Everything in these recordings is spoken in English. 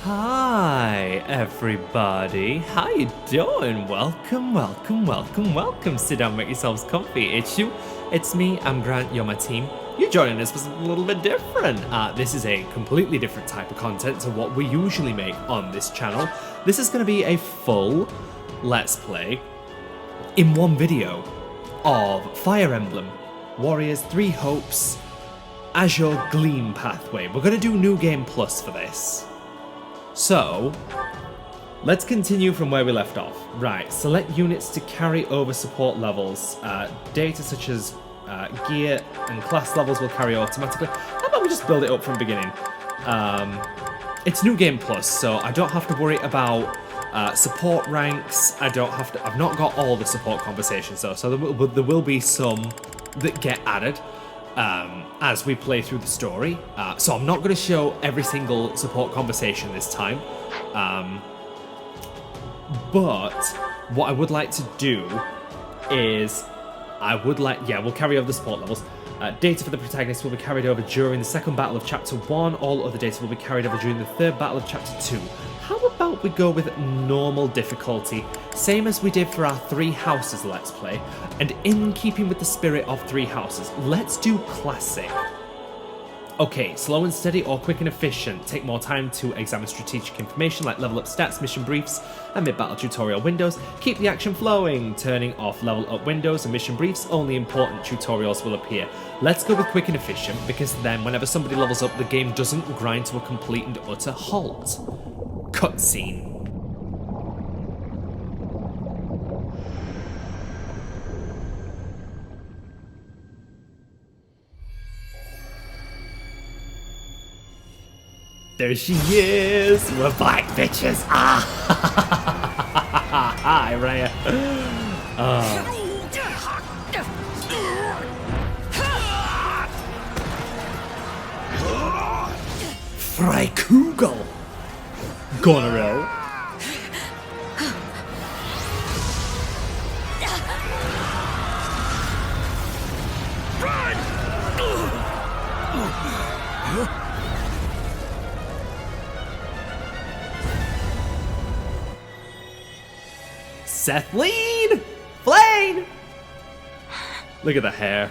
Hi everybody, how you doing? Welcome. Sit down, make yourselves comfy. It's me, I'm Grant, you're my team. You joining us was a little bit different. This is a completely different type of content to what we usually make on this channel. This is going to be a full Let's Play in one video of Fire Emblem, Warriors 3 Hopes, Azure Gleam pathway. We're going to do New Game Plus for this. So, let's continue from where we left off. Right, select units to carry over support levels. Data such as gear and class levels will carry automatically. How about we just build it up from the beginning? It's New Game Plus, so I don't have to worry about support ranks. I've not got all the support conversations though, so there will be some that get added as we play through the story. So I'm not going to show every single support conversation this time. But what I would like to do is, we'll carry over the support levels. Data for the protagonist will be carried over during the second battle of Chapter 1. All other data will be carried over during the third battle of Chapter 2. How about we go with normal difficulty, same as we did for our 3 houses Let's Play, and in keeping with the spirit of 3 houses, let's do classic. Okay, slow and steady or quick and efficient. Take more time to examine strategic information like level up stats, mission briefs, and mid-battle tutorial windows. Keep the action flowing. Turning off level up windows and mission briefs, only important tutorials will appear. Let's go with quick and efficient, because then whenever somebody levels up, the game doesn't grind to a complete and utter halt. Cutscene. There she is! We're back, bitches! Ah! Hi, Rhea. Freikugel! Goneril. Seth, lead! Flame! Look at the hair.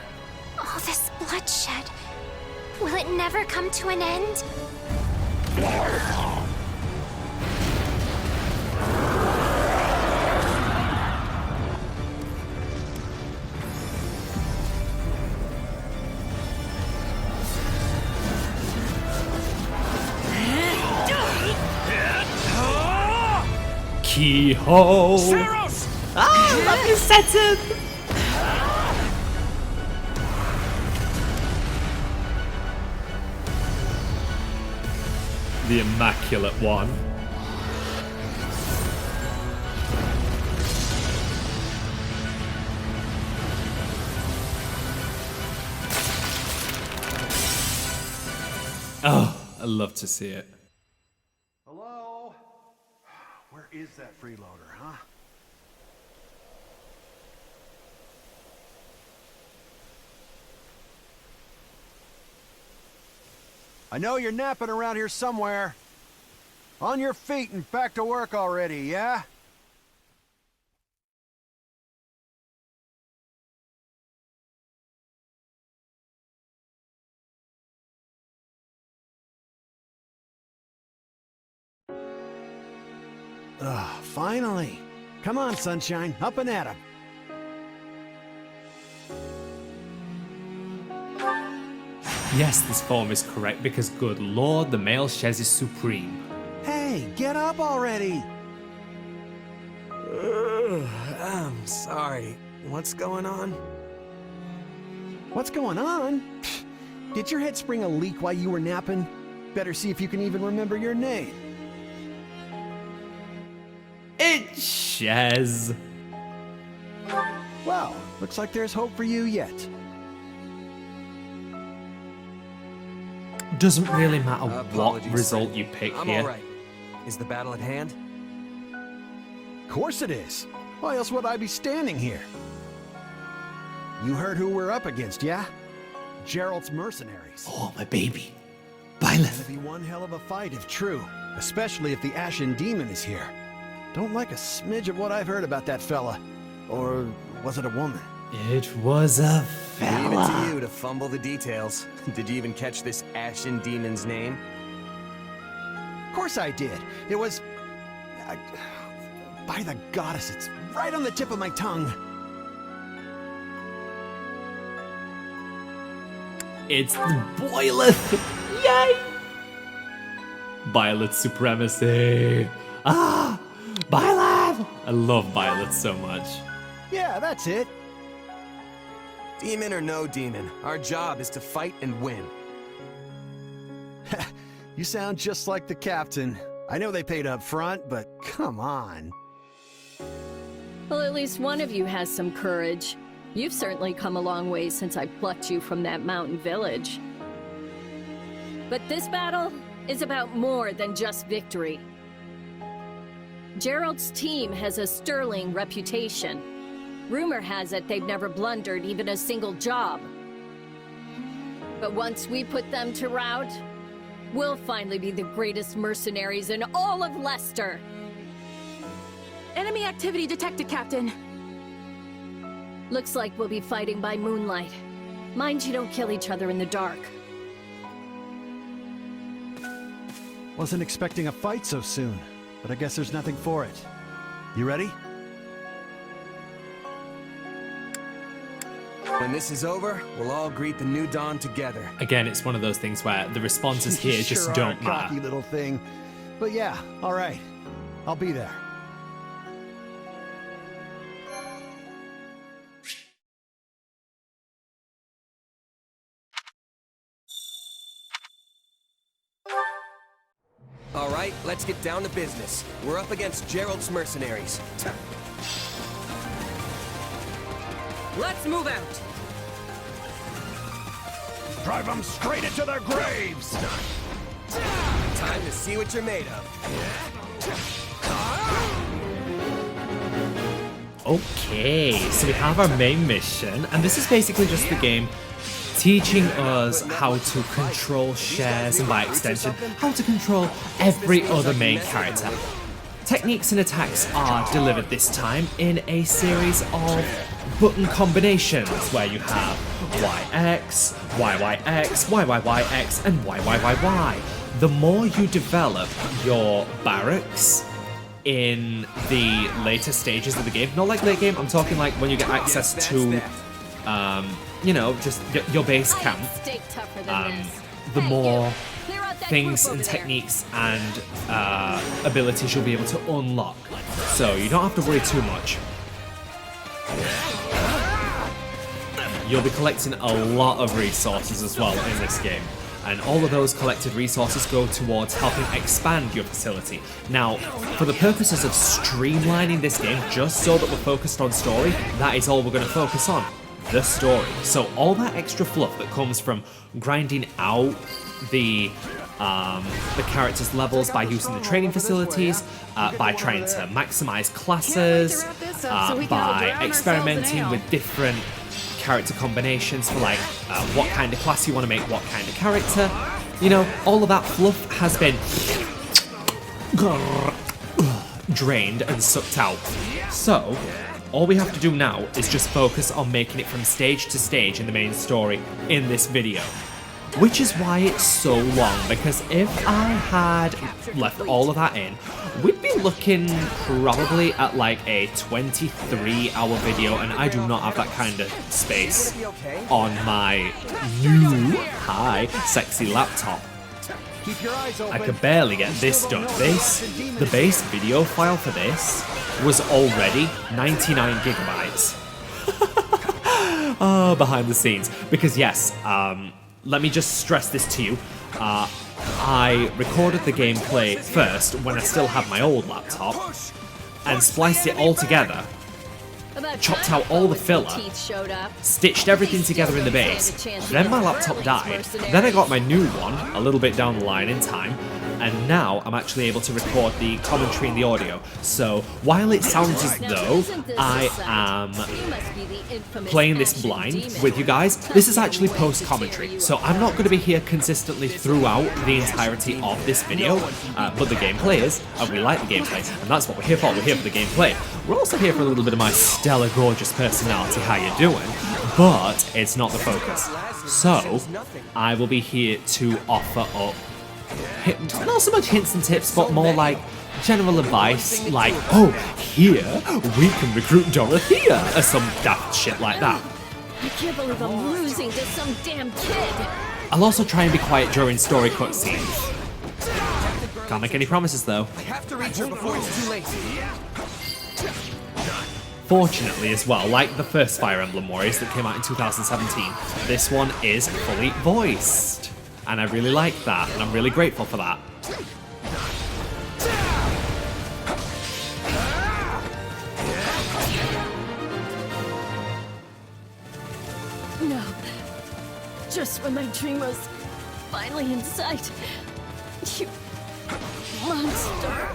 All this bloodshed. Will it never come to an end? Keyhole! Seiros! Ah, love you, Seteth! The Immaculate One. Oh, I love to see it. Hello? Where is that freeloader, huh? I know you're napping around here somewhere. On your feet and back to work already, yeah? Finally. Come on, sunshine, up and at 'em. Yes, this form is correct because, good lord, the male Shez is supreme. Hey, get up already! I'm sorry. What's going on? What's going on? Did your head spring a leak while you were napping? Better see if you can even remember your name. It's Shez. Well, looks like there's hope for you yet. Doesn't really matter what Apologies, result friend. you pick I'm here. all right. Is the battle at hand? Of course it is. Why else would I be standing here? You heard who we're up against, yeah? Geralt's mercenaries. Oh, my baby. Gonna Byleth. be one hell of a fight if true. especially if the Ashen Demon is here. Don't like a smidge of what I've heard about that fella. Or was it a woman? It was a Leave it to fella. you to fumble the details. Did you even catch this Ashen Demon's name? Of course I did. It was... by the goddess, it's right on the tip of my tongue. It's Byleth. Yay! Byleth supremacy. Ah! Byleth! I love Byleth so much. Yeah, that's it. Demon or no demon, our job is to fight and win. You sound just like the captain. I know they paid up front, but come on. Well, at least one of you has some courage. You've certainly come a long way since I plucked you from that mountain village. But this battle is about more than just victory. Gerald's team has a sterling reputation. Rumor has it they've never blundered even a single job. But once we put them to rout, we'll finally be the greatest mercenaries in all of Leicester. Enemy activity detected, Captain. Looks like we'll be fighting by moonlight. Mind you don't kill each other in the dark. Wasn't expecting a fight so soon, but I guess there's nothing for it. You ready? When this is over, we'll all greet the new dawn together. Again, it's one of those things where the responses here You just sure don't are a cocky matter. little thing. But yeah, all right. I'll be there. All right, let's get down to business. We're up against Gerald's mercenaries. Let's move out. Drive them straight into their graves! Time to see what you're made of. Okay, so we have our main mission, and this is basically just the game teaching us how to control Shez, and by extension, how to control every other main character. Techniques and attacks are delivered this time in a series of button combinations where you have YX, YYX, YYYX, and YYYY. The more you develop your barracks in the later stages of the game, not like late game, I'm talking like when you get access to, you know, just your base camp, Stay tougher than this. the more Clear out that things group and over there. techniques and abilities you'll be able to unlock. So you don't have to worry too much. You'll be collecting a lot of resources as well in this game. And all of those collected resources go towards helping expand your facility. Now, for the purposes of streamlining this game, just so that we're focused on story, that is all we're going to focus on. The story. So all that extra fluff that comes from grinding out the characters' levels by using the training facilities, by trying to maximize classes, by experimenting with different character combinations for like what kind of class you want to make, what kind of character. You know, all of that fluff has been drained and sucked out. So all we have to do now is just focus on making it from stage to stage in the main story in this video. Which is why it's so long, because if I had left all of that in, we'd be looking probably at like a 23-hour video, and I do not have that kind of space on my new, sexy laptop. Keep your eyes open. I could barely get this done. The base video file for this was already 99 gigabytes. Oh, behind the scenes. Because yes, let me just stress this to you. I recorded the gameplay first when I still had my old laptop and spliced it all together, About chopped time out all the Owen's filler, teeth showed up. stitched everything together in the base. Then my laptop died. Then I got my new one a little bit down the line in time. and now I'm actually able to record the commentary and the audio. So while it sounds as though I am playing this blind with you guys, this is actually post-commentary. So I'm not going to be here consistently throughout the entirety of this video, but the gameplay is, and we like the gameplay, and that's what we're here for. We're here for the gameplay. We're also here for a little bit of my stellar, gorgeous personality, how you doing? But it's not the focus. So I will be here to offer up, not so much hints and tips, but more like general advice, like, oh, here we can recruit Dorothea, or some daft shit like that. I can't believe I'm losing to some damn kid. I'll also try and be quiet during story cutscenes. Can't make any promises though. I have to reach her before it's too late. Fortunately as well, like the first Fire Emblem Warriors that came out in 2017, this one is fully voiced. And I really like that, and I'm really grateful for that. No. Just when my dream was finally in sight. You monster.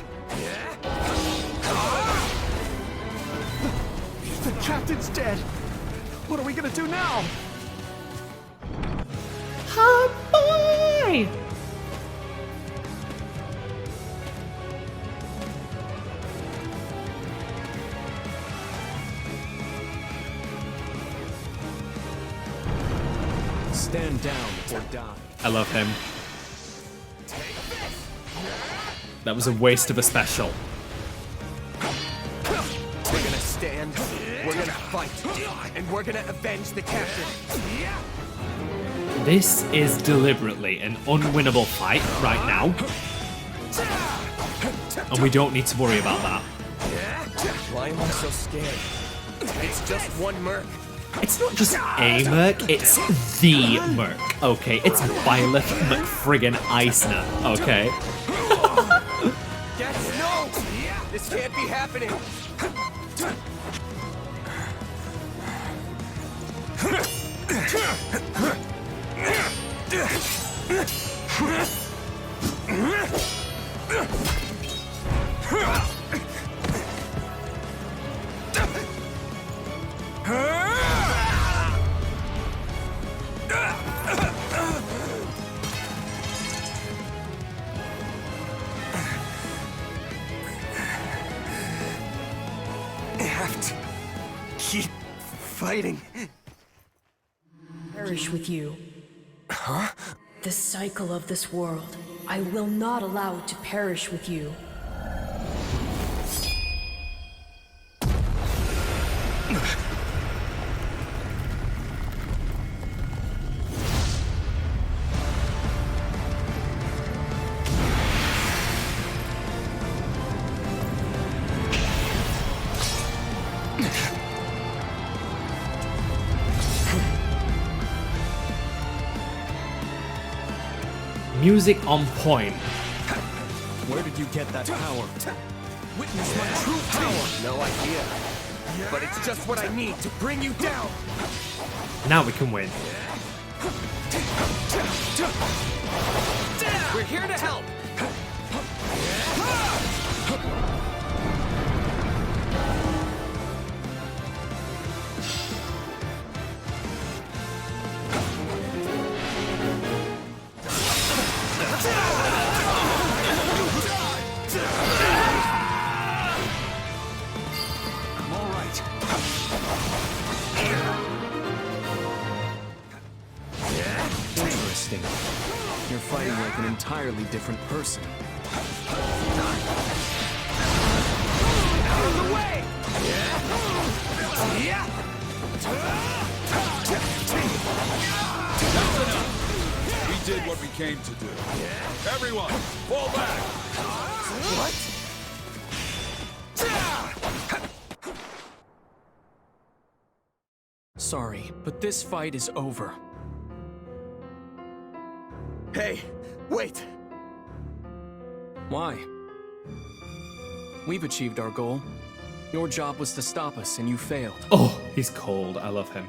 The captain's dead. What are we gonna do now? Hi, boy! Stand down or die. I love him. That was a waste of a special. We're gonna stand, we're gonna fight, and we're gonna avenge the captain. This is deliberately an unwinnable fight right now. And we don't need to worry about that. Why am I so scared? It's just one merc. It's not just a merc, it's the merc, okay? It's Byleth McFriggin Eisner, okay? Yes, no! This can't be happening! I have to keep fighting. Perish with you. Huh? The cycle of this world. I will not allow it to perish with you. Music on point. Where did you get that power? Witness my true power! No idea. But it's just what I need to bring you down! Now we can win. We're here to help! Interesting. You're fighting like an entirely different person. Out of the way! That's enough! We did what we came to do. Everyone, fall back! What? Sorry, but this fight is over. Hey, wait! Why? We've achieved our goal. Your job was to stop us, and you failed. Oh, he's cold. I love him.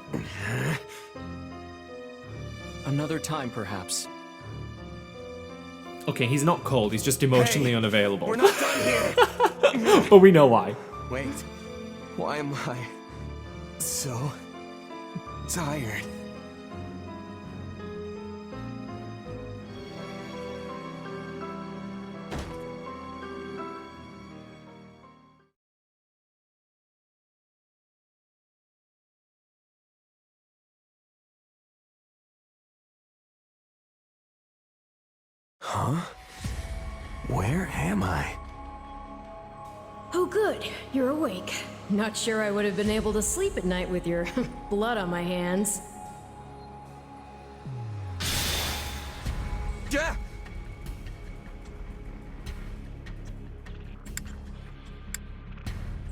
Another time, perhaps. Okay, he's not cold, he's just emotionally unavailable. We're not done here. But we know why. Wait, why am I so tired? Huh? Where am I? Oh good, you're awake. Not sure I would have been able to sleep at night with your blood on my hands. Yeah.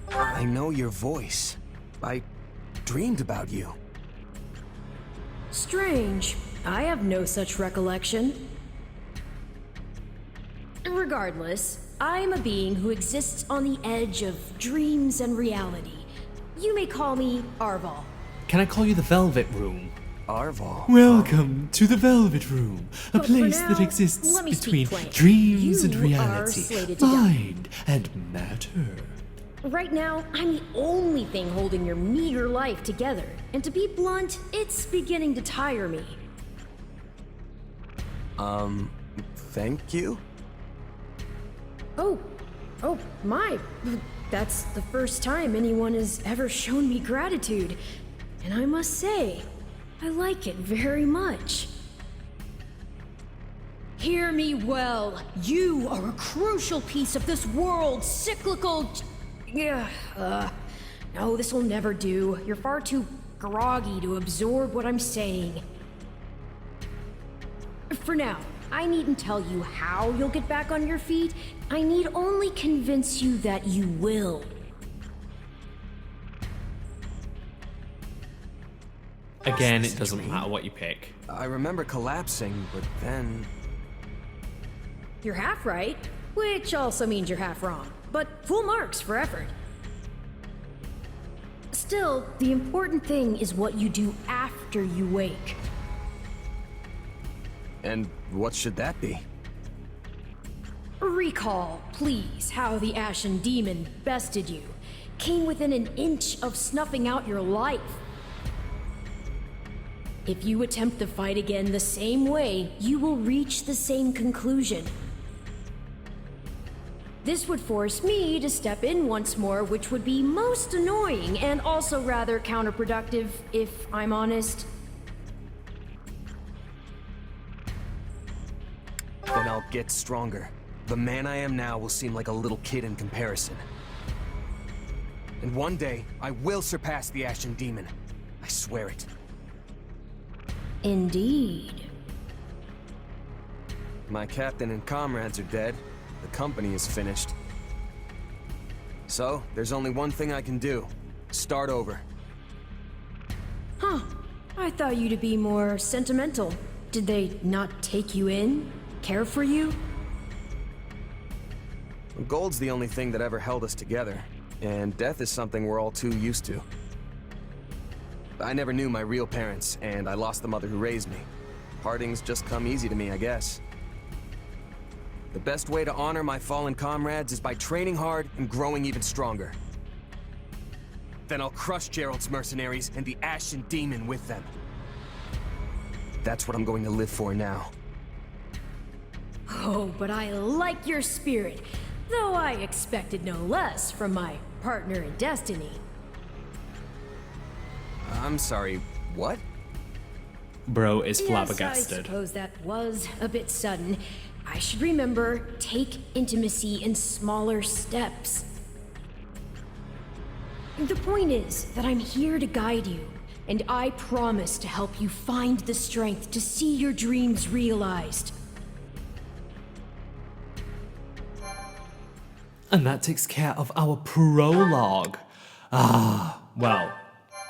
I know your voice. I dreamed about you. Strange. I have no such recollection. Regardless, I am a being who exists on the edge of dreams and reality. You may call me Arval. Can I call you the Velvet Room? Arval. Welcome to the Velvet Room, a But for place now, that exists let me between speak plain. dreams and You are reality, slated to die. mind and matter. Right now, I'm the only thing holding your meager life together. And to be blunt, it's beginning to tire me. Thank you? Oh, my. That's the first time anyone has ever shown me gratitude. And I must say, I like it very much. Hear me well. You are a crucial piece of this world's cyclical... No, this will never do. You're far too groggy to absorb what I'm saying. For now, I needn't tell you how you'll get back on your feet. I need only convince you that you will. Again, it doesn't matter what you pick. I remember collapsing, but then... You're half right, which also means you're half wrong. But full marks for effort. Still, the important thing is what you do after you wake. And what should that be? Recall, please, how the Ashen Demon bested you. Came within an inch of snuffing out your life. If you attempt the fight again the same way, you will reach the same conclusion. This would force me to step in once more, which would be most annoying and also rather counterproductive, if I'm honest. Then I'll get stronger. The man I am now will seem like a little kid in comparison. And one day, I will surpass the Ashen Demon. I swear it. Indeed. My captain and comrades are dead. The company is finished. So, there's only one thing I can do. Start over. Huh. I thought you to be more sentimental. Did they not take you in? Care for you? Gold's the only thing that ever held us together, and death is something we're all too used to. I never knew my real parents, and I lost the mother who raised me. Partings just come easy to me, I guess. The best way to honor my fallen comrades is by training hard and growing even stronger. Then I'll crush Gerald's mercenaries and the Ashen Demon with them. That's what I'm going to live for now. Oh, but I like your spirit, though I expected no less from my partner in destiny. I'm sorry, what? Bro is Yes, flabbergasted. I suppose that was a bit sudden. I should remember, take intimacy in smaller steps. The point is that I'm here to guide you, and I promise to help you find the strength to see your dreams realized. And that takes care of our prologue. Well,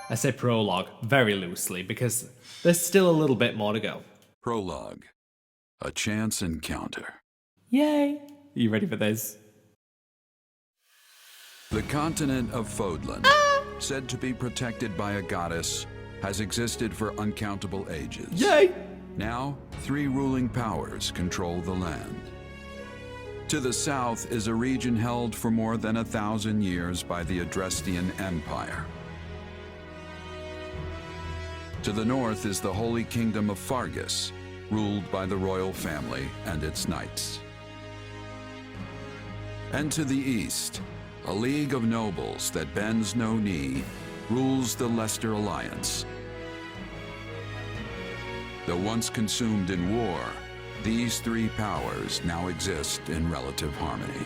I say prologue very loosely because there's still a little bit more to go. Prologue. A chance encounter. Yay! Are you ready for this? The continent of Fódlan, said to be protected by a goddess, has existed for uncountable ages. Yay! Now, 3 ruling powers control the land. To the south is a region held for more than 1,000 years by the Adrestian Empire. To the north is the Holy Kingdom of Faerghus, ruled by the royal family and its knights. And to the east, a league of nobles that bends no knee rules the Leicester Alliance. Though once consumed in war, these 3 powers now exist in relative harmony.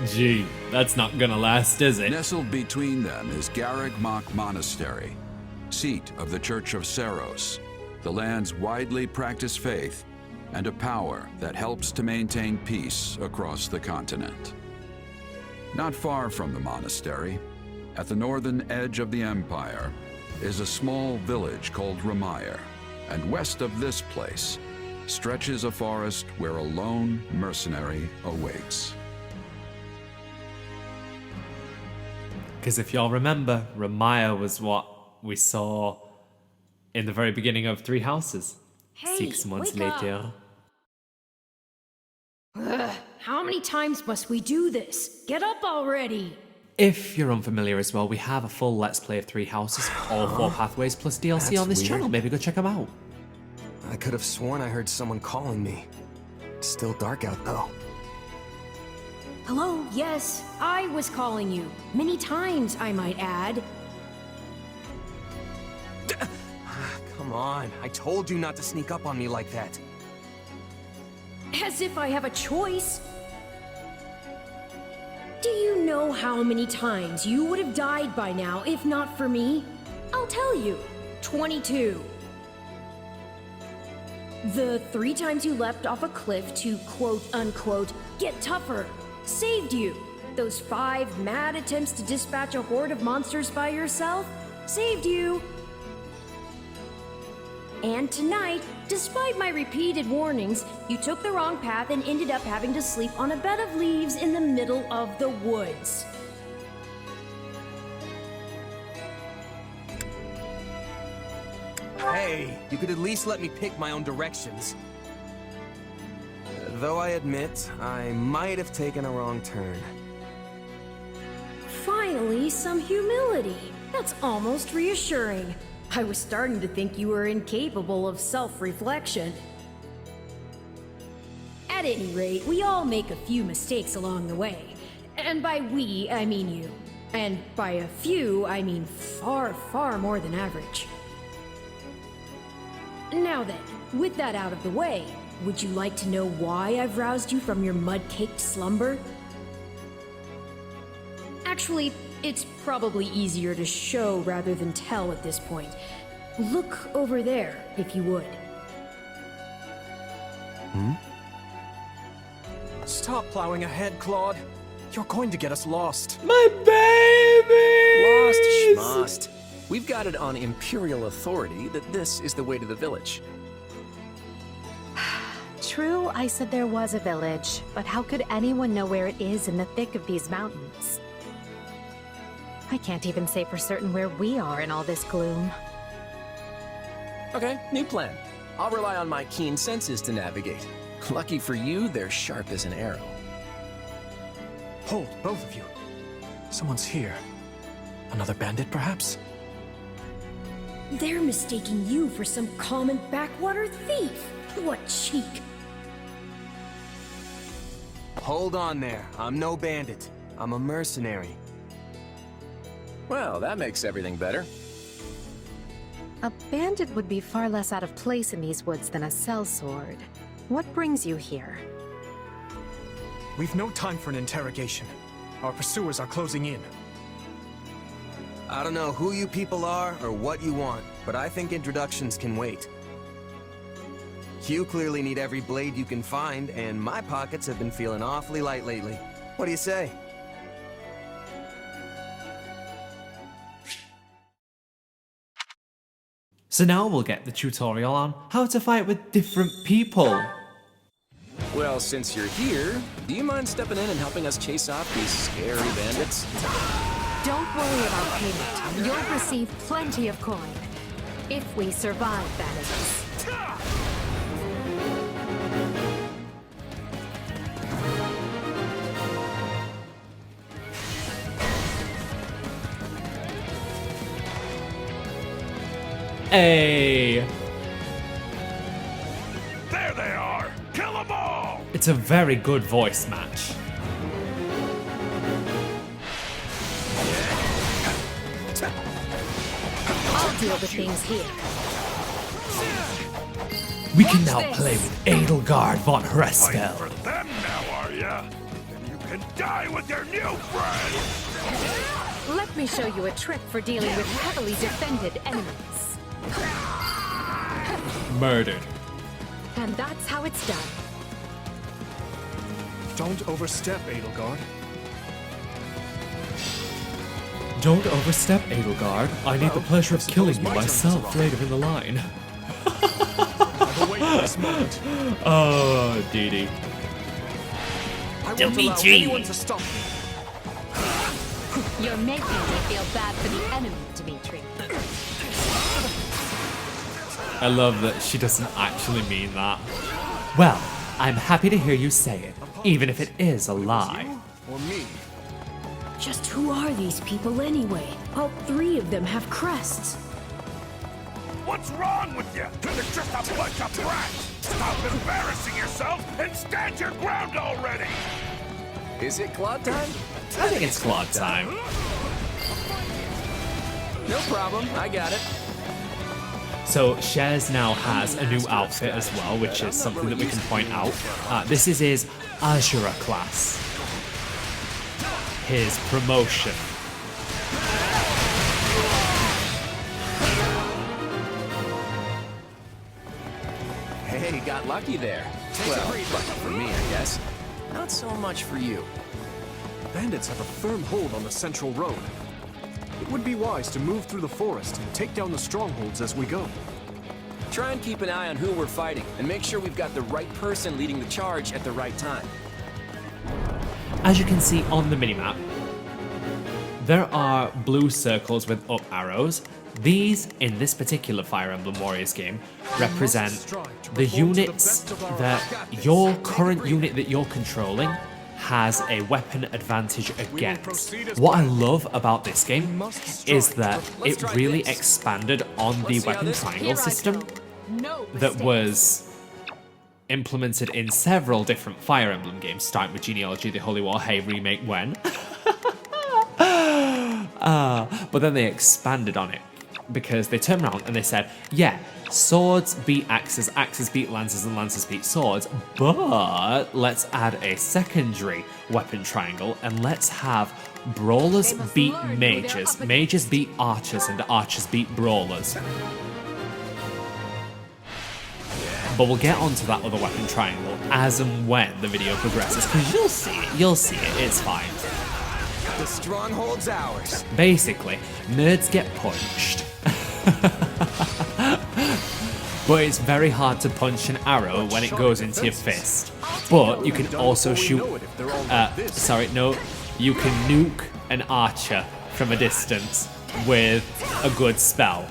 Gee, that's not gonna last, is it? Nestled between them is Garreg-Mach Monastery, seat of the Church of Seiros, the land's widely practiced faith, and a power that helps to maintain peace across the continent. Not far from the monastery, at the northern edge of the empire, is a small village called Rhea, and west of this place stretches a forest where a lone mercenary awaits. Because if y'all remember, Rhea was what we saw in the very beginning of 3 Houses. Hey, 6 months wake up. later. Ugh, how many times must we do this? Get up already! If you're unfamiliar as well, we have a full Let's Play of 3 Houses, all 4 pathways plus DLC That's on this weird. channel. Maybe go check them out. I could have sworn I heard someone calling me. It's still dark out though. Hello, yes, I was calling you. Many times, I might add. Come on, I told you not to sneak up on me like that. As if I have a choice. Do you know how many times you would have died by now if not for me? I'll tell you. 22. The 3 times you leapt off a cliff to quote-unquote get tougher saved you. Those 5 mad attempts to dispatch a horde of monsters by yourself saved you. And tonight, despite my repeated warnings, you took the wrong path and ended up having to sleep on a bed of leaves in the middle of the woods. Hey, you could at least let me pick my own directions. Though I admit, I might have taken a wrong turn. Finally, some humility. That's almost reassuring. I was starting to think you were incapable of self-reflection. At any rate, we all make a few mistakes along the way. And by we, I mean you. And by a few, I mean far, far more than average. Now then, with that out of the way, would you like to know why I've roused you from your mud-caked slumber? Actually, it's probably easier to show rather than tell at this point. Look over there, if you would. Stop plowing ahead, Claude. You're going to get us lost. My baby! Lost schmost. We've got it on Imperial authority that this is the way to the village. True, I said there was a village, but how could anyone know where it is in the thick of these mountains? I can't even say for certain where we are in all this gloom. Okay, new plan. I'll rely on my keen senses to navigate. Lucky for you, they're sharp as an arrow. Hold, both of you. Someone's here. Another bandit, perhaps? They're mistaking you for some common backwater thief. What cheek. Hold on there. I'm no bandit. I'm a mercenary. Well, that makes everything better. A bandit would be far less out of place in these woods than a sellsword. What brings you here? We've no time for an interrogation. Our pursuers are closing in. I don't know who you people are or what you want, but I think introductions can wait. You clearly need every blade you can find, and my pockets have been feeling awfully light lately. What do you say? So now we'll get the tutorial on how to fight with different people. Well, since you're here, do you mind stepping in and helping us chase off these scary bandits? Don't worry about payment. You'll receive plenty of coin. If we survive, that is. Hey! There they are! Kill them all! It's a very good voice match. I'll deal with things here. We can now play with Edelgard von Fighting Hreskel. for them now, are ya? Then you can die with your new friend! Let me show you a trick for dealing with heavily defended enemies. Murdered. And that's how it's done. Don't overstep, Edelgard. Don't overstep, Edelgard. I need the pleasure of killing you myself later in the line. I've awaited this moment. Oh, Dee Dee. I won't allow anyone to stop me. You're making me feel bad for the enemy, Dimitri. I love that she doesn't actually mean that. Well, I'm happy to hear you say it, even if it is a lie. Or me. Just who are these people anyway? All three of them have crests. What's wrong with you? They're just a bunch of brats! Stop embarrassing yourself and stand your ground already! Is it Claude time? I think it's Claude time. No problem, I got it. So Shez now has a new outfit as well, which is something that we can point out. This is his Azure class. His promotion. Hey, got lucky there. Well, lucky for me, I guess. Not so much for you. Bandits have a firm hold on the central road. It would be wise to move through the forest and take down the strongholds as we go. Try and keep an eye on who we're fighting, and make sure we've got the right person leading the charge at the right time. As you can see on the minimap, there are blue circles with up arrows. These, in this particular Fire Emblem Warriors game, represent the units that your current unit that you're controlling has a weapon advantage against. What I love about this game is that it really expanded on the weapon triangle system that was implemented in several different Fire Emblem games, starting with Genealogy, the Holy War, Hey Remake When. But then they expanded on it because they turned around and they said, yeah, swords beat axes, axes beat lances, and lances beat swords, but let's add a secondary weapon triangle and let's have brawlers beat mages, mages beat archers, and archers beat brawlers. But we'll get onto that other weapon triangle as and when the video progresses, because you'll see it, it's fine. The stronghold's ours. Basically, nerds get punched. But it's very hard to punch an arrow when it goes into your fist. But you can also shoot... you can nuke an archer from a distance with a good spell.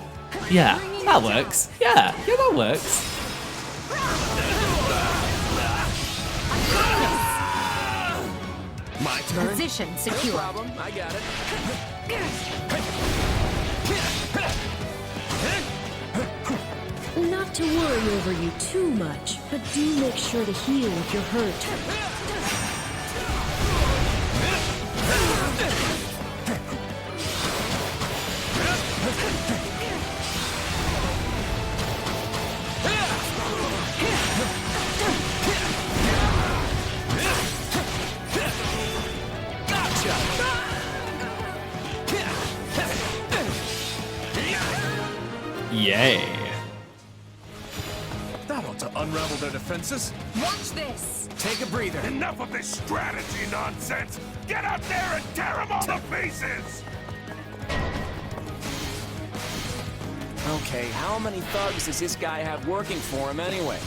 Yeah, that works. Yeah, that works. My turn. Position secure. No problem, I got it. Not to worry over you too much, but do make sure to heal if you're hurt. Yay. That ought to unravel their defenses. Watch this! Take a breather. Enough of this strategy nonsense! Get out there and tear them all to pieces! Okay, how many thugs does this guy have working for him anyway?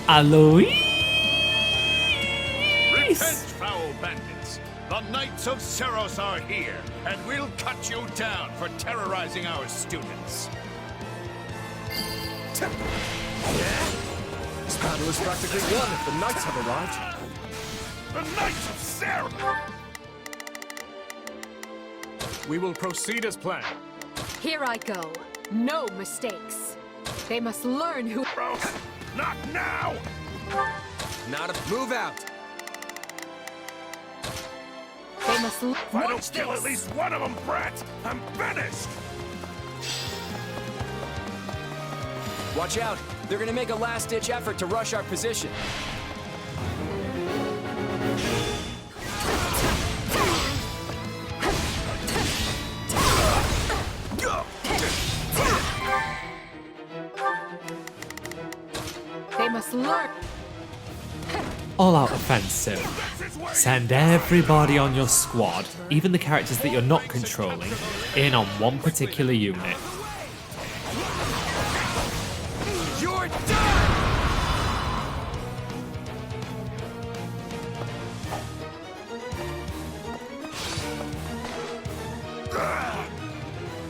Aloy! Repent, foul bandits! The Knights of Seiros are here, and we'll cut you down for terrorizing our students. This battle is practically won if the Knights have arrived. The Knights of Seiros! We will proceed as planned. Here I go. No mistakes. They must learn who— Not now! Not a move out! They must— If I don't kill at least one of them, Brat, I'm finished! Watch out! They're gonna make a last-ditch effort to rush our position. They must learn— All-out offensive. Send everybody on your squad, even the characters that you're not controlling, in on one particular unit. You're done!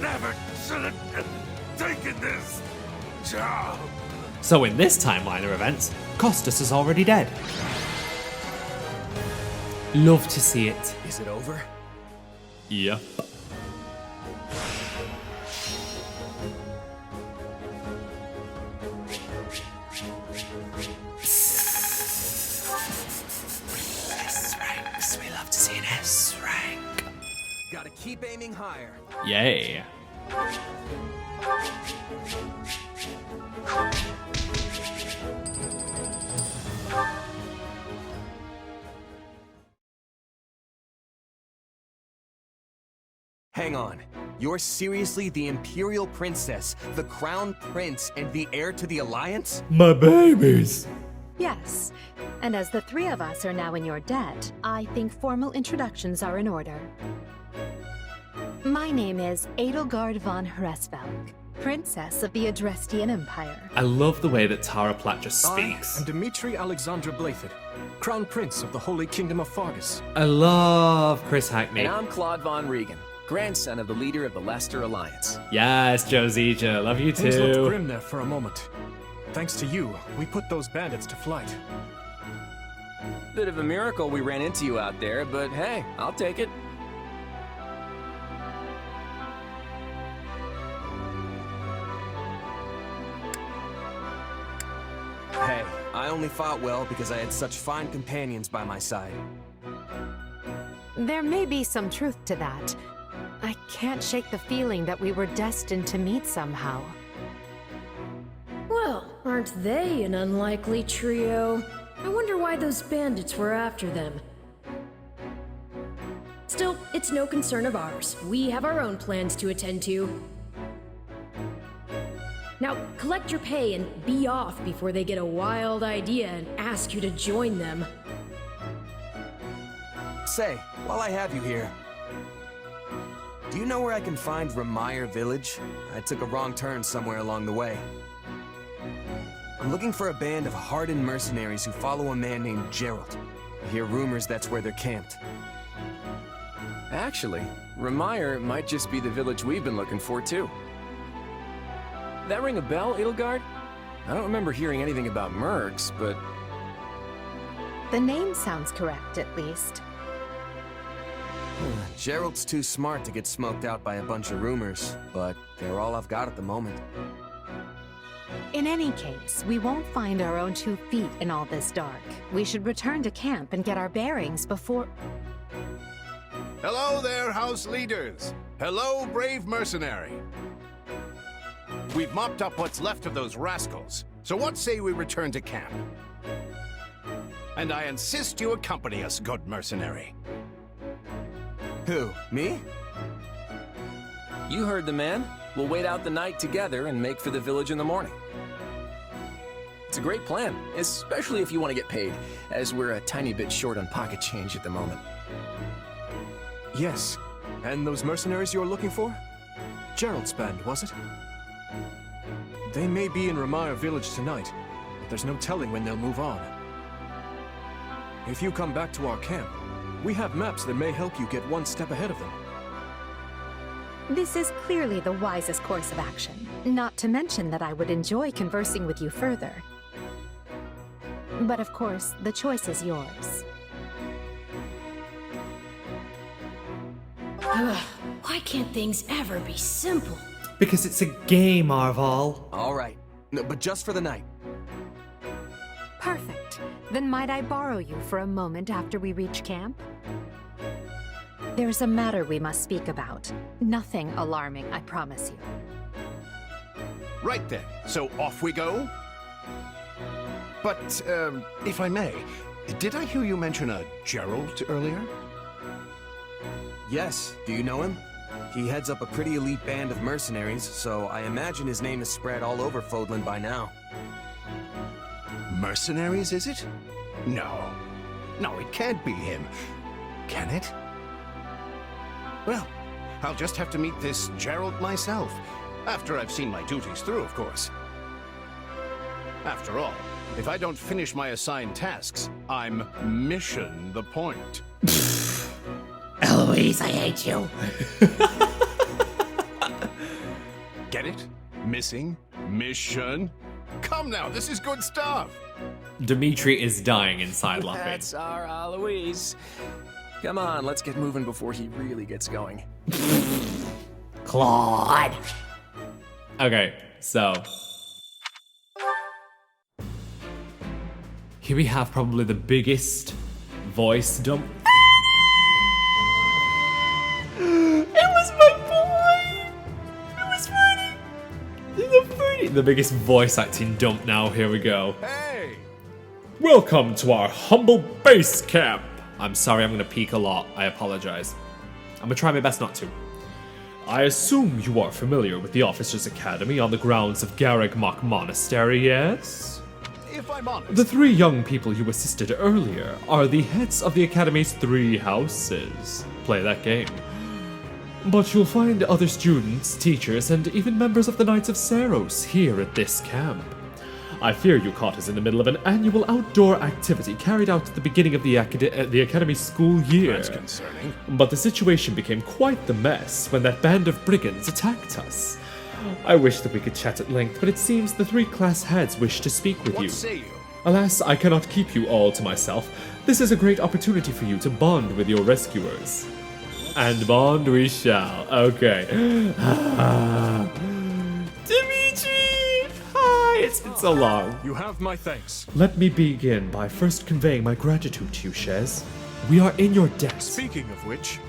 Never should have taken this job. So in this timeline of events, Costas is already dead. Love to see it. Is it over? Yep. S-ranks. We love to see an S rank. Gotta keep aiming higher. Yay. Hang on. You're seriously the Imperial Princess, the Crown Prince, and the heir to the Alliance? My babies. Yes. And as the three of us are now in your debt, I think formal introductions are in order. My name is Edelgard von Hresvelg, Princess of the Adrestian Empire. I love the way that Tara Platt just speaks. I am Dimitri Alexandre Blaiddyd, Crown Prince of the Holy Kingdom of Faerghus. I love Chris Hackney. And I'm Claude von Regan, grandson of the leader of the Leicester Alliance. Yes, Josija, love you Things looked too. grim there for a moment. Thanks to you, we put those bandits to flight. Bit of a miracle we ran into you out there, but hey, I'll take it. Hey, I only fought well because I had such fine companions by my side. There may be some truth to that. I can't shake the feeling that we were destined to meet somehow. Well, aren't they an unlikely trio? I wonder why those bandits were after them. Still, it's no concern of ours. We have our own plans to attend to. Now, collect your pay and be off before they get a wild idea and ask you to join them. Say, while I have you here, do you know where I can find Rhea village? I took a wrong turn somewhere along the way. I'm looking for a band of hardened mercenaries who follow a man named Geralt. I hear rumors that's where they're camped. Actually, Rhea might just be the village we've been looking for, too. That ring a bell, Edelgard? I don't remember hearing anything about mercs, but... The name sounds correct, at least. Geralt's too smart to get smoked out by a bunch of rumors, but they're all I've got at the moment. In any case, we won't find our own 2 feet in all this dark. We should return to camp and get our bearings before... Hello there, house leaders. Hello, brave mercenary. We've mopped up what's left of those rascals, so what say we return to camp? And I insist you accompany us, good mercenary. Who, me? You heard the man. We'll wait out the night together and make for the village in the morning. It's a great plan, especially if you want to get paid, as we're a tiny bit short on pocket change at the moment. Yes. And those mercenaries you're looking for? Geralt's band, was it? They may be in Rhea village tonight, but there's no telling when they'll move on. If you come back to our camp, We have maps that may help you get one step ahead of them. This is clearly the wisest course of action. Not to mention that I would enjoy conversing with you further. But of course, the choice is yours. Ugh, why can't things ever be simple? Because it's a game, Marval. All right, no, but just for the night. Perfect. Then might I borrow you for a moment after we reach camp? There's a matter we must speak about. Nothing alarming, I promise you. Right then, so off we go? But, if I may, did I hear you mention a Gerald earlier? Yes, do you know him? He heads up a pretty elite band of mercenaries, so I imagine his name is spread all over Fódlan by now. Mercenaries, is it? No. No, it can't be him. Can it? Well, I'll just have to meet this Gerald myself. After I've seen my duties through, of course. After all, if I don't finish my assigned tasks, I'm mission the point. Eloise, I hate you. Get it? Missing? Mission? Come now, this is good stuff! Dimitri is dying inside laughing. That's our Eloise. Come on, let's get moving before he really gets going. Claude! Okay, so... here we have probably the biggest voice dump. It was my boy! It was funny! The biggest voice acting dump now, here we go. Hey! Welcome to our humble base camp! I'm sorry, I'm gonna peek a lot. I apologize. I'm gonna try my best not to. I assume you are familiar with the Officers' Academy on the grounds of Garreg-Mach Monastery, yes? If I'm honest... The 3 young people you assisted earlier are the heads of the Academy's 3 houses. Play that game. But you'll find other students, teachers, and even members of the Knights of Seiros here at this camp. I fear you caught us in the middle of an annual outdoor activity carried out at the beginning of the Academy's school year. That's concerning. But the situation became quite the mess when that band of brigands attacked us. I wish that we could chat at length, but it seems the 3 class heads wish to speak with you. What say you? Alas, I cannot keep you all to myself. This is a great opportunity for you to bond with your rescuers. And bond we shall. Okay. Dimitri! Hi, it's been so long. You have my thanks. Let me begin by first conveying my gratitude to you, Shez. We are in your debt. Speaking of which...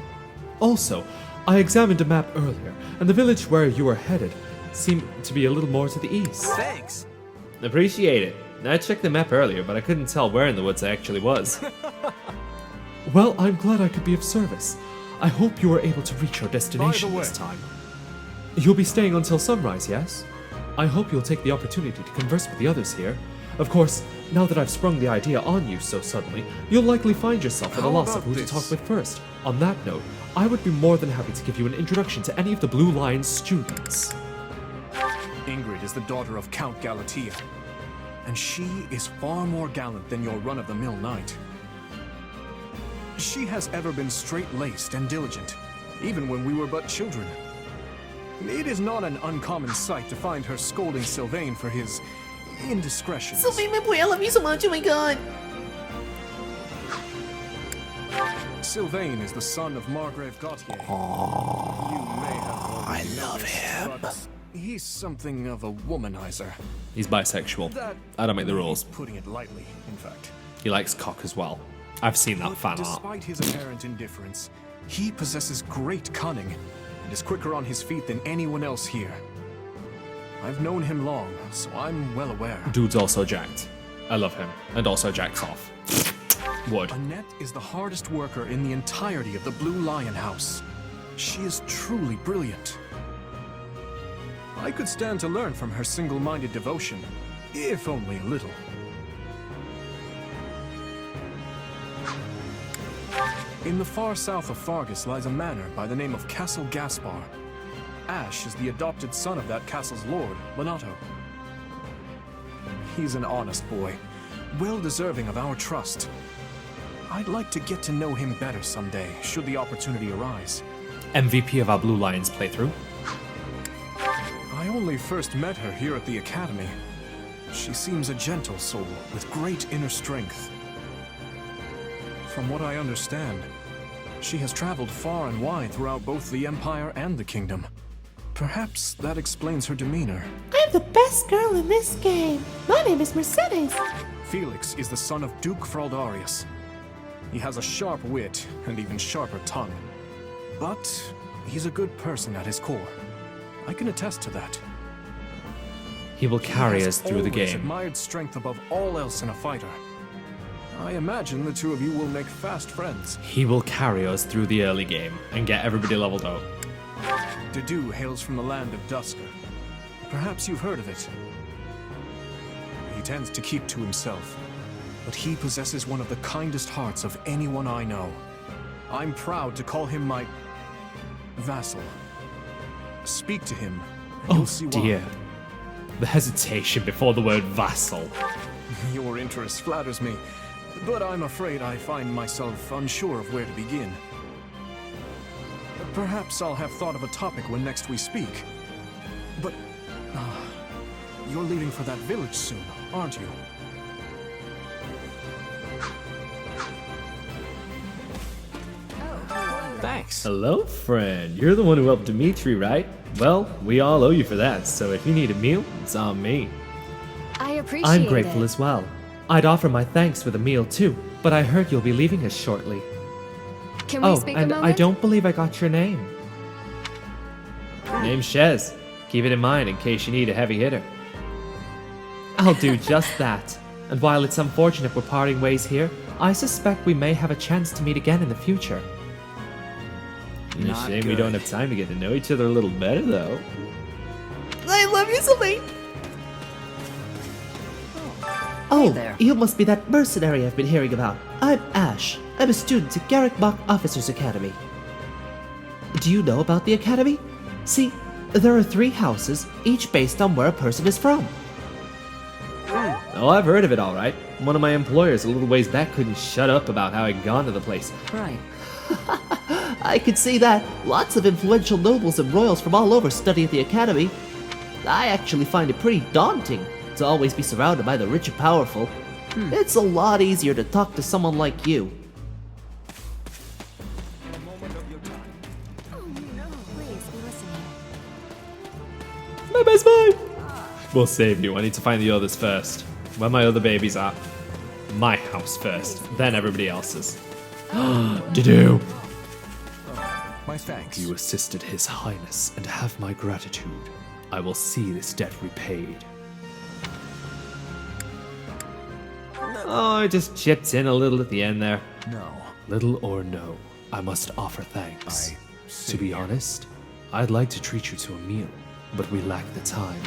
Also, I examined a map earlier, and the village where you are headed seemed to be a little more to the east. Thanks! Appreciate it. I checked the map earlier, but I couldn't tell where in the woods I actually was. Well, I'm glad I could be of service. I hope you are able to reach your destination this time. You'll be staying until sunrise, yes? I hope you'll take the opportunity to converse with the others here. Of course, now that I've sprung the idea on you so suddenly, you'll likely find yourself at a loss of who to talk with first. On that note, I would be more than happy to give you an introduction to any of the Blue Lion's students. Ingrid is the daughter of Count Galatea, and she is far more gallant than your run-of-the-mill knight. She has ever been straight-laced and diligent, even when we were but children. It is not an uncommon sight to find her scolding Sylvain for his indiscretions. Sylvain, my boy, I love you so much, oh my god! Sylvain is the son of Margrave Gautier. I love him. But he's something of a womanizer. He's bisexual. I don't make the rules. Putting it lightly, in fact. He likes cock as well. I've seen that fan art. Despite his apparent indifference, he possesses great cunning and is quicker on his feet than anyone else here. I've known him long, so I'm well aware. Dude's also jacked. I love him. And also jacks off. Would. Annette is the hardest worker in the entirety of the Blue Lion House. She is truly brilliant. I could stand to learn from her single-minded devotion, if only a little. In the far south of Faerghus lies a manor by the name of Castle Gaspar. Ash is the adopted son of that castle's lord, Lonato. He's an honest boy, well deserving of our trust. I'd like to get to know him better someday, should the opportunity arise. MVP of our Blue Lions playthrough. I only first met her here at the Academy. She seems a gentle soul with great inner strength. From what I understand, she has traveled far and wide throughout both the Empire and the Kingdom. Perhaps that explains her demeanor. I'm the best girl in this game. My name is Mercedes. Felix is the son of Duke Fraldarius. He has a sharp wit and even sharper tongue. But he's a good person at his core. I can attest to that. He will carry us through the He has always game. admired strength above all else in a fighter. I imagine the two of you will make fast friends. He will carry us through the early game and get everybody leveled up. Dedu hails from the land of Dusker. Perhaps you've heard of it. He tends to keep to himself, but he possesses one of the kindest hearts of anyone I know. I'm proud to call him my vassal. Speak to him, and you'll see why. Dear. The hesitation before the word vassal. Your interest flatters me, but I'm afraid I find myself unsure of where to begin. Perhaps I'll have thought of a topic when next we speak. But you're leaving for that village soon, aren't you? Thanks. Hello, friend. You're the one who helped Dimitri, right? Well, we all owe you for that, so if you need a meal, it's on me. I appreciate I'm grateful it. as well. I'd offer my thanks with a meal too, but I heard you'll be leaving us shortly. Can we speak a and moment? I don't believe I got your name. Name's Shez. Keep it in mind in case you need a heavy hitter. I'll do just that. And while it's unfortunate we're parting ways here, I suspect we may have a chance to meet again in the future. It's a Not shame we don't good. have time to get to know each other a little better, though. I love you, Sylvain. Oh, there. You must be that mercenary I've been hearing about. I'm Ash. I'm a student at Garrick Mach Officers Academy. Do you know about the Academy? See, there are 3 houses, each based on where a person is from. Oh, I've heard of it all right. One of my employers a little ways back couldn't shut up about how I'd gone to the place. Right. I could see that. Lots of influential nobles and royals from all over study at the Academy. I actually find it pretty daunting to always be surrounded by the rich and powerful. It's a lot easier to talk to someone like you. My best bud! We'll save you. I need to find the others first. Where my other babies are. My house first, then everybody else's. Dedu! My thanks. You assisted His Highness and have my gratitude. I will see this debt repaid. Oh, I just chipped in a little at the end there. No. Little or no, I must offer thanks. To be honest, I'd like to treat you to a meal, but we lack the time.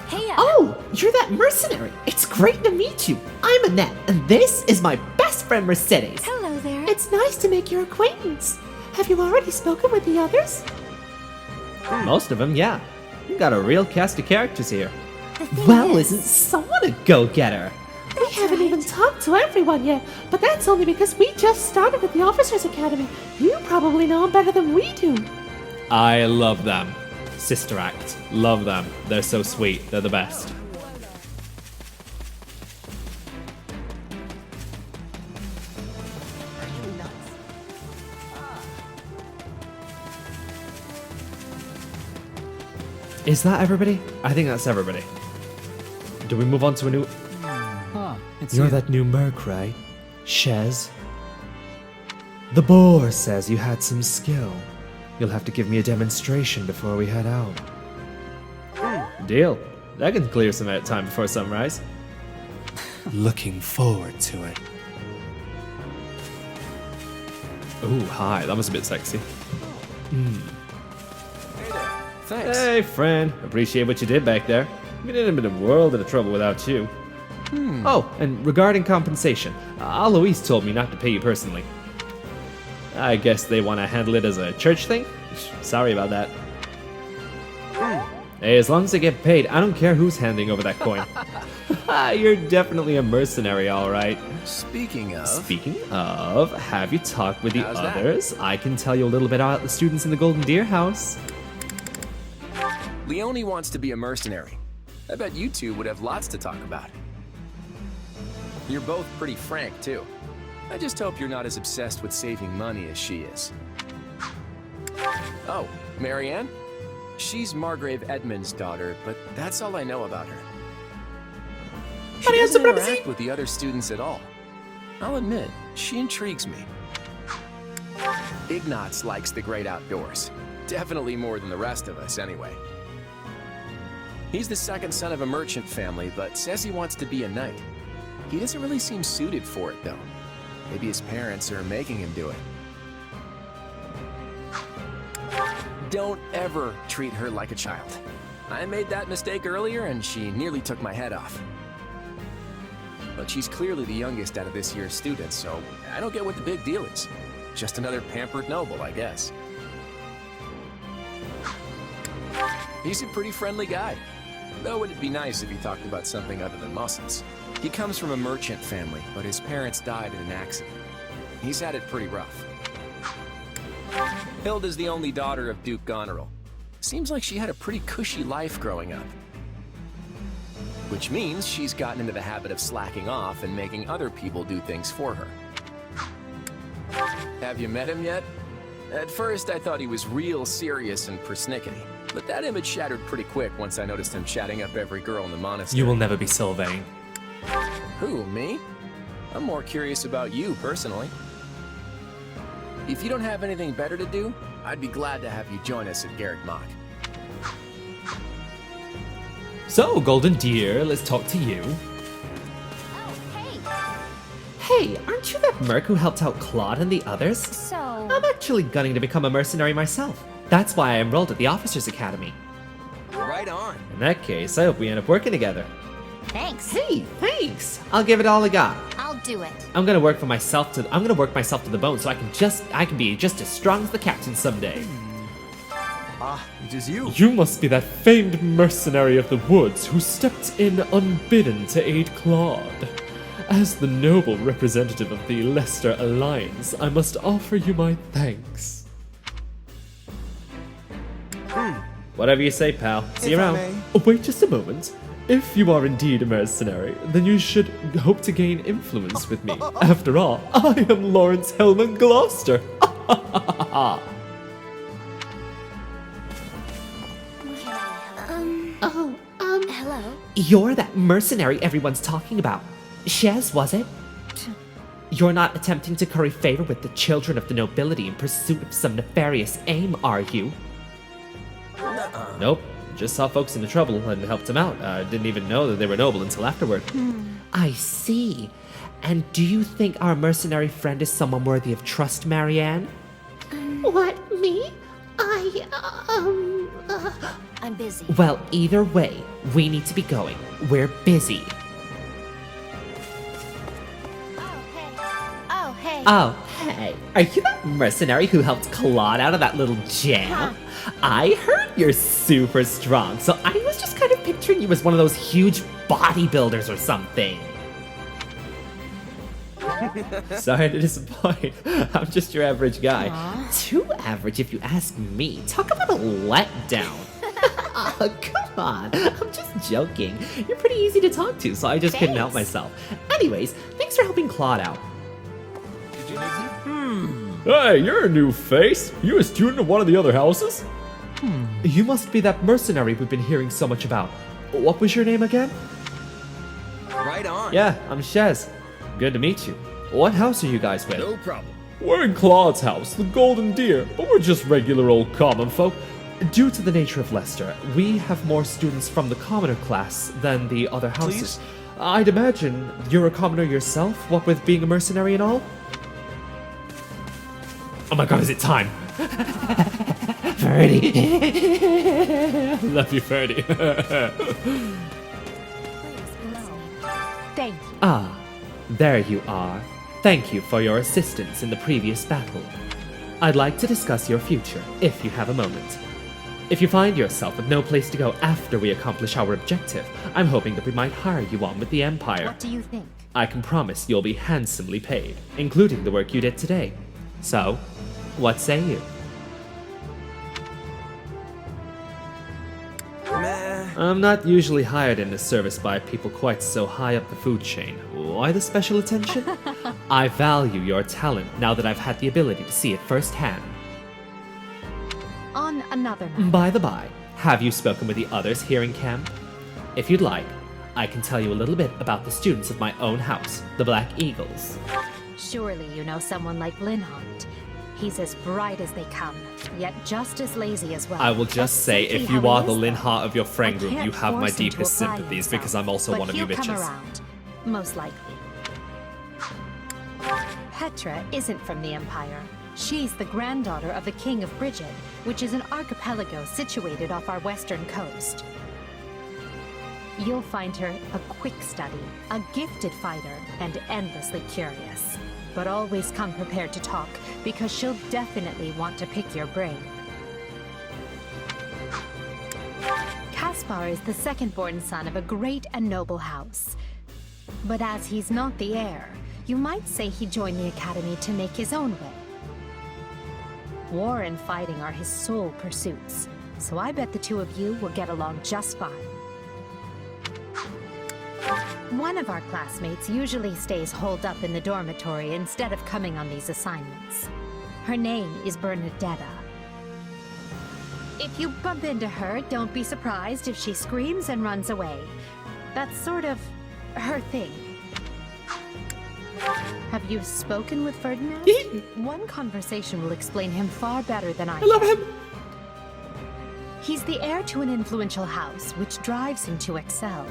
Hey, Oh, you're that mercenary. It's great to meet you. I'm Annette, and this is my best friend Mercedes. hello there. It's nice to make your acquaintance. Have you already spoken with the others? Most of them, yeah. You got a real cast of characters here. The thing Well, is, isn't someone a go-getter? We haven't even talked to everyone yet, but that's only because we just started at the Officers Academy. You probably know them better than we do. I love them. Sister Act. Love them. They're so sweet. They're the best. Is that everybody? I think that's everybody. Do we move on to a new... You're that new merc, right? Shez? The boar says you had some skill. You'll have to give me a demonstration before we head out. Deal. That can clear some time before sunrise. Looking forward to it. Ooh, hi. That was a bit sexy. Thanks. Hey, friend. Appreciate what you did back there. We didn't have been a world of trouble without you. Oh, and regarding compensation, Alois told me not to pay you personally. I guess they want to handle it as a church thing? Sorry about that. Hey, as long as I get paid, I don't care who's handing over that coin. You're definitely a mercenary, all right. Speaking of, have you talked with the How's that? others? I can tell you a little bit about the students in the Golden Deer House. Leone wants to be a mercenary. I bet you two would have lots to talk about. You're both pretty frank, too. I just hope you're not as obsessed with saving money as she is. Oh, Marianne? She's Margrave Edmund's daughter, but that's all I know about her. She doesn't interact with the other students at all. I'll admit, she intrigues me. Ignatz likes the great outdoors. Definitely more than the rest of us, anyway. He's the second son of a merchant family, but says he wants to be a knight. He doesn't really seem suited for it, though. Maybe his parents are making him do it. Don't ever treat her like a child. I made that mistake earlier, and she nearly took my head off. But she's clearly the youngest out of this year's students, so I don't get what the big deal is. Just another pampered noble, I guess. He's a pretty friendly guy. Though it'd be nice if he talked about something other than muscles. He comes from a merchant family, but his parents died in an accident. He's had it pretty rough. Hilda's the only daughter of Duke Goneril. Seems like she had a pretty cushy life growing up. Which means she's gotten into the habit of slacking off and making other people do things for her. Have you met him yet? At first, I thought he was real serious and persnickety, but that image shattered pretty quick once I noticed him chatting up every girl in the monastery. You will never be Sylvain. Who, me? I'm more curious about you, personally. If you don't have anything better to do, I'd be glad to have you join us at Garreg Mach. So, Golden Deer, let's talk to you. Hey, aren't you that merc who helped out Claude and the others? So... I'm actually gunning to become a mercenary myself. That's why I enrolled at the Officers Academy. Right on. In that case, I hope we end up working together. Thanks. Hey, thanks. I'll give it all I got. I'll do it. I'm gonna work myself to the bone so I can be just as strong as the captain someday. Ah, it is you. You must be that famed mercenary of the woods who stepped in unbidden to aid Claude. As the noble representative of the Leicester Alliance, I must offer you my thanks. Whatever you say, pal. See you around. Oh, wait just a moment. If you are indeed a mercenary, then you should hope to gain influence with me. After all, I am Lawrence Hellman Gloucester. Hello? You're that mercenary everyone's talking about. Shez, was it? You're not attempting to curry favor with the children of the nobility in pursuit of some nefarious aim, are you? Nope. Just saw folks into trouble and helped them out. Didn't even know that they were noble until afterward. I see. And do you think our mercenary friend is someone worthy of trust, Marianne? What, me? I'm busy. Well, either way, we need to be going. We're busy. Oh, hey, are you that mercenary who helped Claude out of that little jam? I heard you're super strong, so I was just kind of picturing you as one of those huge bodybuilders or something. Sorry to disappoint. I'm just your average guy. Too average if you ask me. Talk about a letdown. Oh, come on. I'm just joking. You're pretty easy to talk to, so I just couldn't help myself. Anyways, thanks for helping Claude out. Hey, you're a new face. You a student of one of the other houses? You must be that mercenary we've been hearing so much about. What was your name again? Right on. Yeah, I'm Shez. Good to meet you. What house are you guys with? No problem. We're in Claude's house, the Golden Deer, but we're just regular old common folk. Due to the nature of Leicester, we have more students from the commoner class than the other houses. I'd imagine you're a commoner yourself, what with being a mercenary and all? Oh my god, is it time? Ferdy. Love you, Ferdy. Thank you. Ah, there you are. Thank you for your assistance in the previous battle. I'd like to discuss your future, if you have a moment. If you find yourself with no place to go after we accomplish our objective, I'm hoping that we might hire you on with the Empire. What do you think? I can promise you'll be handsomely paid, including the work you did today. So, what say you? I'm not usually hired in this service by people quite so high up the food chain. Why the special attention? I value your talent now that I've had the ability to see it firsthand. On another matter. By the by, have you spoken with the others here in camp? If you'd like, I can tell you a little bit about the students of my own house, the Black Eagles. Surely you know someone like Linhardt. He's as bright as they come, yet just as lazy as well. I will just That's say, simply if you how are it the is, Linhardt of your I friend group, can't you have my force him to deepest apply sympathies himself, because I'm also but one of you he'll come bitches. around, most likely. Petra isn't from the Empire. She's the granddaughter of the King of Brigid, which is an archipelago situated off our western coast. You'll find her a quick study, a gifted fighter, and endlessly curious. But always come prepared to talk, because she'll definitely want to pick your brain. Caspar is the second-born son of a great and noble house. But as he's not the heir, you might say he joined the academy to make his own way. War and fighting are his sole pursuits, so I bet the two of you will get along just fine. One of our classmates usually stays holed up in the dormitory instead of coming on these assignments. Her name is Bernadetta. If you bump into her, don't be surprised if she screams and runs away. That's sort of her thing. Have you spoken with Ferdinand? One conversation will explain him far better than I can. I love him! He's the heir to an influential house, which drives him to excel.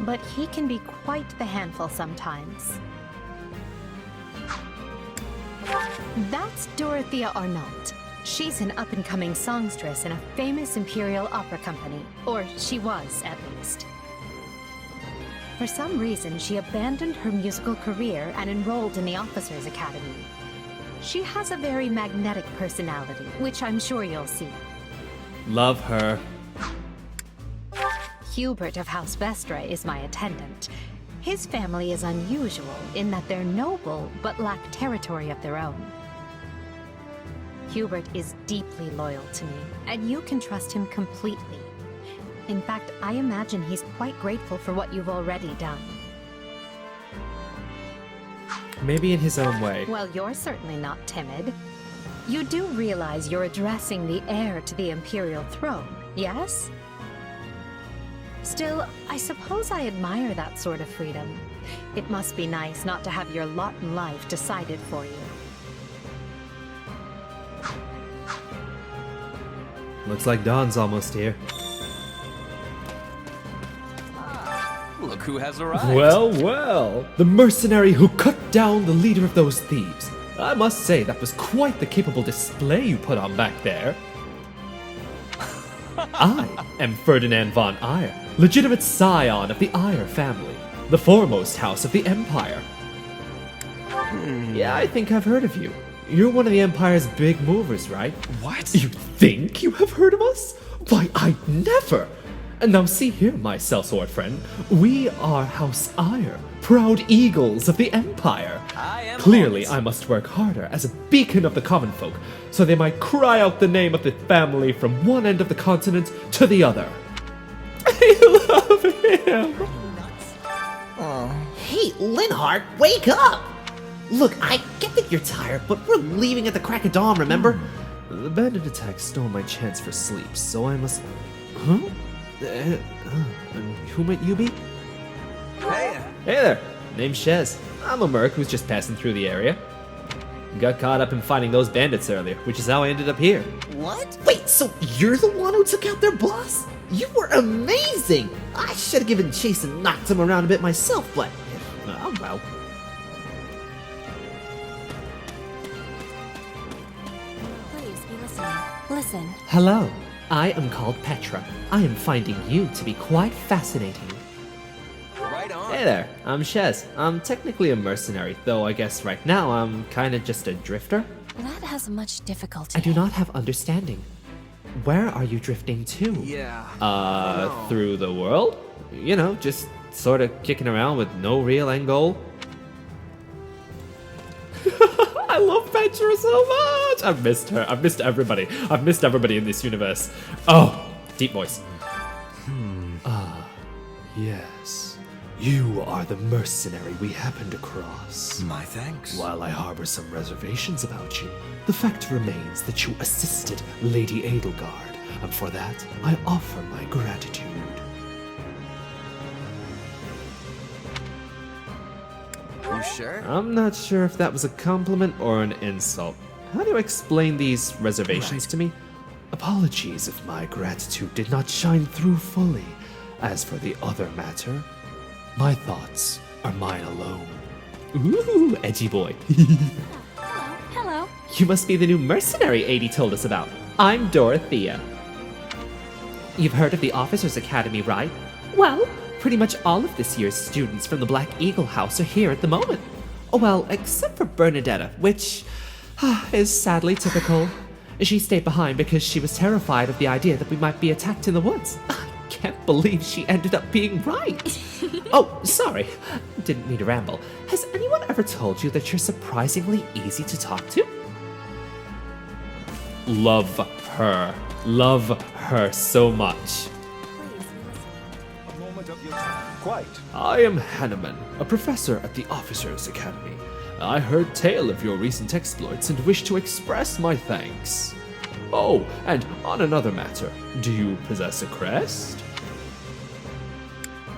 But he can be quite the handful sometimes. That's Dorothea Arnault. She's an up-and-coming songstress in a famous Imperial opera company. Or she was, at least. For some reason, she abandoned her musical career and enrolled in the Officers' Academy. She has a very magnetic personality, which I'm sure you'll see. Love her. Hubert of House Vestra is my attendant. His family is unusual in that they're noble but lack territory of their own. Hubert is deeply loyal to me, and you can trust him completely. In fact, I imagine he's quite grateful for what you've already done. Maybe in his own way. Well, you're certainly not timid. You do realize you're addressing the heir to the Imperial throne, yes? Still, I suppose I admire that sort of freedom. It must be nice not to have your lot in life decided for you. Looks like dawn's almost here. Look who has arrived. Well, well. The mercenary who cut down the leader of those thieves. I must say, that was quite the capable display you put on back there. I am Ferdinand von Eyre, legitimate scion of the Eyre family, the foremost house of the Empire. Yeah, I think I've heard of you. You're one of the Empire's big movers, right? What? You think you have heard of us? Why, I never! And now see here, my sellsword friend. We are House Eyre, proud eagles of the Empire. Clearly, I must work harder as a beacon of the common folk, so they might cry out the name of the family from one end of the continent to the other. I love him! Hey, Linhardt, wake up! Look, I get that you're tired, but we're leaving at the crack of dawn, remember? The bandit attack stole my chance for sleep, so I must... Huh? Who might you be? Hey! Hey there, name's Shez. I'm a merc who's just passing through the area. Got caught up in fighting those bandits earlier, which is how I ended up here. What? Wait, so you're the one who took out their boss? You were amazing! I should have given chase and knocked him around a bit myself, but... oh well. Please be listening. Listen. Hello, I am called Petra. I am finding you to be quite fascinating. Right on. Hey there, I'm Shez. I'm technically a mercenary, though I guess right now I'm kinda just a drifter. That has much difficulty. I do not have understanding. where are you drifting to? Yeah. Through the world? You know, just sort of kicking around with no real end goal. I love Petra so much! I've missed her. I've missed everybody. I've missed everybody in this universe. Oh, deep voice. Yes. You are the mercenary we happened across. My thanks. While I harbor some reservations about you, the fact remains that you assisted Lady Edelgard, and for that, I offer my gratitude. You sure? I'm not sure if that was a compliment or an insult. How do you explain these reservations to me? Apologies if my gratitude did not shine through fully. As for the other matter, my thoughts are mine alone. Ooh, edgy boy. Hello. You must be the new mercenary Adi told us about. I'm Dorothea. You've heard of the Officers' Academy, right? Well, pretty much all of this year's students from the Black Eagle House are here at the moment. Oh, well, except for Bernadetta, which is sadly typical. She stayed behind because she was terrified of the idea that we might be attacked in the woods. I can't believe she ended up being right. Oh, sorry. Didn't mean to ramble. Has anyone ever told you that you're surprisingly easy to talk to? Love her. Love her so much. Quite. I am Hanneman, a professor at the Officers' Academy. I heard tale of your recent exploits and wish to express my thanks. Oh, and on another matter, do you possess a crest?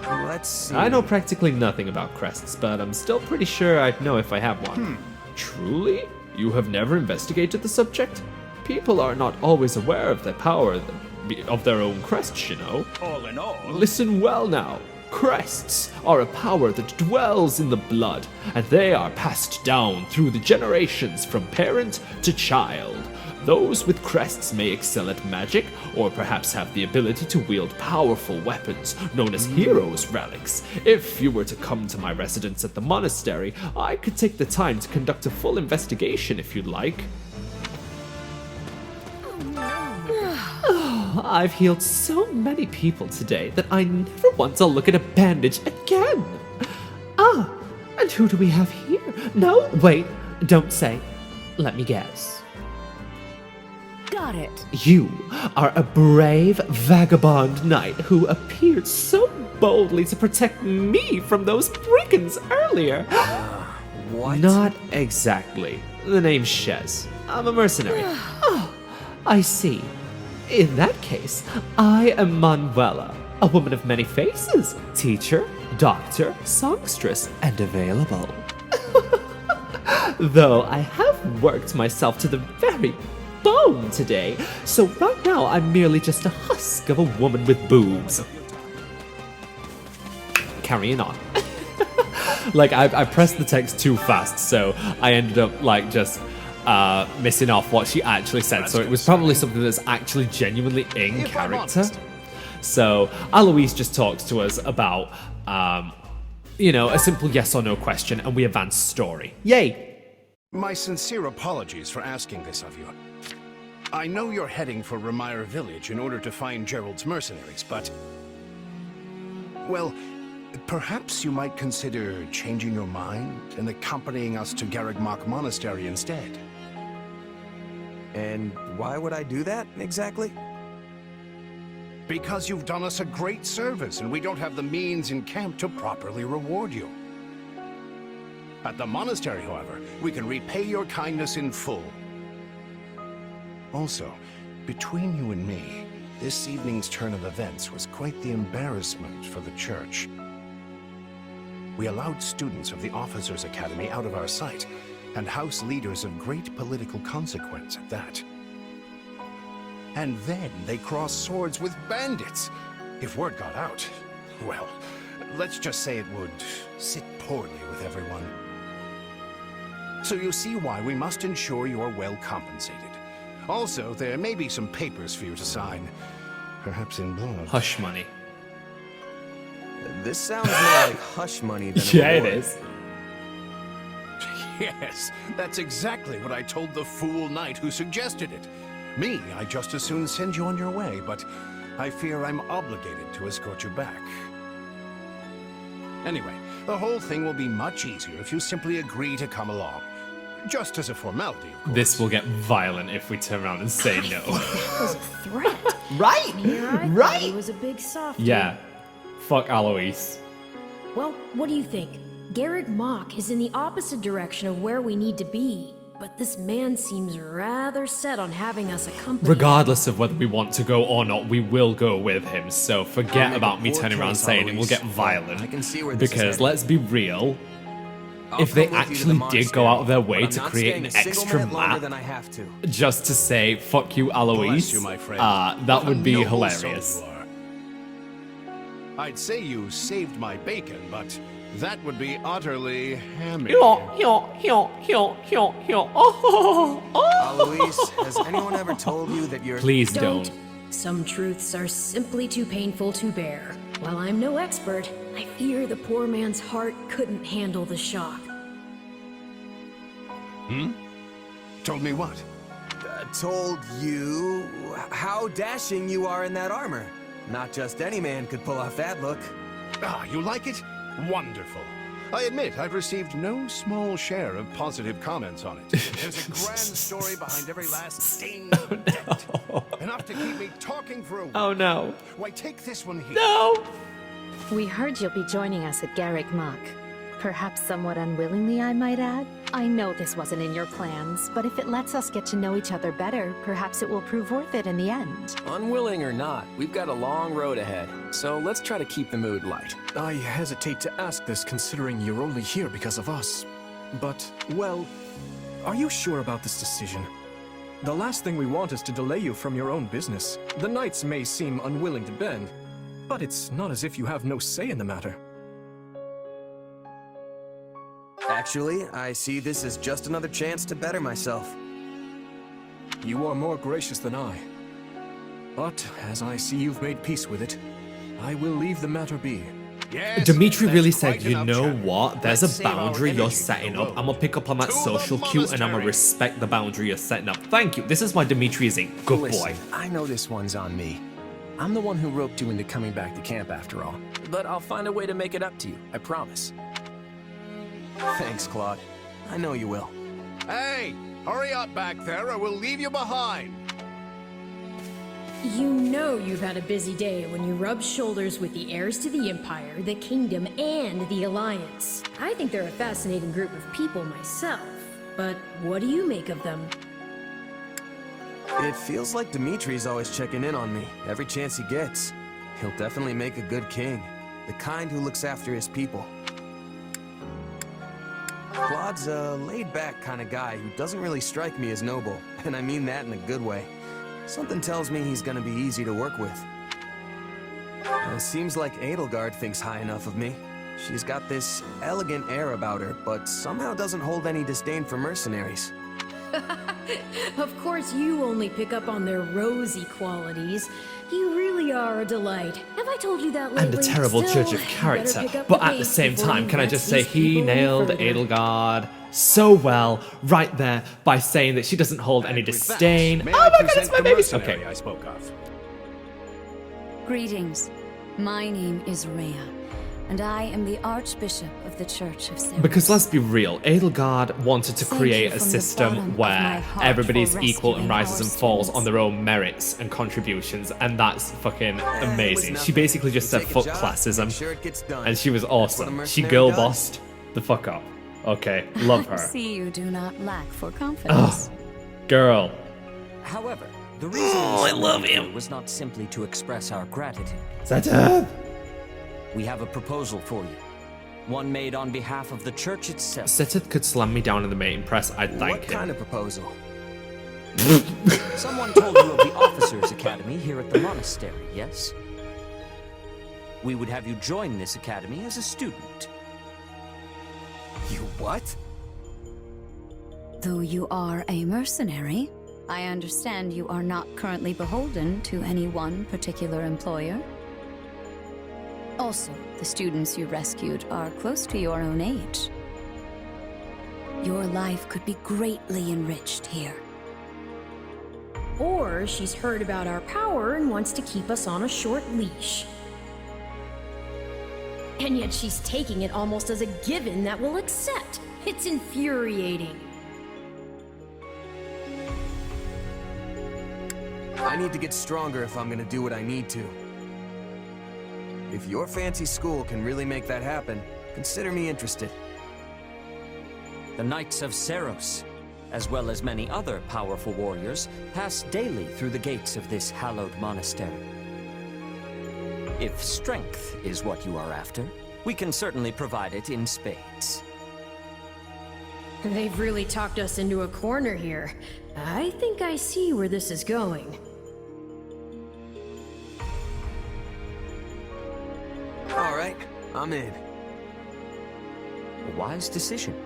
Let's see. I know practically nothing about crests, but I'm still pretty sure I'd know if I have one. Truly? You have never investigated the subject? People are not always aware of the power of their own crests, you know. All in all. Listen well now. Crests are a power that dwells in the blood, and they are passed down through the generations from parent to child. Those with crests may excel at magic, or perhaps have the ability to wield powerful weapons, known as heroes' relics. If you were to come to my residence at the monastery, I could take the time to conduct a full investigation if you'd like. I've healed so many people today that I never want to look at a bandage again. Ah, and who do we have here? No, wait, don't say. Let me guess. Got it. You are a brave vagabond knight who appeared so boldly to protect me from those brigands earlier. What? Not exactly. The name's Shez. I'm a mercenary. Oh, I see. In that case, I am Manuela, a woman of many faces, teacher, doctor, songstress, and available. Though I have worked myself to the very bone today, so right now I'm merely just a husk of a woman with boobs. Carrying on. Like, I pressed the text too fast, so I ended up, like, just missing off what she actually said. So it was probably something that's actually genuinely in character. So Aloise just talks to us about, you know, a simple yes or no question, and we advance story. Yay! My sincere apologies for asking this of you. I know you're heading for Ramire Village in order to find Gerald's mercenaries, but... well, perhaps you might consider changing your mind and accompanying us to Garreg Monastery instead. And why would I do that, exactly? Because you've done us a great service, and we don't have the means in camp to properly reward you. At the monastery, however, we can repay your kindness in full. Also, between you and me, this evening's turn of events was quite the embarrassment for the church. We allowed students of the Officers' Academy out of our sight, and house leaders of great political consequence at that. And then they crossed swords with bandits. If word got out, well, let's just say it would sit poorly with everyone. So you see why we must ensure you're well compensated. Also, there may be some papers for you to sign, perhaps in blood. Hush money. This sounds more like hush money than a Yeah, it reward. is. Yes, that's exactly what I told the fool knight who suggested it. Me, I'd just as soon send you on your way, but I fear I'm obligated to escort you back. Anyway, the whole thing will be much easier if you simply agree to come along. Just as a formality, of course. This will get violent if we turn around and say no. That was a threat. Right? Right? He was a big softie. Yeah. Fuck Alois. Well, what do you think? Garrick Mach is in the opposite direction of where we need to be, but this man seems rather set on having us accompany. Regardless of whether we want to go or not, we will go with him. So forget about me turning around saying it will get violent. Because let's be real, if they actually did go out of their way to create an extra map just to say fuck you Alois, that would be hilarious. I'd say you saved my bacon, but that would be utterly hammy. Alois, has anyone ever told you that you're... Please don't. Some truths are simply too painful to bear. While I'm no expert, I fear the poor man's heart couldn't handle the shock. Told me what? Told you how dashing you are in that armor. Not just any man could pull off that look. Ah, you like it? Wonderful. I admit I've received no small share of positive comments on it. There's a grand story behind every last stain and dent. Enough to keep me talking for a week. Oh no. Why, take this one here. No! We heard you'll be joining us at Garrick Mach. Perhaps somewhat unwillingly, I might add. I know this wasn't in your plans, but if it lets us get to know each other better, perhaps it will prove worth it in the end. Unwilling or not, we've got a long road ahead, so let's try to keep the mood light. I hesitate to ask this considering you're only here because of us. But, well, are you sure about this decision? The last thing we want is to delay you from your own business. The Knights may seem unwilling to bend, but it's not as if you have no say in the matter. Actually, I see this as just another chance to better myself. You are more gracious than I. But, as I see you've made peace with it, I will leave the matter be. Yes, Dimitri really that's said, quite you enough know chat. what? There's Let's a save our boundary you're energy setting for up. I'm gonna pick up on that To the social cue and I'm gonna monastery. respect the boundary you're setting up. Thank you. This is why Dimitri is a good Listen, boy. I know this one's on me. I'm the one who roped you into coming back to camp after all. But I'll find a way to make it up to you, I promise. Thanks, Claude. I know you will. Hey, hurry up back there or we'll leave you behind. You know you've had a busy day when you rub shoulders with the heirs to the Empire, the Kingdom, and the Alliance. I think they're a fascinating group of people myself, but what do you make of them? It feels like Dimitri's always checking in on me, every chance he gets. He'll definitely make a good king, the kind who looks after his people. Claude's a laid-back kind of guy who doesn't really strike me as noble, and I mean that in a good way. Something tells me he's gonna be easy to work with. Seems like Edelgard thinks high enough of me. She's got this elegant air about her, but somehow doesn't hold any disdain for mercenaries. Of course you only pick up on their rosy qualities. You really are a delight. Have I told you that lately? And a terrible Still, judge of you character. better pick up But the at the pace same before time, you can I vex just say these he people any nailed further. Edelgard so well right there by saying that she doesn't hold any disdain. May Oh I my god, present it's my the baby. mercenary Okay. I spoke of. Greetings. My name is Rhea, and I am the Archbishop of the Church of Seiros. Because let's be real, Edelgard wanted to Thank create you a from the system bottom of my where heart everybody's for equal and rescuing rises our and falls students. on their own merits and contributions, and that's fucking amazing. was She nothing. basically just You said take a fuck job, classism, make sure it gets done. and she was That's what a awesome. She mercenary girl does. bossed the fuck up. Okay, love I her. see you do not lack for confidence. Girl. However, the reason I love him. was not simply to express our gratitude. Seteth! We have a proposal for you. One made on behalf of the church itself. Seteth could slam me down in the mating press, I'd thank What him. kind of proposal? Someone told you of the Officers' Academy here at the monastery, yes? We would have you join this academy as a student. You what? Though you are a mercenary, I understand you are not currently beholden to any one particular employer. Also, the students you rescued are close to your own age. Your life could be greatly enriched here. Or she's heard about our power and wants to keep us on a short leash. And yet she's taking it almost as a given that we'll accept. It's infuriating. I need to get stronger if I'm gonna do what I need to. If your fancy school can really make that happen, consider me interested. The Knights of Seiros, as well as many other powerful warriors, pass daily through the gates of this hallowed monastery. If strength is what you are after, we can certainly provide it in spades. They've really talked us into a corner here. I think I see where this is going. All right, I'm in. A wise decision.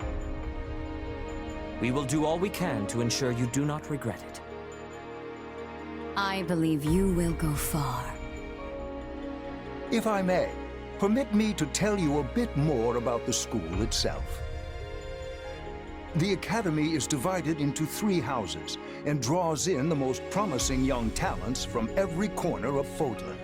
We will do all we can to ensure you do not regret it. I believe you will go far. If I may, permit me to tell you a bit more about the school itself. The Academy is divided into 3 houses and draws in the most promising young talents from every corner of Fódlan.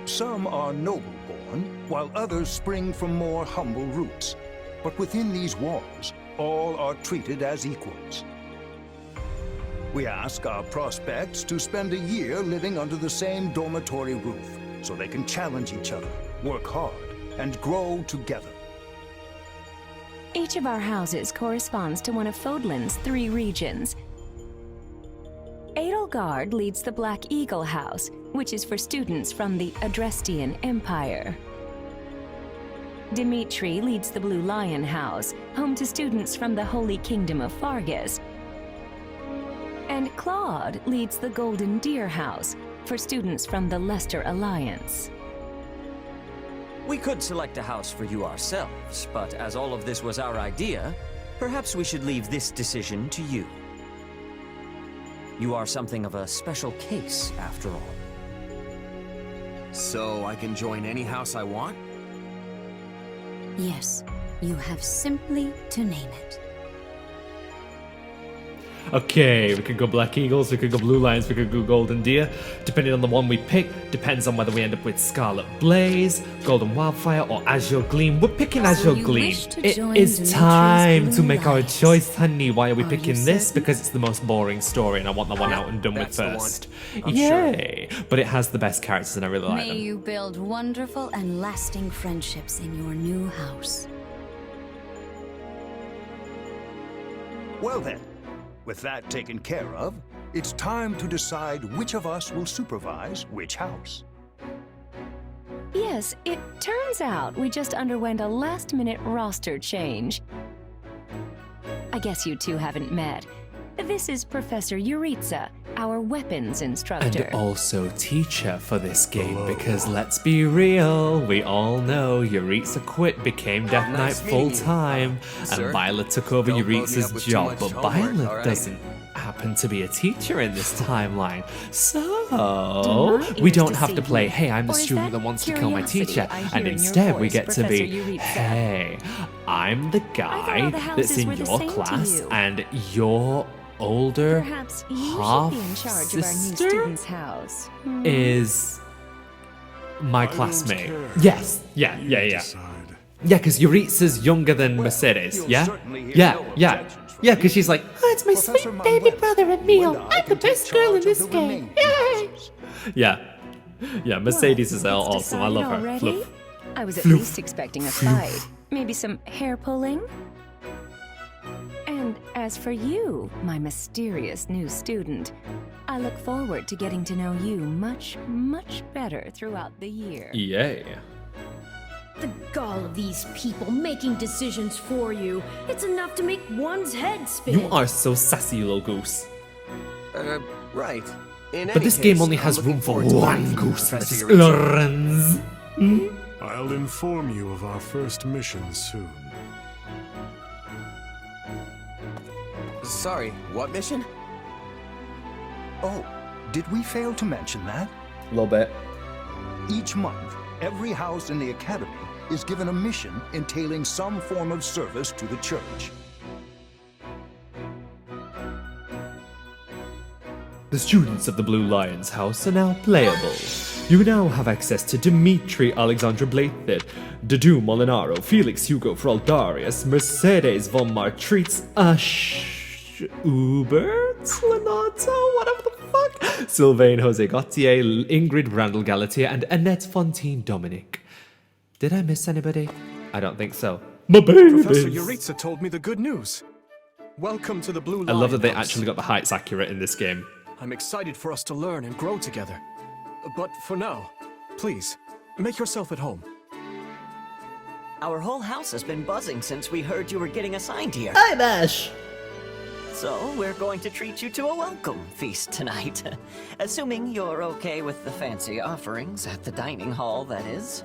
Some are noble-born, while others spring from more humble roots. But within these walls, all are treated as equals. We ask our prospects to spend a year living under the same dormitory roof, so they can challenge each other, work hard, and grow together. Each of our houses corresponds to one of Fódlan's 3 regions. Edelgard leads the Black Eagle House, which is for students from the Adrestian Empire. Dimitri leads the Blue Lion House, home to students from the Holy Kingdom of Faerghus. And Claude leads the Golden Deer House, for students from the Leicester Alliance. We could select a house for you ourselves, but as all of this was our idea, perhaps we should leave this decision to you. You are something of a special case, after all. So I can join any house I want? Yes, you have simply to name it. Okay, we could go Black Eagles, we could go Blue Lions, we could go Golden Deer. Depending on the one we pick, depends on whether we end up with Scarlet Blaze, Golden Wildfire, or Azure Gleam. We're picking Azure Gleam. It is time to make our choice, honey. Why are we picking this? Because it's the most boring story and I want the one out and done with first. Yay! But it has the best characters and I really like them. May you build wonderful and lasting friendships in your new house. Well then, with that taken care of, it's time to decide which of us will supervise which house. Yes, it turns out we just underwent a last-minute roster change. I guess you two haven't met. This is Professor Yuritsa, our weapons instructor. And also teacher for this game, because let's be real, we all know Yuritsa quit, became Death Knight full-time, and Byleth took over Yuritsa's job, but Byleth doesn't happen to be a teacher in this timeline. So, we don't have to play, hey, I'm the student that wants to kill my teacher, and instead we get to be, hey, I'm the guy that's in your class, and you're older Perhaps you half should be in charge sister of our new student's house. is my classmate. Yes, yeah. Yeah, because Yuritsa's younger than Mercedes, yeah? Yeah, because she's like, oh, it's my sweet baby brother Emil. I'm the best girl in this game. Yay! Yeah, Mercedes is awesome. I love her. Already? Fluff. I was at Fluff. least expecting a fight. Maybe some hair pulling? And as for you, my mysterious new student, I look forward to getting to know you much, much better throughout the year. Yay. The gall of these people making decisions for you. It's enough to make one's head spin. You are so sassy, you little goose. Right. But this game only has room for one goose, Mrs. Lorenz. I'll inform you of our first mission soon. Sorry, what mission? Oh, did we fail to mention that? A little bit. Each month, every house in the Academy is given a mission entailing some form of service to the Church. The students of the Blue Lion's house are now playable. You now have access to Dimitri Alexandre Blaiddyd, Dedu Molinaro, Felix Hugo Fraldarius, Mercedes von Martritz, Hubert Lenato, whatever the fuck, Sylvain Jose Gautier, Ingrid Randall Galatia, and Annette Fontaine Dominic. Did I miss anybody? I don't think so. My babies! Professor Yuritsa told me the good news. Welcome to the Blue Lion I love that they House. actually got the heights accurate in this game. I'm excited for us to learn and grow together. But for now, please, make yourself at home. Our whole house has been buzzing since we heard you were getting assigned here. Hi, Bash! So, we're going to treat you to a welcome feast tonight. Assuming you're okay with the fancy offerings at the dining hall, that is.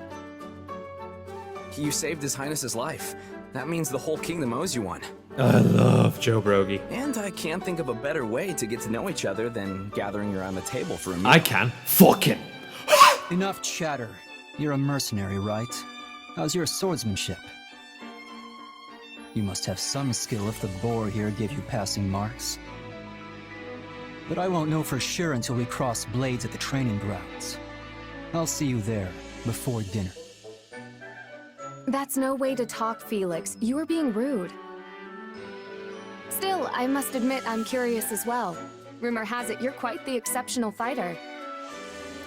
You saved His Highness's life. That means the whole kingdom owes you one. I love Joe Brogy. And I can't think of a better way to get to know each other than gathering around the table for a meal. I can. Fucking. Enough chatter. You're a mercenary, right? How's your swordsmanship? You must have some skill if the boar here gave you passing marks. But I won't know for sure until we cross blades at the training grounds. I'll see you there, before dinner. That's no way to talk, Felix. You were being rude. Still, I must admit I'm curious as well. Rumor has it you're quite the exceptional fighter.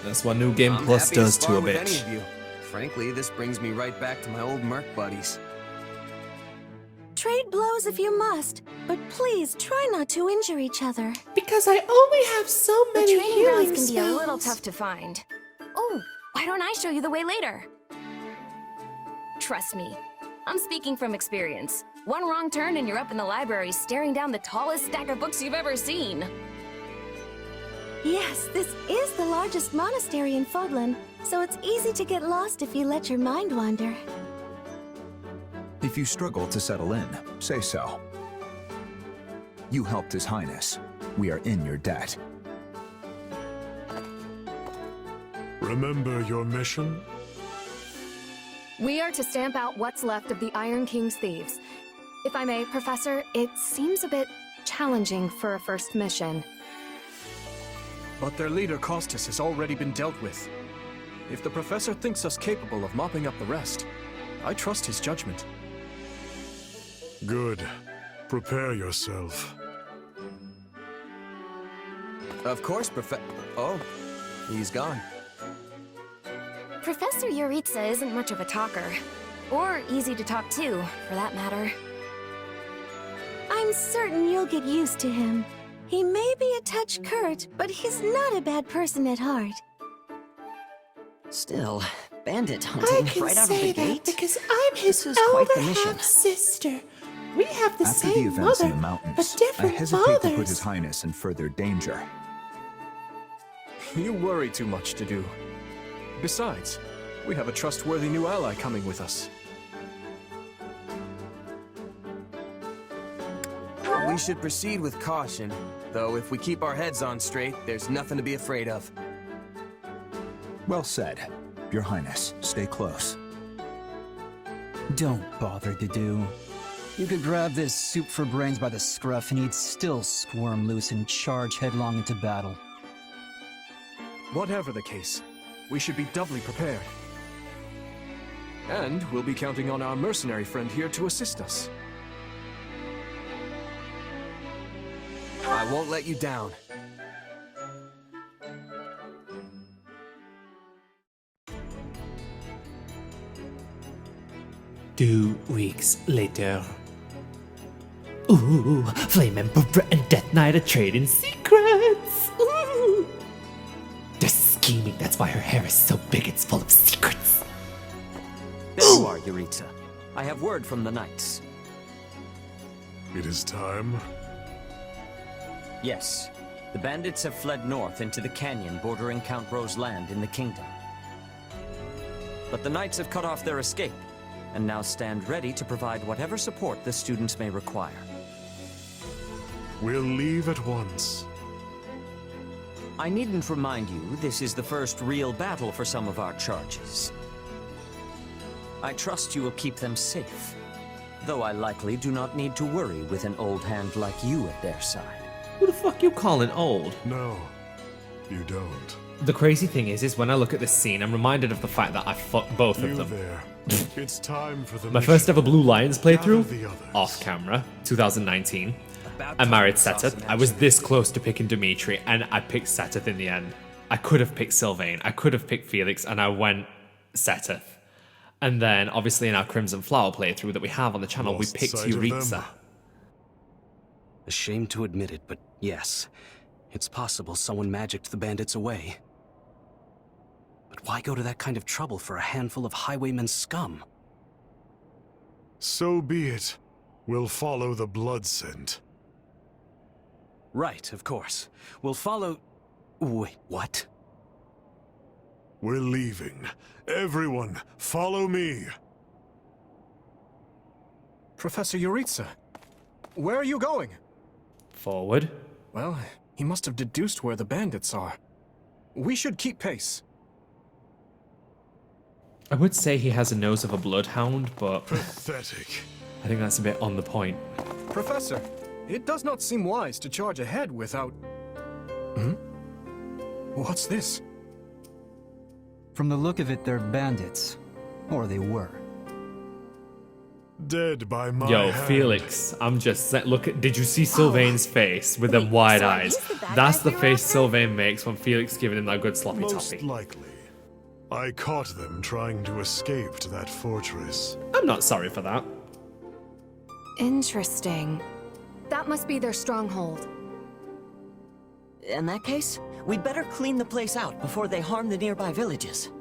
That's what New Game I'm Plus happy does to to a spar with any bitch. of you. Frankly, this brings me right back to my old merc buddies. Trade blows if you must, but please try not to injure each other. Because I only have so The many training healing grounds can be a little spells. tough to find. Oh, why don't I show you the way later? Trust me, I'm speaking from experience. One wrong turn and you're up in the library staring down the tallest stack of books you've ever seen. Yes, this is the largest monastery in Fódlan, so it's easy to get lost if you let your mind wander. If you struggle to settle in, say so. You helped His Highness. We are in your debt. Remember your mission? We are to stamp out what's left of the Iron King's thieves. If I may, Professor, it seems a bit challenging for a first mission. But their leader, Costas, has already been dealt with. If the Professor thinks us capable of mopping up the rest, I trust his judgment. Good. Prepare yourself. Of course, Oh, he's gone. Professor Yuritsa isn't much of a talker. Or easy to talk to, for that matter. I'm certain you'll get used to him. He may be a touch curt, but he's not a bad person at heart. Still, bandit I hunting can right out of say the that gate? because I'm his This is quite the elder mission. half-sister. We have the After the same events mother, in the mountains, but I different hesitate fathers. to put His Highness in further danger. You worry too much to do. Besides, we have a trustworthy new ally coming with us. We should proceed with caution, though if we keep our heads on straight, there's nothing to be afraid of. Well said. Your Highness, stay close. Don't bother, Dedu. You could grab this soup for brains by the scruff and he'd still squirm loose and charge headlong into battle. Whatever the case, we should be doubly prepared. And we'll be counting on our mercenary friend here to assist us. I won't let you down. Two weeks later. Ooh, Flame Emperor and Death Knight are trading secrets. Ooh. They're scheming, that's why her hair is so big, it's full of secrets. There you are, Yuritsa. I have word from the Knights. It is time. Yes. The bandits have fled north into the canyon bordering Count Ro's land in the kingdom. But the Knights have cut off their escape, and now stand ready to provide whatever support the students may require. We'll leave at once. I needn't remind you, this is the first real battle for some of our charges. I trust you will keep them safe, though I likely do not need to worry with an old hand like you at their side. Who the fuck you calling old? No, you don't. The crazy thing is when I look at this scene, I'm reminded of the fact that I fucked both of them. There. It's time for the My first ever Blue Lions playthrough, off camera, 2019. I married Seteth. I was this close to picking Dimitri, and I picked Seteth in the end. I could have picked Sylvain, I could have picked Felix, and I went Seteth. And then, obviously, in our Crimson Flower playthrough that we have on the channel, we picked Euritza. Ashamed to admit it, but yes, it's possible someone magicked the bandits away. But why go to that kind of trouble for a handful of highwaymen scum? So be it. We'll follow the blood scent. Right, of course. We'll follow... Wait, what? We're leaving. Everyone, follow me. Professor Euritza, where are you going? Forward. Well, he must have deduced where the bandits are. We should keep pace. I would say he has a nose of a bloodhound, but... Pathetic. I think that's a bit on the point. Professor, it does not seem wise to charge ahead without... What's this? From the look of it, they're bandits. Or they were. Dead by my Yo, hand. Felix, I'm just saying, look at, did you see Sylvain's face with them wide eyes? That's the face Sylvain makes when Felix giving him that good sloppy Most toppy. likely. I caught them trying to escape to that fortress. I'm not sorry for that. Interesting. That must be their stronghold. In that case, we'd better clean the place out before they harm the nearby villages.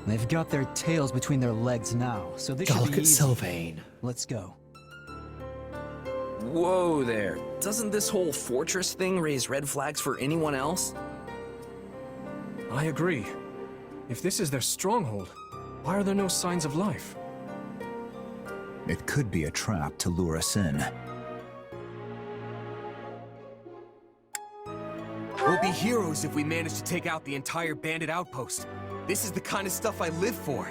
They've got their tails between their legs now, so this should Look be at easy. Sylvain. Let's go. Whoa there. Doesn't this whole fortress thing raise red flags for anyone else? I agree. If this is their stronghold, why are there no signs of life? It could be a trap to lure us in. We'll be heroes if we manage to take out the entire bandit outpost. This is the kind of stuff I live for.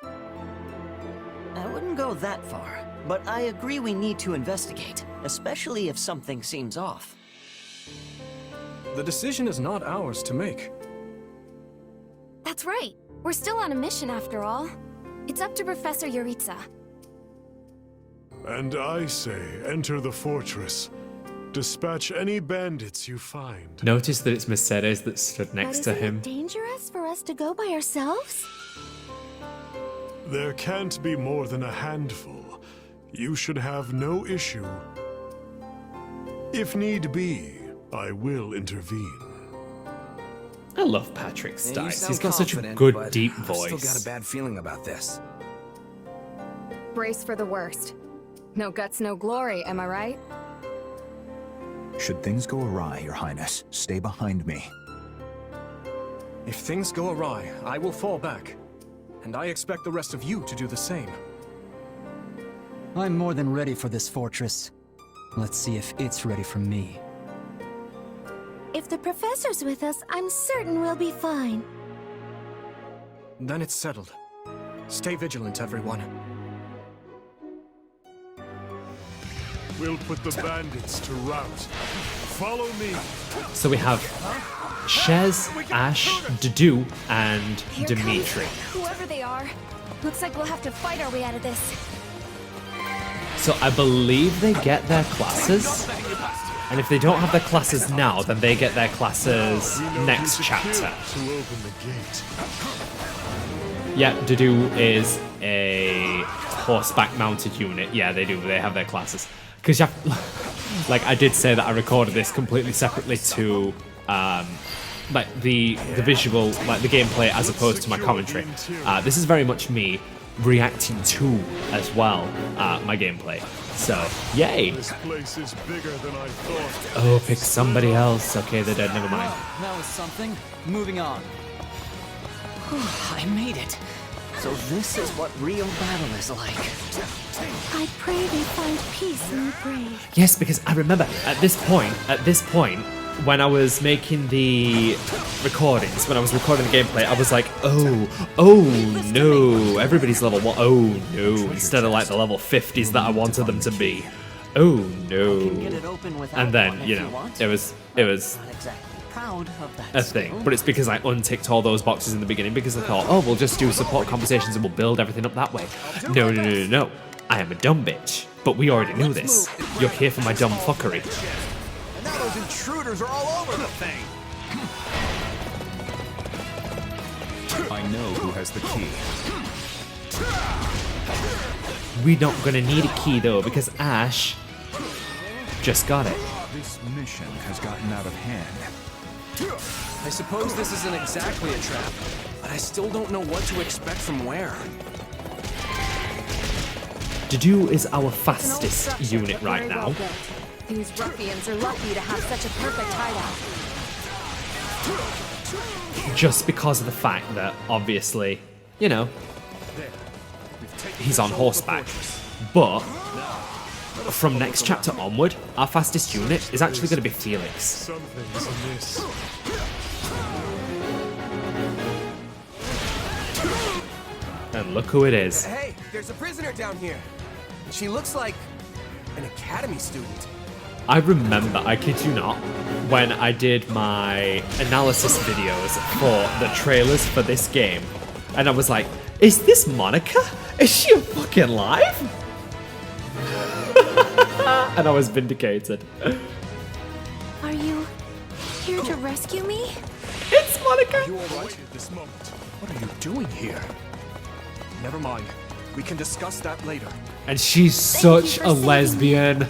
I wouldn't go that far, but I agree we need to investigate, especially if something seems off. The decision is not ours to make. That's right. We're still on a mission after all. It's up to Professor Euritza. And I say, enter the fortress. Dispatch any bandits you find. Notice that it's Mercedes that stood next to him. Dangerous for us to go by ourselves? There can't be more than a handful. You should have no issue. If need be, I will intervene. I love Patrick's You dice. sound He's got such a confident, good, but deep I've voice. still got a bad feeling about this. Brace for the worst. No guts, no glory, am I right? Should things go awry, Your Highness, stay behind me. If things go awry, I will fall back. And I expect the rest of you to do the same. I'm more than ready for this fortress. Let's see if it's ready for me. If the professor's with us, I'm certain we'll be fine. Then it's settled. Stay vigilant, everyone. We'll put the bandits to rout. Follow me. So we have Shez, Ash, Dudu, and Here Dimitri. comes whoever they are. Looks like we'll have to fight our way out of this. So I believe they get their classes. And if they don't have their classes now, then they get their classes next chapter. Yeah, Dudu is a horseback mounted unit. Yeah, they do. They have their classes. Because you have, like I did say that I recorded this completely separately to like the visual, like the gameplay as opposed to my commentary. This is very much me reacting to as well my gameplay. So, yay! This place is bigger than I thought. Oh, pick somebody else. Okay, they're dead. Never mind. That was something. Moving on. I made it. So this is what real battle is like. I pray they find peace in the grave. Yes, because I remember at this point, when I was making the recordings, when I was recording the gameplay, I was like, oh no, everybody's level 1. Oh no, instead of like the level 50s that I wanted them to be. Oh no. I can get it open without And then, one if you know, want. it was Not exactly proud of that a thing. skill. But it's because I unticked all those boxes in the beginning because I thought, oh, we'll just do support conversations and we'll build everything up that way. No, no, no, no, no. I am a dumb bitch. But we already knew this. You're here for my dumb fuckery. And now those intruders are all over the thing. I know who has the key. We're not gonna need a key though because Ash just got it. This mission has gotten out of hand. I suppose this isn't exactly a trap, but I still don't know what to expect from where. Dedu is our fastest unit right now. These ruffians are lucky to have such a perfect hideout. Just because of the fact that, obviously, you know, he's on horseback. But from next chapter onward, our fastest unit is actually going to be Felix. Something's amiss. And look who it is. Hey, there's a prisoner down here. She looks like an academy student. I remember, I kid you not, when I did my analysis videos for the trailers for this game, and I was like, is this Monica? Is she fucking live? And I was vindicated. Are you here to rescue me? It's Monica! You all right at this moment? What are you doing here? Never mind. We can discuss that later. And she's such a lesbian.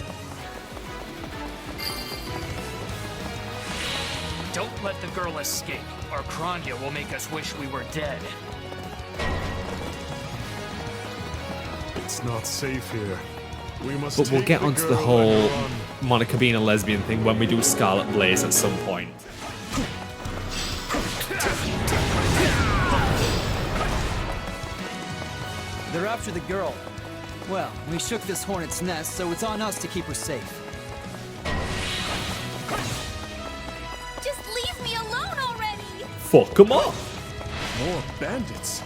Don't let the girl escape, or Kranya will make us wish we were dead. It's not safe here. We must But we'll take get the onto the girl whole later on. Monica being a lesbian thing when we do Scarlet Blaze at some point. They're after the girl. Well, we shook this hornet's nest, so it's on us to keep her safe. Just leave me alone already! Fuck 'em up! More bandits.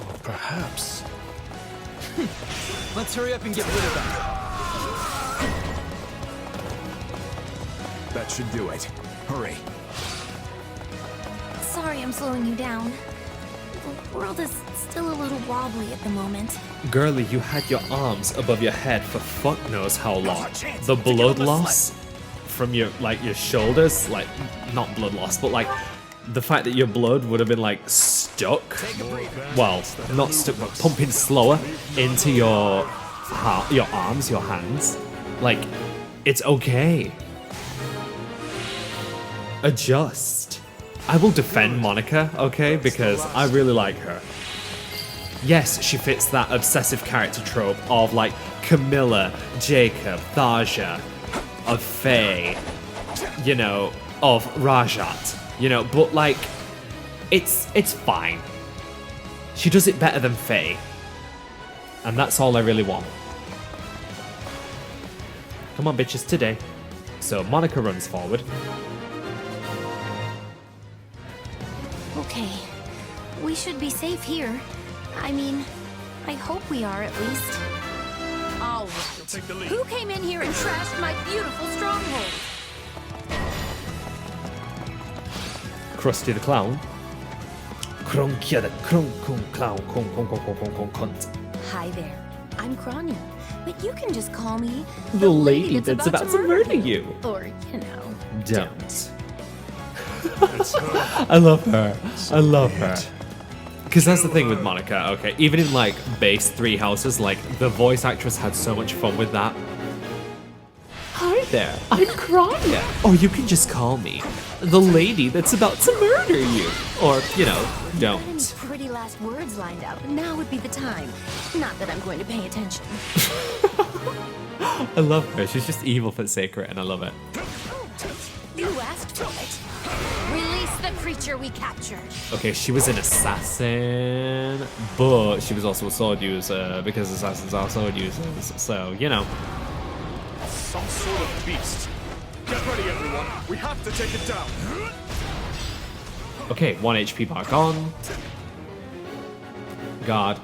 Or perhaps. Let's hurry up and get rid of them. That should do it. Hurry. Sorry I'm slowing you down. The world is still a little wobbly at the moment. Girlie, you had your arms above your head for fuck knows how long. The blood loss from your shoulders, like, not blood loss, but like, the fact that your blood would have been like stuck, well, not stuck, but pumping slower into your arms, your hands. Like, it's okay. Adjust. I will defend Monica, okay, because I really like her. Yes, she fits that obsessive character trope of like Camilla, Jacob, Thaja, of Faye, you know, of Rajat, you know, but like, it's fine. She does it better than Faye. And that's all I really want. Come on, bitches, today. So Monica runs forward. Okay, we should be safe here. I mean, I hope we are at least. All right. Who came in here and trashed my beautiful stronghold? Krusty the Clown. Krunkia the Krunk Clown. Cunt. Hi there. I'm Kranya, but you can just call me The lady that's about to murder you. Or, you know, Don't. I love her. I love her. Because that's the thing with Monica, okay? Even in like base 3 houses, like the voice actress had so much fun with that. Hi there, I'm Kranya. Or you can just call me the lady that's about to murder you. Or, you know, Any don't. pretty last words lined up. Now would be the time. Not that I'm going to pay attention. I love her. She's just evil for sacred, and I love it. You asked for it. Release the creature we captured. Okay, she was an assassin, but she was also a sword user because assassins are sword users. So, you know. Some sort of beast. Get ready, everyone. We have to take it down. Okay, 1 HP back on. Guard.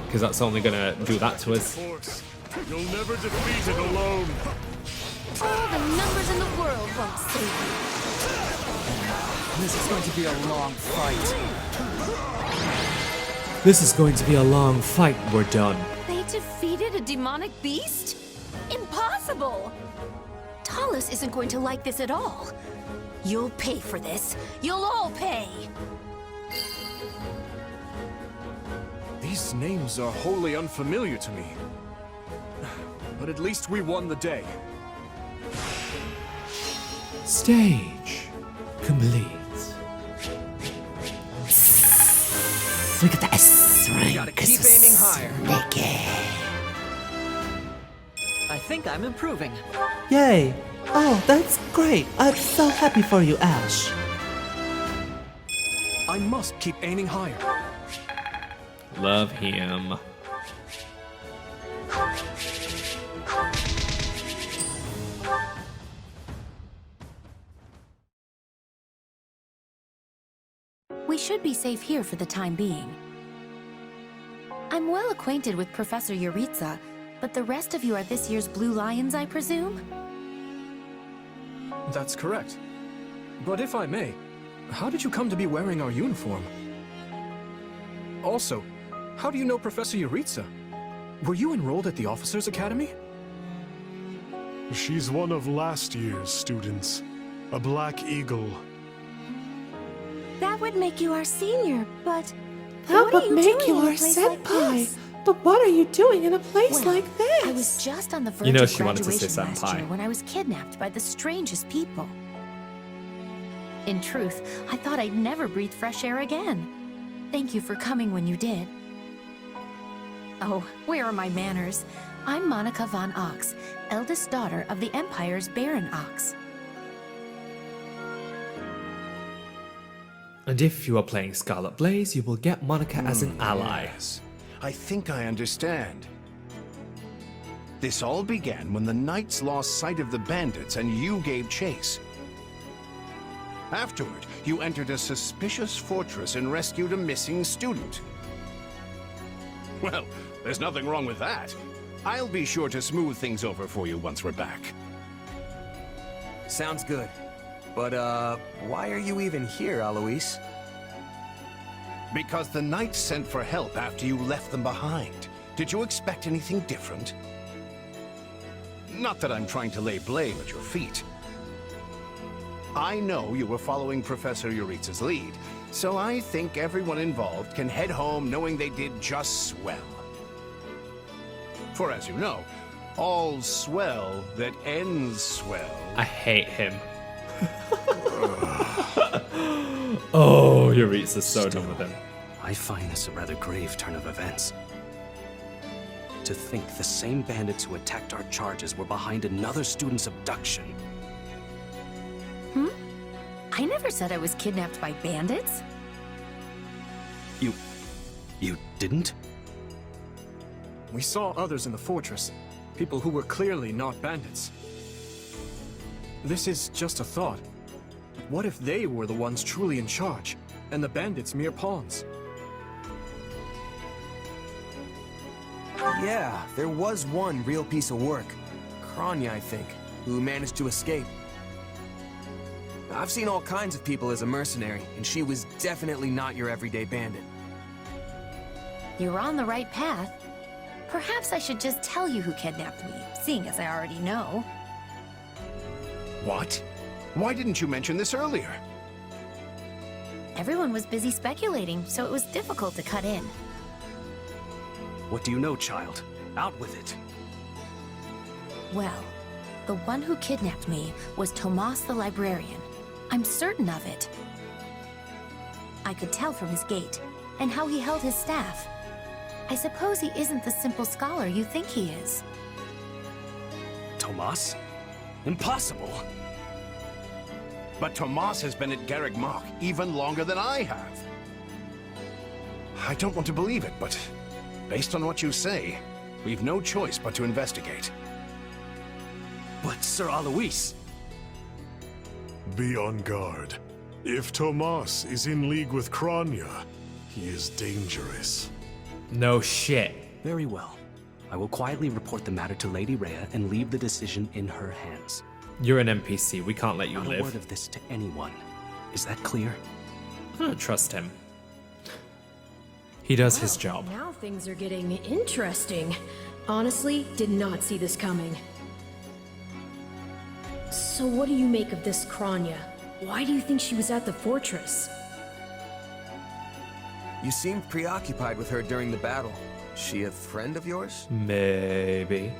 Because that's only gonna do that to us. You'll never defeat it alone. All the numbers in the world won't save you. This is going to be a long fight. This is going to be a long fight. We're done. They defeated a demonic beast? Impossible! Talus isn't going to like this at all. You'll pay for this. You'll all pay. These names are wholly unfamiliar to me. But at least we won the day. Stage complete. Look at this. You gotta keep aiming higher. I think I'm improving. Yay! Oh, that's great. I'm so happy for you, Ash. I must keep aiming higher. Love him. We should be safe here for the time being. I'm well acquainted with Professor Yuritsa, but the rest of you are this year's Blue Lions, I presume? That's correct. But if I may, how did you come to be wearing our uniform? Also, how do you know Professor Yuritsa? Were you enrolled at the Officers' Academy? She's one of last year's students. A Black Eagle. That would make you our senior, but... That what are would you make doing you in a our place like senpai. this? But what are you doing in a place Well, like this? I was just on the verge You know of she wanted to say graduation last senpai. year when I was kidnapped by the strangest people. In truth, I thought I'd never breathe fresh air again. Thank you for coming when you did. Oh, where are my manners? I'm Monica von Ox, eldest daughter of the Empire's Baron Ox. And if you are playing Scarlet Blaze, you will get Monica as an ally. Yes. I think I understand. This all began when the Knights lost sight of the bandits and you gave chase. Afterward, you entered a suspicious fortress and rescued a missing student. Well, there's nothing wrong with that. I'll be sure to smooth things over for you once we're back. Sounds good. But, why are you even here, Alois? Because the Knights sent for help after you left them behind. Did you expect anything different? Not that I'm trying to lay blame at your feet. I know you were following Professor Yuritsa's lead, so I think everyone involved can head home knowing they did just swell. For as you know, all's swell that ends swell. I hate him. Oh, Yuritsa's so done with him. I find this a rather grave turn of events. To think the same bandits who attacked our charges were behind another student's abduction. I never said I was kidnapped by bandits. You didn't? We saw others in the fortress. People who were clearly not bandits. This is just a thought. What if they were the ones truly in charge, and the bandits mere pawns? Yeah, there was one real piece of work. Kranya, I think, who managed to escape. I've seen all kinds of people as a mercenary, and she was definitely not your everyday bandit. You're on the right path. Perhaps I should just tell you who kidnapped me, seeing as I already know. What? Why didn't you mention this earlier? Everyone was busy speculating, so it was difficult to cut in. What do you know, child? Out with it. Well, the one who kidnapped me was Tomas the Librarian. I'm certain of it. I could tell from his gait, and how he held his staff. I suppose he isn't the simple scholar you think he is. Tomas? Impossible! But Tomas has been at Garreg Mach even longer than I have. I don't want to believe it, but based on what you say, we've no choice but to investigate. But Sir Alois... Be on guard. If Tomas is in league with Kranya, he is dangerous. No shit. Very well. I will quietly report the matter to Lady Rhea and leave the decision in her hands. You're an NPC. We can't let you Not a live. word of this to anyone. Is that clear? I don't trust him. He does his job. Now things are getting interesting. Honestly, did not see this coming. So what do you make of this Kranya? Why do you think she was at the fortress? You seemed preoccupied with her during the battle. She a friend of yours? Maybe.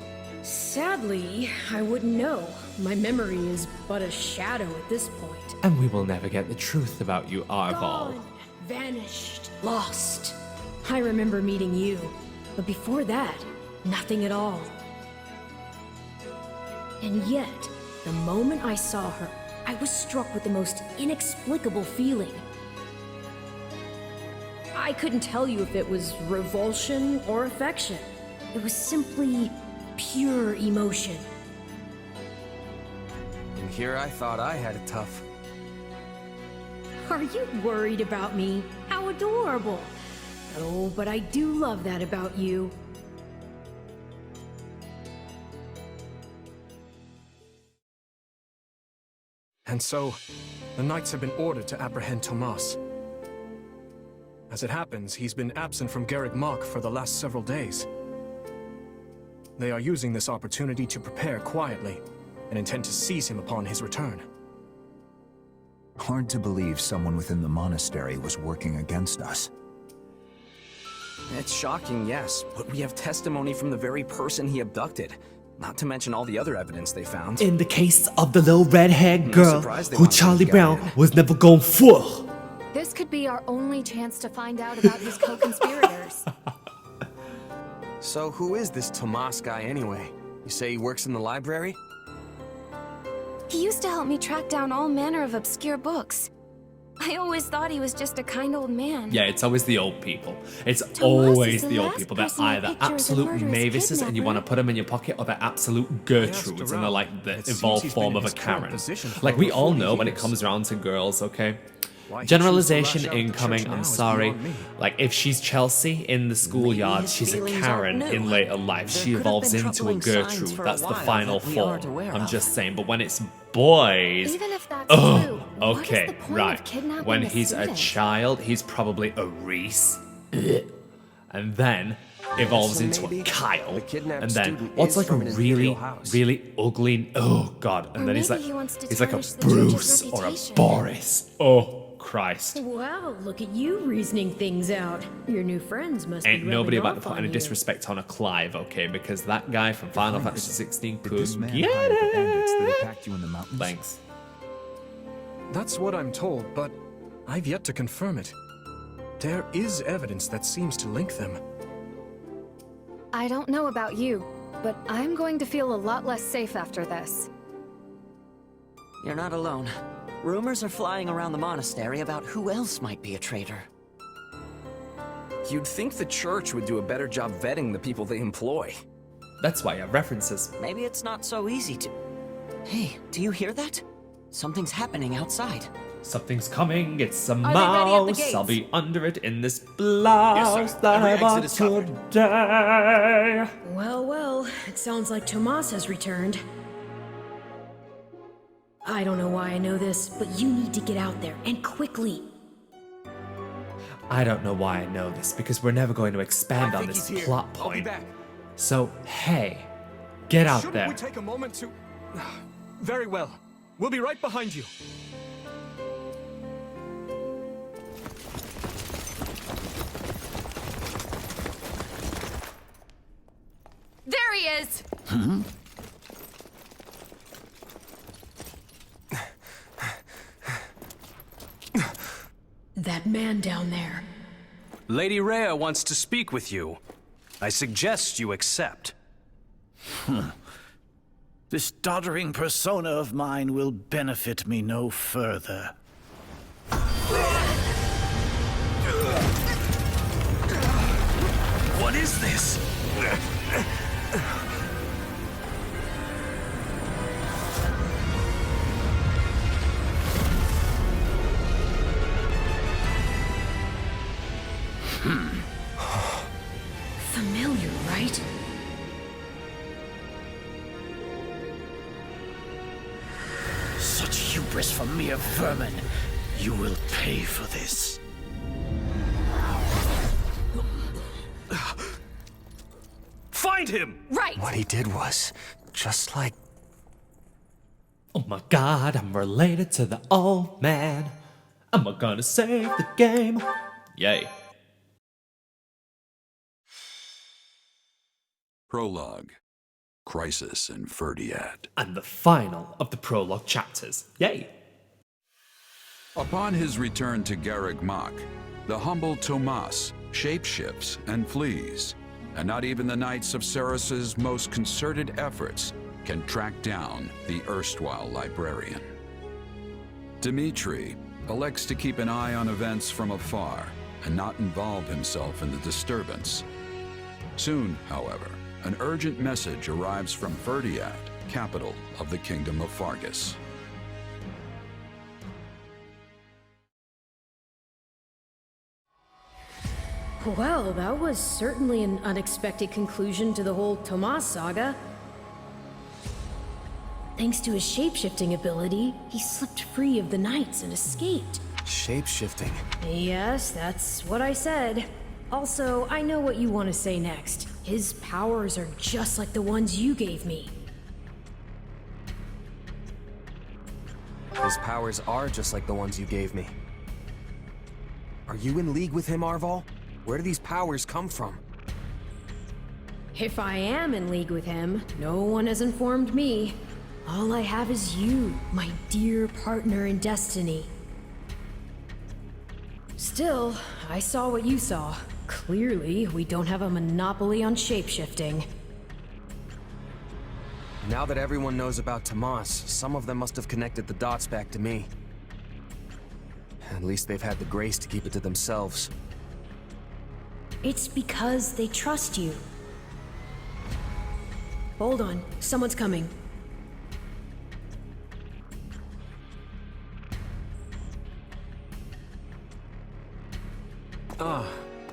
Sadly, I wouldn't know. My memory is but a shadow at this point. And we will never get the truth about you, Arval. Gone, vanished, lost. I remember meeting you, but before that, nothing at all. And yet, the moment I saw her, I was struck with the most inexplicable feeling. I couldn't tell you if it was revulsion or affection. It was simply pure emotion. And here I thought I had it tough. Are you worried about me? How adorable! Oh, but I do love that about you. And so, the Knights have been ordered to apprehend Tomas. As it happens, he's been absent from Garreg Mach for the last several days. They are using this opportunity to prepare quietly, and intend to seize him upon his return. Hard to believe someone within the monastery was working against us. It's shocking, yes, but we have testimony from the very person he abducted. Not to mention all the other evidence they found. In the case of the little red-haired girl surprise they who want to Charlie get Brown rid. was never gone for. This could be our only chance to find out about his co-conspirators. So who is this Tomas guy anyway? You say he works in the library? He used to help me track down all manner of obscure books. I always thought he was just a kind old man. Yeah, it's always the old people. It's Tomas always is the the old last people. They're person with either pictures of absolute murderous Mavises and you want to kidnapper. put them in your pocket, or they're absolute Gertrudes and they're like the It seems evolved he's been form in of a his current Karen. position for Like we over all 40 know when it years. comes around to girls, okay? Why he Generalization chooses to lash out at the incoming, church now I'm is sorry. beyond me. Like if she's Chelsea in the schoolyard, his she's a feelings Karen aren't new. in later life. There She could have evolves been into a troubling signs Gertrude. for a That's the while final that we form. aren't aware I'm of. just saying, but when it's boys, Even if that's oh, true, what is okay, the point right. of kidnapping When a he's a student? child, he's probably a Reese, and then evolves So into a maybe Kyle, the kidnapped and then student what's is like a from an really, imperial house. really ugly, oh god, and Or then he's maybe like, he wants to he's like a tarnish the church's Bruce or a reputation. Boris. Oh Christ. Wow, look at you reasoning things out. Your new friends must Ain't be nobody rubbing about to off put on any you. disrespect on a Clive, okay? Because that guy from Final Fantasy 16 could This man get hired the bandits that it. attacked you in the mountains. Thanks. That's what I'm told, but I've yet to confirm it. There is evidence that seems to link them. I don't know about you, but I'm going to feel a lot less safe after this. You're not alone. Rumors are flying around the monastery about who else might be a traitor. You'd think the church would do a better job vetting the people they employ. That's why I have references. Maybe it's not so easy to... Hey, do you hear that? Something's happening outside. Something's coming, it's a Are they ready at the mouse. I'll gates? be under it in this blouse that Every I exit bought is covered. today. Well, well, it sounds like Tomas has returned. I don't know why I know this, but you need to get out there, and quickly. I don't know why I know this, because we're never going to expand I on think this he's here. plot I'll be point. back. So, hey, get out Shouldn't there. we take a moment to... Very well. We'll be right behind you. There he is! That man down there. Lady Rhea wants to speak with you. I suggest you accept. This doddering persona of mine will benefit me no further. What is this? Familiar, right? fortress for mere vermin. You will pay for this. Find him! Right! What he did was just like... Oh my god, I'm related to the old man. Am I gonna save the game? Yay. Prologue. Crisis in Ferdiyad. And the final of the prologue chapters. Yay. Upon his return to Garreg Mach, the humble Tomas shapeshifts and flees, and not even the Knights of Seiros' most concerted efforts can track down the erstwhile librarian. Dimitri elects to keep an eye on events from afar and not involve himself in the disturbance. Soon, however, an urgent message arrives from Ferdiyad, capital of the Kingdom of Faerghus. Well, that was certainly an unexpected conclusion to the whole Tomas saga. Thanks to his shapeshifting ability, he slipped free of the Knights and escaped. Shapeshifting? Yes, that's what I said. Also, I know what you want to say next. His powers are just like the ones you gave me. His powers are just like the ones you gave me. Are you in league with him, Arval? Where do these powers come from? If I am in league with him, no one has informed me. All I have is you, my dear partner in destiny. Still, I saw what you saw. Clearly, we don't have a monopoly on shapeshifting. Now that everyone knows about Tomas, some of them must have connected the dots back to me. At least they've had the grace to keep it to themselves. It's because they trust you. Hold on, someone's coming. Ah,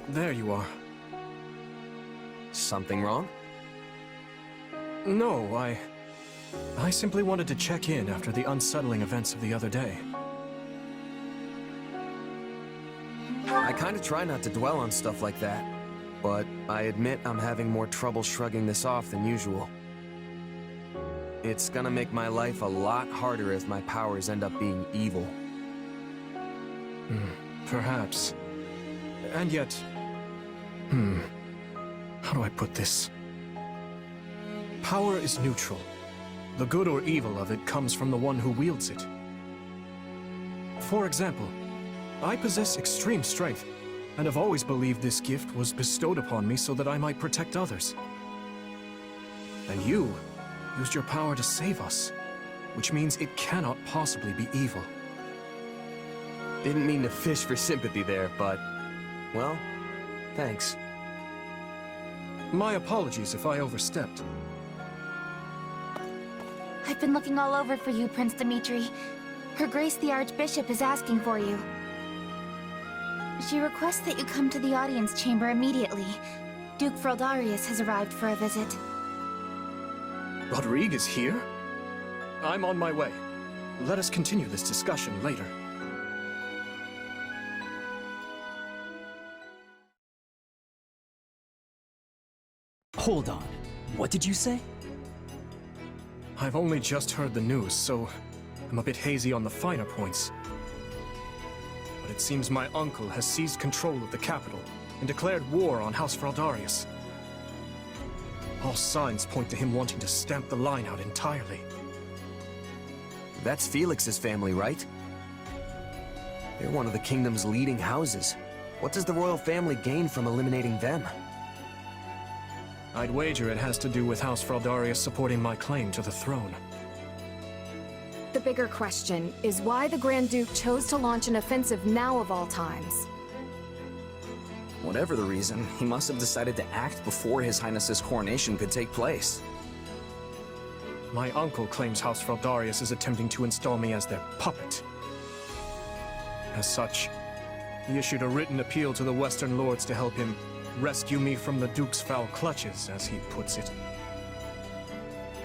there you are. Something wrong? No, I simply wanted to check in after the unsettling events of the other day. I kind of try not to dwell on stuff like that, but I admit I'm having more trouble shrugging this off than usual. It's gonna make my life a lot harder if my powers end up being evil. Perhaps. And yet... How do I put this? Power is neutral. The good or evil of it comes from the one who wields it. For example, I possess extreme strength, and have always believed this gift was bestowed upon me so that I might protect others. And you used your power to save us, which means it cannot possibly be evil. Didn't mean to fish for sympathy there, but... well, thanks. My apologies if I overstepped. I've been looking all over for you, Prince Dimitri. Her Grace the Archbishop is asking for you. She requests that you come to the audience chamber immediately. Duke Fraldarius has arrived for a visit. Rodrigue is here? I'm on my way. Let us continue this discussion later. Hold on. What did you say? I've only just heard the news, so I'm a bit hazy on the finer points. But it seems my uncle has seized control of the capital and declared war on House Fraldarius. All signs point to him wanting to stamp the line out entirely. That's Felix's family, right? They're one of the kingdom's leading houses. What does the royal family gain from eliminating them? I'd wager it has to do with House Fraldarius supporting my claim to the throne. The bigger question is why the Grand Duke chose to launch an offensive now of all times. Whatever the reason, he must have decided to act before His Highness's coronation could take place. My uncle claims House Fraldarius is attempting to install me as their puppet. As such, he issued a written appeal to the Western Lords to help him rescue me from the Duke's foul clutches, as he puts it.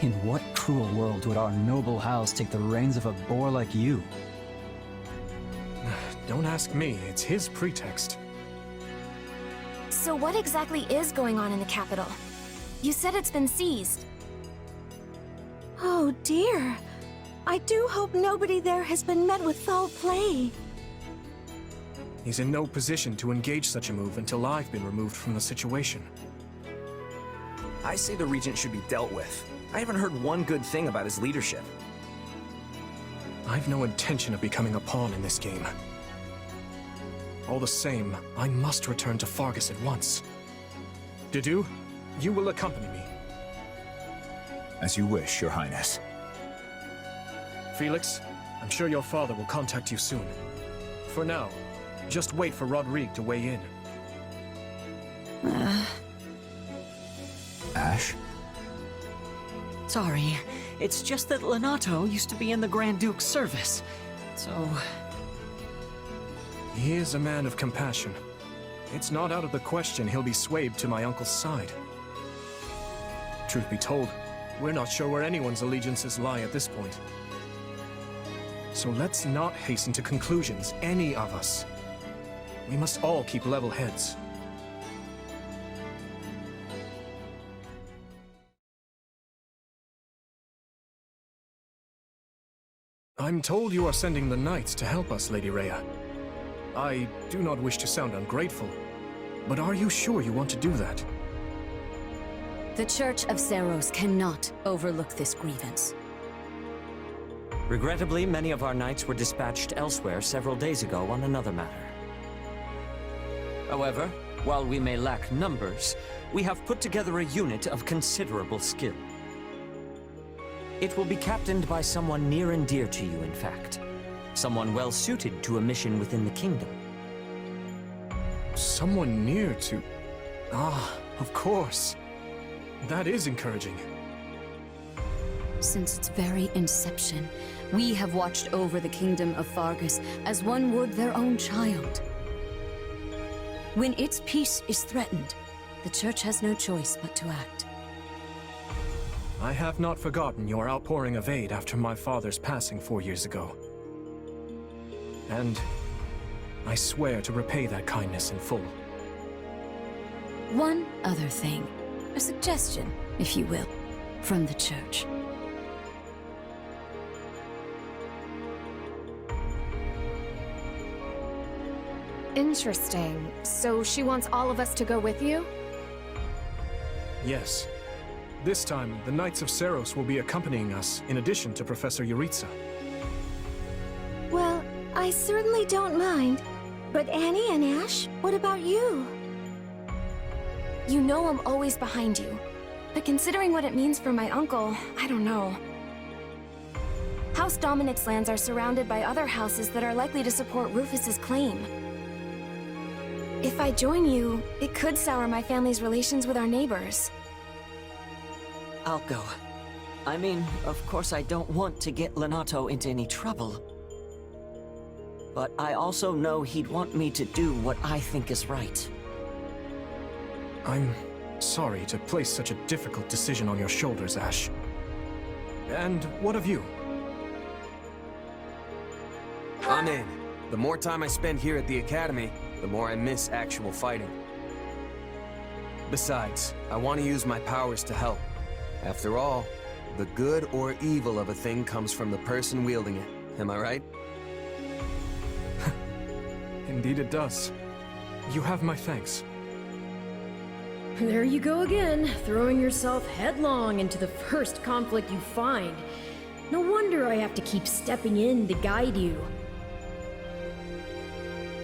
In what cruel world would our noble house take the reins of a boor like you? Don't ask me, it's his pretext. So what exactly is going on in the capital? You said it's been seized. Oh dear. I do hope nobody there has been met with foul play. He's in no position to engage such a move until I've been removed from the situation. I say the Regent should be dealt with. I haven't heard one good thing about his leadership. I've no intention of becoming a pawn in this game. All the same, I must return to Faerghus at once. Didu, you will accompany me. As you wish, Your Highness. Felix, I'm sure your father will contact you soon. For now, just wait for Rodrigue to weigh in. Ash? Sorry, it's just that Lenato used to be in the Grand Duke's service, so... He is a man of compassion. It's not out of the question he'll be swayed to my uncle's side. Truth be told, we're not sure where anyone's allegiances lie at this point. So let's not hasten to conclusions, any of us. We must all keep level heads. I'm told you are sending the Knights to help us, Lady Rhea. I do not wish to sound ungrateful, but are you sure you want to do that? The Church of Seiros cannot overlook this grievance. Regrettably, many of our knights were dispatched elsewhere several days ago on another matter. However, while we may lack numbers, we have put together a unit of considerable skill. It will be captained by someone near and dear to you, in fact. Someone well suited to a mission within the kingdom. Someone near to... Ah, of course. That is encouraging. Since its very inception, we have watched over the Kingdom of Faerghus as one would their own child. When its peace is threatened, the Church has no choice but to act. I have not forgotten your outpouring of aid after my father's passing 4 years ago. And I swear to repay that kindness in full. One other thing. A suggestion, if you will, from the Church. Interesting. So she wants all of us to go with you? Yes. This time, the Knights of Seiros will be accompanying us, in addition to Professor Yuritsa. Well, I certainly don't mind. But Annie and Ash, what about you? You know I'm always behind you. But considering what it means for my uncle, I don't know. House Dominic's lands are surrounded by other houses that are likely to support Rufus's claim. If I join you, it could sour my family's relations with our neighbors. I'll go. I mean, of course I don't want to get Lenato into any trouble. But I also know he'd want me to do what I think is right. I'm sorry to place such a difficult decision on your shoulders, Ash. And what of you? I'm in. The more time I spend here at the Academy, the more I miss actual fighting. Besides, I want to use my powers to help. After all, the good or evil of a thing comes from the person wielding it. Am I right? Indeed it does. You have my thanks. There you go again, throwing yourself headlong into the first conflict you find. No wonder I have to keep stepping in to guide you.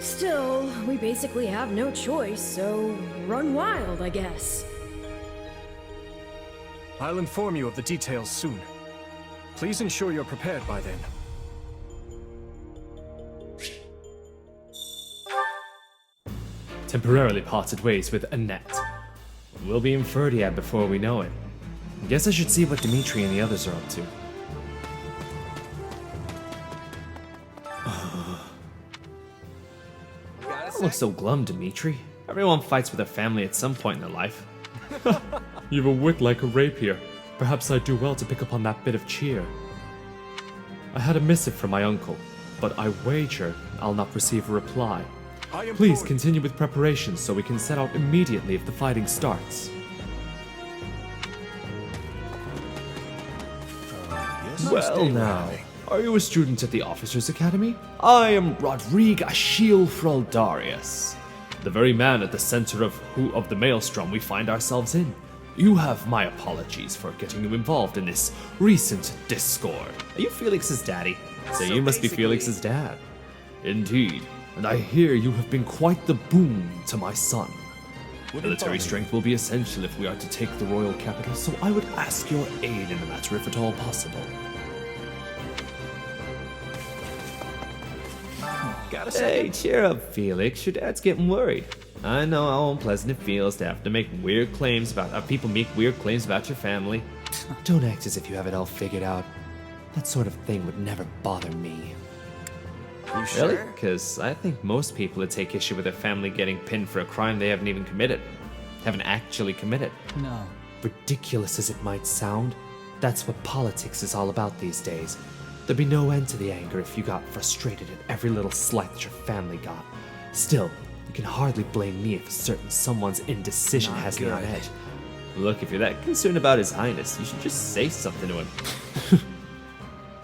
Still, we basically have no choice, so run wild, I guess. I'll inform you of the details soon. Please ensure you're prepared by then. Temporarily parted ways with Annette. We'll be in Faerghus before we know it. Guess I should see what Dimitri and the others are up to. Don't look so glum, Dimitri. Everyone fights with their family at some point in their life. You've a wit like a rapier. Perhaps I'd do well to pick up on that bit of cheer. I had a missive from my uncle, but I wager I'll not receive a reply. Please continue with preparations so we can set out immediately if the fighting starts. Well now, are you a student at the Officers' Academy? I am Rodrigue Achille Fraldarius, the very man at the center of the maelstrom we find ourselves in. You have my apologies for getting you involved in this recent discord. Are you Felix's daddy? So you must be Felix's dad. Indeed, and I hear you have been quite the boon to my son. Military strength will be essential if we are to take the royal capital, so I would ask your aid in the matter if at all possible. Hey, cheer up, Felix. Your dad's getting worried. I know how unpleasant it feels to have to make weird claims about people make weird claims about your family. Don't act as if you have it all figured out. That sort of thing would never bother me. You sure? Really? Because I think most people would take issue with their family getting pinned for a crime they haven't even committed. Haven't actually committed. No. Ridiculous as it might sound, that's what politics is all about these days. There'd be no end to the anger if you got frustrated at every little slight that your family got. Still, you can hardly blame me if a certain someone's indecision has me on edge. Look, if you're that concerned about His Highness, you should just say something to him.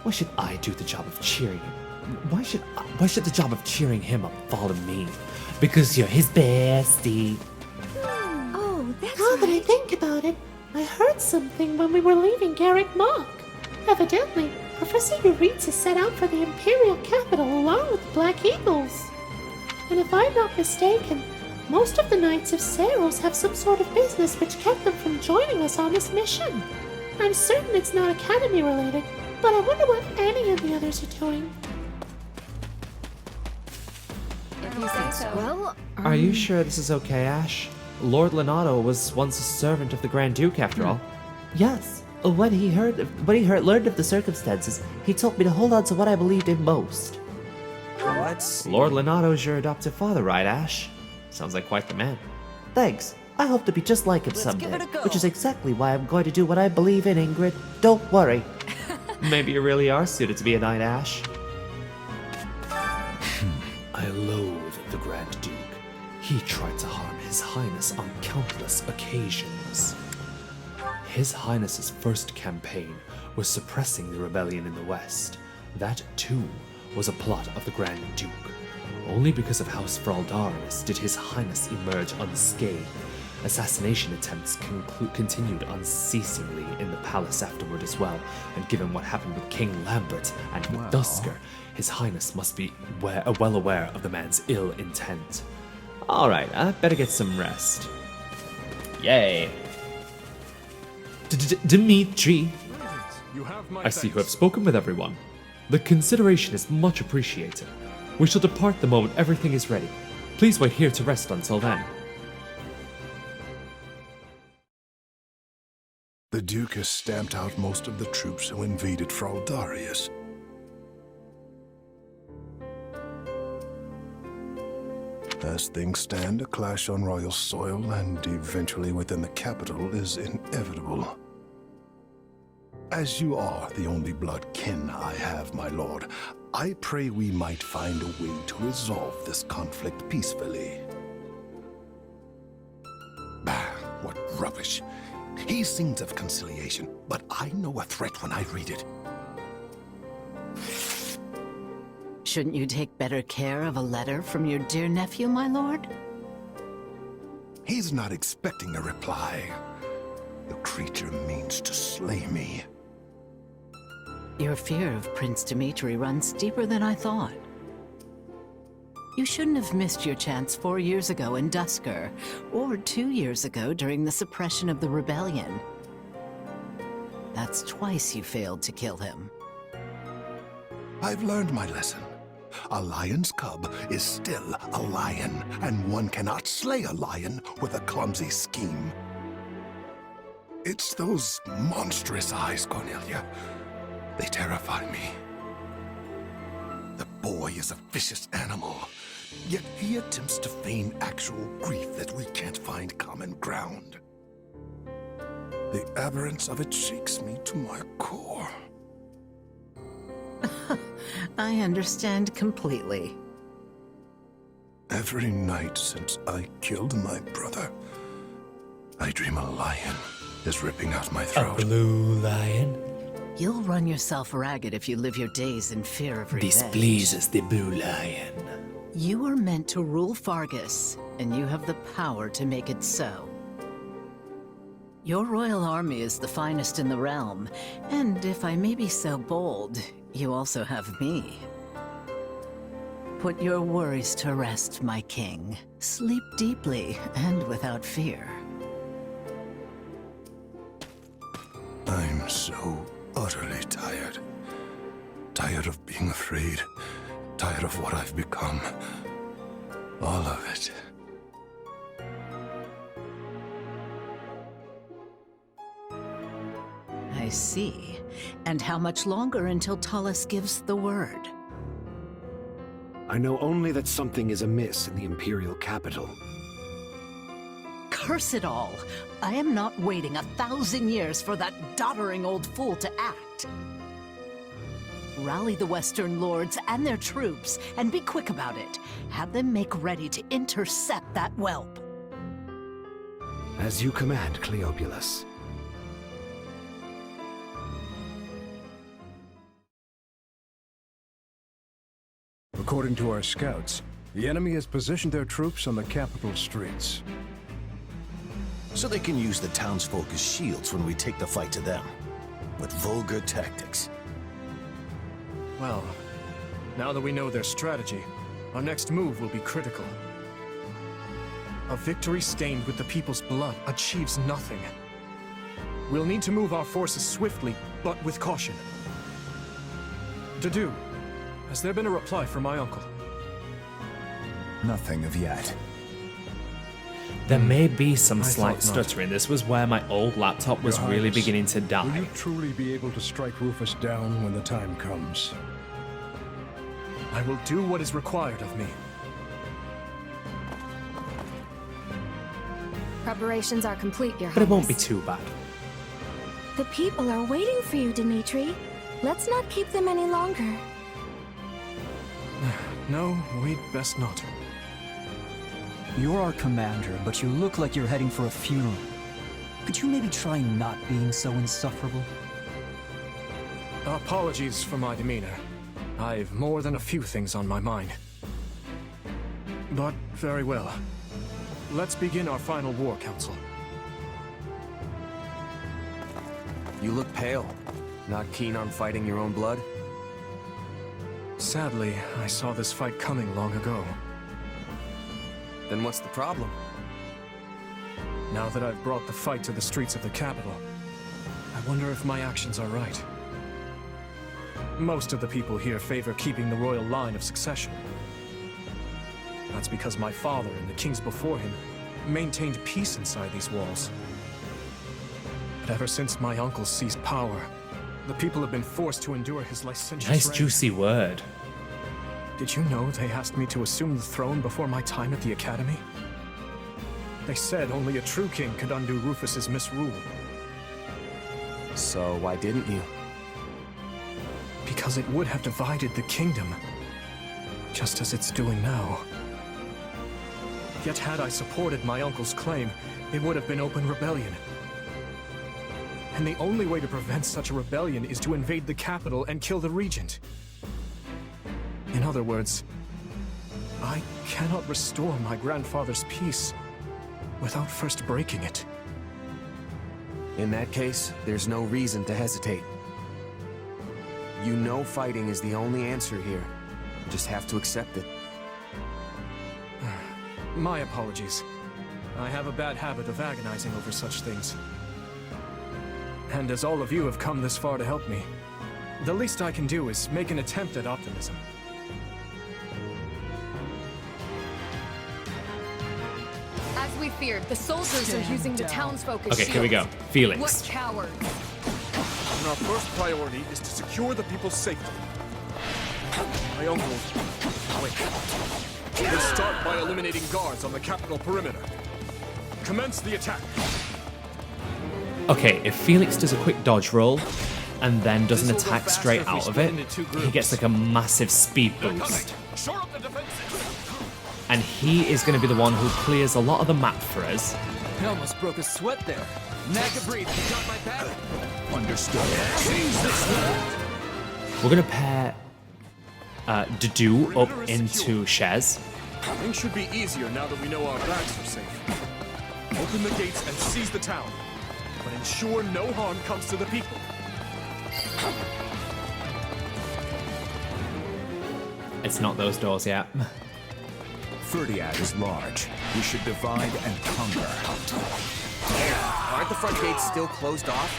Why should I do the job of cheering him? Why should the job of cheering him up fall to me? Because you're his bestie. Oh, that's Now that I think about it, I heard something when we were leaving Garrick Mach. Evidently, Professor Euritza set out for the Imperial capital along with the Black Eagles. And if I'm not mistaken, most of the Knights of Seiros have some sort of business which kept them from joining us on this mission. I'm certain it's not Academy related, but I wonder what any of the others are doing. If you say so. Well, Are you sure this is okay, Ash? Lord Leonardo was once a servant of the Grand Duke, after all. Yes. When he learned of the circumstances, he told me to hold on to what I believed in most. What? Lord Leonardo's your adoptive father, right, Ash? Sounds like quite the man. Thanks. I hope to be just like him Let's someday, give it a go. which is exactly why I'm going to do what I believe in, Ingrid. Don't worry. Maybe you really are suited to be a knight, Ash. I loathe the Grand Duke. He tried to harm His Highness on countless occasions. His Highness's first campaign was suppressing the rebellion in the West. That, too, was a plot of the Grand Duke. Only because of House Fraldarius did His Highness emerge unscathed. Assassination attempts continued unceasingly in the palace afterward as well, and given what happened with King Lambert and with Dusker, His Highness must be well aware of the man's ill intent. Alright, I better get some rest. Yay! Dimitri! I see you have spoken with everyone. The consideration is much appreciated. We shall depart the moment everything is ready. Please wait here to rest until then. The Duke has stamped out most of the troops who invaded Fraldarius. As things stand, a clash on royal soil and eventually within the capital is inevitable. As you are the only blood kin I have, my lord, I pray we might find a way to resolve this conflict peacefully. Bah, what rubbish. He sings of conciliation, but I know a threat when I read it. Shouldn't you take better care of a letter from your dear nephew, my lord? He's not expecting a reply. The creature means to slay me. Your fear of Prince Dimitri runs deeper than I thought. You shouldn't have missed your chance 4 years ago in Dusker, or 2 years ago during the suppression of the rebellion. That's twice you failed to kill him. I've learned my lesson. A lion's cub is still a lion, and one cannot slay a lion with a clumsy scheme. It's those monstrous eyes, Cornelia. They terrify me. The boy is a vicious animal, yet he attempts to feign actual grief that we can't find common ground. The aberrance of it shakes me to my core. I understand completely. Every night since I killed my brother, I dream a lion is ripping out my throat. A blue lion? You'll run yourself ragged if you live your days in fear of revenge. Displeases the blue lion. You were meant to rule Faerghus, and you have the power to make it so. Your royal army is the finest in the realm, and if I may be so bold, you also have me. Put your worries to rest, my king. Sleep deeply and without fear. I'm so utterly tired. Tired of being afraid. Tired of what I've become. All of it. I see. And how much longer until Talus gives the word? I know only that something is amiss in the Imperial capital. Curse it all! I am not waiting 1,000 years for that doddering old fool to act. Rally the Western Lords and their troops, and be quick about it. Have them make ready to intercept that whelp. As you command, Cleobulus. According to our scouts, the enemy has positioned their troops on the capital streets. So they can use the townsfolk as shields when we take the fight to them. With vulgar tactics. Well, now that we know their strategy, our next move will be critical. A victory stained with the people's blood achieves nothing. We'll need to move our forces swiftly, but with caution. Dedu, has there been a reply from my uncle? Nothing of yet. There may be some slight thought not. stuttering. This was where my old laptop was Your really Highness, beginning to die. Will you truly be able to strike Rufus down when the time comes? I will do what is required of me. Preparations are complete, Your Highness. But it won't be too bad. The people are waiting for you, Dimitri. Let's not keep them any longer. No, we'd best not. You're our commander, but you look like you're heading for a funeral. Could you maybe try not being so insufferable? Apologies for my demeanor. I've more than a few things on my mind. But very well. Let's begin our final war council. You look pale. Not keen on fighting your own blood? Sadly, I saw this fight coming long ago. Then what's the problem? Now that I've brought the fight to the streets of the capital, I wonder if my actions are right. Most of the people here favor keeping the royal line of succession. That's because my father and the kings before him maintained peace inside these walls. But ever since my uncle seized power, the people have been forced to endure his licentious Nice reign. juicy word. Did you know they asked me to assume the throne before my time at the Academy? They said only a true king could undo Rufus's misrule. So why didn't you? Because it would have divided the kingdom, just as it's doing now. Yet had I supported my uncle's claim, it would have been open rebellion. And the only way to prevent such a rebellion is to invade the capital and kill the regent. In other words, I cannot restore my grandfather's peace without first breaking it. In that case, there's no reason to hesitate. You know fighting is the only answer here. You just have to accept it. My apologies. I have a bad habit of agonizing over such things. And as all of you have come this far to help me, the least I can do is make an attempt at optimism. As we feared, the soldiers are using the townsfolk as Okay, here we go. shields. Feelings. What cowards! And our first priority is to secure the people's safety. My uncle, wait. We'll start by eliminating guards on the capital perimeter. Commence the attack. Okay, if Felix does a quick dodge roll and then does an attack straight out of it, he gets like a massive speed boost. And he is going to be the one who clears a lot of the map for us. I almost broke a sweat there. Nag a breathe, you got my back? Understood. We're going to pair Dedu up into Shez. Things should be easier now that we know our backs are safe. Open the gates and seize the town, but ensure no harm comes to the people. It's not those doors yet. Fódlan is large. We should divide and conquer. Aren't the front gates still closed off?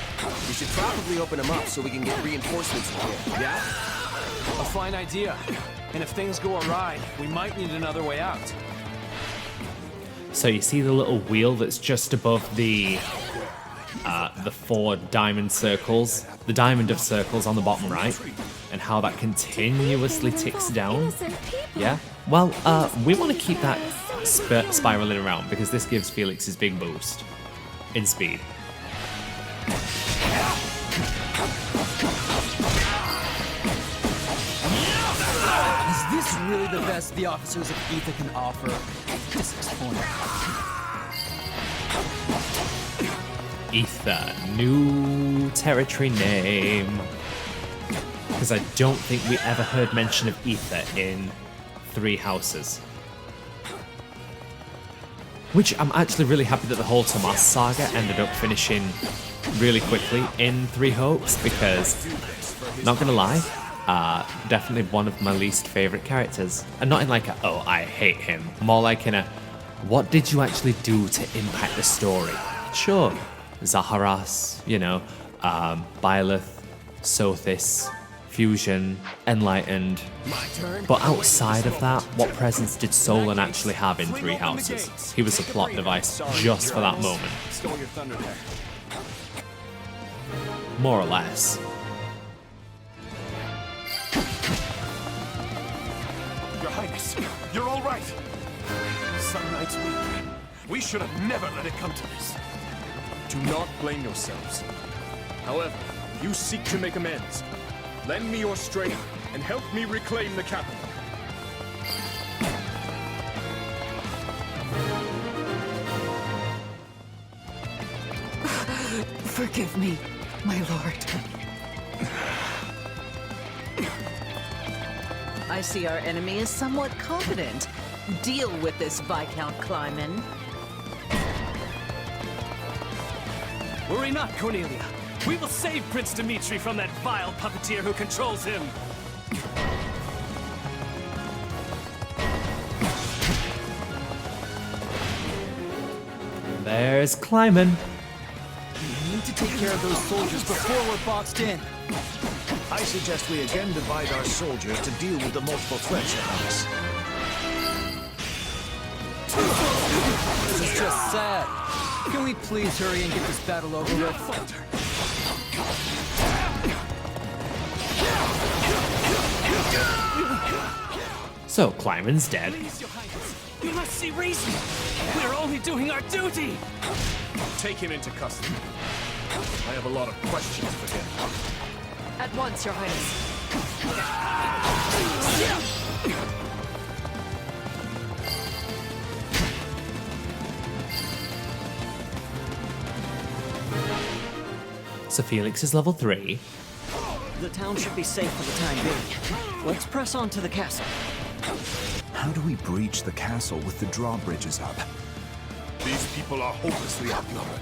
We should probably open them up so we can get reinforcements in here. Yeah? A fine idea. And if things go awry, we might need another way out. So you see the little wheel that's just above the 4 diamond circles, the diamond of circles on the bottom right, and how that continuously ticks down. Yeah? Well, we want to keep that spiraling around because this gives Felix his big boost in speed. Is this really the best the officers of Ether can offer? Disappointing. Ether, new territory name. Because I don't think we ever heard mention of Ether in 3 houses. Which I'm actually really happy that the whole Tomas saga ended up finishing really quickly in 3 Hopes, because, not gonna lie, definitely one of my least favourite characters. And not in like a, oh, I hate him. More like in a, what did you actually do to impact the story? Sure, Zaharas, you know, Byleth, Sothis, Fusion, Enlightened. But outside of that, what presence did Fódlan actually have in 3 Houses? He was a plot device just for that moment. More or less. Your Highness, you're all right. Some nights we should have never let it come to this. Do not blame yourselves. However, you seek to make amends. Lend me your strength and help me reclaim the capital. Forgive me, my lord. I see our enemy is somewhat confident. Deal with this, Viscount Kleiman. Worry not, Cornelia. We will save Prince Dimitri from that vile puppeteer who controls him. There's Kleiman. We need to take care of those soldiers before we're boxed in. I suggest we again divide our soldiers to deal with the multiple threats around us. This is just sad. Can we please hurry and get this battle over with? So Kleiman's dead. Please, Your Highness, you must see reason. We're only doing our duty. Take him into custody. I have a lot of questions for him. At once, Your Highness. So Felix is level 3. The town should be safe for the time being. Let's press on to the castle. How do we breach the castle with the drawbridges up? These people are hopelessly outnumbered.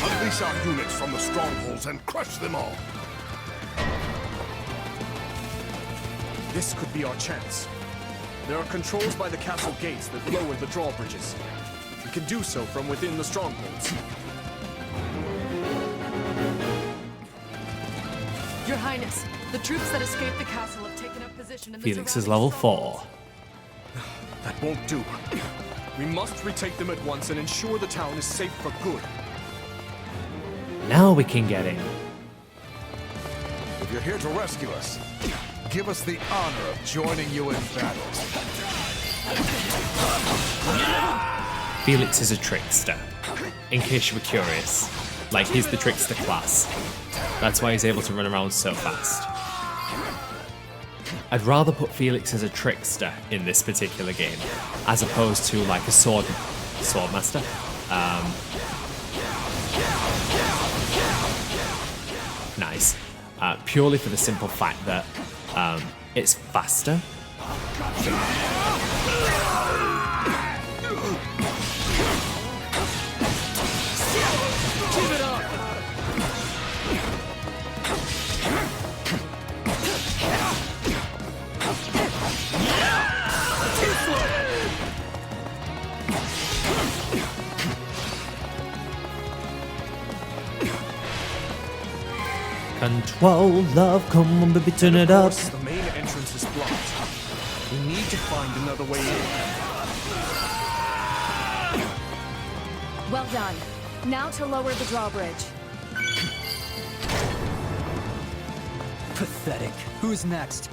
Unleash our units from the strongholds and crush them all. This could be our chance. There are controls by the castle gates that lower the drawbridges. We can do so from within the strongholds. Your Highness, the troops that escaped the castle have taken up position in the Felix is level 4. That won't do. We must retake them at once and ensure the town is safe for good. Now we can get in. If you're here to rescue us, give us the honor of joining you in battle. Felix is a trickster, in case you were curious. Like, he's the trickster class. That's why he's able to run around so fast. I'd rather put Felix as a trickster in this particular game, as opposed to like a swordmaster. Nice. Purely for the simple fact that it's faster. Give it up! Control, love, come on, baby, turn it up. The main entrance is blocked. We need to find another way in. Well done. Now to lower the drawbridge. Pathetic. Who's next?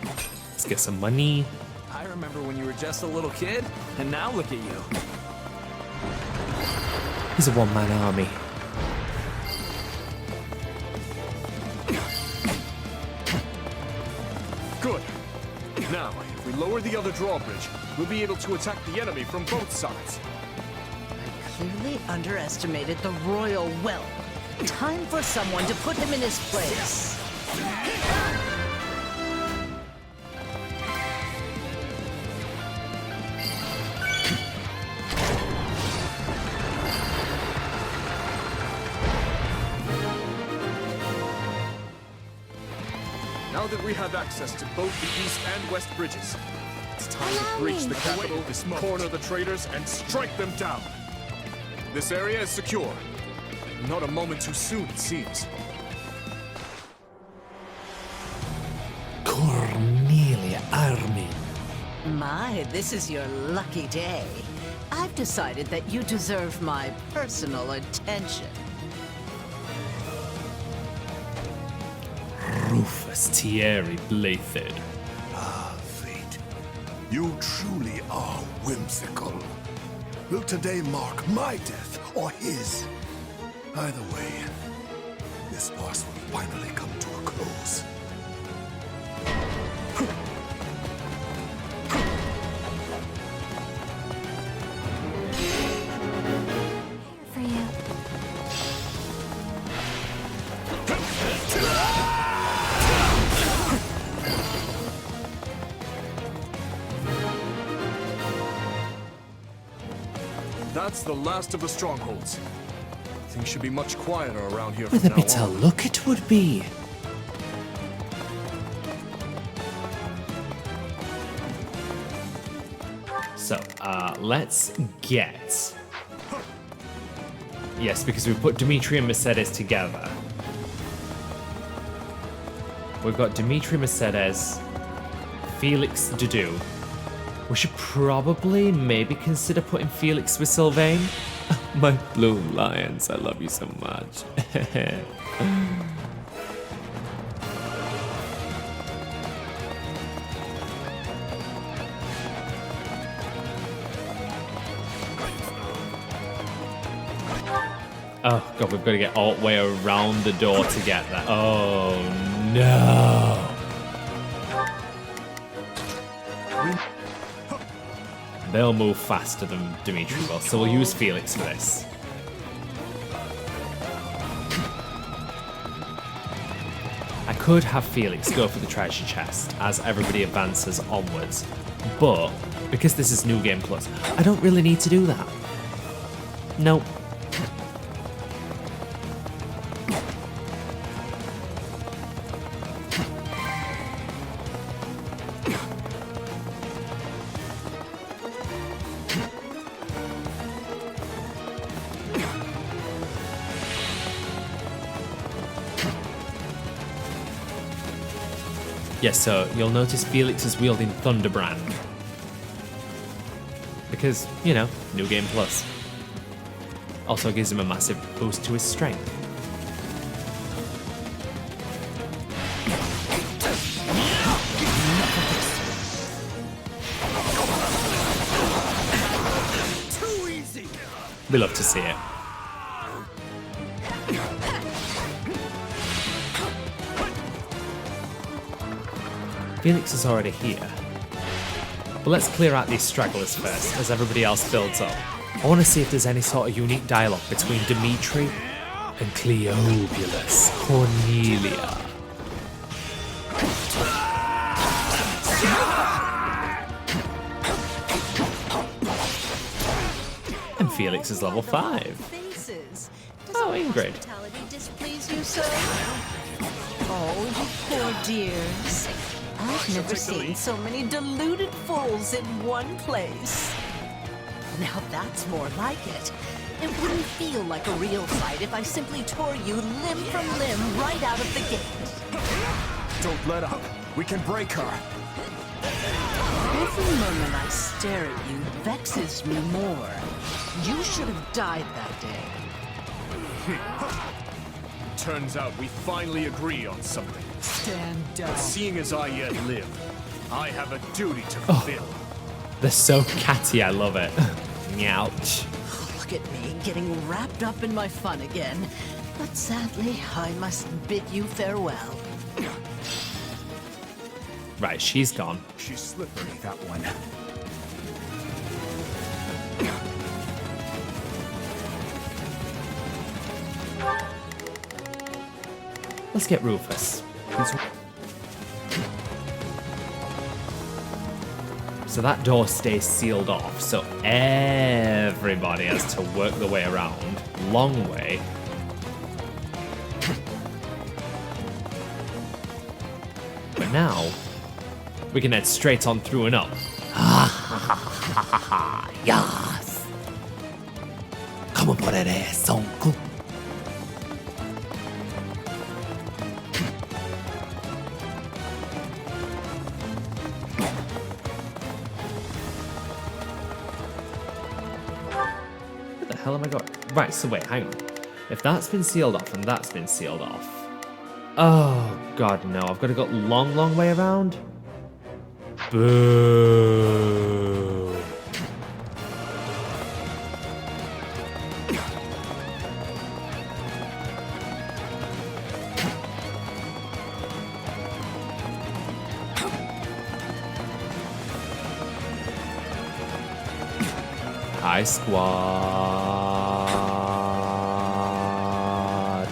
Let's get some money. I remember when you were just a little kid, and now look at you. He's a one-man army. Good. Now, if we lower the other drawbridge, we'll be able to attack the enemy from both sides. Clearly underestimated the royal wealth. Time for someone to put him in his place. Now that we have access to both the east and west bridges, it's time to breach the capital, corner the traitors, and strike them down. This area is secure. Not a moment too soon, it seems. Cornelia Armin. My, this is your lucky day. I've decided that you deserve my personal attention. Rufus Thierry Blaiddyd. Ah, fate. You truly are whimsical. Will today mark my death or his? Either way, this farce will finally come to a close. For you. That's the last of the strongholds. Things should be much quieter around here With from a now bitter on. look it would be. So, let's get... Yes, because we put Dimitri and Mercedes together. We've got Dimitri, Mercedes, Felix, Dudu. We should probably maybe consider putting Felix with Sylvain. My blue lions, I love you so much. Oh god, we've got to get all the way around the door to get that. Oh no. They'll move faster than Dimitri will, so we'll use Felix for this. I could have Felix go for the treasure chest as everybody advances onwards, but because this is New Game Plus, I don't really need to do that. Nope. Yes, so you'll notice Felix is wielding Thunderbrand. Because, you know, New Game Plus. Also gives him a massive boost to his strength. Too easy. We love to see it. Felix is already here. But let's clear out these stragglers first, as everybody else builds up. I want to see if there's any sort of unique dialogue between Dimitri and Cleobulus Cornelia. And Felix is level 5. Oh, Ingrid. Displease you so? Oh, you poor dears. I've never seen so many deluded fools in one place. Now that's more like it. It wouldn't feel like a real fight if I simply tore you limb from limb right out of the gate. Don't let up. We can break her. Every moment I stare at you vexes me more. You should have died that day. Turns out we finally agree on something. Stand down. But seeing as I yet live, I have a duty to fulfill. They're so catty, I love it. Ouch. Look at me getting wrapped up in my fun again. But sadly, I must bid you farewell. Right, she's gone. She's slippery, that one. Let's get Rufus. So that door stays sealed off, so everybody has to work their way around. Long way. But now, we can head straight on through and up. Yes! Come on, put that ass on, uncle. Where the hell am I going? Right, so wait, hang on. If that's been sealed off and that's been sealed off. Oh, God, no. I've got to go long way around. Boo. Hi, squad.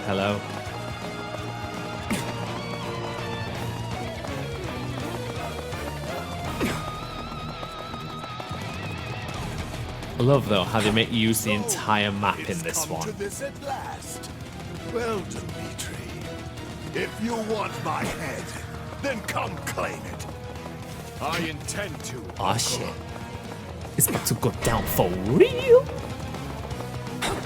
Hello. I love, though, how they make you use the entire map in this one. To this at last. Well, Dimitri, if you want my head, then come claim it. I intend to. Aw, shit. It's about to go down for real.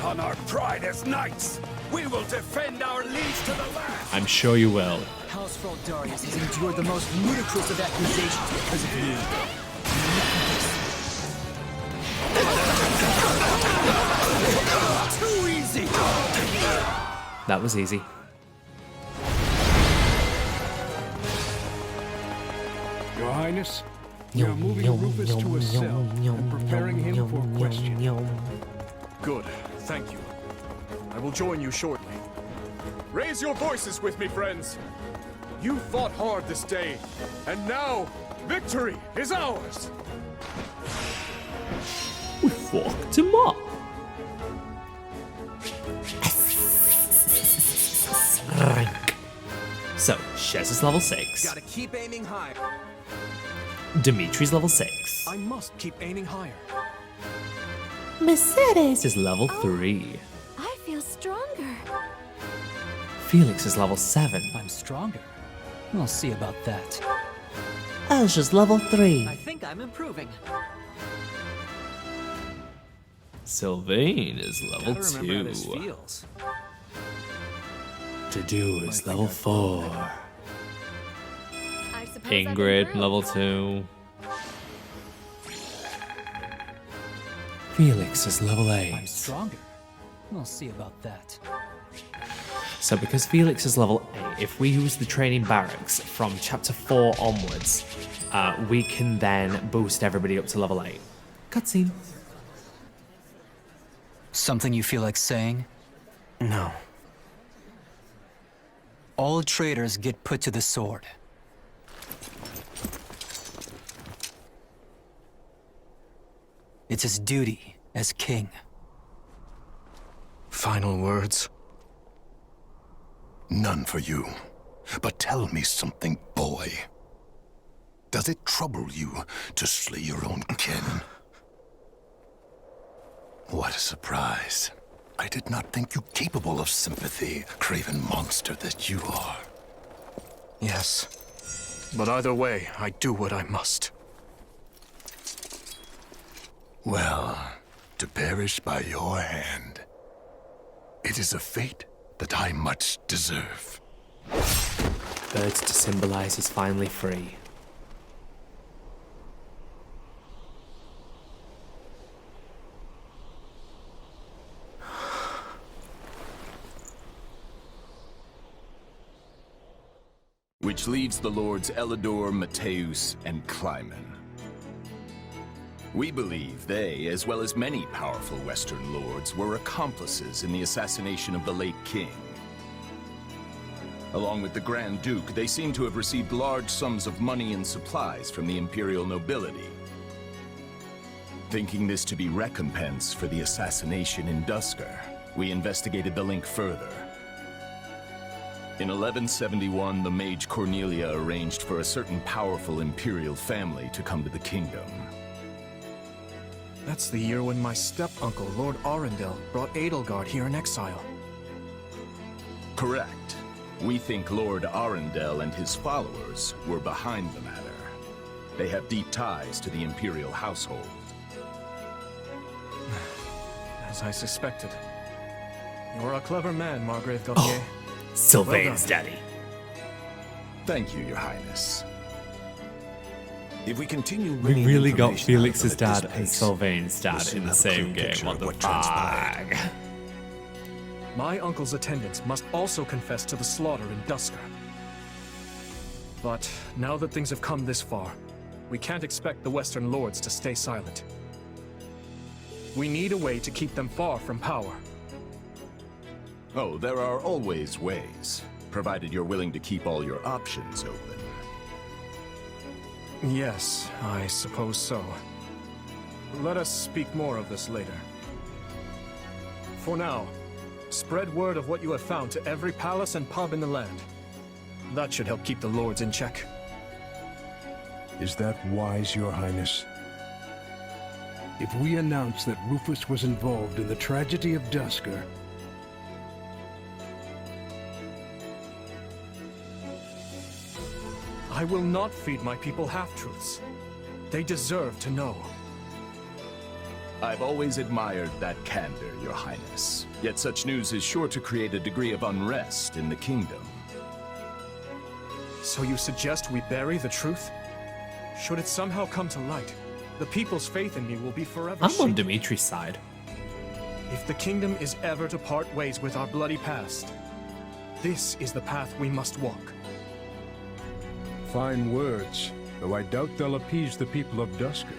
On our pride as knights, we will defend our liege to the last. I'm sure you will. House Darius has endured the most ludicrous of accusations because of you. Too easy. That was easy. Your Highness, we are moving Rufus to a cell and preparing him for questioning. Good, thank you. I will join you shortly. Raise your voices with me, friends. You fought hard this day, and now victory is ours. We fucked him up. So, Shez is level 6. Gotta keep aiming high. Dimitri's level 6. I must keep aiming higher. Mercedes is level 3. I feel stronger. Felix is level 7. I'm stronger. We'll see about that. Azure's level 3. I think I'm improving. Sylvain is level 2. Feels. To-do is level 4. Ingrid, level 2. Felix is level 8. I'm stronger. We'll see about that. So because Felix is level 8, if we use the training barracks from chapter 4 onwards, we can then boost everybody up to level 8. Cutscene. Something you feel like saying? No. All traitors get put to the sword. It's his duty as king. Final words? None for you. But tell me something, boy. Does it trouble you to slay your own kin? What a surprise. I did not think you capable of sympathy, craven monster that you are. Yes. But either way, I do what I must. Well, to perish by your hand, it is a fate that I much deserve. Birds to symbolize he's finally free. Which leaves the lords Elidor, Mateus, and Kleiman. We believe they, as well as many powerful Western lords, were accomplices in the assassination of the late king. Along with the Grand Duke, they seem to have received large sums of money and supplies from the imperial nobility. Thinking this to be recompense for the assassination in Duscur, we investigated the link further. In 1171, the mage Cornelia arranged for a certain powerful imperial family to come to the kingdom. That's the year when my step-uncle, Lord Arundel, brought Edelgard here in exile. Correct. We think Lord Arundel and his followers were behind the matter. They have deep ties to the imperial household. As I suspected. You're a clever man, Margrave Gautier. Sylvain's daddy. Thank you, Your Highness. If we continue We really got Felix's dad dad and Sylvain's dad in the same game. What the fuck? My uncle's attendants must also confess to the slaughter in Duscur. But now that things have come this far, we can't expect the Western lords to stay silent. We need a way to keep them far from power. Oh, there are always ways, provided you're willing to keep all your options open. Yes, I suppose so. Let us speak more of this later. For now, spread word of what you have found to every palace and pub in the land. That should help keep the lords in check. Is that wise, Your Highness? If we announce that Rufus was involved in the tragedy of Duscur, I will not feed my people half-truths. They deserve to know. I've always admired that candor, Your Highness. Yet such news is sure to create a degree of unrest in the kingdom. So you suggest we bury the truth? Should it somehow come to light, the people's faith in me will be forever I'm shaken. on Dimitri's side. If the kingdom is ever to part ways with our bloody past, this is the path we must walk. Fine words, though I doubt they'll appease the people of Duscur.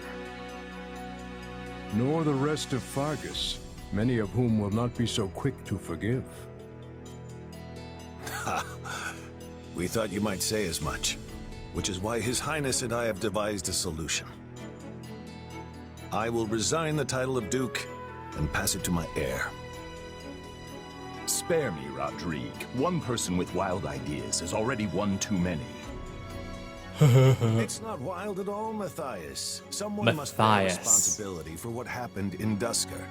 Nor the rest of Faerghus, many of whom will not be so quick to forgive. Ha! We thought you might say as much, which is why His Highness and I have devised a solution. I will resign the title of Duke and pass it to my heir. Spare me, Rodrigue. One person with wild ideas is already one too many. It's not wild at all, Matthias. Someone must bear Matthias. responsibility for what happened in Duscur.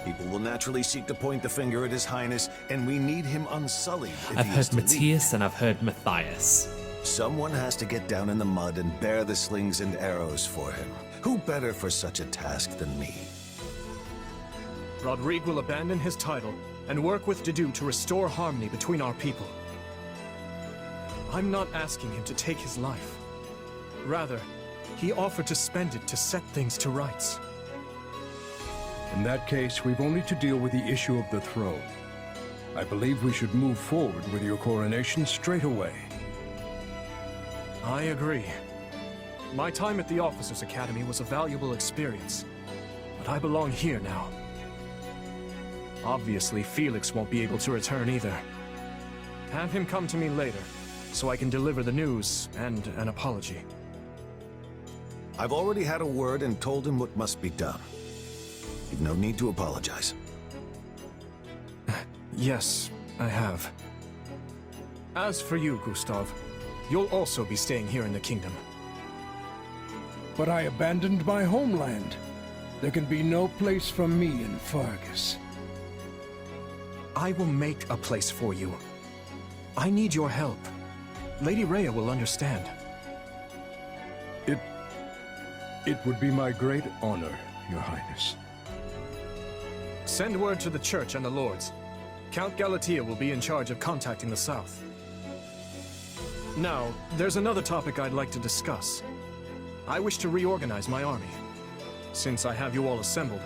People will naturally seek to point the finger at His Highness, and we need him unsullied if I've he is heard to lead. Matthias and I've heard Matthias. Someone has to get down in the mud and bear the slings and arrows for him. Who better for such a task than me? Rodrigue will abandon his title and work with Dedue to restore harmony between our people. I'm not asking him to take his life. Rather, he offered to spend it to set things to rights. In that case, we've only to deal with the issue of the throne. I believe we should move forward with your coronation straight away. I agree. My time at the Officers' Academy was a valuable experience, but I belong here now. Obviously, Felix won't be able to return either. Have him come to me later, so I can deliver the news and an apology. I've already had a word and told him what must be done. You've no need to apologize. Yes, I have. As for you, Gustav, you'll also be staying here in the kingdom. But I abandoned my homeland. There can be no place for me in Faerghus. I will make a place for you. I need your help. Lady Rhea will understand. It would be my great honor, Your Highness. Send word to the Church and the Lords. Count Galatea will be in charge of contacting the South. Now, there's another topic I'd like to discuss. I wish to reorganize my army. Since I have you all assembled,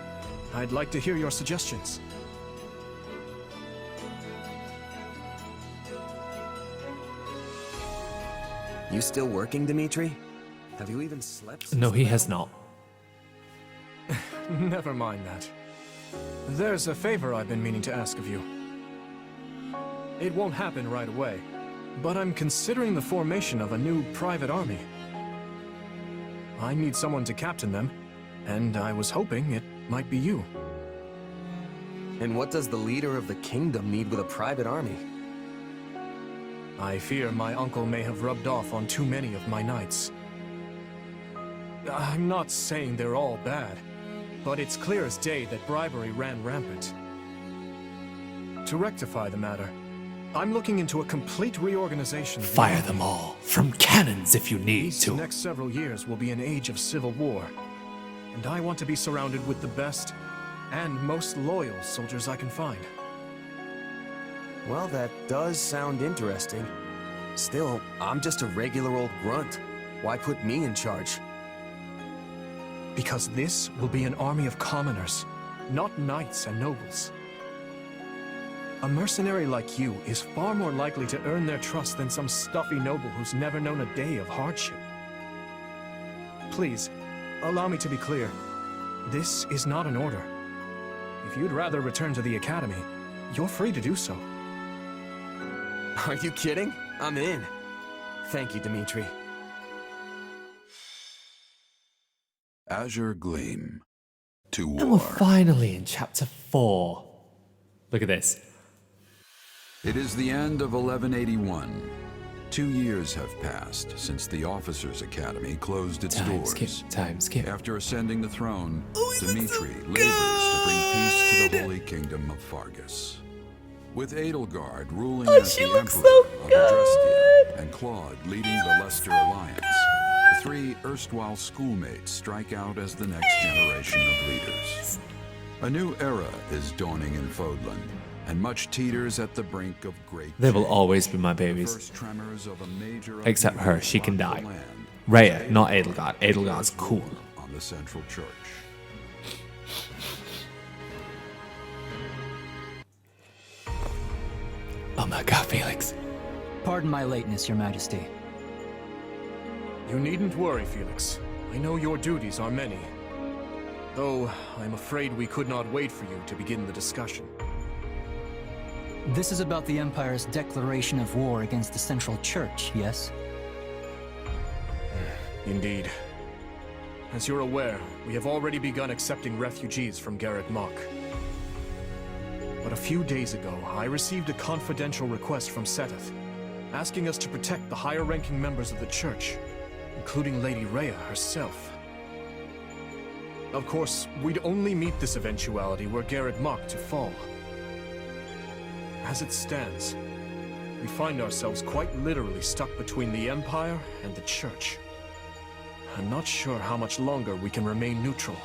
I'd like to hear your suggestions. You still working, Dimitri? Have you even slept? No, he has not. Never mind that. There's a favor I've been meaning to ask of you. It won't happen right away, but I'm considering the formation of a new private army. I need someone to captain them, and I was hoping it might be you. And what does the leader of the kingdom need with a private army? I fear my uncle may have rubbed off on too many of my knights. I'm not saying they're all bad, but it's clear as day that bribery ran rampant. To rectify the matter, I'm looking into a complete reorganization. Fire them all, from cannons if you need to. The next several years will be an age of civil war, and I want to be surrounded with the best and most loyal soldiers I can find. Well, that does sound interesting. Still, I'm just a regular old grunt. Why put me in charge? Because this will be an army of commoners, not knights and nobles. A mercenary like you is far more likely to earn their trust than some stuffy noble who's never known a day of hardship. Please, allow me to be clear. This is not an order. If you'd rather return to the academy, you're free to do so. Are you kidding? I'm in. Thank you, Dimitri. Azure Gleam. To war. And we're finally in chapter 4. Look at this. It is the end of 1181. 2 years have passed since the Officers' Academy closed its doors. Time skip. After ascending the throne, Dimitri labors to bring peace to the Holy Kingdom of Faerghus. With Edelgard ruling as the Emperor of Adrestian and Claude leading the Leicester Alliance, the three erstwhile schoolmates strike out as the next generation of leaders. A new era is dawning in Fódlan, and much teeters at the brink of great They will always be my babies. first tremors of a major Except her, upheaval she can rock die. the land. Rhea, not Edelgard. Edelgard's cool. On the Central Church. Oh my god, Felix. Pardon my lateness, Your Majesty. You needn't worry, Felix. I know your duties are many. Though, I'm afraid we could not wait for you to begin the discussion. This is about the Empire's declaration of war against the Central Church, yes? Indeed. As you're aware, we have already begun accepting refugees from Garreg Mach. But a few days ago, I received a confidential request from Seteth, asking us to protect the higher-ranking members of the Church, including Lady Rhea herself. Of course, we'd only meet this eventuality were Garreg Mach to fall. As it stands, we find ourselves quite literally stuck between the Empire and the Church. I'm not sure how much longer we can remain neutral.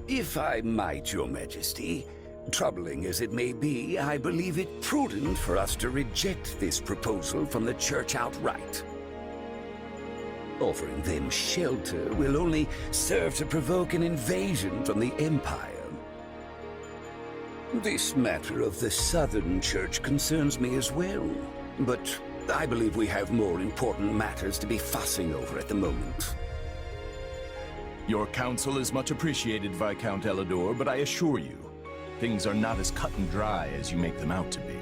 If I might, Your Majesty, troubling as it may be, I believe it prudent for us to reject this proposal from the Church outright. Offering them shelter will only serve to provoke an invasion from the Empire. This matter of the Southern Church concerns me as well, but I believe we have more important matters to be fussing over at the moment. Your counsel is much appreciated, Viscount Elidor, but I assure you, things are not as cut and dry as you make them out to be.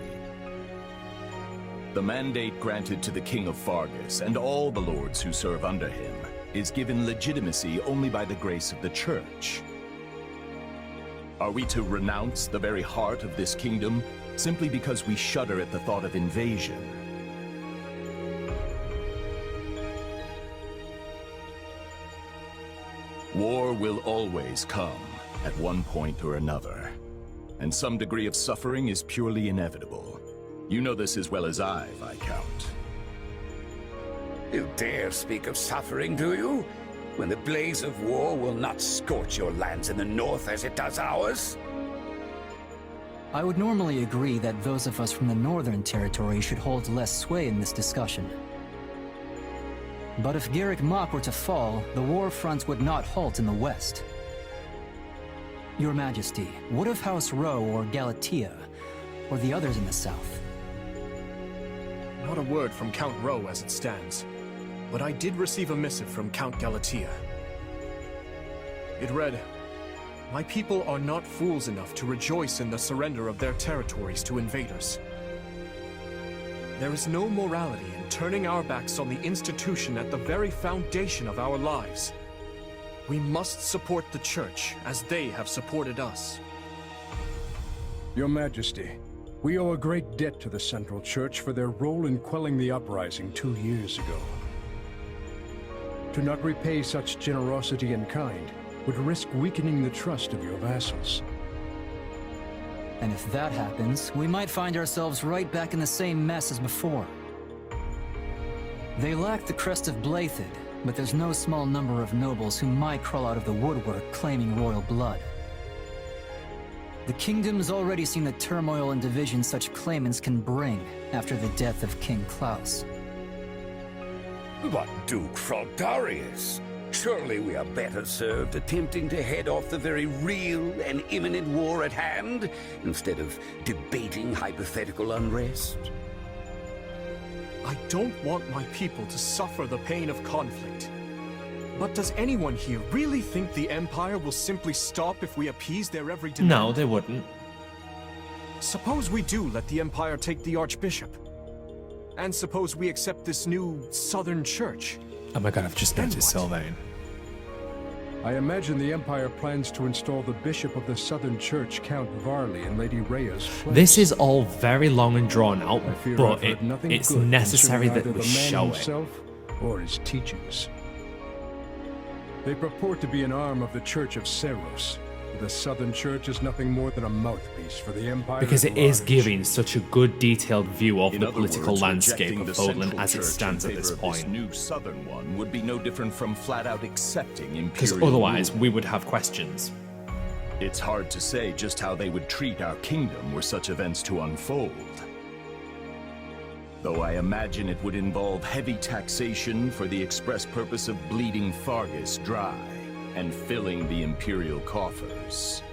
The mandate granted to the King of Faerghus and all the lords who serve under him is given legitimacy only by the grace of the Church. Are we to renounce the very heart of this kingdom simply because we shudder at the thought of invasion? War will always come, at one point or another, and some degree of suffering is purely inevitable. You know this as well as I, Viscount. You dare speak of suffering, do you? When the blaze of war will not scorch your lands in the north as it does ours? I would normally agree that those of us from the northern territory should hold less sway in this discussion. But if Garrick Mach were to fall, the war fronts would not halt in the west. Your Majesty, what of House Rowe or Galatea, or the others in the south? Not a word from Count Rowe as it stands, but I did receive a missive from Count Galatea. It read, "My people are not fools enough to rejoice in the surrender of their territories to invaders. There is no morality in turning our backs on the institution at the very foundation of our lives. We must support the Church as they have supported us." Your Majesty, we owe a great debt to the Central Church for their role in quelling the uprising 2 years ago. To not repay such generosity in kind would risk weakening the trust of your vassals. And if that happens, we might find ourselves right back in the same mess as before. They lack the crest of Blaiddyd, but there's no small number of nobles who might crawl out of the woodwork claiming royal blood. The kingdom's already seen the turmoil and division such claimants can bring after the death of King Klaus. But Duke Fraldarius, surely we are better served attempting to head off the very real and imminent war at hand, instead of debating hypothetical unrest. I don't want my people to suffer the pain of conflict. But does anyone here really think the Empire will simply stop if we appease their every demand? No, they wouldn't. Suppose we do let the Empire take the Archbishop. And suppose we accept this new Southern Church. Oh my god, I've just noticed Sylvain. I imagine the Empire plans to install the Bishop of the Southern Church, Count Varley, in Lady Rhea's place. This is all very long and drawn out, but I've heard nothing it's good necessary concerning that either we the man show it. himself or his teachings. They purport to be an arm of the Church of Seiros. The Southern Church is nothing more than a mouthpiece for the Empire. Because it is giving such a good detailed view of In the other political words, landscape rejecting of the Fódlan Central as it Church stands in at this favor of point. new southern one would be no different from flat-out accepting imperial Because otherwise, rule. we would have questions. It's hard to say just how they would treat our kingdom were such events to unfold. Though I imagine it would involve heavy taxation for the express purpose of bleeding Faerghus dry and filling the imperial coffers.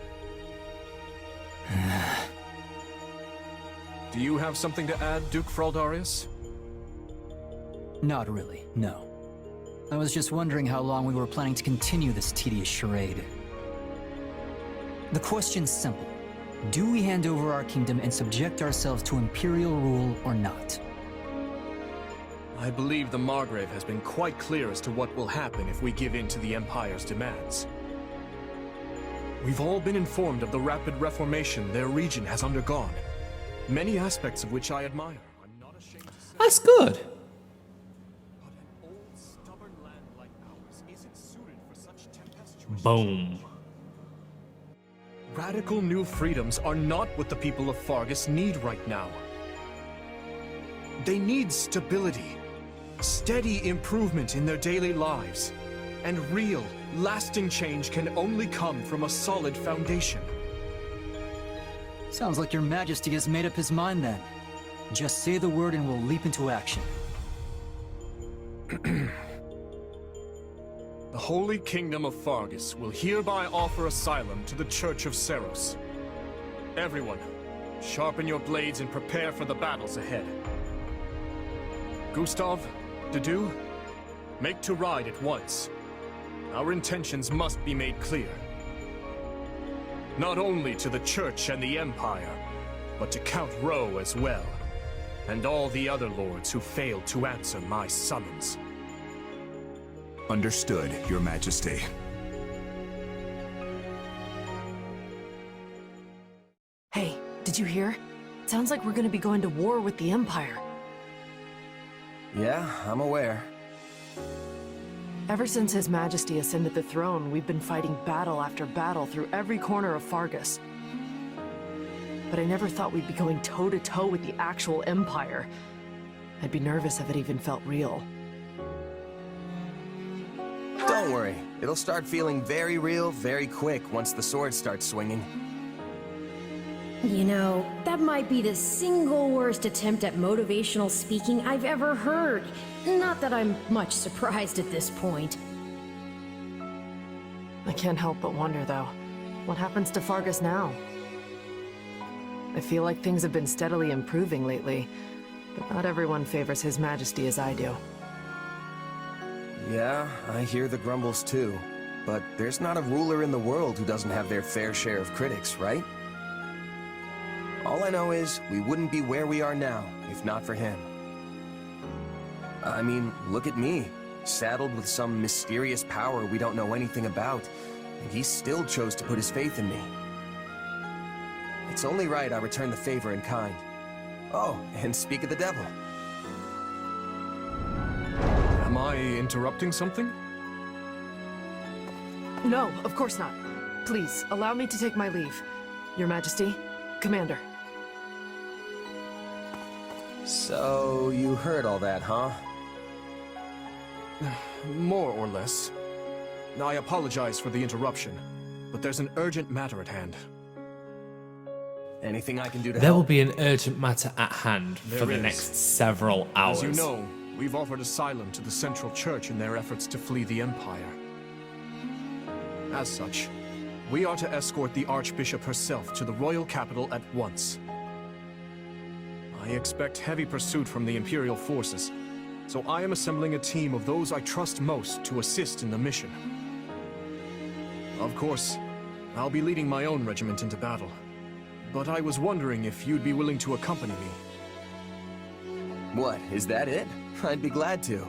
Do you have something to add, Duke Fraldarius? Not really, no. I was just wondering how long we were planning to continue this tedious charade. The question's simple. Do we hand over our kingdom and subject ourselves to imperial rule or not? I believe the Margrave has been quite clear as to what will happen if we give in to the Empire's demands. We've all been informed of the rapid reformation their region has undergone, many aspects of which I admire. I'm not ashamed to say. That's good. But an old, stubborn land like ours isn't suited for such tempestuous. Boom. Radical new freedoms are not what the people of Faerghus need right now. They need stability, steady improvement in their daily lives, and real, lasting change can only come from a solid foundation. Sounds like your Majesty has made up his mind then. Just say the word and we'll leap into action. The Holy Kingdom of Faerghus will hereby offer asylum to the Church of Seiros. Everyone, sharpen your blades and prepare for the battles ahead. Gustav, Dedu, make to ride at once. Our intentions must be made clear. Not only to the Church and the Empire, but to Count Rowe as well, and all the other lords who failed to answer my summons. Understood, Your Majesty. Hey, did you hear? Sounds like we're gonna be going to war with the Empire. Yeah, I'm aware. Ever since His Majesty ascended the throne, we've been fighting battle after battle through every corner of Faerghus. But I never thought we'd be going toe-to-toe with the actual Empire. I'd be nervous if it even felt real. Don't worry, it'll start feeling very real very quick once the sword starts swinging. You know, that might be the single worst attempt at motivational speaking I've ever heard. Not that I'm much surprised at this point. I can't help but wonder, though. What happens to Faerghus now? I feel like things have been steadily improving lately, but not everyone favors His Majesty as I do. Yeah, I hear the grumbles too. But there's not a ruler in the world who doesn't have their fair share of critics, right? All I know is, we wouldn't be where we are now, if not for him. I mean, look at me, saddled with some mysterious power we don't know anything about, and he still chose to put his faith in me. It's only right I return the favor in kind. Oh, and speak of the devil. Am I interrupting something? No, of course not. Please, allow me to take my leave. Your Majesty, Commander. So, you heard all that, huh? More or less. I apologize for the interruption, but there's an urgent matter at hand. Anything I can do to There help? will be an urgent matter at hand for There the is. next several hours. As you know, we've offered asylum to the Central Church in their efforts to flee the Empire. As such, we are to escort the Archbishop herself to the royal capital at once. I expect heavy pursuit from the Imperial forces, so I am assembling a team of those I trust most to assist in the mission. Of course, I'll be leading my own regiment into battle, but I was wondering if you'd be willing to accompany me. What, is that it? I'd be glad to.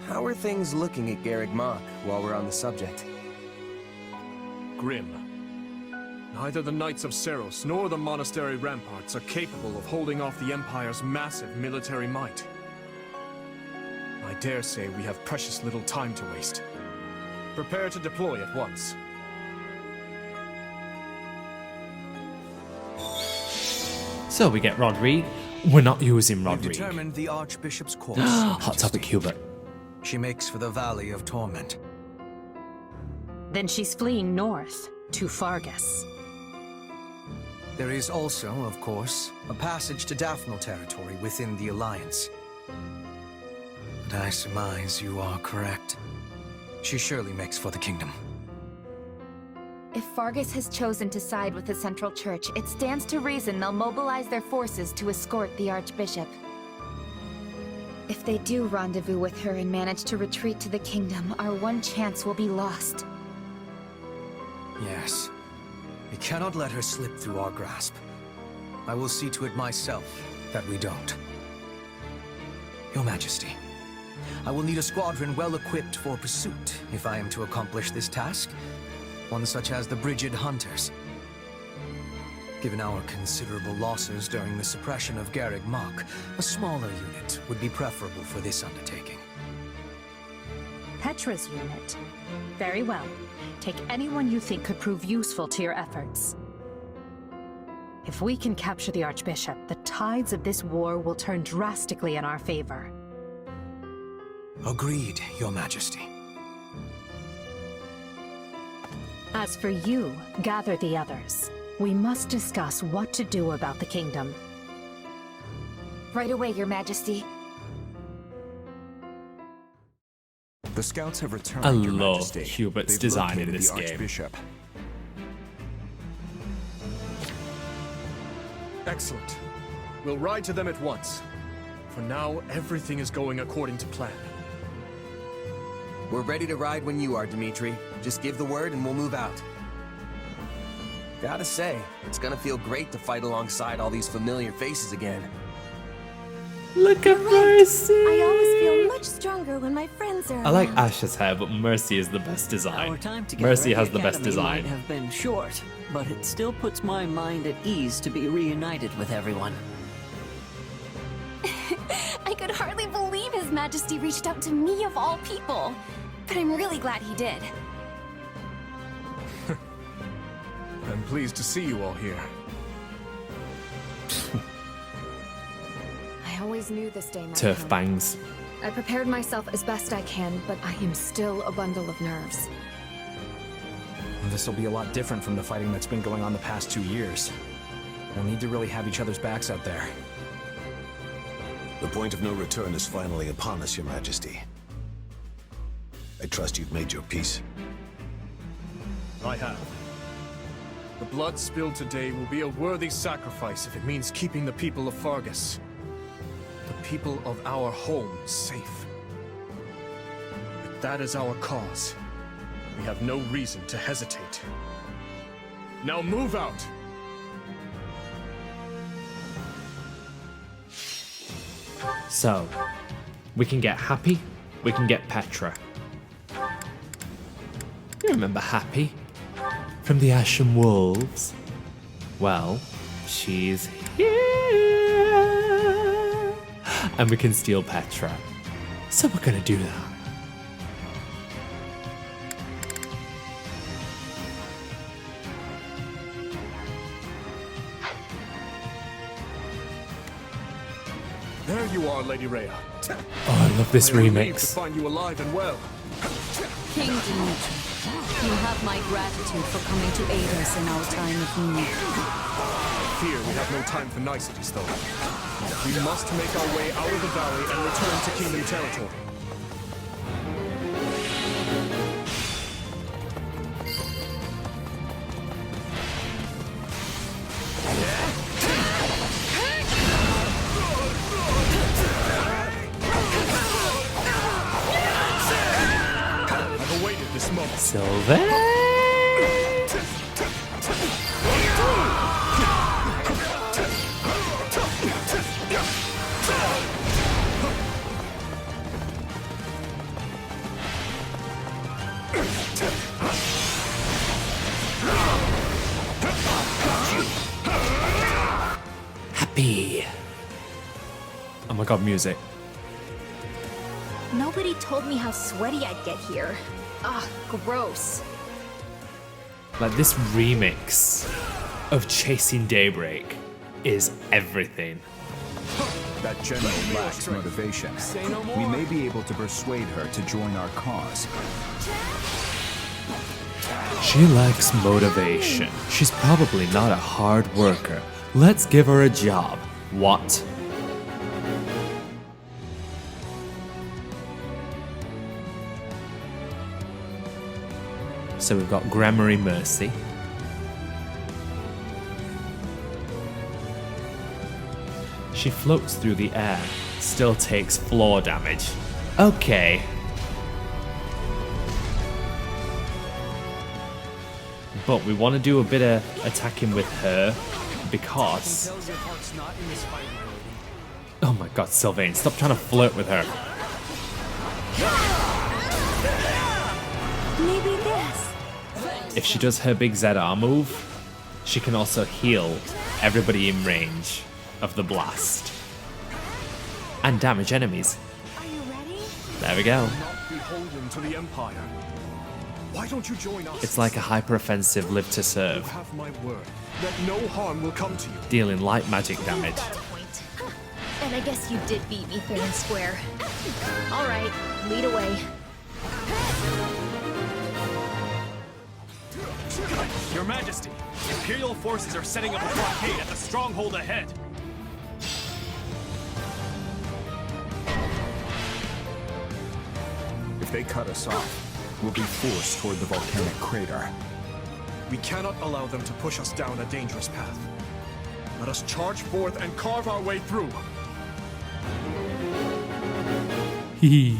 How are things looking at Garreg Mach while we're on the subject? Grim. Neither the Knights of Seiros nor the monastery ramparts are capable of holding off the Empire's massive military might. I dare say we have precious little time to waste. Prepare to deploy at once. So we get Rodrigue. We're not using We've Rodrigue. determined the Archbishop's course. Hot topic, Hubert. She makes for the Valley of Torment. Then she's fleeing north, to Faerghus. There is also, of course, a passage to Daphnal territory within the Alliance. But I surmise you are correct. She surely makes for the kingdom. If Faerghus has chosen to side with the Central Church, it stands to reason they'll mobilize their forces to escort the Archbishop. If they do rendezvous with her and manage to retreat to the kingdom, our one chance will be lost. Yes. We cannot let her slip through our grasp. I will see to it myself that we don't. Your Majesty, I will need a squadron well equipped for pursuit if I am to accomplish this task. One such as the Brigid Hunters. Given our considerable losses during the suppression of Garreg Mach, a smaller unit would be preferable for this undertaking. Petra's unit. Very well. Take anyone you think could prove useful to your efforts. If we can capture the Archbishop, the tides of this war will turn drastically in our favor. Agreed, Your Majesty. As for you, gather the others. We must discuss what to do about the kingdom. Right away, Your Majesty. The scouts have returned, I Your love Majesty. Hubert's They've design in located this the game. Archbishop. Excellent. We'll ride to them at once. For now, everything is going according to plan. We're ready to ride when you are, Dimitri. Just give the word and we'll move out. Gotta say, it's gonna feel great to fight alongside all these familiar faces again. Look at Mercy! I always feel much stronger when my friends are I like around. Ash's hair, but Mercy is the best design. Our time together Mercy at has the the best Academy design. might have been short, but it still puts my mind at ease to be reunited with everyone. I could hardly believe His Majesty reached out to me of all people. But I'm really glad he did. I'm pleased to see you all here. I always knew this day might Turf come. bangs. I prepared myself as best I can, but I am still a bundle of nerves. This will be a lot different from the fighting that's been going on the past 2 years. We'll need to really have each other's backs out there. The point of no return is finally upon us, Your Majesty. I trust you've made your peace. I have. The blood spilled today will be a worthy sacrifice if it means keeping the people of Faerghus, the people of our home, safe. If that is our cause, we have no reason to hesitate. Now move out! So, we can get Happy, we can get Petra. You remember Happy? From the Ashen Wolves? Well, she's here! And we can steal Petra. So we're gonna do that. There you are, Lady Rhea. Oh, I love this I am relieved remix. to find you alive and well. King Dimitri, you have my gratitude for coming to aid us in our time of need. Fear we have no time for niceties, though. We must make our way out of the valley and return to Kingdom territory. I've awaited this moment. Sylvain! Happy. Oh my god, music. Nobody told me how sweaty I'd get here. Ugh, gross. Like, this remix of Chasing Daybreak is everything. That general lacks motivation. We may be able to persuade her to join our cause. She lacks motivation. She's probably not a hard worker. Let's give her a job. What? So we've got Grammary Mercy. She floats through the air, still takes floor damage. Okay. But we want to do a bit of attacking with her because... Oh my god, Sylvain, stop trying to flirt with her. Maybe this. If she does her big ZR move, she can also heal everybody in range of the blast. And damage enemies. Are you ready? There we go. Not beholden to the Empire. Why don't you join us? It's like a hyper-offensive live to You serve, have my word that no harm will come to you. dealing light magic damage. And I guess you did beat me fair and square. All right, lead away. Your Majesty, Imperial forces are setting up a blockade at the stronghold ahead. If they cut us off, we'll be forced toward the volcanic crater. We cannot allow them to push us down a dangerous path. Let us charge forth and carve our way through. Hee.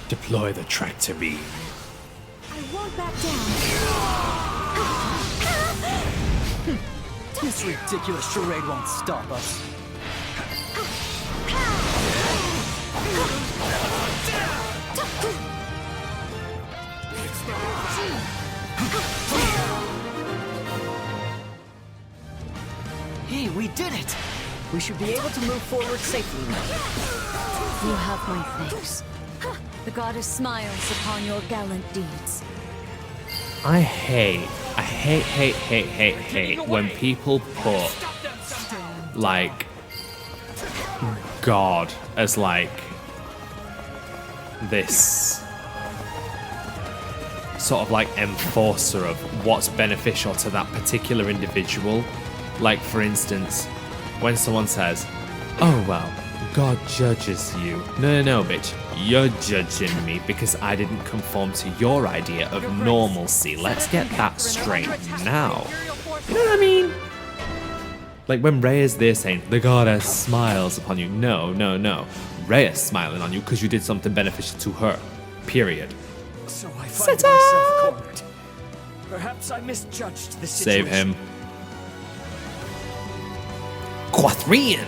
Deploy the tractor beam. I won't back down. This ridiculous charade won't stop us. Hey, we did it! We should be able to move forward safely now. You have my thanks. The goddess smiles upon your gallant deeds. I hate when people put, like, God as, like, this sort of, like, enforcer of what's beneficial to that particular individual. Like, for instance, when someone says, oh, well, God judges you. No, bitch. You're judging me because I didn't conform to your idea of normalcy. Let's get that straight now. You know what I mean? Like when Rhea's there saying, the goddess smiles upon you. No. Rhea's smiling on you because you did something beneficial to her. Period. So I find myself cornered. Perhaps I misjudged the situation. Save him. Quathrian!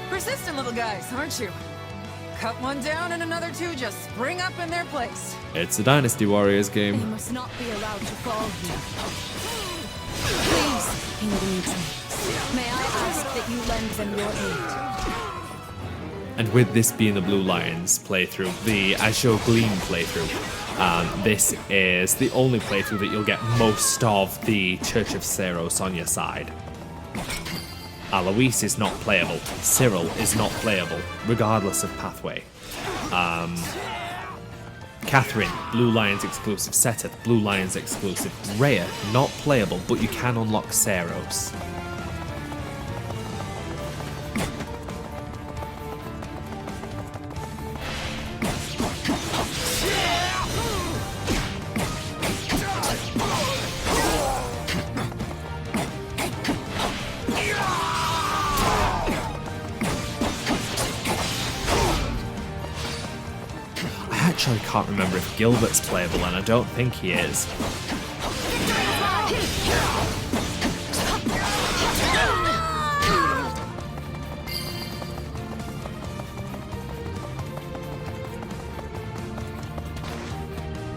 Persistent little guys, aren't you? Cut one down and another two just spring up in their place. It's a Dynasty Warriors game. They must not be allowed to fall here. Please, King Dimitri, may I ask that you lend them your aid? And with this being the Blue Lions playthrough, the Azure Gleam playthrough, this is the only playthrough that you'll get most of the Church of Seiros on your side. Alois is not playable. Cyril is not playable, regardless of pathway. Catherine, Blue Lions exclusive. Seteth, Blue Lions exclusive. Rhea, not playable, but you can unlock Seiros. I actually can't remember if Gilbert's playable, and I don't think he is.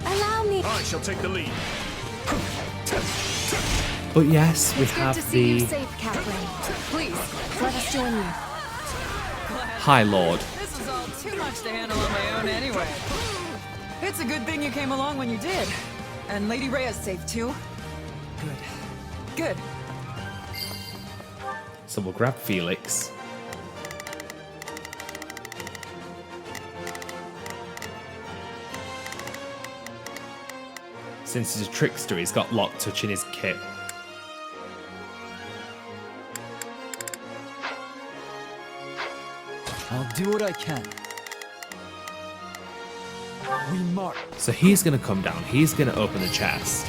Allow me. I shall take the lead. But yes, we have Good to see you the safe, Catherine. Please, let us join you. High Lord. This is all too much to handle on my own anyway. It's a good thing you came along when you did. And Lady Rhea's safe too. Good. So we'll grab Felix. Since he's a trickster, he's got Lock Touch in his kit. I'll do what I can. We mark. So he's gonna come down, he's gonna open the chest.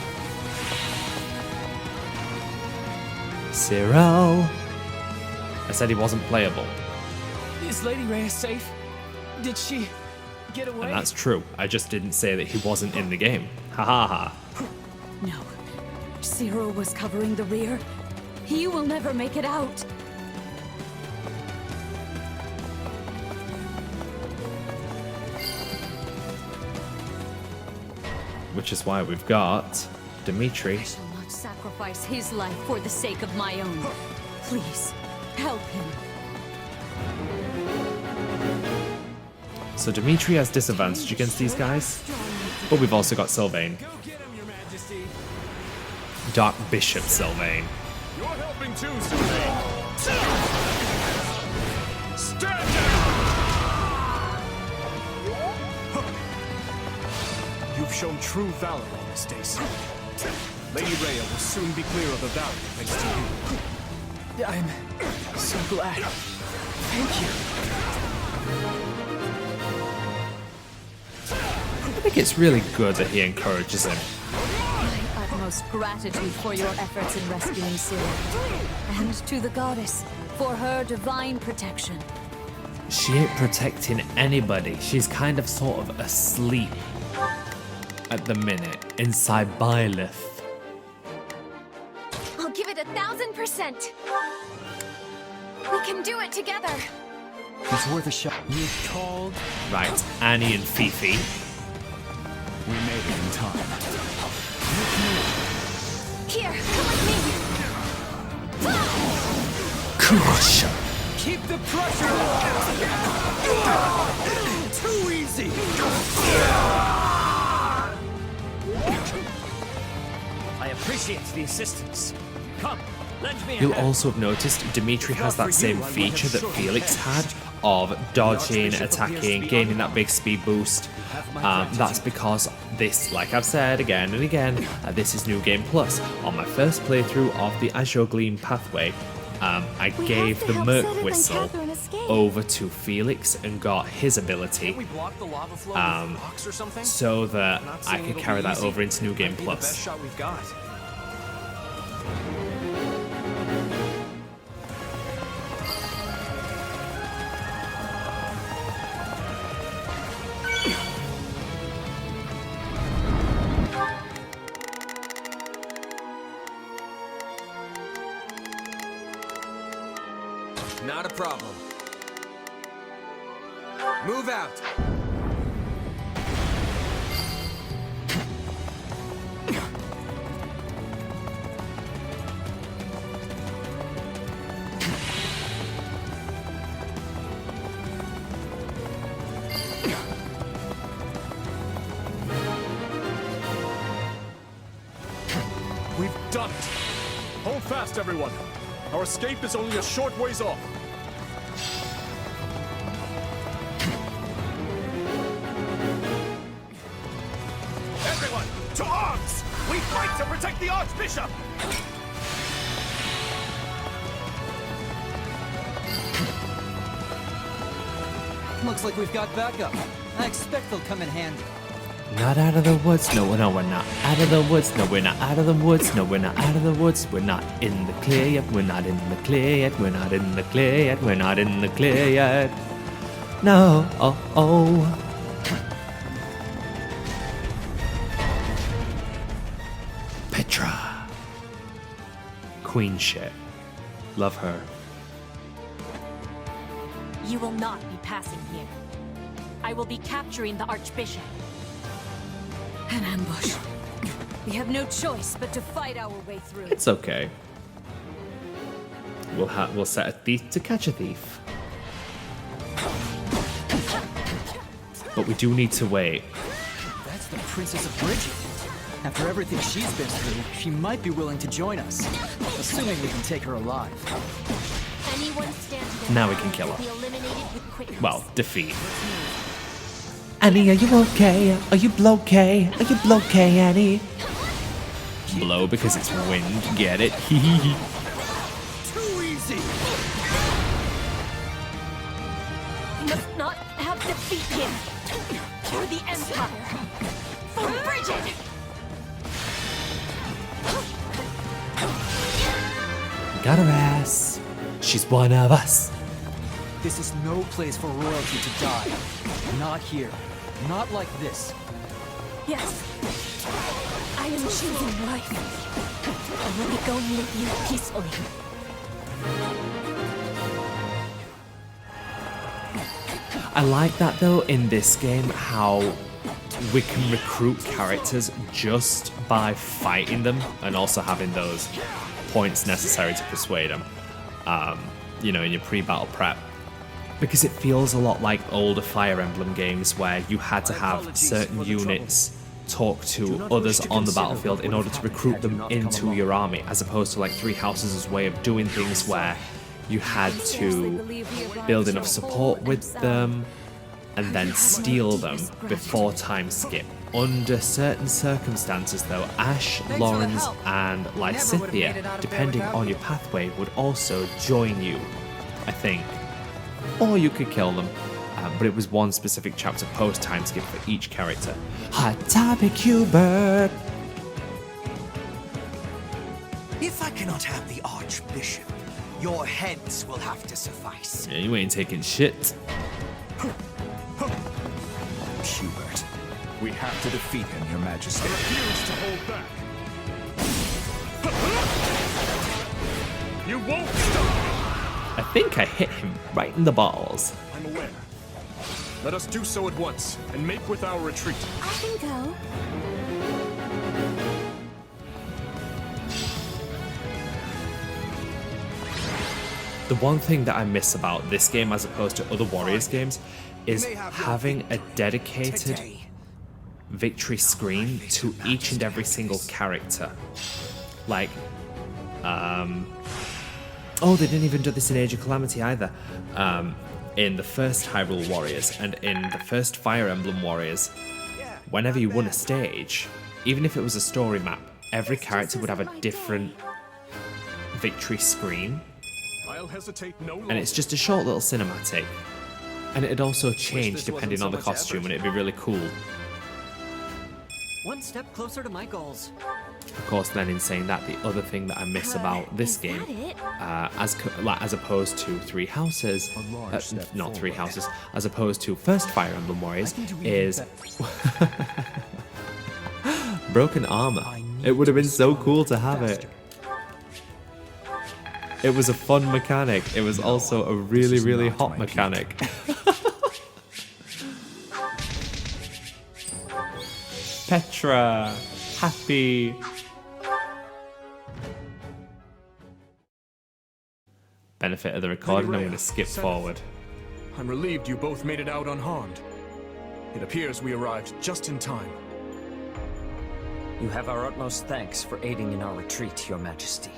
Cyril! I said he wasn't playable. Is Lady Rhea safe? Did she get away? And that's true. I just didn't say that he wasn't in the game. Ha ha ha. No. Cyril was covering the rear. He will never make it out. Which is why we've got Dimitri. I shall not sacrifice his life for the sake of my own. Please, help him. So Dimitri has disadvantage against these guys, but we've also got Sylvain. Dark Bishop Sylvain. You're helping too, Sylvain. Stand down! You've shown true valor on this day, sir. Lady Rhea will soon be clear of the valley thanks to you. I'm so glad. Thank you. I think it's really good that he encourages him. My utmost gratitude for your efforts in rescuing Cyril. And to the goddess for her divine protection. She ain't protecting anybody. She's kind of sort of asleep at the minute inside Byleth. 100%. We can do it together. It's worth a shot. You called? Right, Annie and Fifi. We made it in time. Here, come with me. Crush. Keep the pressure on! Too easy! I appreciate the assistance. Come, lend me a You'll hand. also have noticed Dimitri has that same feature that Felix had of dodging, attacking, gaining that big speed boost. That's because this, like I've said again and again, this is New Game Plus. On my first playthrough of the Azure Gleam pathway, I gave the Merc Whistle over to Felix and got his ability so that I could carry that over into New Game Plus. Not a problem. Move out. We've done it. Hold fast, everyone. Our escape is only a short ways off. Everyone, to arms! We fight to protect the Archbishop! Looks like we've got backup. I expect they'll come in handy. Not out of the woods, no, we're not out of the woods, no, we're not out of the woods, no, we're not out of the woods, we're not in the clear yet, we're not in the clear yet, we're not in the clear yet, we're not in the clear yet. No, oh. Petra. Queen shit. Love her. You will not be passing here. I will be capturing the Archbishop. An ambush. We have no choice but to fight our way through. It's okay. We'll set a thief to catch a thief. But we do need to wait. That's the Princess of Bridget. After everything she's been through, she might be willing to join us. Assuming we can take her alive. Anyone standing Now we can kill will be her. eliminated with quickness. Well, defeat. Annie, are you okay? Are you blow-okay? Are you blow-okay, Annie? Blow because it's wind, get it? Too easy! You must not have defeat here. For the Empire. For Bridget! Got her ass. She's one of us. This is no place for royalty to die. Not here. Not like this. Yes. I am choosing life. And let me go and live you peacefully. I like that though in this game how we can recruit characters just by fighting them and also having those points necessary to persuade them, you know, in your pre-battle prep. Because it feels a lot like older Fire Emblem games where you had to have certain units talk to others on the battlefield in order to recruit them into your army, as opposed to like Three Houses' way of doing things where you had to build enough support with them and then steal them before time skip. Under certain circumstances though, Ash, Lawrence and Lysithea, depending on your pathway, would also join you, I think. Or you could kill them, but it was one specific chapter post time skip for each character. Hot topic, Hubert! If I cannot have the Archbishop, your heads will have to suffice. Yeah, you ain't taking shit. Hubert, we have to defeat him, Your Majesty. I refuse to hold back. You won't stop! I think I hit him right in the balls. I'm aware. Let us do so at once, and make with our retreat. I can go. The one thing that I miss about this game as opposed to other Warriors games is having a dedicated victory screen to each and every single character. Like, oh, they didn't even do this in Age of Calamity either. In the first Hyrule Warriors and in the first Fire Emblem Warriors, whenever you won a stage, even if it was a story map, every character would have a different victory screen. I'll hesitate no longer. And it's just a short little cinematic. And it'd also change depending on the costume, and it'd be really cool. One step closer to my goals. Of course, then in saying that, the other thing that I miss about this game, as opposed to Three Houses, not Three Houses, as opposed to first Fire Emblem Warriors, is broken armor. It would have been so cool to have it. It was a fun mechanic. It was also a really, really hot mechanic. Petra, happy. Benefit of the recording, I'm going to skip forward. I'm relieved you both made it out unharmed. It appears we arrived just in time. You have our utmost thanks for aiding in our retreat, Your Majesty.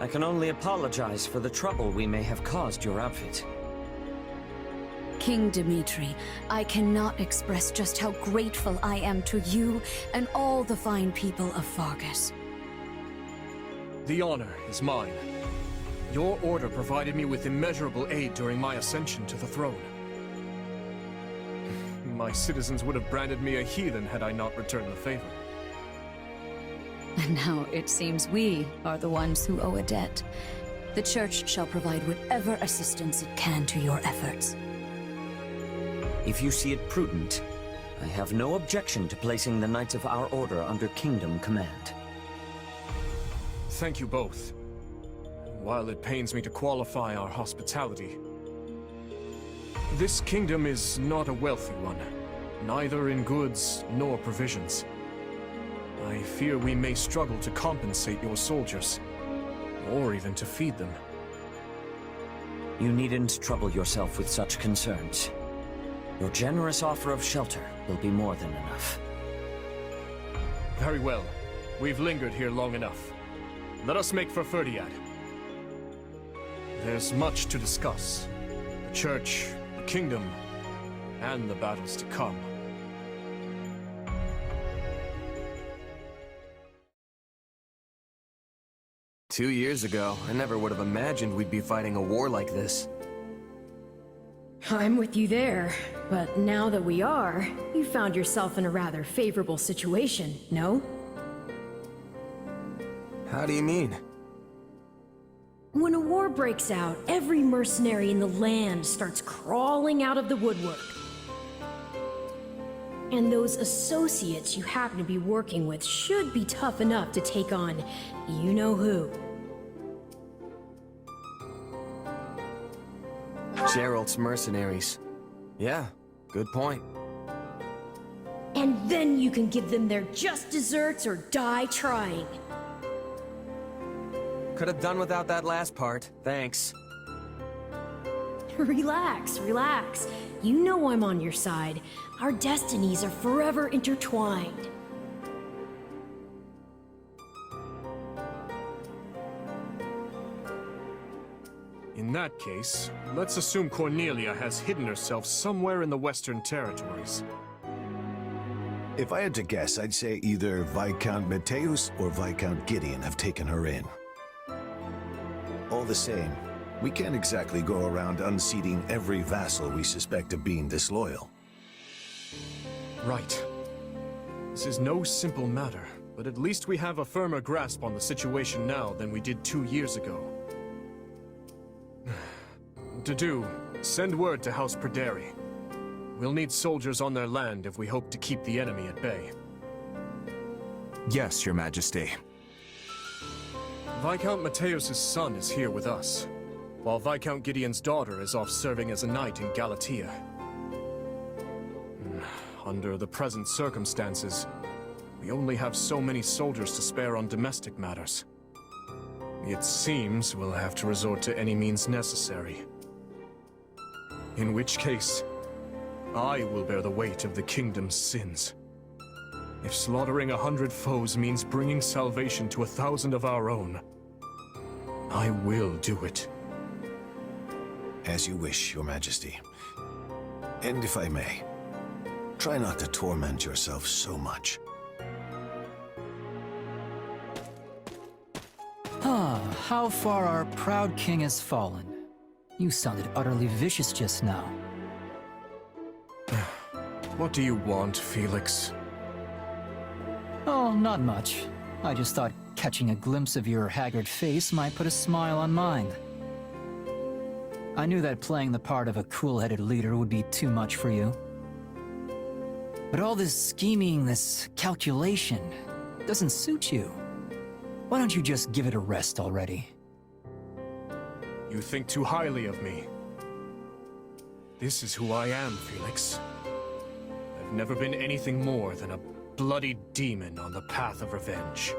I can only apologize for the trouble we may have caused your outfit. King Dimitri, I cannot express just how grateful I am to you and all the fine people of Faerghus. The honor is mine. Your order provided me with immeasurable aid during my ascension to the throne. My citizens would have branded me a heathen had I not returned the favor. And now it seems we are the ones who owe a debt. The Church shall provide whatever assistance it can to your efforts. If you see it prudent, I have no objection to placing the Knights of our Order under Kingdom command. Thank you both. While it pains me to qualify our hospitality, this kingdom is not a wealthy one, neither in goods nor provisions. I fear we may struggle to compensate your soldiers, or even to feed them. You needn't trouble yourself with such concerns. Your generous offer of shelter will be more than enough. Very well. We've lingered here long enough. Let us make for Fódlan. There's much to discuss. The Church, the Kingdom, and the battles to come. "2 years ago, I never would have imagined we'd be fighting a war like this. I'm with you there, but now that we are, you found yourself in a rather favorable situation, no? How do you mean? When a war breaks out, every mercenary in the land starts crawling out of the woodwork. And those associates you happen to be working with should be tough enough to take on you-know-who. Geralt's mercenaries. Yeah, good point. And then you can give them their just desserts or die trying. Could have done without that last part, thanks. Relax, relax. You know I'm on your side. Our destinies are forever intertwined. In that case, let's assume Cornelia has hidden herself somewhere in the Western Territories. If I had to guess, I'd say either Viscount Mateus or Viscount Gideon have taken her in. All the same, we can't exactly go around unseating every vassal we suspect of being disloyal. Right. This is no simple matter, but at least we have a firmer grasp on the situation now than we did 2 years ago. To send word to House Pryderi. We'll need soldiers on their land if we hope to keep the enemy at bay. Yes, Your Majesty. Viscount Mateus's son is here with us, while Viscount Gideon's daughter is off serving as a knight in Galatia. Under the present circumstances, we only have so many soldiers to spare on domestic matters. It seems we'll have to resort to any means necessary. In which case, I will bear the weight of the kingdom's sins. If slaughtering 100 foes means bringing salvation to 1,000 of our own, I will do it. As you wish, Your Majesty. And if I may, try not to torment yourself so much. How far our proud king has fallen. You sounded utterly vicious just now. What do you want, Felix? Oh, not much. I just thought catching a glimpse of your haggard face might put a smile on mine. I knew that playing the part of a cool-headed leader would be too much for you. But all this scheming, this calculation, doesn't suit you. Why don't you just give it a rest already? You think too highly of me. This is who I am, Felix. I've never been anything more than a bloody demon on the path of revenge.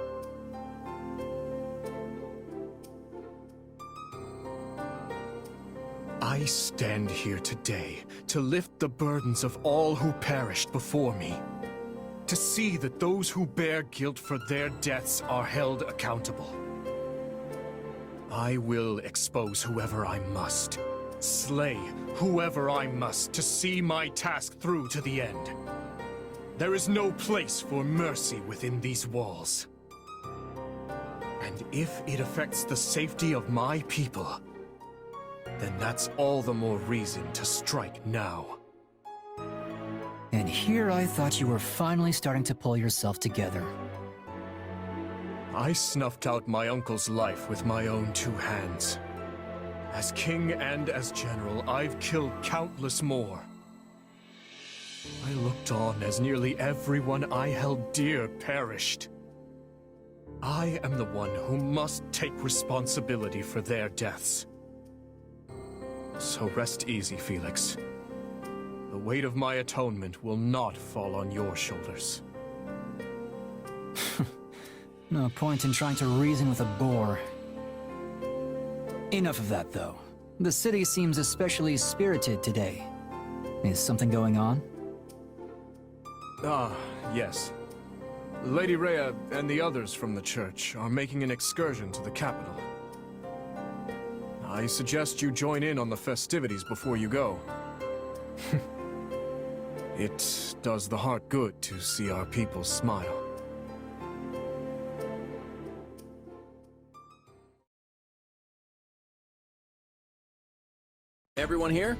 I stand here today to lift the burdens of all who perished before me. To see that those who bear guilt for their deaths are held accountable. I will expose whoever I must. Slay whoever I must to see my task through to the end. There is no place for mercy within these walls. And if it affects the safety of my people, then that's all the more reason to strike now. And here I thought you were finally starting to pull yourself together. I snuffed out my uncle's life with my own 2 hands. As king and as general, I've killed countless more. I looked on as nearly everyone I held dear perished. I am the one who must take responsibility for their deaths. So rest easy, Felix. The weight of my atonement will not fall on your shoulders. No point in trying to reason with a boar. Enough of that, though. The city seems especially spirited today. Is something going on? Ah, yes. Lady Rhea and the others from the church are making an excursion to the capital. I suggest you join in on the festivities before you go. It does the heart good to see our people smile. Everyone here?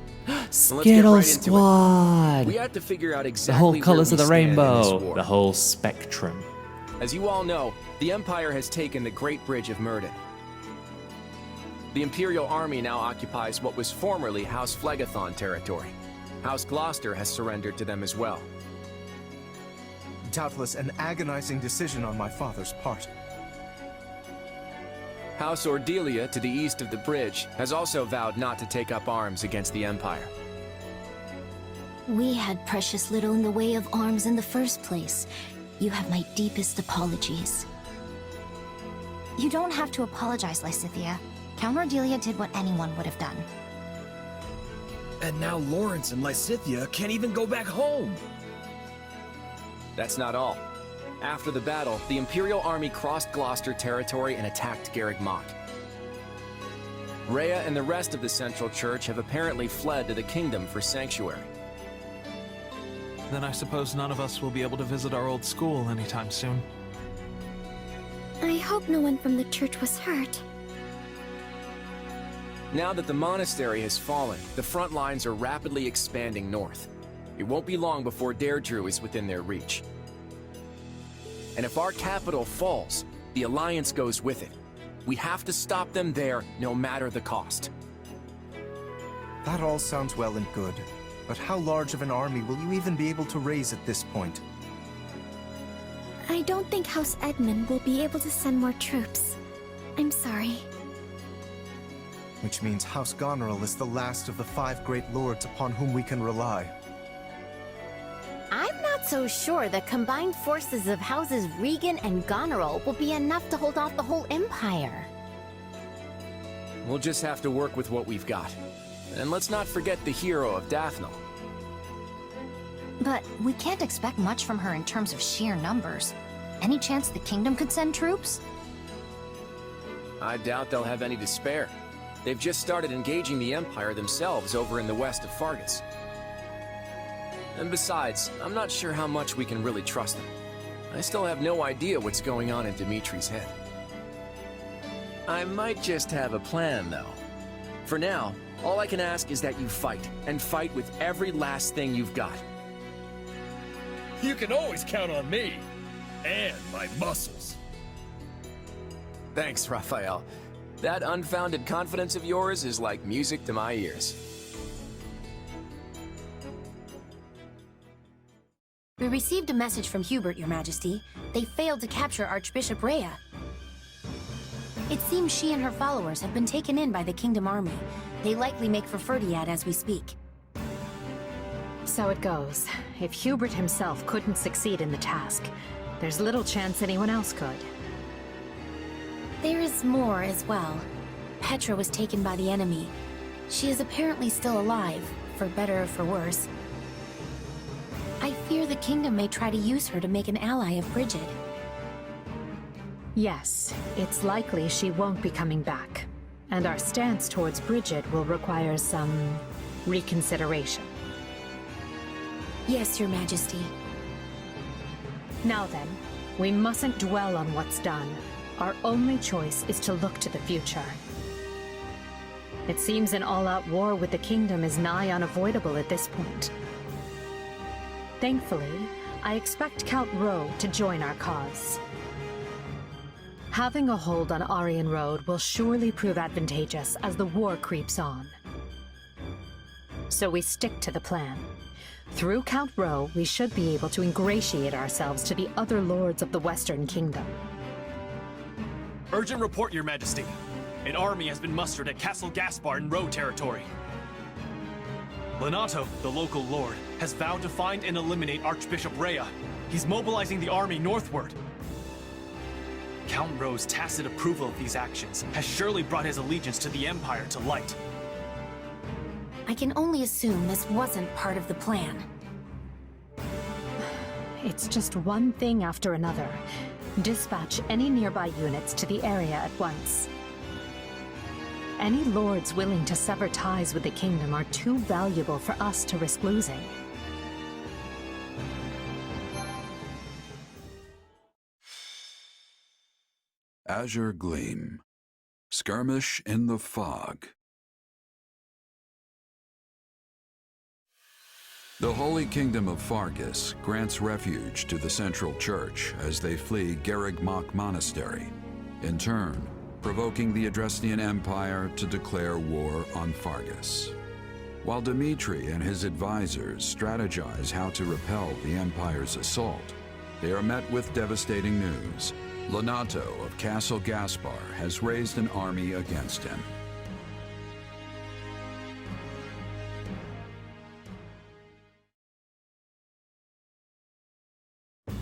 Skittle Squad! We have to figure out exactly the whole colors of the rainbow, the whole spectrum. As you all know, the Empire has taken the Great Bridge of Myrddin. The Imperial Army now occupies what was formerly House Phlegethon territory. House Gloucester has surrendered to them as well. Doubtless an agonizing decision on my father's part. House Ordelia, to the east of the bridge, has also vowed not to take up arms against the Empire. We had precious little in the way of arms in the first place. You have my deepest apologies. You don't have to apologize, Lysithea. Count Ordelia did what anyone would have done. And now Lawrence and Lysithea can't even go back home! That's not all. After the battle, the Imperial Army crossed Gloucester territory and attacked Garreg Mach. Rhea and the rest of the Central Church have apparently fled to the Kingdom for sanctuary. Then I suppose none of us will be able to visit our old school anytime soon. I hope no one from the church was hurt. Now that the monastery has fallen, the front lines are rapidly expanding north. It won't be long before Deirdre is within their reach. And if our capital falls, the Alliance goes with it. We have to stop them there, no matter the cost. That all sounds well and good, but how large of an army will you even be able to raise at this point? I don't think House Edmund will be able to send more troops. I'm sorry. Which means House Goneril is the last of the 5 great lords upon whom we can rely. I'm not so sure the combined forces of Houses Regan and Goneril will be enough to hold off the whole Empire. We'll just have to work with what we've got. And let's not forget the hero of Daphnel. But we can't expect much from her in terms of sheer numbers. Any chance the kingdom could send troops? I doubt they'll have any to spare. They've just started engaging the Empire themselves over in the west of Faerghus. And besides, I'm not sure how much we can really trust them. I still have no idea what's going on in Dimitri's head. I might just have a plan, though. For now, all I can ask is that you fight, and fight with every last thing you've got. You can always count on me. And my muscles. Thanks, Raphael. That unfounded confidence of yours is like music to my ears. We received a message from Hubert, Your Majesty. They failed to capture Archbishop Rhea. It seems she and her followers have been taken in by the Kingdom Army. They likely make for Ferdiad as we speak. So it goes. If Hubert himself couldn't succeed in the task, there's little chance anyone else could. There is more as well. Petra was taken by the enemy. She is apparently still alive, for better or for worse. I fear the kingdom may try to use her to make an ally of Brigid. Yes, it's likely she won't be coming back. And our stance towards Brigid will require some reconsideration. Yes, Your Majesty. Now then, we mustn't dwell on what's done. Our only choice is to look to the future. It seems an all-out war with the kingdom is nigh unavoidable at this point. Thankfully, I expect Count Rowe to join our cause. Having a hold on Aryan Road will surely prove advantageous as the war creeps on. So we stick to the plan. Through Count Rowe, we should be able to ingratiate ourselves to the other lords of the Western Kingdom. Urgent report, Your Majesty. An army has been mustered at Castle Gaspar in Rowe territory. Lonato, the local lord, has vowed to find and eliminate Archbishop Rhea. He's mobilizing the army northward. Count Rowe's tacit approval of these actions has surely brought his allegiance to the Empire to light. I can only assume this wasn't part of the plan. It's just one thing after another. Dispatch any nearby units to the area at once. Any lords willing to sever ties with the kingdom are too valuable for us to risk losing. Azure Gleam. Skirmish in the Fog. The Holy Kingdom of Faerghus grants refuge to the Central Church as they flee Garrigmach Monastery, in turn provoking the Adrestian Empire to declare war on Faerghus. While Dimitri and his advisors strategize how to repel the Empire's assault, they are met with devastating news. Lonato of Castle Gaspar has raised an army against him.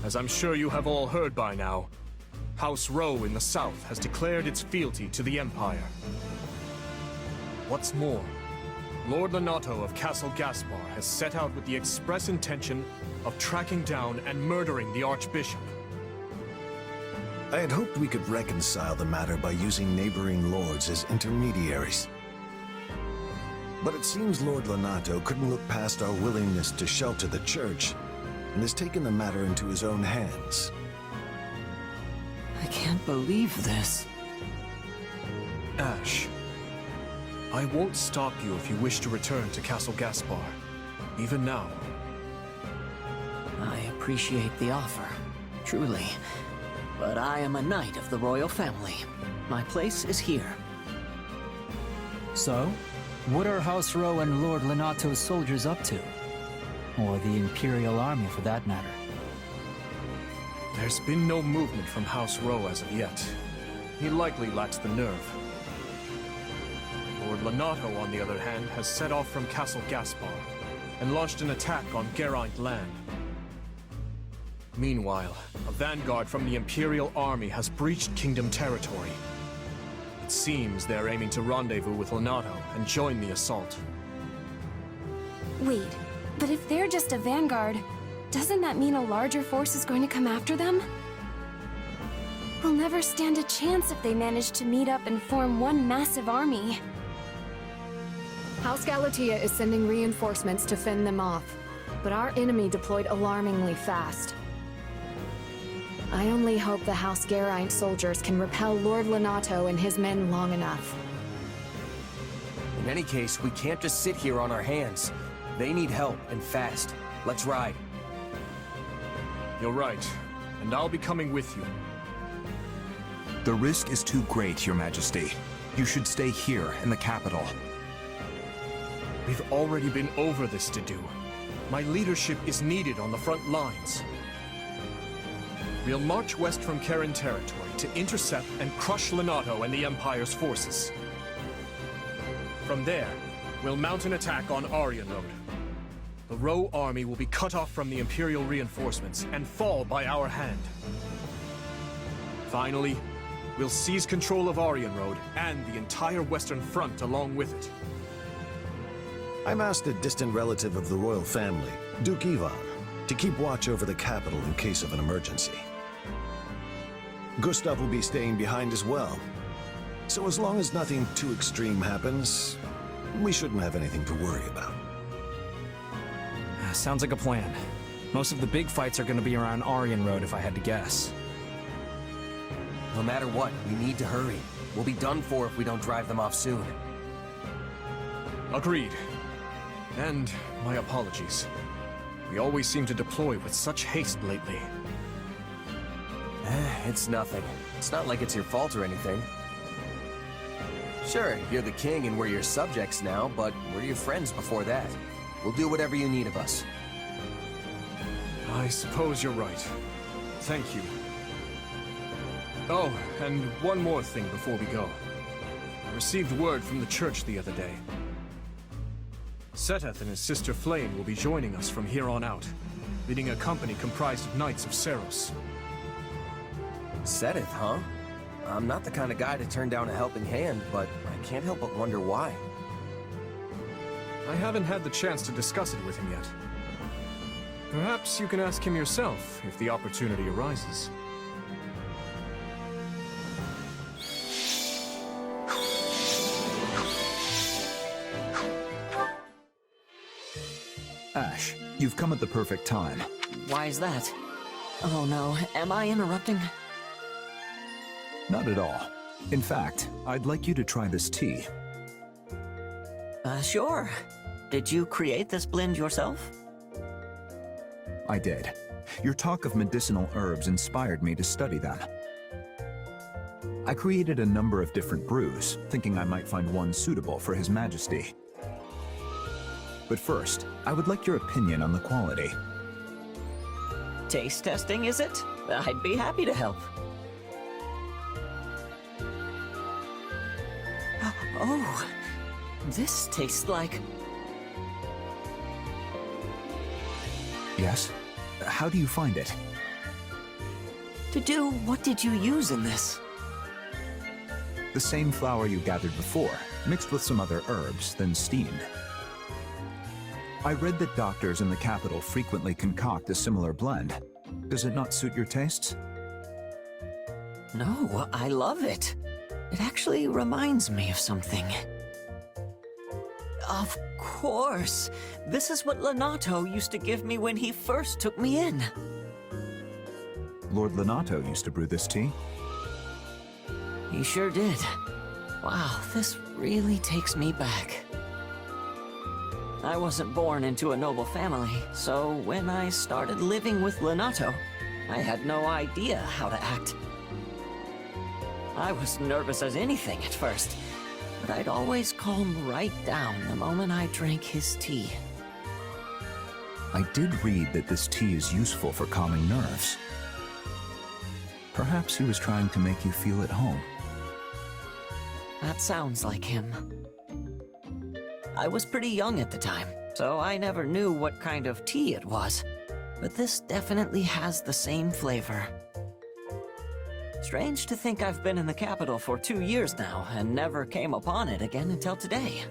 As I'm sure you have all heard by now, House Rowe in the south has declared its fealty to the Empire. What's more, Lord Lonato of Castle Gaspar has set out with the express intention of tracking down and murdering the Archbishop. I had hoped we could reconcile the matter by using neighboring lords as intermediaries. But it seems Lord Lonato couldn't look past our willingness to shelter the church, and has taken the matter into his own hands. I can't believe this. Ash, I won't stop you if you wish to return to Castle Gaspar, even now. I appreciate the offer, truly. But I am a knight of the royal family. My place is here. So, what are House Rowe and Lord Lonato's soldiers up to? Or the Imperial Army, for that matter? There's been no movement from House Rowe as of yet. he likely lacks the nerve. Lord Lonato, on the other hand, has set off from Castle Gaspar and launched an attack on Geraint land. Meanwhile, a vanguard from the Imperial army has breached Kingdom territory. It seems they're aiming to rendezvous with Lonato and join the assault. Wait, but if they're just a vanguard, doesn't that mean a larger force is going to come after them? We'll never stand a chance if they manage to meet up and form one massive army. House Galatea is sending reinforcements to fend them off, but our enemy deployed alarmingly fast. I only hope the House Geraint soldiers can repel Lord Lonato and his men long enough. In any case, we can't just sit here on our hands. They need help, and fast. Let's ride. You're right, and I'll be coming with you. The risk is too great, Your Majesty. You should stay here in the capital. We've already been over this to do. My leadership is needed on the front lines. We'll march west from Karen territory to intercept and crush Lonato and the Empire's forces. From there, we'll mount an attack on Aryan Road. The Roe army will be cut off from the Imperial reinforcements and fall by our hand. Finally, we'll seize control of Aryan Road and the entire Western Front along with it. I'm asked a distant relative of the royal family, Duke Ivan, to keep watch over the capital in case of an emergency. Gustav will be staying behind as well. So as long as nothing too extreme happens, we shouldn't have anything to worry about. Sounds like a plan. Most of the big fights are gonna be around Aryan Road if I had to guess. No matter what, we need to hurry. We'll be done for if we don't drive them off soon. Agreed. And my apologies. We always seem to deploy with such haste lately. It's nothing. It's not like it's your fault or anything. Sure, you're the king and we're your subjects now, but we're your friends before that. We'll do whatever you need of us. I suppose you're right. Thank you. Oh, and one more thing before we go. I received word from the church the other day. Seteth and his sister Flame will be joining us from here on out, leading a company comprised of Knights of Seiros. Seteth, huh? I'm not the kind of guy to turn down a helping hand, but I can't help but wonder why. I haven't had the chance to discuss it with him yet. Perhaps you can ask him yourself if the opportunity arises. Ash, you've come at the perfect time. Why is that? Oh no, am I interrupting? Not at all. In fact, I'd like you to try this tea. Sure. Did you create this blend yourself? I did. Your talk of medicinal herbs inspired me to study them. I created a number of different brews, thinking I might find one suitable for His Majesty. But first, I would like your opinion on the quality. Taste testing, is it? I'd be happy to help. Oh, this tastes like... Yes? How do you find it? To do what did you use in this? The same flour you gathered before, mixed with some other herbs, then steamed. I read that doctors in the capital frequently concoct a similar blend. Does it not suit your tastes? No, I love it. It actually reminds me of something. Of course! This is what Lonato used to give me when he first took me in. Lord Lonato used to brew this tea? He sure did. Wow, this really takes me back. I wasn't born into a noble family, so when I started living with Lonato, I had no idea how to act. I was nervous as anything at first, but I'd always calm right down the moment I drank his tea. I did read that this tea is useful for calming nerves. Perhaps he was trying to make you feel at home. That sounds like him. I was pretty young at the time, so I never knew what kind of tea it was. But this definitely has the same flavor. Strange to think I've been in the capital for 2 years now and never came upon it again until today.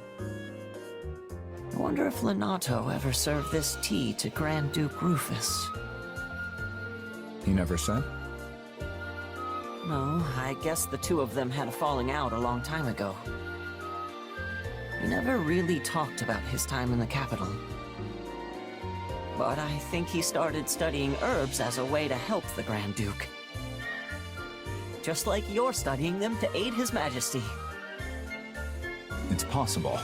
I wonder if Lonato ever served this tea to Grand Duke Rufus. He never said? No, I guess the two of them had a falling out a long time ago. He never really talked about his time in the capital. But I think he started studying herbs as a way to help the Grand Duke. Just like you're studying them to aid His Majesty. It's possible.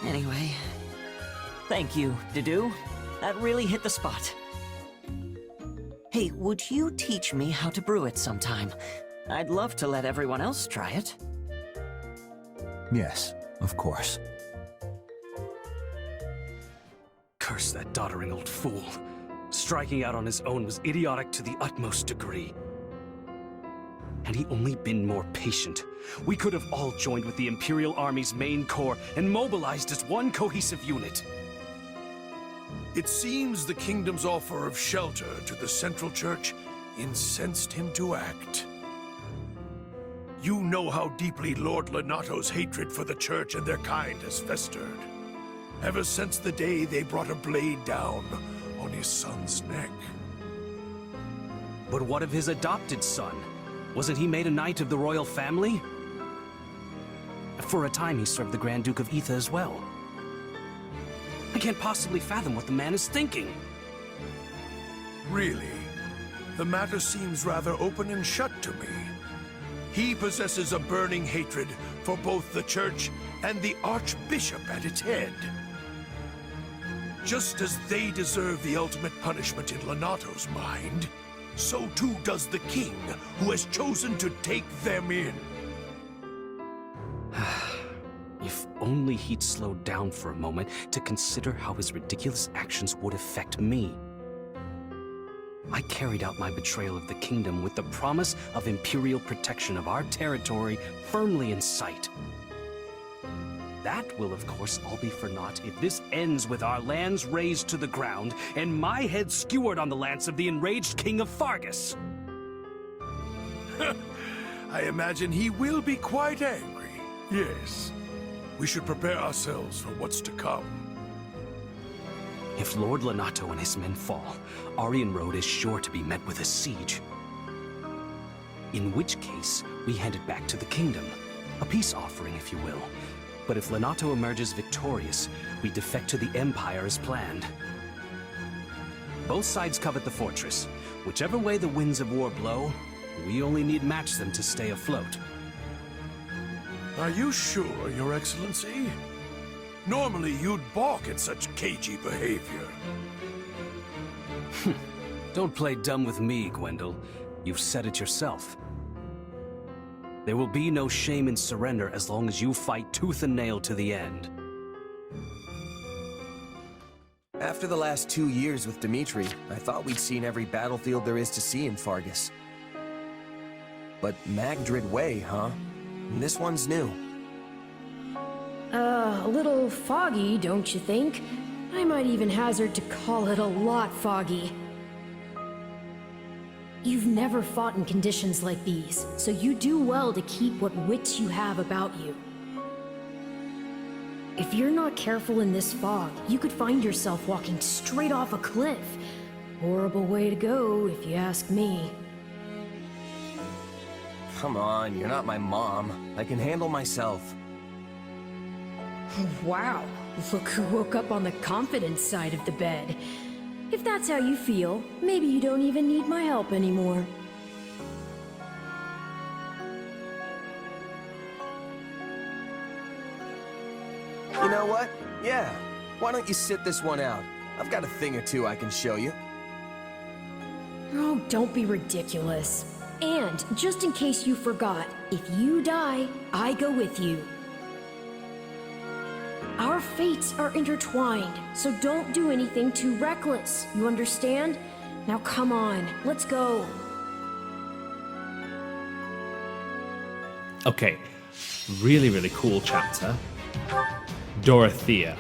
Anyway, thank you, Dedue. That really hit the spot. Hey, would you teach me how to brew it sometime? I'd love to let everyone else try it. Yes, of course. Curse that doddering old fool. Striking out on his own was idiotic to the utmost degree. Had he only been more patient, we could have all joined with the Imperial Army's main corps and mobilized as one cohesive unit. It seems the kingdom's offer of shelter to the Central Church incensed him to act. You know how deeply Lord Lonato's hatred for the Church and their kind has festered. Ever since the day they brought a blade down on his son's neck. But what of his adopted son? Wasn't he made a knight of the royal family? For a time he served the Grand Duke of Etha as well. I can't possibly fathom what the man is thinking. Really? The matter seems rather open and shut to me. He possesses a burning hatred for both the Church and the Archbishop at its head. Just as they deserve the ultimate punishment in Lonato's mind, so too does the king, who has chosen to take them in. If only he'd slowed down for a moment to consider how his ridiculous actions would affect me. I carried out my betrayal of the kingdom with the promise of imperial protection of our territory firmly in sight. That will, of course, all be for naught if this ends with our lands razed to the ground and my head skewered on the lance of the enraged King of Faerghus. I imagine he will be quite angry. Yes. We should prepare ourselves for what's to come. If Lord Lonato and his men fall, Aryan Road is sure to be met with a siege. In which case, we hand it back to the kingdom. A peace offering, if you will. But if Lonato emerges victorious, we defect to the Empire as planned. Both sides covet the fortress. Whichever way the winds of war blow, we only need match them to stay afloat. Are you sure, Your Excellency? Normally you'd balk at such cagey behavior. Don't play dumb with me, Gwendol. You've said it yourself. There will be no shame in surrender as long as you fight tooth and nail to the end. After the last 2 years with Dimitri, I thought we'd seen every battlefield there is to see in Faerghus. But Magdrid Way, huh? And this one's new. A little foggy, don't you think? I might even hazard to call it a lot foggy. You've never fought in conditions like these, so you do well to keep what wits you have about you. If you're not careful in this fog, you could find yourself walking straight off a cliff. Horrible way to go, if you ask me. Come on, you're not my mom. I can handle myself. Wow, look who woke up on the confidence side of the bed. If that's how you feel, maybe you don't even need my help anymore. You know what? Yeah. Why don't you sit this one out? I've got a thing or two I can show you. Oh, don't be ridiculous. And, just in case you forgot, if you die, I go with you. Our fates are intertwined, so don't do anything too reckless, you understand? Now come on, let's go. Okay, really, really cool chapter. Dorothea.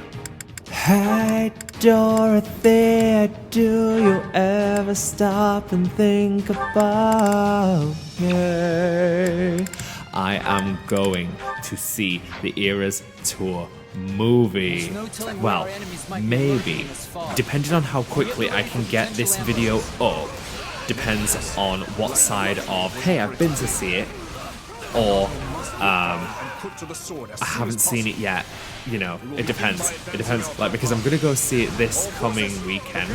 Hey Dorothea, do you ever stop and think about me? I am going to see the Eras Tour movie. Well, maybe. Depending on how quickly I can get this video up, depends on what side of, hey, I've been to see it, or I haven't seen it yet. You know, it depends. It depends, like, because I'm gonna go see it this coming weekend.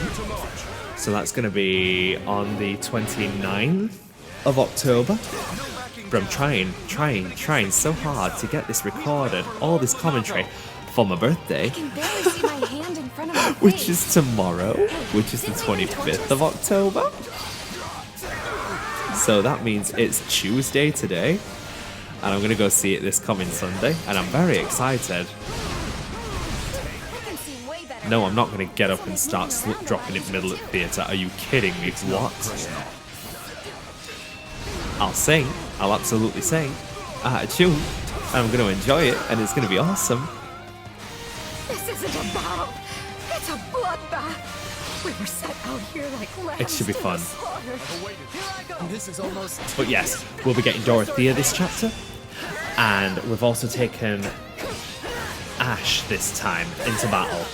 So that's gonna be on the 29th of October. But I'm trying so hard to get this recorded, all this commentary, for my birthday. Which is tomorrow, which is the 25th of October. So that means it's Tuesday today. And I'm gonna go see it this coming Sunday, and I'm very excited. No, I'm not gonna get up and start slip dropping it middle of the theatre. Are you kidding me? What? I'll sing. I'll absolutely sing. A tune. And I'm gonna enjoy it, and it's gonna be awesome. This isn't a battle. It's a bloodbath. We were set out here like lambs. It should be fun. This is almost. But yes, we'll be getting Dorothea this chapter. And we've also taken Ash this time into battle.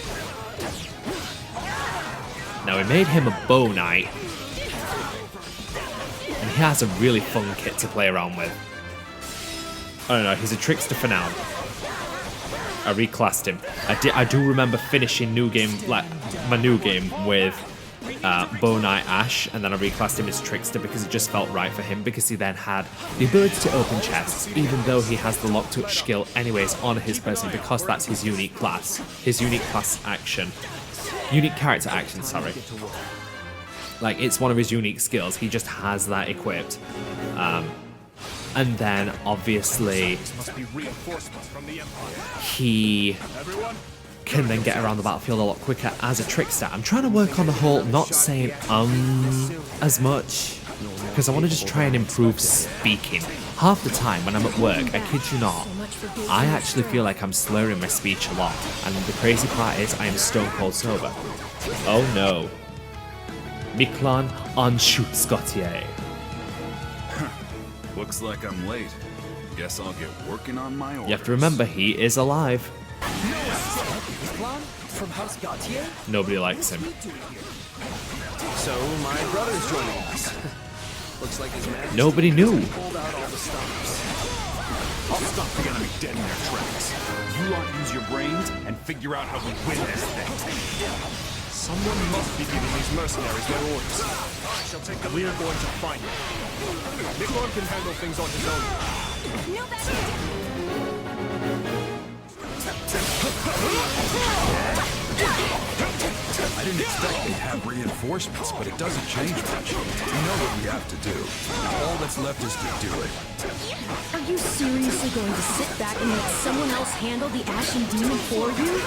Now we made him a bow knight. And he has a really fun kit to play around with. I don't know, he's a trickster for now. I reclassed him. I do remember finishing my new game with Bow Knight Ash, and then I reclassed him as Trickster because it just felt right for him, because he then had the ability to open chests, even though he has the lock touch skill anyways on his person, because that's his unique class. His unique class action. Unique character action, sorry. Like, it's one of his unique skills. He just has that equipped. And then, obviously, he can then get around the battlefield a lot quicker as a trickster. I'm trying to work on the whole not saying as much, because I want to just try and improve speaking. Half the time when I'm at work, I kid you not, I actually feel like I'm slurring my speech a lot, and the crazy part is I am stone cold sober. Oh no. Miklan Anshoot Scotier. Looks like I'm late. Guess I'll get working on my orders. You have to remember, he is alive. From House Gautier? Nobody likes him. So my brother's joining us. Looks like his man. Nobody knew. Pulled out all the stops. I'll stop the enemy dead in their tracks. You lot use your brains and figure out how we win this thing. Someone must be giving these mercenaries their orders. We are going to find them. Nickor can handle things on his own. I didn't expect they'd have reinforcements, but it doesn't change much. We know what we have to do. All that's left is to do it. Are you seriously going to sit back and let someone else handle the Ashen Demon for you?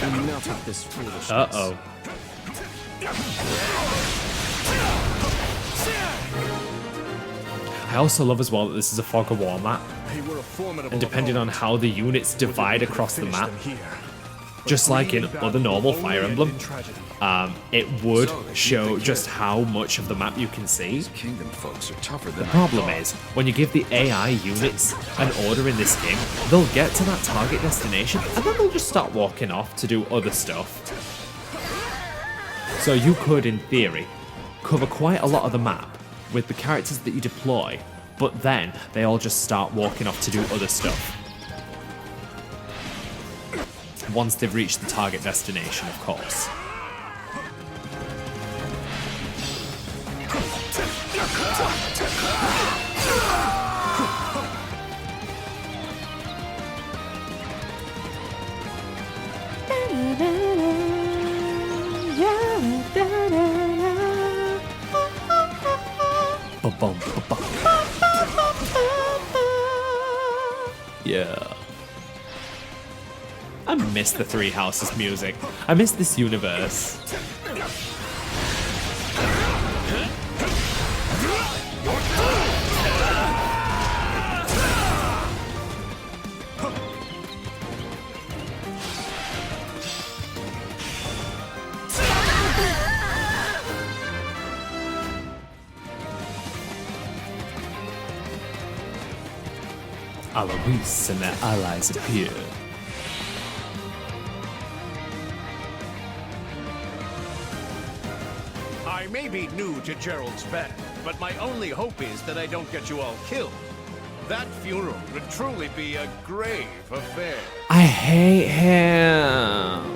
Enough of this foolishness. Uh-oh. I also love as well that this is a fog of war map, and depending on how the units divide across the map, just like in other normal Fire Emblem, it would show just how much of the map you can see. Kingdom folks are tougher than The problem is, when you give the AI units an order in this game, they'll get to that target destination and then they'll just start walking off to do other stuff. So you could, in theory, cover quite a lot of the map with the characters that you deploy, but then they all just start walking off to do other stuff. Once they've reached the target destination, of course. Yeah. I miss the Three Houses music. I miss this universe. Alois and their allies appear. I may be new to Gerald's band, but my only hope is that I don't get you all killed. That funeral would truly be a grave affair. I hate him.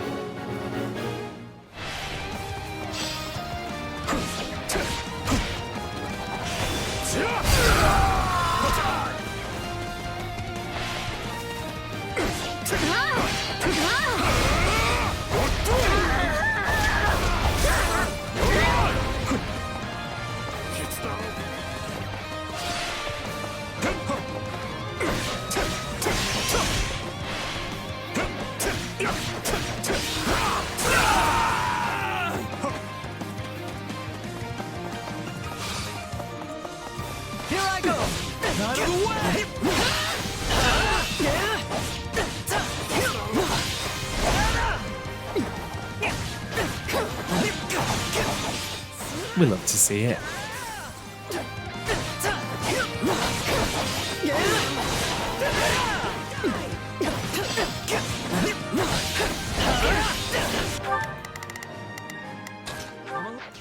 We love to see it.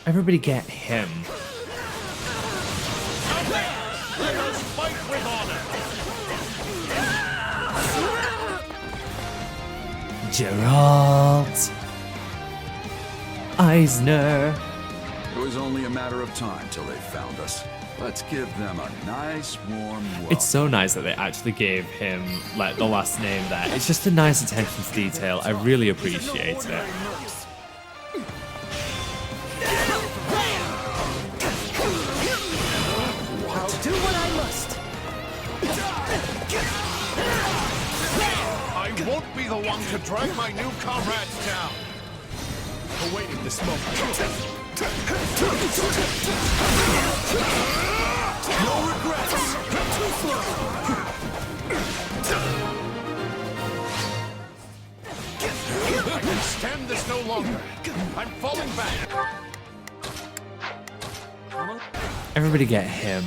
Everybody get him. Let us fight with honor. Gerald Eisner. It was only a matter of time till they found us. Let's give them a nice, warm welcome. It's so nice that they actually gave him, like, the last name there. It's just a nice attention to detail. I really appreciate it. I'll do what I must. I won't be the one to drag my new comrades down. Awaiting this moment. No regrets. I can stand this no longer. I'm falling back. Everybody get him.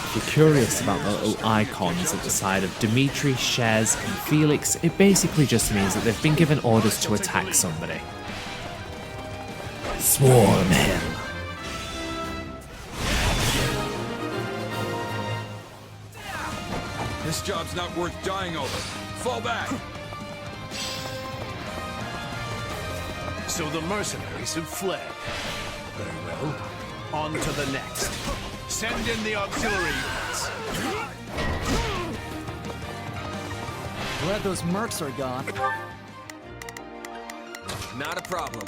If you're curious about the little icons at the side of Dimitri, Shez, and Felix, it basically just means that they've been given orders to attack somebody. Swarm him. This job's not worth dying over. Fall back. So the mercenaries have fled. Very well. On to the next. Send in the auxiliary units. Glad those mercs are gone. Not a problem.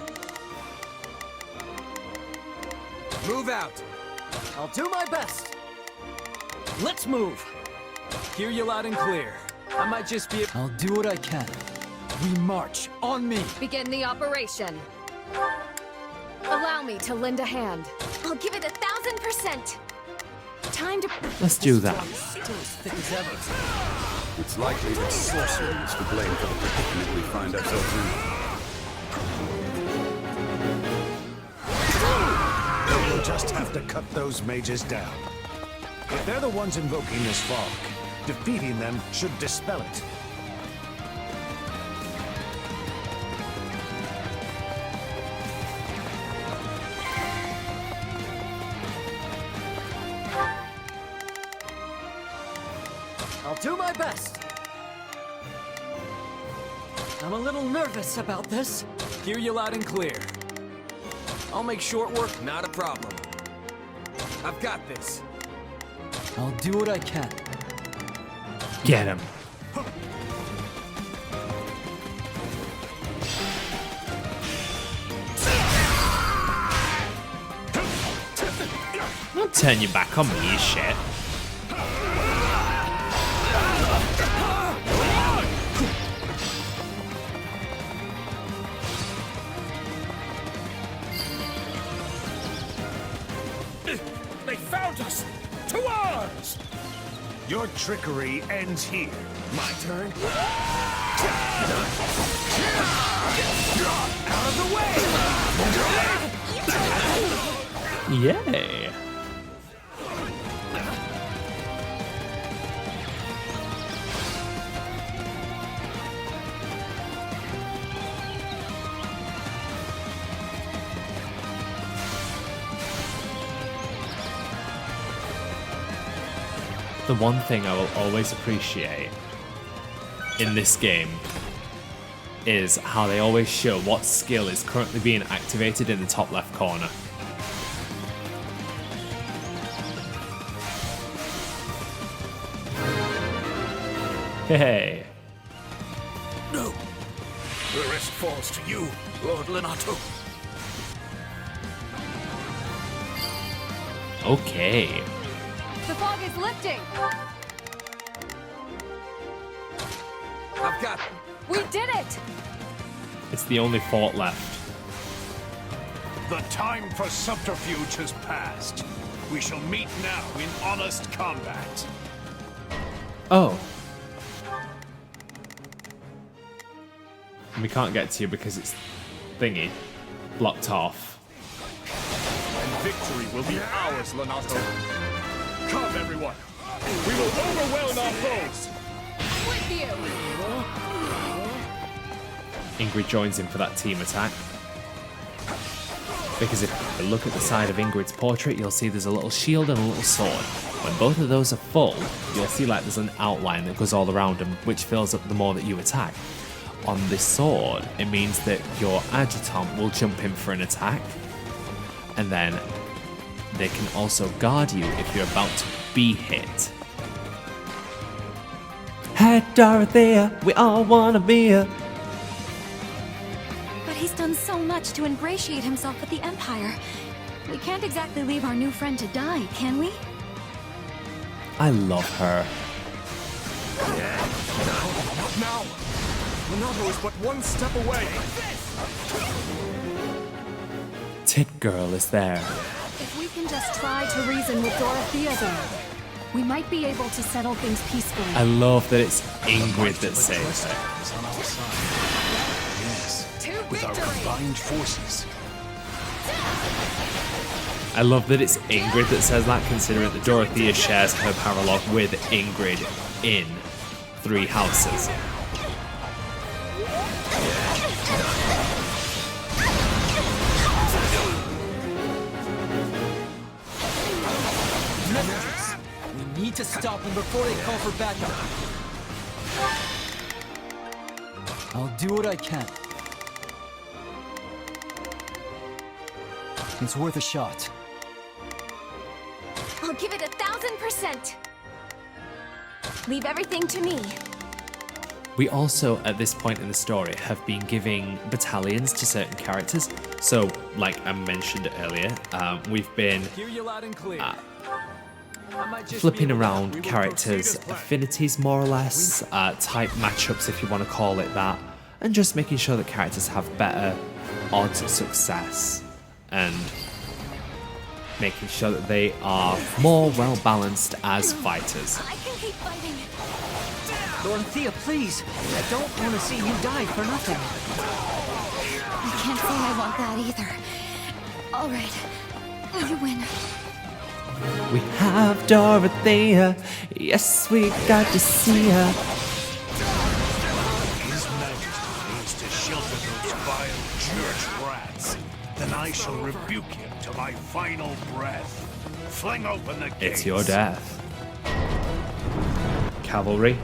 Move out. I'll do my best. Let's move. Hear you loud and clear. I might just be... I'll do what I can. We march. On me. Begin the operation. Allow me to lend a hand. I'll give it 1,000%. Time to... Let's do that. Still as thick as ever. It's likely that sorcery is to blame for the predicament we find ourselves in. We'll just have to cut those mages down. If they're the ones invoking this fog, defeating them should dispel it. I'll do my best. I'm a little nervous about this. Hear you loud and clear. I'll make short work. Not a problem. I've got this. I'll do what I can. Get him. Don't turn your back on me, you shit. They found us! To arms! Your trickery ends here. My turn? Out of the way! Yay! The one thing I will always appreciate in this game is how they always show what skill is currently being activated in the top left corner. Hey. No. The rest falls to you, Lord Lonato. Okay. The fog is lifting! I've got... We did it! It's the only fort left. The time for subterfuge has passed. We shall meet now in honest combat. Oh. We can't get to you because it's thingy. Blocked off. And victory will be ours, Lonato. Come, everyone. We will overwhelm our foes. With you! Ingrid joins in for that team attack. Because if you look at the side of Ingrid's portrait, you'll see there's a little shield and a little sword. When both of those are full, you'll see like there's an outline that goes all around them, which fills up the more that you attack. On this sword, it means that your adjutant will jump in for an attack, and then they can also guard you if you're about to be hit. Hey Dorothea, we all wanna be her. But he's done so much to ingratiate himself with the Empire. We can't exactly leave our new friend to die, can we? I love her. Not now. Lonato is but one step away. Tit Girl is there. If we can just try to reason with Dorothea there, we might be able to settle things peacefully. I love that it's Ingrid that saves it. Yes, with our combined forces. I love that it's Ingrid that says that, considering that Dorothea shares her paralogue with Ingrid in Three Houses. Messages. We need to stop them before they call for backup. I'll do what I can. It's worth a shot. I'll give it 1000%. Leave everything to me. We also, at this point in the story, have been giving battalions to certain characters. So, like I mentioned earlier, we've been flipping around characters' affinities, more or less, type matchups, if you want to call it that, and just making sure that characters have better odds of success, and making sure that they are more well-balanced as fighters. I can keep fighting. Dorothea, please! I don't want to see you die for nothing. I can't say I want that either. All right, you win. We have Dorothea, yes, we got to see her. His Majesty needs to shelter those vile church rats. Then I shall rebuke him to my final breath. Fling open the gates. It's your death. Cavalry.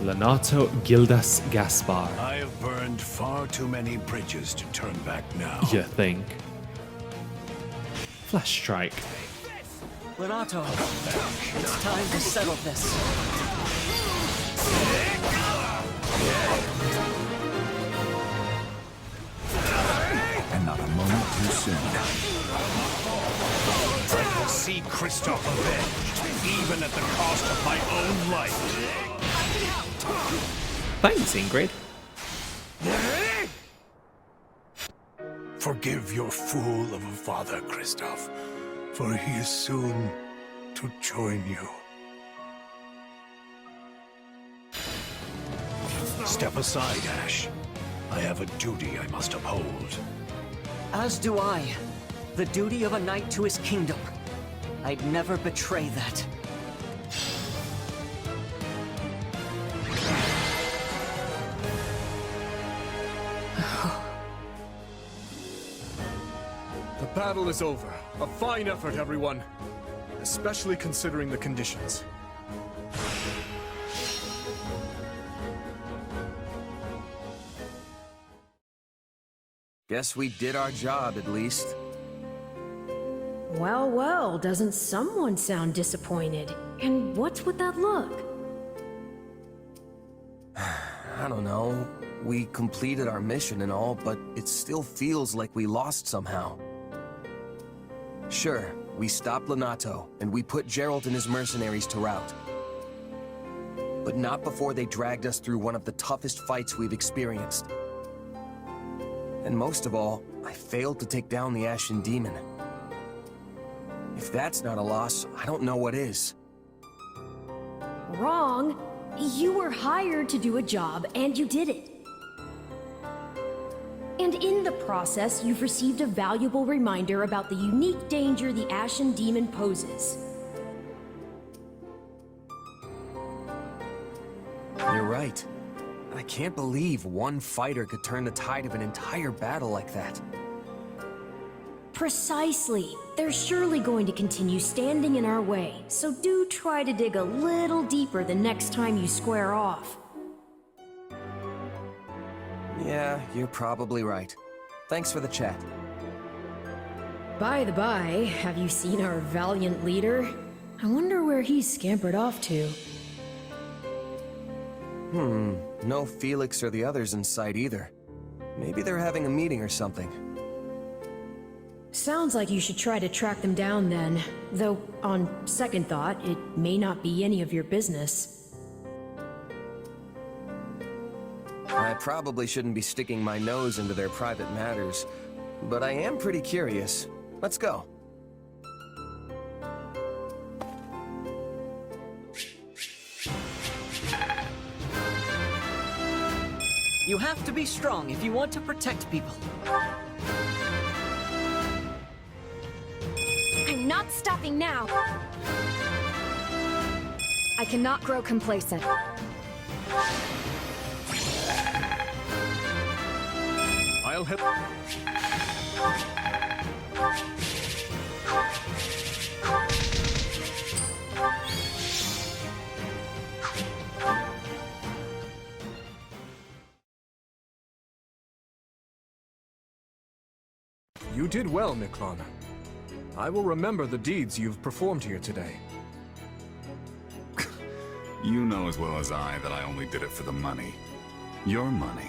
Lonato Gildas Gaspar. I have burned far too many bridges to turn back now. You think? Flash strike. Lonato, it's time to settle this. And not a moment too soon. I will see Kristoff avenged, even at the cost of my own life. Thanks, Ingrid. Forgive your fool of a father, Kristoff, for he is soon to join you. Step aside, Ash. I have a duty I must uphold. As do I. The duty of a knight to his kingdom. I'd never betray that. The battle is over. A fine effort, everyone. Especially considering the conditions. Guess we did our job, at least. Well, well, doesn't someone sound disappointed? And what's with that look? I don't know. We completed our mission and all, but it still feels like we lost somehow. Sure, we stopped Lonato, and we put Geralt and his mercenaries to rout. But not before they dragged us through one of the toughest fights we've experienced. And most of all, I failed to take down the Ashen Demon. If that's not a loss, I don't know what is. Wrong. You were hired to do a job, and you did it. And in the process, you've received a valuable reminder about the unique danger the Ashen Demon poses. You're right. I can't believe one fighter could turn the tide of an entire battle like that. Precisely. They're surely going to continue standing in our way, so do try to dig a little deeper the next time you square off. Yeah, you're probably right. Thanks for the chat. By the by, have you seen our valiant leader? I wonder where he's scampered off to. No Felix or the others in sight either. Maybe they're having a meeting or something. Sounds like you should try to track them down then. Though, on second thought, it may not be any of your business. I probably shouldn't be sticking my nose into their private matters, but I am pretty curious. Let's go. You have to be strong if you want to protect people. I'm not stopping now. I cannot grow complacent. I'll help. You did well, Miklana. I will remember the deeds you've performed here today. You know as well as I that I only did it for the money. Your money.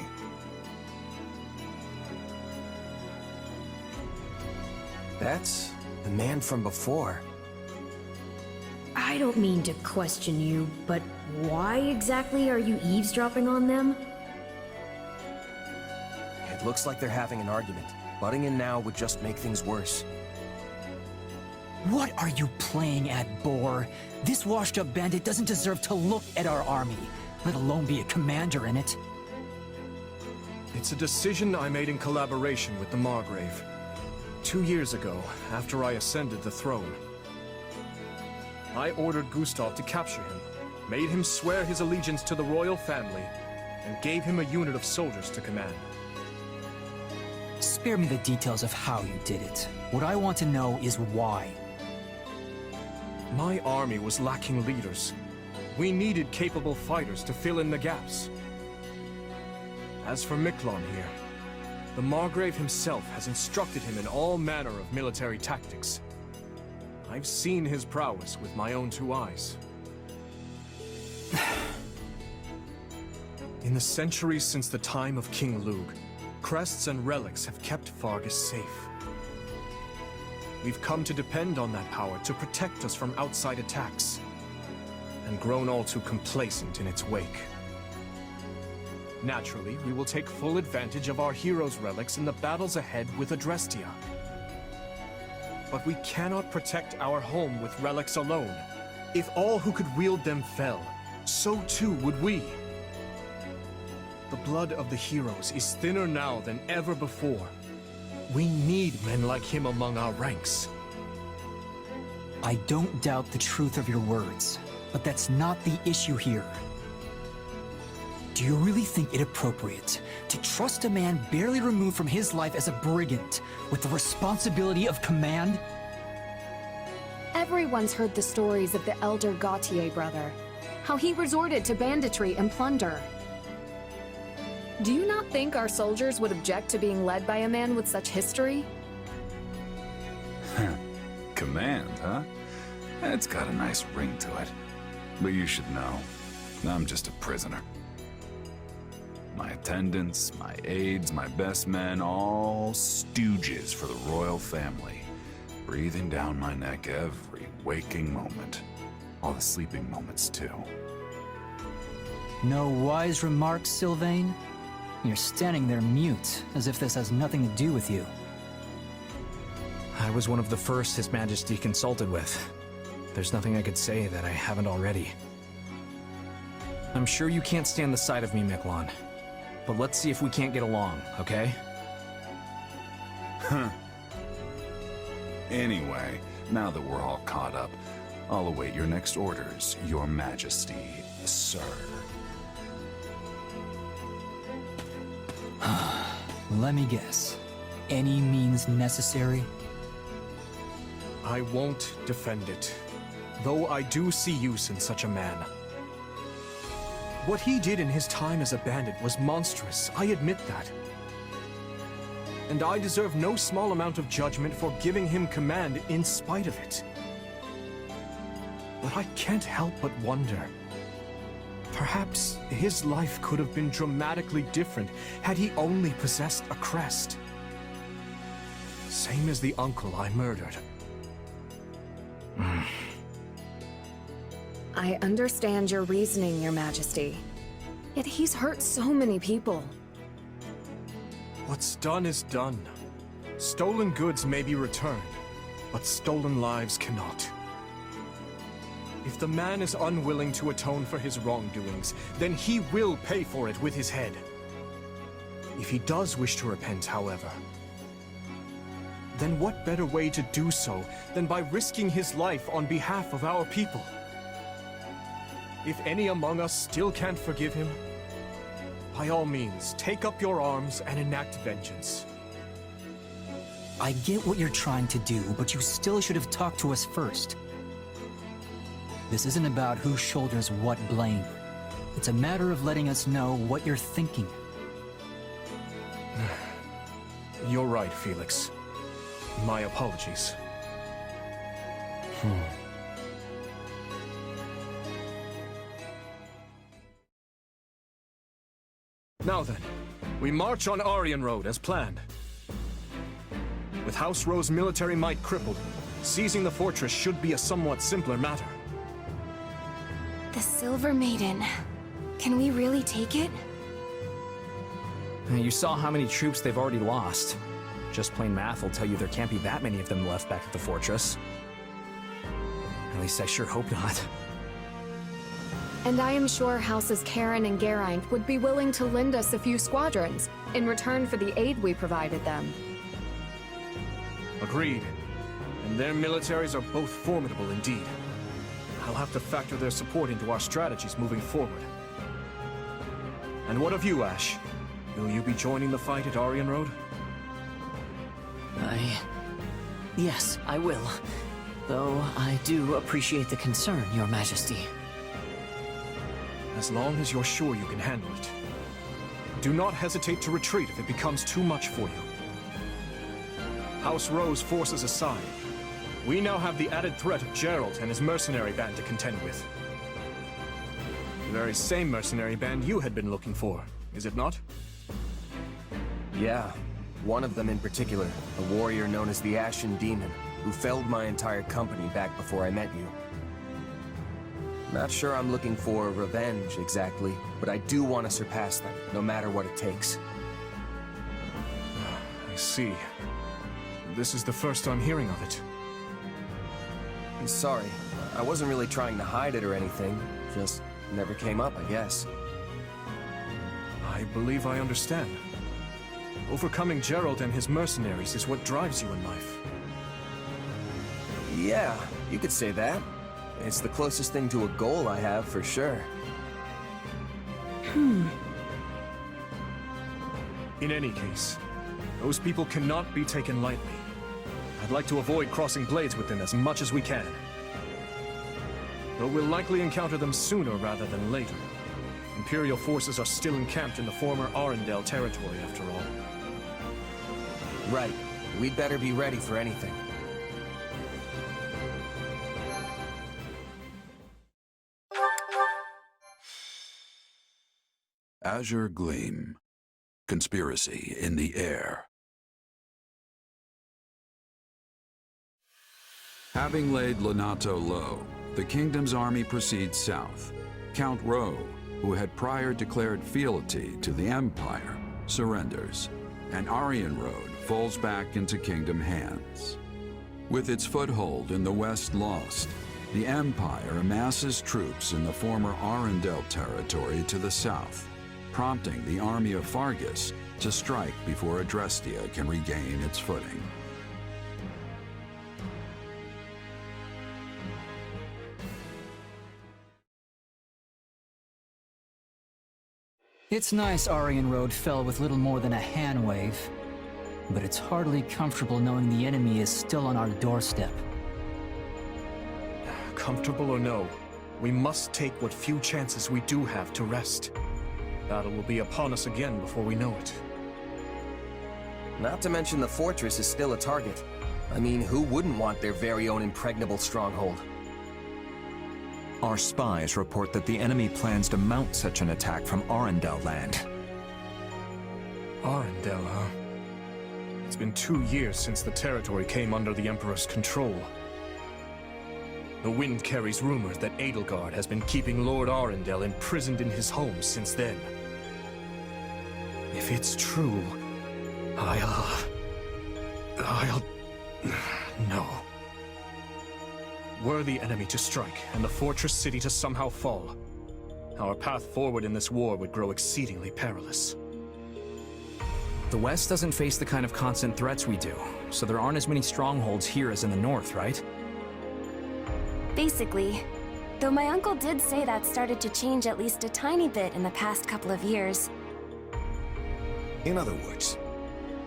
That's the man from before. I don't mean to question you, but why exactly are you eavesdropping on them? It looks like they're having an argument. Butting in now would just make things worse. What are you playing at, boar? This washed-up bandit doesn't deserve to look at our army, let alone be a commander in it. It's a decision I made in collaboration with the Margrave. 2 years ago, after I ascended the throne, I ordered Gustav to capture him, made him swear his allegiance to the royal family, and gave him a unit of soldiers to command. Spare me the details of how you did it. What I want to know is why. My army was lacking leaders. We needed capable fighters to fill in the gaps. As for Miklon here, the Margrave himself has instructed him in all manner of military tactics. I've seen his prowess with my own 2 eyes. In the centuries since the time of King Lugh, crests and relics have kept Faerghus safe. We've come to depend on that power to protect us from outside attacks, and grown all too complacent in its wake. Naturally, we will take full advantage of our heroes' relics in the battles ahead with Adrestia. But we cannot protect our home with relics alone. If all who could wield them fell, so too would we. The blood of the heroes is thinner now than ever before. We need men like him among our ranks. I don't doubt the truth of your words, but that's not the issue here. Do you really think it appropriate to trust a man barely removed from his life as a brigand with the responsibility of command? Everyone's heard the stories of the elder Gautier brother, how he resorted to banditry and plunder. Do you not think our soldiers would object to being led by a man with such history? Command, huh? It's got a nice ring to it. But you should know, I'm just a prisoner. My attendants, my aides, my best men, all stooges for the royal family. Breathing down my neck every waking moment. All the sleeping moments, too. No wise remarks, Sylvain? You're standing there mute, as if this has nothing to do with you. I was one of the first His Majesty consulted with. There's nothing I could say that I haven't already. I'm sure you can't stand the sight of me, Miquelon. But let's see if we can't get along, okay? Huh. Anyway, now that we're all caught up, I'll await your next orders, Your Majesty, sir. Let me guess. Any means necessary? I won't defend it, though I do see use in such a man. What he did in his time as a bandit was monstrous, I admit that. And I deserve no small amount of judgment for giving him command in spite of it. But I can't help but wonder. Perhaps his life could have been dramatically different had he only possessed a crest. Same as the uncle I murdered. I understand your reasoning, Your Majesty. Yet he's hurt so many people. What's done is done. Stolen goods may be returned, but stolen lives cannot. If the man is unwilling to atone for his wrongdoings, then he will pay for it with his head. If he does wish to repent, however, then what better way to do so than by risking his life on behalf of our people? If any among us still can't forgive him, by all means, take up your arms and enact vengeance. I get what you're trying to do, but you still should have talked to us first. This isn't about who shoulders what blame. It's a matter of letting us know what you're thinking. You're right, Felix. My apologies. Now then, we march on Aryan Road as planned. With House Rowe's military might crippled, seizing the fortress should be a somewhat simpler matter. The Silver Maiden. Can we really take it? You saw how many troops they've already lost. Just plain math will tell you there can't be that many of them left back at the fortress. At least I sure hope not. And I am sure Houses Karen and Geraint would be willing to lend us a few squadrons in return for the aid we provided them. Agreed. And their militaries are both formidable indeed. I'll have to factor their support into our strategies moving forward. And what of you, Ash? Will you be joining the fight at Aryan Road? Yes, I will. Though I do appreciate the concern, Your Majesty. As long as you're sure you can handle it. Do not hesitate to retreat if it becomes too much for you. House Rowe's forces aside, we now have the added threat of Geralt and his mercenary band to contend with. The very same mercenary band you had been looking for, is it not? Yeah, one of them in particular, a warrior known as the Ashen Demon, who felled my entire company back before I met you. Not sure I'm looking for revenge exactly, but I do want to surpass them, no matter what it takes. I see. This is the first I'm hearing of it. I'm sorry, I wasn't really trying to hide it or anything, just never came up, I guess. I believe I understand. Overcoming Gerald and his mercenaries is what drives you in life. Yeah, you could say that. It's the closest thing to a goal I have, for sure. In any case, those people cannot be taken lightly. I'd like to avoid crossing blades with them as much as we can. Though we'll likely encounter them sooner rather than later. Imperial forces are still encamped in the former Arendelle territory, after all. Right. We'd better be ready for anything. Azure Gleam. Conspiracy in the air. Having laid Lonato low, the kingdom's army proceeds south. Count Rowe, who had prior declared fealty to the Empire, surrenders, and Aryan Road falls back into kingdom hands. With its foothold in the west lost, the Empire amasses troops in the former Arendelle territory to the south, prompting the army of Faerghus to strike before Adrestia can regain its footing. It's nice Aryan Road fell with little more than a hand wave, but it's hardly comfortable knowing the enemy is still on our doorstep. Comfortable or no, we must take what few chances we do have to rest. Battle will be upon us again before we know it. Not to mention the fortress is still a target. I mean, who wouldn't want their very own impregnable stronghold? Our spies report that the enemy plans to mount such an attack from Arendelle land. Arendelle, huh? It's been 2 years since the territory came under the Emperor's control. The wind carries rumors that Edelgard has been keeping Lord Arendelle imprisoned in his home since then. If it's true, no. Were the enemy to strike and the fortress city to somehow fall, our path forward in this war would grow exceedingly perilous. The West doesn't face the kind of constant threats we do, so there aren't as many strongholds here as in the North, right? Basically. Though my uncle did say that started to change at least a tiny bit in the past couple of years. In other words,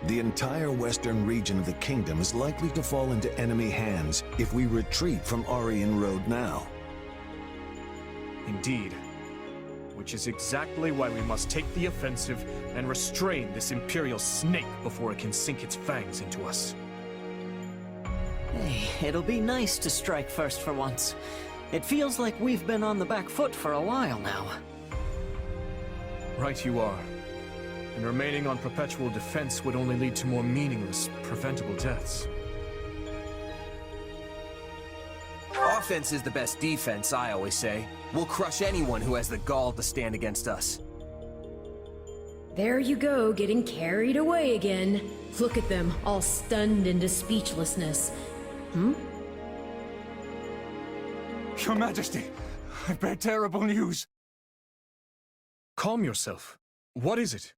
the entire western region of the kingdom is likely to fall into enemy hands if we retreat from Aryan Road now. Indeed. Which is exactly why we must take the offensive and restrain this Imperial snake before it can sink its fangs into us. Hey, it'll be nice to strike first for once. It feels like we've been on the back foot for a while now. Right you are. And remaining on perpetual defense would only lead to more meaningless, preventable deaths. Offense is the best defense, I always say. We'll crush anyone who has the gall to stand against us. There you go, getting carried away again. Look at them, all stunned into speechlessness. Your Majesty, I bear terrible news. Calm yourself. What is it?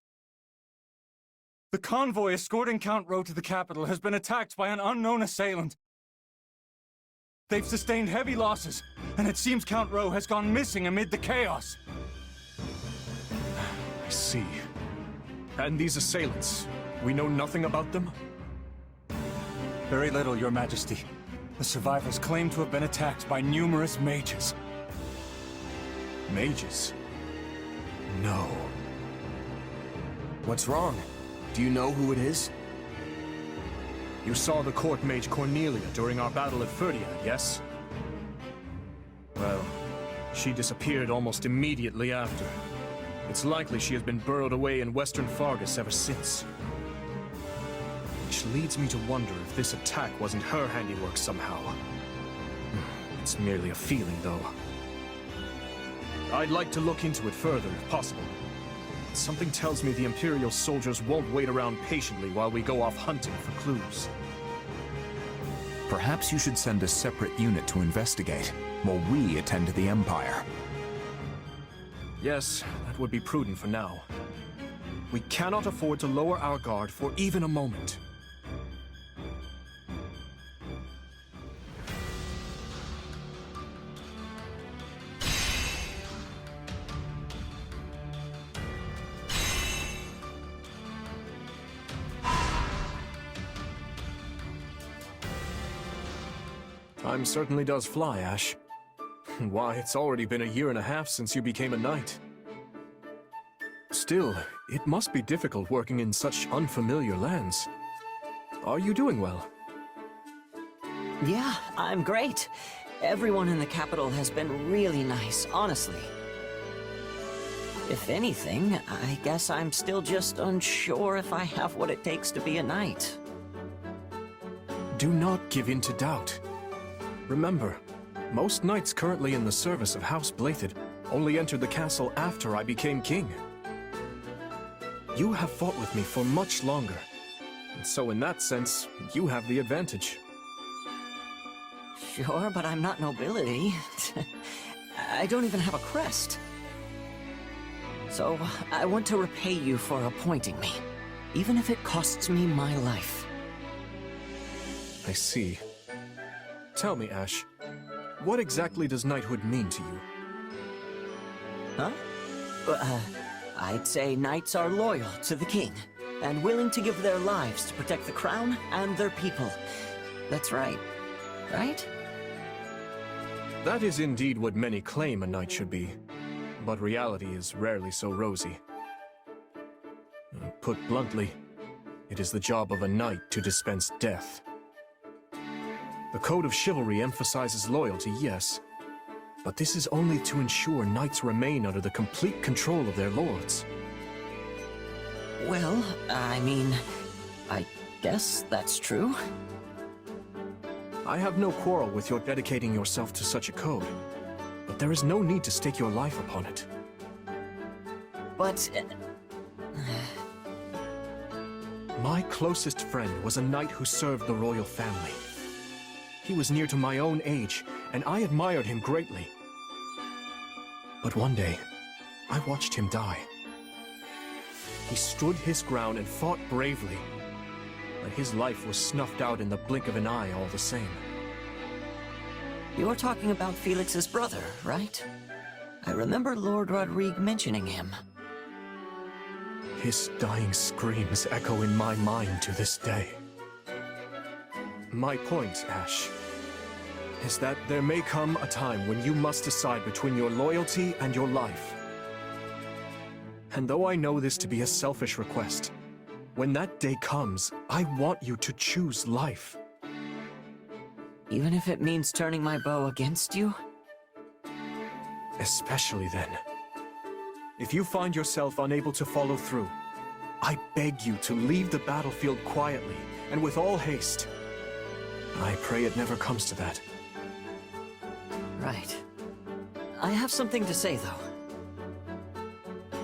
The convoy escorting Count Rowe to the capital has been attacked by an unknown assailant. They've sustained heavy losses, and it seems Count Rowe has gone missing amid the chaos. I see. And these assailants, we know nothing about them? Very little, Your Majesty. The survivors claim to have been attacked by numerous mages. Mages? No. What's wrong? Do you know who it is? You saw the court mage Cornelia during our battle at Fódlan, yes? Well, she disappeared almost immediately after. It's likely she has been burrowed away in western Faerghus ever since. Which leads me to wonder if this attack wasn't her handiwork somehow. It's merely a feeling, though. I'd like to look into it further, if possible. Something tells me the Imperial soldiers won't wait around patiently while we go off hunting for clues. Perhaps you should send a separate unit to investigate, while we attend to the Empire. Yes, that would be prudent for now. We cannot afford to lower our guard for even a moment. Time certainly does fly, Ash. Why, it's already been a year and a half since you became a knight. Still, it must be difficult working in such unfamiliar lands. Are you doing well? Yeah, I'm great. Everyone in the capital has been really nice, honestly. If anything, I guess I'm still just unsure if I have what it takes to be a knight. Do not give in to doubt. Remember, most knights currently in the service of House Blaiddyd only entered the castle after I became king. You have fought with me for much longer, and so in that sense, you have the advantage. Sure, but I'm not nobility. I don't even have a crest. So, I want to repay you for appointing me, even if it costs me my life. I see. Tell me, Ash, what exactly does knighthood mean to you? Huh? I'd say knights are loyal to the king, and willing to give their lives to protect the crown and their people. That's right. Right? That is indeed what many claim a knight should be, but reality is rarely so rosy. Put bluntly, it is the job of a knight to dispense death. The code of chivalry emphasizes loyalty, yes, but this is only to ensure knights remain under the complete control of their lords. Well, I mean, I guess that's true. I have no quarrel with your dedicating yourself to such a code, but there is no need to stake your life upon it. But... My closest friend was a knight who served the royal family. He was near to my own age, and I admired him greatly. But one day, I watched him die. He stood his ground and fought bravely, but his life was snuffed out in the blink of an eye all the same. You're talking about Felix's brother, right? I remember Lord Rodrigue mentioning him. His dying screams echo in my mind to this day. My point, Ash, is that there may come a time when you must decide between your loyalty and your life. And though I know this to be a selfish request, when that day comes, I want you to choose life. Even if it means turning my bow against you? Especially then. If you find yourself unable to follow through, I beg you to leave the battlefield quietly and with all haste. I pray it never comes to that. Right. I have something to say, though.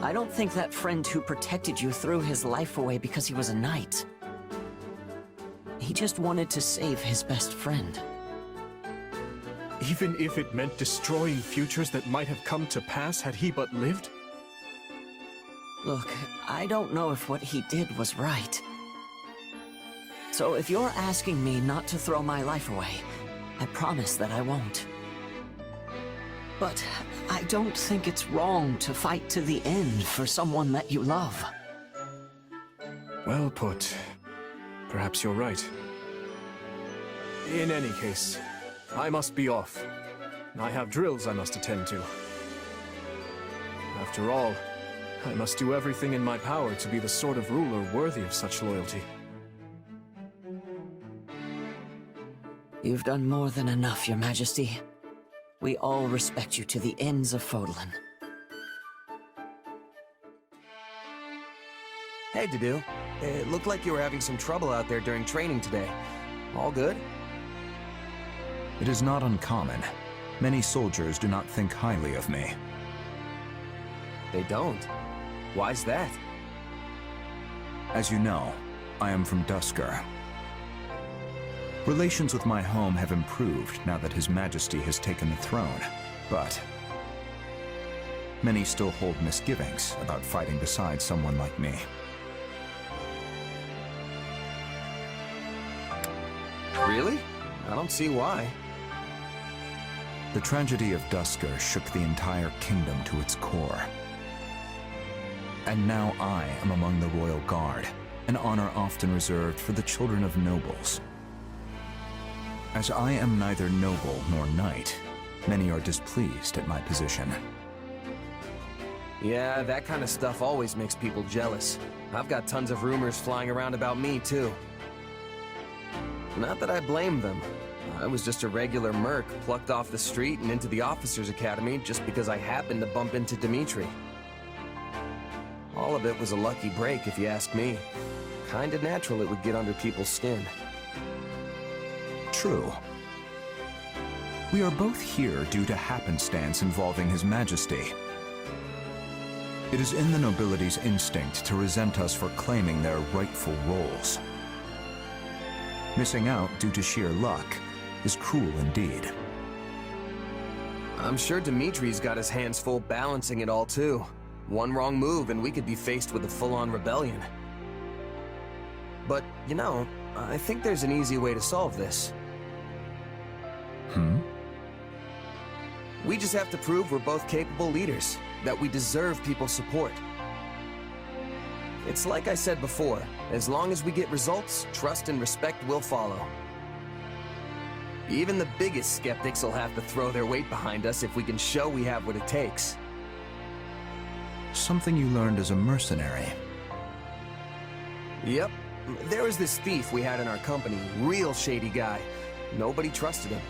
I don't think that friend who protected you threw his life away because he was a knight. He just wanted to save his best friend. Even if it meant destroying futures that might have come to pass had he but lived? Look, I don't know if what he did was right. So if you're asking me not to throw my life away, I promise that I won't. But I don't think it's wrong to fight to the end for someone that you love. Well put. Perhaps you're right. In any case, I must be off. I have drills I must attend to. After all, I must do everything in my power to be the sort of ruler worthy of such loyalty. You've done more than enough, Your Majesty. We all respect you to the ends of Fódlan. Hey, Dedu. It looked like you were having some trouble out there during training today. All good? It is not uncommon. Many soldiers do not think highly of me. They don't? Why's that? As you know, I am from Duscur. Relations with my home have improved now that His Majesty has taken the throne, but many still hold misgivings about fighting beside someone like me. Really? I don't see why. The tragedy of Duscur shook the entire kingdom to its core. And now I am among the Royal Guard, an honor often reserved for the children of nobles. As I am neither noble nor knight, many are displeased at my position. Yeah, that kind of stuff always makes people jealous. I've got tons of rumors flying around about me, too. Not that I blame them. I was just a regular merc plucked off the street and into the officers' academy just because I happened to bump into Dimitri. All of it was a lucky break, if you ask me. Kinda natural it would get under people's skin. True. We are both here due to happenstance involving His Majesty. It is in the nobility's instinct to resent us for claiming their rightful roles. Missing out due to sheer luck is cruel indeed. I'm sure Dimitri's got his hands full balancing it all too. One wrong move and we could be faced with a full-on rebellion. But, you know, I think there's an easy way to solve this. We just have to prove we're both capable leaders, that we deserve people's support. It's like I said before, as long as we get results, trust and respect will follow. Even the biggest skeptics will have to throw their weight behind us if we can show we have what it takes. Something you learned as a mercenary. Yep. There was this thief we had in our company, real shady guy. Nobody trusted him.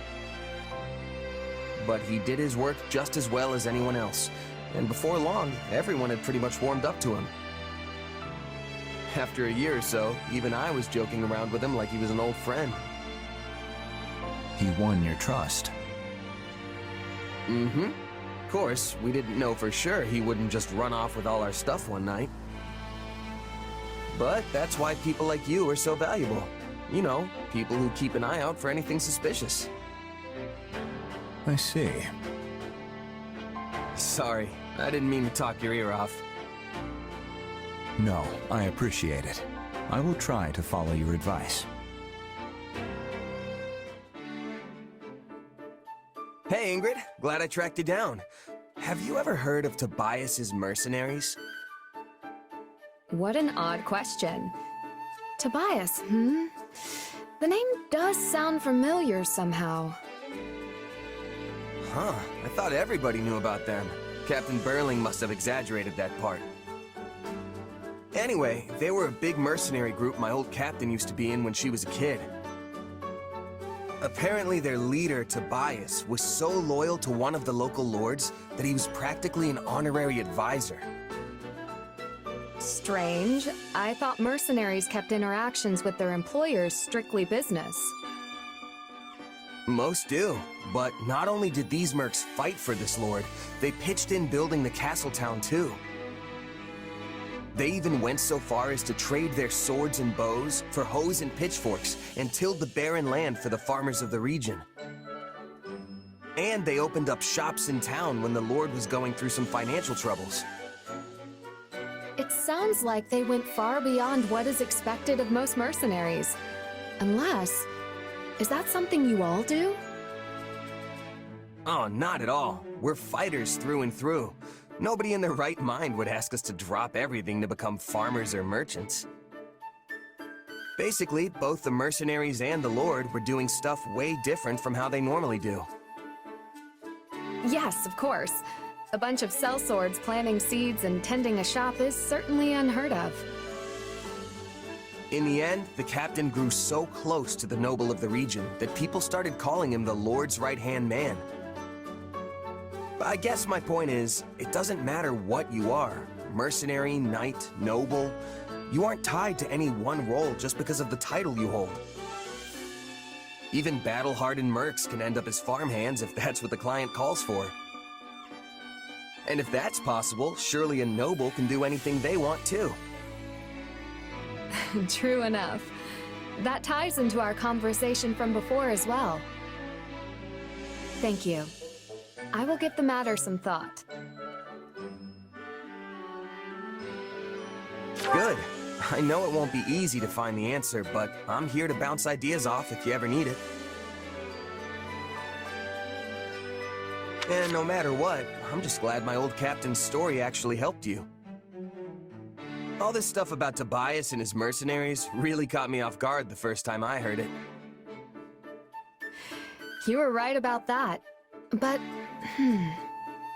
But he did his work just as well as anyone else. And before long, everyone had pretty much warmed up to him. After a year or so, even I was joking around with him like he was an old friend. He won your trust. Mm-hmm. Of course, we didn't know for sure he wouldn't just run off with all our stuff one night. But that's why people like you are so valuable. You know, people who keep an eye out for anything suspicious. I see. Sorry, I didn't mean to talk your ear off. No, I appreciate it. I will try to follow your advice. Hey Ingrid, glad I tracked you down. Have you ever heard of Tobias's mercenaries? What an odd question. Tobias, The name does sound familiar somehow. Huh, I thought everybody knew about them. Captain Burling must have exaggerated that part. Anyway, they were a big mercenary group my old captain used to be in when she was a kid. Apparently their leader, Tobias, was so loyal to one of the local lords that he was practically an honorary advisor. Strange. I thought mercenaries kept interactions with their employers strictly business. Most do, but not only did these mercs fight for this lord, they pitched in building the castle town too. They even went so far as to trade their swords and bows for hoes and pitchforks and tilled the barren land for the farmers of the region. And they opened up shops in town when the lord was going through some financial troubles. It sounds like they went far beyond what is expected of most mercenaries. Unless... is that something you all do? Oh, not at all. We're fighters through and through. Nobody in their right mind would ask us to drop everything to become farmers or merchants. Basically, both the mercenaries and the Lord were doing stuff way different from how they normally do. Yes, of course. A bunch of sellswords planting seeds and tending a shop is certainly unheard of. In the end, the captain grew so close to the noble of the region that people started calling him the Lord's right-hand man. I guess my point is, it doesn't matter what you are, mercenary, knight, noble, you aren't tied to any one role just because of the title you hold. Even battle-hardened mercs can end up as farmhands if that's what the client calls for. And if that's possible, surely a noble can do anything they want too. True enough. That ties into our conversation from before as well. Thank you. I will give the matter some thought. Good. I know it won't be easy to find the answer, but I'm here to bounce ideas off if you ever need it. And no matter what, I'm just glad my old captain's story actually helped you. All this stuff about Tobias and his mercenaries really caught me off guard the first time I heard it. You were right about that. But,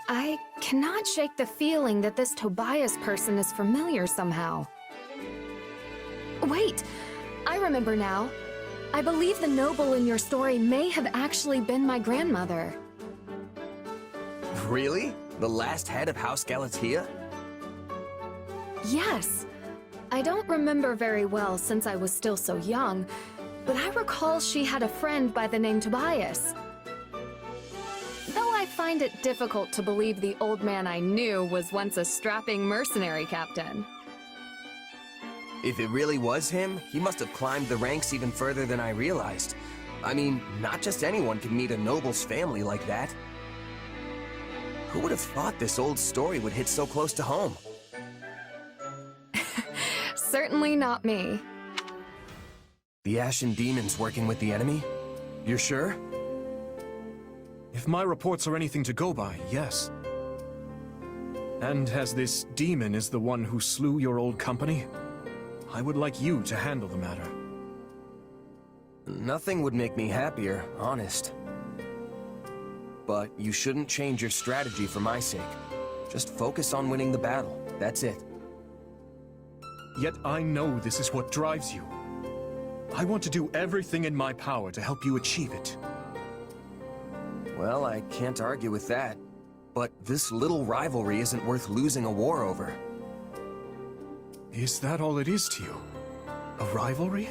I cannot shake the feeling that this Tobias person is familiar somehow. Wait, I remember now. I believe the noble in your story may have actually been my grandmother. Really? The last head of House Galatea? Yes. I don't remember very well since I was still so young, but I recall she had a friend by the name Tobias. Though I find it difficult to believe the old man I knew was once a strapping mercenary captain. If it really was him, he must have climbed the ranks even further than I realized. I mean, not just anyone can meet a noble's family like that. Who would have thought this old story would hit so close to home? Certainly not me. The Ashen Demon's working with the enemy? You're sure? If my reports are anything to go by, yes. And as this demon is the one who slew your old company, I would like you to handle the matter. Nothing would make me happier, honest. But you shouldn't change your strategy for my sake. Just focus on winning the battle, that's it. Yet I know this is what drives you. I want to do everything in my power to help you achieve it. Well, I can't argue with that. But this little rivalry isn't worth losing a war over. Is that all it is to you? A rivalry?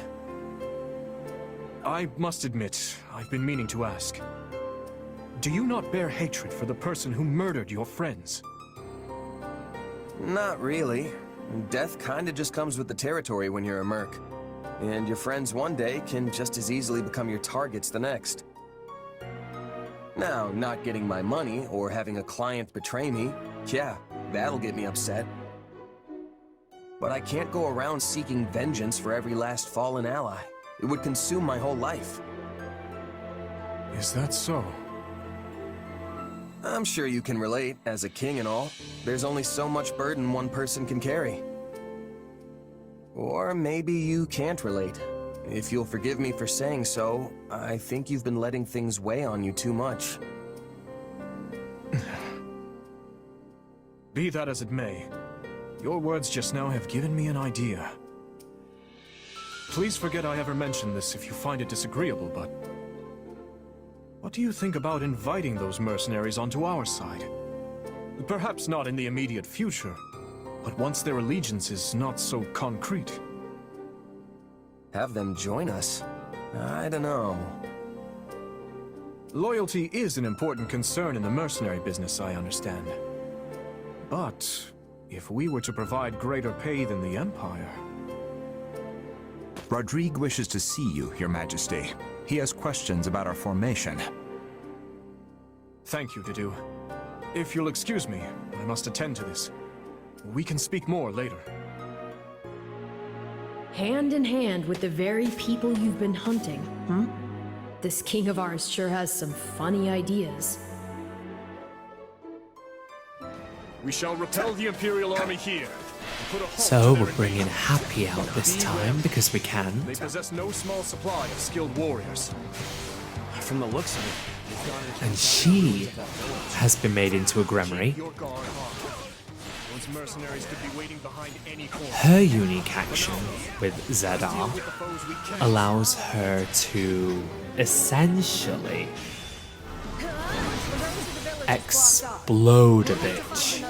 I must admit, I've been meaning to ask. Do you not bear hatred for the person who murdered your friends? Not really. Death kinda just comes with the territory when you're a merc. And your friends one day can just as easily become your targets the next. Now, not getting my money or having a client betray me, yeah, that'll get me upset. But I can't go around seeking vengeance for every last fallen ally. It would consume my whole life. Is that so? I'm sure you can relate, as a king and all. There's only so much burden one person can carry. Or maybe you can't relate. If you'll forgive me for saying so, I think you've been letting things weigh on you too much. Be that as it may, your words just now have given me an idea. Please forget I ever mentioned this if you find it disagreeable, but... what do you think about inviting those mercenaries onto our side? Perhaps not in the immediate future, but once their allegiance is not so concrete. Have them join us? I don't know. Loyalty is an important concern in the mercenary business, I understand. But if we were to provide greater pay than the Empire... Rodrigue wishes to see you, Your Majesty. He has questions about our formation. Thank you, Didu. If you'll excuse me, I must attend to this. We can speak more later. Hand in hand with the very people you've been hunting, hmm? This king of ours sure has some funny ideas. We shall repel the Imperial army here. So we're bringing Happy out this time because we can. They possess no small supply of skilled warriors. From the looks of it, And she has been made into a Gremry. Those mercenaries could be waiting behind any corner. Her unique action with Zadar allows her to essentially explode a bitch.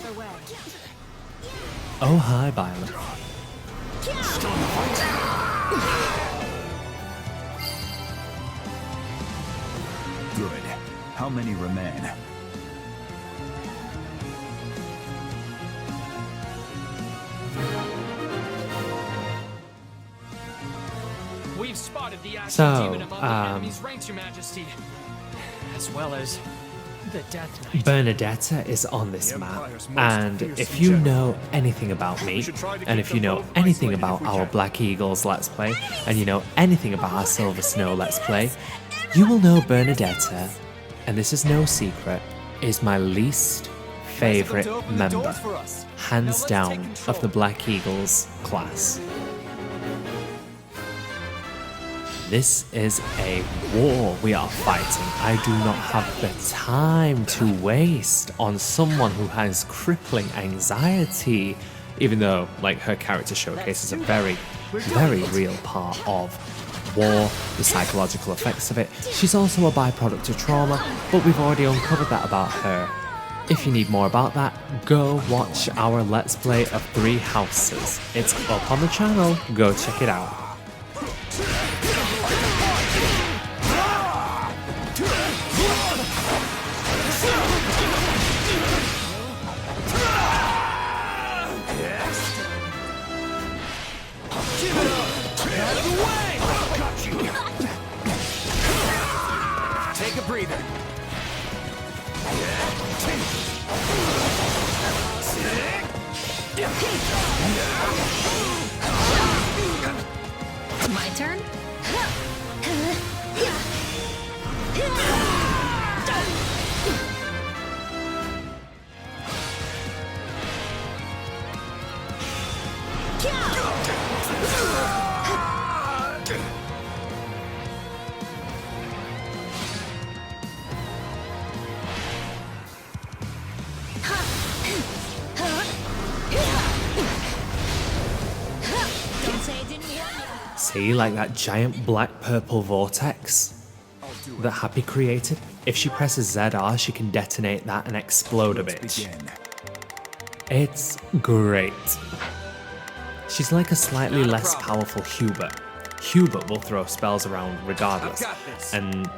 Oh, hi, Byleth. Good. How many remain? we've spotted the So, Ashen Demon among the enemy's ranks, Your Majesty, as well as Bernadetta is on this map, and if you know anything about me, and if you know anything about our Black Eagles Let's Play, and you know anything about our Silver Snow Let's Play, you will know Bernadetta, and this is no secret, is my least favourite member, hands down, of the Black Eagles class. This is a war we are fighting. I do not have the time to waste on someone who has crippling anxiety, even though, like, her character showcases a very, very real part of war, the psychological effects of it. She's also a byproduct of trauma, but we've already uncovered that about her. If you need more about that, go watch our Let's Play of 3 Houses. It's up on the channel, go check it out. Take a breather. My turn? See, like that giant black-purple vortex that Happy created? If she presses ZR, she can detonate that and explode a bitch. It's great. She's like a slightly less powerful Hubert. Hubert will throw spells around regardless, and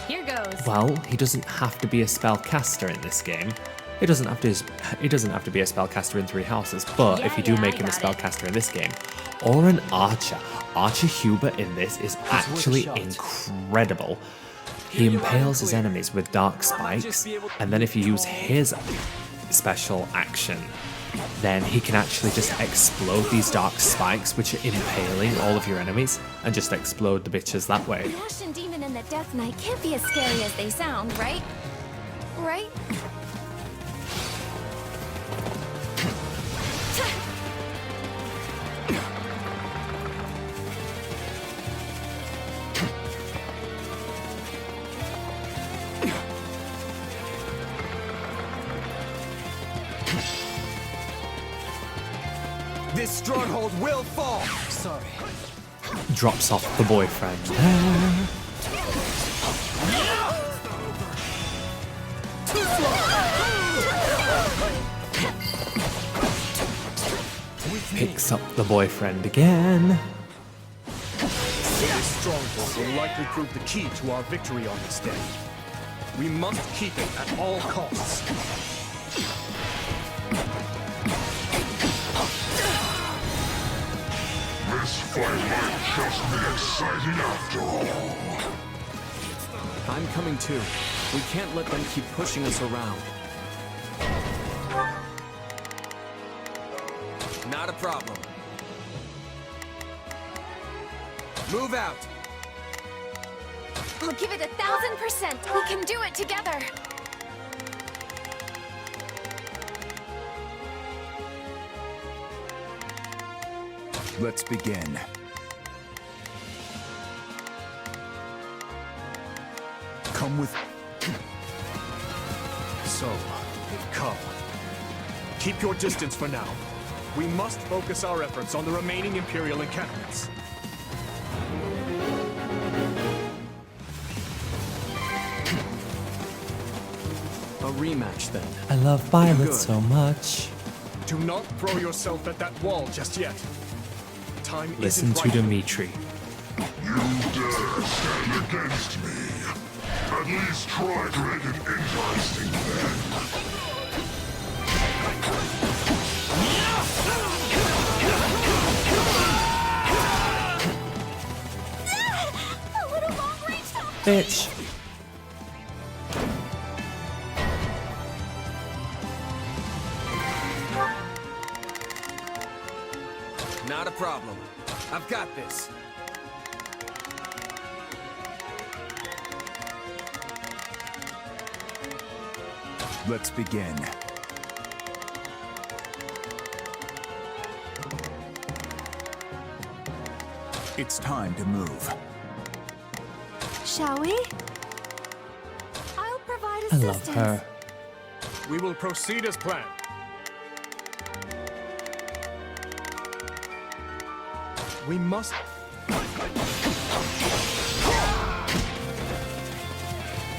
Here goes. well, he doesn't have to be a spellcaster in this game. He doesn't have to be a spellcaster in 3 Houses, but if you do make him a spellcaster in this game, or an archer, Archer Hubert in this is actually incredible. He impales his enemies with dark spikes, and then if you use his special action, then he can actually just explode these dark spikes, which are impaling all of your enemies, and just explode the bitches that way. The Ashen Demon and the Death Knight can't be as scary as they sound, right? Right? This stronghold will fall. Sorry. Drops off the boyfriend. Picks up the boyfriend again. This stronghold will likely prove the key to our victory on this day. We must keep it at all costs. This fight might just be exciting after all. I'm coming too. We can't let them keep pushing us around. Not a problem. Move out. I'll give it 1000%. We can do it together. Let's begin. Come with... So, they've come. Keep your distance for now. We must focus our efforts on the remaining Imperial encampments. A rematch then. I love Byleth so much. Do not throw yourself at that wall just yet. Time Listen isn't to right. Dimitri. You dare stand against me? At least try to make it interesting then. Bitch. Not a problem. I've got this. Let's begin. It's time to move. Shall we? I'll provide I assistance. love her. We will proceed as planned. We must...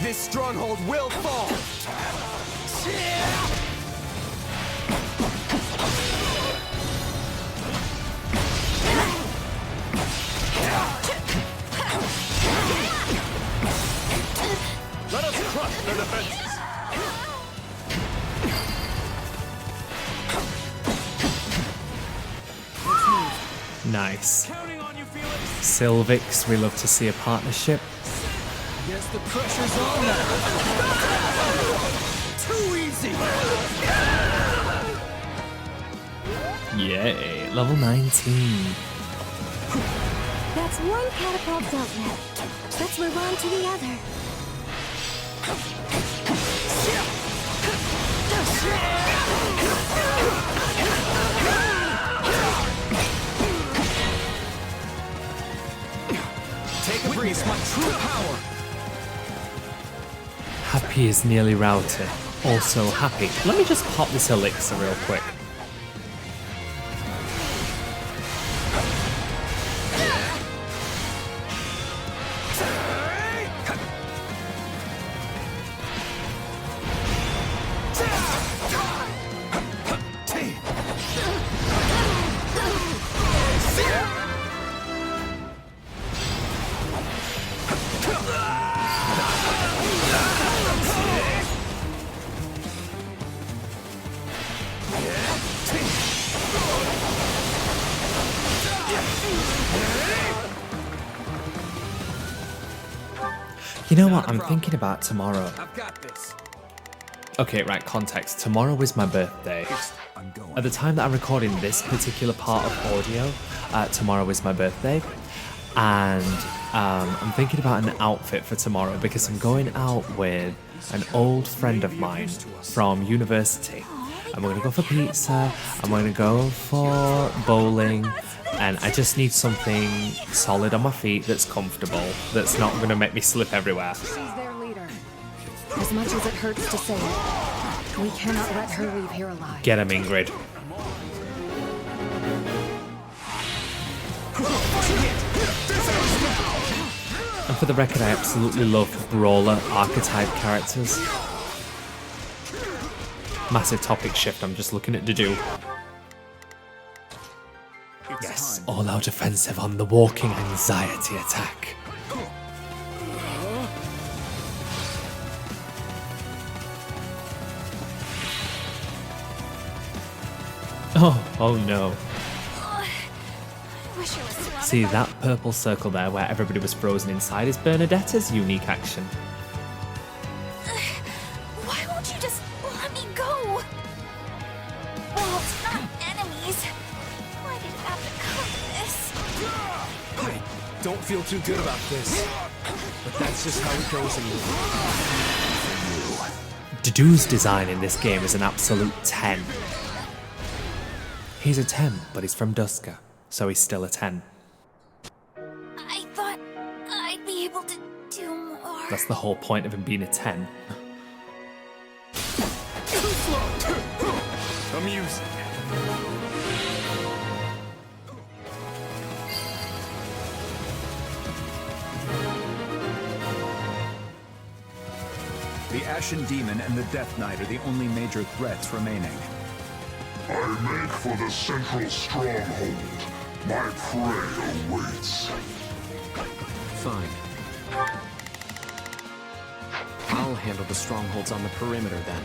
This stronghold will fall! Let us crush their defenses! Nice. Sylvix, we love to see a partnership. Guess the pressure's on now. Too easy. Yay, level 19. That's one catapult dealt with. Let's move on to the other. Take a breeze, my true power. Happy is nearly routed. Also happy. Let me just pop this elixir real quick. You know what? I'm thinking about tomorrow. I've got this. Okay, right, context. Tomorrow is my birthday. At the time that I'm recording this particular part of audio, tomorrow is my birthday. And I'm thinking about an outfit for tomorrow because I'm going out with an old friend of mine from university. And we're going to go for pizza, and we're going to go for bowling, and I just need something solid on my feet that's comfortable, that's not going to make me slip everywhere. She's their leader. As much as it hurts to say it, we cannot let her leave here alive. Get him, Ingrid. And for the record, I absolutely love brawler archetype characters. Massive topic shift, I'm just looking at Dedu. Yes, all-out offensive on the walking anxiety attack. Oh no. See, that purple circle there where everybody was frozen inside is Bernadetta's unique action. Why won't you just let me go? Wolves, not enemies. Why did it have to come to this? I don't feel too good about this, but that's just how it goes anymore. Dedu's design in this game is an absolute 10. He's a 10, but he's from Duska, so he's still a 10. I thought I'd be able to do more. That's the whole point of him being a 10. Amusing. The Ashen Demon and the Death Knight are the only major threats remaining. I make for the central stronghold. My prey awaits. Fine. I'll handle the strongholds on the perimeter then.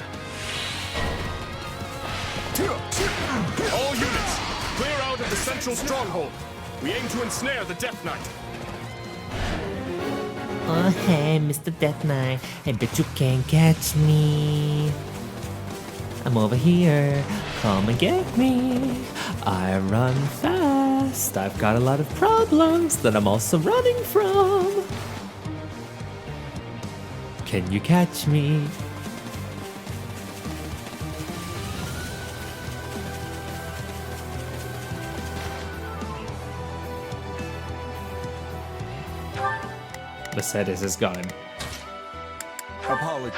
All units, clear out of the central stronghold. We aim to ensnare the Death Knight. Oh hey, Mr. Death Knight, I bet you can't catch me. I'm over here, come and get me. I run fast. quest, I've got a lot of problems that I'm also running from. Can you catch me? Mercedes has got him. Apology.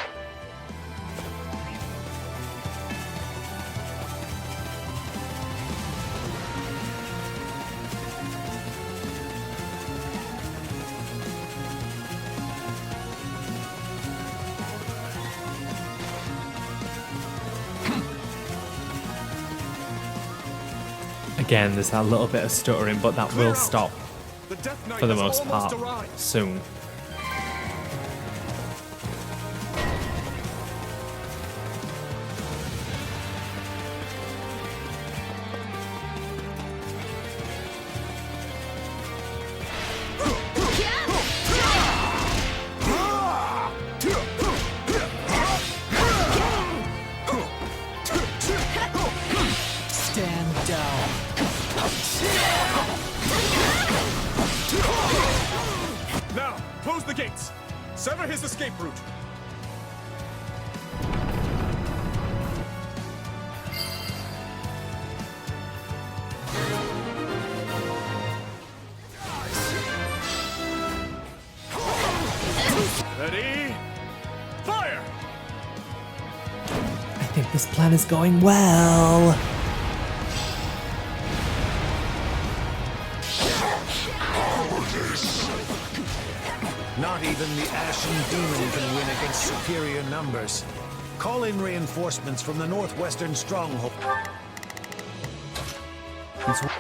Again, there's that little bit of stuttering, but that will stop for the most part soon. Now, close the gates. Sever his escape route. Ready? Fire! I think this plan is going well. Not even the Ashen Demon can win against superior numbers. Call in reinforcements from the northwestern stronghold. It's old.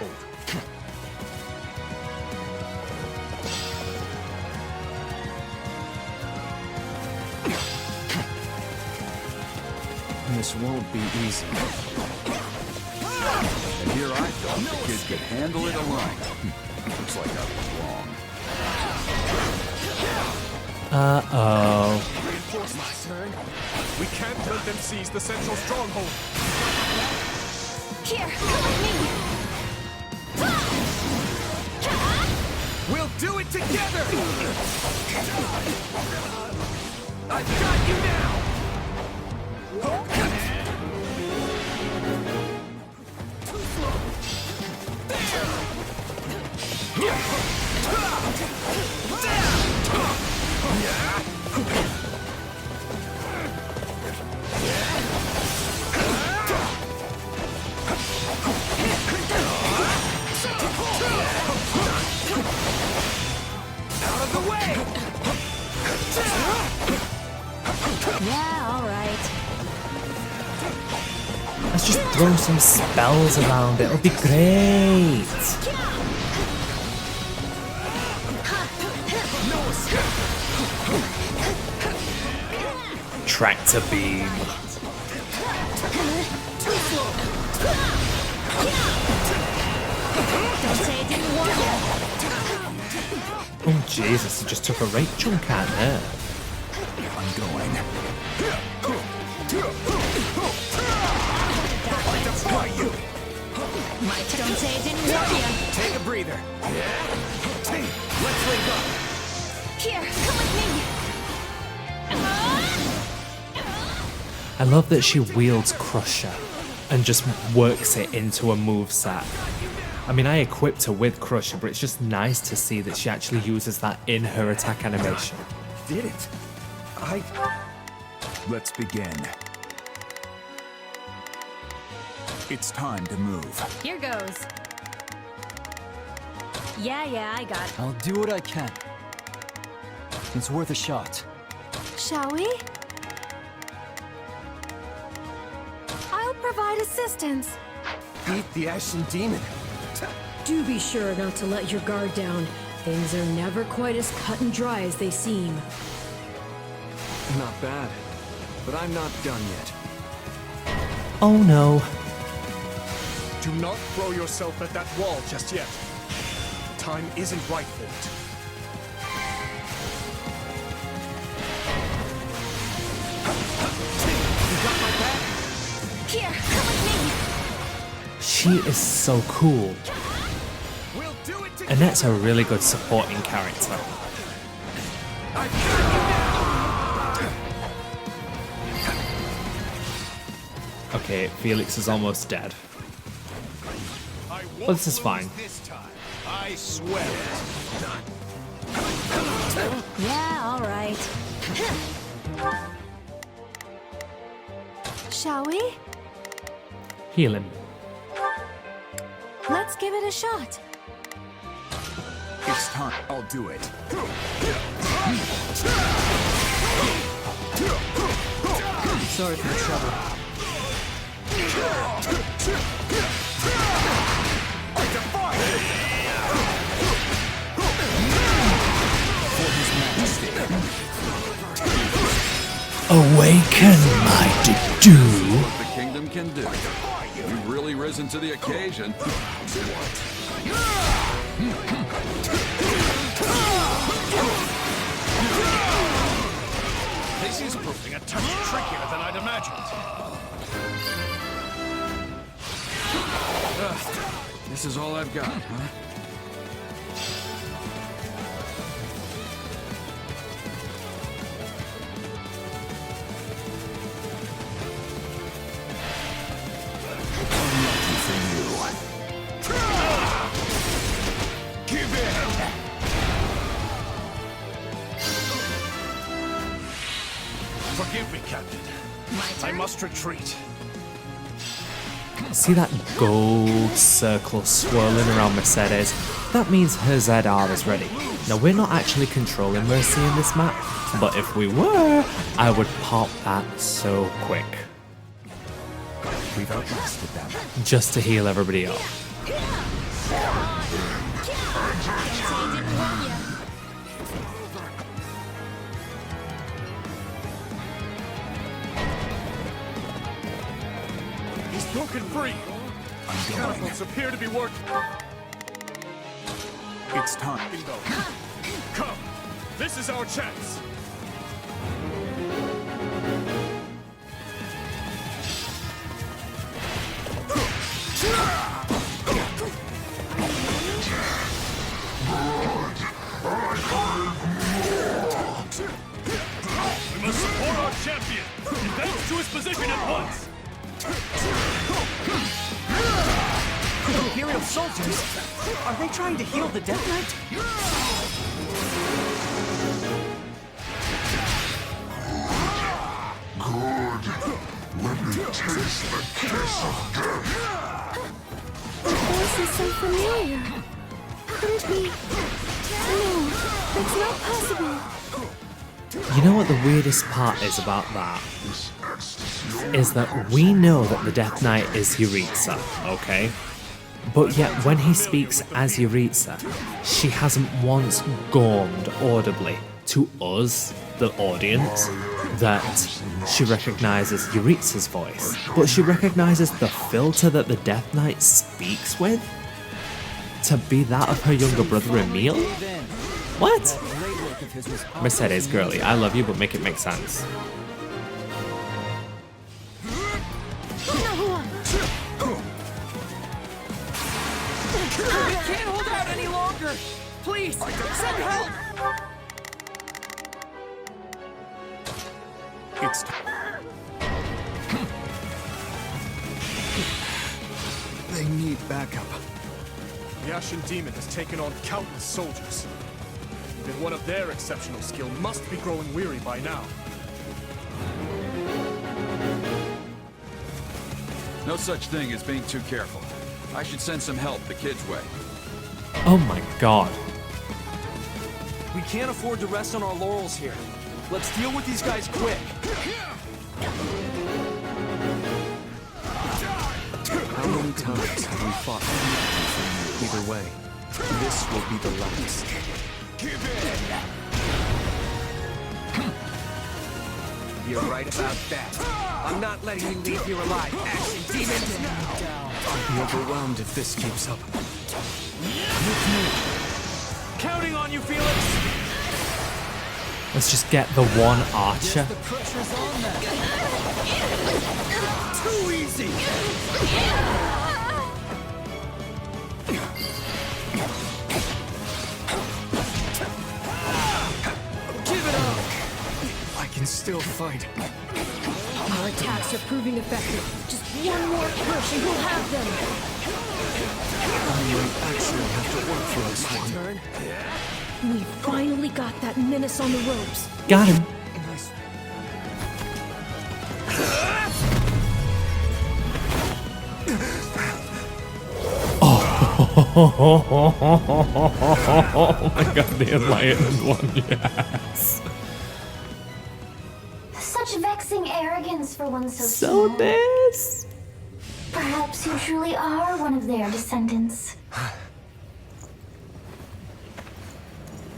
This won't be easy. And here I thought the kid could handle it alone. Looks like I was wrong. Uh-oh. Reinforcements. We can't let them seize the central stronghold. Here, come with me. We'll do it together! I've got you now! Out of the way! Yeah, all right. Let's just throw some spells around. It'll be great. Tractor beam. Oh Jesus, he just took a right chunk out there. I'm going. Mike, don't say it didn't warn you. Take a breather. Let's link up. Here, come with me. I love that she wields Crusher and just works it into a moveset. I mean, I equipped her with Crusher, but it's just nice to see that she actually uses that in her attack animation. Did it? Let's begin. It's time to move. Here goes. Yeah, I got it. I'll do what I can. It's worth a shot. Shall we? I'll provide assistance. Beat the Ashen Demon. Do be sure not to let your guard down. Things are never quite as cut and dry as they seem. Not bad. But I'm not done yet. Oh no. Do not throw yourself at that wall just yet. Time isn't right for it. You got my back? Here, come with me. She is so cool. Annette's a really good supporting character. Okay, Felix is almost dead. But this is fine. I swear it. Yeah, all right. Shall we? Heal him. Let's give it a shot. It's time. I'll do it. Sorry for the trouble. For His Majesty. Awaken, my dew. What the kingdom can do. You've really risen to the occasion. This is proving a touch trickier than I'd imagined. This is all I've got, huh? Give in! Forgive me, Captain. I must retreat. See that gold circle swirling around Mercedes? That means her ZR is ready. Now we're not actually controlling Mercy in this map, but if we were, I would pop that so quick. We've outlasted them. Just to heal everybody up. He's broken free. Catapults appear to be working. It's time. Come, this is our chance. We must support our champion. Advance to his position at once. Imperial soldiers? Are they trying to heal the Death Knight? Good. Let me taste the kiss of death. The voice is so familiar. Could it be? No, that's not possible. You know what the weirdest part is about that? Is that we know that the Death Knight is Yuritsa, okay? But yet when he speaks as Yuritsa, she hasn't once gormed audibly to us, the audience, that she recognizes Yuritsa's voice. But she recognizes the filter that the Death Knight speaks with to be that of her younger brother Emil? What? Mercedes, girly, I love you, but make it make sense. I can't hold out any longer! Please, send help! It's They need backup. The Ashen Demon has taken on countless soldiers. Even one of their exceptional skill must be growing weary by now. No such thing as being too careful. I should send some help the kid's way. Oh my god. We can't afford to rest on our laurels here. Let's deal with these guys quick. How many times have we fought either way? This will be the last. You're right about that. I'm not letting you leave here alive, Ashen Demon! I'll be overwhelmed if this keeps up. Counting on you, Felix! Let's just get the one archer. The pressure's on them. Too easy! still fight. Our attacks are proving effective. Just one more push and we'll have them. I might actually have to work for this one. We finally got that menace on the ropes. Got him. Oh my god, the enlightened one, yes. Such vexing arrogance for one so So small. this. Perhaps you truly are one of their descendants.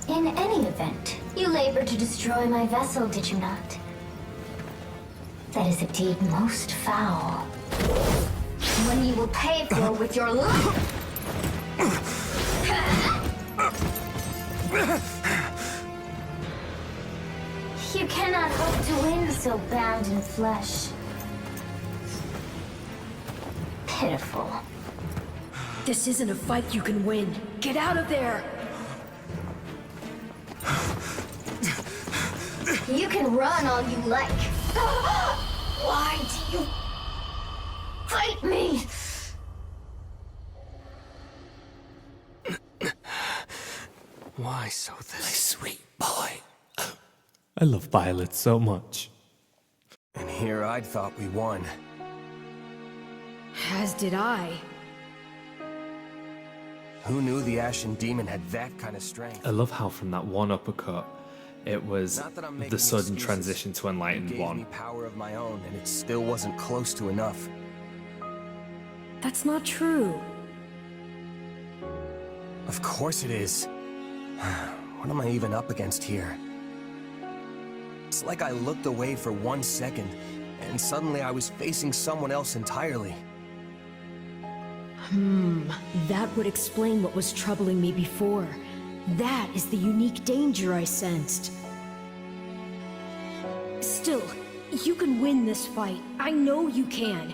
In any event, you labored to destroy my vessel, did you not? That is a deed most foul. One you will pay for with your life. You cannot hope to win so bound in flesh. Pitiful. This isn't a fight you can win. Get out of there! You can run all you like. Why do you fight me? Why so this? My sweet boy. I love Byleth so much. And here I'd thought we won. As did I. Who knew the Ashen Demon had that kind of strength? I love how from that one uppercut, it was Not that I'm making the sudden excuses. transition to You enlightened gave one. me power of my own, and it still wasn't close to enough. That's not true. Of course it is. What am I even up against here? It's like I looked away for 1 second, and suddenly I was facing someone else entirely. That would explain what was troubling me before. That is the unique danger I sensed. Still, you can win this fight. I know you can.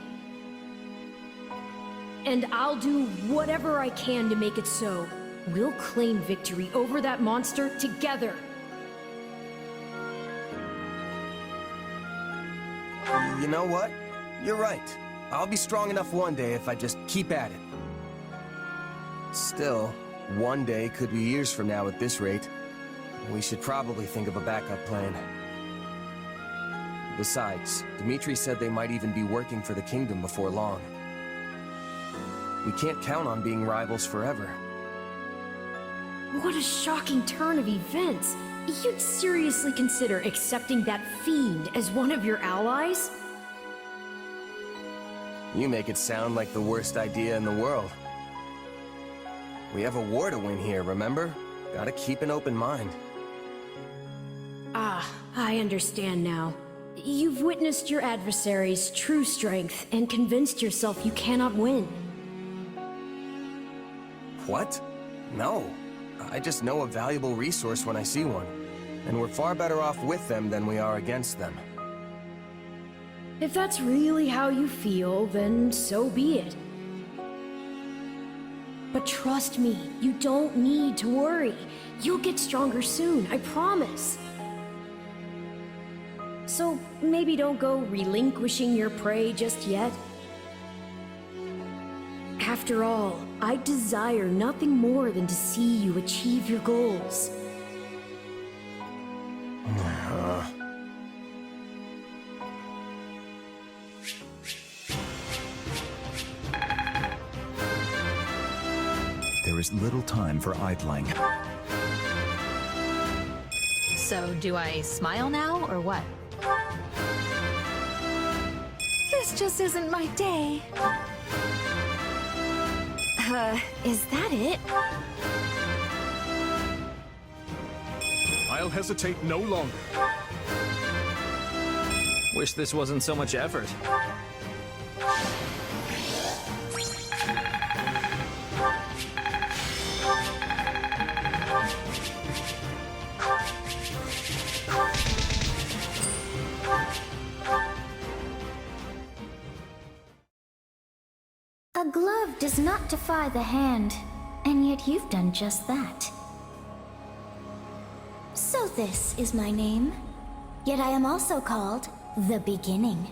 And I'll do whatever I can to make it so. We'll claim victory over that monster together. You know what? You're right. I'll be strong enough one day if I just keep at it. Still, one day could be years from now at this rate. We should probably think of a backup plan. Besides, Dimitri said they might even be working for the kingdom before long. We can't count on being rivals forever. What a shocking turn of events. You'd seriously consider accepting that fiend as one of your allies? You make it sound like the worst idea in the world. We have a war to win here, remember? Gotta keep an open mind. Ah, I understand now. You've witnessed your adversary's true strength and convinced yourself you cannot win. What? No. I just know a valuable resource when I see one. And we're far better off with them than we are against them. If that's really how you feel, then so be it. But trust me, you don't need to worry. You'll get stronger soon, I promise. So maybe don't go relinquishing your prey just yet. After all, I desire nothing more than to see you achieve your goals. There is little time for idling. So, do I smile now, or what? This just isn't my day. Is that it? I'll hesitate no longer. Wish this wasn't so much effort. A glove does not defy the hand, and yet you've done just that. So this is my name. Yet I am also called the Beginning.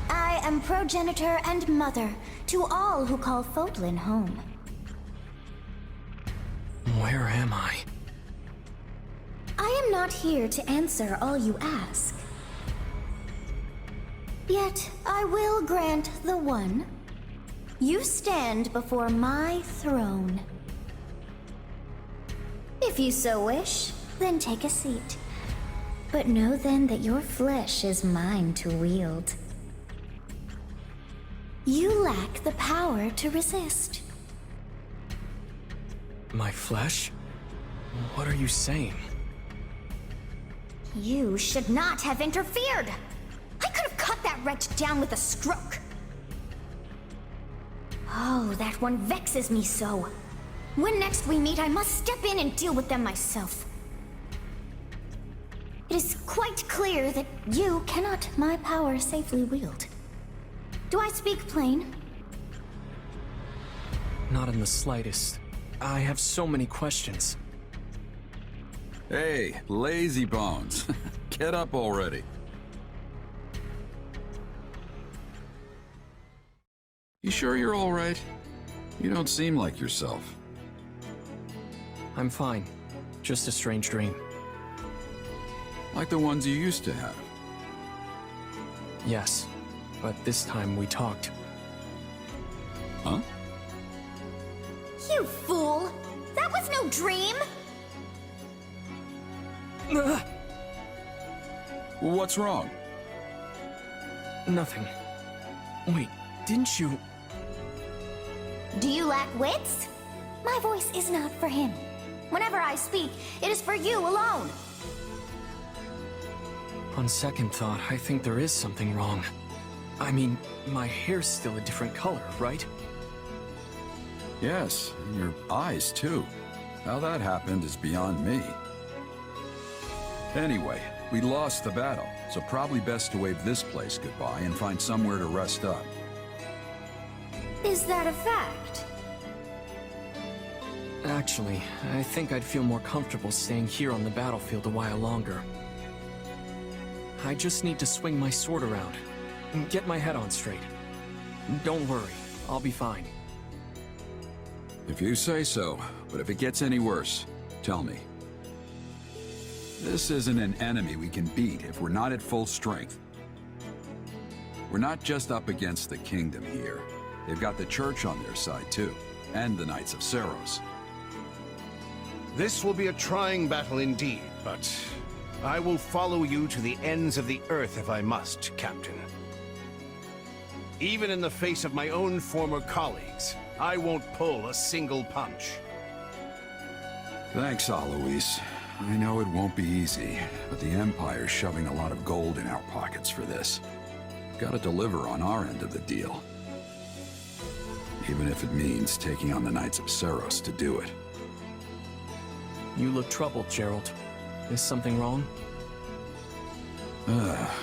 I am progenitor and mother to all who call Fódlan home. Where am I? I am not here to answer all you ask. Yet I will grant the one. You stand before my throne. If you so wish, then take a seat. But know then that your flesh is mine to wield. You lack the power to resist. My flesh? What are you saying? You should not have interfered! I could have cut that wretch down with a stroke! Oh, that one vexes me so. When next we meet, I must step in and deal with them myself. It is quite clear that you cannot my power safely wield. Do I speak plain? Not in the slightest. I have so many questions. Hey, lazy bones. Get up already. You sure you're all right? You don't seem like yourself. I'm fine. Just a strange dream. Like the ones you used to have. Yes, but this time we talked. Huh? You fool! That was no dream! What's wrong? Nothing. Wait, didn't you... Do you lack wits? My voice is not for him. Whenever I speak, it is for you alone. On second thought, I think there is something wrong. I mean, my hair's still a different color, right? Yes, and your eyes too. How that happened is beyond me. Anyway, we lost the battle, so probably best to wave this place goodbye and find somewhere to rest up. Is that a fact? Actually, I think I'd feel more comfortable staying here on the battlefield a while longer. I just need to swing my sword around and get my head on straight. Don't worry, I'll be fine. If you say so, but if it gets any worse, tell me. This isn't an enemy we can beat if we're not at full strength. We're not just up against the kingdom here. They've got the church on their side too, and the Knights of Seiros. This will be a trying battle indeed, but I will follow you to the ends of the earth if I must, Captain. Even in the face of my own former colleagues, I won't pull a single punch. Thanks, Alois. I know it won't be easy, but the Empire's shoving a lot of gold in our pockets for this. Gotta deliver on our end of the deal. Even if it means taking on the Knights of Seiros to do it. You look troubled, Gerald. Is something wrong?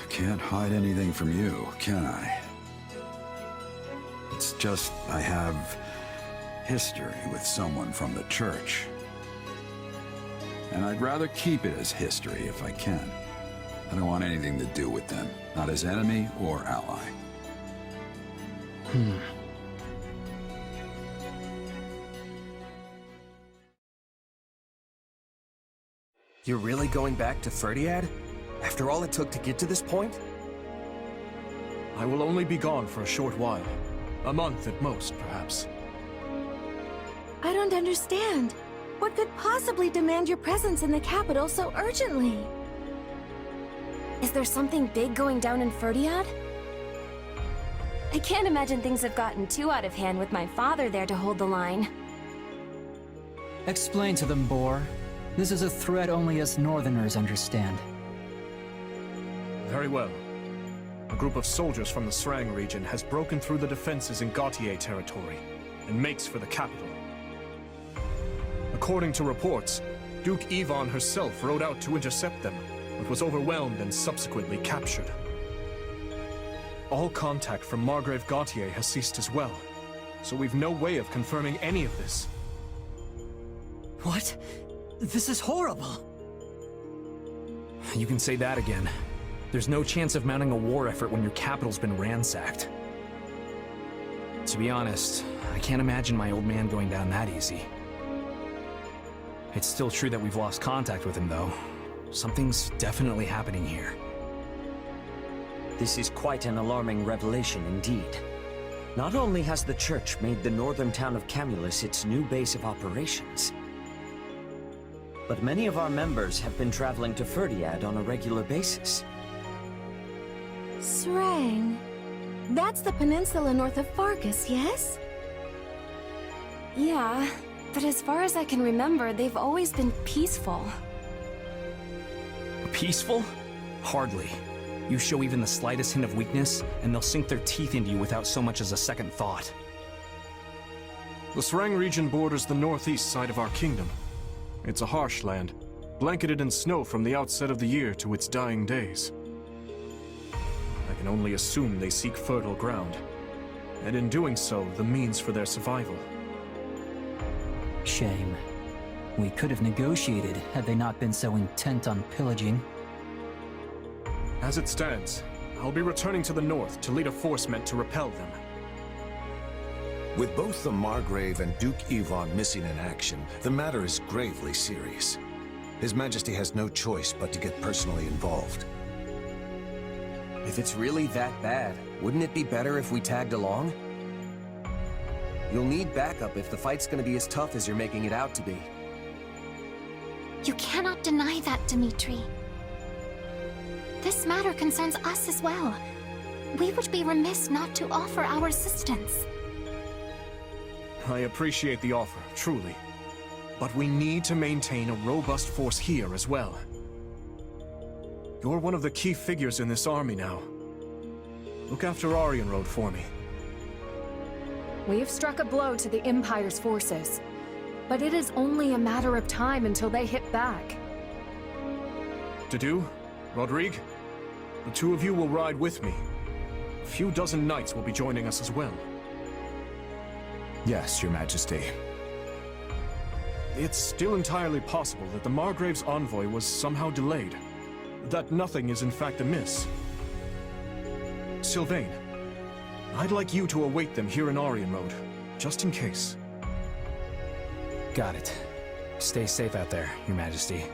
Can't hide anything from you, can I? It's just I have history with someone from the church. And I'd rather keep it as history if I can. I don't want anything to do with them, not as enemy or ally. You're really going back to Faerghus? After all it took to get to this point? I will only be gone for a short while. A month at most, perhaps. I don't understand. What could possibly demand your presence in the capital so urgently? Is there something big going down in Faerghus? I can't imagine things have gotten too out of hand with my father there to hold the line. Explain to them, Boar. This is a threat only us Northerners understand. Very well. A group of soldiers from the Srang region has broken through the defenses in Gautier territory and makes for the capital. According to reports, Duke Yvonne herself rode out to intercept them, but was overwhelmed and subsequently captured. All contact from Margrave Gautier has ceased as well, so we've no way of confirming any of this. What? This is horrible! You can say that again. There's no chance of mounting a war effort when your capital's been ransacked. To be honest, I can't imagine my old man going down that easy. It's still true that we've lost contact with him, though. Something's definitely happening here. This is quite an alarming revelation indeed. Not only has the Church made the northern town of Camulus its new base of operations, but many of our members have been traveling to Fódlan on a regular basis. Srang. That's the peninsula north of Faerghus, yes? Yeah, but as far as I can remember, they've always been peaceful. Peaceful? Hardly. You show even the slightest hint of weakness, and they'll sink their teeth into you without so much as a second thought. The Srang region borders the northeast side of our kingdom. It's a harsh land, blanketed in snow from the outset of the year to its dying days. I can only assume they seek fertile ground, and in doing so, the means for their survival. Shame. We could have negotiated had they not been so intent on pillaging. As it stands, I'll be returning to the north to lead a force meant to repel them. With both the Margrave and Duke Ivan missing in action, the matter is gravely serious. His Majesty has no choice but to get personally involved. If it's really that bad, wouldn't it be better if we tagged along? You'll need backup if the fight's gonna be as tough as you're making it out to be. You cannot deny that, Dimitri. This matter concerns us as well. We would be remiss not to offer our assistance. I appreciate the offer, truly. But we need to maintain a robust force here as well. You're one of the key figures in this army now. Look after Aryan Road for me. We have struck a blow to the Empire's forces, but it is only a matter of time until they hit back. Dedu, Rodrigue, the two of you will ride with me. A few dozen knights will be joining us as well. Yes, Your Majesty. It's still entirely possible that the Margrave's envoy was somehow delayed. That nothing is in fact amiss. Sylvain, I'd like you to await them here in Aryan Road, just in case. Got it. Stay safe out there, Your Majesty.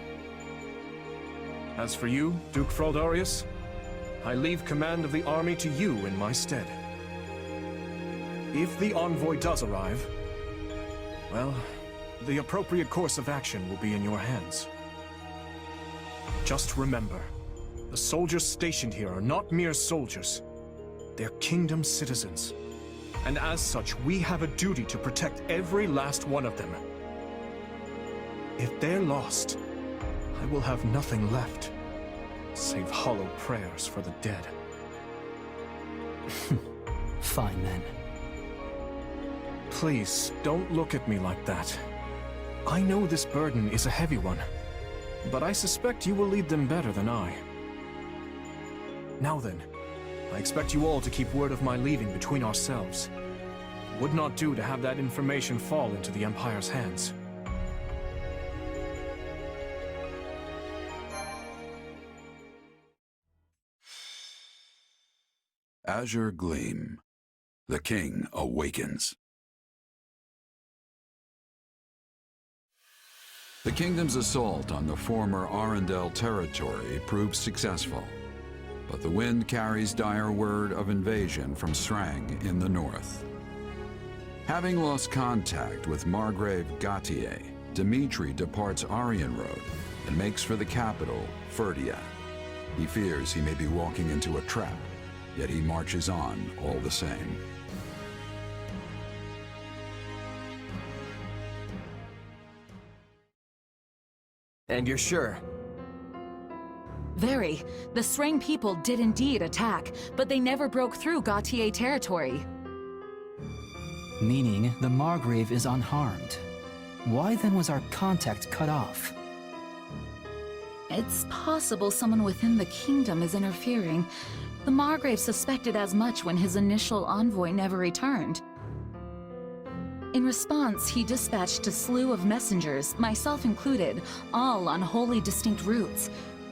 As for you, Duke Fraldarius, I leave command of the army to you in my stead. If the envoy does arrive, well, the appropriate course of action will be in your hands. Just remember, the soldiers stationed here are not mere soldiers. They're kingdom citizens. And as such, we have a duty to protect every last one of them. If they're lost, I will have nothing left, save hollow prayers for the dead. Fine then. Please, don't look at me like that. I know this burden is a heavy one, but I suspect you will lead them better than I. Now then, I expect you all to keep word of my leaving between ourselves. It would not do to have that information fall into the Empire's hands. Azure Gleam. The King awakens. The kingdom's assault on the former Arundel territory proved successful, but the wind carries dire word of invasion from Srang in the north. Having lost contact with Margrave Gautier, Dimitri departs Aryan Road and makes for the capital, Fódlan. He fears he may be walking into a trap, yet he marches on all the same. And you're sure? Very. The Srang people did indeed attack, but they never broke through Gautier territory. Meaning the Margrave is unharmed. Why then was our contact cut off? It's possible someone within the kingdom is interfering. The Margrave suspected as much when his initial envoy never returned. In response, he dispatched a slew of messengers, myself included, all on wholly distinct routes.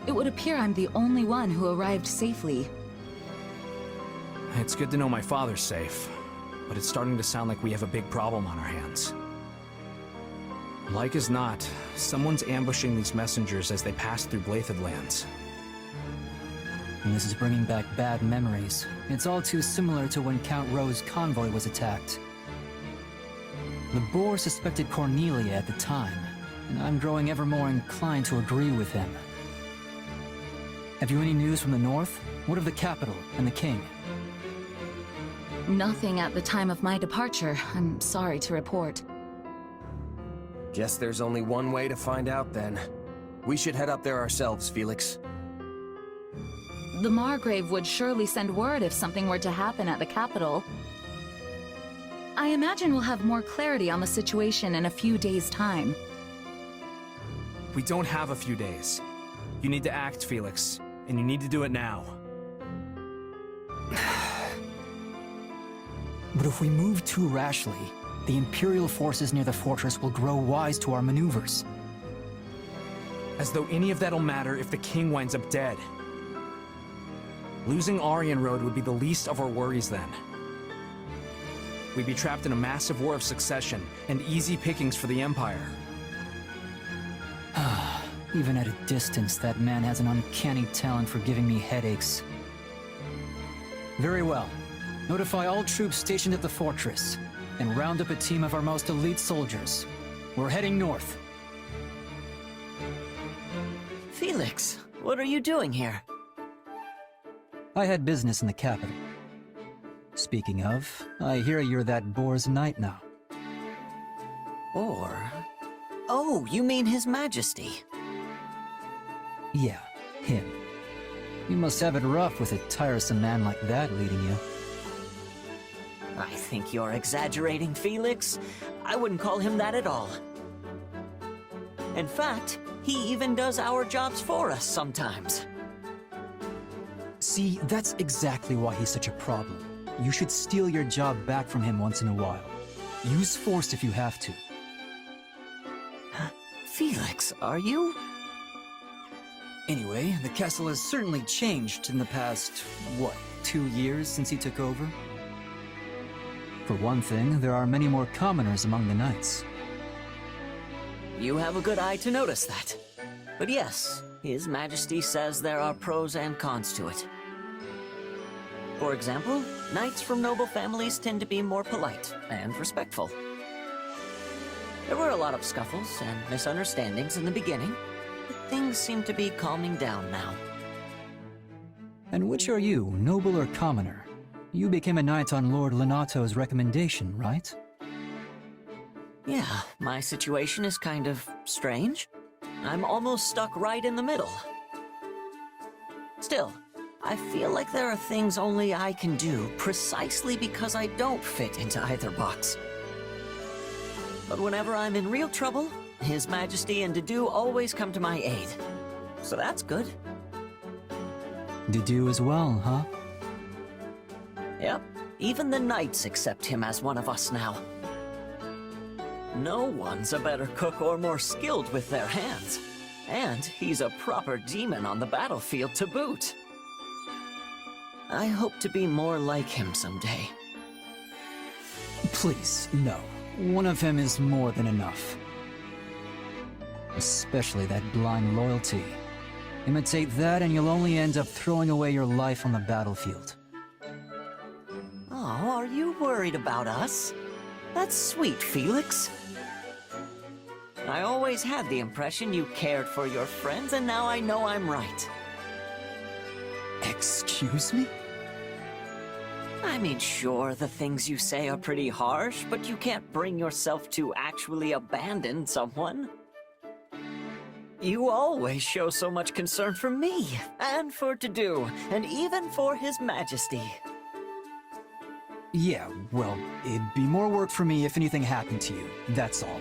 It would appear I'm the only one who arrived safely. It's good to know my father's safe, but it's starting to sound like we have a big problem on our hands. Like as not, someone's ambushing these messengers as they pass through Blythed lands. And this is bringing back bad memories. It's all too similar to when Count Rowe's convoy was attacked. The Boar suspected Cornelia at the time, and I'm growing ever more inclined to agree with him. Have you any news from the north? What of the capital and the king? Nothing at the time of my departure, I'm sorry to report. Guess there's only one way to find out then. We should head up there ourselves, Felix. The Margrave would surely send word if something were to happen at the capital. I imagine we'll have more clarity on the situation in a few days' time. We don't have a few days. You need to act, Felix, and you need to do it now. But if we move too rashly, the Imperial forces near the fortress will grow wise to our maneuvers. As though any of that'll matter if the king winds up dead. Losing Aryan Road would be the least of our worries then. We'd be trapped in a massive war of succession, and easy pickings for the Empire. Even at a distance, that man has an uncanny talent for giving me headaches. Very well. Notify all troops stationed at the fortress, and round up a team of our most elite soldiers. We're heading north. Felix, what are you doing here? I had business in the capital. Speaking of, I hear you're that Boar's knight now. Or... Oh, you mean His Majesty? Yeah, him. You must have it rough with a tiresome man like that leading you. I think you're exaggerating, Felix. I wouldn't call him that at all. In fact, he even does our jobs for us sometimes. See, that's exactly why he's such a problem. You should steal your job back from him once in a while. Use force if you have to. Felix, are you? Anyway, the castle has certainly changed in the past, what, 2 years since he took over? For one thing, there are many more commoners among the knights. You have a good eye to notice that. But yes, His Majesty says there are pros and cons to it. For example, knights from noble families tend to be more polite and respectful. There were a lot of scuffles and misunderstandings in the beginning, but things seem to be calming down now. And which are you, noble or commoner? You became a knight on Lord Lonato's recommendation, right? Yeah, my situation is kind of strange. I'm almost stuck right in the middle. Still, I feel like there are things only I can do precisely because I don't fit into either box. But whenever I'm in real trouble, His Majesty and Dedue always come to my aid. So that's good. Dedue as well, huh? Yep, even the knights accept him as one of us now. No one's a better cook or more skilled with their hands. And he's a proper demon on the battlefield to boot. I hope to be more like him someday. Please, no. One of him is more than enough. Especially that blind loyalty. Imitate that and you'll only end up throwing away your life on the battlefield. Oh, are you worried about us? That's sweet, Felix. I always had the impression you cared for your friends, and now I know I'm right. Excuse me? I mean, sure, the things you say are pretty harsh, but you can't bring yourself to actually abandon someone. You always show so much concern for me, and for Dedue, and even for His Majesty. Yeah, well, it'd be more work for me if anything happened to you, that's all.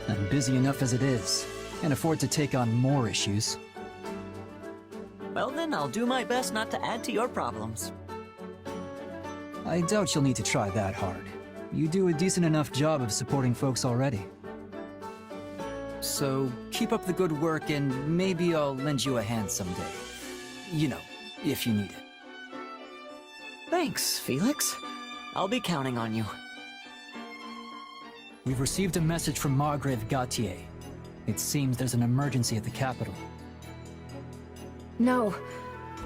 I'm busy enough as it is. Can't afford to take on more issues. Well then, I'll do my best not to add to your problems. I doubt you'll need to try that hard. You do a decent enough job of supporting folks already. So keep up the good work and maybe I'll lend you a hand someday. You know, if you need it. Thanks, Felix. I'll be counting on you. We've received a message from Margrave Gautier. It seems there's an emergency at the capital. No.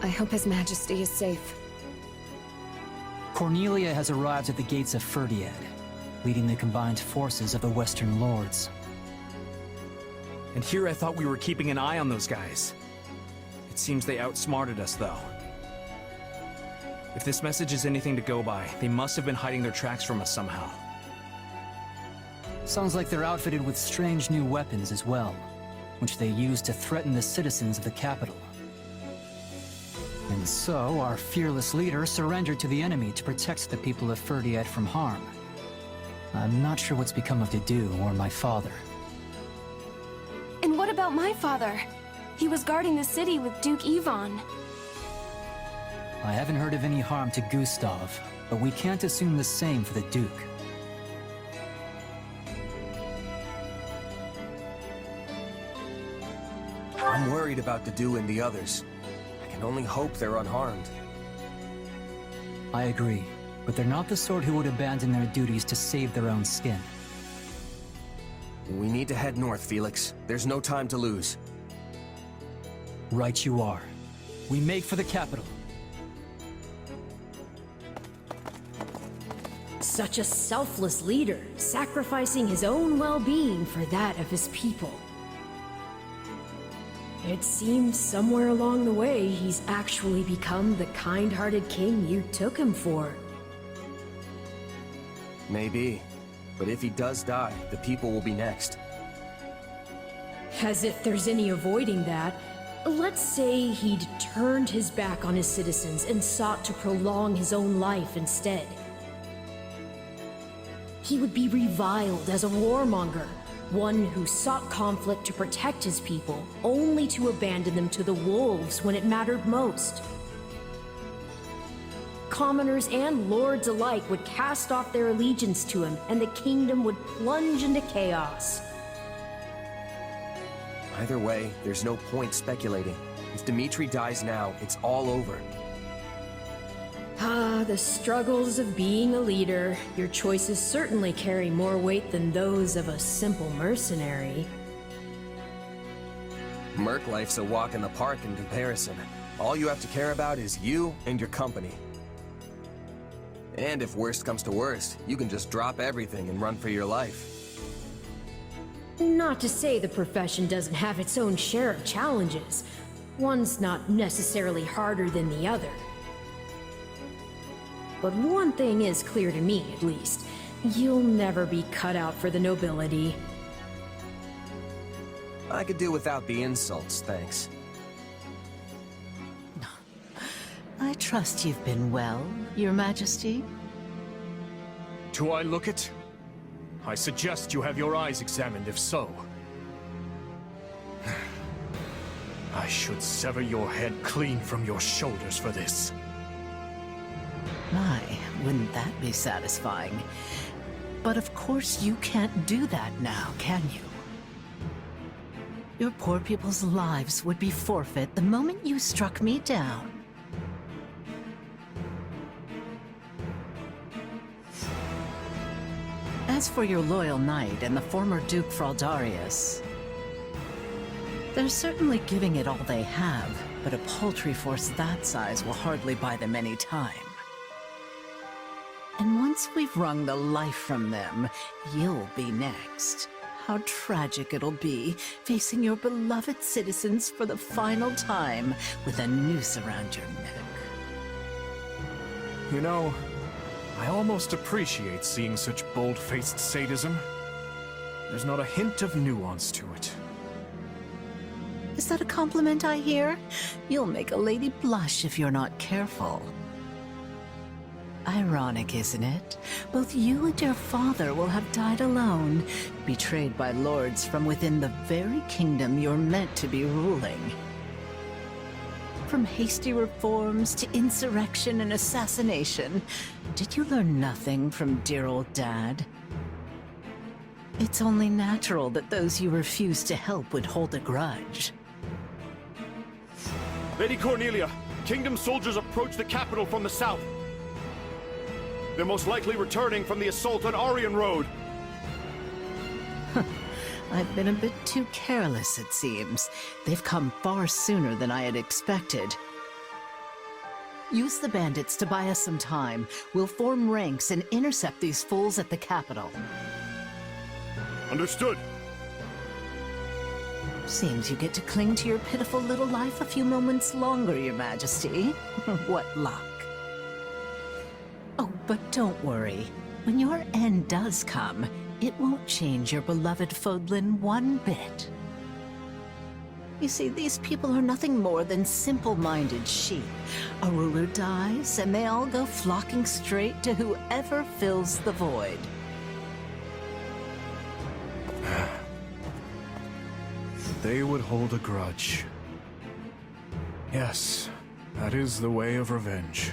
I hope His Majesty is safe. Cornelia has arrived at the gates of Faerghus, leading the combined forces of the Western Lords. And here I thought we were keeping an eye on those guys. It seems they outsmarted us, though. If this message is anything to go by, they must have been hiding their tracks from us somehow. Sounds like they're outfitted with strange new weapons as well, which they use to threaten the citizens of the capital. And so, our fearless leader surrendered to the enemy to protect the people of Faerghus from harm. I'm not sure what's become of Dedu or my father. And what about my father? He was guarding the city with Duke Ivan. I haven't heard of any harm to Gustav, but we can't assume the same for the Duke. I'm worried about Dedu and the others. I can only hope they're unharmed. I agree, but they're not the sort who would abandon their duties to save their own skin. We need to head north, Felix. There's no time to lose. Right you are. We make for the capital. Such a selfless leader, sacrificing his own well-being for that of his people. It seems somewhere along the way, he's actually become the kind-hearted king you took him for. Maybe. But if he does die, the people will be next. As if there's any avoiding that. Let's say he'd turned his back on his citizens and sought to prolong his own life instead. He would be reviled as a warmonger, one who sought conflict to protect his people, only to abandon them to the wolves when it mattered most. Commoners and lords alike would cast off their allegiance to him, and the kingdom would plunge into chaos. Either way, there's no point speculating. If Dimitri dies now, it's all over. Ah, the struggles of being a leader. Your choices certainly carry more weight than those of a simple mercenary. Merc life's a walk in the park in comparison. All you have to care about is you and your company. And if worst comes to worst, you can just drop everything and run for your life. Not to say the profession doesn't have its own share of challenges. One's not necessarily harder than the other. But one thing is clear to me, at least. You'll never be cut out for the nobility. I could do without the insults, thanks. I trust you've been well, Your Majesty. Do I look it? I suggest you have your eyes examined if so. I should sever your head clean from your shoulders for this. My, wouldn't that be satisfying? But of course you can't do that now, can you? Your poor people's lives would be forfeit the moment you struck me down. As for your loyal knight and the former Duke Fraldarius, they're certainly giving it all they have, but a paltry force that size will hardly buy them any time. And once we've wrung the life from them, you'll be next. How tragic it'll be, facing your beloved citizens for the final time with a noose around your neck. You know, I almost appreciate seeing such bold-faced sadism. There's not a hint of nuance to it. Is that a compliment I hear? You'll make a lady blush if you're not careful. Ironic, isn't it? Both you and your father will have died alone, betrayed by lords from within the very kingdom you're meant to be ruling. From hasty reforms to insurrection and assassination, did you learn nothing from dear old Dad? It's only natural that those you refuse to help would hold a grudge. Lady Cornelia, Kingdom soldiers approach the capital from the south. They're most likely returning from the assault on Aryan Road. I've been a bit too careless, it seems. They've come far sooner than I had expected. Use the bandits to buy us some time. We'll form ranks and intercept these fools at the capital. Understood. Seems you get to cling to your pitiful little life a few moments longer, Your Majesty. What luck. Oh, but don't worry. When your end does come, it won't change your beloved Fódlan one bit. You see, these people are nothing more than simple-minded sheep. A ruler dies, and they all go flocking straight to whoever fills the void. They would hold a grudge. Yes, that is the way of revenge.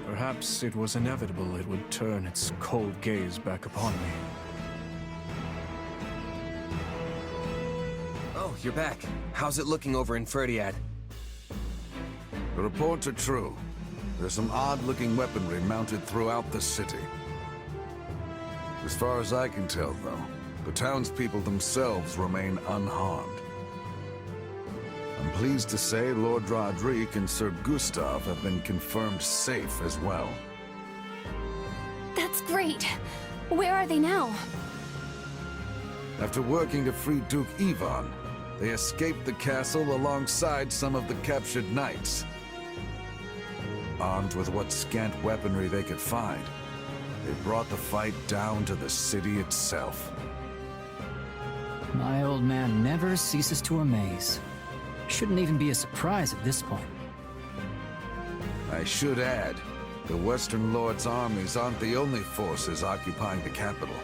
Perhaps it was inevitable it would turn its cold gaze back upon me. Oh, you're back. How's it looking over in Ferdiad? The reports are true. There's some odd-looking weaponry mounted throughout the city. As far as I can tell, though, the townspeople themselves remain unharmed. I'm pleased to say Lord Roderick and Sir Gustav have been confirmed safe as well. That's great. Where are they now? After working to free Duke Ivan, they escaped the castle alongside some of the captured knights. Armed with what scant weaponry they could find, they brought the fight down to the city itself. My old man never ceases to amaze. Shouldn't even be a surprise at this point. I should add, the Western Lord's armies aren't the only forces occupying the capital.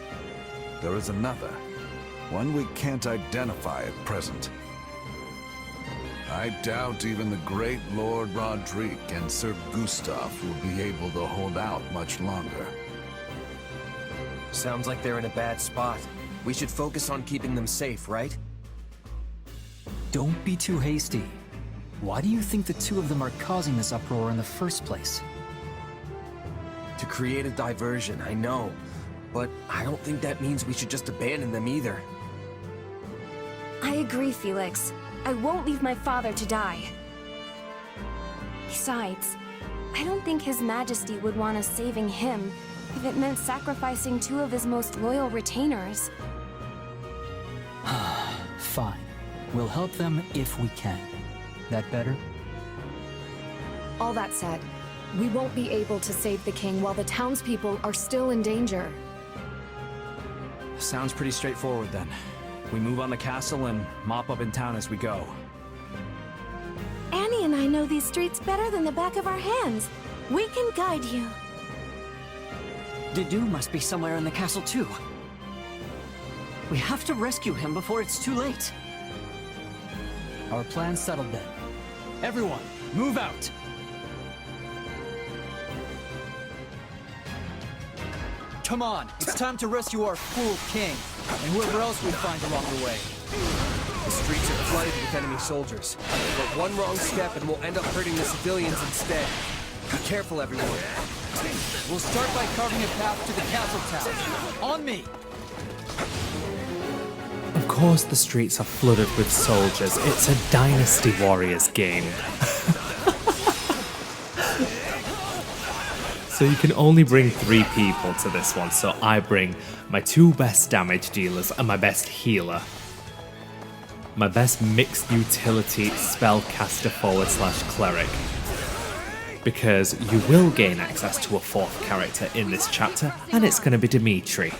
There is another, one we can't identify at present. I doubt even the great Lord Roderick and Sir Gustav will be able to hold out much longer. Sounds like they're in a bad spot. We should focus on keeping them safe, right? Don't be too hasty. Why do you think the two of them are causing this uproar in the first place? To create a diversion, I know. But I don't think that means we should just abandon them either. I agree, Felix. I won't leave my father to die. Besides, I don't think His Majesty would want us saving him if it meant sacrificing two of his most loyal retainers. Fine. We'll help them if we can. That better? All that said, we won't be able to save the king while the townspeople are still in danger. Sounds pretty straightforward then. We move on the castle and mop up in town as we go. Annie and I know these streets better than the back of our hands. We can guide you. Dedue must be somewhere in the castle too. We have to rescue him before it's too late. Our plan's settled then. Everyone, move out! Come on, it's time to rescue our fool king, and whoever else we find along the way. The streets are flooded with enemy soldiers. But one wrong step and we'll end up hurting the civilians instead. Be careful, everyone. We'll start by carving a path to the castle town. On me! Of course the streets are flooded with soldiers. It's a Dynasty Warriors game. So you can only bring 3 people to this one, so I bring my 2 best damage dealers and my best healer. My best mixed utility spellcaster / cleric. Because you will gain access to a 4th character in this chapter, and it's going to be Dimitri.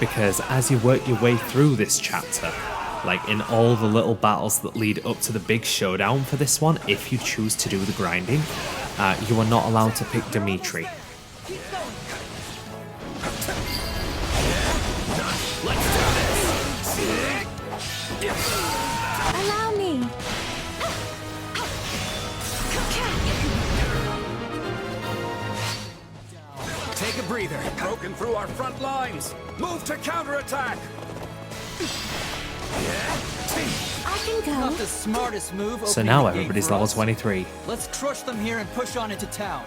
Because as you work your way through this chapter, like in all the little battles that lead up to the big showdown for this one, if you choose to do the grinding, you are not allowed to pick Dimitri. Allow me. Take a breather. Broken through our front lines. Move to counterattack. I can go. Not the smartest move. So opening now the gate everybody's for level us. 23. Let's crush them here and push on into town.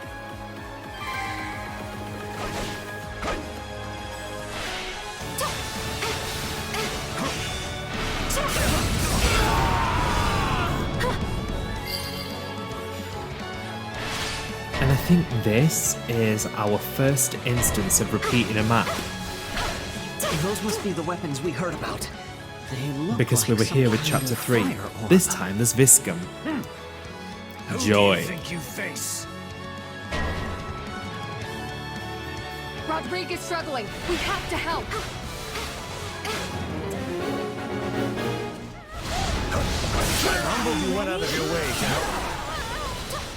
And I think this is our first instance of repeating a map. Those must be the weapons we heard about. They look Because like we were here with some kind chapter of 3. fire aura. This time there's Viscum. Who do Joy. you think you face? Rodriguez struggling. We have to help. Humbled you went out of your way to help.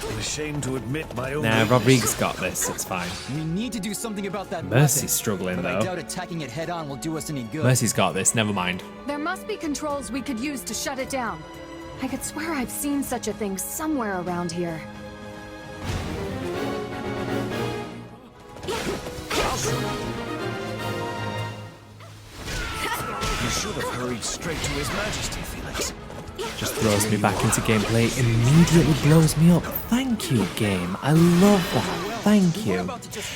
I'm ashamed to admit my own Nah, weakness. Rodriguez got this, it's fine. We need to do something about that Mercy's weapon, struggling, but I though. doubt attacking it head on will do us any good. Mercy's got this, never mind. There must be controls we could use to shut it down. I could swear I've seen such a thing somewhere around here. You should have hurried straight to His Majesty, Felix. Just throws me back into gameplay, immediately blows me up. Thank you, game. I love that. Thank you.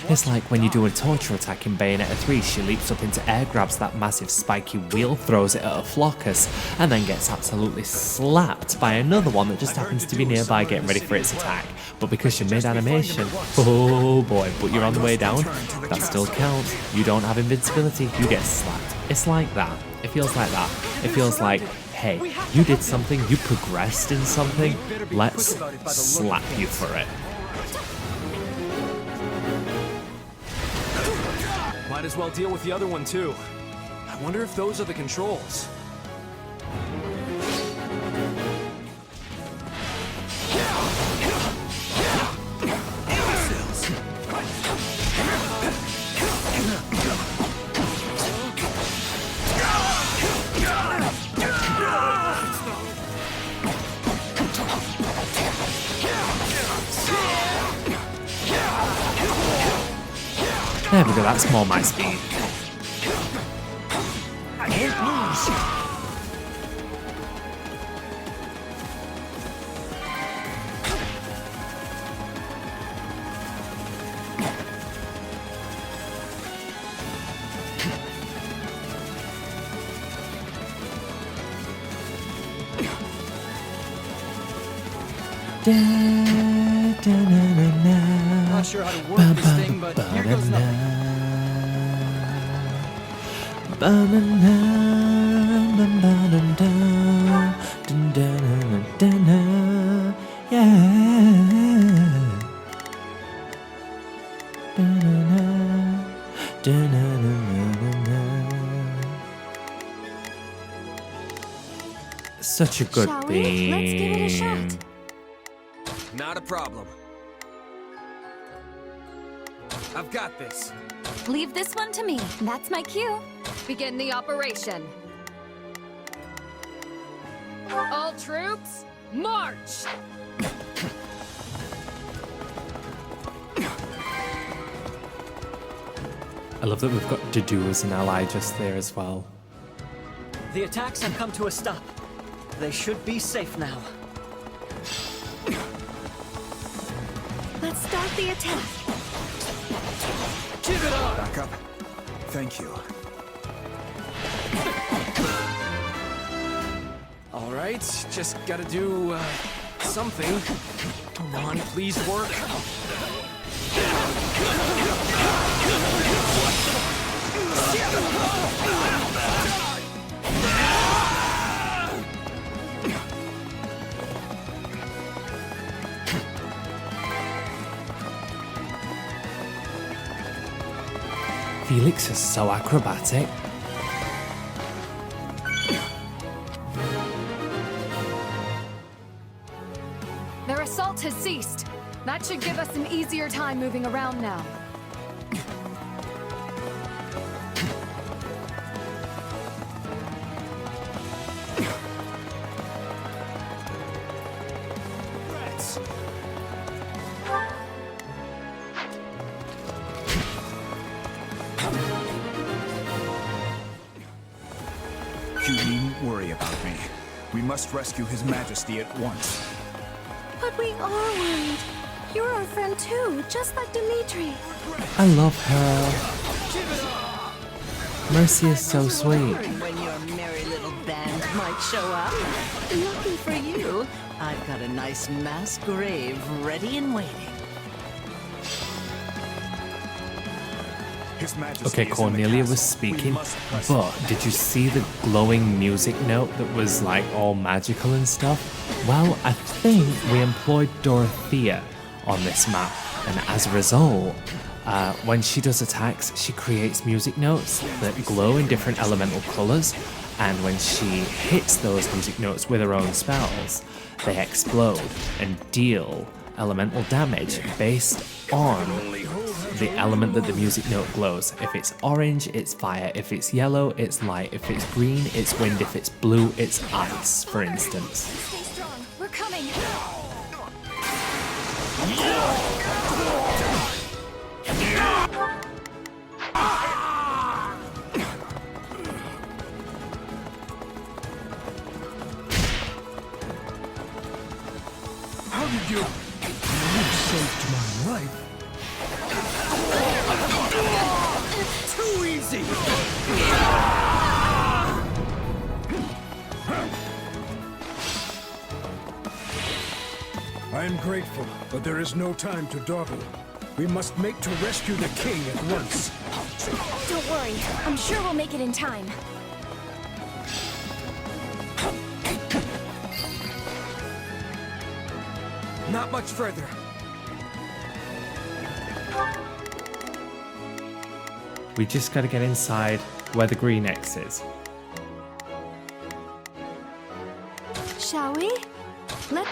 It's like when you do a torture attack in Bayonetta 3, she leaps up into air, grabs that massive spiky wheel, throws it at a Flockus, and then gets absolutely slapped by another one that just happens to be nearby getting ready for its attack. But because you're mid-animation, oh boy, but you're on the way down, that still counts. You don't have invincibility, you get slapped. It's like that. It feels like that. It feels like, hey, you did something, you progressed in something, let's slap you for it. Might as well deal with the other one too. I wonder if those are the controls. There we go, that's more my speed. I can't lose. Not sure how to work this thing, but here goes nothing. Such a good Shall we? Let's give it a theme. shot. Not a problem. I've got this. Leave this one to me. That's my cue. Begin the operation. All troops, march! I love that we've got Dedu as an ally just there as well. The attacks have come to a stop. They should be safe now. Let's start the attack. Give it up! Back up. Thank you. Alright, just gotta do, something. Come on, please work. Felix is so acrobatic. Their assault has ceased. That should give us an easier time moving around now. must rescue His Majesty at once. But we are worried. You're our friend too, just like Dimitri. I love her. Mercy is so sweet. When your merry little band might show up. Lucky for you, I've got a nice mass grave ready and waiting. Okay, Cornelia was speaking, but did you see the glowing music note that was like all magical and stuff? Well, I think we employed Dorothea on this map, and as a result, when she does attacks, she creates music notes that glow in different elemental colors, and when she hits those music notes with her own spells, they explode and deal elemental damage based on the element that the music note glows. If it's orange, it's fire. If it's yellow, it's light. If it's green, it's wind. If it's blue, it's ice, for instance. Stay strong. We're coming. How did you... You saved my life. Too easy! I am grateful, but there is no time to dawdle. We must make to rescue the king at once. Don't worry. I'm sure we'll make it in time. Not much further. We just gotta get inside where the green X is. Shall we? Let...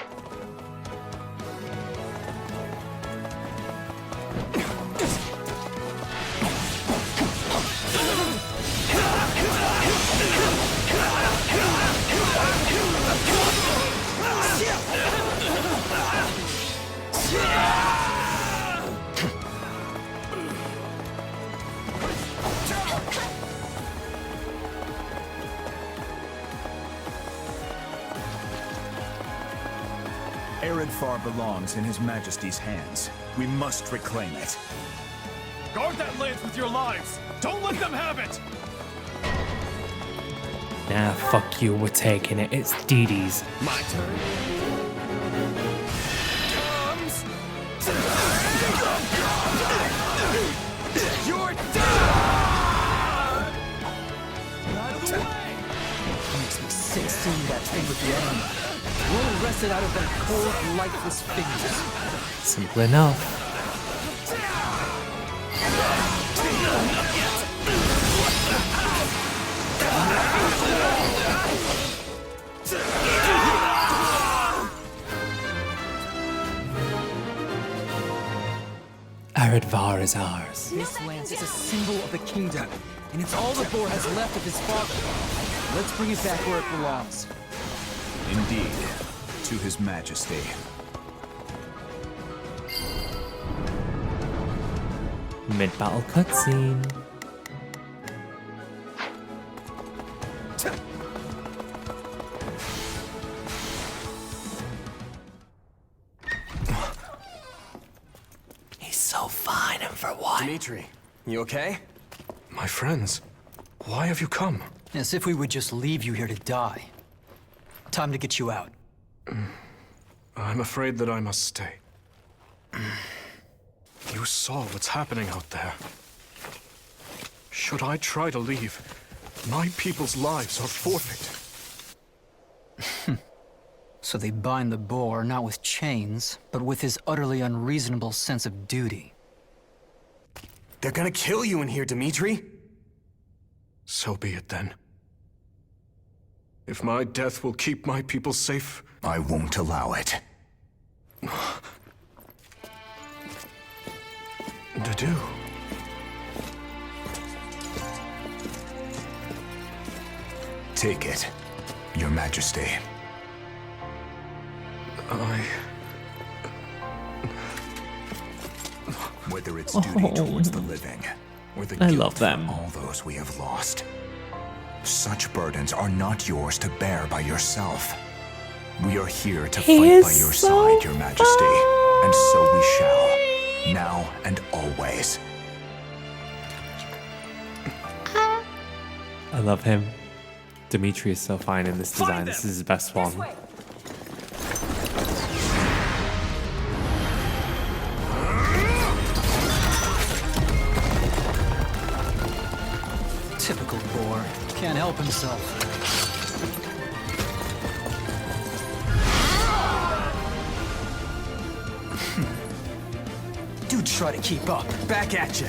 Eredfar belongs in His Majesty's hands. We must reclaim it. Guard that lance with your lives! Don't let them have it! Nah, fuck you, we're taking it. It's Dee Dee's. My turn. Comes... You're done! Out of the way! Makes me sick seeing that thing with the enemy. Roll wrested out of that cold, lifeless fingers. Simple enough. Eredvar is ours. This lance is a symbol of the kingdom, and it's all the boar has left of his father. Let's bring it back where it belongs. Indeed, to His Majesty. Mid-battle cutscene. He's so fine, and for what? Dimitri, you okay? My friends, why have you come? As if we would just leave you here to die. Time to get you out. I'm afraid that I must stay. You saw what's happening out there. Should I try to leave, my people's lives are forfeit. So they bind the boar not with chains, but with his utterly unreasonable sense of duty. They're gonna kill you in here, Dimitri. So be it then. If my death will keep my people safe, I won't allow it. Dedu. Take it, Your Majesty. Whether it's duty towards the living, or the I guilt love them. for all those we have lost. Such burdens are not yours to bear by yourself. We are here to fight by your side, Your Majesty, and so we shall, now and always. I love him. Dimitri is so fine in this design. This is his best one. Typical boar. Can't help himself. Do try to keep up. Back at you.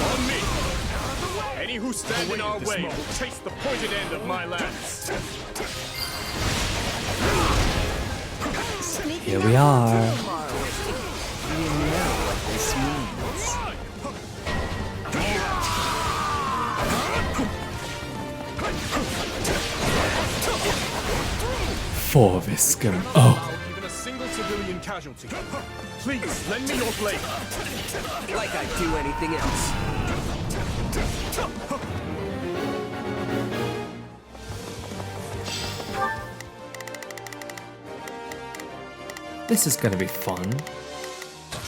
On me! Any who stand in our way will taste the pointed end of my lance. Here we are. You know what this means. Fódlan. Oh. Even a single civilian casualty. Please, lend me your blade. Like I'd do anything else. This is gonna be fun.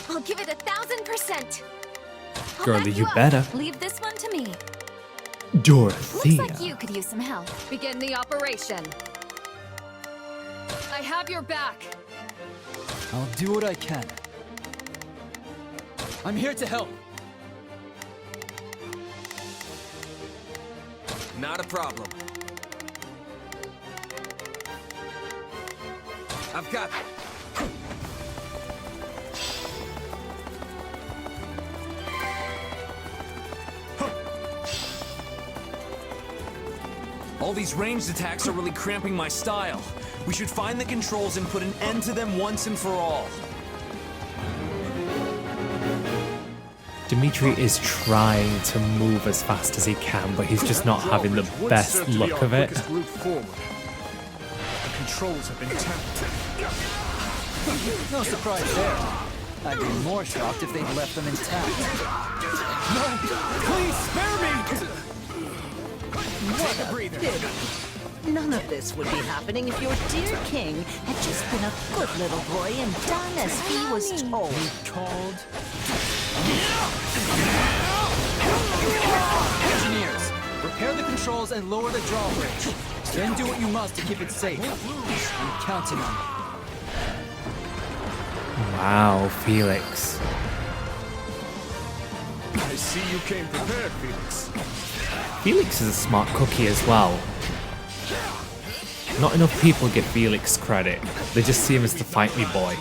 I'll give it 1,000%. I'll Girlie, back you up. better. Leave this one to me. Dorothea. Looks like you could use some help. Begin the operation. I have your back. I'll do what I can. I'm here to help. Not a problem. I've got it. All these ranged attacks are really cramping my style. We should find the controls and put an end to them once and for all. Dimitri is trying to move as fast as he can, but he's just not having the best look of it. The controls have been tampered. No surprise there. I'd be more shocked if they'd left them intact. No! Please, spare me! What a breather. None of this would be happening if your dear king had just been a good little boy and done as he was told. Called. Engineers, repair the controls and lower the drawbridge. Then do what you must to keep it safe. I'm counting on you. Wow, Felix. I see you came prepared, Felix. Felix is a smart cookie as well. Not enough people give Felix credit. They just see him as the fight me boy.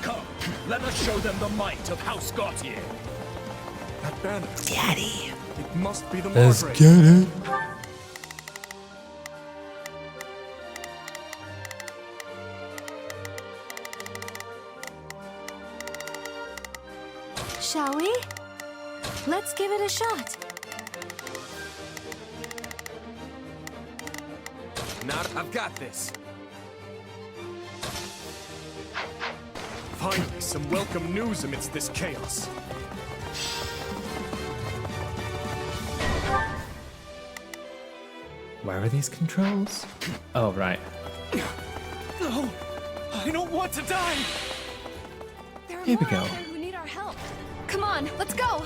Come, let us show them the might of House Gautier. That banner. Daddy. It must be the Let's Margrave. get it. Shall we? Let's give it a shot. I've got this. Finally, some welcome news amidst this chaos. Where are these controls? Oh, right. No! I don't want to die! There are Here we more go. out there who need our help. Come on, let's go!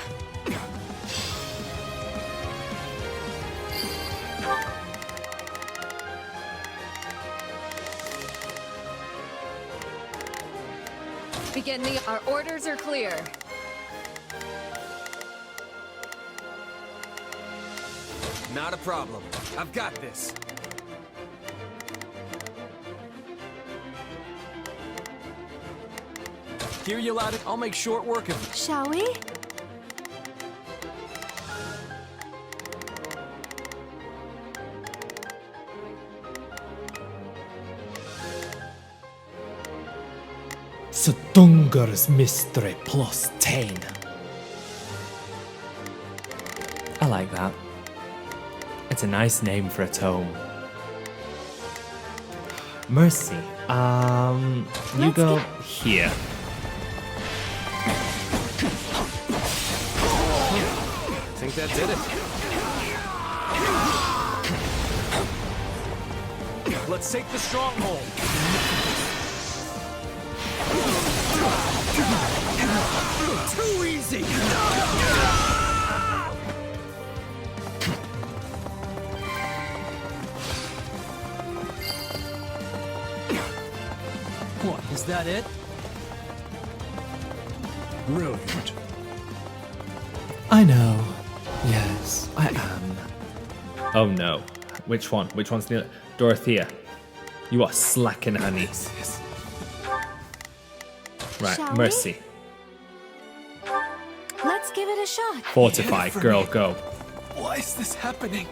Begin the... Our orders are clear. Not a problem. I've got this. Hear you loud. I'll make short work of it. Shall we? Stunger's Mystery plus 10. I like that. It's a nice name for a tome. Mercy. You go here. that did it. Let's take the stronghold. Too easy! What, is that it? Brilliant. I know. Yes, I am. Oh no. Which one? Which one's the Dorothea? You are slacking, honey. Right, Shall we? Mercy. Let's give it a shot. Fortify, girl, go. Why is this happening?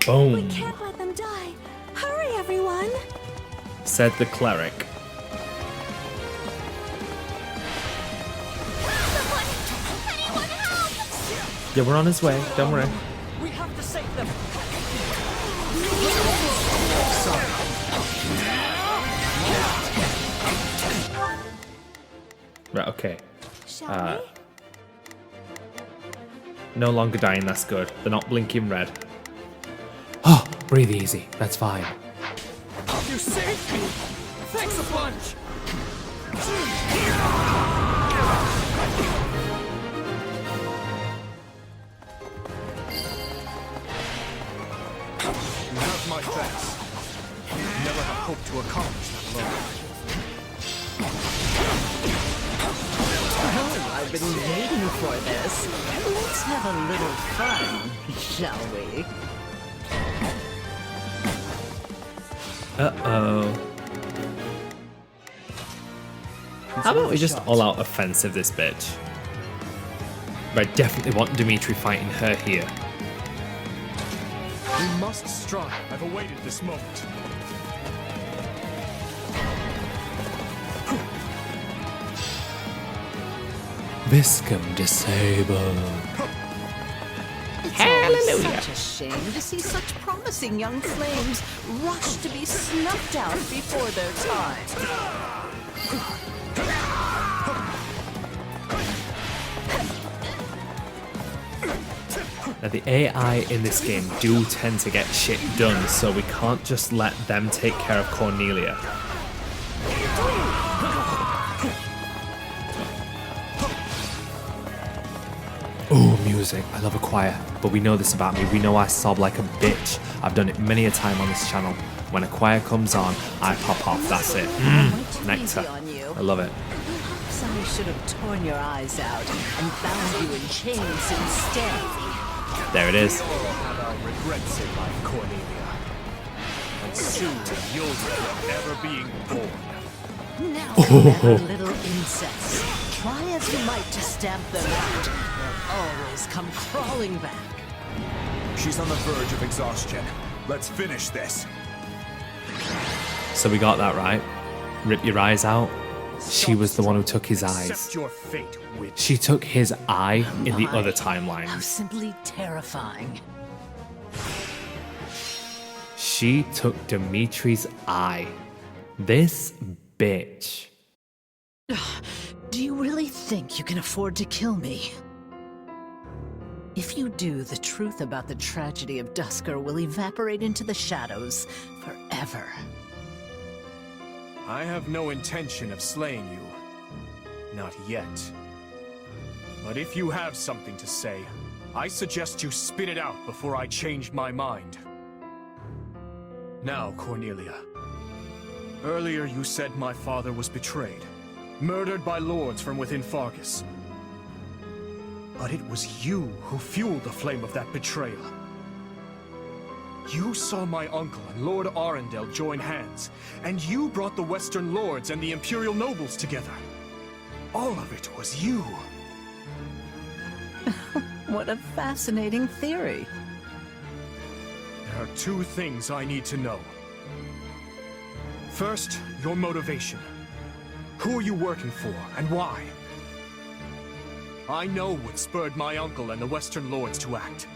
Boom. We can't let them die. Hurry, everyone. Said the cleric. Yeah, we're on his way. Don't worry. We have to save them. Right, okay. Shall No longer dying, that's good. They're not blinking red. Oh, breathe easy. That's fine. You saved me! Thanks a bunch! You have my thanks. Never have hoped to accomplish that alone. Oh, I've been waiting for this. Let's have a little fun, shall we? Uh-oh. How about we just all-out offensive this bitch? But I definitely want Dimitri fighting her here. We must strive. I've awaited this moment. Viscum disable. It's always such a shame to see such promising young flames rush to be snuffed out before their time. Now the AI in this game do tend to get shit done, so we can't just let them take care of Cornelia. Ooh, music. I love a choir. But we know this about me. We know I sob like a bitch. I've done it many a time on this channel. When a choir comes on, I pop off. That's it. Nectar. I love it. Perhaps I should have torn your eyes out and bound you in chains instead. There it is. You'll have our regrets in life, Cornelia. And soon you'll regret ever being born. Now, clever little insects. Try as you might to stamp them out. They'll always come crawling back. She's on the verge of exhaustion. Let's finish this. So we got that right. Rip your eyes out. She was the one who took his eyes. Accept your fate, witch. She took his eye in the other timeline. How simply terrifying. She took Dimitri's eye. This bitch. Do you really think you can afford to kill me? If you do, the truth about the tragedy of Duscur will evaporate into the shadows forever. I have no intention of slaying you. Not yet. But if you have something to say, I suggest you spit it out before I change my mind. Now, Cornelia. Earlier you said my father was betrayed, murdered by lords from within Faerghus. But it was you who fueled the flame of that betrayal. You saw my uncle and Lord Arundel join hands, and you brought the Western Lords and the Imperial nobles together. All of it was you. What a fascinating theory. There are two things I need to know. First, your motivation. Who are you working for, and why? I know what spurred my uncle and the Western Lords to act.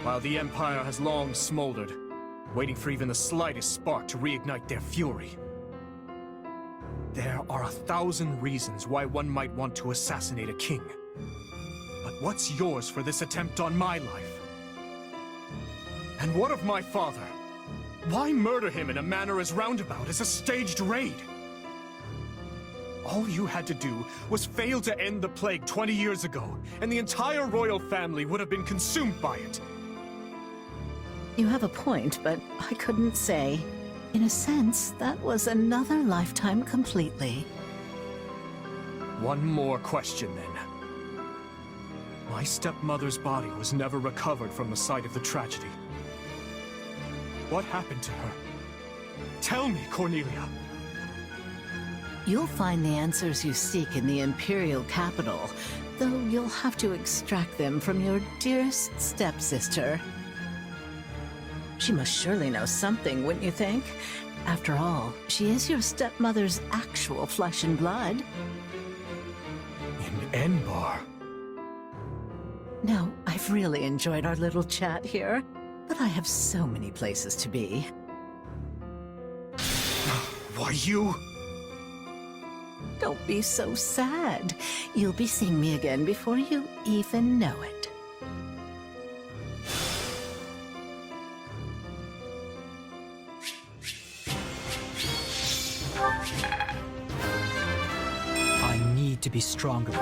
While the Empire has long smoldered, waiting for even the slightest spark to reignite their fury. There are 1,000 reasons why one might want to assassinate a king. But what's yours for this attempt on my life? And what of my father? Why murder him in a manner as roundabout as a staged raid? All you had to do was fail to end the plague 20 years ago, and the entire royal family would have been consumed by it. You have a point, but I couldn't say. In a sense, that was another lifetime completely. One more question, then. My stepmother's body was never recovered from the site of the tragedy. What happened to her? Tell me, Cornelia. You'll find the answers you seek in the Imperial capital, though you'll have to extract them from your dearest stepsister. She must surely know something, wouldn't you think? After all, she is your stepmother's actual flesh and blood. In Enbar. Now, I've really enjoyed our little chat here, but I have so many places to be. Why, you... Don't be so sad. You'll be seeing me again before you even know it. I need to be stronger.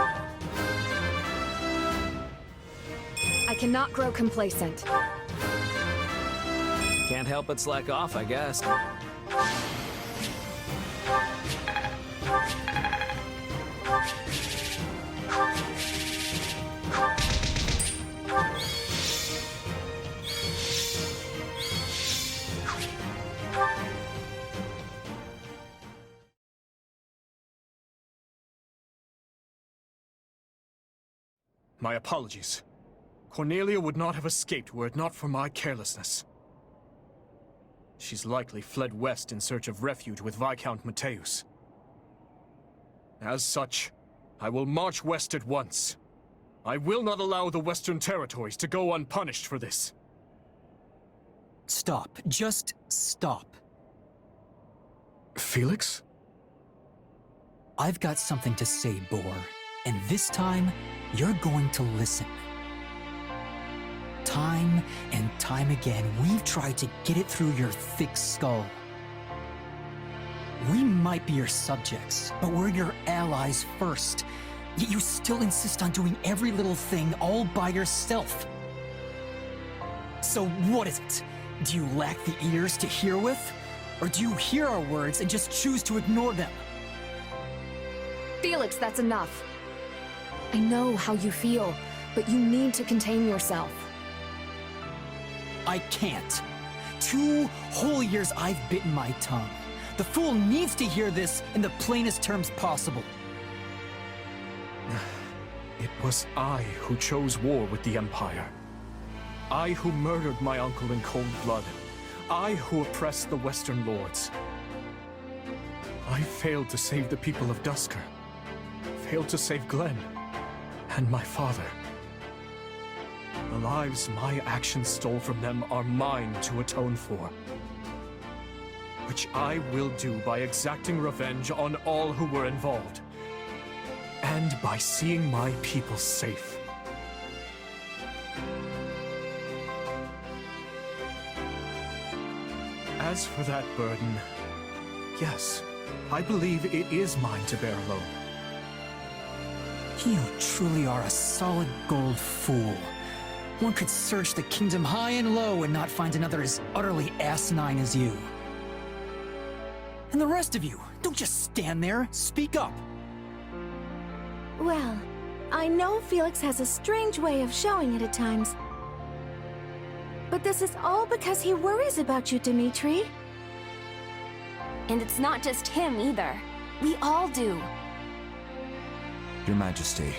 I cannot grow complacent. Can't help but slack off, I guess. My apologies. Cornelia would not have escaped were it not for my carelessness. She's likely fled west in search of refuge with Viscount Mateus. As such, I will march west at once. I will not allow the Western territories to go unpunished for this. Stop. Just stop. Felix? I've got something to say, Boar. And this time, you're going to listen. Time and time again, we've tried to get it through your thick skull. We might be your subjects, but we're your allies first. Yet you still insist on doing every little thing all by yourself. So what is it? Do you lack the ears to hear with? Or do you hear our words and just choose to ignore them? Felix, that's enough. I know how you feel, but you need to contain yourself. I can't. 2 whole years I've bitten my tongue. The fool needs to hear this in the plainest terms possible. It was I who chose war with the Empire. I who murdered my uncle in cold blood. I who oppressed the Western lords. I failed to save the people of Duscur. Failed to save Glenn. And my father. The lives my actions stole from them are mine to atone for. Which I will do by exacting revenge on all who were involved. And by seeing my people safe. As for that burden, yes, I believe it is mine to bear alone. You truly are a solid gold fool. One could search the kingdom high and low and not find another as utterly asinine as you. And the rest of you, don't just stand there, speak up. Well, I know Felix has a strange way of showing it at times. But this is all because he worries about you, Dimitri. And it's not just him either. We all do. Your Majesty,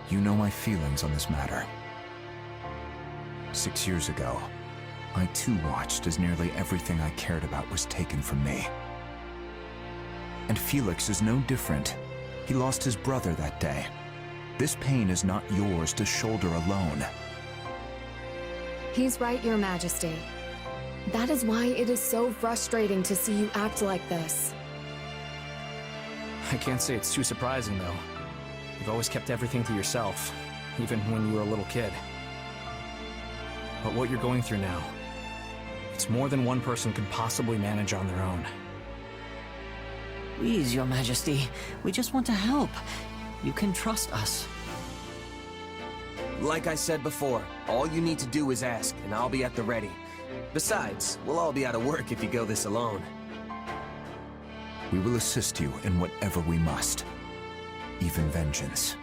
you know my feelings on this matter. 6 years ago, I too watched as nearly everything I cared about was taken from me. And Felix is no different. He lost his brother that day. This pain is not yours to shoulder alone. He's right, Your Majesty. That is why it is so frustrating to see you act like this. I can't say it's too surprising, though. You've always kept everything to yourself. even when you were a little kid. But what you're going through now, it's more than one person could possibly manage on their own. Please, Your Majesty, we just want to help. You can trust us. Like I said before, all you need to do is ask, and I'll be at the ready. Besides, we'll all be out of work if you go this alone. We will assist you in whatever we must, even vengeance.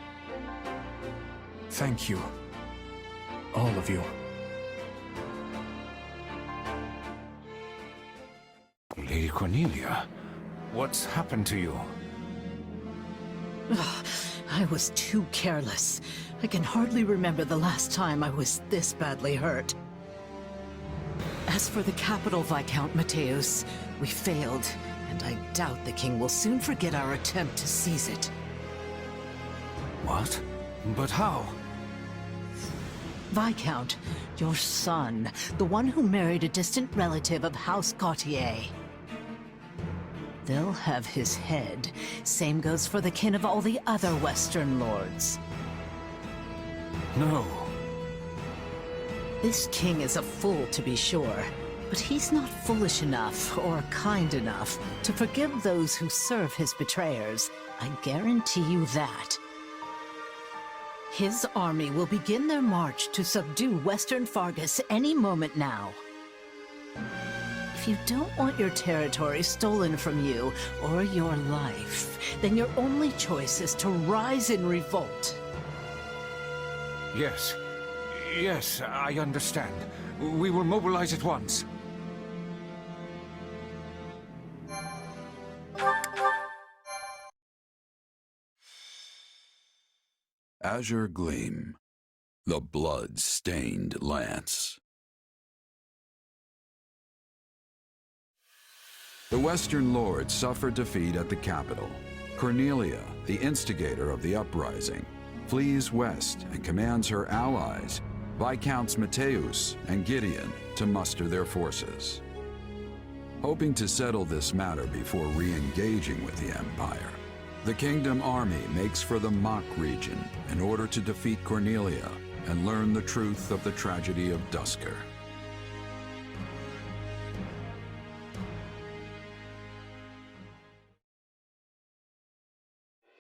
Thank you. All of you. Lady Cornelia, what's happened to you? I was too careless. I can hardly remember the last time I was this badly hurt. As for the capital, Viscount Mateusz, we failed, and I doubt the king will soon forget our attempt to seize it. What? But how? Viscount, your son, the one who married a distant relative of House Gautier. They'll have his head. Same goes for the kin of all the other Western lords. No. This king is a fool, to be sure, but he's not foolish enough or kind enough to forgive those who serve his betrayers. I guarantee you that. His army will begin their march to subdue Western Faerghus any moment now. If you don't want your territory stolen from you or your life, then your only choice is to rise in revolt. Yes. Yes, I understand. We will mobilize at once. Azure Gleam, the blood-stained lance. The Western Lords suffered defeat at the capital. Cornelia, the instigator of the uprising, flees west and commands her allies, Viscounts Mateusz and Gideon, to muster their forces. Hoping to settle this matter before re-engaging with the Empire, the Kingdom army makes for the Mach region in order to defeat Cornelia and learn the truth of the tragedy of Duscur.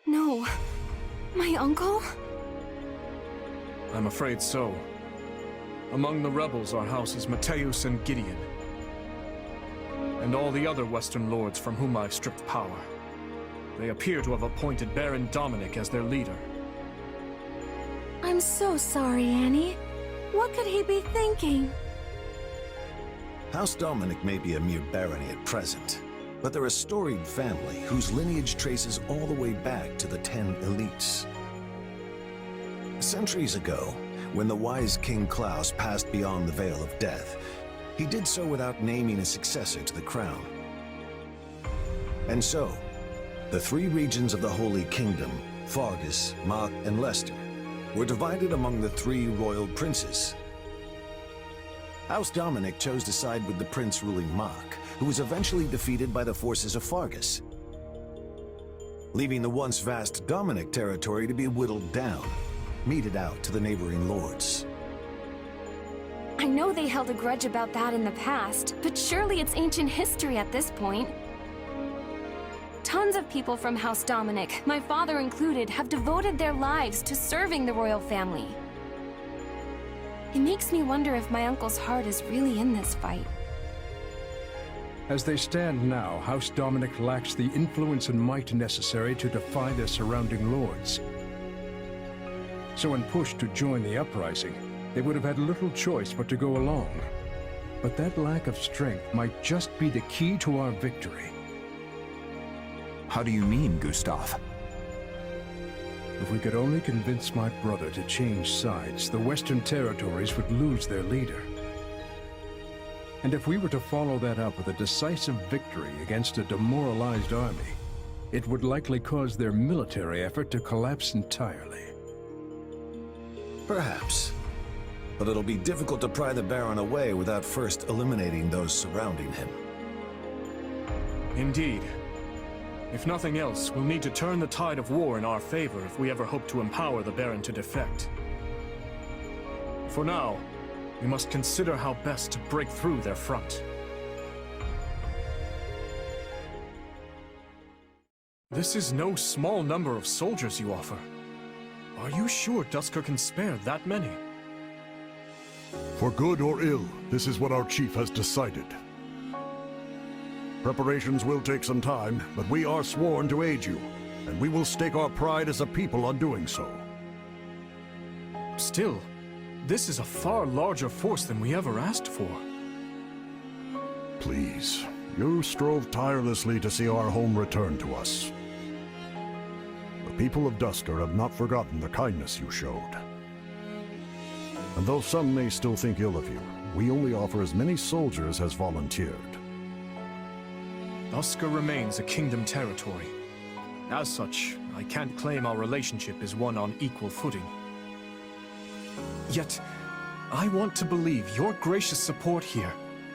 No. My uncle? I'm afraid so. Among the rebels are houses Mateusz and Gideon, and all the other Western lords from whom I've stripped power. They appear to have appointed Baron Dominic as their leader. I'm so sorry, Annie. What could he be thinking? House Dominic may be a mere barony at present, but they're a storied family whose lineage traces all the way back to the 10 elites. Centuries ago, when the wise King Klaus passed beyond the Veil of Death, he did so without naming a successor to the crown. And so, the three regions of the Holy Kingdom, Faerghus, Mach, and Leicester, were divided among the three royal princes. House Dominic chose to side with the prince ruling Mach, who was eventually defeated by the forces of Faerghus, leaving the once vast Dominic territory to be whittled down, meted out to the neighboring lords. I know they held a grudge about that in the past, but surely it's ancient history at this point. Tons of people from House Dominic, my father included, have devoted their lives to serving the royal family. It makes me wonder if my uncle's heart is really in this fight. As they stand now, House Dominic lacks the influence and might necessary to defy their surrounding lords. So when pushed to join the uprising, they would have had little choice but to go along. But that lack of strength might just be the key to our victory. How do you mean, Gustav? If we could only convince my brother to change sides, the Western territories would lose their leader. And if we were to follow that up with a decisive victory against a demoralized army, it would likely cause their military effort to collapse entirely. Perhaps. But it'll be difficult to pry the Baron away without first eliminating those surrounding him. Indeed. If nothing else, we'll need to turn the tide of war in our favor if we ever hope to empower the Baron to defect. For now, we must consider how best to break through their front. This is no small number of soldiers you offer. Are you sure Duscur can spare that many? For good or ill, this is what our chief has decided. Preparations will take some time, but we are sworn to aid you, and we will stake our pride as a people on doing so. Still, this is a far larger force than we ever asked for. Please, you strove tirelessly to see our home return to us. The people of Duscur have not forgotten the kindness you showed. And though some may still think ill of you, we only offer as many soldiers as volunteered. Duscur remains a kingdom territory. As such, I can't claim our relationship is one on equal footing. Yet, I want to believe your gracious support here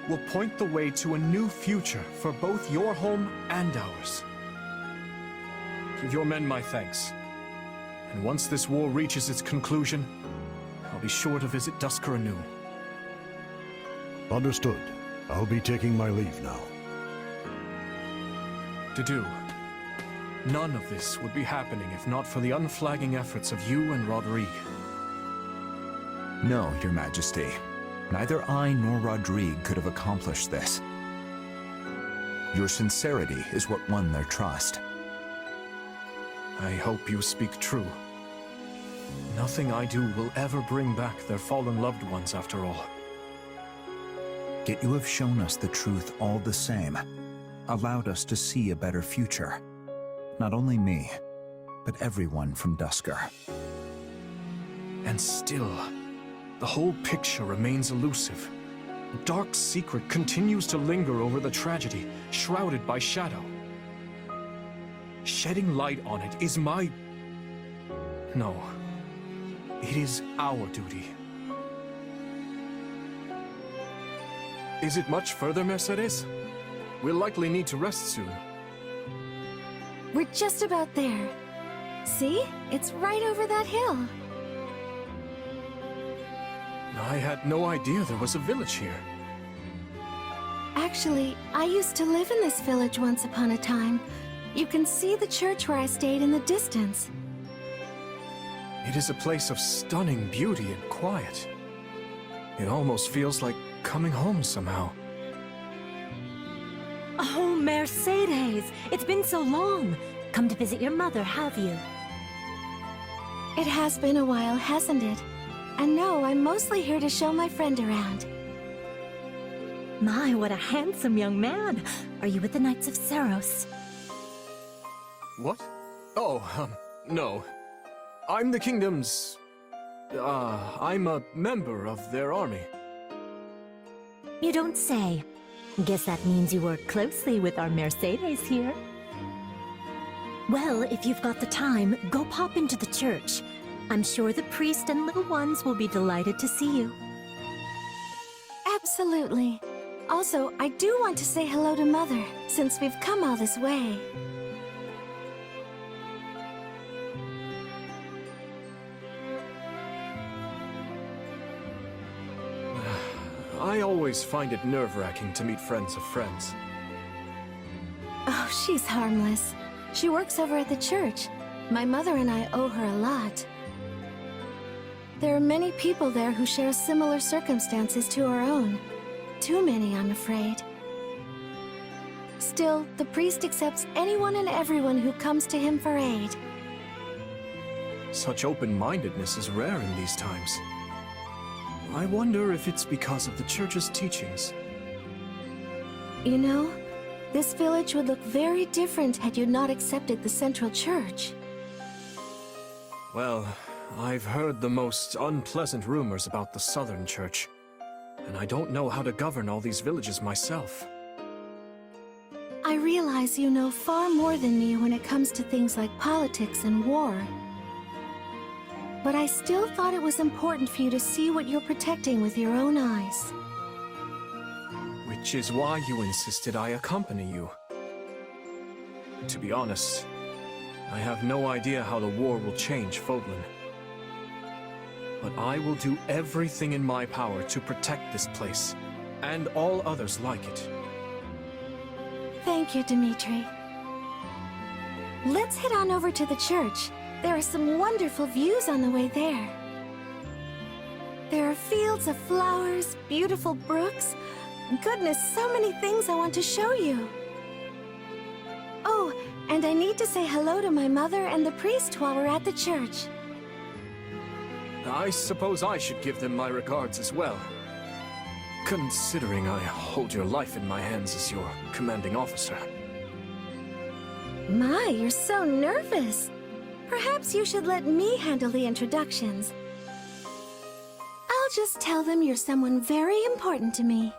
will point the way to a new future for both your home and ours. Give your men my thanks. And once this war reaches its conclusion, I'll be sure to visit Duscur anew. Understood. I'll be taking my leave now. Dedue, none of this would be happening if not for the unflagging efforts of you and Rodrigue. No, Your Majesty. Neither I nor Rodrigue could have accomplished this. Your sincerity is what won their trust. I hope you speak true. Nothing I do will ever bring back their fallen loved ones after all. Yet you have shown us the truth all the same, allowed us to see a better future. Not only me, but everyone from Duscur. And still, the whole picture remains elusive. A dark secret continues to linger over the tragedy, shrouded by shadow. Shedding light on it is my... No. It is our duty. Is it much further, Mercedes? We'll likely need to rest soon. We're just about there. See? It's right over that hill. I had no idea there was a village here. Actually, I used to live in this village once upon a time. You can see the church where I stayed in the distance. It is a place of stunning beauty and quiet. It almost feels like coming home somehow. Oh, Mercedes! It's been so long! Come to visit your mother, have you? It has been a while, hasn't it? And no, I'm mostly here to show my friend around. My, what a handsome young man! Are you with the Knights of Seiros? What? Oh, no. I'm the kingdom's... I'm a member of their army. You don't say. Guess that means you work closely with our Mercedes here. Well, if you've got the time, go pop into the church. I'm sure the priest and little ones will be delighted to see you. Absolutely. Also, I do want to say hello to Mother, since we've come all this way. I always find it nerve-wracking to meet friends of friends. Oh, she's harmless. She works over at the church. My mother and I owe her a lot. There are many people there who share similar circumstances to our own. Too many, I'm afraid. Still, the priest accepts anyone and everyone who comes to him for aid. Such open-mindedness is rare in these times. I wonder if it's because of the church's teachings. You know, this village would look very different had you not accepted the central church. Well, I've heard the most unpleasant rumors about the southern church, and I don't know how to govern all these villages myself. I realize you know far more than me when it comes to things like politics and war. But I still thought it was important for you to see what you're protecting with your own eyes. Which is why you insisted I accompany you. To be honest, I have no idea how the war will change Fódlan. but I will do everything in my power to protect this place, and all others like it. Thank you, Dimitri. Let's head on over to the church. There are some wonderful views on the way there. There are fields of flowers, beautiful brooks. Goodness, so many things I want to show you. Oh, and I need to say hello to my mother and the priest while we're at the church. I suppose I should give them my regards as well. Considering I hold your life in my hands as your commanding officer. My, you're so nervous. Perhaps you should let me handle the introductions. I'll just tell them you're someone very important to me.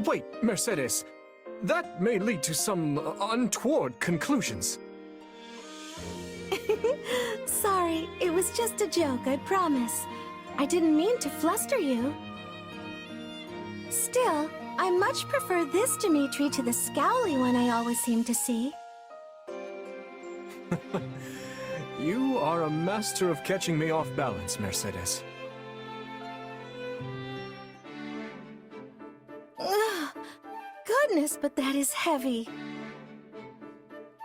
Wait, Mercedes. That may lead to some untoward conclusions. Sorry, it was just a joke, I promise. I didn't mean to fluster you. Still, I much prefer this Dimitri to the scowly one I always seem to see. You are a master of catching me off balance, Mercedes. Ugh, goodness, but that is heavy.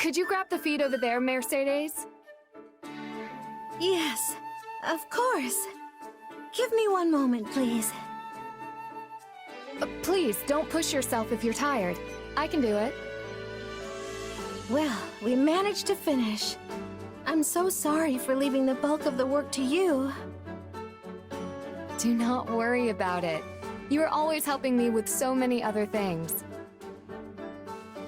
Could you grab the feet over there, Mercedes? Yes, of course. Give me one moment, please. Please, don't push yourself if you're tired. I can do it. Well, we managed to finish. I'm so sorry for leaving the bulk of the work to you. Do not worry about it. You are always helping me with so many other things.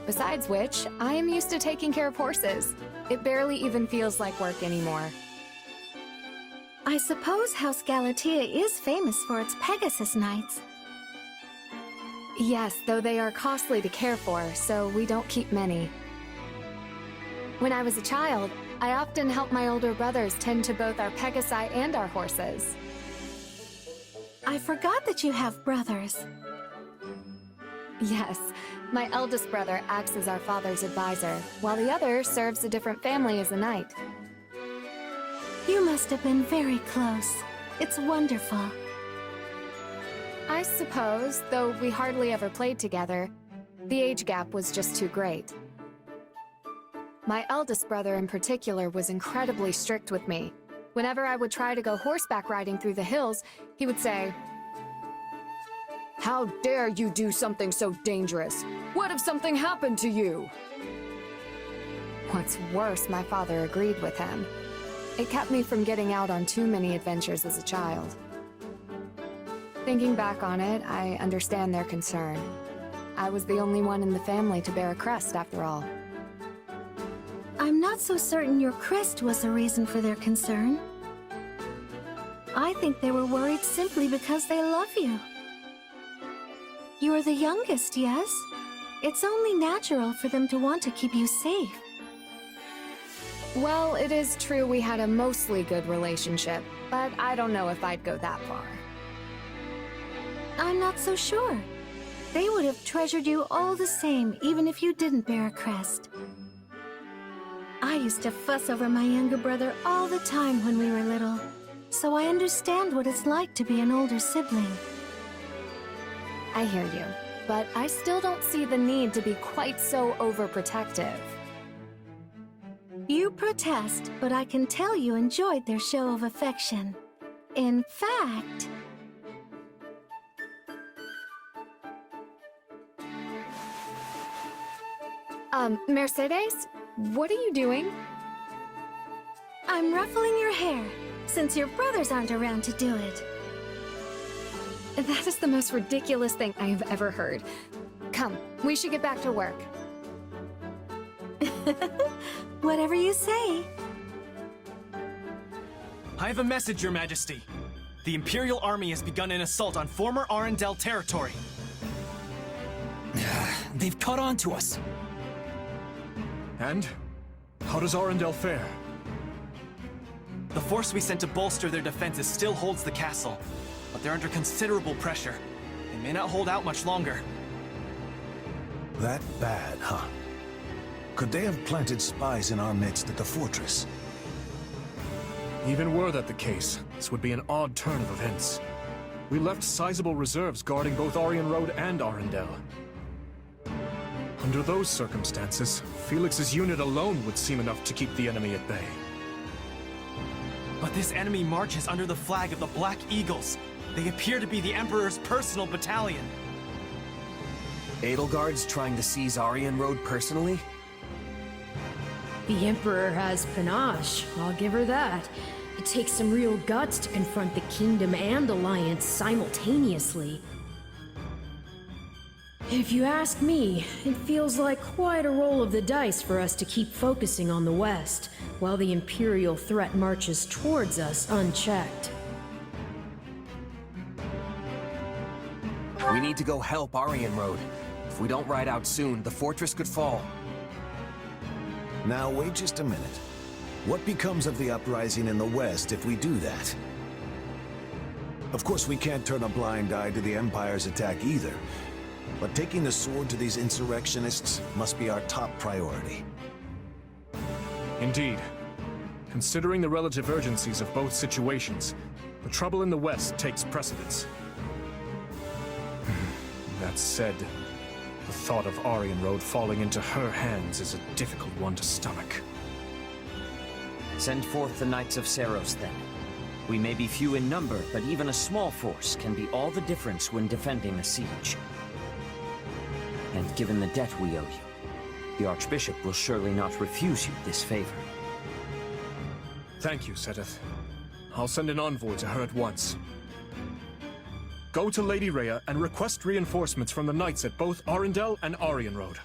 Besides which, I am used to taking care of horses. It barely even feels like work anymore. I suppose House Galatea is famous for its Pegasus Knights. Yes, though they are costly to care for, so we don't keep many. When I was a child, I often helped my older brothers tend to both our Pegasi and our horses. I forgot that you have brothers. Yes, my eldest brother acts as our father's advisor, while the other serves a different family as a knight. You must have been very close. It's wonderful. I suppose, though we hardly ever played together, the age gap was just too great. My eldest brother in particular was incredibly strict with me. Whenever I would try to go horseback riding through the hills, he would say, "How dare you do something so dangerous? What if something happened to you?" What's worse, my father agreed with him. It kept me from getting out on too many adventures as a child. Thinking back on it, I understand their concern. I was the only one in the family to bear a crest, after all. I'm not so certain your crest was the reason for their concern. I think they were worried simply because they love you. You're the youngest, yes? It's only natural for them to want to keep you safe. Well, it is true we had a mostly good relationship, but I don't know if I'd go that far. I'm not so sure. They would have treasured you all the same, even if you didn't bear a crest. I used to fuss over my younger brother all the time when we were little, so I understand what it's like to be an older sibling. I hear you, but I still don't see the need to be quite so overprotective. You protest, but I can tell you enjoyed their show of affection. In fact... Mercedes? What are you doing? I'm ruffling your hair, since your brothers aren't around to do it. That is the most ridiculous thing I have ever heard. Come, we should get back to work. Whatever you say. I have a message, Your Majesty. The Imperial Army has begun an assault on former Arundel territory. They've caught on to us. And? How does Arundel fare? The force we sent to bolster their defenses still holds the castle, but they're under considerable pressure. They may not hold out much longer. That bad, huh? Could they have planted spies in our midst at the fortress? Even were that the case, this would be an odd turn of events. We left sizable reserves guarding both Aryan Road and Arundel. Under those circumstances, Felix's unit alone would seem enough to keep the enemy at bay. But this enemy marches under the flag of the Black Eagles. They appear to be the Emperor's personal battalion. Edelgard's trying to seize Aryan Road personally? The Emperor has panache, I'll give her that. It takes some real guts to confront the Kingdom and Alliance simultaneously. If you ask me, it feels like quite a roll of the dice for us to keep focusing on the West, while the Imperial threat marches towards us unchecked. We need to go help Aryan Road. If we don't ride out soon, the fortress could fall. Now wait just a minute. What becomes of the uprising in the West if we do that? Of course, we can't turn a blind eye to the Empire's attack either. But taking the sword to these insurrectionists must be our top priority. Indeed. Considering the relative urgencies of both situations, the trouble in the West takes precedence. That said, the thought of Aryan Road falling into her hands is a difficult one to stomach. Send forth the Knights of Seiros, then. We may be few in number, but even a small force can be all the difference when defending a siege. And given the debt we owe you, the Archbishop will surely not refuse you this favor. Thank you, Seteth. I'll send an envoy to her at once. Go to Lady Rhea and request reinforcements from the Knights at both Arundel and Aryan Road.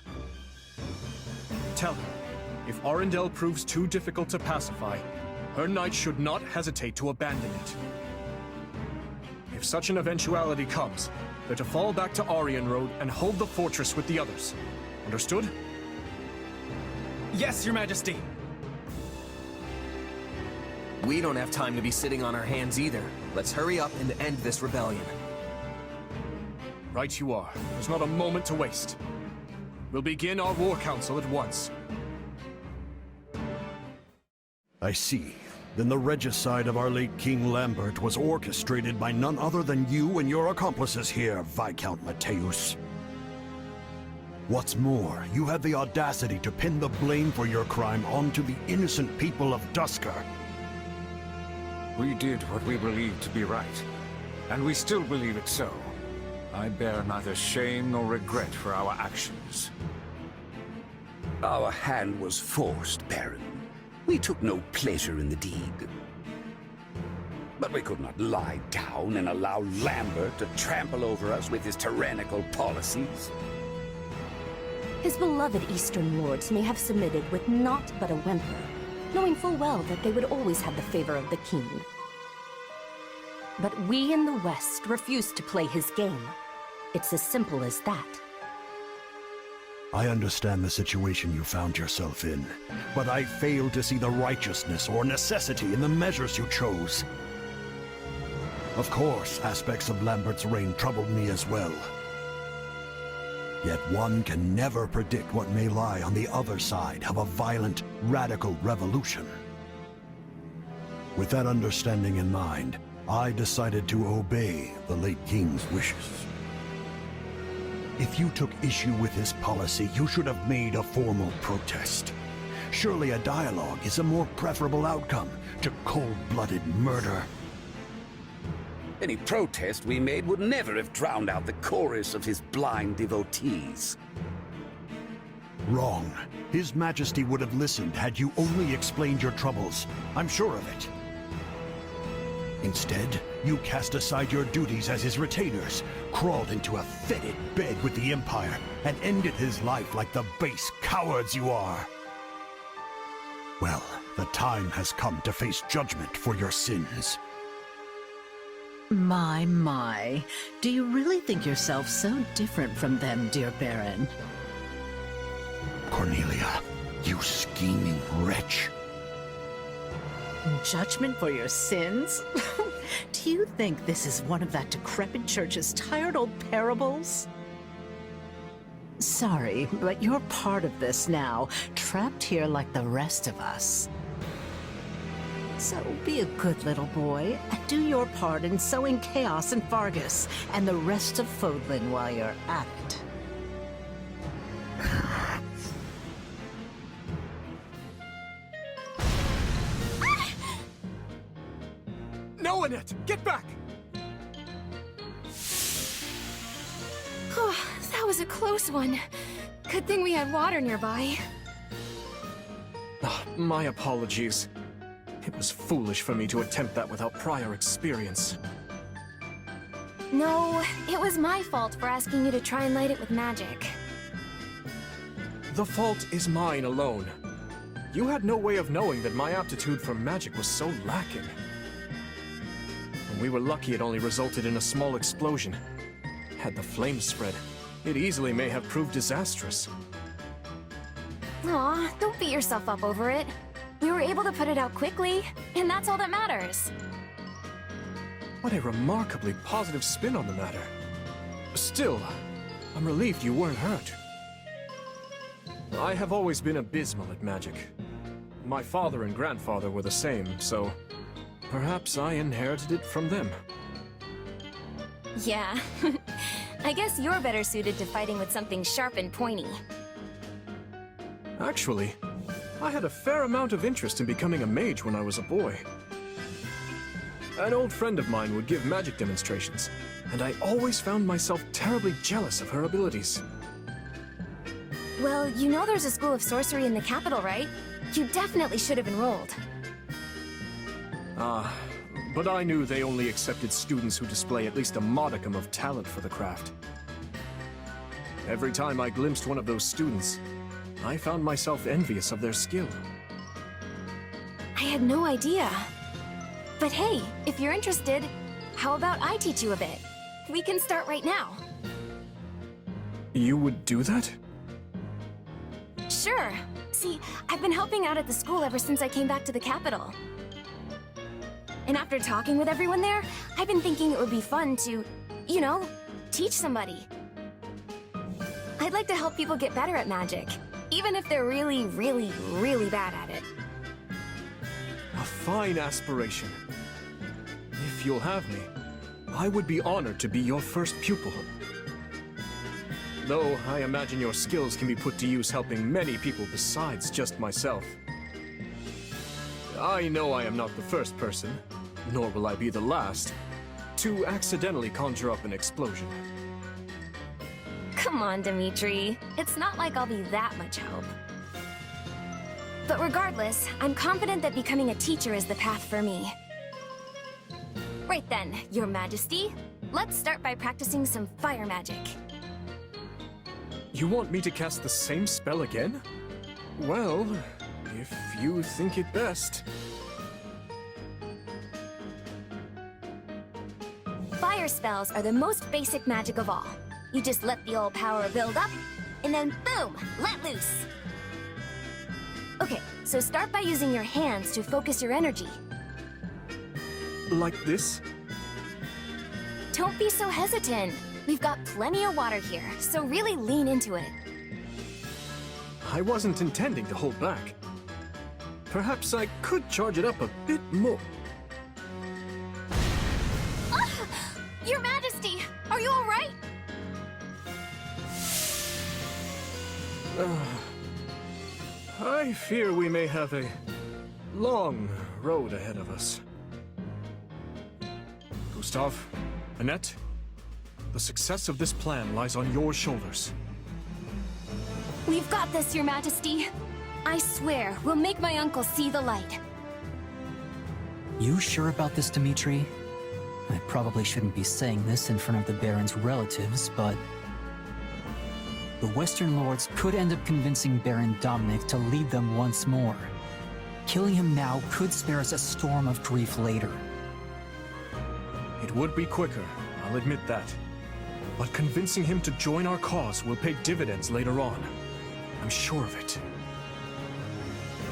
Tell her, if Arundel proves too difficult to pacify, her knights should not hesitate to abandon it. If such an eventuality comes, they're to fall back to Aryan Road and hold the fortress with the others. Understood? Yes, Your Majesty! We don't have time to be sitting on our hands either. Let's hurry up and end this rebellion. Right you are. There's not a moment to waste. We'll begin our war council at once. I see. Then the regicide of our late King Lambert was orchestrated by none other than you and your accomplices here, Viscount Mateus. What's more, you had the audacity to pin the blame for your crime onto the innocent people of Duscur. We did what we believed to be right, and we still believe it so. I bear neither shame nor regret for our actions. Our hand was forced, Baron. We took no pleasure in the deed. But we could not lie down and allow Lambert to trample over us with his tyrannical policies. His beloved Eastern lords may have submitted with naught but a whimper, knowing full well that they would always have the favor of the king. But we in the West refuse to play his game. It's as simple as that. I understand the situation you found yourself in, but I fail to see the righteousness or necessity in the measures you chose. Of course, aspects of Lambert's reign troubled me as well. Yet one can never predict what may lie on the other side of a violent, radical revolution. With that understanding in mind, I decided to obey the late king's wishes. If you took issue with his policy, you should have made a formal protest. Surely a dialogue is a more preferable outcome to cold-blooded murder. Any protest we made would never have drowned out the chorus of his blind devotees. Wrong. His Majesty would have listened had you only explained your troubles. I'm sure of it. Instead, you cast aside your duties as his retainers, crawled into a fetid bed with the Empire, and ended his life like the base cowards you are. Well, the time has come to face judgment for your sins. My. Do you really think yourself so different from them, dear Baron? Cornelia, you scheming wretch. Judgment for your sins? Do you think this is one of that decrepit church's tired old parables? Sorry, but you're part of this now, trapped here like the rest of us. So be a good little boy and do your part in sowing chaos in Faerghus and the rest of Fódlan while you're at it. No, Annette! Get back! Oh, that was a close one. Good thing we had water nearby. My apologies. It was foolish for me to attempt that without prior experience. No, it was my fault for asking you to try and light it with magic. The fault is mine alone. You had no way of knowing that my aptitude for magic was so lacking. And we were lucky it only resulted in a small explosion. Had the flames spread, it easily may have proved disastrous. Aw, don't beat yourself up over it. We were able to put it out quickly, and that's all that matters. What a remarkably positive spin on the matter. Still, I'm relieved you weren't hurt. I have always been abysmal at magic. My father and grandfather were the same, so perhaps I inherited it from them. Yeah. I guess you're better suited to fighting with something sharp and pointy. Actually, I had a fair amount of interest in becoming a mage when I was a boy. An old friend of mine would give magic demonstrations, and I always found myself terribly jealous of her abilities. Well, you know there's a school of sorcery in the capital, right? You definitely should have enrolled. But I knew they only accepted students who display at least a modicum of talent for the craft. Every time I glimpsed one of those students, I found myself envious of their skill. I had no idea. But hey, if you're interested, how about I teach you a bit? We can start right now. You would do that? Sure. See, I've been helping out at the school ever since I came back to the capital. And after talking with everyone there, I've been thinking it would be fun to, you know, teach somebody. I'd like to help people get better at magic, even if they're really, really, really bad at it. A fine aspiration. If you'll have me, I would be honored to be your first pupil. Though I imagine your skills can be put to use helping many people besides just myself. I know I am not the first person, nor will I be the last, to accidentally conjure up an explosion. Come on, Dimitri. It's not like I'll be that much help. But regardless, I'm confident that becoming a teacher is the path for me. Right then, Your Majesty. Let's start by practicing some fire magic. You want me to cast the same spell again? Well, if you think it best. Fire spells are the most basic magic of all. You just let the old power build up, and then boom, let loose. Okay, so start by using your hands to focus your energy. Like this? Don't be so hesitant. We've got plenty of water here, so really lean into it. I wasn't intending to hold back. Perhaps I could charge it up a bit more. Your Majesty, are you all right? I fear we may have a long road ahead of us. Gustav, Annette, the success of this plan lies on your shoulders. We've got this, Your Majesty. I swear, we'll make my uncle see the light. You sure about this, Dimitri? I probably shouldn't be saying this in front of the Baron's relatives, but the Western Lords could end up convincing Baron Dominic to lead them once more. Killing him now could spare us a storm of grief later. It would be quicker, I'll admit that. But convincing him to join our cause will pay dividends later on. I'm sure of it.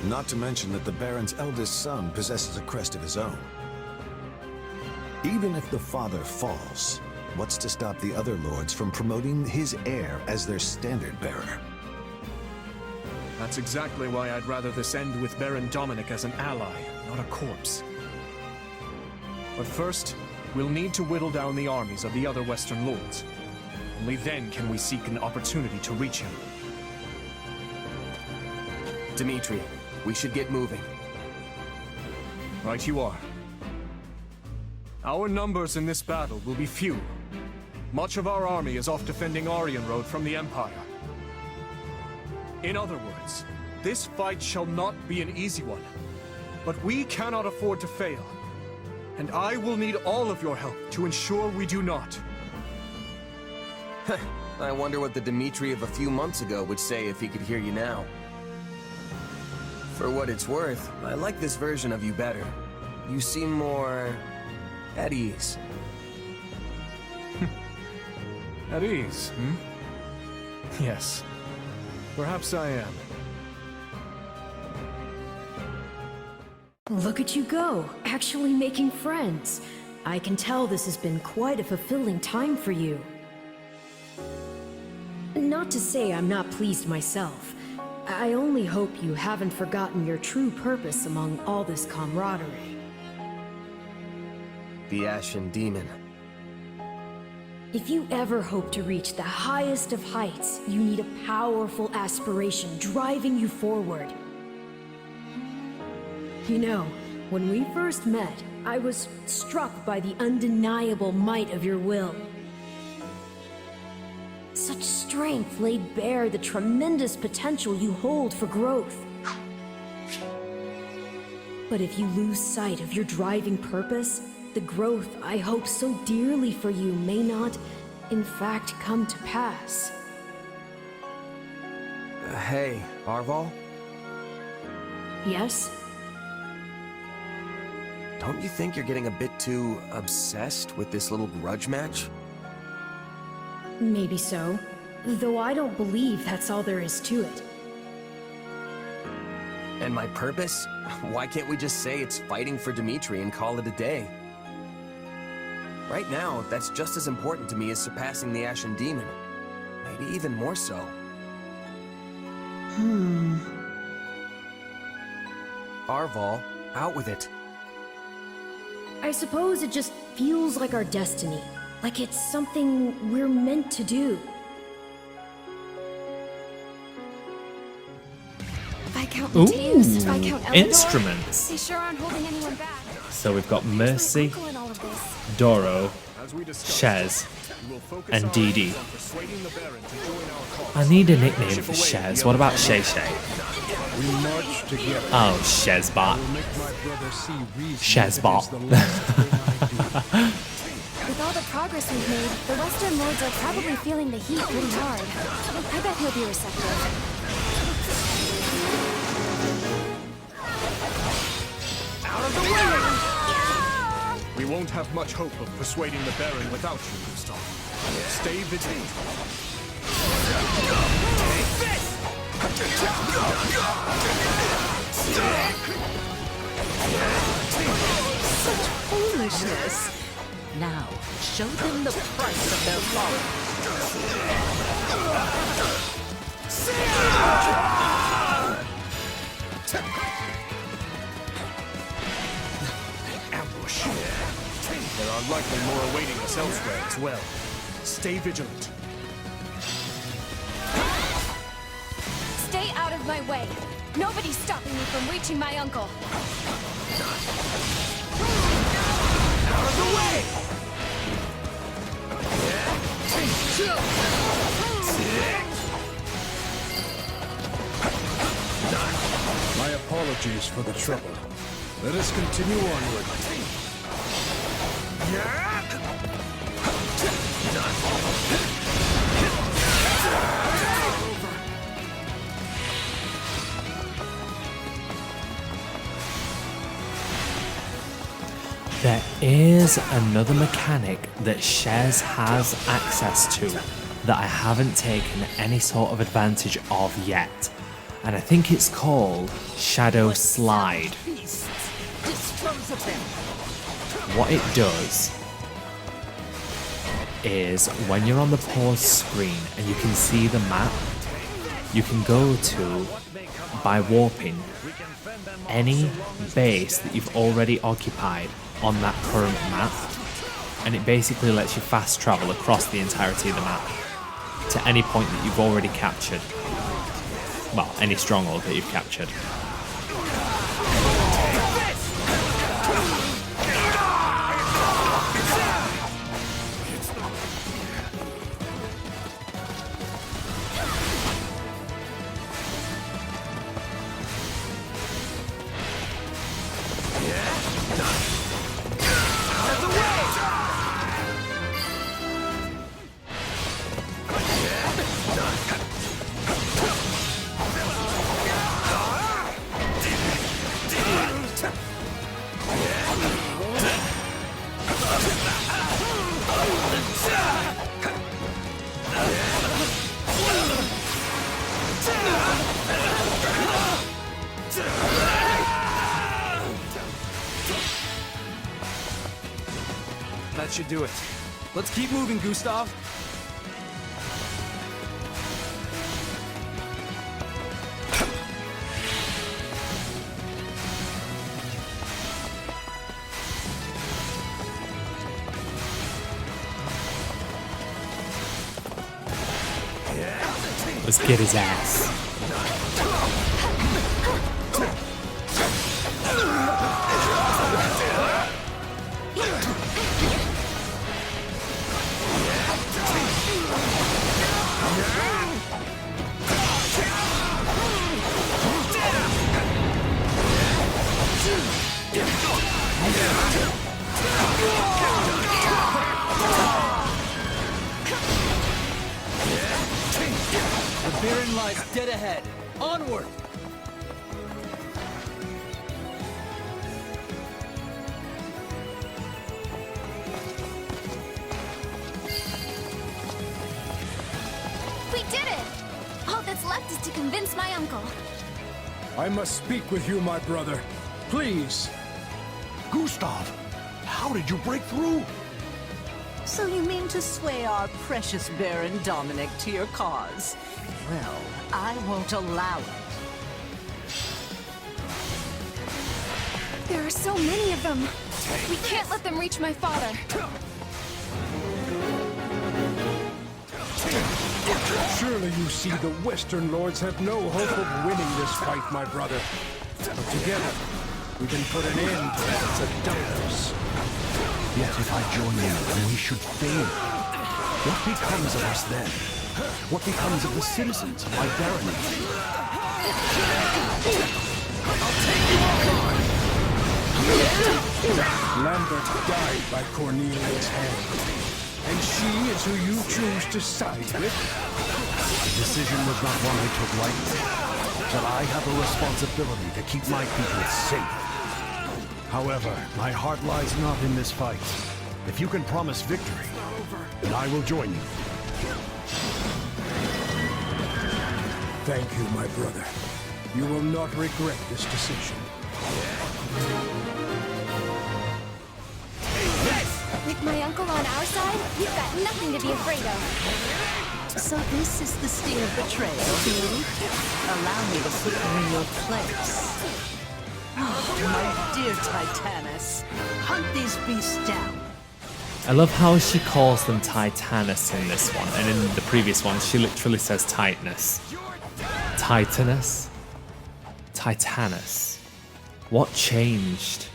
Not to mention that the Baron's eldest son possesses a crest of his own. Even if the father falls, what's to stop the other lords from promoting his heir as their standard bearer? That's exactly why I'd rather this end with Baron Dominic as an ally, not a corpse. But first, we'll need to whittle down the armies of the other Western Lords. Only then can we seek an opportunity to reach him. Dimitri, we should get moving. Right you are. Our numbers in this battle will be few. Much of our army is off defending Aryan Road from the Empire. In other words, this fight shall not be an easy one. But we cannot afford to fail. And I will need all of your help to ensure we do not. I wonder what the Dimitri of a few months ago would say if he could hear you now. For what it's worth, I like this version of you better. You seem more... at ease. At ease, hmm? Yes. Perhaps I am. Look at you go, actually making friends. I can tell this has been quite a fulfilling time for you. Not to say I'm not pleased myself. I only hope you haven't forgotten your true purpose among all this camaraderie. The Ashen Demon. If you ever hope to reach the highest of heights, you need a powerful aspiration driving you forward. You know, when we first met, I was struck by the undeniable might of your will. Such strength laid bare the tremendous potential you hold for growth. But if you lose sight of your driving purpose, the growth I hope so dearly for you may not, in fact, come to pass. Hey, Arval? Yes? Don't you think you're getting a bit too obsessed with this little grudge match? Maybe so. Though I don't believe that's all there is to it. And my purpose? Why can't we just say it's fighting for Dimitri and call it a day? Right now, that's just as important to me as surpassing the Ashen Demon. Maybe even more so. Arval, out with it. I suppose it just feels like our destiny. Like it's something we're meant to do. Viscount Mateus, Viscount Edelgard. Instruments. They sure aren't holding anyone back. So we've got Mercy, Doro, Shez, and Didi. I need a nickname for Shez. What about Shay Shay? Oh, Shezbot. Shezbot. With all the progress we've made, the Western Lords are probably feeling the heat pretty hard. I bet he'll be receptive. Out of the way! We won't have much hope of persuading the Baron without you, Gustav. Stay vigilant. Such foolishness! Now, show them the price of their folly. Ambush. There are likely more awaiting us elsewhere as well. Stay vigilant. Stay out of my way. Nobody's stopping me from reaching my uncle. Out of the way! My apologies for the trouble. Let us continue onward. There is another mechanic that Shez has access to that I haven't taken any sort of advantage of yet. And I think it's called Shadow Slide. What it does is when you're on the pause screen and you can see the map, you can go to, by warping, any base that you've already occupied on that current map, and it basically lets you fast travel across the entirety of the map to any point that you've already captured. Well, any stronghold that you've captured. That should do it. Let's keep moving, Gustav. Let's get his ass. The Baron lies dead ahead. Onward! We did it! All that's left is to convince my uncle. I must speak with you, my brother. Please. Gustav, how did you break through? So you mean to sway our precious Baron Dominic to your cause? Well, I won't allow it. There are so many of them. We can't let them reach my father. Surely you see the Western Lords have no hope of winning this fight, my brother. But together, we can put an end to that seductress. Yet if I join you and we should fail, what becomes of us then? What becomes of the citizens of my barony? Lambert died by Cornelia's hand. And she is who you choose to side with? The decision was not one I took lightly, but I have a responsibility to keep my people safe. However, my heart lies not in this fight. If you can promise victory, then I will join you. Thank you, my brother. You will not regret this decision. With my uncle on our side, we've got nothing to be afraid of. So this is the sting of betrayal, really? Allow me to put you in your place. Oh, my dear Titanus, hunt these beasts down. I love how she calls them Titanus in this one, and in the previous one she literally says Titanus. Titanus? Titanus. What changed?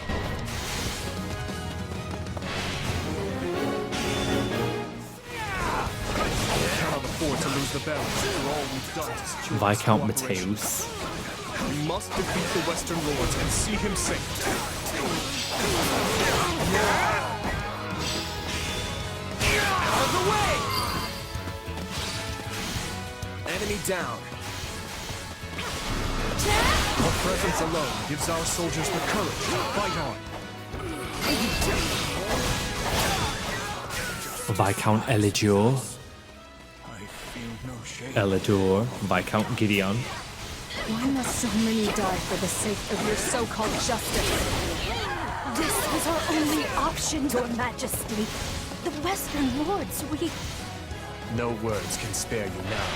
To lose the battle after all we've done to secure Viscount Mateus. We must defeat the Western Lords and see him safe. Out of the way! Enemy down. Our presence alone gives our soldiers the courage to fight on. Viscount Eligior. Elidor, Viscount Gideon. Why must so many die for the sake of your so-called justice? This is our only option, Your Majesty. The Western Lords, we... No words can spare you now.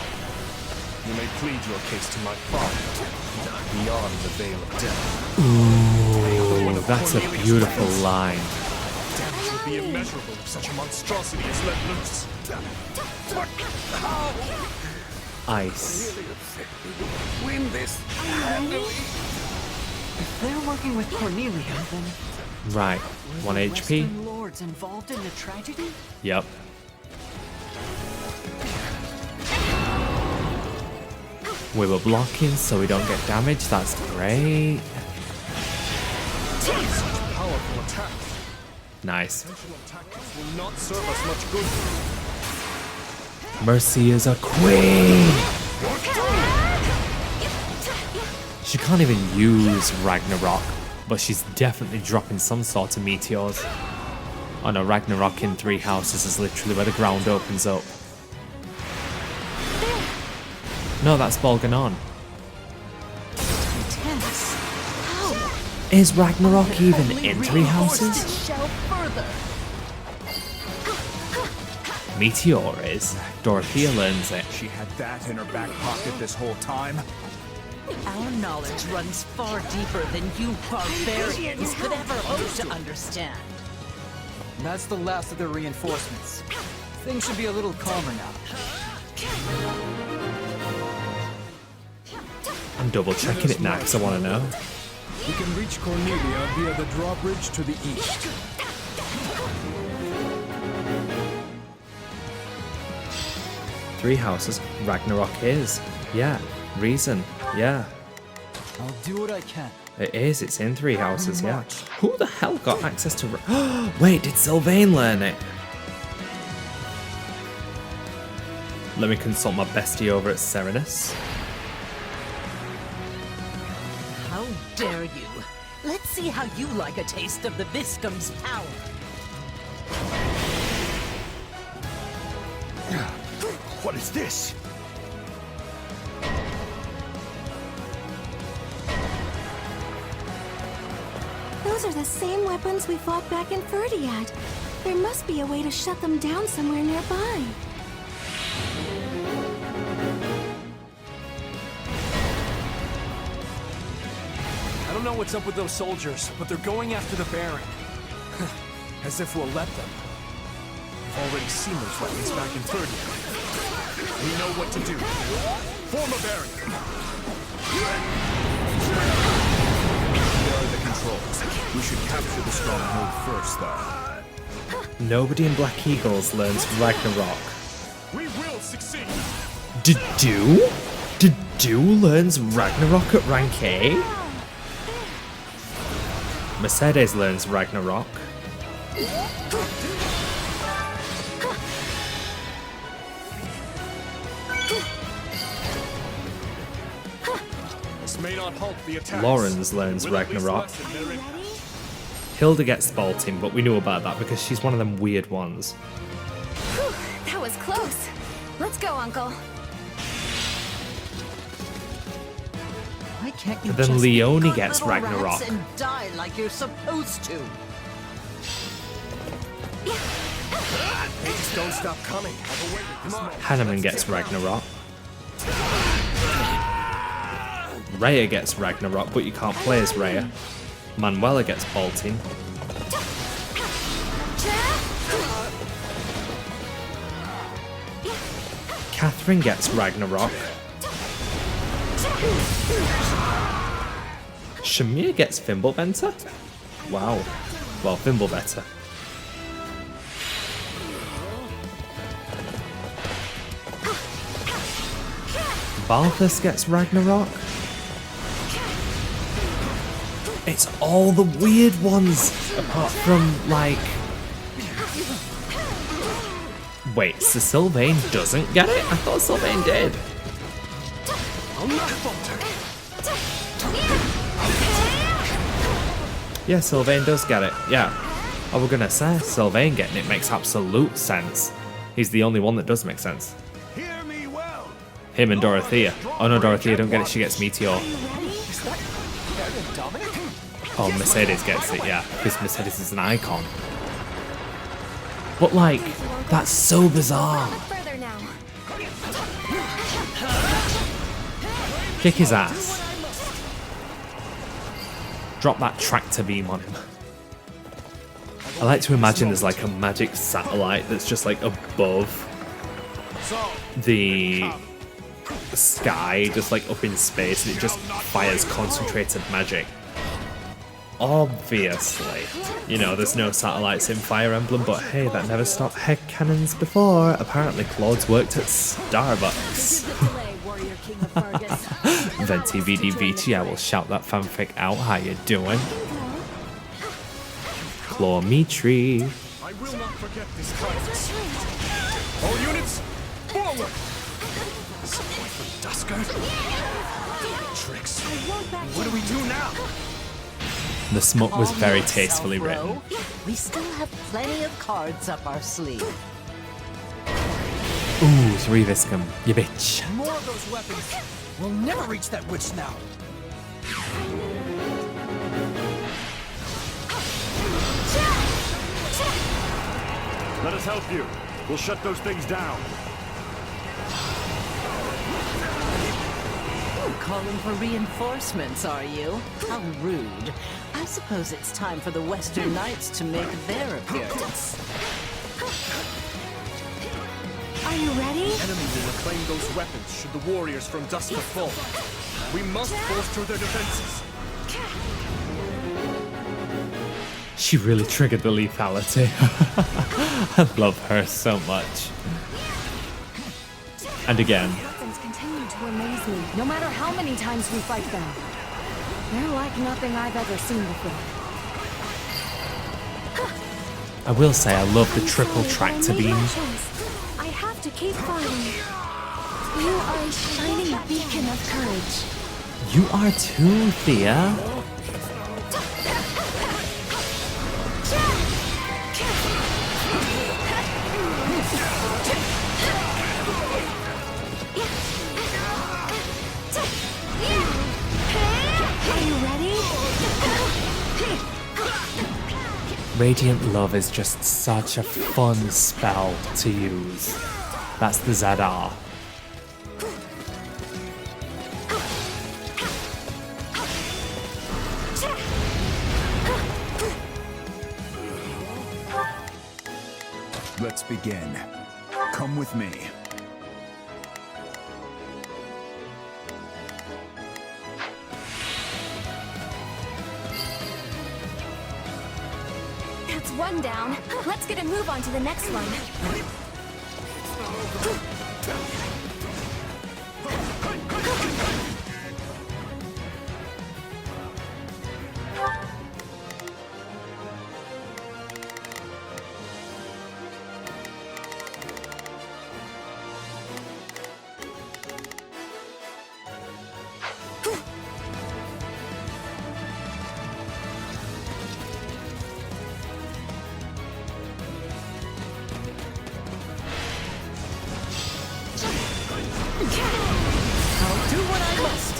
You may plead your case to my father, beyond the veil of death. Ooh, that's a beautiful line. Damage would be immeasurable if such a monstrosity is let loose. Ice. Win this. If they're working with Cornelia, then Right, 1 HP. Western lords involved in the tragedy? Yep. We were blocking so we don't get damaged. That's great. Such powerful attack. Nice. Conventional tactics will not serve us much good. Mercy is a queen. She can't even use Ragnarok, but she's definitely dropping some sort of meteors. Oh no, Ragnarok in 3 houses is literally where the ground opens up. No, that's Bolganon. Intense. How? Is Ragnarok even in 3 houses? Meteor is. Dorothea learns it. She had that in her back pocket this whole time. Our knowledge runs far deeper than you barbarians could ever hope to understand. That's the last of the reinforcements. Things should be a little calmer now. I'm double checking it now because I want to know. We can reach Cornelia via the drawbridge to the east. Three houses. Ragnarok is. Yeah. Reason. Yeah. I'll do what I can. It is. It's in 3 houses. Yeah. Who the hell got access to? Wait, did Sylvain learn it? Let me consult my bestie over at Serenus. How dare you? Let's see how you like a taste of the Viscum's power. What is this? Those are the same weapons we fought back in Ferdiad. There must be a way to shut them down somewhere nearby. I don't know what's up with those soldiers, but they're going after the Baron. As if we'll let them. We've already seen those weapons back in Ferdiad. We know what to do. Form a barrier. Here are the controls. We should capture the stronghold first, though. Nobody in Black Eagles learns Ragnarok. We will succeed. Did Do learns Ragnarok at rank A? Mercedes learns Ragnarok. This may not halt the attacks. Lawrence learns Ragnarok. Hilda gets bolting, but we knew about that because she's one of them weird ones. Whew, that was close. Let's go, Uncle. Why can't you And then just Leone be good gets little Ragnarok. rats and die like you're supposed to? They just don't stop coming. I've awaited this moment. Hanneman gets Ragnarok. Rhea gets Ragnarok, but you can't play as Rhea. Manuela gets bolting. Catherine gets Ragnarok. Shamir gets Fimbulventer? Wow. Well, Fimbulvetter. Balthus gets Ragnarok. It's all the weird ones, apart from, like... Wait, so Sylvain doesn't get it? I thought Sylvain did. Yeah, Sylvain does get it, yeah. I was gonna say, Sylvain getting it makes absolute sense. He's the only one that does make sense. Him and Dorothea. Oh no, Dorothea don't get it, she gets Meteor. Oh, Mercedes gets it, yeah, because Mercedes is an icon. But like, that's so bizarre. Further now. Kick his ass. Drop that tractor beam on him. I like to imagine there's like a magic satellite that's just like above the sky, just like up in space, and it just fires concentrated magic. Obviously, you know, there's no satellites in Fire Emblem, but hey, that never stopped head cannons before. Apparently Claude's worked at Starbucks. Venti Vidi Vici, I will shout that fanfic out. How you doing? Dimitri. I will not forget this kindness. All units, forward! Someone from Duskard? Tricks. What do we do now? The smoke was very tastefully written. We still have plenty of cards up our sleeve. Ooh, 3 Viscum, you bitch. More of those weapons. We'll never reach that witch now. Let us help you. We'll shut those things down. Calling for reinforcements, are you? How rude. I suppose it's time for the Western Knights to make their appearance. Are you ready? Enemy will reclaim those weapons should the warriors from Duskard fall. We must bolster their defenses. She really triggered the lethality. I love her so much. And again, Weapons continue to amaze me, no matter how many times we fight them. They're like nothing I've ever seen before. I will say I love the triple tractor beam. I have to keep fighting. You are a shining beacon of courage. You are too, Thea. Radiant Love is just such a fun spell to use. That's the Zadar. Let's begin. Come with me. That's one down. Let's get a move on to the next one. I'll do what I must.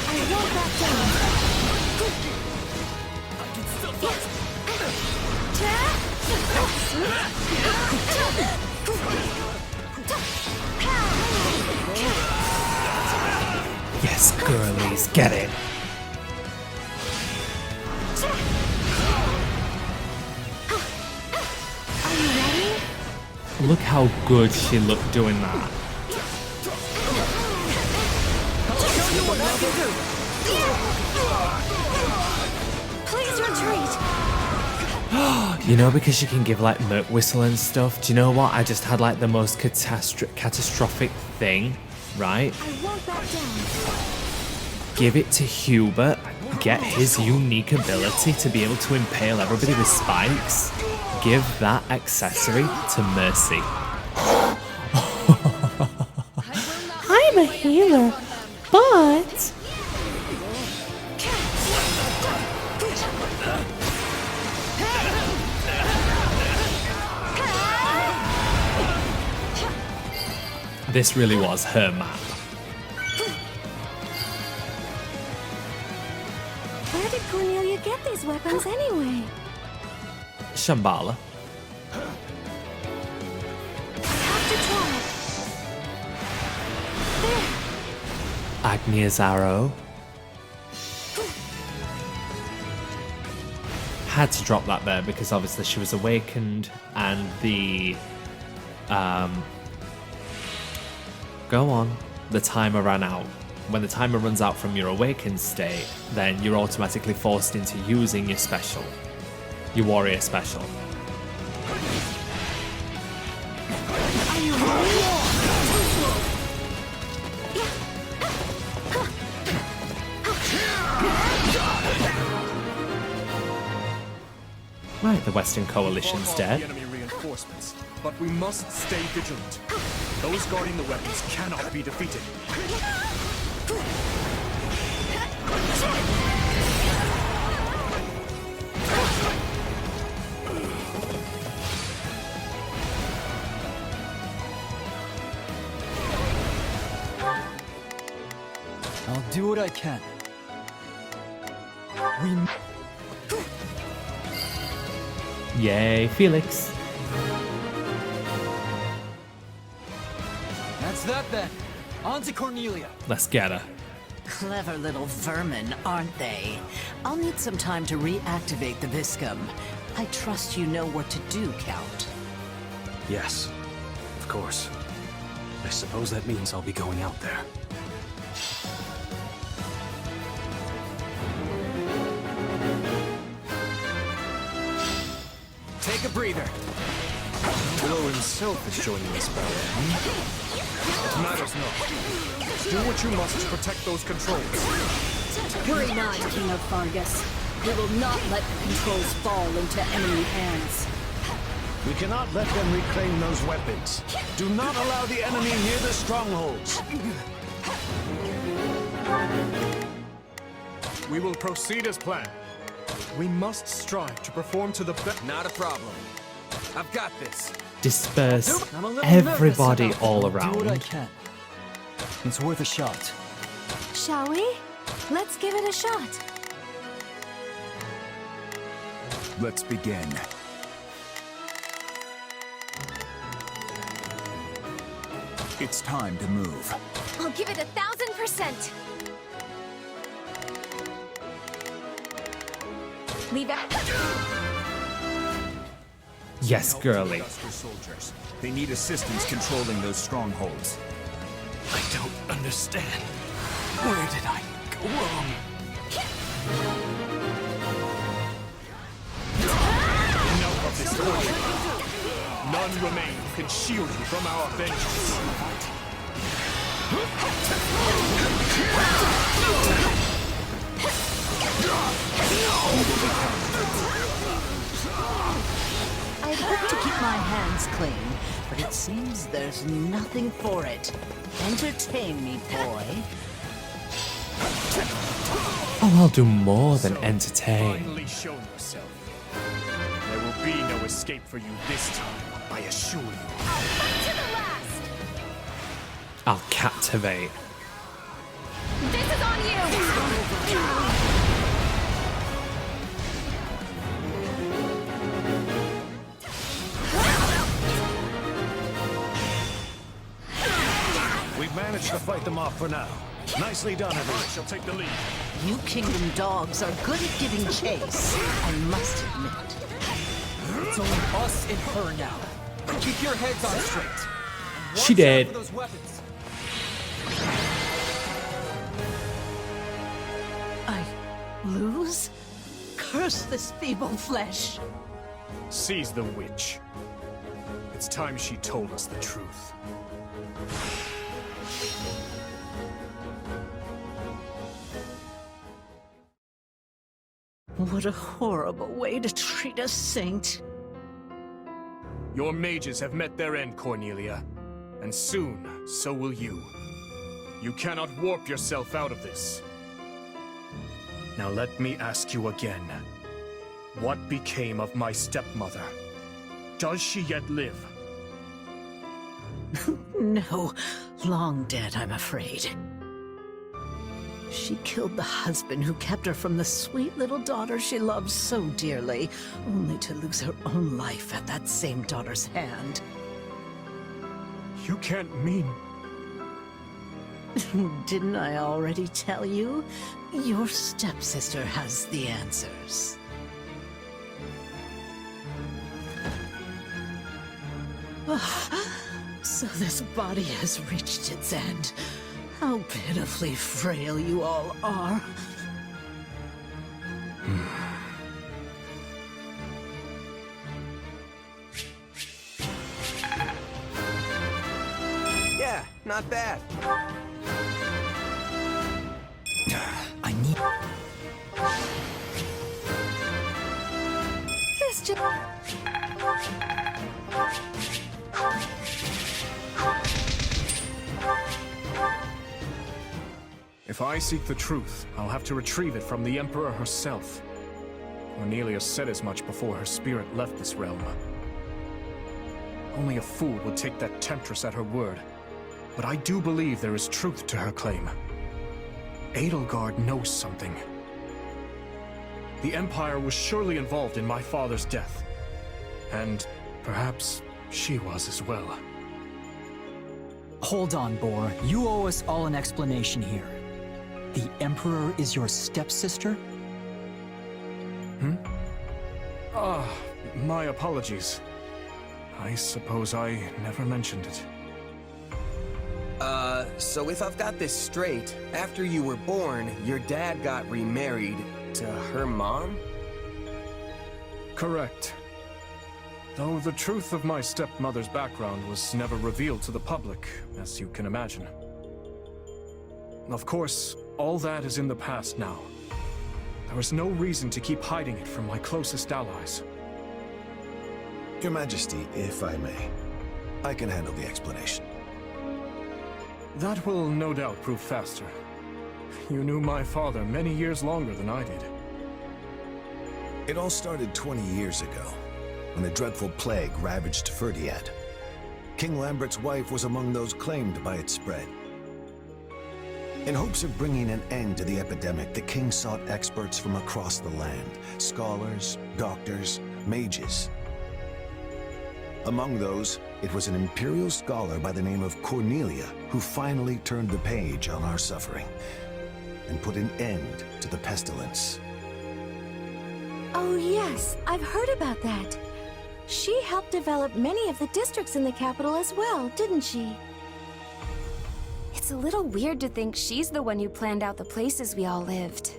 I won't back down. I can still fight. Yes, girlies, get it. Are you ready? Look how good she looked doing that. Please retreat. You know, because she can give like Merc Whistle and stuff. Do you know what? I just had like the most catastrophic thing, right? I won't back down. Give it to Hubert. Get his unique ability to be able to impale everybody with spikes. Give that accessory to Mercy. I'm a healer, but... This really was her map. Where did Cornelia get these weapons anyway? Shambhala. Have to try. Agnia's arrow. Had to drop that there because obviously she was awakened and the the timer ran out. When the timer runs out from your awakened state, then you're automatically forced into using your special, your warrior special. Right, the Western Coalition's dead. Enemy reinforcements, but we must stay vigilant. Those guarding the weapons cannot be defeated. I'll do what I can. Yay, Felix. That's that then. On to Cornelia. Let's get her. Clever little vermin, aren't they? I'll need some time to reactivate the Viscum. I trust you know what to do, Count. Yes, of course. I suppose that means I'll be going out there. Take a breather. Blow himself is joining this battle. It matters not. Do what you must to protect those controls. Hurry not, King of Faerghus. We will not let the controls fall into enemy hands. We cannot let them reclaim those weapons. Do not allow the enemy near the strongholds. We will proceed as planned. We must strive to perform to the best. Not a problem. I've got this. Disperse everybody all around. Do what I can. It's worth a shot. Shall we? Let's give it a shot. Let's begin. It's time to move. I'll give it 1000%. Leave it. Yes, girly. Soldiers. They need assistance controlling those strongholds. I don't understand. Where did I go wrong? Enough of this torture. None remain who can shield you from our vengeance. I hope to keep my hands clean, but it seems there's nothing for it. Entertain me, boy. Oh, I'll do more than entertain. Finally shown yourself. There will be no escape for you this time, I assure you. I'll captivate. This is on you! We've managed to fight them off for now. Nicely done, everyone. I shall take the lead. You Kingdom dogs are good at giving chase, I must admit. It's only us and her now. Keep your heads on straight. She did. Those weapons. I lose? Curse this feeble flesh. Seize the witch. It's time she told us the truth. What a horrible way to treat a saint. Your mages have met their end, Cornelia. And soon, so will you. You cannot warp yourself out of this. Now let me ask you again. What became of my stepmother? Does she yet live? No, long dead, I'm afraid. She killed the husband who kept her from the sweet little daughter she loved so dearly, only to lose her own life at that same daughter's hand. You can't mean... Didn't I already tell you? Your stepsister has the answers. So this body has reached its end. How pitifully frail you all are. Yeah, not bad. I need... This just... If I seek the truth, I'll have to retrieve it from the Emperor herself. Cornelia said as much before her spirit left this realm. Only a fool would take that temptress at her word, but I do believe there is truth to her claim. Edelgard knows something. The Empire was surely involved in my father's death, and perhaps she was as well. Hold on, Boar. You owe us all an explanation here. The Emperor is your stepsister? My apologies. I suppose I never mentioned it. So if I've got this straight, after you were born, your dad got remarried to her mom? Correct. Though the truth of my stepmother's background was never revealed to the public, as you can imagine. Of course, all that is in the past now. There is no reason to keep hiding it from my closest allies. Your Majesty, if I may, I can handle the explanation. That will no doubt prove faster. You knew my father many years longer than I did. It all started 20 years ago, when a dreadful plague ravaged Ferdinand. King Lambert's wife was among those claimed by its spread. In hopes of bringing an end to the epidemic, the king sought experts from across the land, scholars, doctors, mages. Among those, it was an imperial scholar by the name of Cornelia who finally turned the page on our suffering and put an end to the pestilence. Oh yes, I've heard about that. She helped develop many of the districts in the capital as well, didn't she? It's a little weird to think she's the one who planned out the places we all lived.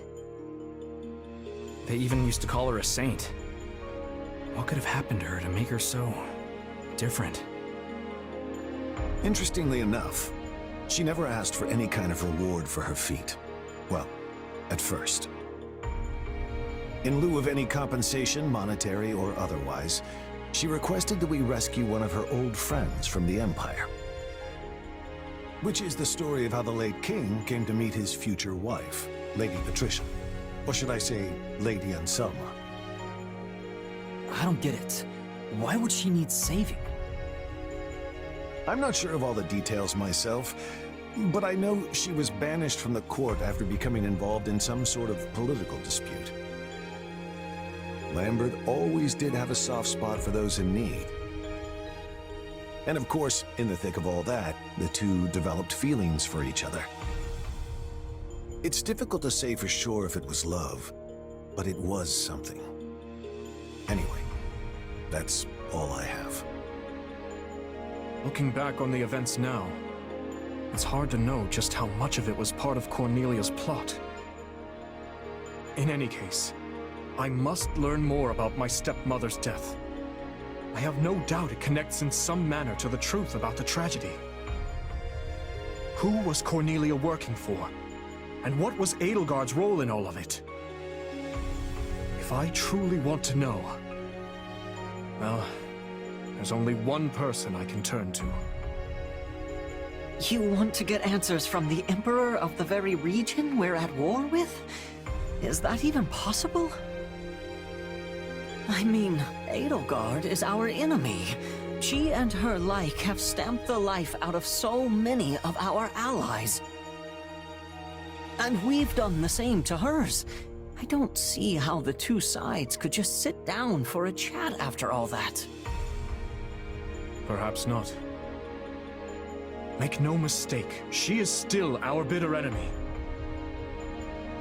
They even used to call her a saint. What could have happened to her to make her so... different? Interestingly enough, she never asked for any kind of reward for her feat. Well, at first. In lieu of any compensation, monetary or otherwise, she requested that we rescue one of her old friends from the Empire. Which is the story of how the late king came to meet his future wife, Lady Patricia. Or should I say, Lady Anselma. I don't get it. Why would she need saving? I'm not sure of all the details myself, but I know she was banished from the court after becoming involved in some sort of political dispute. Lambert always did have a soft spot for those in need. And of course, in the thick of all that, the two developed feelings for each other. It's difficult to say for sure if it was love, but it was something. Anyway, that's all I have. Looking back on the events now, it's hard to know just how much of it was part of Cornelia's plot. In any case, I must learn more about my stepmother's death. I have no doubt it connects in some manner to the truth about the tragedy. Who was Cornelia working for? And what was Edelgard's role in all of it? If I truly want to know, well, there's only one person I can turn to. You want to get answers from the Emperor of the very region we're at war with? Is that even possible? I mean, Edelgard is our enemy. She and her like have stamped the life out of so many of our allies. And we've done the same to hers. I don't see how the two sides could just sit down for a chat after all that. Perhaps not. Make no mistake, she is still our bitter enemy.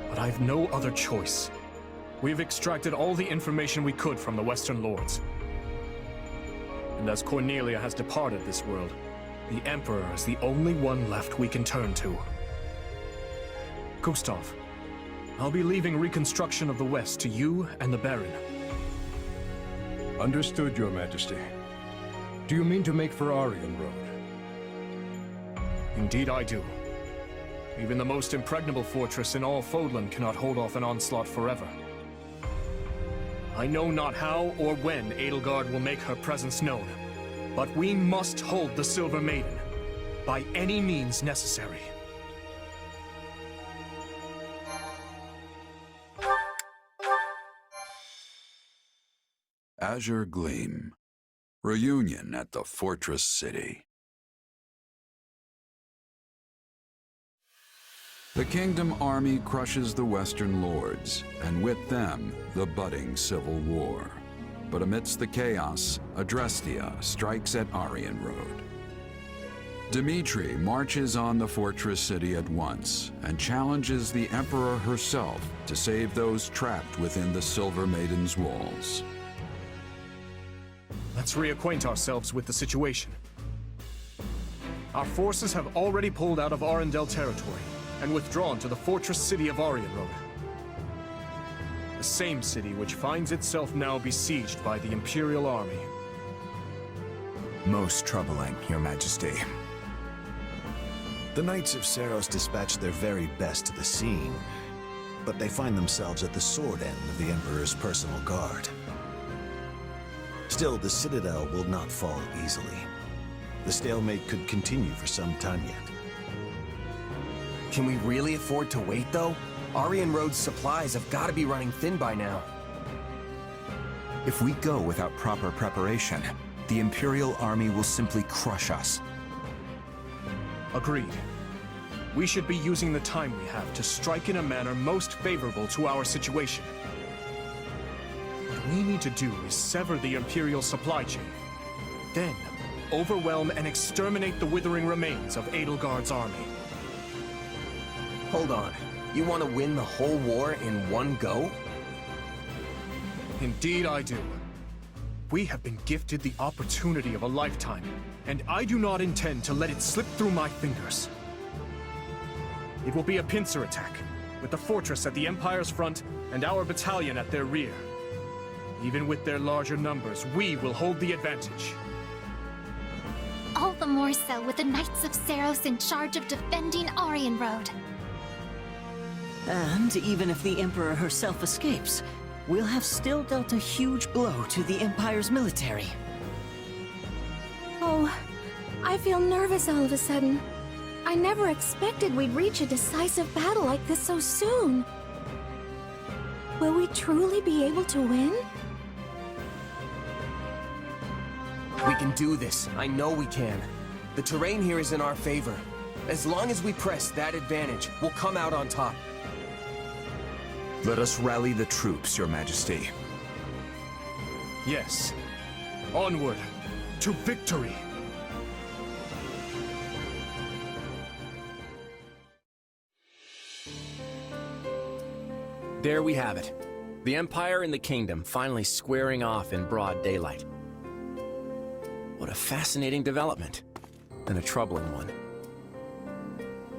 But I've no other choice. We've extracted all the information we could from the Western Lords. And as Cornelia has departed this world, the Emperor is the only one left we can turn to. Gustav, I'll be leaving reconstruction of the West to you and the Baron. Understood, Your Majesty. Do you mean to make for Aryan Road? Indeed I do. Even the most impregnable fortress in all Fódlan cannot hold off an onslaught forever. I know not how or when Edelgard will make her presence known, but we must hold the Silver Maiden, by any means necessary. Azure Gleam. Reunion at the Fortress City. The Kingdom army crushes the Western Lords, and with them, the budding civil war. But amidst the chaos, Adrestia strikes at Aryan Road. Dimitri marches on the Fortress City at once, and challenges the Emperor herself to save those trapped within the Silver Maiden's walls. Let's reacquaint ourselves with the situation. Our forces have already pulled out of Arundel territory, and withdrawn to the fortress city of Aryan Road. The same city which finds itself now besieged by the Imperial army. Most troubling, Your Majesty. The Knights of Seiros dispatched their very best to the scene, but they find themselves at the sword end of the Emperor's personal guard. Still, the Citadel will not fall easily. The stalemate could continue for some time yet. Can we really afford to wait, though? Aryan Road's supplies have got to be running thin by now. If we go without proper preparation, the Imperial army will simply crush us. Agreed. We should be using the time we have to strike in a manner most favorable to our situation. What we need to do is sever the Imperial supply chain. Then, overwhelm and exterminate the withering remains of Edelgard's army. Hold on. You want to win the whole war in one go? Indeed I do. We have been gifted the opportunity of a lifetime, and I do not intend to let it slip through my fingers. It will be a pincer attack, with the fortress at the Empire's front and our battalion at their rear. Even with their larger numbers, we will hold the advantage. All the more so with the Knights of Seiros in charge of defending Aryan Road. And even if the Emperor herself escapes, we'll have still dealt a huge blow to the Empire's military. Oh, I feel nervous all of a sudden. I never expected we'd reach a decisive battle like this so soon. Will we truly be able to win? We can do this. I know we can. The terrain here is in our favor. As long as we press that advantage, we'll come out on top. Let us rally the troops, Your Majesty. Yes. Onward to victory! There we have it. The Empire and the Kingdom finally squaring off in broad daylight. What a fascinating development. And a troubling one.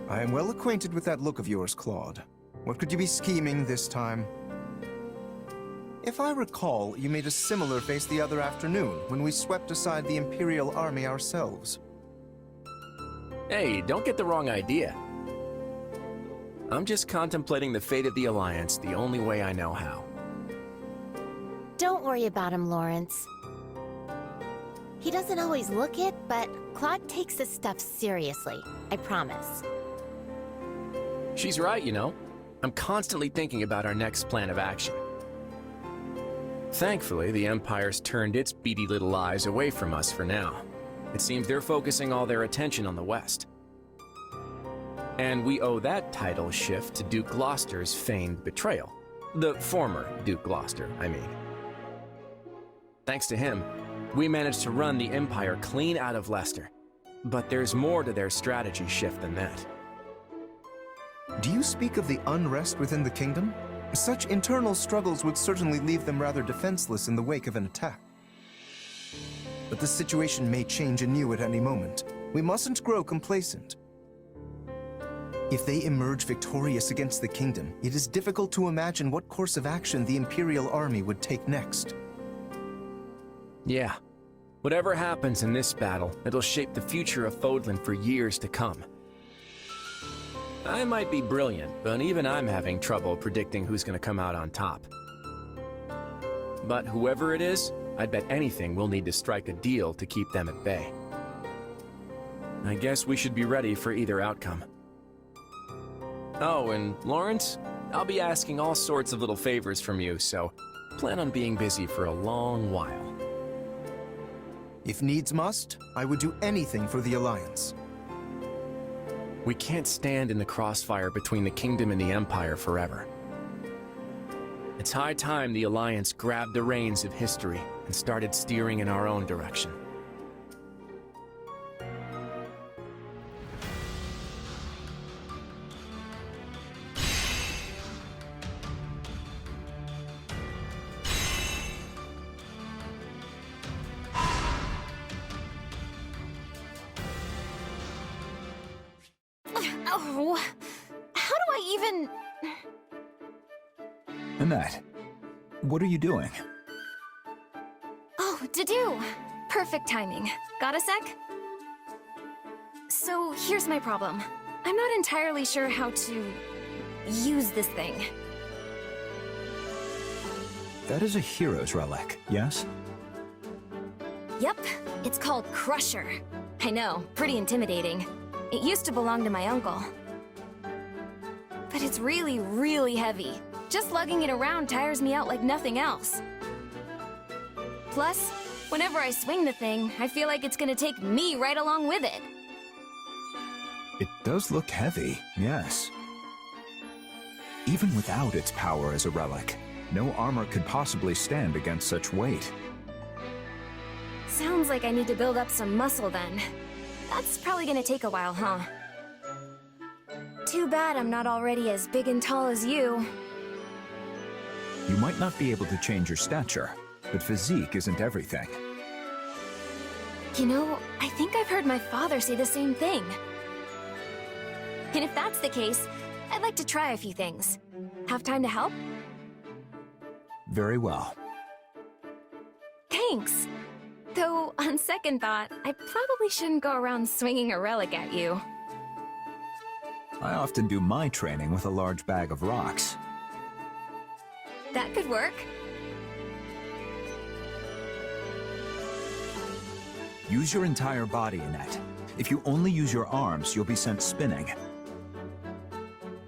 I am well acquainted with that look of yours, Claude. What could you be scheming this time? If I recall, you made a similar face the other afternoon when we swept aside the Imperial army ourselves. Hey, don't get the wrong idea. I'm just contemplating the fate of the Alliance the only way I know how. Don't worry about him, Lawrence. He doesn't always look it, but Claude takes this stuff seriously. I promise. She's right, you know. I'm constantly thinking about our next plan of action. Thankfully, the Empire's turned its beady little eyes away from us for now. It seems they're focusing all their attention on the West. And we owe that title shift to Duke Gloucester's feigned betrayal. The former Duke Gloucester, I mean. Thanks to him, we managed to run the Empire clean out of Leicester. But there's more to their strategy shift than that. Do you speak of the unrest within the kingdom? Such internal struggles would certainly leave them rather defenseless in the wake of an attack. But the situation may change anew at any moment. We mustn't grow complacent. If they emerge victorious against the kingdom, it is difficult to imagine what course of action the Imperial army would take next. Yeah. Whatever happens in this battle, it'll shape the future of Fódlan for years to come. I might be brilliant, but even I'm having trouble predicting who's gonna come out on top. But whoever it is, I'd bet anything we'll need to strike a deal to keep them at bay. I guess we should be ready for either outcome. Oh, and Lawrence, I'll be asking all sorts of little favors from you, so plan on being busy for a long while. If needs must, I would do anything for the Alliance. We can't stand in the crossfire between the Kingdom and the Empire forever. It's high time the Alliance grabbed the reins of history and started steering in our own direction. Oh, how do I even... Annette, what are you doing? Oh, to do. Perfect timing. Got a sec? So here's my problem. I'm not entirely sure how to use this thing. That is a hero's relic, yes? Yep, it's called Crusher. I know, pretty intimidating. It used to belong to my uncle. But it's really, really heavy. Just lugging it around tires me out like nothing else. Plus, whenever I swing the thing, I feel like it's gonna take me right along with it. It does look heavy, yes. Even without its power as a relic, no armor could possibly stand against such weight. Sounds like I need to build up some muscle then. That's probably gonna take a while, huh? Too bad I'm not already as big and tall as you. You might not be able to change your stature, but physique isn't everything. You know, I think I've heard my father say the same thing. And if that's the case, I'd like to try a few things. Have time to help? Very well. Thanks! Though, on second thought, I probably shouldn't go around swinging a relic at you. I often do my training with a large bag of rocks. That could work. Use your entire body, Annette. If you only use your arms, you'll be sent spinning.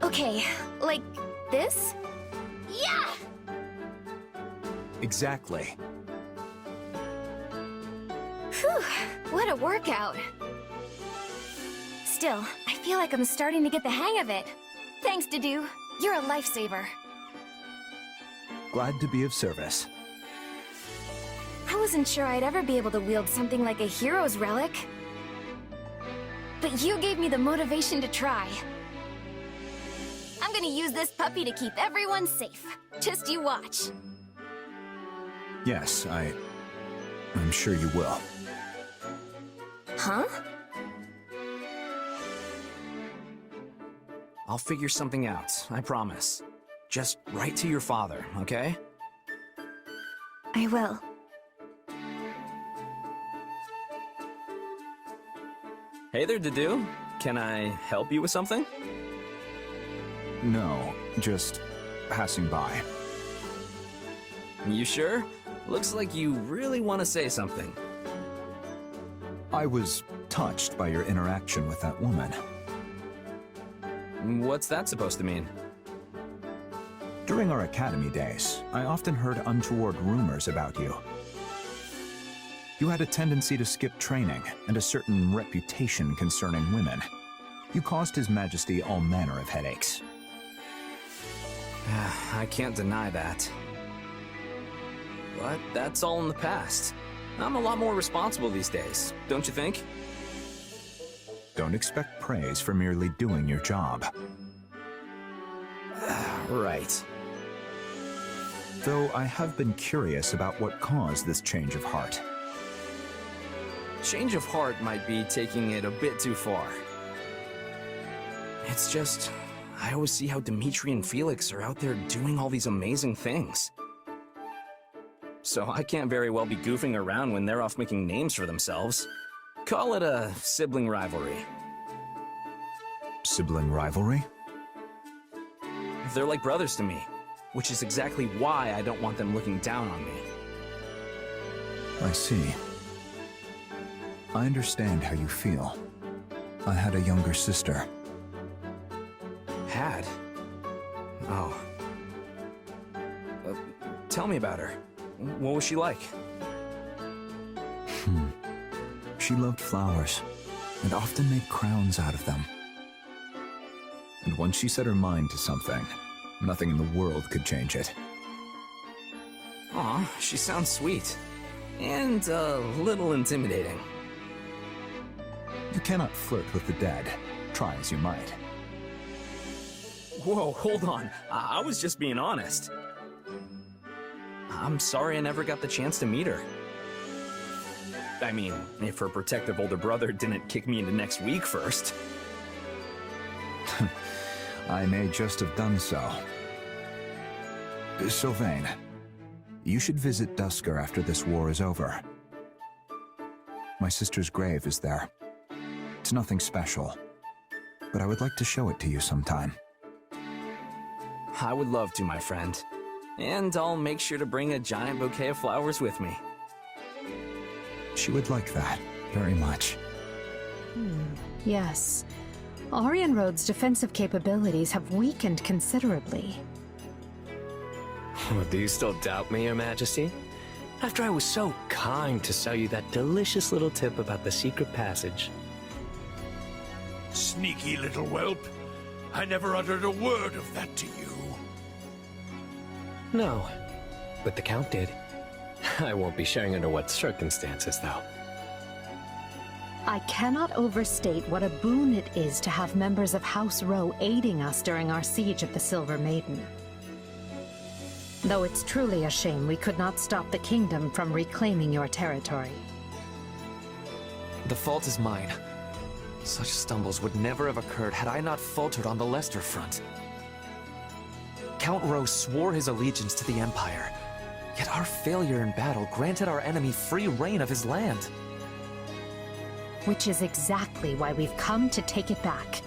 Okay, like this? Yeah! Exactly. Whew, what a workout. Still, I feel like I'm starting to get the hang of it. Thanks, Dedu. You're a lifesaver. Glad to be of service. I wasn't sure I'd ever be able to wield something like a hero's relic. But you gave me the motivation to try. I'm gonna use this puppy to keep everyone safe. Just you watch. Yes, I'm sure you will. Huh? I'll figure something out, I promise. Just write to your father, okay? I will. Hey there, Dedu. Can I help you with something? No, just passing by. You sure? Looks like you really want to say something. I was touched by your interaction with that woman. What's that supposed to mean? During our academy days, I often heard untoward rumors about you. You had a tendency to skip training and a certain reputation concerning women. You caused His Majesty all manner of headaches. I can't deny that. But that's all in the past. I'm a lot more responsible these days, don't you think? Don't expect praise for merely doing your job. Right. Though I have been curious about what caused this change of heart. Change of heart might be taking it a bit too far. It's just, I always see how Dimitri and Felix are out there doing all these amazing things. So I can't very well be goofing around when they're off making names for themselves. Call it a sibling rivalry. Sibling rivalry? They're like brothers to me, which is exactly why I don't want them looking down on me. I see. I understand how you feel. I had a younger sister. Had? Oh. Tell me about her. What was she like? She loved flowers, and often made crowns out of them. And once she set her mind to something, nothing in the world could change it. Aw, she sounds sweet. And a little intimidating. You cannot flirt with the dead, try as you might. Whoa, hold on. I was just being honest. I'm sorry I never got the chance to meet her. I mean, if her protective older brother didn't kick me into next week first. I may just have done so. Sylvain, you should visit Duscur after this war is over. My sister's grave is there. It's nothing special, but I would like to show it to you sometime. I would love to, my friend. And I'll make sure to bring a giant bouquet of flowers with me. She would like that, very much. Yes. Aryan Road's defensive capabilities have weakened considerably. Do you still doubt me, Your Majesty? After I was so kind to sell you that delicious little tip about the secret passage. Sneaky little whelp. I never uttered a word of that to you. No, but the Count did. I won't be sharing under what circumstances, though. I cannot overstate what a boon it is to have members of House Rowe aiding us during our siege of the Silver Maiden. Though it's truly a shame we could not stop the kingdom from reclaiming your territory. The fault is mine. Such stumbles would never have occurred had I not faltered on the Leicester front. Count Rowe swore his allegiance to the Empire, yet our failure in battle granted our enemy free reign of his land. Which is exactly why we've come to take it back.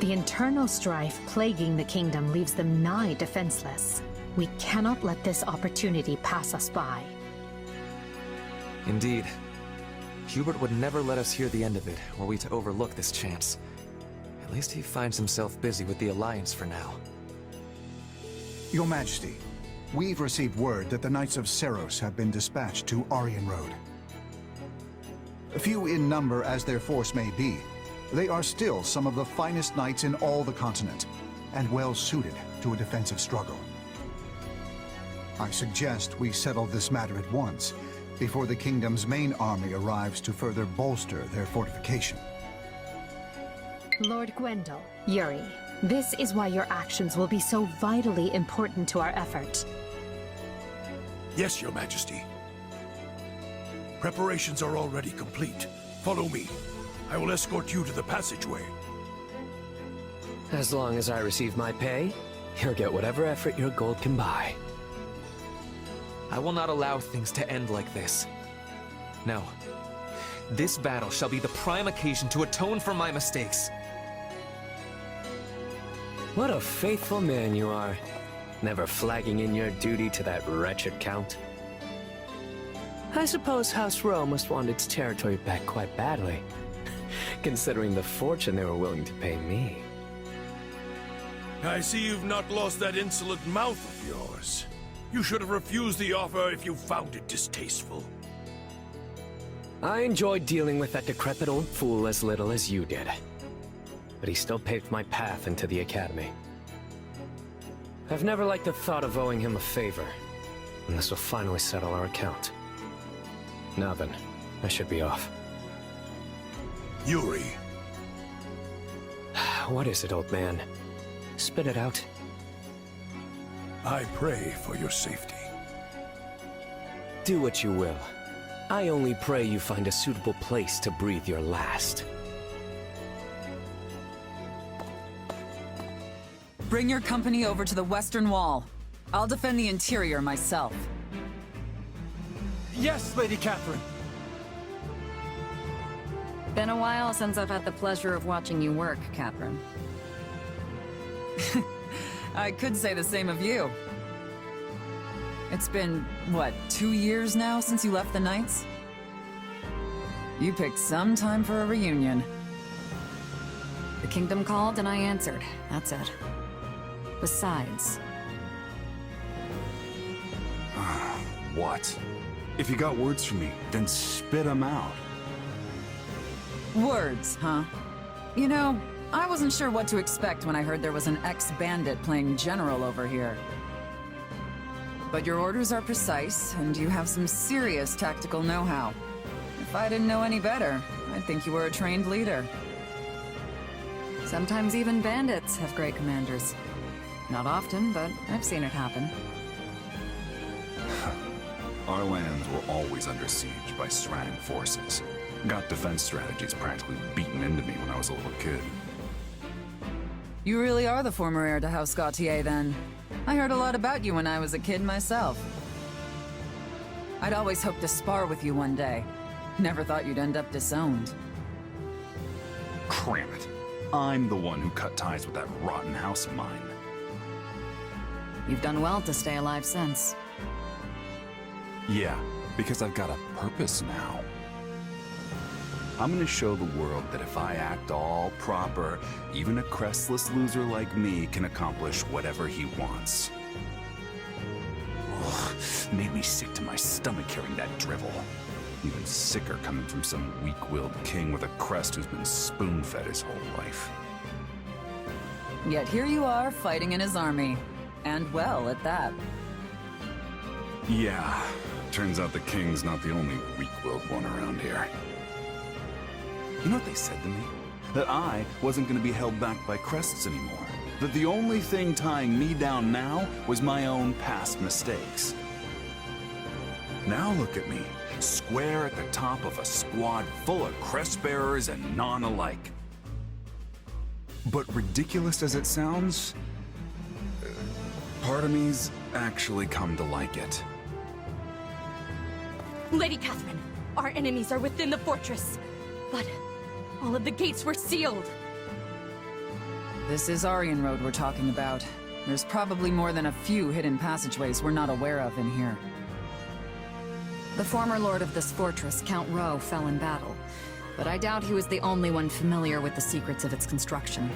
The internal strife plaguing the kingdom leaves them nigh defenseless. We cannot let this opportunity pass us by. Indeed. Hubert would never let us hear the end of it, were we to overlook this chance. At least he finds himself busy with the Alliance for now. Your Majesty, we've received word that the Knights of Seiros have been dispatched to Aryan Road. Few in number as their force may be, they are still some of the finest knights in all the continent, and well suited to a defensive struggle. I suggest we settle this matter at once, before the kingdom's main army arrives to further bolster their fortification. Lord Gwendol, Yuri, this is why your actions will be so vitally important to our effort. Yes, Your Majesty. Preparations are already complete. Follow me. I will escort you to the passageway. As long as I receive my pay, you'll get whatever effort your gold can buy. I will not allow things to end like this. No. This battle shall be the prime occasion to atone for my mistakes. What a faithful man you are. Never flagging in your duty to that wretched Count. I suppose House Rowe must want its territory back quite badly, considering the fortune they were willing to pay me. I see you've not lost that insolent mouth of yours. You should have refused the offer if you found it distasteful. I enjoyed dealing with that decrepit old fool as little as you did. But he still paved my path into the academy. I've never liked the thought of owing him a favor, and this will finally settle our account. Now then, I should be off. Yuri. What is it, old man? Spit it out. I pray for your safety. Do what you will. I only pray you find a suitable place to breathe your last. Bring your company over to the Western Wall. I'll defend the interior myself. Yes, Lady Catherine! Been a while since I've had the pleasure of watching you work, Catherine. I could say the same of you. It's been, what, 2 years now since you left the Knights? You picked some time for a reunion. The kingdom called and I answered. That's it. Besides... What? If you got words for me, then spit them out. Words, huh? You know, I wasn't sure what to expect when I heard there was an ex-bandit playing general over here. But your orders are precise, and you have some serious tactical know-how. If I didn't know any better, I'd think you were a trained leader. Sometimes even bandits have great commanders. Not often, but I've seen it happen. Our lands were always under siege by Srang forces. Got defense strategies practically beaten into me when I was a little kid. You really are the former heir to House Gautier, then. I heard a lot about you when I was a kid myself. I'd always hoped to spar with you one day. Never thought you'd end up disowned. Cram it. I'm the one who cut ties with that rotten house of mine. You've done well to stay alive since. Yeah, because I've got a purpose now. I'm gonna show the world that if I act all proper, even a crestless loser like me can accomplish whatever he wants. Ugh, made me sick to my stomach hearing that drivel. Even sicker coming from some weak-willed king with a crest who's been spoon-fed his whole life. Yet here you are, fighting in his army. And well, at that. Yeah, turns out the king's not the only weak-willed one around here. You know what they said to me? That I wasn't going to be held back by crests anymore. That the only thing tying me down now was my own past mistakes. Now look at me, square at the top of a squad full of crest-bearers and non-alike. But ridiculous as it sounds, part of me's actually come to like it. Lady Catherine, our enemies are within the fortress, but all of the gates were sealed. This is Aryan Road we're talking about. There's probably more than a few hidden passageways we're not aware of in here. The former lord of this fortress, Count Rowe, fell in battle, but I doubt he was the only one familiar with the secrets of its construction.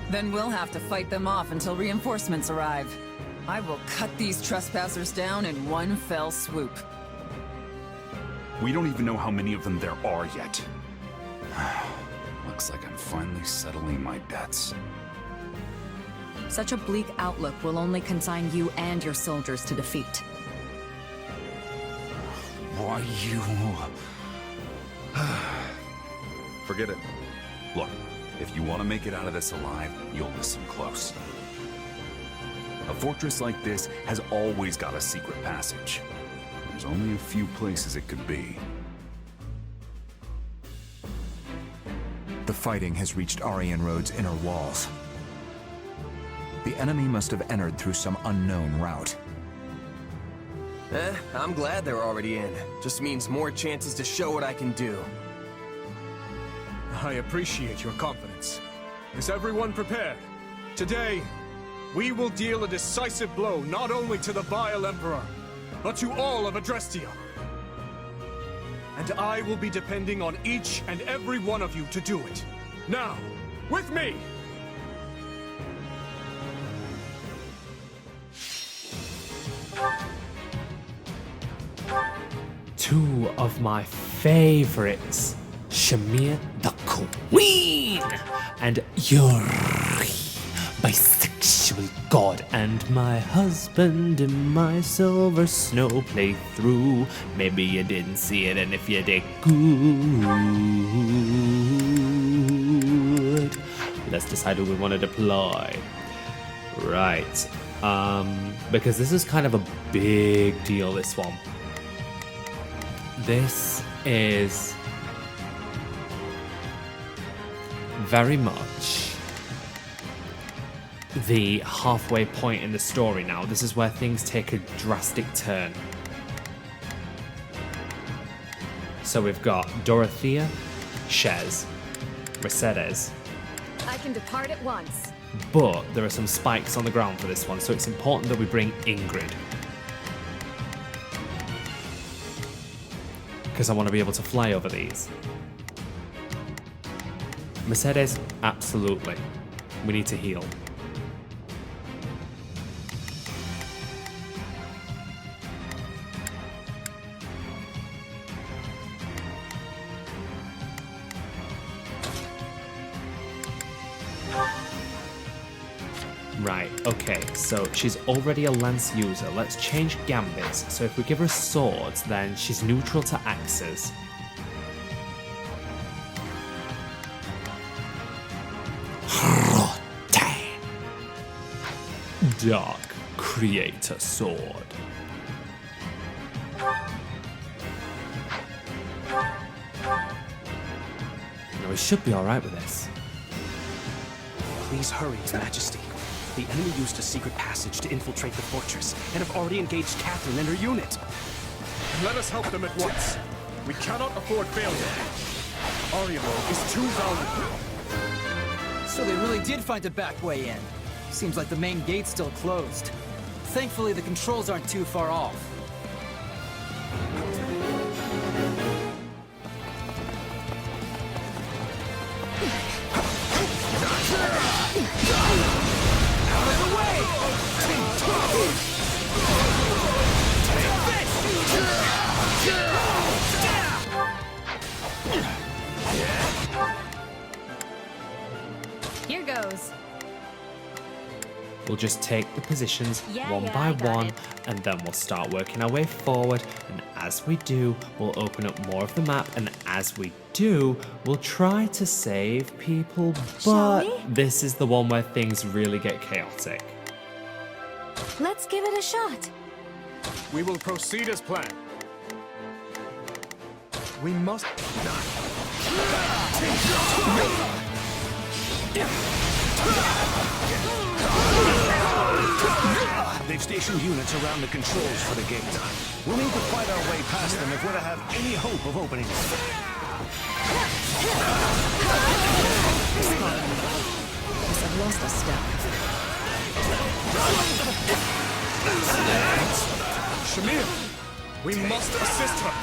Then we'll have to fight them off until reinforcements arrive. I will cut these trespassers down in one fell swoop. We don't even know how many of them there are yet. Looks like I'm finally settling my debts. Such a bleak outlook will only consign you and your soldiers to defeat. Why you... Forget it. Look, if you want to make it out of this alive, you'll listen close. A fortress like this has always got a secret passage. There's only a few places it could be. The fighting has reached Aryan Road's inner walls. The enemy must have entered through some unknown route. I'm glad they're already in. Just means more chances to show what I can do. I appreciate your confidence. Is everyone prepared? Today, we will deal a decisive blow not only to the vile Emperor, but to all of Adrestia. And I will be depending on each and every one of you to do it. Now, with me! two of my favorites, Shamir the Queen and Yuri, bisexual god, and my husband in my Silver Snow playthrough. Maybe you didn't see it, and if you did, good. Let's decide who we want to deploy. Right. Because this is kind of a big deal, this one. This is very much the halfway point in the story now. This is where things take a drastic turn. So we've got Dorothea, Shez, Mercedes. I can depart at once. But there are some spikes on the ground for this one, so it's important that we bring Ingrid. Because I want to be able to fly over these. Mercedes, absolutely. We need to heal. Right, okay, so she's already a lance user. Let's change gambits. So if we give her swords, then she's neutral to axes. Dark Creator Sword. No, we should be alright with this. Please hurry, His Majesty. The enemy used a secret passage to infiltrate the fortress, and have already engaged Catherine and her unit. Let us help them at once. We cannot afford failure. Ariamo is too valuable. So they really did find a back way in. Seems like the main gate's still closed. Thankfully, the controls aren't too far off. Out of the way! Here goes. We'll just take the positions one I by got one, it. and then we'll start working our way forward. And as we do, we'll open up more of the map. And as we do, we'll try to save people. But this is the one where things really get chaotic. Let's give it a shot. We will proceed as planned. We must not. They've stationed units around the controls for the gate. We'll need to fight our way past them if we're to have any hope of opening it. Guess I've lost a step. Shamir, we must assist her.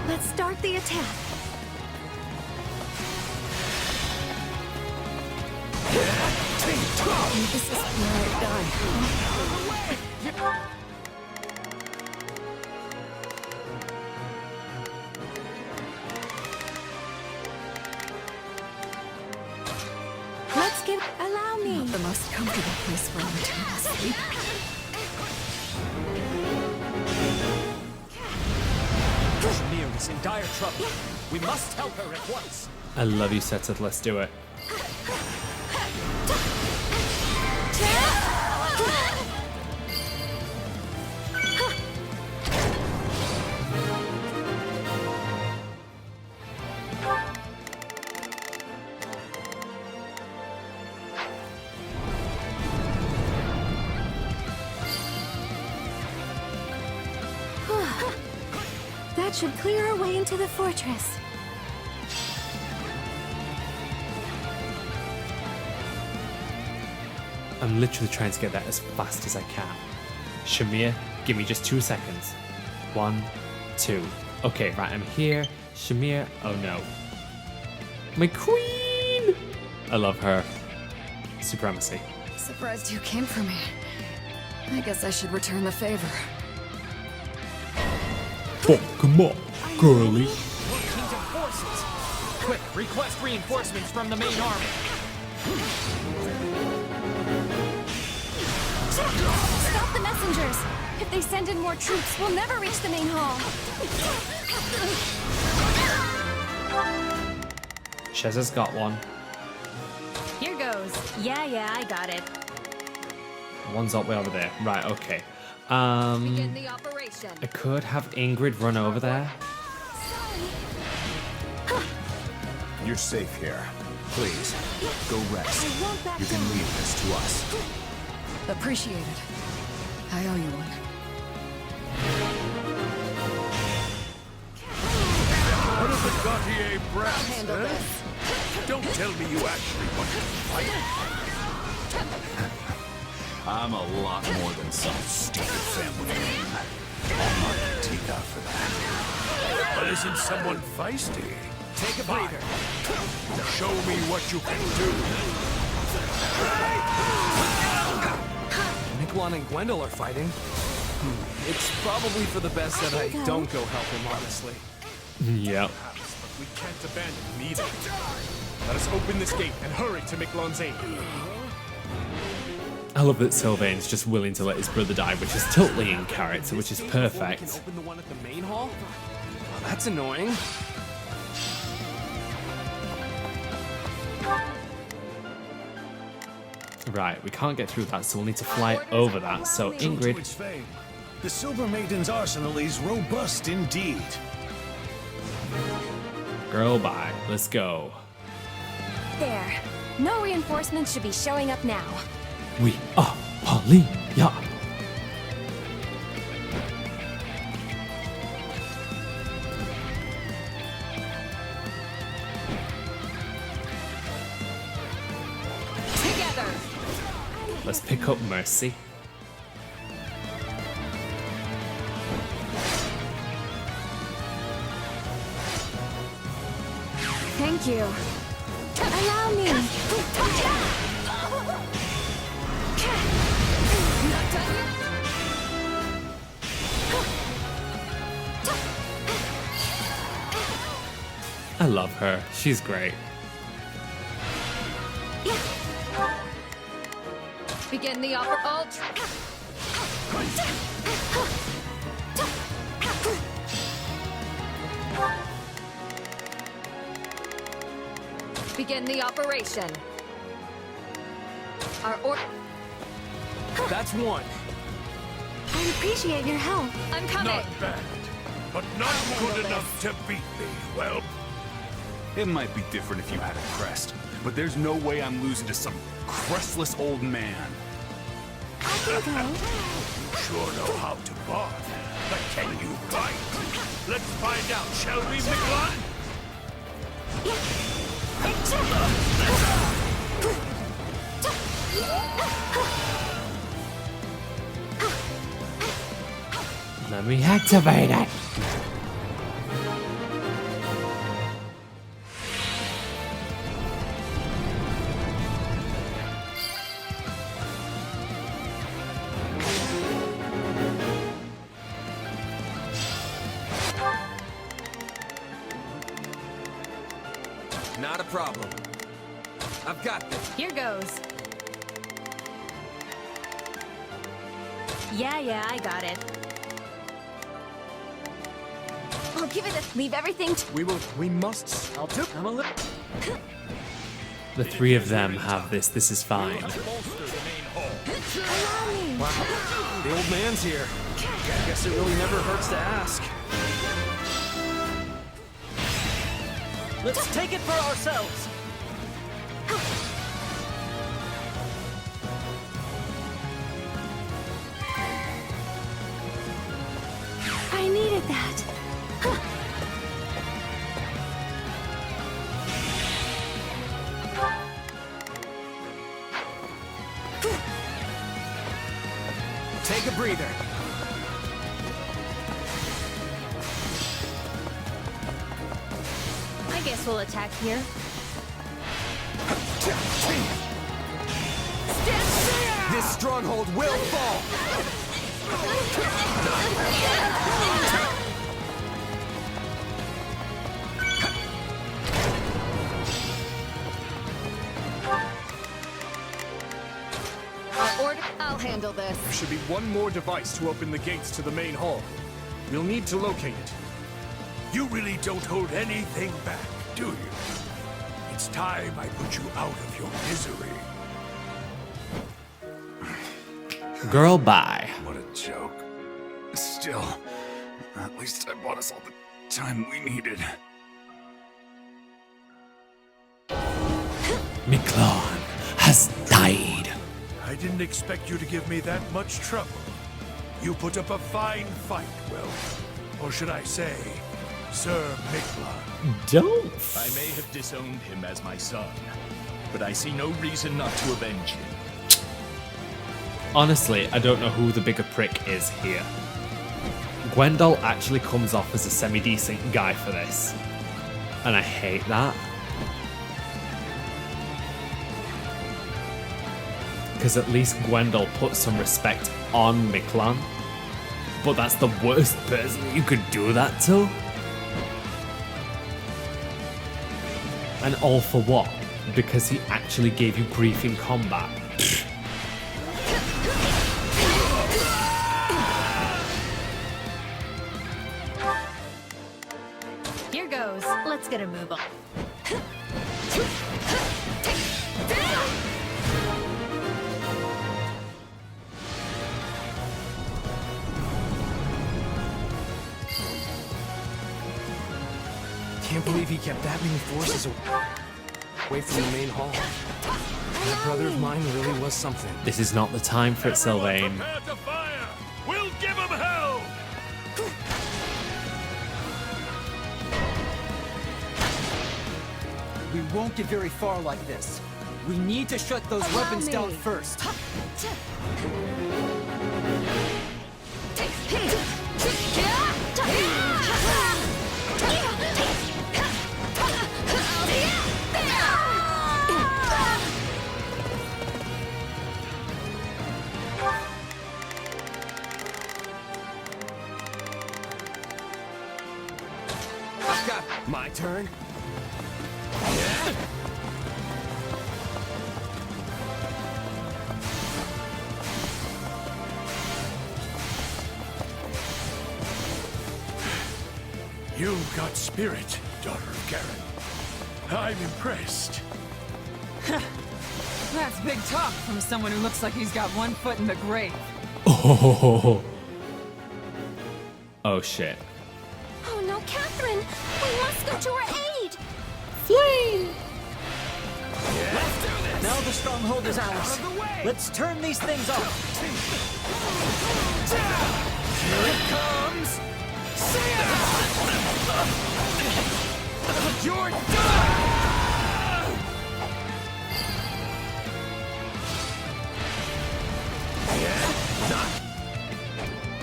Let's start the attack. This is where I die. Let's give. Allow me. Not the most comfortable place for an eternal sleep. Shamir is in dire trouble. We must help her at once. I love you, Seteth. Let's do it. That should clear our way into the fortress. I'm literally trying to get that as fast as I can. Shamir, give me just 2 seconds. 1, 2. Okay, right, I'm here. Shamir, oh no. My queen! I love her. Supremacy. Surprised you came for me. I guess I should return the favor. Fuck 'em up, girly. Kings of forces! Quick, request reinforcements from the main army. Stop the messengers! If they send in more troops, we'll never reach the main hall. Shez has got one. Here goes. Yeah, I got it. One's up way over there. Right, okay. Begin the operation. I could have Ingrid run over there. You're safe here. Please, go rest. You can leave this to us. Appreciate it. I owe you one. What are the Gautier brats, handle eh? this. Don't tell me you actually want to fight. I'm a lot more than some stupid family name. I'll knock your teeth out for that. But isn't someone feisty? Take a breather. Show me what you can do. Miquelon and Gwendol are fighting. It's probably for the best that I don't go help him, honestly. Yep. But we can't abandon him either. Let us open this gate and hurry to Miquelon's aid. I love that Sylvain's just willing to let his brother die, which is totally in character, which is perfect. We can open the one at the main hall? Well, that's annoying. Right, we can't get through that, so we'll need to fly over that. So Ingrid, Its fame. The Silver Maiden's arsenal is robust indeed. girl, bye. Let's go. There. No reinforcements should be showing up now. We are Palia. Together. Let's pick up Mercy. Thank you. Allow me. Not done yet? I love her. She's great. Begin the upper alt. Begin the operation. That's one. I appreciate your help. I'm coming. Not bad, but not good enough to beat me. Well, it might be different if you had a crest, but there's no way I'm losing to some crestless old man. I can go. sure know how to bark, but can you bite? Let's find out, shall we, Miquelon? Let me activate it. Not a problem. I've got this. Here goes. Yeah, I got it. I'll give it a... Leave everything to... We must... I'm a little... The three of them have this. This is fine. Wow. The old man's here. I guess it really never hurts to ask. Let's take it for ourselves. I needed that. Take a breather. I guess we'll attack here. This stronghold will fall! I'll handle this. There should be one more device to open the gates to the main hall. We'll need to locate it. You really don't hold anything back, do you? It's time I put you out of your misery. Girl, bye. What a joke. Still, at least I bought us all the time we needed. Miklon has died. I didn't expect you to give me that much trouble. You put up a fine fight, well, or should I say, Sir Miklon. Don't. I may have disowned him as my son, but I see no reason not to avenge him. Honestly, I don't know who the bigger prick is here. Gwendol actually comes off as a semi-decent guy for this, and I hate that. Because at least Gwendol put some respect on Miklon, but that's the worst person you could do that to. And all for what? Because he actually gave you grief in combat. Here goes. Let's get a move on. Can't believe he kept that many forces away from the main hall. That brother of mine really was something. This is not the time for it, Sylvain. Prepare to fire! We'll give him hell! We won't get very far like this. We need to shut those weapons down first. My turn? You've got spirit, daughter of Garen. I'm impressed. That's big talk from someone who looks like he's got one foot in the grave. Oh, oh shit. Oh no, Catherine! We must go to her aid! Flame! Let's do this! Now the stronghold is ours. Let's turn these things off. Here it comes! You're done!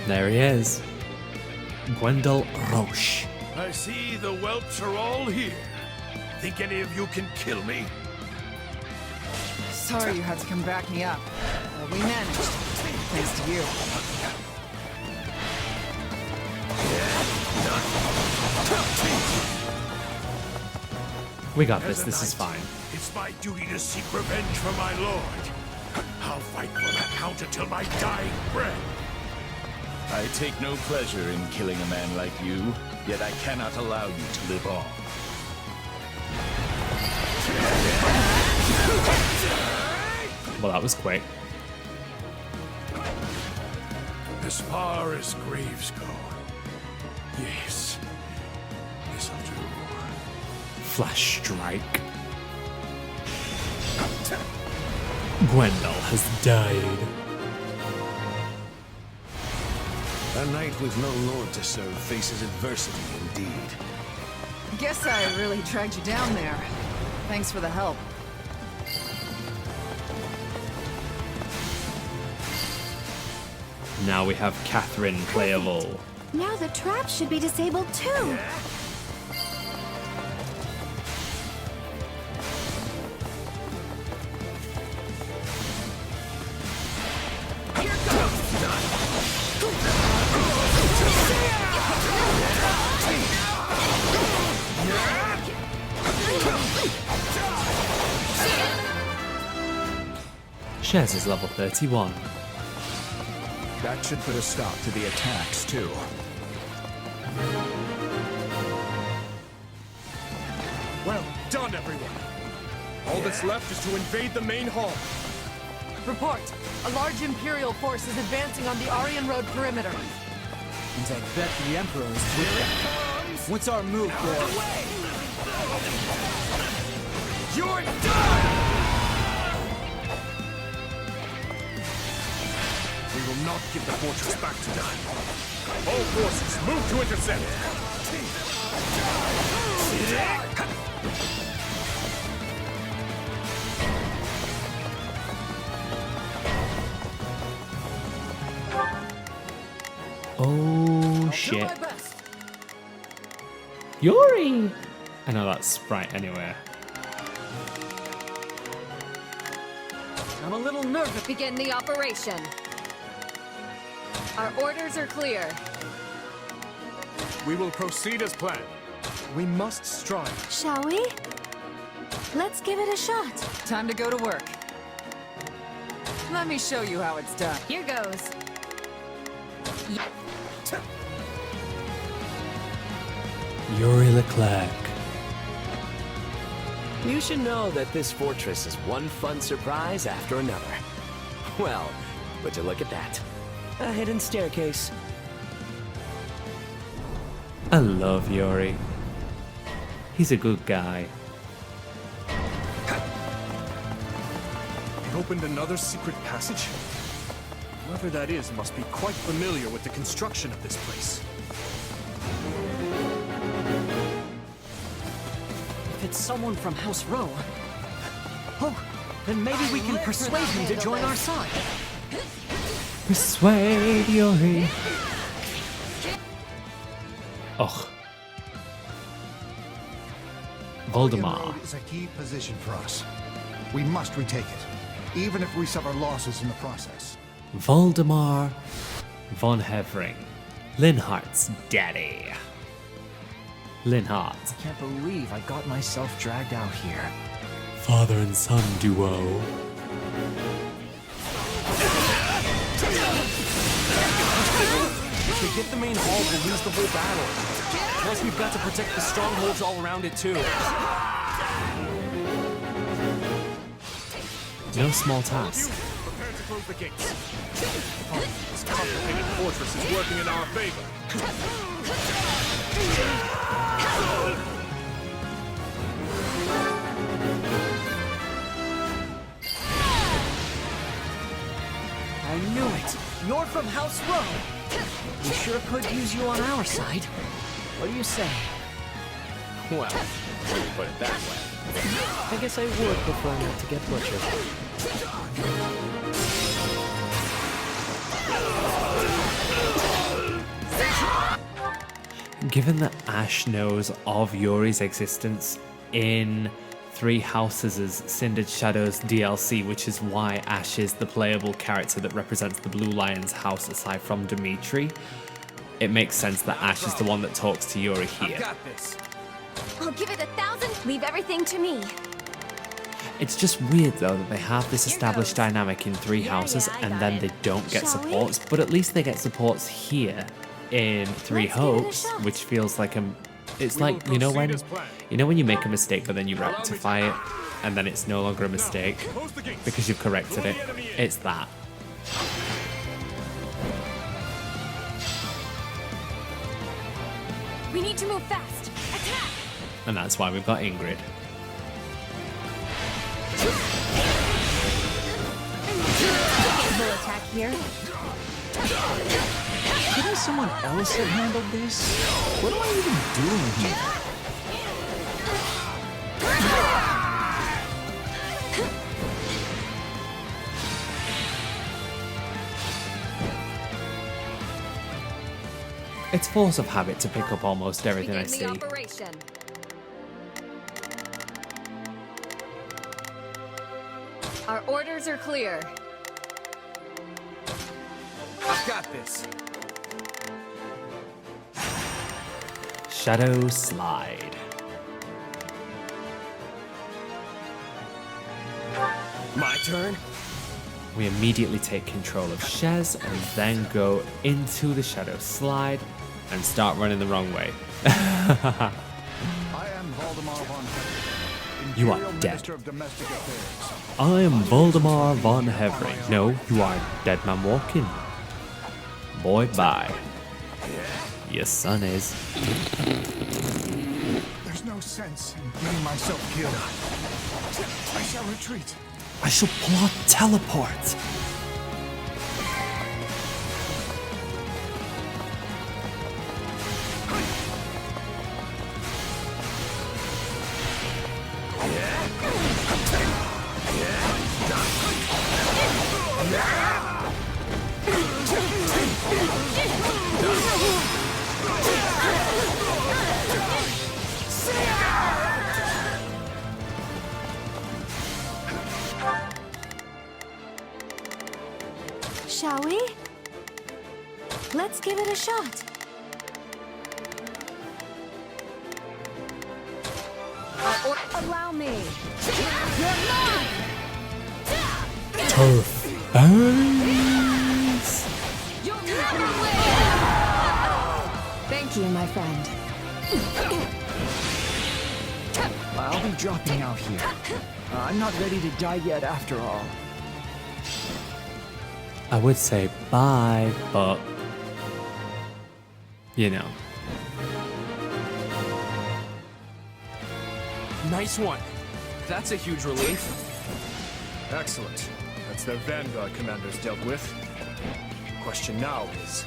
There he is. Gwendol Roche. I see the whelps are all here. Think any of you can kill me? Sorry you had to come back me up. But we managed. Thanks to you. We got this. This is fine. It's my duty to seek revenge for my lord. I'll fight for that count until my dying breath. I take no pleasure in killing a man like you, yet I cannot allow you to live on. Well, that was quick. As far as graves go, yes, this'll do. Flash strike. Gwendol has died. A knight with no lord to serve faces adversity indeed. Guess I really dragged you down there. Thanks for the help. Now we have Catherine playable. Now the trap should be disabled too. Shez is level 31. That should put a stop to the attacks, too. Well done, everyone. All that's left is to invade the main hall. Report. A large Imperial force is advancing on the Aryan Road perimeter. And I bet the Emperor is with them. What's our move, boy? You're done! We will not give the fortress back to them. All forces, move to intercept! Oh shit. Yuri! I know that's Sprite anyway. I'm a little nervous. Begin the operation. Our orders are clear. We will proceed as planned. We must strive. Shall we? Let's give it a shot. Time to go to work. Let me show you how it's done. Here goes. Yuri Leclerc. You should know that this fortress is one fun surprise after another. Well, would you look at that? A hidden staircase. I love Yuri. He's a good guy. It opened another secret passage? Whoever that is must be quite familiar with the construction of this place. If it's someone from House Row, oh, then maybe we can persuade him to join our side. Persuade Yuri. Ugh. Voldemort. Road is a key position for us. We must retake it, even if we suffer losses in the process. Voldemort von Hevering. Linhardt's daddy. Linhardt. I can't believe I got myself dragged out here. Father and son duo. If we get the main hall, we'll lose the whole battle. Plus, we've got to protect the strongholds all around it, too. No small task. Prepare to close the gates. This complicated fortress is working in our favor. I knew it. You're from House Row. We sure could use you on our side. What do you say? Well, when you put it that way. I guess I would prefer not to get butchered. Given that Ash knows of Yuri's existence in Three Houses' Cindered Shadows DLC, which is why Ash is the playable character that represents the Blue Lion's house aside from Dimitri, it makes sense that Ash is the one that talks to Yuri here. Got this. I'll give it 1,000. Leave everything to me. It's just weird though that they have this established dynamic in Three Houses and then they don't get supports, but at least they get supports here in Three Hopes, which feels like it's like, you know when you make a mistake but then you rectify it and then it's no longer a mistake because you've corrected it. It's that. We need to move fast. Attack! And that's why we've got Ingrid. We'll attack here. Couldn't someone else have handled this? What am I even doing here? It's force of habit to pick up almost everything I Begin see. the operation. Our orders are clear. I've got this. Shadow Slide. My turn? We immediately take control of Shez and then go into the Shadow Slide and start running the wrong way. I am Valdemar von Hevry, You are Imperial dead. Minister of Domestic Affairs. I am Voldemar von Hevry. No, you are dead man walking. Boy, bye. Your son is. There's no sense in getting myself killed. I shall retreat. I shall plot teleport. Shall we? Let's give it a shot. Allow me. You're mine! Turf. Burns. You'll never win! Thank you, my friend. I'll be dropping out here. I'm not ready to die yet after all. I would say bye, but you know. Nice one. That's a huge relief. Excellent. That's their vanguard commanders dealt with. Question now is,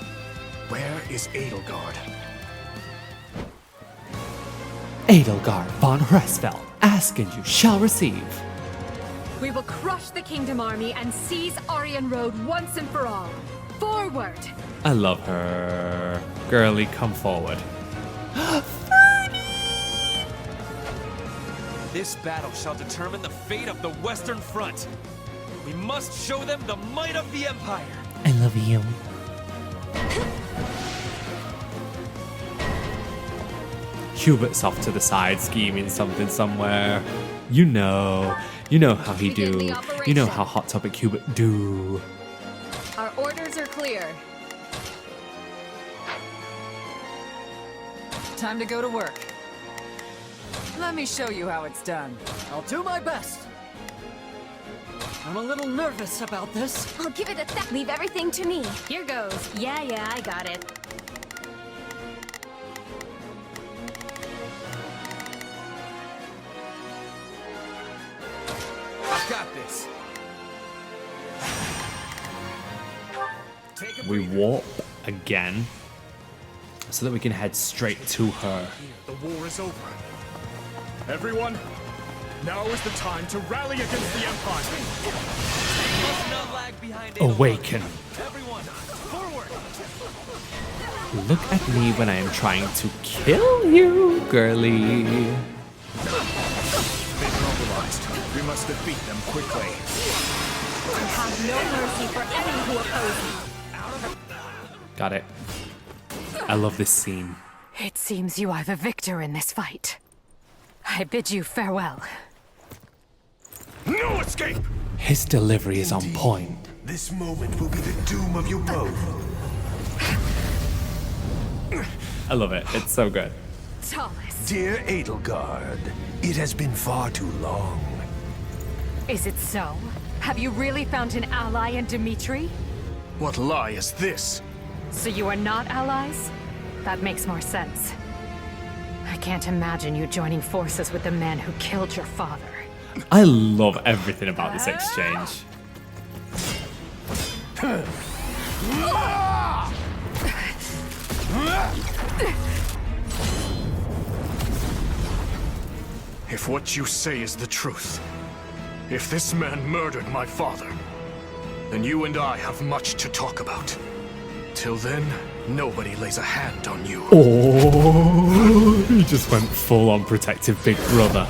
where is Edelgard? Edelgard von Hresfeld, ask and you shall receive. We will crush the Kingdom Army and seize Aryan Road once and for all. Forward! I love her. Girly, come forward. This battle shall determine the fate of the Western Front. We must show them the might of the Empire. I love you. Hubert's off to the side scheming something somewhere. You know how he do. You know how Hot Topic Hubert do. Our orders are clear. Time to go to work. Let me show you how it's done. I'll do my best. I'm a little nervous about this. I'll give it a leave everything to me. Here goes. Yeah, I got it. I've got this. We warp again so that we can head straight to her. The war is over. Everyone, now is the time to rally against the Empire. Must not lag behind Awaken. Everyone, forward! Look at me when I am trying to kill you, girly. They've mobilized. We must defeat them quickly. I have no mercy for any who oppose me. Got it. I love this scene. It seems you are the victor in this fight. I bid you farewell. No escape! His delivery is on point. This moment will be the doom of you both. I love it. It's so good. Tallest. Dear Edelgard, it has been far too long. Is it so? Have you really found an ally in Dimitri? What lie is this? So you are not allies? That makes more sense. I can't imagine you joining forces with the man who killed your father. I love everything about this exchange. If what you say is the truth, if this man murdered my father, then you and I have much to talk about. Till then, nobody lays a hand on you. Oh, he just went full on protective big brother.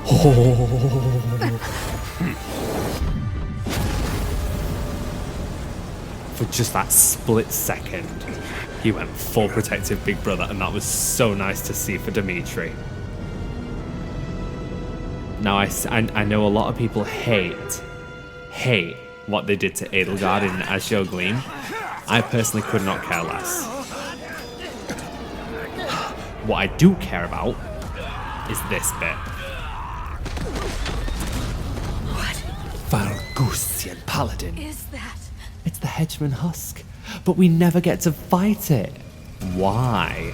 Oh. For just that split second, he went full protective big brother, and that was so nice to see for Dimitri. Now, I know a lot of people hate hate what they did to Edelgard in Azure Gleam. I personally could not care less. What I do care about is this bit. What? Faerghusian Paladin. Is that? It's the Hedgeman Husk, but we never get to fight it. Why?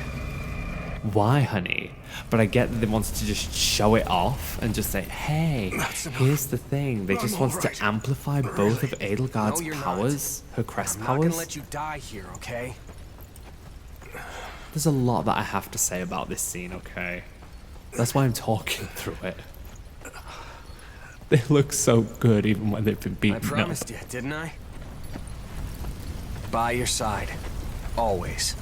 Why, honey? But I get that they wanted to just show it off and just say, hey, here's the thing. They just want to amplify both of Edelgard's powers, her crest powers. I'm not gonna let you die here, okay? There's a lot that I have to say about this scene, okay? That's why I'm talking through it. They look so good even when they've been beaten up. I promised you, didn't I? By your side. Always.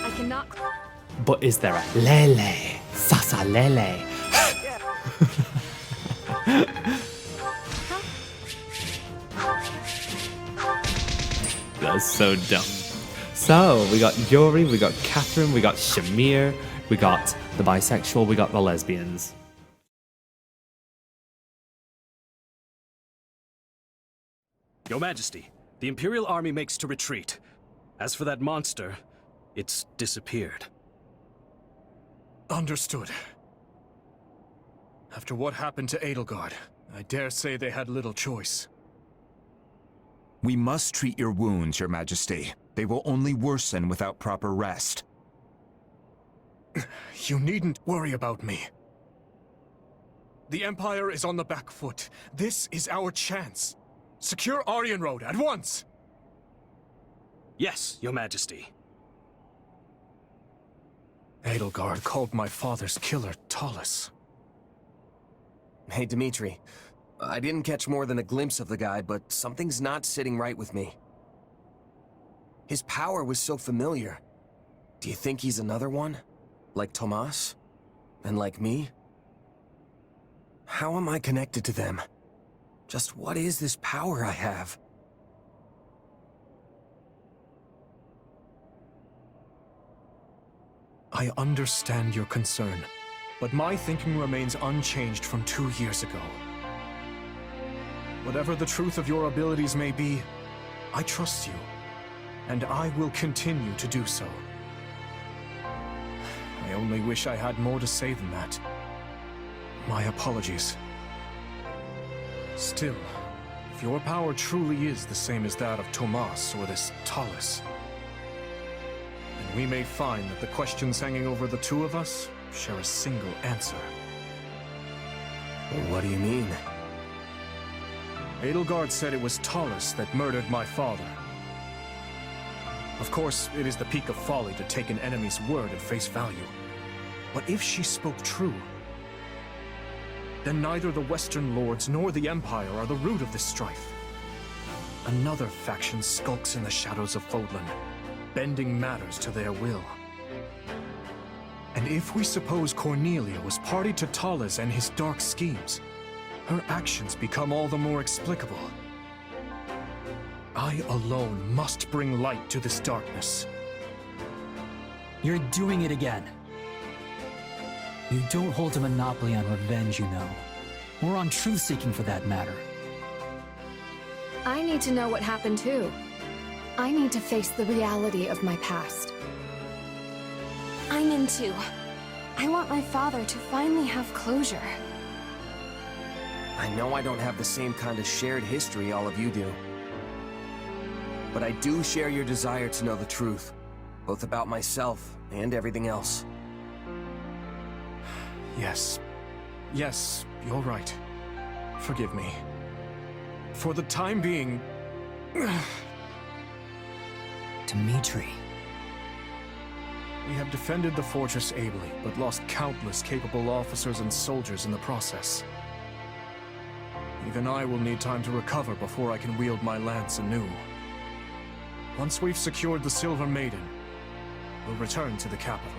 I cannot. But is there a Lele? Sasa Lele. That's so dumb. So, we got Yuri, we got Catherine, we got Shamir, we got the bisexual, we got the lesbians. Your Majesty, the Imperial army makes to retreat. As for that monster, it's disappeared. Understood. After what happened to Edelgard, I dare say they had little choice. We must treat your wounds, Your Majesty. They will only worsen without proper rest. You needn't worry about me. The Empire is on the back foot. This is our chance. Secure Aryan Road at once! Yes, Your Majesty. Edelgard called my father's killer Talus. Hey, Dimitri. I didn't catch more than a glimpse of the guy, but something's not sitting right with me. His power was so familiar. Do you think he's another one? Like Tomas? And like me? How am I connected to them? Just what is this power I have? I understand your concern, but my thinking remains unchanged from 2 years ago. Whatever the truth of your abilities may be, I trust you, and I will continue to do so. I only wish I had more to say than that. My apologies. Still, if your power truly is the same as that of Tomas or this Talus, then we may find that the questions hanging over the two of us share a single answer. What do you mean? Edelgard said it was Talus that murdered my father. Of course, it is the peak of folly to take an enemy's word at face value. But if she spoke true, then neither the Western Lords nor the Empire are the root of this strife. Another faction skulks in the shadows of Fódlan, bending matters to their will. And if we suppose Cornelia was party to Talus and his dark schemes, her actions become all the more explicable. I alone must bring light to this darkness. You're doing it again. You don't hold a monopoly on revenge, you know. Or on truth-seeking for that matter. I need to know what happened too. I need to face the reality of my past. I'm in too. I want my father to finally have closure. I know I don't have the same kind of shared history all of you do. But I do share your desire to know the truth, both about myself and everything else. Yes, you're right. Forgive me. For the time being... Dimitri. We have defended the fortress ably, but lost countless capable officers and soldiers in the process. Even I will need time to recover before I can wield my lance anew. Once we've secured the Silver Maiden, we'll return to the capital.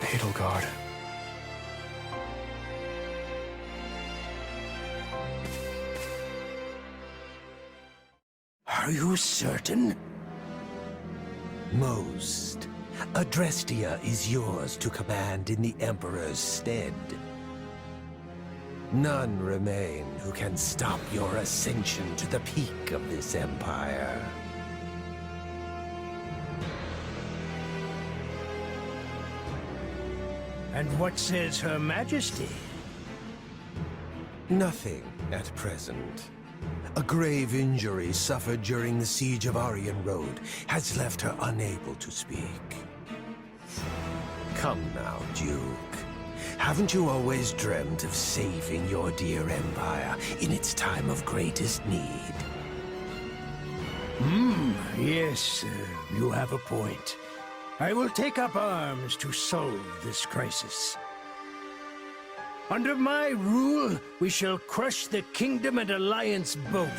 Edelgard. Are you certain? Most. Adrestia is yours to command in the Emperor's stead. None remain who can stop your ascension to the peak of this empire. And what says Her Majesty? Nothing at present. A grave injury suffered during the siege of Aryan Road has left her unable to speak. Come now, Duke. Haven't you always dreamt of saving your dear empire in its time of greatest need? Yes, you have a point. I will take up arms to solve this crisis. Under my rule, we shall crush the Kingdom and Alliance both,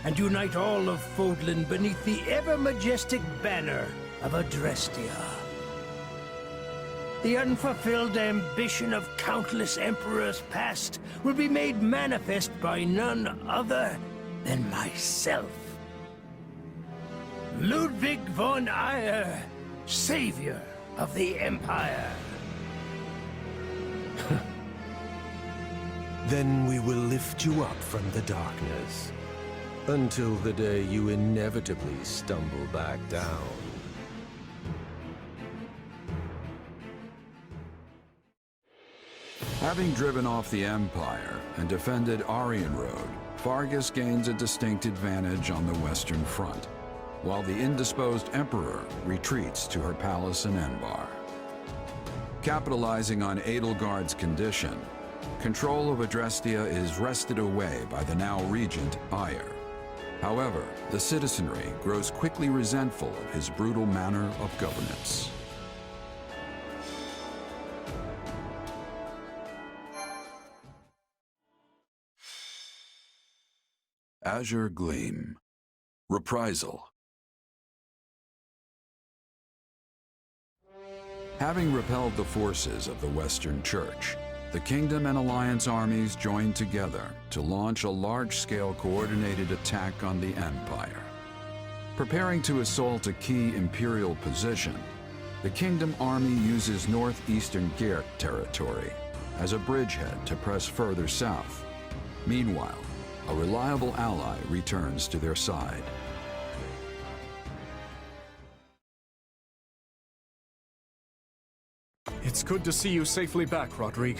and unite all of Fódlan beneath the ever-majestic banner of Adrestia. The unfulfilled ambition of countless emperors past will be made manifest by none other than myself. Ludwig von Eyre, savior of the Empire. Then we will lift you up from the darkness, until the day you inevitably stumble back down. Having driven off the Empire and defended Aryan Road, Faerghus gains a distinct advantage on the Western Front, while the indisposed Emperor retreats to her palace in Enbar. Capitalizing on Edelgard's condition, control of Adrestia is wrested away by the now regent Eyre. However, the citizenry grows quickly resentful of his brutal manner of governance. Azure Gleam. Reprisal. Having repelled the forces of the Western Church, the Kingdom and Alliance armies joined together to launch a large-scale coordinated attack on the Empire. Preparing to assault a key Imperial position, the Kingdom army uses northeastern Geert territory as a bridgehead to press further south. Meanwhile, a reliable ally returns to their side. It's good to see you safely back, Rodrigue.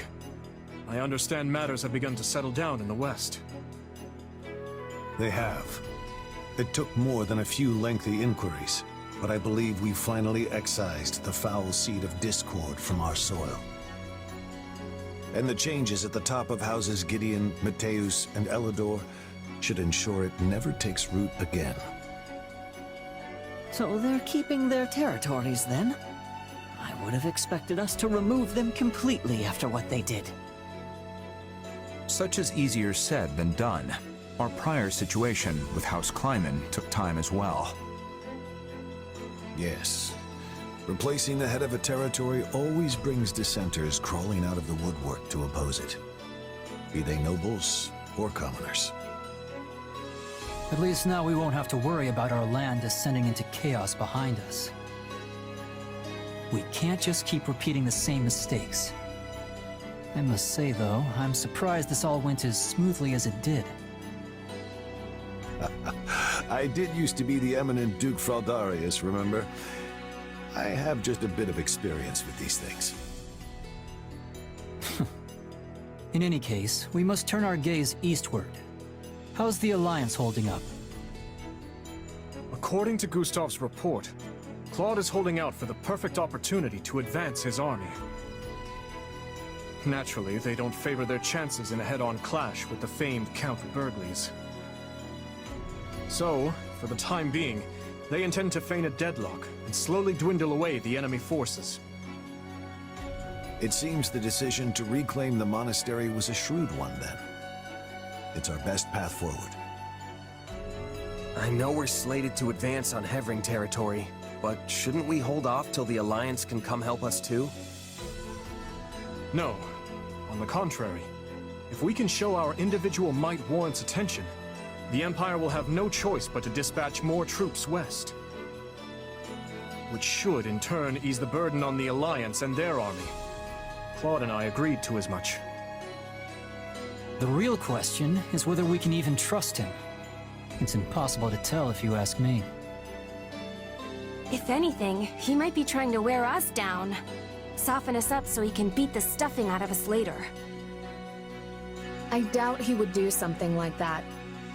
I understand matters have begun to settle down in the West. They have. It took more than a few lengthy inquiries, but I believe we finally excised the foul seed of discord from our soil. And the changes at the top of houses Gideon, Mateusz, and Elidor should ensure it never takes root again. So they're keeping their territories, then? I would have expected us to remove them completely after what they did. Such is easier said than done. Our prior situation with House Kleiman took time as well. Yes. Replacing the head of a territory always brings dissenters crawling out of the woodwork to oppose it, be they nobles or commoners. At least now we won't have to worry about our land descending into chaos behind us. We can't just keep repeating the same mistakes. I must say, though, I'm surprised this all went as smoothly as it did. I did used to be the eminent Duke Fraldarius, remember? I have just a bit of experience with these things. In any case, we must turn our gaze eastward. How's the Alliance holding up? According to Gustav's report, Claude is holding out for the perfect opportunity to advance his army. Naturally, they don't favor their chances in a head-on clash with the famed Count Berglies. So, for the time being, they intend to feign a deadlock and slowly dwindle away the enemy forces. It seems the decision to reclaim the monastery was a shrewd one, then. It's our best path forward. I know we're slated to advance on Hevring territory, but shouldn't we hold off till the Alliance can come help us too? No. On the contrary, if we can show our individual might warrants attention, the Empire will have no choice but to dispatch more troops west. which should, in turn, ease the burden on the Alliance and their army. Claude and I agreed to as much. The real question is whether we can even trust him. It's impossible to tell if you ask me. If anything, he might be trying to wear us down. Soften us up so he can beat the stuffing out of us later. I doubt he would do something like that.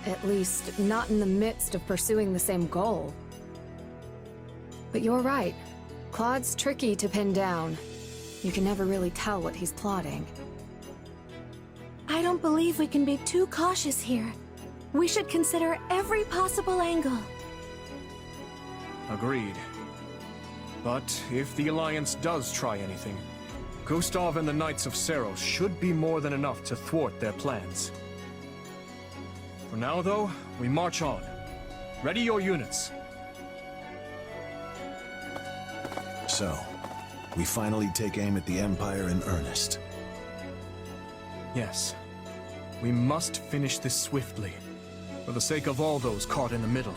At least, not in the midst of pursuing the same goal. But you're right. Claude's tricky to pin down. You can never really tell what he's plotting. I don't believe we can be too cautious here. We should consider every possible angle. Agreed. But if the Alliance does try anything, Gustav and the Knights of Seiros should be more than enough to thwart their plans. For now, though, we march on. Ready your units. So, we finally take aim at the Empire in earnest. Yes. We must finish this swiftly, for the sake of all those caught in the middle.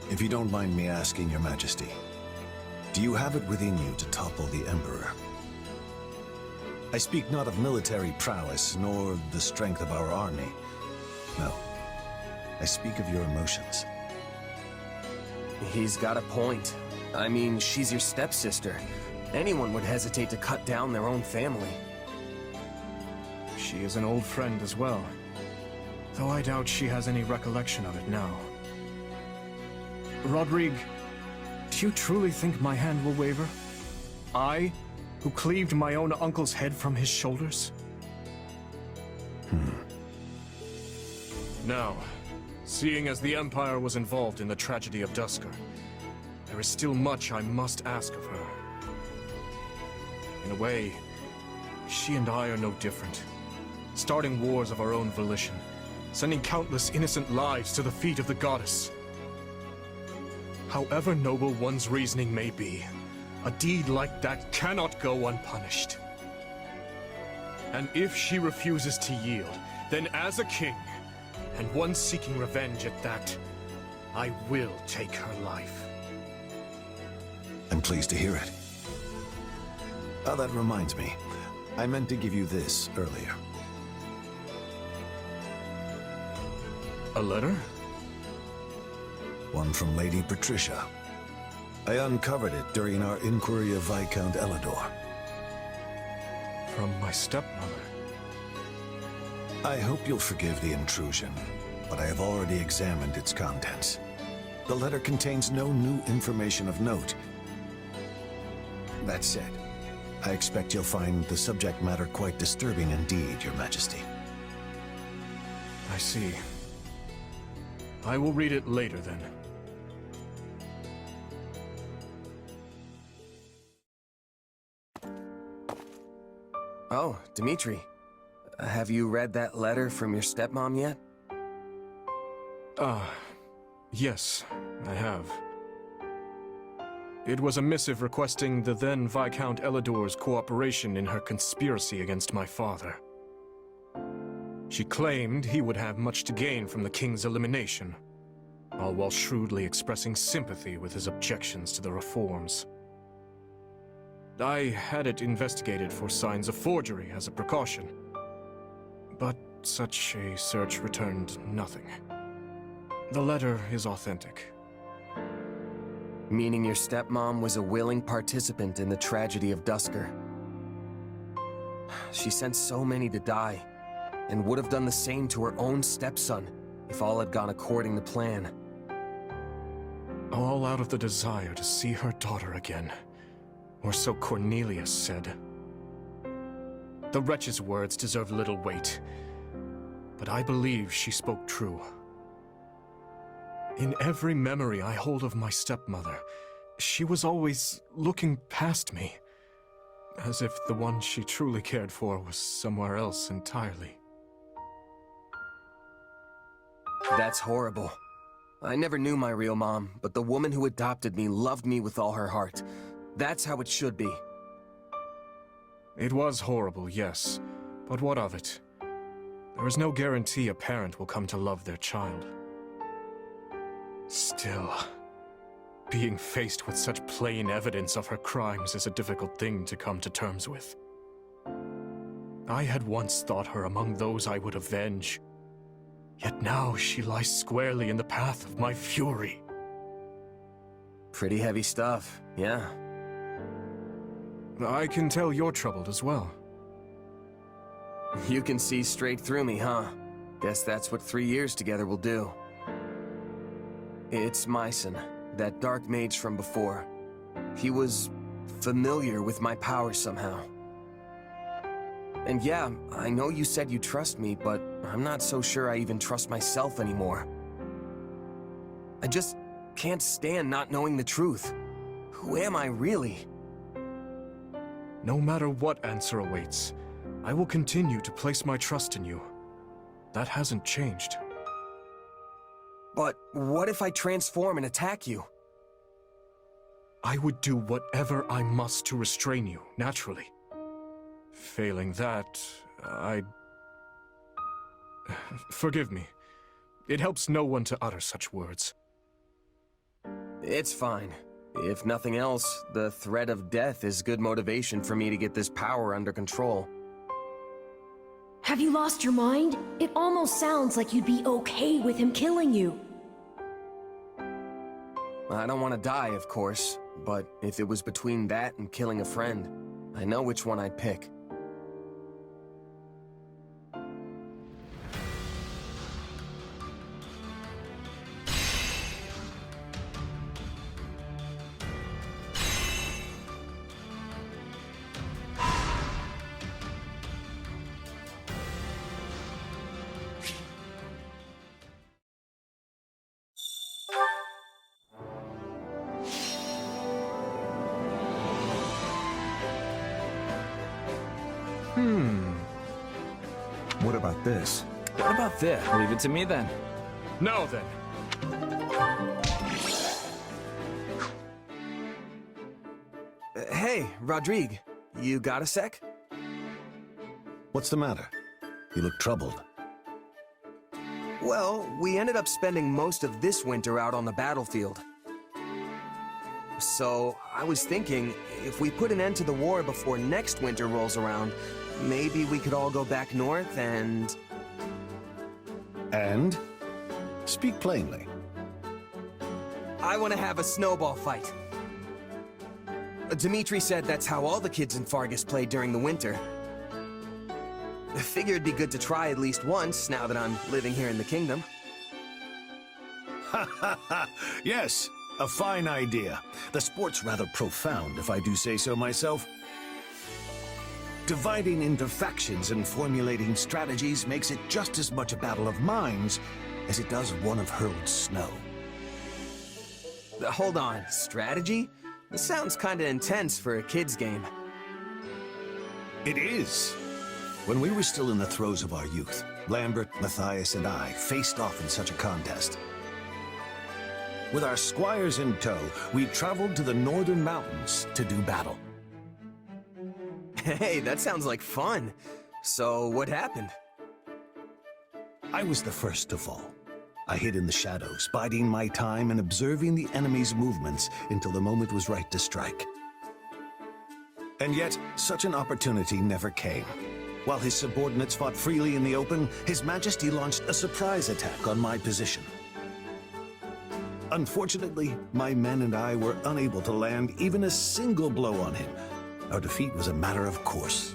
If you don't mind me asking, Your Majesty, do you have it within you to topple the Emperor? I speak not of military prowess, nor the strength of our army. No. I speak of your emotions. He's got a point. I mean, she's your stepsister. Anyone would hesitate to cut down their own family. She is an old friend as well, though I doubt she has any recollection of it now. Rodrigue, do you truly think my hand will waver? I, who cleaved my own uncle's head from his shoulders? Now, seeing as the Empire was involved in the tragedy of Duscur, there is still much I must ask of her. In a way, she and I are no different, starting wars of our own volition, sending countless innocent lives to the feet of the goddess. However noble one's reasoning may be, a deed like that cannot go unpunished. And if she refuses to yield, then as a king, and one seeking revenge at that, I will take her life. I'm pleased to hear it. Oh, that reminds me. I meant to give you this earlier. A letter? One from Lady Patricia. I uncovered it during our inquiry of Viscount Elidor. From my stepmother. I hope you'll forgive the intrusion, but I have already examined its contents. The letter contains no new information of note. That said, I expect you'll find the subject matter quite disturbing indeed, Your Majesty. I see. I will read it later, then. Oh, Dimitri. Have you read that letter from your stepmom yet? Yes, I have. It was a missive requesting the then Viscount Elidor's cooperation in her conspiracy against my father. She claimed he would have much to gain from the king's elimination, all while shrewdly expressing sympathy with his objections to the reforms. I had it investigated for signs of forgery as a precaution, but such a search returned nothing. The letter is authentic. Meaning your stepmom was a willing participant in the tragedy of Duscur. She sent so many to die, and would have done the same to her own stepson if all had gone according to plan. All out of the desire to see her daughter again, or so Cornelius said. The wretch's words deserve little weight, but I believe she spoke true. In every memory I hold of my stepmother, she was always looking past me, as if the one she truly cared for was somewhere else entirely. That's horrible. I never knew my real mom, but the woman who adopted me loved me with all her heart. That's how it should be. It was horrible, yes, but what of it? There is no guarantee a parent will come to love their child. Still, Being faced with such plain evidence of her crimes is a difficult thing to come to terms with. I had once thought her among those I would avenge, yet now she lies squarely in the path of my fury. Pretty heavy stuff, yeah. I can tell you're troubled as well. You can see straight through me, huh? Guess that's what 3 years together will do. It's Myson, that dark mage from before. He was familiar with my powers somehow. And yeah, I know you said you trust me, but I'm not so sure I even trust myself anymore. I just can't stand not knowing the truth. Who am I really? No matter what answer awaits, I will continue to place my trust in you. That hasn't changed. But what if I transform and attack you? I would do whatever I must to restrain you, naturally. Failing that, I'd... Forgive me. It helps no one to utter such words. It's fine. If nothing else, the threat of death is good motivation for me to get this power under control. Have you lost your mind? It almost sounds like you'd be okay with him killing you. I don't want to die, of course, but if it was between that and killing a friend, I know which one I'd pick. What about this? What about this? Leave it to me then. No, then. Hey, Rodrigue, you got a sec? What's the matter? You look troubled. Well, we ended up spending most of this winter out on the battlefield. So, I was thinking, if we put an end to the war before next winter rolls around, maybe we could all go back north and... And? Speak plainly. I want to have a snowball fight. Dimitri said that's how all the kids in Faerghus played during the winter. I figure it'd be good to try at least once, now that I'm living here in the kingdom. Ha ha ha! Yes, a fine idea. The sport's rather profound, if I do say so myself. Dividing into factions and formulating strategies makes it just as much a battle of minds as it does one of hurled snow. Hold on, strategy? This sounds kinda intense for a kid's game. It is. When we were still in the throes of our youth, Lambert, Matthias, and I faced off in such a contest. With our squires in tow, we traveled to the northern mountains to do battle. Hey, that sounds like fun. So, what happened? I was the first to fall. I hid in the shadows, biding my time and observing the enemy's movements until the moment was right to strike. And yet, such an opportunity never came. While his subordinates fought freely in the open, His Majesty launched a surprise attack on my position. Unfortunately, my men and I were unable to land even a single blow on him. Our defeat was a matter of course.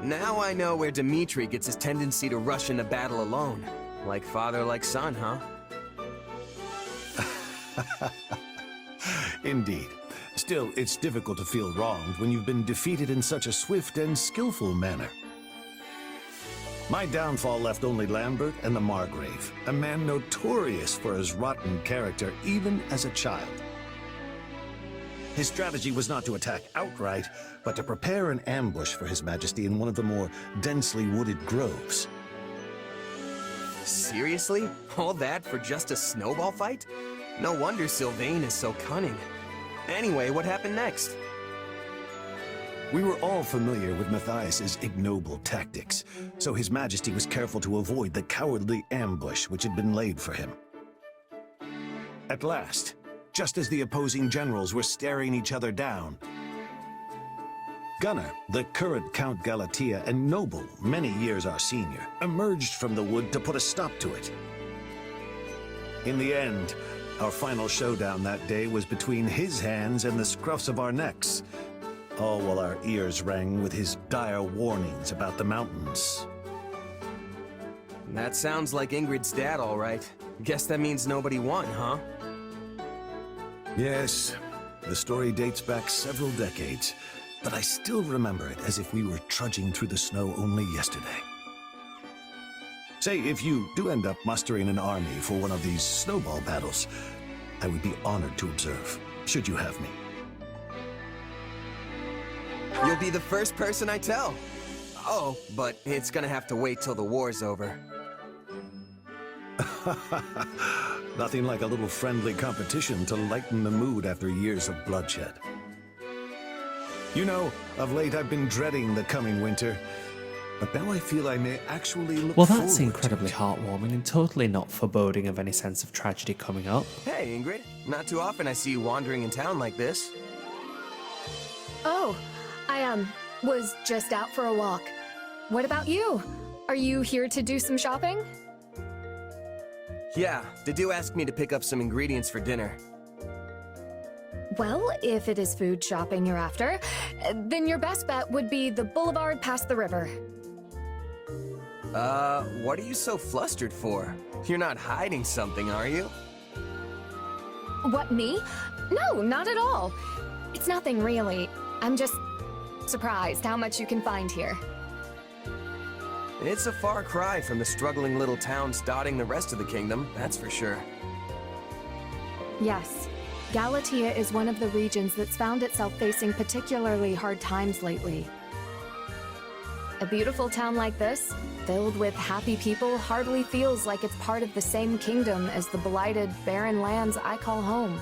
Now I know where Dimitri gets his tendency to rush into battle alone. Like father, like son, huh? Indeed. Still, it's difficult to feel wronged when you've been defeated in such a swift and skillful manner. My downfall left only Lambert and the Margrave, a man notorious for his rotten character even as a child. His strategy was not to attack outright, but to prepare an ambush for His Majesty in one of the more densely wooded groves. Seriously? All that for just a snowball fight? No wonder Sylvain is so cunning. Anyway, what happened next? We were all familiar with Matthias's ignoble tactics, so His Majesty was careful to avoid the cowardly ambush which had been laid for him. At last, just as the opposing generals were staring each other down. Gunnar, the current Count Galatea and noble, many years our senior, emerged from the wood to put a stop to it. In the end, our final showdown that day was between his hands and the scruffs of our necks, all while our ears rang with his dire warnings about the mountains. That sounds like Ingrid's dad, all right. Guess that means nobody won, huh? Yes, the story dates back several decades, but I still remember it as if we were trudging through the snow only yesterday. Say, if you do end up mustering an army for one of these snowball battles, I would be honored to observe, should you have me. You'll be the first person I tell. Oh, but it's gonna have to wait till the war's over. Nothing like a little friendly competition to lighten the mood after years of bloodshed. You know, of late I've been dreading the coming winter, but now I feel I may actually look forward to it. Well, that's incredibly heartwarming and totally not foreboding of any sense of tragedy coming up. Hey, Ingrid. Not too often I see you wandering in town like this. Oh, I was just out for a walk. What about you? Are you here to do some shopping? Yeah, they do ask me to pick up some ingredients for dinner. Well, if it is food shopping you're after, then your best bet would be the boulevard past the river. What are you so flustered for? You're not hiding something, are you? What, me? No, not at all. It's nothing really. I'm just surprised how much you can find here. It's a far cry from the struggling little towns dotting the rest of the kingdom, that's for sure. Yes, Galatea is one of the regions that's found itself facing particularly hard times lately. A beautiful town like this, filled with happy people, hardly feels like it's part of the same kingdom as the blighted, barren lands I call home.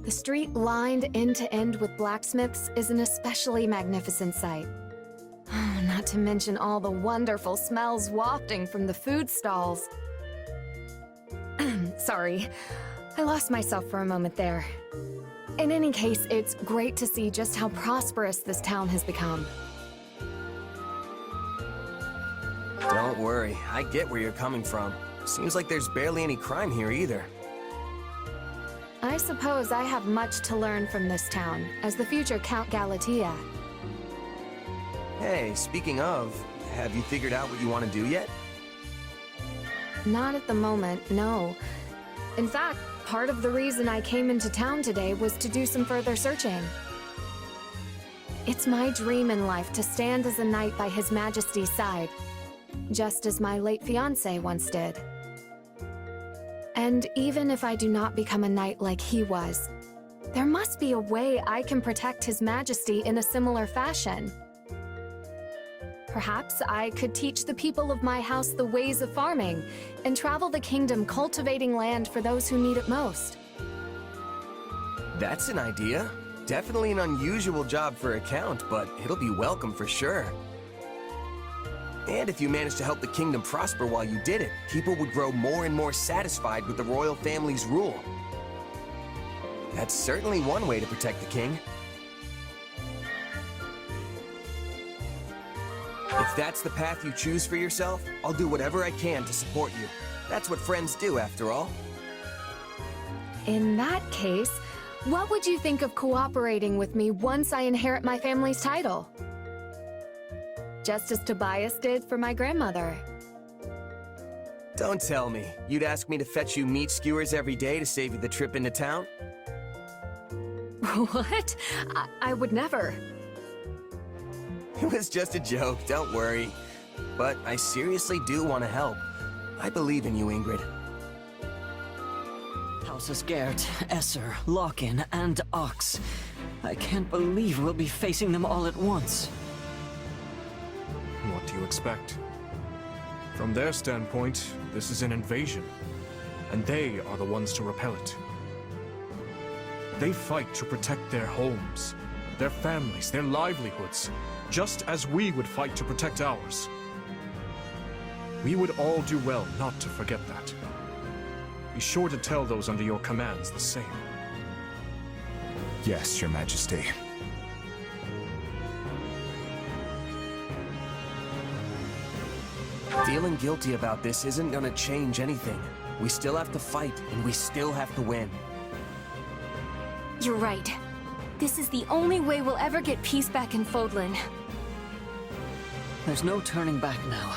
The street lined end to end with blacksmiths is an especially magnificent sight. Not to mention all the wonderful smells wafting from the food stalls. Sorry, I lost myself for a moment there. In any case, it's great to see just how prosperous this town has become. Don't worry, I get where you're coming from. Seems like there's barely any crime here either. I suppose I have much to learn from this town, as the future Count Galatea. Hey, speaking of, have you figured out what you want to do yet? Not at the moment, no. In fact, part of the reason I came into town today was to do some further searching. It's my dream in life to stand as a knight by His Majesty's side, just as my late fiancé once did. And even if I do not become a knight like he was, there must be a way I can protect His Majesty in a similar fashion. Perhaps I could teach the people of my house the ways of farming, and travel the kingdom cultivating land for those who need it most. That's an idea. Definitely an unusual job for a count, but it'll be welcome for sure. And if you managed to help the kingdom prosper while you did it, people would grow more and more satisfied with the royal family's rule. That's certainly one way to protect the king. If that's the path you choose for yourself, I'll do whatever I can to support you. That's what friends do, after all. In that case, what would you think of cooperating with me once I inherit my family's title? Just as Tobias did for my grandmother. Don't tell me. You'd ask me to fetch you meat skewers every day to save you the trip into town? What? I would never. It was just a joke, don't worry. But I seriously do want to help. I believe in you, Ingrid. Houses Gert, Esser, Lockin, and Ox. I can't believe we'll be facing them all at once. What do you expect? From their standpoint, this is an invasion, and they are the ones to repel it. They fight to protect their homes, their families, their livelihoods, just as we would fight to protect ours. We would all do well not to forget that. Be sure to tell those under your commands the same. Yes, Your Majesty. Feeling guilty about this isn't gonna change anything. We still have to fight, and we still have to win. You're right. This is the only way we'll ever get peace back in Fódlan. There's no turning back now.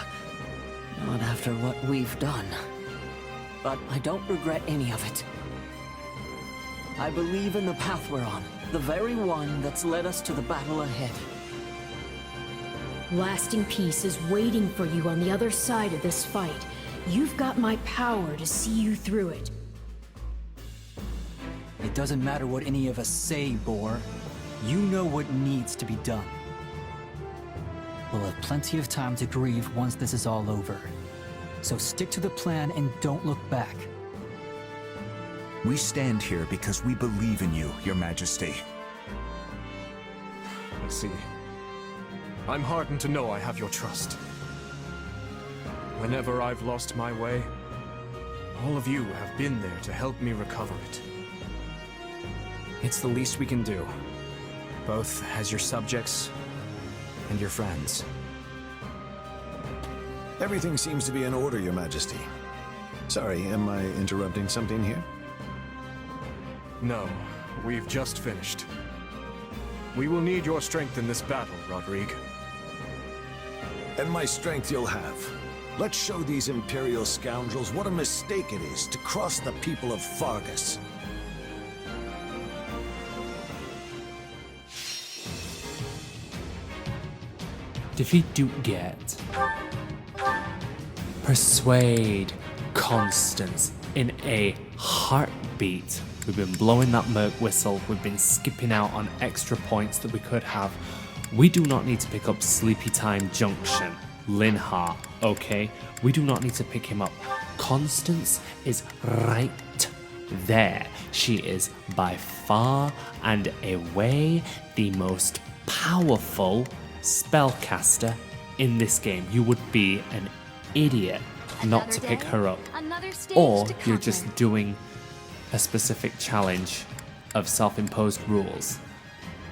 Not after what we've done. But I don't regret any of it. I believe in the path we're on, the very one that's led us to the battle ahead. Lasting peace is waiting for you on the other side of this fight. You've got my power to see you through it. It doesn't matter what any of us say, Boar. You know what needs to be done. We'll have plenty of time to grieve once this is all over. So stick to the plan and don't look back. We stand here because we believe in you, Your Majesty. I see. I'm heartened to know I have your trust. Whenever I've lost my way, all of you have been there to help me recover it. It's the least we can do, both as your subjects and your friends. Everything seems to be in order, Your Majesty. Sorry, am I interrupting something here? No, we've just finished. We will need your strength in this battle, Rodrigue. And my strength you'll have. Let's show these Imperial scoundrels what a mistake it is to cross the people of Faerghus. Defeat Duke Gert. Persuade Constance in a heartbeat. We've been blowing that merc whistle, we've been skipping out on extra points that we could have. We do not need to pick up Sleepy Time Junction, Linhardt, okay? We do not need to pick him up. Constance is right there. She is by far and away the most powerful spellcaster in this game. You would be an idiot not to pick her up. Or you're just doing a specific challenge of self-imposed rules.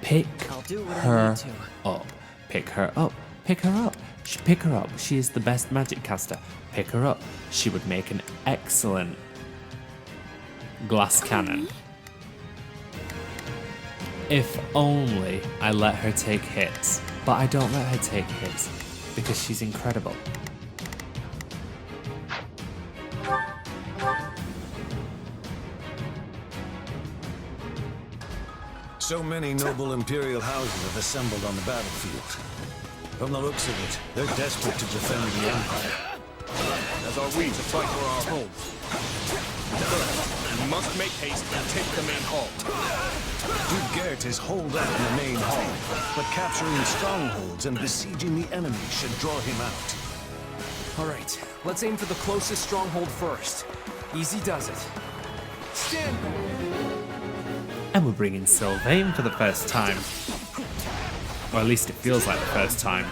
Pick her up. Pick her up. Pick her up. Pick her up. She is the best magic caster. Pick her up. She would make an excellent glass cannon. If only I let her take hits. But I don't let her take hits because she's incredible. So many noble Imperial houses have assembled on the battlefield. From the looks of it, they're desperate to defend the Empire. As are we to fight for our home. First, we must make haste and take the main hall. Duke Gert is holed up in the main hall, but capturing strongholds and besieging the enemy should draw him out. All right, let's aim for the closest stronghold first. Easy does it. Stand back. And we're bringing Sylvain for the first time. Or at least it feels like the first time.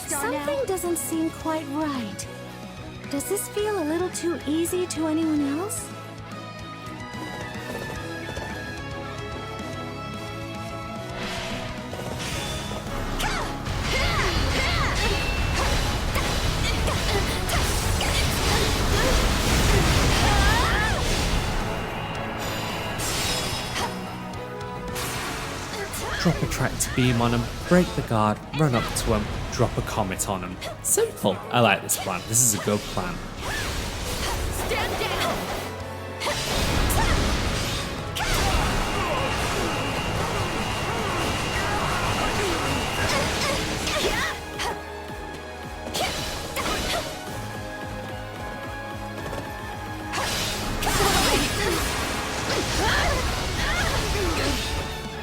Something doesn't seem quite right. Does this feel a little too easy to anyone else? Drop a tractor beam on him, break the guard, run up to him, drop a comet on him. Simple. I like this plan. This is a good plan. Stand down!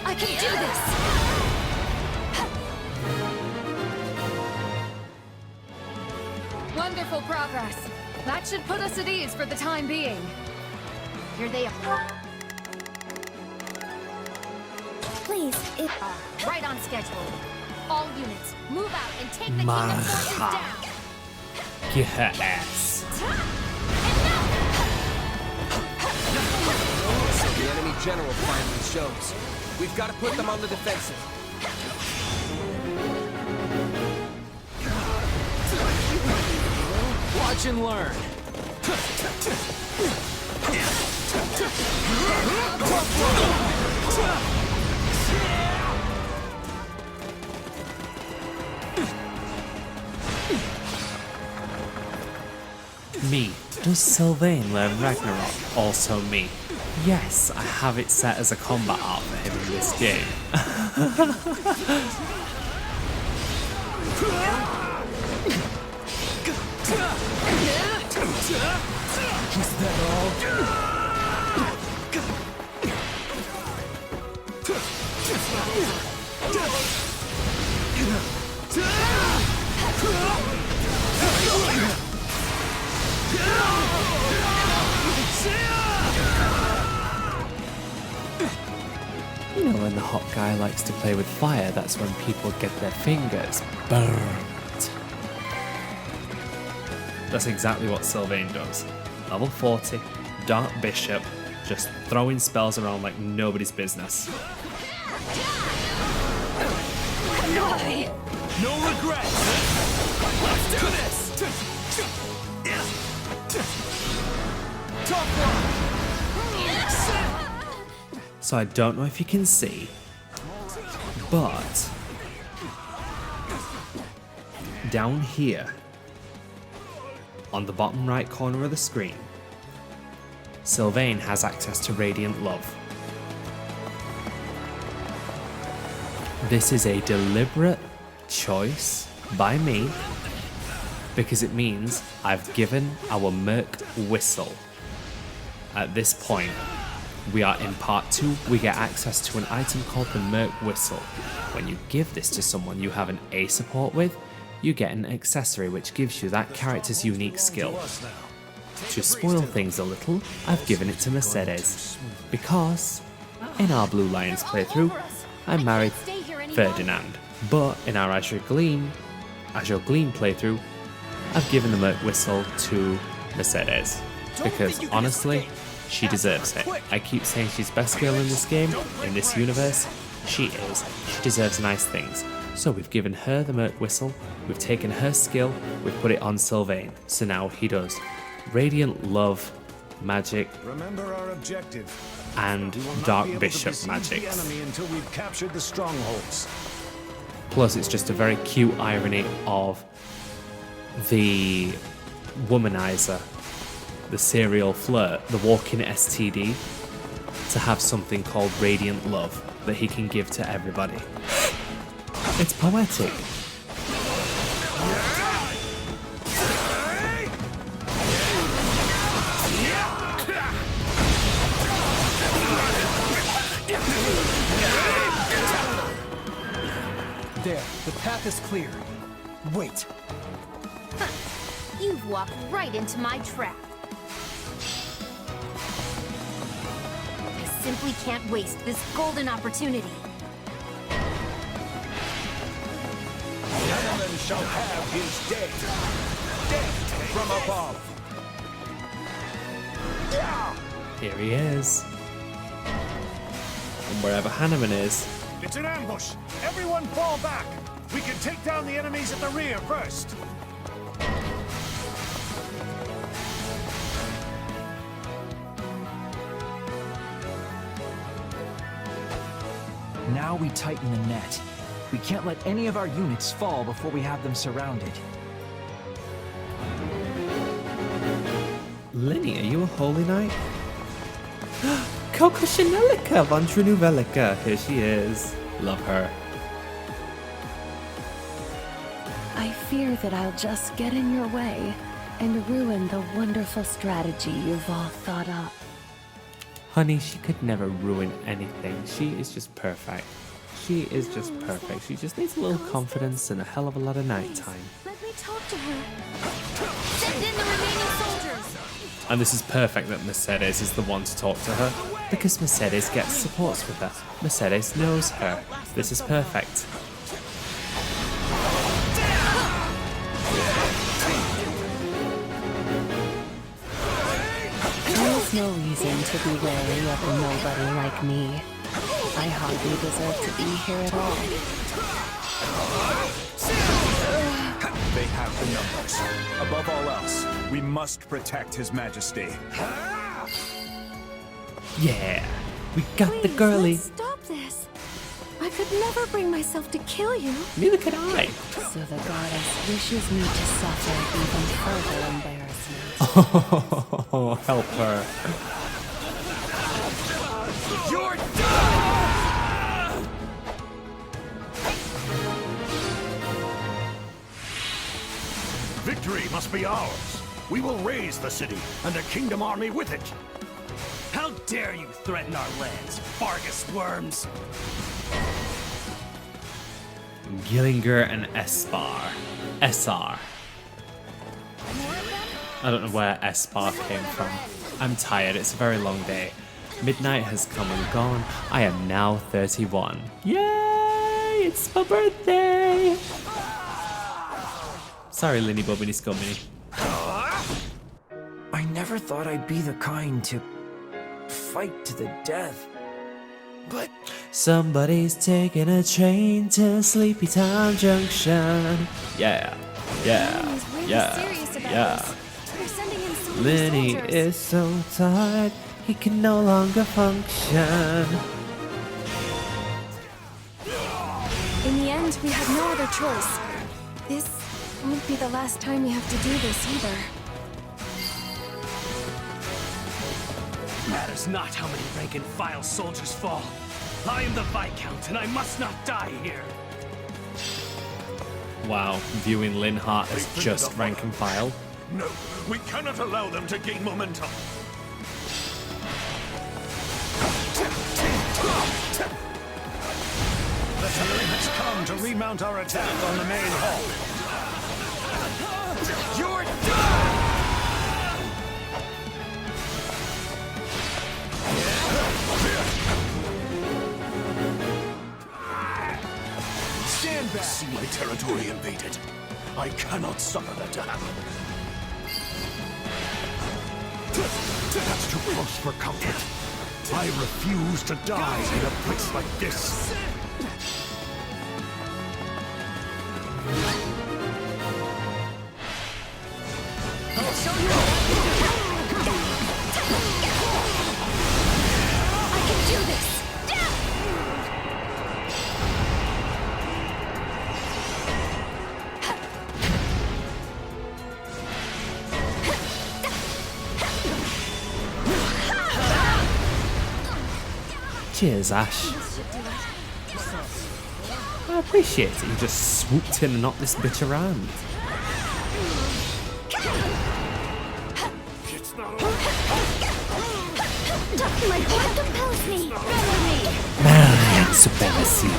I can do this! Wonderful progress. That should put us at ease for the time being. Here they are. Please, Allies, it... Right on schedule. All units, move out and take the King of Faerghus down! Get her ass. So the enemy general finally shows. We've got to put them on the defensive. Watch and learn. Me. Does Sylvain learn Ragnarok? Also me. Yes, I have it set as a combat art for him in this game. Is that all? You know, when the hot guy likes to play with fire, that's when people get their fingers burnt. That's exactly what Sylvain does. Level 40, Dark Bishop, just throwing spells around like nobody's business. No regrets! Let's do this! Tough one! So I don't know if you can see, but down here, on the bottom right corner of the screen, Sylvain has access to Radiant Love. This is a deliberate choice by me because it means I've given our Merc Whistle. At this point, we are in part 2, we get access to an item called the Merc Whistle. When you give this to someone you have an A support with, you get an accessory which gives you that character's unique skill. To spoil things a little, I've given it to Mercedes, because in our Blue Lions playthrough, I married Ferdinand, but in our Azure Gleam playthrough, I've given the Merc Whistle to Mercedes, because honestly, she deserves it. I keep saying she's best girl in this game, in this universe. She is. She deserves nice things. So we've given her the Merc Whistle, we've taken her skill, we've put it on Sylvain. So now he does Radiant Love, Magic, Remember our objective. and We will not Dark be able to Bishop besiege magics. the enemy until we've captured the strongholds. Plus it's just a very cute irony of the womanizer, the serial flirt, the walking STD, to have something called Radiant Love that he can give to everybody. It's poetic. There, the path is clear. Wait. You've walked right into my trap. I simply can't waste this golden opportunity. Emblem shall have his day. Death from above. Here he is. And wherever Hanneman is, It's an ambush! Everyone fall back! We can take down the enemies at the rear first! Now we tighten the net. We can't let any of our units fall before we have them surrounded. Linny, are you a holy knight? Coco Chanelica von Trenuvelica. Here she is. Love her. I fear that I'll just get in your way and ruin the wonderful strategy you've all thought up. Honey, she could never ruin anything. She is just perfect. She is just perfect. She just needs a little confidence and a hell of a lot of nighttime. Let me talk to her. Send in the remaining soldiers. And this is perfect that Mercedes is the one to talk to her, because Mercedes gets supports with her. Mercedes knows her. This is perfect. There's no reason to be wary of a nobody like me. I hardly deserve to be here at all. They have the numbers. Above all else, we must protect His Majesty. Yeah, we got the girly. Let's stop this. I could never bring myself to kill you. Neither could I. So the goddess wishes me to suffer even further embarrassment. Oh, help her. You're done! Victory must be ours. We will raise the city, and a kingdom army with it. How dare you threaten our lands, Faerghus worms! Gillinger and Espar. Essar. I don't know where Espar came from. I'm tired, it's a very long day. Midnight has come and gone. I am now 31. Yay! It's my birthday! Sorry, Linny Bobbini Scummini. I never thought I'd be the kind to fight to the death. But somebody's taking a train to Sleepy Town Junction. Yeah, yeah, yeah. Linny is so tired, he can no longer function. In the end, we had no other choice. This won't be the last time we have to do this either. Matters not how many rank-and-file soldiers fall. I am the Viscount, and I must not die here. Wow, viewing Linhart as just rank and file. No, we cannot allow them to gain momentum. The time has come to remount our attack on the main hall. You're done! Stand back! See my territory invaded. I cannot suffer that to happen. That's too close for comfort. I refuse to die in a place like this. I'll show you. I can do this. Cheers, Ash. I appreciate it. You just swooped in and knocked this bitch around. My blood compels me. Man, supremacy.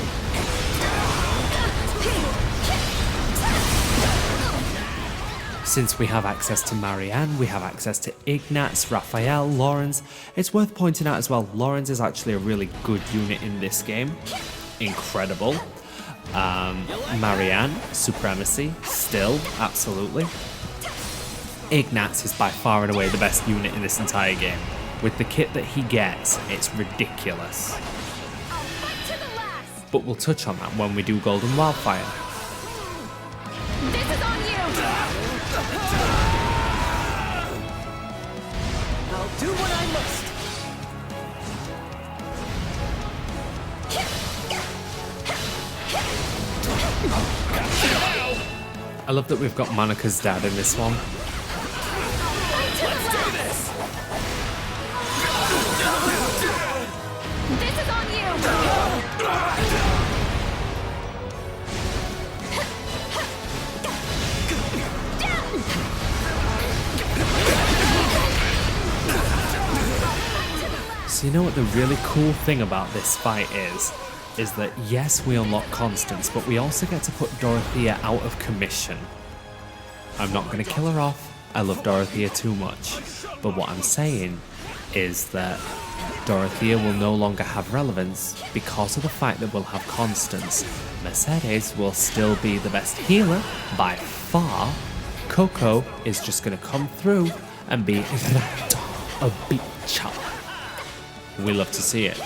Since we have access to Marianne, we have access to Ignatz, Raphael, Lawrence. It's worth pointing out as well, Lawrence is actually a really good unit in this game. Incredible. Marianne, supremacy, still, absolutely. Ignatz is by far and away the best unit in this entire game. With the kit that he gets, it's ridiculous. But we'll touch on that when we do Golden Wildfire. This is on you! I'll do what I must. I love that we've got Monica's dad in this one. Let's do this! This is on you! So you know what the really cool thing about this fight is that yes, we unlock Constance, but we also get to put Dorothea out of commission. I'm not going to kill her off, I love Dorothea too much. But what I'm saying is that Dorothea will no longer have relevance because of the fact that we'll have constants. Mercedes will still be the best healer by far. Coco is just going to come through and be a bitch. We love to see it.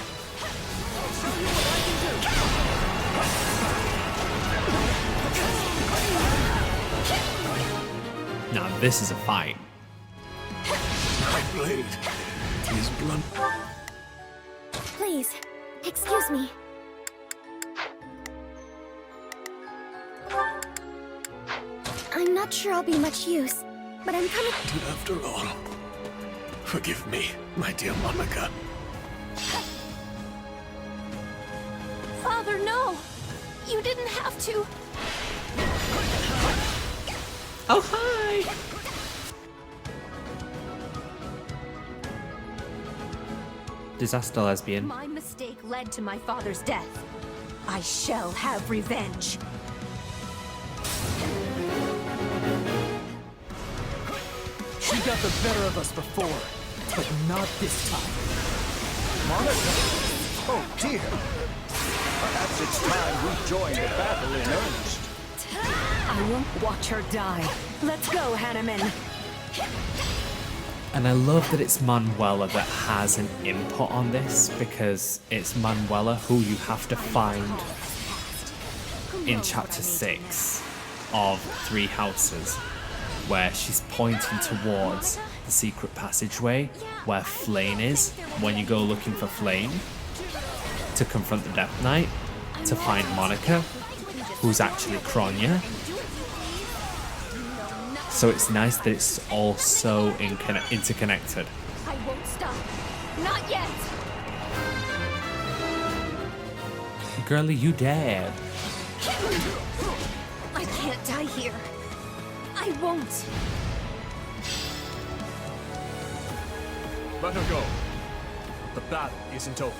Now this is a fight. My blade is blunt. Please, excuse me. I'm not sure I'll be much use, but I'm coming. After all, forgive me, my dear Monica. Father, no! You didn't have to. Oh, hi! Disaster lesbian. My mistake led to my father's death. I shall have revenge. She got the better of us before, but not this time. Monica? Oh dear. Perhaps it's time we join the battle in earnest. I won't watch her die. Let's go, Hanneman. And I love that it's Manuela that has an input on this, because it's Manuela who you have to find in chapter 6 of Three Houses, where she's pointing towards the secret passageway where Flame is when you go looking for Flame, to confront the Death Knight, to find Monica, who's actually Kronya. So it's nice that it's all so interconnected. I won't stop. Not yet. Girlie, you dead. I can't die here. I won't. Let her go. The battle isn't over.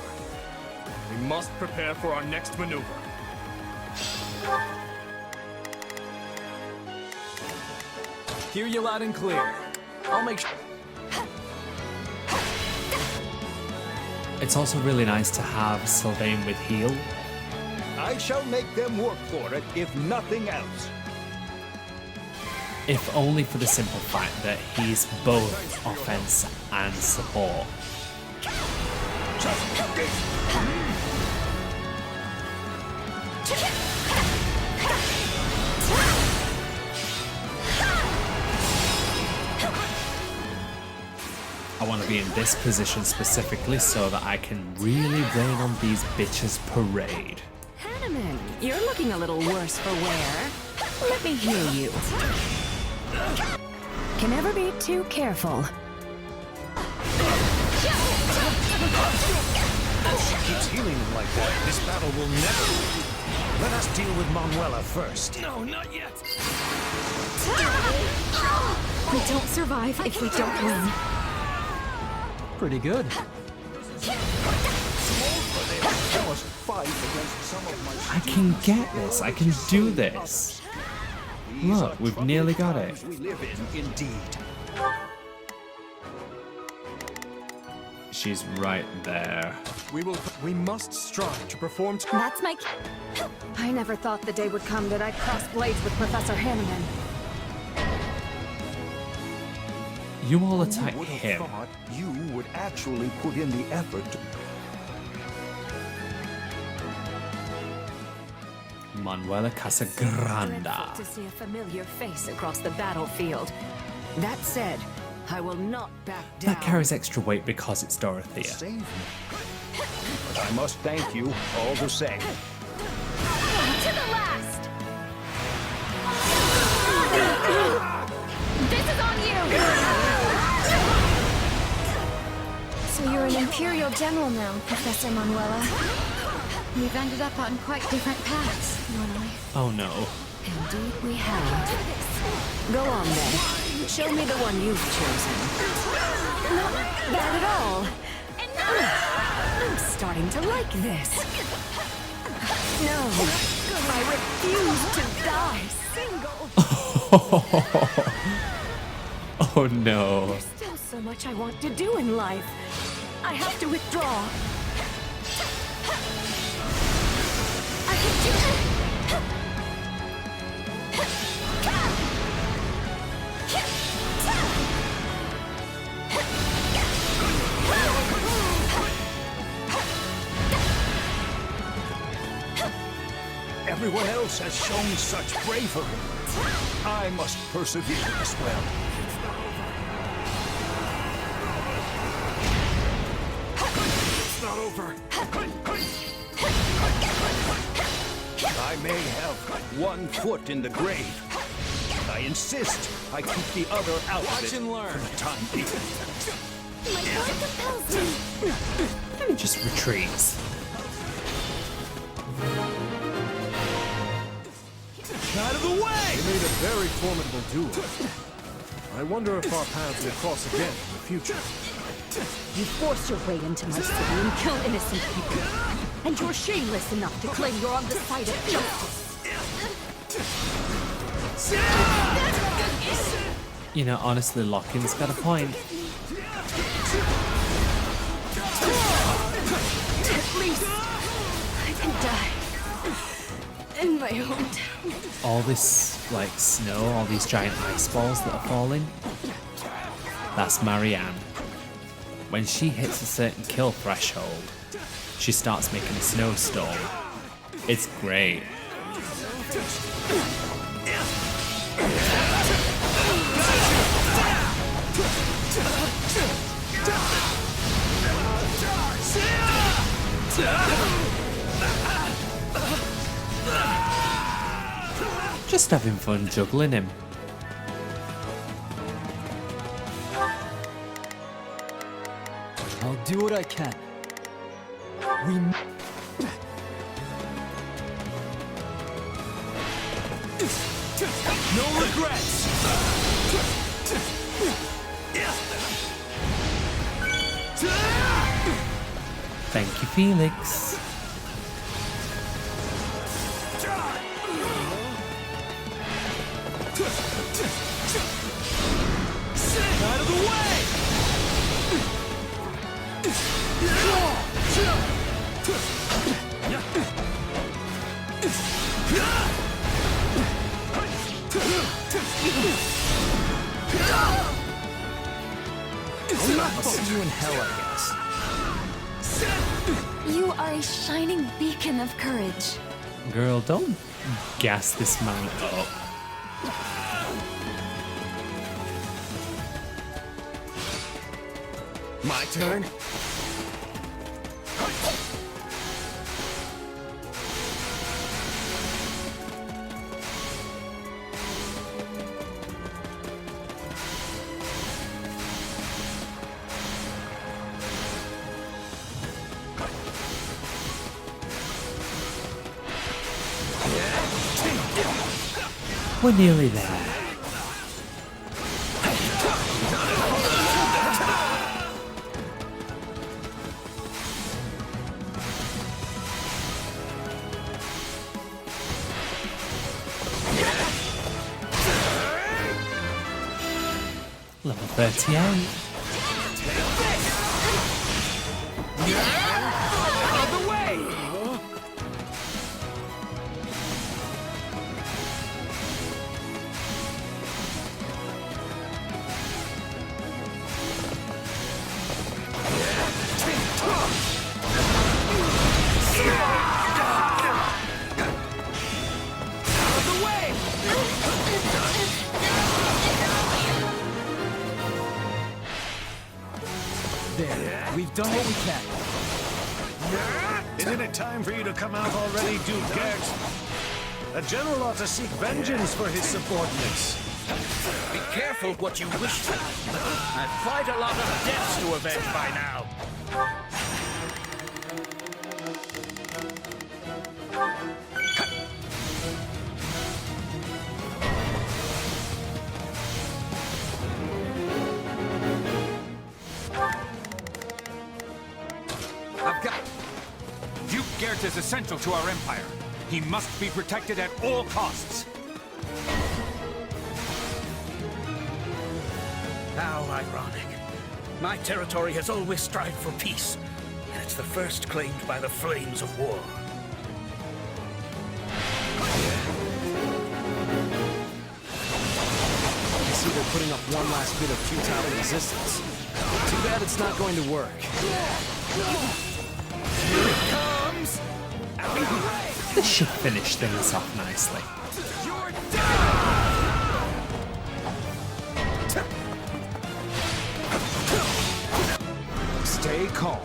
We must prepare for our next maneuver. Hear you loud and clear. I'll make sure. It's also really nice to have Sylvain with heal. I shall make them work for it, if nothing else. If only for the simple fact that he's both offense and support. I want to be in this position specifically so that I can really rain on these bitches' parade. Hanneman, you're looking a little worse for wear. Let me heal you. Can never be too careful. If she keeps healing him like that, this battle will never... Let us deal with Manuela first. No, not yet. We don't survive if we don't win. Pretty good. I can get this. I can do this. Look, we've nearly got it. We live in, indeed. She's right there. We must strive to perform. That's my. I never thought the day would come that I'd cross blades with Professor Hanneman. You all attack Who would have him. thought you would actually put in the effort to... Manuela Casagranda. To see a familiar face across the battlefield. That said, I will not back down. That carries extra weight because it's Dorothea. Save me. But I must thank you all the same. To the last. This is on you. So you're an Imperial General now, Professor Manuela. We've ended up on quite different paths, you and I. Oh no. Indeed we have. Go on then. Show me the one you've chosen. Not bad at all. I'm starting to like this. No, I refuse to die single. Oh no. There's still so much I want to do in life. I have to withdraw. I can do it. Everyone else has shown such bravery. I must persevere as well. It's not over. I may have one foot in the grave. I insist I keep the other out of it for the time being. My heart compels me. And it just retreats. Out of the way! We made a very formidable duo. I wonder if our paths will cross again in the future. You force your way into my city and kill innocent people. And you're shameless enough to claim you're on the side of justice. You know, honestly, Lockin's got a point. At least I can die in my hometown. All this, like, snow, all these giant ice balls that are falling. That's Marianne. When she hits a certain kill threshold, she starts making a snowstorm. It's great. Just having fun juggling him. I'll do what I can. No regrets! Thank you, Felix. Out of the way! I'll see you in hell, I guess. You are a shining beacon of courage. Girl, don't gas this man up. My turn? We're nearly there. Level 38. Out of the way! There, we've done what we can. Isn't it time for you to come out already, Duke Gert? A general ought to seek vengeance for his subordinates. Be careful what you wish for. I've quite a lot of deaths to avenge by now. I've got... Duke Gert is essential to our empire. He must be protected at all costs. How ironic. My territory has always strived for peace, and it's the first claimed by the flames of war. I see they're putting up one last bit of futile resistance. Too bad it's not going to work. Here it comes! This should finish things off nicely. Stay calm.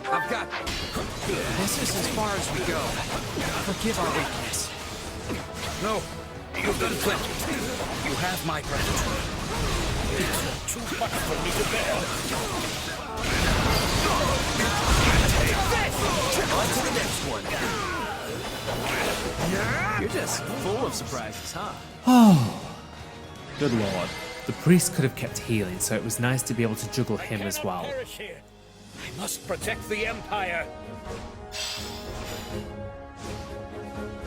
I've got... This is as far as we go. Forgive our weakness. No, you've done plenty. You have my gratitude. It's too much for me to bear. Take this! On to the next one. You're just full of surprises, huh? Oh, good lord. The priest could have kept healing, so it was nice to be able to juggle him as well. I must protect the Empire.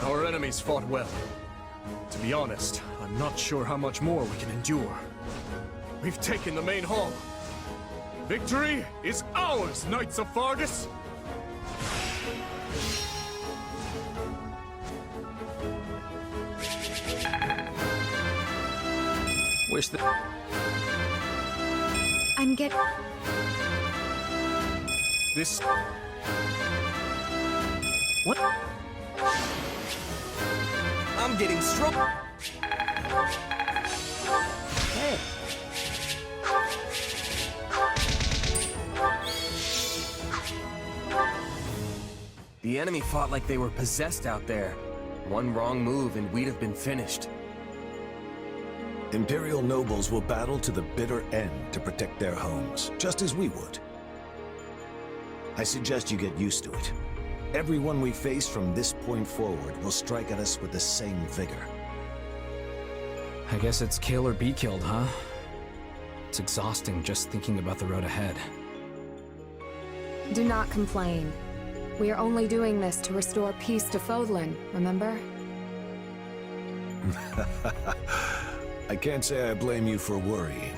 Our enemies fought well. To be honest, I'm not sure how much more we can endure. We've taken the main hall. Victory is ours, Knights of Faerghus! Wish that... I'm getting... This... What? I'm getting strong. Hey. The enemy fought like they were possessed out there. One wrong move and we'd have been finished. Imperial nobles will battle to the bitter end to protect their homes, just as we would. I suggest you get used to it. Everyone we face from this point forward will strike at us with the same vigor. I guess it's kill or be killed, huh? It's exhausting just thinking about the road ahead. Do not complain. We are only doing this to restore peace to Fódlan, remember? I can't say I blame you for worrying.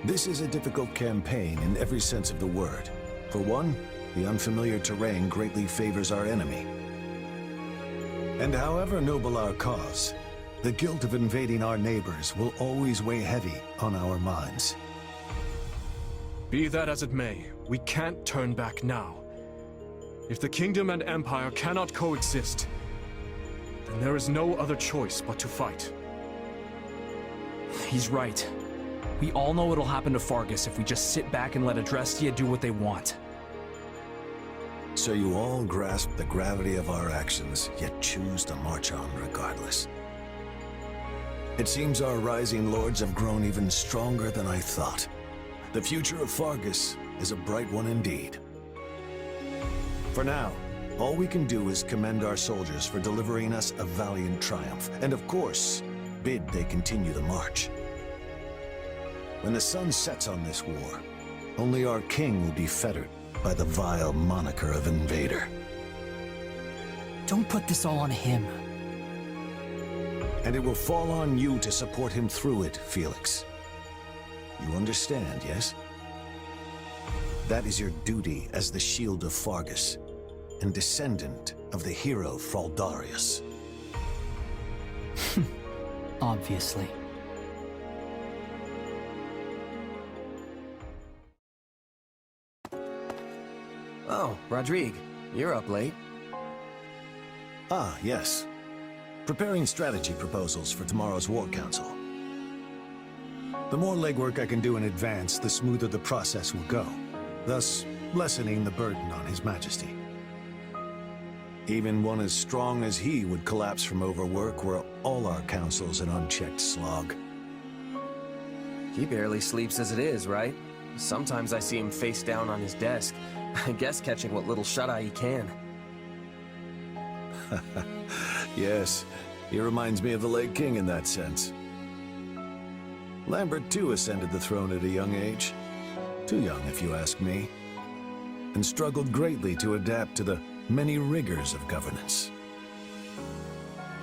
This is a difficult campaign in every sense of the word. For one, the unfamiliar terrain greatly favors our enemy. And however noble our cause, the guilt of invading our neighbors will always weigh heavy on our minds. Be that as it may, we can't turn back now. If the kingdom and empire cannot coexist, then there is no other choice but to fight. He's right. We all know what'll happen to Faerghus if we just sit back and let Adrestia do what they want. So you all grasp the gravity of our actions, yet choose to march on regardless. It seems our rising lords have grown even stronger than I thought. The future of Faerghus is a bright one indeed. For now, all we can do is commend our soldiers for delivering us a valiant triumph, and of course, bid they continue the march. When the sun sets on this war, only our king will be fettered by the vile moniker of invader. Don't put this all on him. And it will fall on you to support him through it, Felix. You understand, yes? That is your duty as the shield of Faerghus, and descendant of the hero Fraldarius. Obviously. Oh, Rodrigue, you're up late. Ah, yes. Preparing strategy proposals for tomorrow's War Council. The more legwork I can do in advance, the smoother the process will go, thus lessening the burden on His Majesty. Even one as strong as he would collapse from overwork were all our councils an unchecked slog. He barely sleeps as it is, right? Sometimes I see him face down on his desk. I guess catching what little shut-eye he can. Yes, he reminds me of the late king in that sense. Lambert too ascended the throne at a young age. Too young, if you ask me. And struggled greatly to adapt to the many rigors of governance.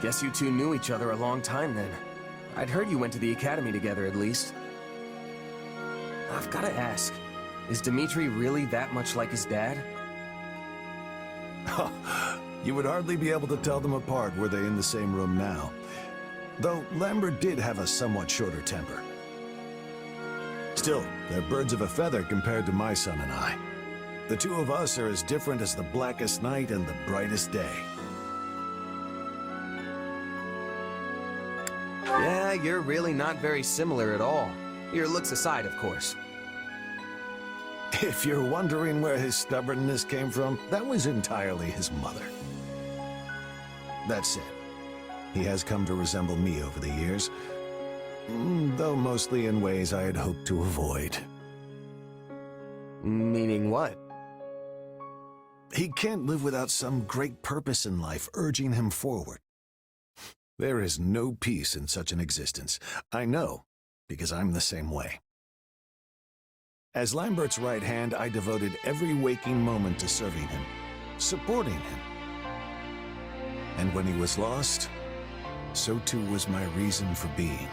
Guess you two knew each other a long time then. I'd heard you went to the academy together at least. I've gotta ask, is Dimitri really that much like his dad? You would hardly be able to tell them apart were they in the same room now. Though Lambert did have a somewhat shorter temper. Still, they're birds of a feather compared to my son and I. The two of us are as different as the blackest night and the brightest day. Yeah, you're really not very similar at all. Your looks aside, of course. If you're wondering where his stubbornness came from, that was entirely his mother. That said, he has come to resemble me over the years, though mostly in ways I had hoped to avoid. Meaning what? He can't live without some great purpose in life urging him forward. There is no peace in such an existence. I know, because I'm the same way. As Lambert's right hand, I devoted every waking moment to serving him, supporting him. And when he was lost, so too was my reason for being.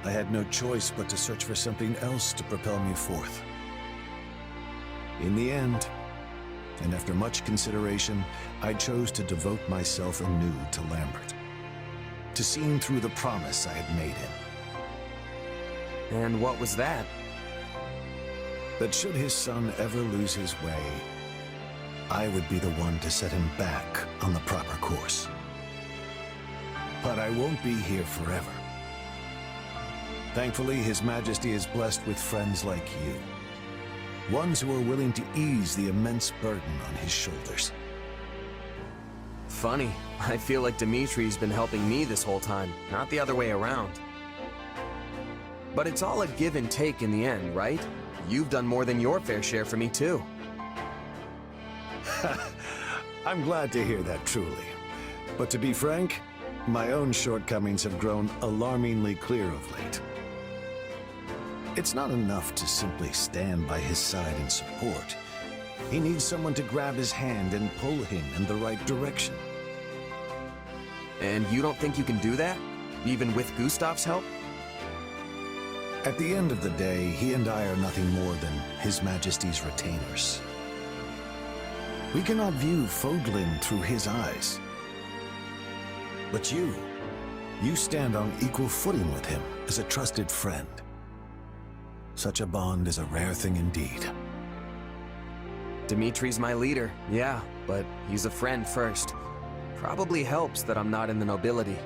I had no choice but to search for something else to propel me forth. In the end, and after much consideration, I chose to devote myself anew to Lambert, to seeing through the promise I had made him. And what was that? That should his son ever lose his way, I would be the one to set him back on the proper course. But I won't be here forever. Thankfully, His Majesty is blessed with friends like you. Ones who are willing to ease the immense burden on his shoulders. Funny, I feel like Dimitri's been helping me this whole time, not the other way around. But it's all a give and take in the end, right? You've done more than your fair share for me, too. I'm glad to hear that, truly. But to be frank, my own shortcomings have grown alarmingly clear of late. It's not enough to simply stand by his side in support. He needs someone to grab his hand and pull him in the right direction. And you don't think you can do that? Even with Gustav's help? At the end of the day, he and I are nothing more than His Majesty's retainers. We cannot view Fódlan through his eyes. But you stand on equal footing with him as a trusted friend. Such a bond is a rare thing indeed. Dimitri's my leader, yeah, but he's a friend first. Probably helps that I'm not in the nobility.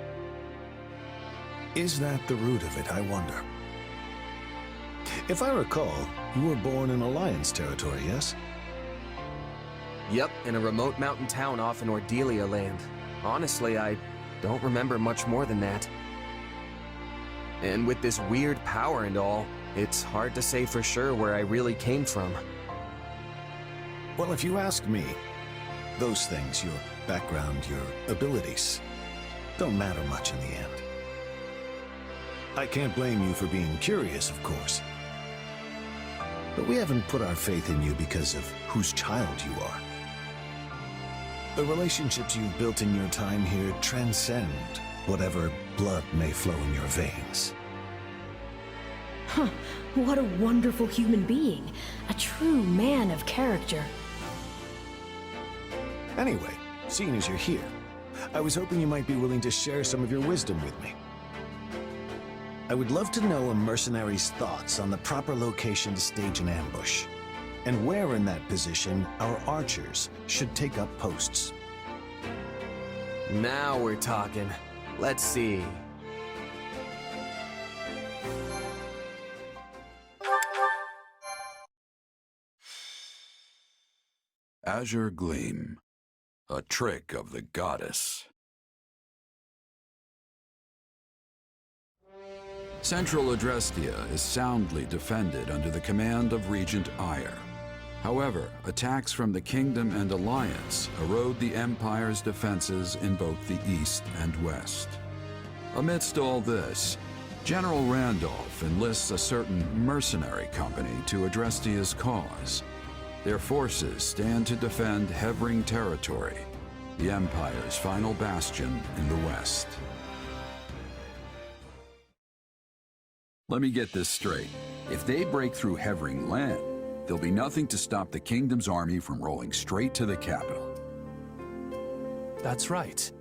Is that the root of it, I wonder? If I recall, you were born in Alliance territory, yes? Yep, in a remote mountain town off in Ordelia land. Honestly, I don't remember much more than that. And with this weird power and all, it's hard to say for sure where I really came from. Well, if you ask me, those things, your background, your abilities, don't matter much in the end. I can't blame you for being curious, of course. But we haven't put our faith in you because of whose child you are. The relationships you've built in your time here transcend whatever blood may flow in your veins. Huh, what a wonderful human being. A true man of character. Anyway, seeing as you're here, I was hoping you might be willing to share some of your wisdom with me. I would love to know a mercenary's thoughts on the proper location to stage an ambush, and where in that position our archers should take up posts. Now we're talking. Let's see. Azure Gleam, a trick of the goddess. Central Adrestia is soundly defended under the command of Regent Ire. However, attacks from the Kingdom and Alliance erode the Empire's defenses in both the east and west. Amidst all this, General Randolph enlists a certain mercenary company to Adrestia's cause. Their forces stand to defend Hevring territory, the Empire's final bastion in the west. Let me get this straight. If they break through Hevring land, there'll be nothing to stop the Kingdom's army from rolling straight to the capital. That's right.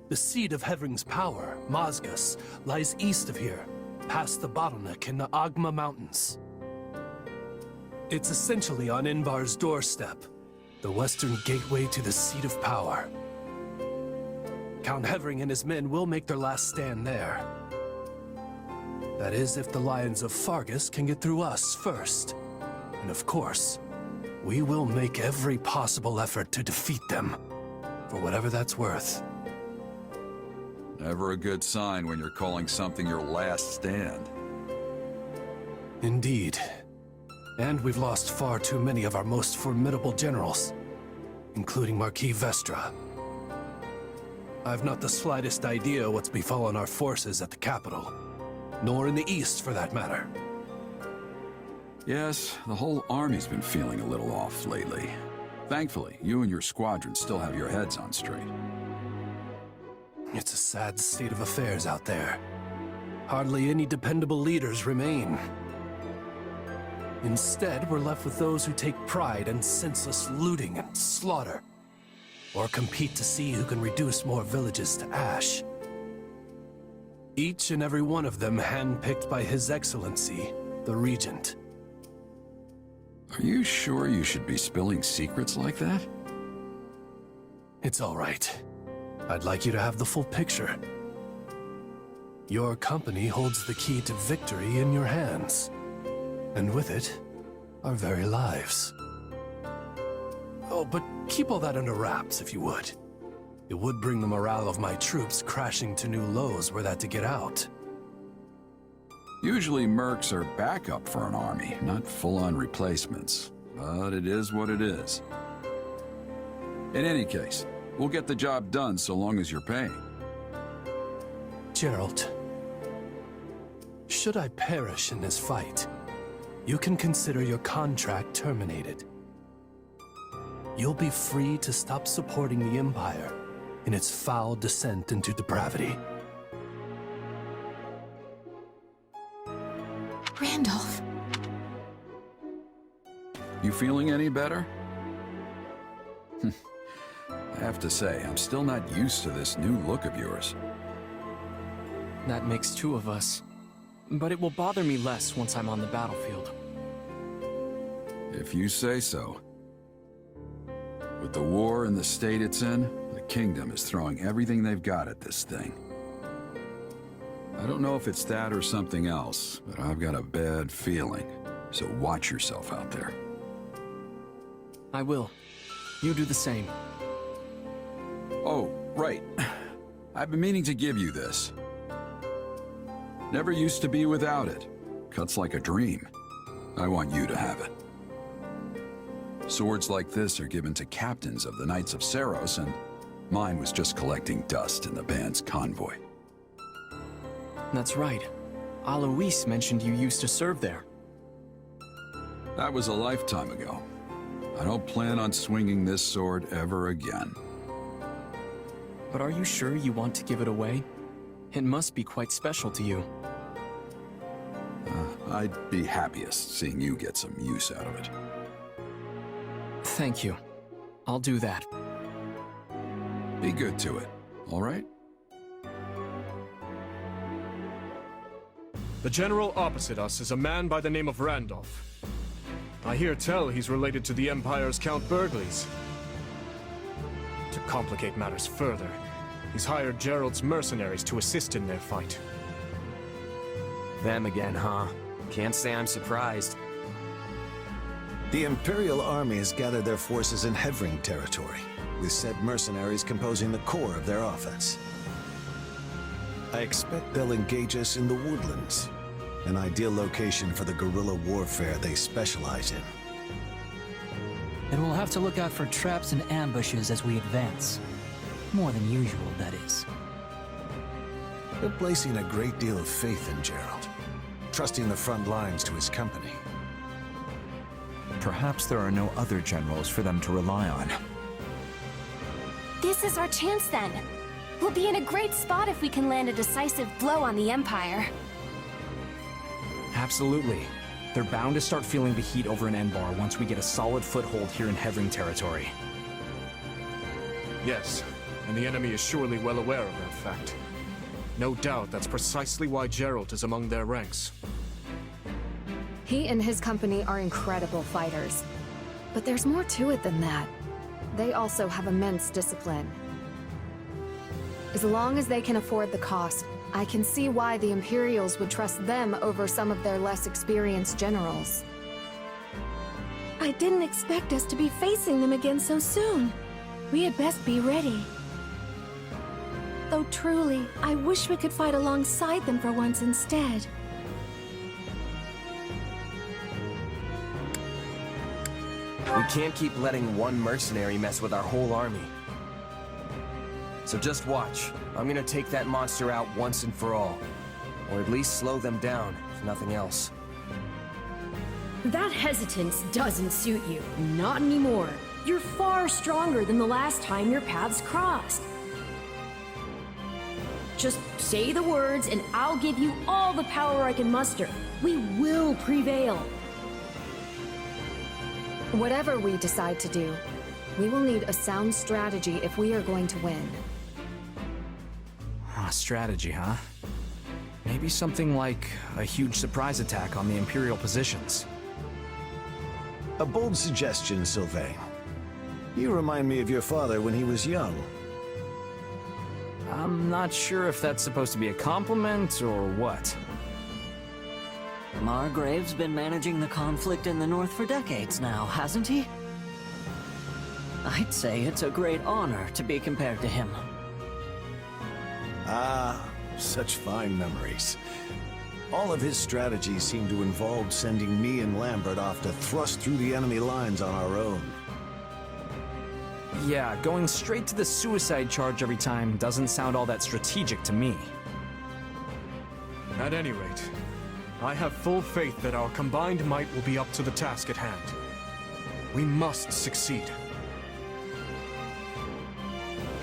The seat of Hevring's power, Mazgus, lies east of here, past the bottleneck in the Agma Mountains. It's essentially on Invar's doorstep, the western gateway to the seat of power. Count Hevring and his men will make their last stand there. That is, if the Lions of Faerghus can get through us first. And of course, we will make every possible effort to defeat them, for whatever that's worth. Never a good sign when you're calling something your last stand. Indeed. And we've lost far too many of our most formidable generals, including Marquis Vestra. I've not the slightest idea what's befallen our forces at the capital, nor in the east for that matter. Yes, the whole army's been feeling a little off lately. Thankfully, you and your squadron still have your heads on straight. It's a sad state of affairs out there. Hardly any dependable leaders remain. Instead, we're left with those who take pride in senseless looting and slaughter, or compete to see who can reduce more villages to ash. Each and every one of them handpicked by His Excellency, the Regent. Are you sure you should be spilling secrets like that? It's all right. I'd like you to have the full picture. Your company holds the key to victory in your hands. And with it, our very lives. Oh, but keep all that under wraps, if you would. It would bring the morale of my troops crashing to new lows were that to get out. Usually mercs are backup for an army, not full-on replacements. But it is what it is. In any case, we'll get the job done so long as you're paying. Geralt, should I perish in this fight, you can consider your contract terminated. You'll be free to stop supporting the Empire in its foul descent into depravity. Randolph. You feeling any better? I have to say, I'm still not used to this new look of yours. That makes two of us. But it will bother me less once I'm on the battlefield. If you say so. With the war and the state it's in, the Kingdom is throwing everything they've got at this thing. I don't know if it's that or something else, but I've got a bad feeling. So watch yourself out there. I will. You do the same. Oh, right. I've been meaning to give you this. Never used to be without it. Cuts like a dream. I want you to have it. Swords like this are given to captains of the Knights of Seiros, and mine was just collecting dust in the band's convoy. That's right. Alois mentioned you used to serve there. That was a lifetime ago. I don't plan on swinging this sword ever again. But are you sure you want to give it away? It must be quite special to you. I'd be happiest seeing you get some use out of it. Thank you. I'll do that. Be good to it, all right? The general opposite us is a man by the name of Randolph. I hear tell he's related to the Empire's Count Burgleys. To complicate matters further, he's hired Gerald's mercenaries to assist in their fight. Them again, huh? Can't say I'm surprised. The Imperial army has gathered their forces in Hevring territory, with said mercenaries composing the core of their offense. I expect they'll engage us in the woodlands, an ideal location for the guerrilla warfare they specialize in. And we'll have to look out for traps and ambushes as we advance. More than usual, that is. They're placing a great deal of faith in Gerald, trusting the front lines to his company. Perhaps there are no other generals for them to rely on. This is our chance then. We'll be in a great spot if we can land a decisive blow on the Empire. Absolutely. They're bound to start feeling the heat over in Enbar once we get a solid foothold here in Hevring territory. Yes, and the enemy is surely well aware of that fact. No doubt that's precisely why Geralt is among their ranks. He and his company are incredible fighters. But there's more to it than that. They also have immense discipline. As long as they can afford the cost, I can see why the Imperials would trust them over some of their less experienced generals. I didn't expect us to be facing them again so soon. We had best be ready. Though truly, I wish we could fight alongside them for once instead. We can't keep letting one mercenary mess with our whole army. So just watch. I'm gonna take that monster out once and for all. Or at least slow them down, if nothing else. That hesitance doesn't suit you. Not anymore. You're far stronger than the last time your paths crossed. Just say the words and I'll give you all the power I can muster. We will prevail. Whatever we decide to do, we will need a sound strategy if we are going to win. Strategy, huh? Maybe something like a huge surprise attack on the Imperial positions. A bold suggestion, Sylvain. You remind me of your father when he was young. I'm not sure if that's supposed to be a compliment or what. Margrave's been managing the conflict in the North for decades now, hasn't he? I'd say it's a great honor to be compared to him. Ah, such fine memories. All of his strategies seem to involve sending me and Lambert off to thrust through the enemy lines on our own. Yeah, going straight to the suicide charge every time doesn't sound all that strategic to me. At any rate, I have full faith that our combined might will be up to the task at hand. We must succeed.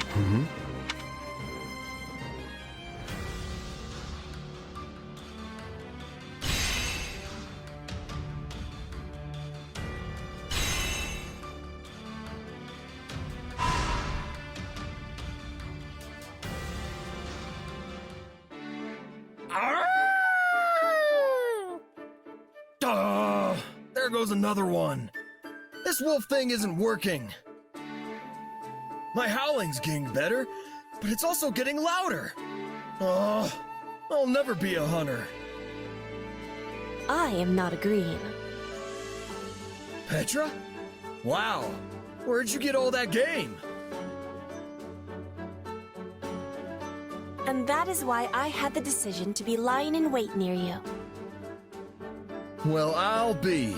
Mm-hmm. There goes another one. This wolf thing isn't working. My howling's getting better, but it's also getting louder. Oh, I'll never be a hunter. I am not agreeing. Petra? Wow, where'd you get all that game? And that is why I had the decision to be lying in wait near you. Well, I'll be.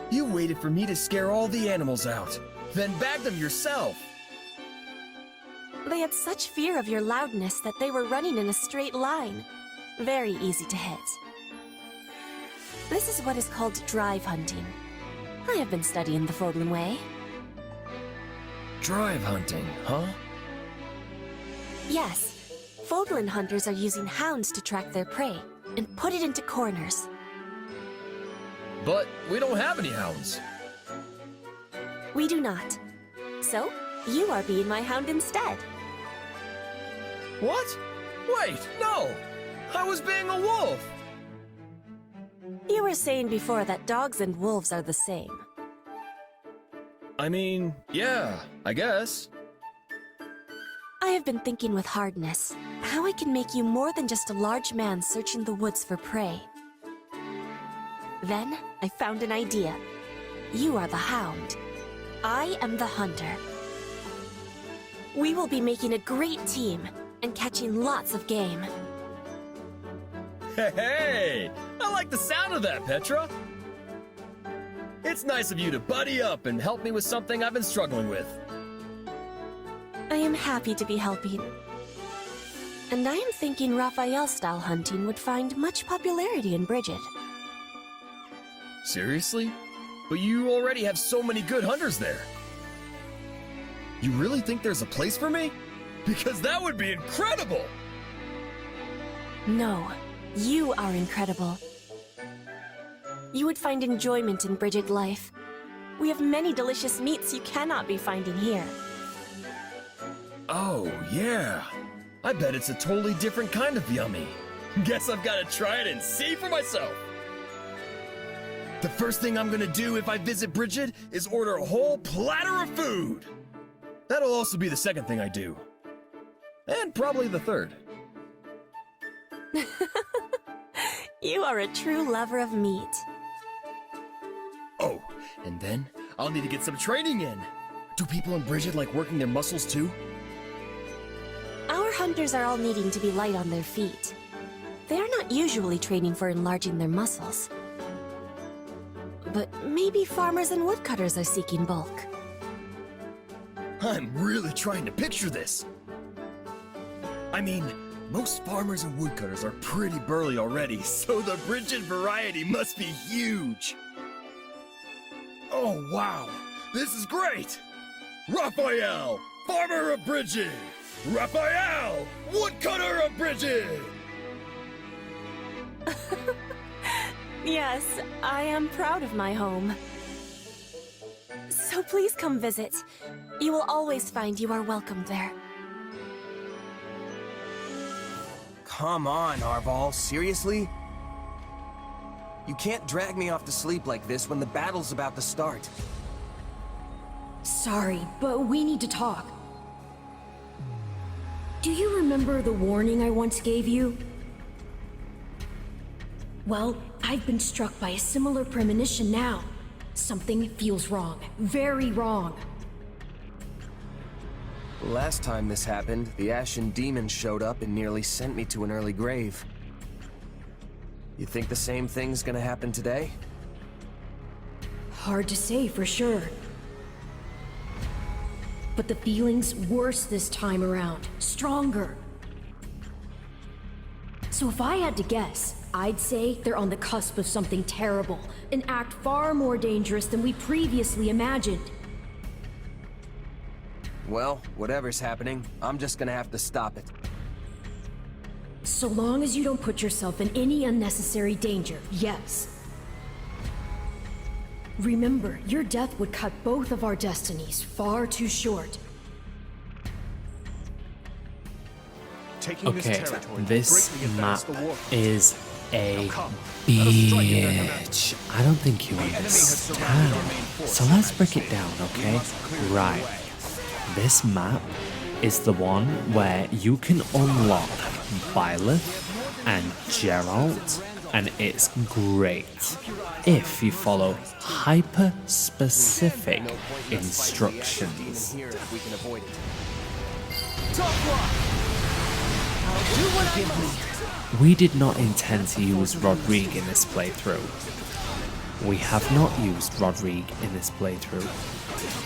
You waited for me to scare all the animals out, then bagged them yourself. They had such fear of your loudness that they were running in a straight line. Very easy to hit. This is what is called drive hunting. I have been studying the Fódlan way. Drive hunting, huh? Yes. Fódlan hunters are using hounds to track their prey and put it into corners. But we don't have any hounds. We do not. So, you are being my hound instead. What? Wait, no! I was being a wolf! You were saying before that dogs and wolves are the same. I mean, yeah, I guess. I have been thinking with hardness, how I can make you more than just a large man searching the woods for prey. Then, I found an idea. You are the hound. I am the hunter. We will be making a great team, and catching lots of game. Hey! I like the sound of that, Petra! It's nice of you to buddy up and help me with something I've been struggling with. I am happy to be helping. And I am thinking Raphael-style hunting would find much popularity in Bridget. Seriously? But you already have so many good hunters there. You really think there's a place for me? Because that would be incredible! No, you are incredible. You would find enjoyment in Brigid life. We have many delicious meats you cannot be finding here. Oh, yeah. I bet it's a totally different kind of yummy. Guess I've got to try it and see for myself. The first thing I'm gonna do if I visit Brigid is order a whole platter of food. That'll also be the second thing I do. And probably the third. You are a true lover of meat. Oh, and then I'll need to get some training in. Do people in Brigid like working their muscles too? Our hunters are all needing to be light on their feet. They are not usually training for enlarging their muscles. But maybe farmers and woodcutters are seeking bulk. I'm really trying to picture this. I mean, most farmers and woodcutters are pretty burly already, so the Brigid variety must be huge. Oh, wow. This is great! Raphael, farmer of Brigid! Raphael, woodcutter of Brigid! Yes, I am proud of my home. So please come visit. You will always find you are welcome there. Come on, Arval, seriously? You can't drag me off to sleep like this when the battle's about to start. Sorry, but we need to talk. Do you remember the warning I once gave you? Well, I've been struck by a similar premonition now. Something feels wrong. Very wrong. Last time this happened, the Ashen Demon showed up and nearly sent me to an early grave. You think the same thing's gonna happen today? Hard to say for sure. But the feeling's worse this time around. Stronger. So if I had to guess, I'd say they're on the cusp of something terrible. An act far more dangerous than we previously imagined. Well, whatever's happening, I'm just gonna have to stop it. So long as you don't put yourself in any unnecessary danger, yes. Remember, your death would cut both of our destinies far too short. Okay, this map is a bitch. I don't think you understand. So let's break it down, okay? Right. This map is the one where you can unlock Byleth and Geralt, and it's great if you follow hyper-specific instructions. We did not intend to use Rodrigue in this playthrough. We have not used Rodrigue in this playthrough.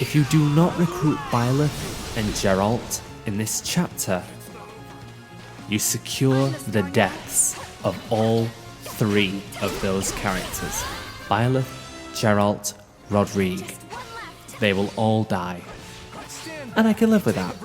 If you do not recruit Byleth and Geralt in this chapter, you secure the deaths of all three of those characters. Byleth, Geralt, Rodrigue. They will all die. And I can live with that.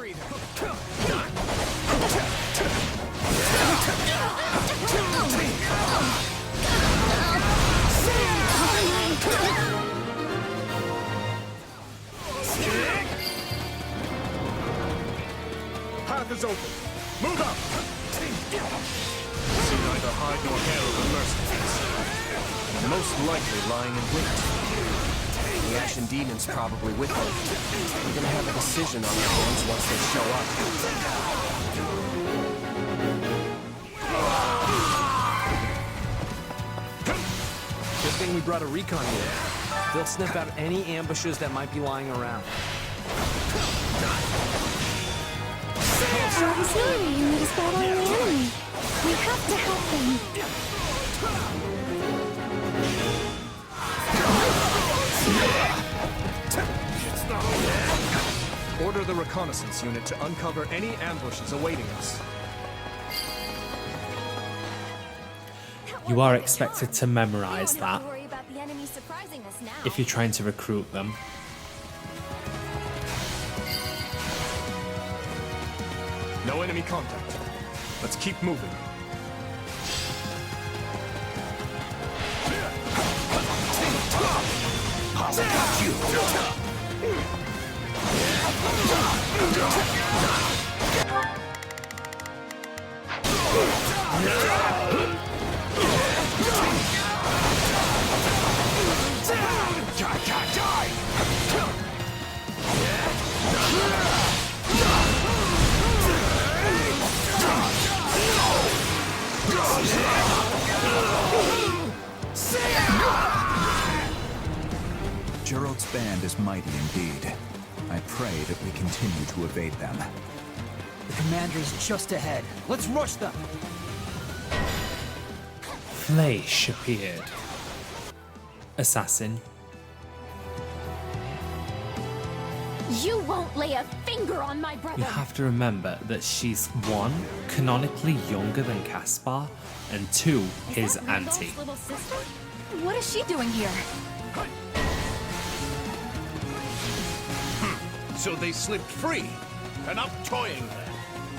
Path is open. Move up! See neither hide nor hair of the mercenaries. Most likely lying in wait. The Ashen Demon's probably with them. We're gonna have a decision on our hands once they show up. Good thing we brought a recon here. They'll sniff out any ambushes that might be lying around. Our auxiliary unit is battling the enemy. We have to help them. Order the reconnaissance unit to uncover any ambushes awaiting us. You are expected to memorize that if you're trying to recruit them. No enemy contact. Let's keep moving. I'll got you. Gerald's band is mighty indeed. I pray that we continue to evade them. The commander's just ahead. Let's rush them! Fleisch appeared. Assassin. You won't lay a finger on my brother! You have to remember that she's 1, canonically younger than Caspar, and 2, his auntie. Little sister? What is she doing here? So they slipped free. Enough toying then.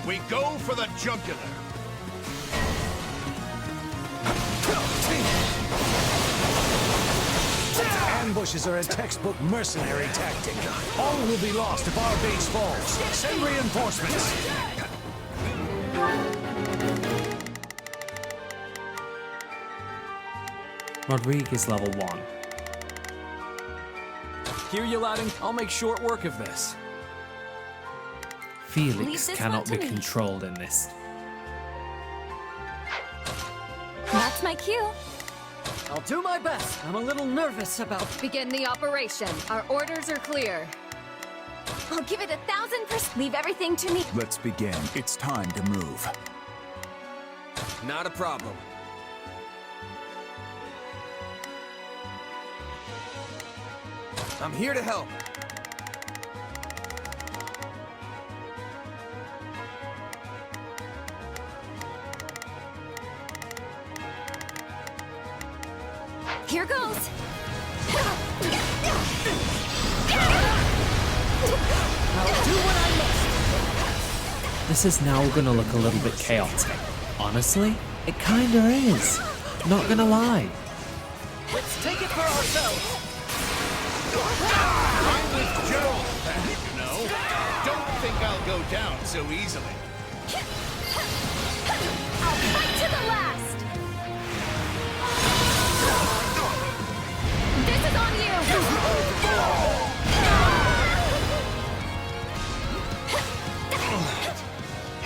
We go for the jugular. Ambushes are a textbook mercenary tactic. All will be lost if our base falls. Send reinforcements. Rodrigue is level 1. Hear you, Laddin. I'll make short work of this. Felix cannot be controlled in this. That's my cue. I'll do my best. I'm a little nervous about... Begin the operation. Our orders are clear. I'll give it 1000%. Leave everything to me. Let's begin. It's time to move. Not a problem. I'm here to help. Here goes. I'll do what I must. This is now gonna look a little bit chaotic. Honestly, it kinda is. Not gonna lie. Let's take it for ourselves. I'm with Gerald, you know. Don't think I'll go down so easily. I'll fight to the last. This is on you.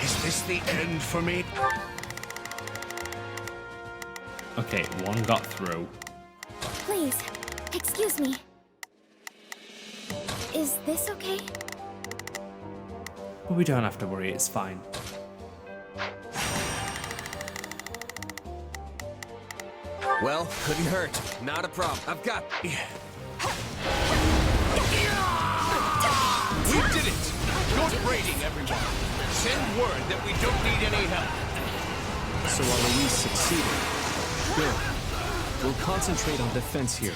Is this the end for me? Okay, 1 got through. Please, excuse me. Is this okay? But we don't have to worry, it's fine. Well, couldn't hurt. Not a problem. I've got... We did it! Good raiding, everyone. Send word that we don't need any help. So while Louise succeeded, good. We'll concentrate on defense here.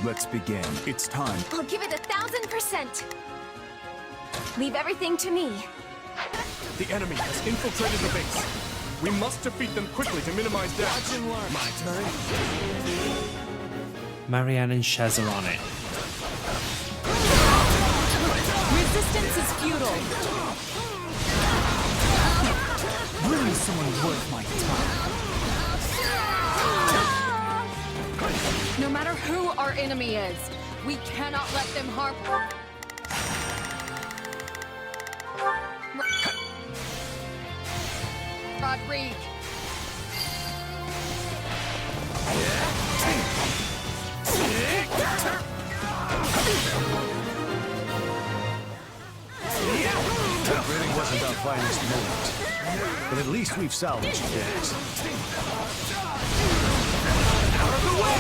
Let's begin. It's time. I'll give it 1000%. Leave everything to me. The enemy has infiltrated the base. We must defeat them quickly to minimize damage. Watch and learn. My turn. Marianne and Shez are on it. Resistance is futile. Bring someone worth my time. No matter who our enemy is, we cannot let them harm... Rodrigue. That really wasn't our finest moment. But at least we've salvaged things. Out of the way!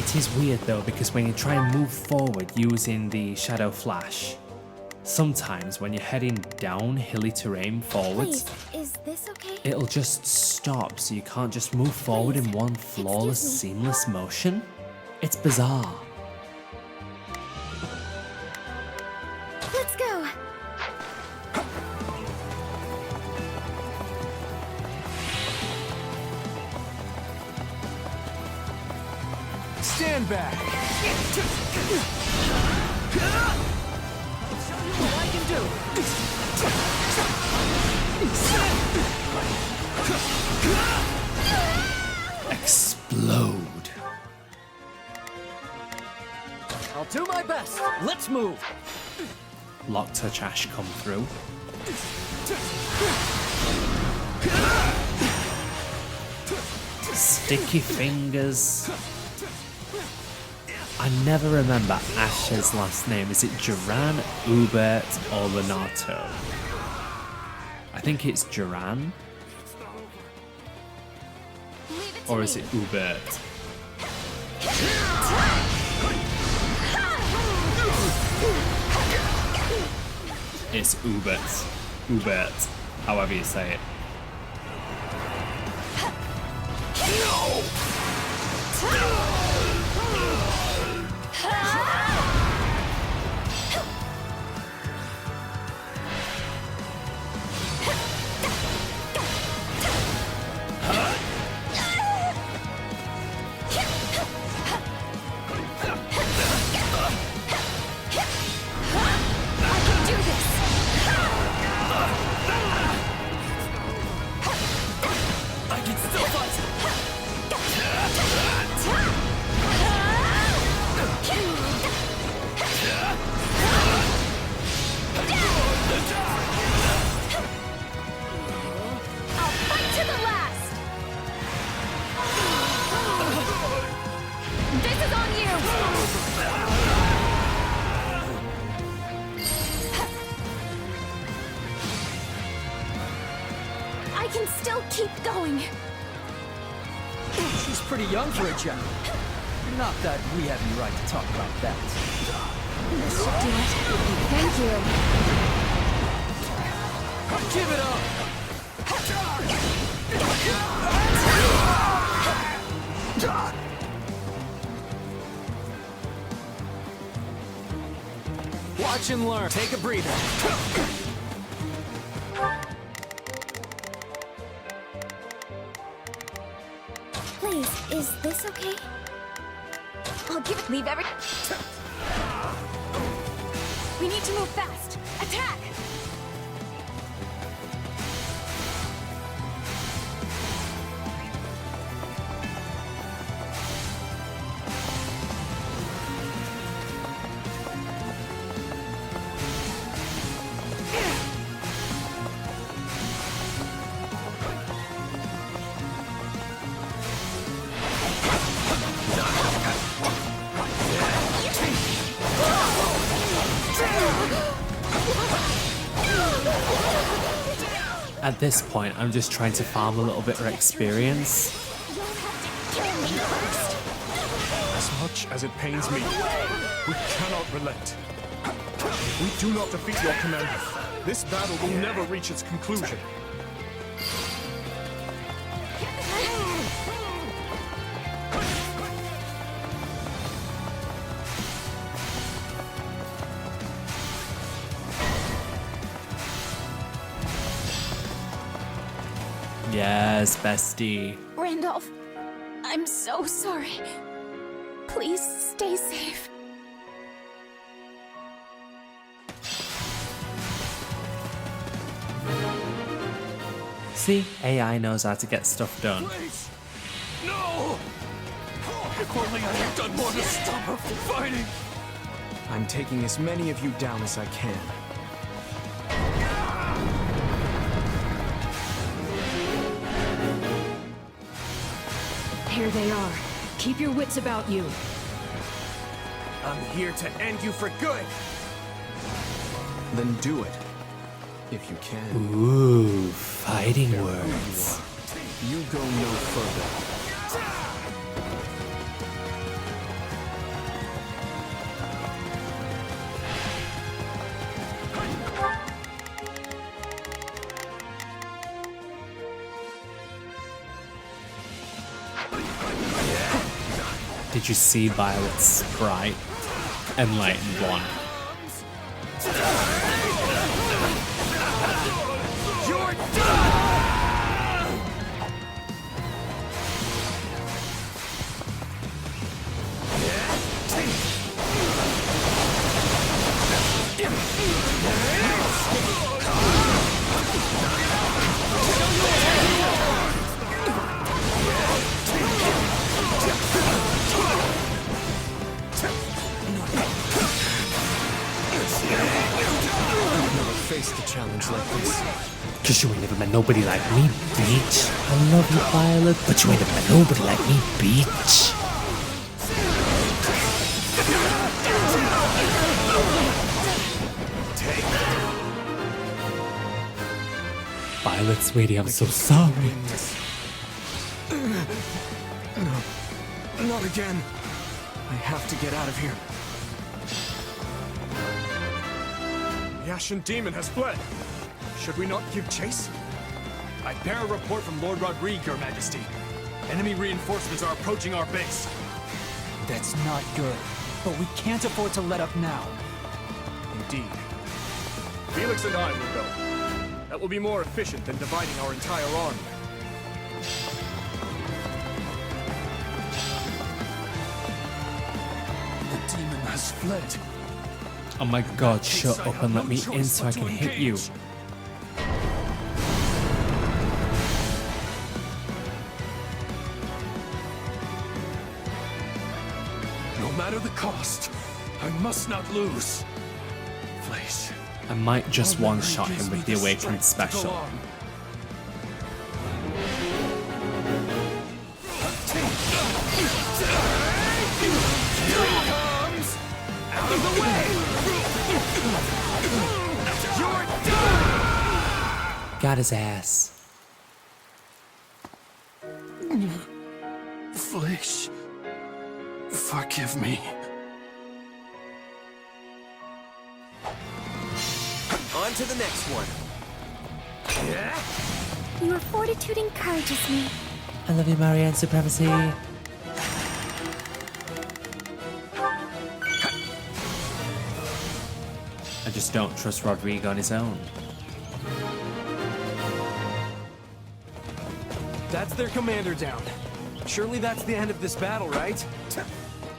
It is weird though, because when you try and move forward using the Shadow Flash, sometimes when you're heading down hilly terrain forwards, Is this okay? it'll just stop, so you can't just move forward in one flawless, seamless motion. It's bizarre. Let's go. Stand back! What I can do! Explode. I'll do my best. Let's move. Lock touch Ash come through. Sticky fingers. I never remember Ash's last name. Is it Duran, Hubert, or Lenato? I think it's Duran. Or is it Hubert? It's Hubert. Hubert. However you say it. She's pretty young for a general. Not that we have any right to talk about that. This should do it. Thank you. Give it up! Watch and learn. Take a breather. Please, is this okay? I'll leave every... We need to move fast. Attack! At this point, I'm just trying to farm a little bit of experience. As much as it pains me, we cannot relent. We do not defeat your commander. This battle will never reach its conclusion. Yes, bestie. Randolph, I'm so sorry. Please stay safe. See, AI knows how to get stuff done. Please! No! If only I had done more to stop her from fighting! I'm taking as many of you down as I can. Here they are. Keep your wits about you. I'm here to end you for good! Then do it. If you can. Ooh, fighting words. You go no further. Did you see Byleth's sprite? Enlightened one. You're done! Faced a challenge like this. Cause you ain't never met nobody like me, bitch. I love you, Byleth, but you ain't never met nobody like me, bitch. Byleth, sweetie, I'm so sorry. No, not again. I have to get out of here. The Ashen Demon has fled. Should we not give chase? I bear a report from Lord Rodrigue, Your Majesty. Enemy reinforcements are approaching our base. That's not good, but we can't afford to let up now. Indeed. Felix and I will go. That will be more efficient than dividing our entire army. The demon has fled. Oh my god, shut up and let me in so I can hit you. No matter the cost, I must not lose. Please. I might just one-shot him with the Awakened special. Here it comes! Out of the way! You're done! Got his ass. Flesh, forgive me. On to the next one. Your fortitude encourages me. I love you, Marianne Supremacy. I just don't trust Rodrigue on his own. That's their commander down. Surely that's the end of this battle, right?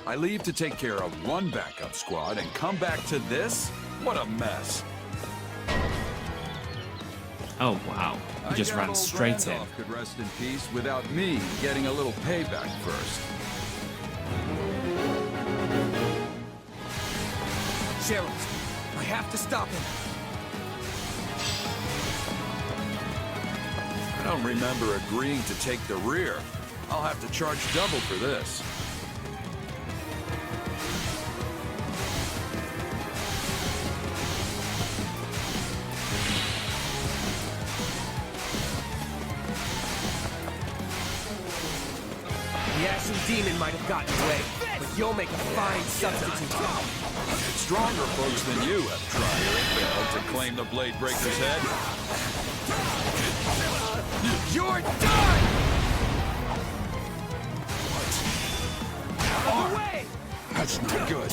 I leave to take care of one backup squad and come back to this? What a mess. Oh wow, he just ran straight in. Could rest in peace without me getting a little payback first. Gerald, I have to stop him. I don't remember agreeing to take the rear. I'll have to charge double for this. The Ashen Demon might have gotten away, but you'll make a fine substitute. Stronger folks than you have tried and failed to claim the Blade Breaker's head. You're done! Out of the way! That's not good.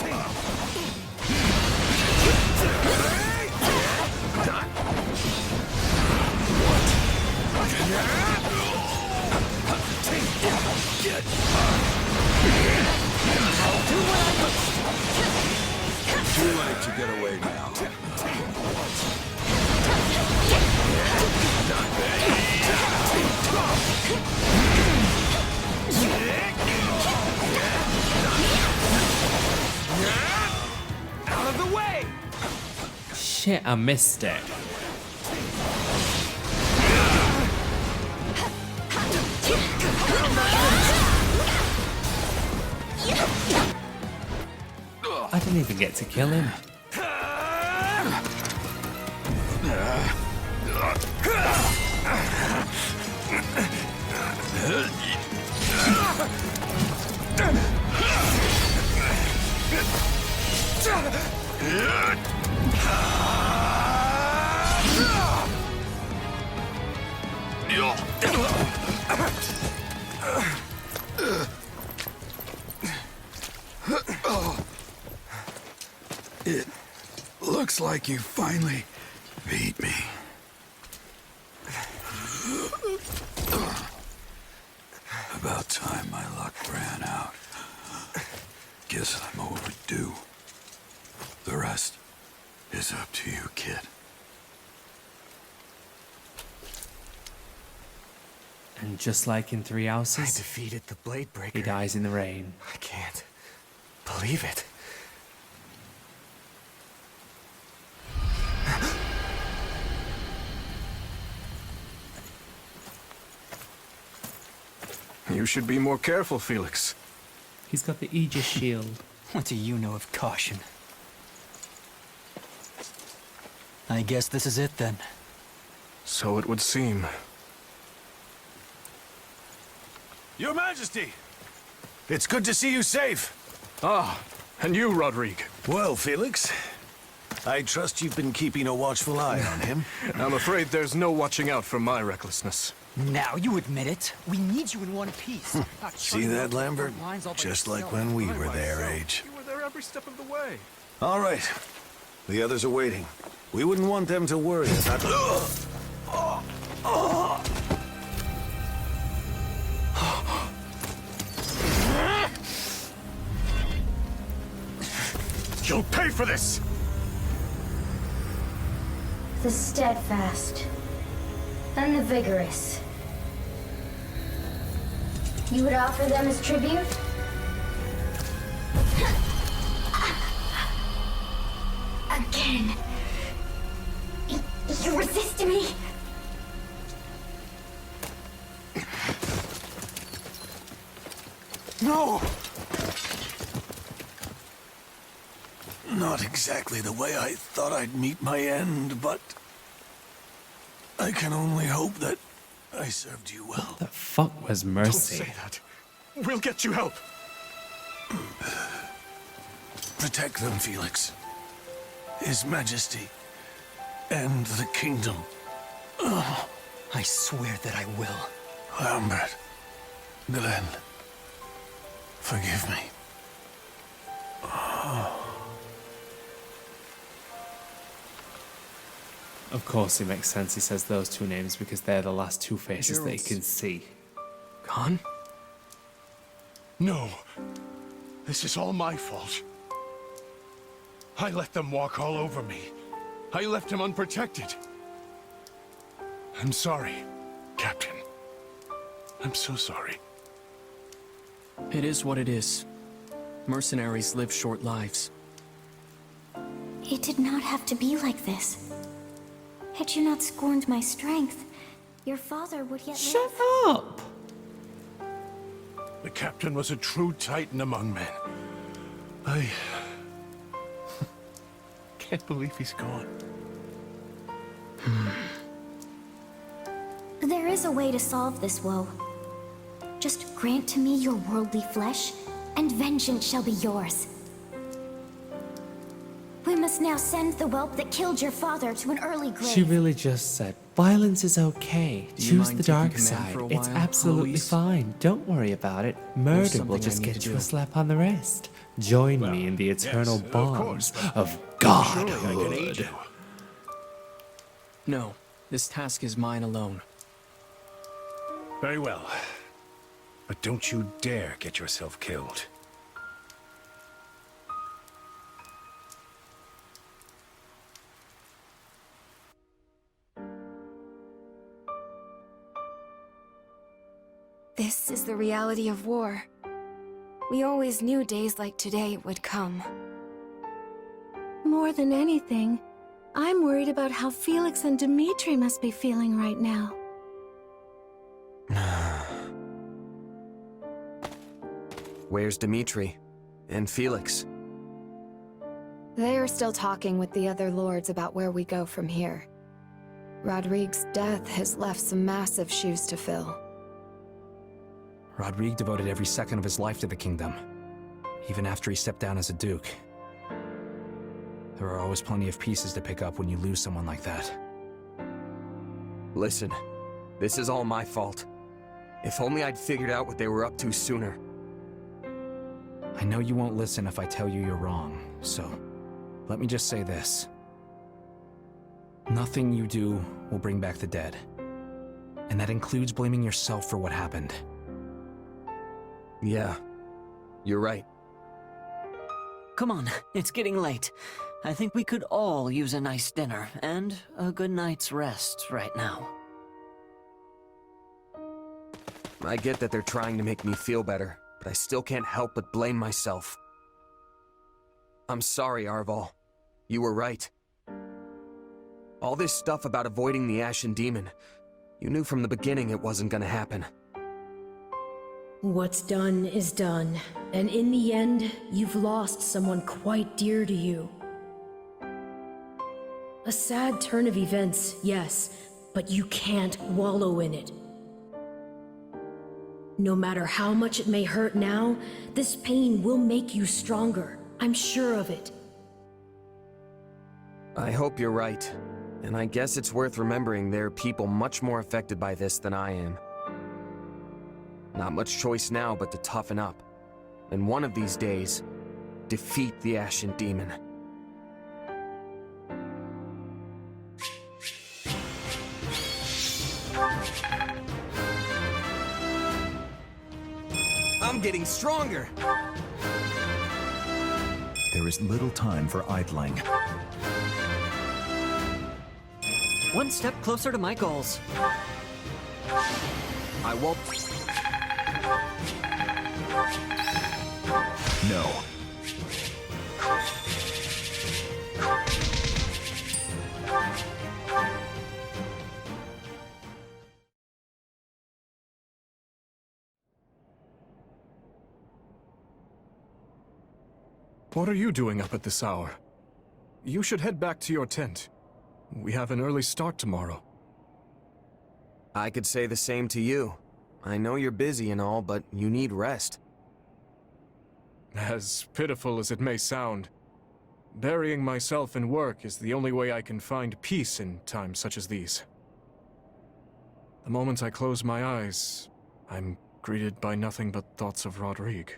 Too late to get away now. Out of the way! Shit, I missed it. I didn't even get to kill him. It looks like you finally beat me. About time my luck ran out. Guess I'm overdue. The rest is up to you, kid. And just like in Three Houses, I defeated the Bladebreaker. he dies in the rain. I can't believe it. You should be more careful, Felix. He's got the Aegis shield. What do you know of caution? I guess this is it then. So it would seem. Your Majesty! It's good to see you safe. Ah, and you, Rodrigue. Well, Felix, I trust you've been keeping a watchful eye on him. I'm afraid there's no watching out for my recklessness. Now you admit it. We need you in one piece. See that, Lambert? Just like when we were their age. You were there every step of the way. All right. The others are waiting. We wouldn't want them to worry about... You'll pay for this! The steadfast and the vigorous. You would offer them as tribute? Again. You resist me? No! Not exactly the way I thought I'd meet my end, but... I can only hope that I served you well. What the fuck was Mercy? Don't say that. We'll get you help. Protect them, Felix. His Majesty. And the kingdom. Oh. I swear that I will. Lambert. Glenn. Forgive me. Oh. Of course, it makes sense he says those two names because they're the last two faces that he can see. Gone? No. This is all my fault. I let them walk all over me. I left him unprotected. I'm sorry, Captain. I'm so sorry. It is what it is. Mercenaries live short lives. It did not have to be like this. Had you not scorned my strength, your father would yet live. Shut up! The captain was a true titan among men. I can't believe he's gone. There is a way to solve this woe. Just grant to me your worldly flesh, and vengeance shall be yours. We must now send the whelp that killed your father to an early grave. She really just said, violence is okay. Choose the dark side. It's absolutely fine. Don't worry about it. Murder will just get you a slap on the wrist. Join me in the eternal bonds of godhood. No, this task is mine alone. Very well. But don't you dare get yourself killed. This is the reality of war. We always knew days like today would come. More than anything, I'm worried about how Felix and Dimitri must be feeling right now. Where's Dimitri? And Felix? They are still talking with the other lords about where we go from here. Rodrigue's death has left some massive shoes to fill. Rodrigue devoted every second of his life to the kingdom, even after he stepped down as a duke. There are always plenty of pieces to pick up when you lose someone like that. Listen, this is all my fault. If only I'd figured out what they were up to sooner. I know you won't listen if I tell you you're wrong, so Let me just say this. Nothing you do will bring back the dead. And that includes blaming yourself for what happened. Yeah, you're right. Come on, it's getting late. I think we could all use a nice dinner and a good night's rest right now. I get that they're trying to make me feel better, but I still can't help but blame myself. I'm sorry, Arval. You were right. All this stuff about avoiding the Ashen Demon, you knew from the beginning it wasn't gonna happen. What's done is done, and in the end, you've lost someone quite dear to you. A sad turn of events, yes, but you can't wallow in it. No matter how much it may hurt now, this pain will make you stronger. I'm sure of it. I hope you're right. And I guess it's worth remembering there are people much more affected by this than I am. Not much choice now but to toughen up. And one of these days, defeat the Ashen Demon. I'm getting stronger! There is little time for idling. One step closer to my goals. I won't... No. What are you doing up at this hour? You should head back to your tent. We have an early start tomorrow. I could say the same to you. I know you're busy and all, but you need rest. As pitiful as it may sound, burying myself in work is the only way I can find peace in times such as these. The moment I close my eyes, I'm greeted by nothing but thoughts of Rodrigue.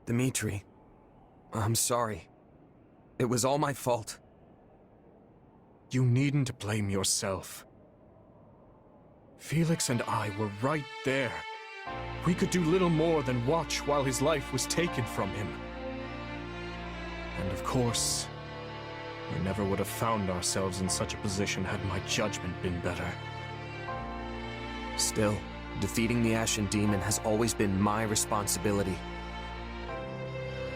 Dimitri, I'm sorry. It was all my fault. You needn't blame yourself. Felix and I were right there. We could do little more than watch while his life was taken from him. And of course, we never would have found ourselves in such a position had my judgment been better. Still, defeating the Ashen Demon has always been my responsibility.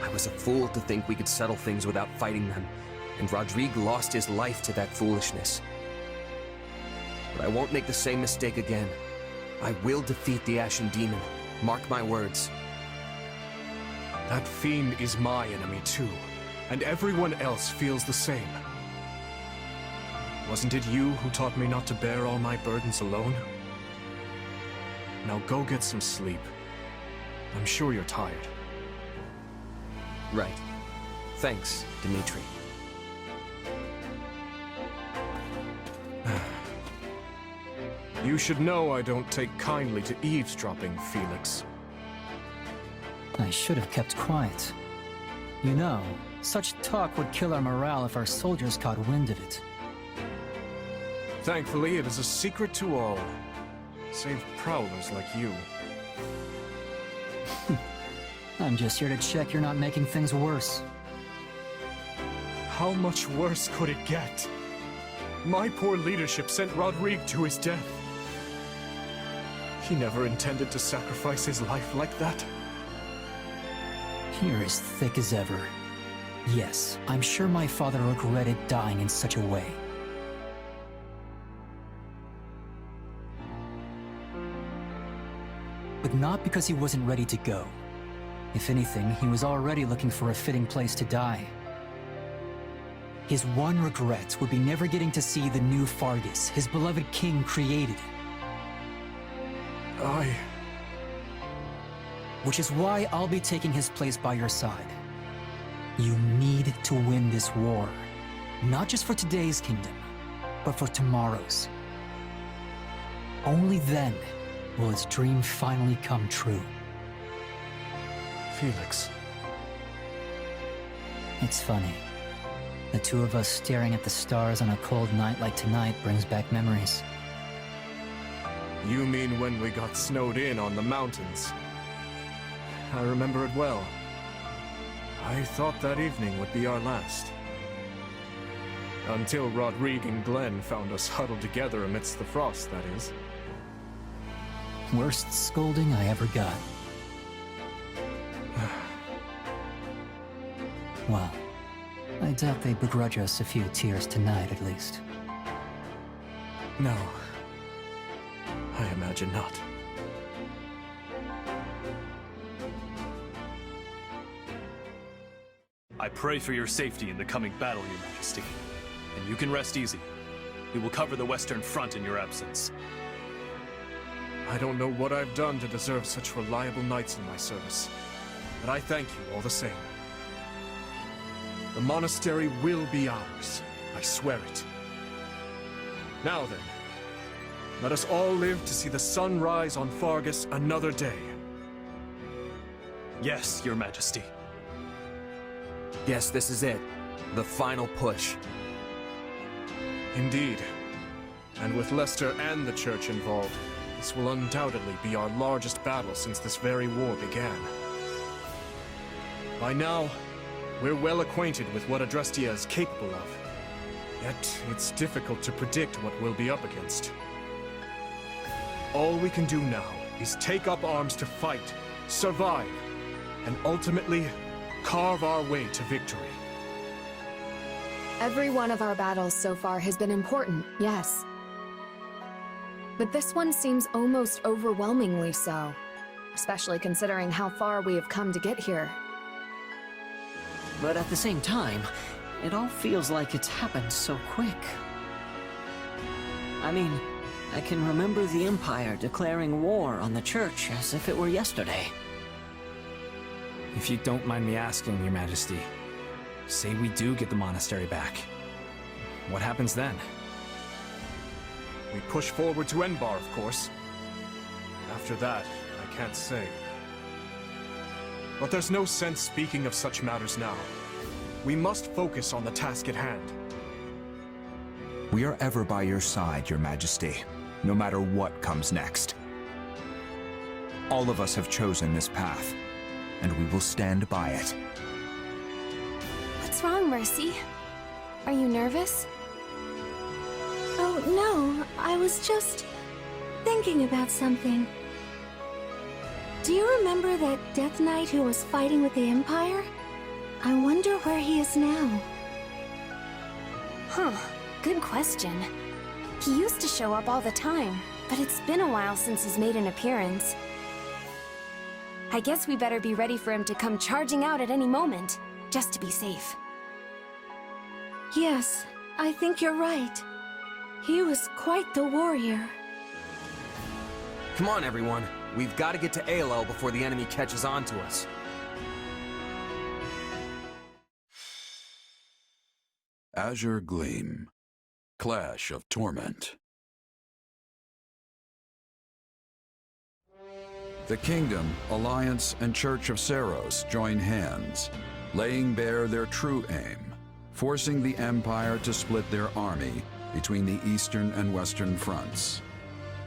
I was a fool to think we could settle things without fighting them, and Rodrigue lost his life to that foolishness. But I won't make the same mistake again. I will defeat the Ashen Demon. Mark my words. That fiend is my enemy too, and everyone else feels the same. Wasn't it you who taught me not to bear all my burdens alone? Now go get some sleep. I'm sure you're tired. Right. Thanks, Dimitri. You should know I don't take kindly to eavesdropping, Felix. I should have kept quiet. You know, such talk would kill our morale if our soldiers caught wind of it. Thankfully, it is a secret to all, save prowlers like you. I'm just here to check you're not making things worse. How much worse could it get? My poor leadership sent Rodrigue to his death. He never intended to sacrifice his life like that. You're as thick as ever. Yes, I'm sure my father regretted dying in such a way. But not because he wasn't ready to go. If anything, he was already looking for a fitting place to die. His one regret would be never getting to see the new Faerghus, his beloved king, created. Which is why I'll be taking his place by your side. You need to win this war. Not just for today's kingdom, but for tomorrow's. Only then will his dream finally come true. Felix. It's funny. The two of us staring at the stars on a cold night like tonight brings back memories. You mean when we got snowed in on the mountains? I remember it well. I thought that evening would be our last. Until Rodrigue and Glenn found us huddled together amidst the frost, that is. Worst scolding I ever got. Well, I doubt they begrudge us a few tears tonight, at least. No. I imagine not. I pray for your safety in the coming battle, Your Majesty. And you can rest easy. We will cover the Western Front in your absence. I don't know what I've done to deserve such reliable knights in my service, but I thank you all the same. The monastery will be ours. I swear it. Now then, let us all live to see the sun rise on Faerghus another day. Yes, Your Majesty. Yes, this is it. The final push. Indeed. And with Leicester and the Church involved, this will undoubtedly be our largest battle since this very war began. By now, we're well acquainted with what Adrestia is capable of. Yet, it's difficult to predict what we'll be up against. All we can do now is take up arms to fight, survive, and ultimately carve our way to victory. Every one of our battles so far has been important, yes. But this one seems almost overwhelmingly so, especially considering how far we have come to get here. But at the same time, it all feels like it's happened so quick. I mean, I can remember the Empire declaring war on the Church as if it were yesterday. If you don't mind me asking, Your Majesty, say we do get the monastery back. What happens then? We push forward to Enbar, of course. After that, I can't say. But there's no sense speaking of such matters now. We must focus on the task at hand. We are ever by your side, Your Majesty, no matter what comes next. All of us have chosen this path, and we will stand by it. What's wrong, Mercy? Are you nervous? Oh, no. I was just thinking about something. Do you remember that Death Knight who was fighting with the Empire? I wonder where he is now. Huh. Good question. He used to show up all the time, but it's been a while since he's made an appearance. I guess we better be ready for him to come charging out at any moment, just to be safe. Yes, I think you're right. He was quite the warrior. Come on, everyone. We've got to get to Aelel before the enemy catches on to us. Azure Gleam. Clash of Torment. The Kingdom, Alliance, and Church of Seiros join hands, laying bare their true aim, forcing the Empire to split their army between the Eastern and Western fronts.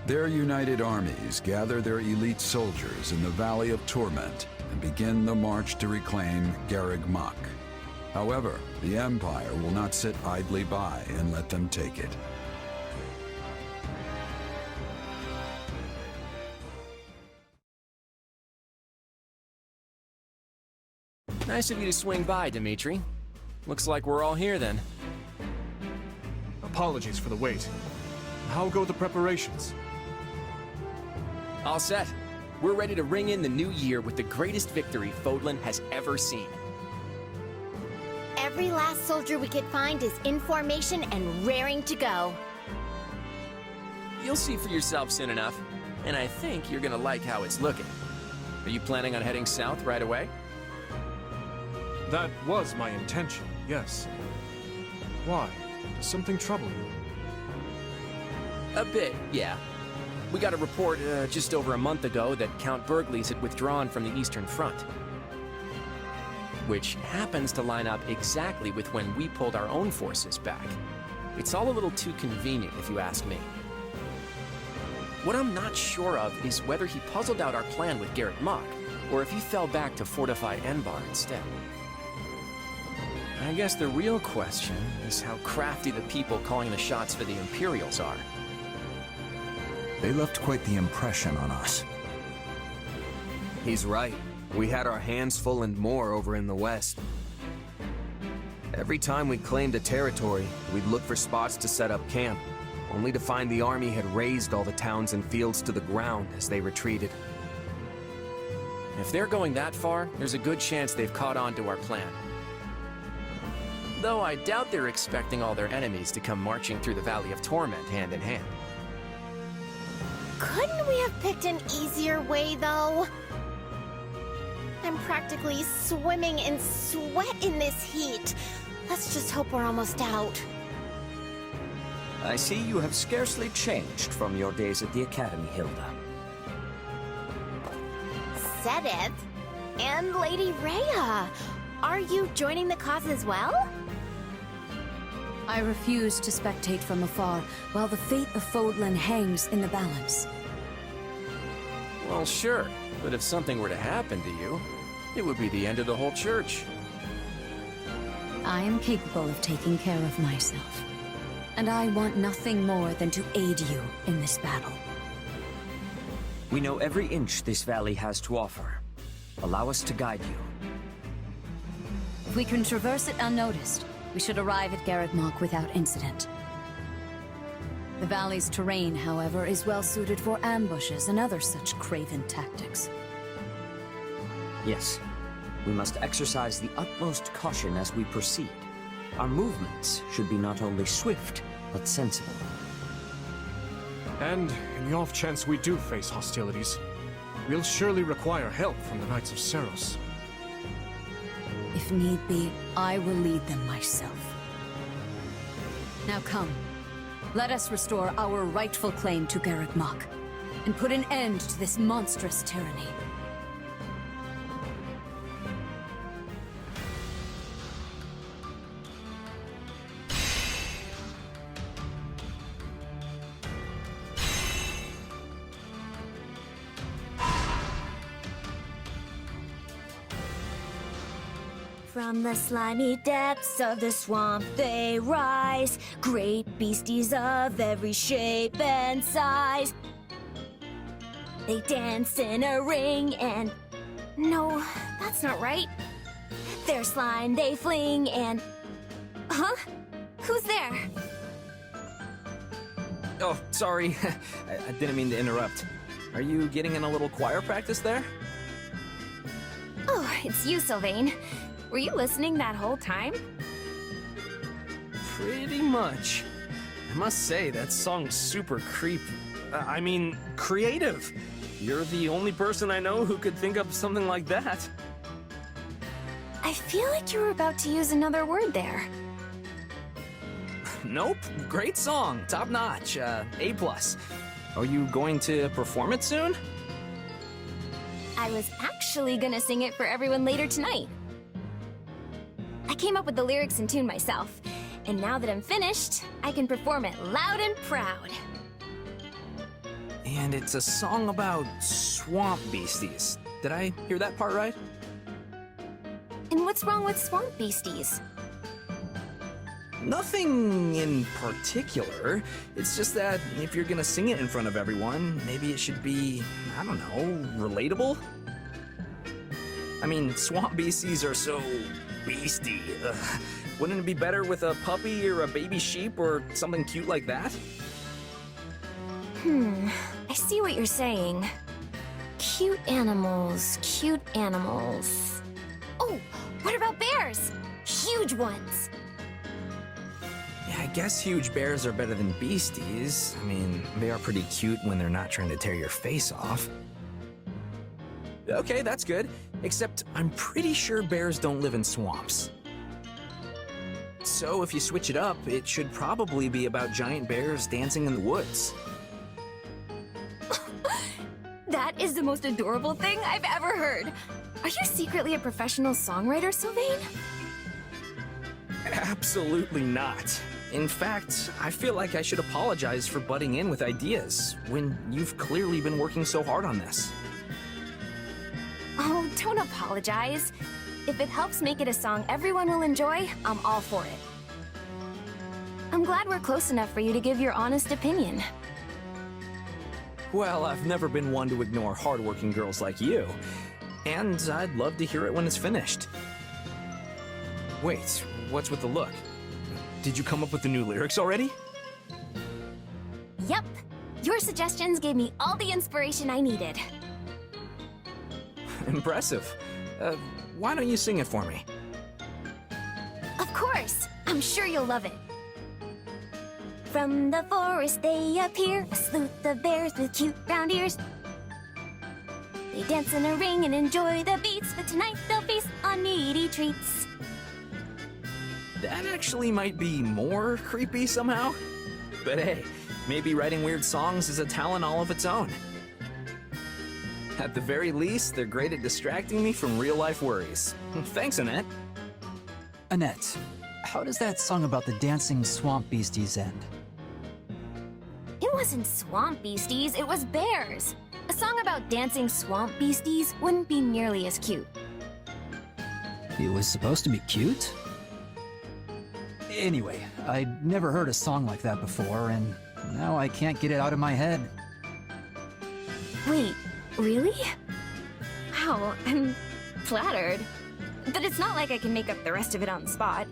Their united armies gather their elite soldiers in the Valley of Torment and begin the march to reclaim Garreg Mach. However, the Empire will not sit idly by and let them take it. Nice of you to swing by, Dimitri. Looks like we're all here then. Apologies for the wait. How go the preparations? All set. We're ready to ring in the new year with the greatest victory Fódlan has ever seen. Every last soldier we could find is in formation and raring to go. You'll see for yourself soon enough, and I think you're gonna like how it's looking. Are you planning on heading south right away? That was my intention, yes. Why? Does something trouble you? A bit, yeah. We got a report just over a month ago that Count Bergley's had withdrawn from the Eastern Front. which happens to line up exactly with when we pulled our own forces back. It's all a little too convenient, if you ask me. What I'm not sure of is whether he puzzled out our plan with Garrett Mach, or if he fell back to fortify Enbar instead. I guess the real question is how crafty the people calling the shots for the Imperials are. They left quite the impression on us. He's right. We had our hands full and more over in the west. Every time we claimed a territory, we'd look for spots to set up camp, only to find the army had razed all the towns and fields to the ground as they retreated. If they're going that far, there's a good chance they've caught on to our plan. Though I doubt they're expecting all their enemies to come marching through the Valley of Torment hand in hand. Couldn't we have picked an easier way, though? I'm practically swimming in sweat in this heat. Let's just hope we're almost out. I see you have scarcely changed from your days at the Academy, Hilda. Seteth and Lady Rhea, are you joining the cause as well? I refuse to spectate from afar while the fate of Fódlan hangs in the balance. Well, sure, but if something were to happen to you, it would be the end of the whole church. I am capable of taking care of myself, and I want nothing more than to aid you in this battle. We know every inch this valley has to offer. Allow us to guide you. If we can traverse it unnoticed, we should arrive at Garrett Mach without incident. The valley's terrain, however, is well suited for ambushes and other such craven tactics. Yes, we must exercise the utmost caution as we proceed. Our movements should be not only swift, but sensible. And in the off chance we do face hostilities, we'll surely require help from the Knights of Seiros. If need be, I will lead them myself. Now come, let us restore our rightful claim to Garrett Mach, and put an end to this monstrous tyranny. From the slimy depths of the swamp they rise, great beasties of every shape and size. They dance in a ring and... No, that's not right. Their slime they fling and... Huh? Who's there? Oh, sorry. I didn't mean to interrupt. Are you getting in a little choir practice there? Oh, it's you, Sylvain. Were you listening that whole time? Pretty much. I must say, that song's super creative. You're the only person I know who could think of something like that. I feel like you were about to use another word there. Nope. Great song. Top notch. A+. Are you going to perform it soon? I was actually gonna sing it for everyone later tonight. I came up with the lyrics and tune myself, and now that I'm finished, I can perform it loud and proud. And it's a song about swamp beasties. Did I hear that part right? And what's wrong with swamp beasties? Nothing in particular. It's just that if you're gonna sing it in front of everyone, maybe it should be, I don't know, relatable? I mean, swamp beasties are so beastie. Ugh. Wouldn't it be better with a puppy or a baby sheep or something cute like that? I see what you're saying. Cute animals, cute animals. Oh, what about bears? Huge ones. Yeah, I guess huge bears are better than beasties. I mean, they are pretty cute when they're not trying to tear your face off. Okay, that's good. Except I'm pretty sure bears don't live in swamps. So if you switch it up, it should probably be about giant bears dancing in the woods. That is the most adorable thing I've ever heard. Are you secretly a professional songwriter, Sylvain? Absolutely not. In fact, I feel like I should apologize for butting in with ideas when you've clearly been working so hard on this. Oh, don't apologize. If it helps make it a song everyone will enjoy, I'm all for it. I'm glad we're close enough for you to give your honest opinion. Well, I've never been one to ignore hardworking girls like you. And I'd love to hear it when it's finished. Wait, what's with the look? Did you come up with the new lyrics already? Yep. Your suggestions gave me all the inspiration I needed. Impressive. Why don't you sing it for me? Of course! I'm sure you'll love it. From the forest they appear, a sleuth of bears with cute round ears. They dance in a ring and enjoy the beats, but tonight they'll feast on meaty treats. That actually might be more creepy somehow. But hey, maybe writing weird songs is a talent all of its own. At the very least, they're great at distracting me from real-life worries. Thanks, Annette. Annette, how does that song about the dancing swamp beasties end? It wasn't swamp beasties, it was bears. A song about dancing swamp beasties wouldn't be nearly as cute. It was supposed to be cute? Anyway, I'd never heard a song like that before, and now I can't get it out of my head. Wait, really? Wow, I'm flattered. But it's not like I can make up the rest of it on the spot.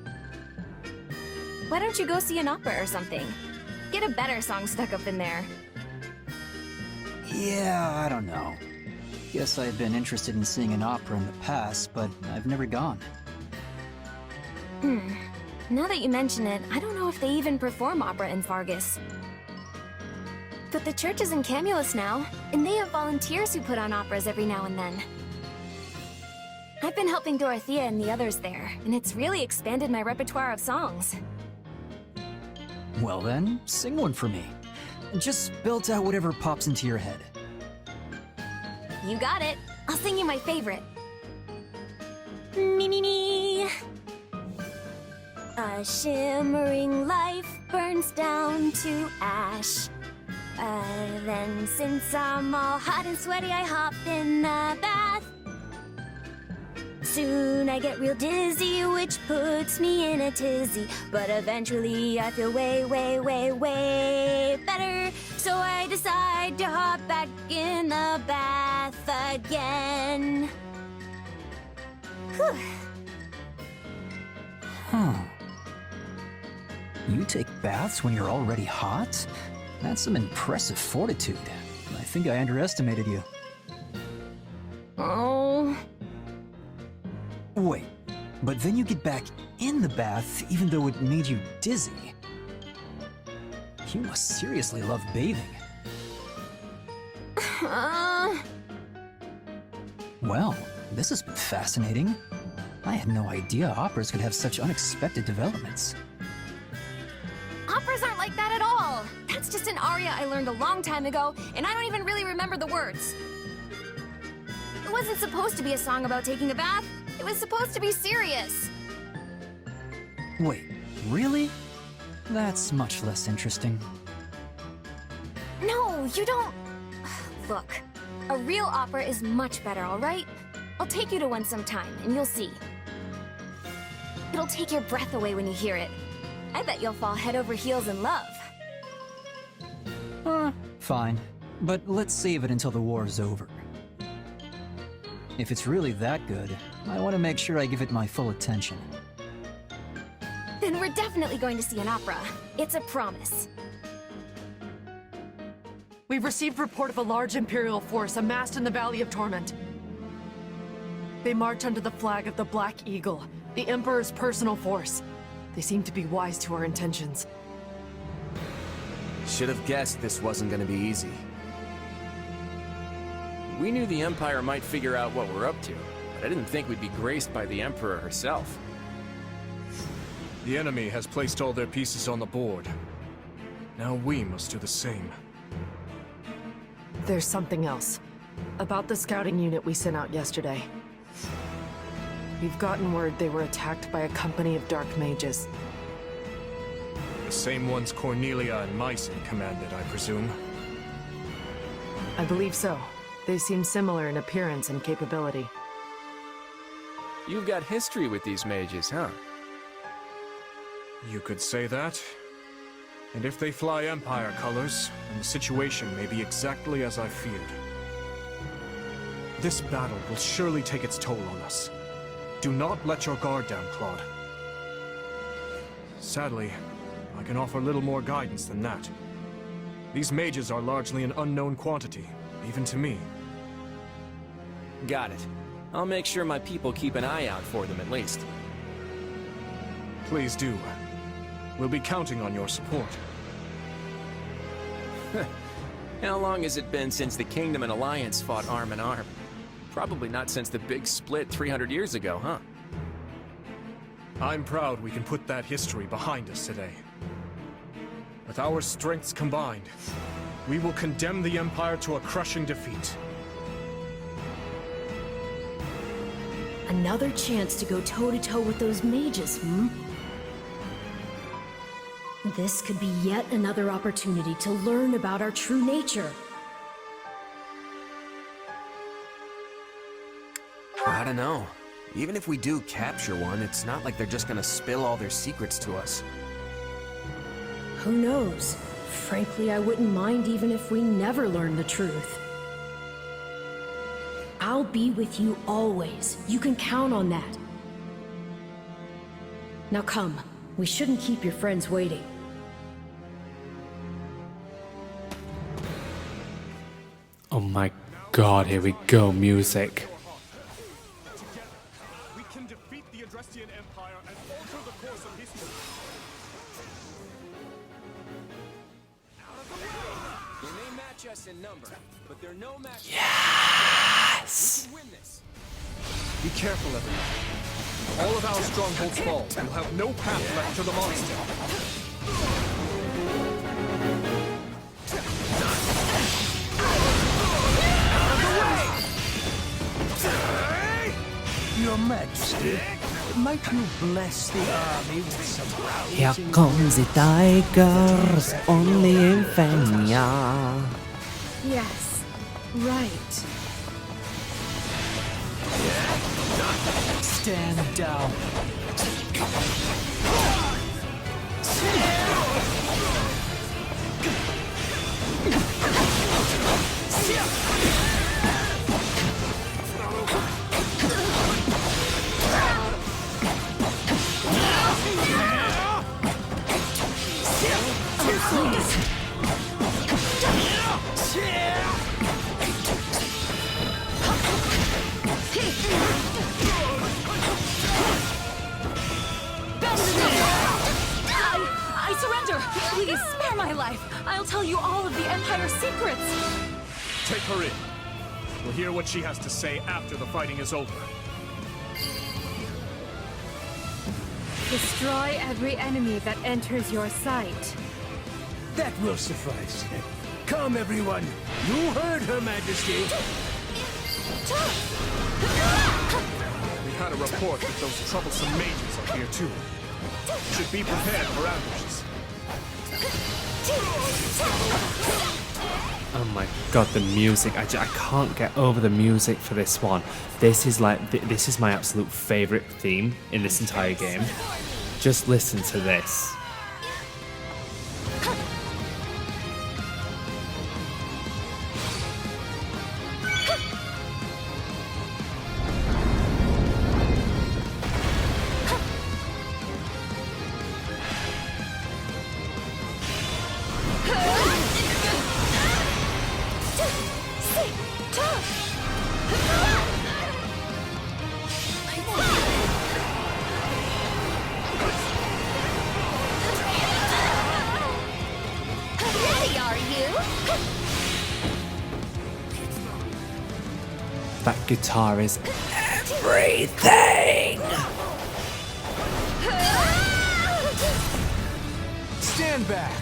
Why don't you go see an opera or something? Get a better song stuck up in there. Yeah, I don't know. Guess I've been interested in seeing an opera in the past, but I've never gone. Now that you mention it, I don't know if they even perform opera in Faerghus. But the church is in Camulus now, and they have volunteers who put on operas every now and then. I've been helping Dorothea and the others there, and it's really expanded my repertoire of songs. Well then, sing one for me. Just belt out whatever pops into your head. You got it. I'll sing you my favorite. Me, me, me. A shimmering life burns down to ash. Then since I'm all hot and sweaty, I hop in the bath. Soon I get real dizzy, which puts me in a tizzy. But eventually I feel way, way, way, way better. So I decide to hop back in the bath again. Whew. Huh. You take baths when you're already hot? That's some impressive fortitude. I think I underestimated you. Oh. Wait, but then you get back in the bath even though it made you dizzy. You must seriously love bathing. Well, this has been fascinating. I had no idea operas could have such unexpected developments. Operas aren't like that at all. That's just an aria I learned a long time ago, and I don't even really remember the words. It wasn't supposed to be a song about taking a bath. It was supposed to be serious. Wait, really? That's much less interesting. No, you don't... Look, a real opera is much better, all right? I'll take you to one sometime, and you'll see. It'll take your breath away when you hear it. I bet you'll fall head over heels in love. Fine. But let's save it until the war's over. If it's really that good, I want to make sure I give it my full attention. Then we're definitely going to see an opera. It's a promise. We've received report of a large Imperial force amassed in the Valley of Torment. They march under the flag of the Black Eagle, the Emperor's personal force. They seem to be wise to our intentions. Should have guessed this wasn't going to be easy. We knew the Empire might figure out what we're up to, but I didn't think we'd be graced by the Emperor herself. The enemy has placed all their pieces on the board. Now we must do the same. There's something else. About the scouting unit we sent out yesterday. We've gotten word they were attacked by a company of dark mages. The same ones Cornelia and Myson commanded, I presume. I believe so. They seem similar in appearance and capability. You've got history with these mages, huh? You could say that. And if they fly Empire colors, then the situation may be exactly as I feared. This battle will surely take its toll on us. Do not let your guard down, Claude. Sadly, I can offer little more guidance than that. These mages are largely an unknown quantity, even to me. Got it. I'll make sure my people keep an eye out for them at least. Please do. We'll be counting on your support. How long has it been since the Kingdom and Alliance fought arm in arm? Probably not since the big split 300 years ago, huh? I'm proud we can put that history behind us today. With our strengths combined, we will condemn the Empire to a crushing defeat. Another chance to go toe-to-toe with those mages, hmm? This could be yet another opportunity to learn about our true nature. I don't know. Even if we do capture one, it's not like they're just gonna spill all their secrets to us. Who knows? Frankly, I wouldn't mind even if we never learn the truth. I'll be with you always. You can count on that. Now come. We shouldn't keep your friends waiting. Oh my god, here we go, music. We can defeat the Adrestian Empire and alter the course of history. They may match us in number, but they're no match. Yes! We can win this. Be careful, everyone. All of our strongholds fall, and we'll have no path left to the monster. Your Majesty, might you bless the army with some rousing... Here comes the tigers, only in Fenya. Yes, right. Stand down. I surrender! Please, spare my life! I'll tell you all of the Empire's secrets! Take her in. We'll hear what she has to say after the fighting is over. Destroy every enemy that enters your sight. That will suffice. Come, everyone. You heard Her Majesty. We had a report that those troublesome mages are here too. Should be prepared for ambushes. Oh my god, the music. I can't get over the music for this one. This is like, this is my absolute favorite theme in this entire game. Just listen to this. That guitar is everything! Stand back!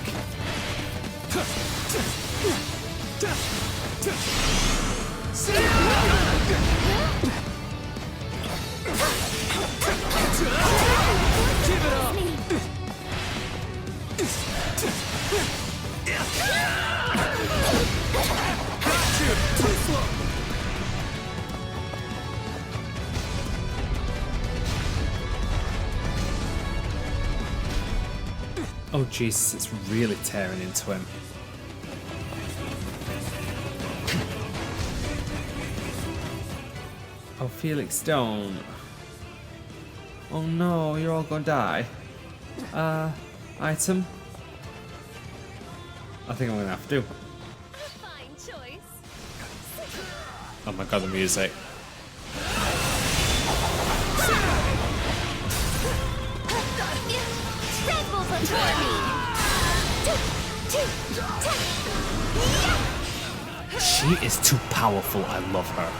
Give it up! Got you! Too slow! Oh Jesus, it's really tearing into him. Oh Felix, don't. Oh no, you're all gonna die. Item? I think I'm gonna have to. Fine choice. Oh my god, the music. Tremble before me. She is too powerful, I love her.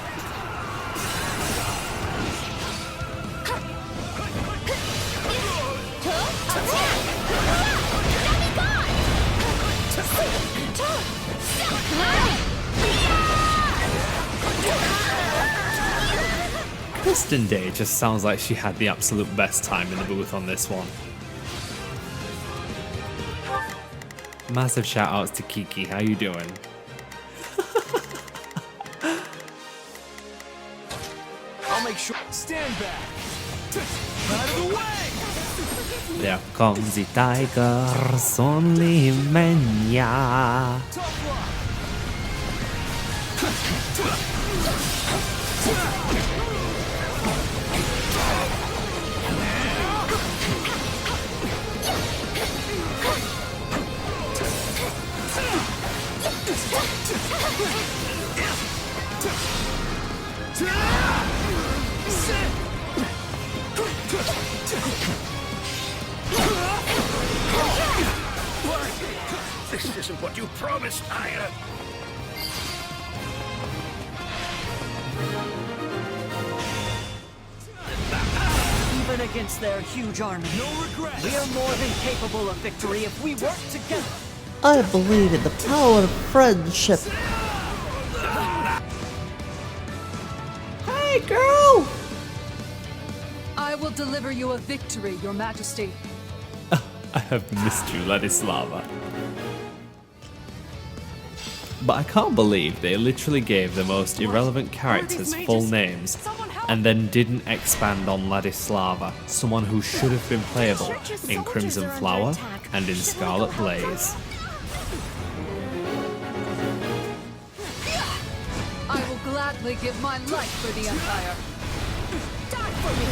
Kristen Day just sounds like she had the absolute best time in the booth on this one. Massive shout outs to Kiki, how you doing? I'll make sure. Stand back. Out of the way. There comes the tigers, only mania. This isn't what you promised, Aya. Even against their huge army, No regrets. we are more than capable of victory if we work together. I believe in the power of friendship. Hey, girl! I will deliver you a victory, Your Majesty. I have missed you, Ladislava. But I can't believe they literally gave the most irrelevant characters full names and then didn't expand on Ladislava, someone who should have been playable in Crimson Flower and in Scarlet Blaze. I will gladly give my life for the Empire. Die for me.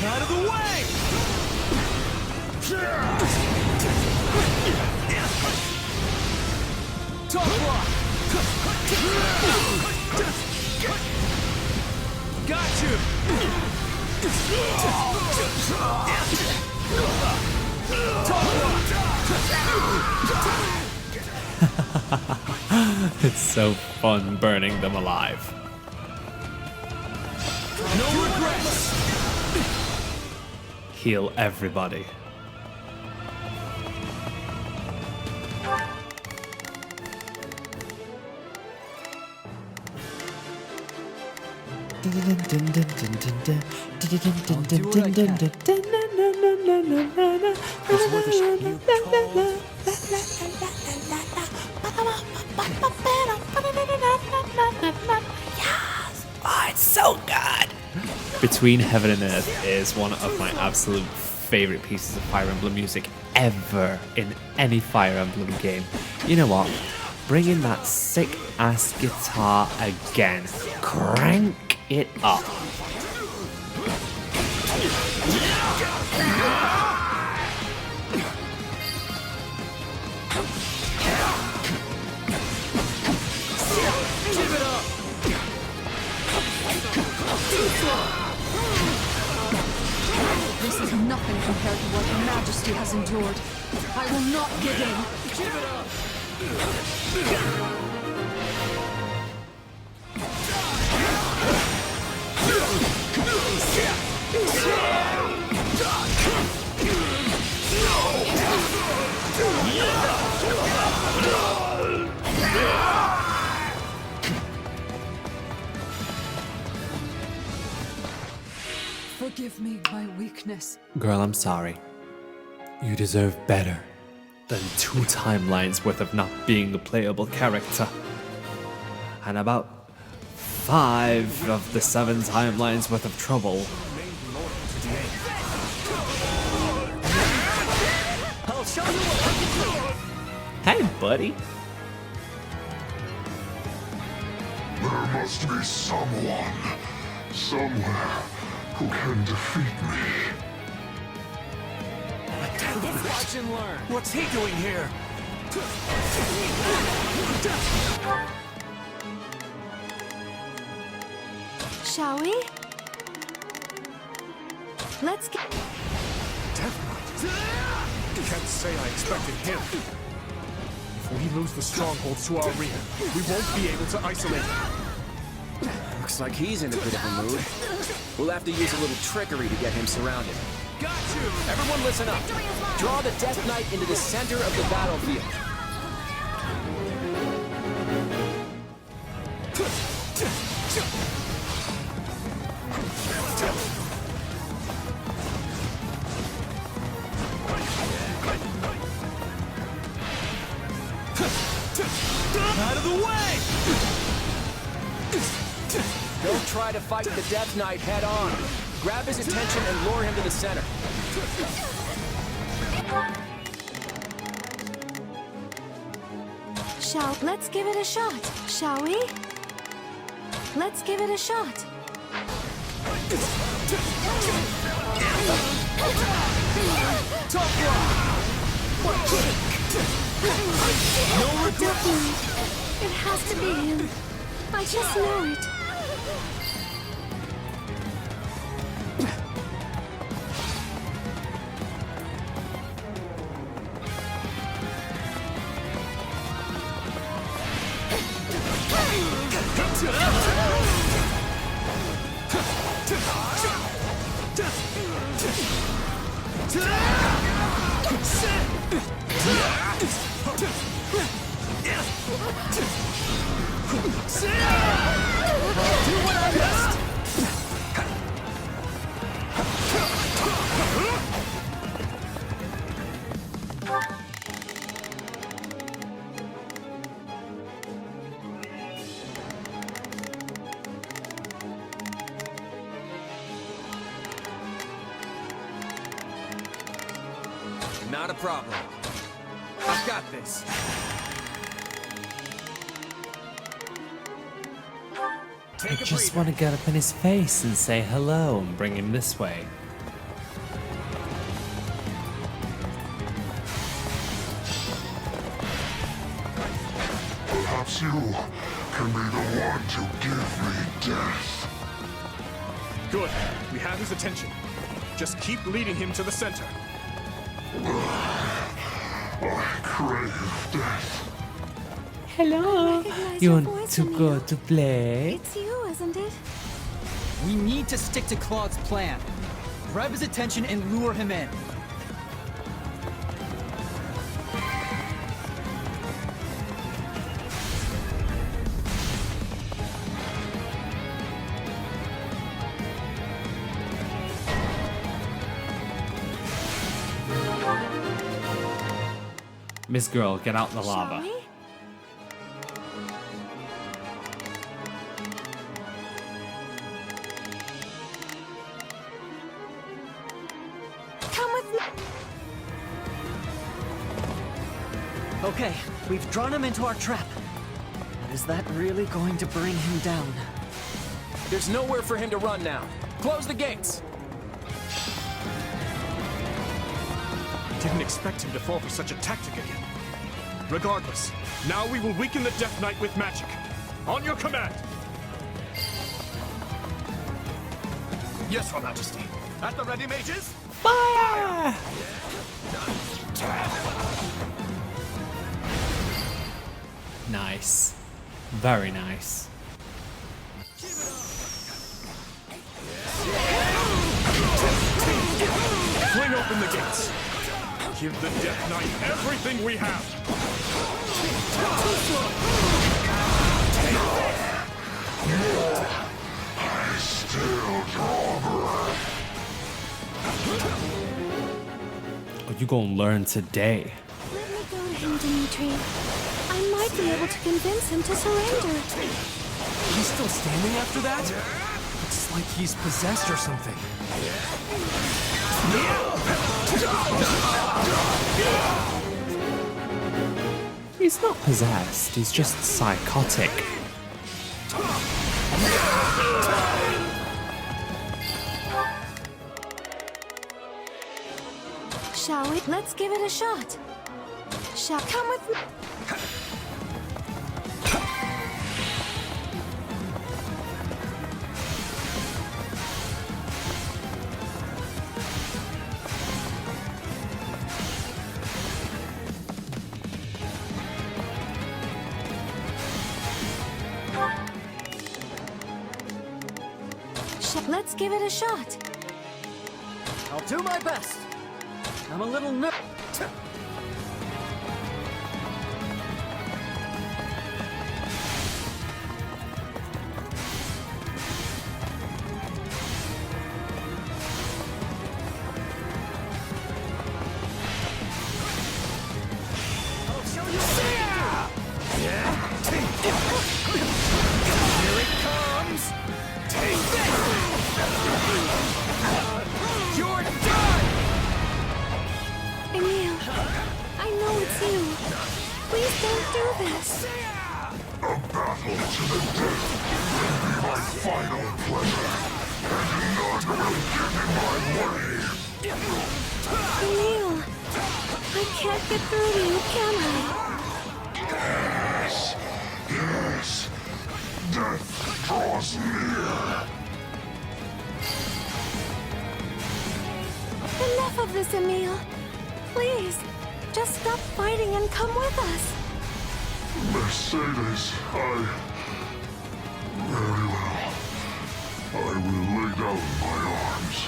Out of the way! Top block! Got you! Top block! It's so fun burning them alive. No regrets! Heal everybody. Oh, it's so good. Between Heaven and Earth is one of my absolute favorite pieces of Fire Emblem music ever in any Fire Emblem game. You know what? Bring in that sick ass guitar again. Crank it up. Give it up! This is nothing compared to what Your Majesty has endured. I will not give in. Give it up! Forgive me my weakness. Girl, I'm sorry. You deserve better than 2 timelines worth of not being a playable character. And about 5 of the 7 timelines worth of trouble. I'll show you what I can do. Hey, buddy. There must be someone, somewhere, who can defeat me. Watch and learn. What's he doing here? Shall we? Let's get... Death Knight? Can't say I expected him. If we lose the strongholds to our rear, we won't be able to isolate him. Looks like he's in a bit of a mood. We'll have to use a little trickery to get him surrounded. Got you! Everyone listen up. Draw the Death Knight into the center of the battlefield. Out of the way! Don't try to fight the Death Knight head on. Grab his attention and lure him to the center. Let's give it a shot, shall we? Let's give it a shot. Tough No redemption. It has to be him. I just know it. Not a problem. I've got this. I just want to get up in his face and say hello and bring him this way. Perhaps you can be the one to give me death. Good. We have his attention. Just keep leading him to the center. I crave death. Hello. You want to go to play? It's you, isn't it? We need to stick to Claude's plan. Grab his attention and lure him in. Miss Girl, get out the lava. Come with me. Okay, we've drawn him into our trap. But is that really going to bring him down? There's nowhere for him to run now. Close the gates. Didn't expect him to fall for such a tactic again. Regardless, now we will weaken the Death Knight with magic. On your command! Yes, Your Majesty. At the ready, mages? Fire! Nice. Very nice. Fling open the gates. Give the Death Knight everything we have. I still draw breath. you gonna learn today. Let me go to him, Dimitri. I might be able to convince him to surrender. He's still standing after that? It's like he's possessed or something. He's not possessed, he's just psychotic. Shall we? Let's give it a shot. Shall come with me? Let's give it a shot. I'll do my best. I'm a little nervous. Enough of this, Emil. Please, just stop fighting and come with us. Mercedes, very well. I will lay down my arms.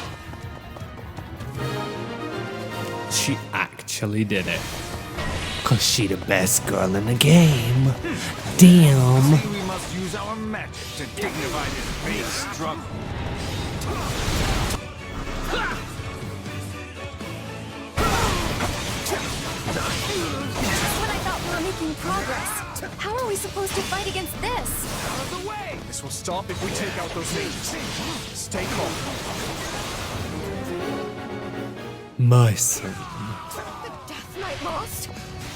She actually did it. 'Cause she the best girl in the game. Damn. We must use our magic to dignify this base struggle. Just when I thought we were making progress. How are we supposed to fight against this? Out of the way! This will stop if we take out those mages. Stay calm. My son. The Death Knight lost.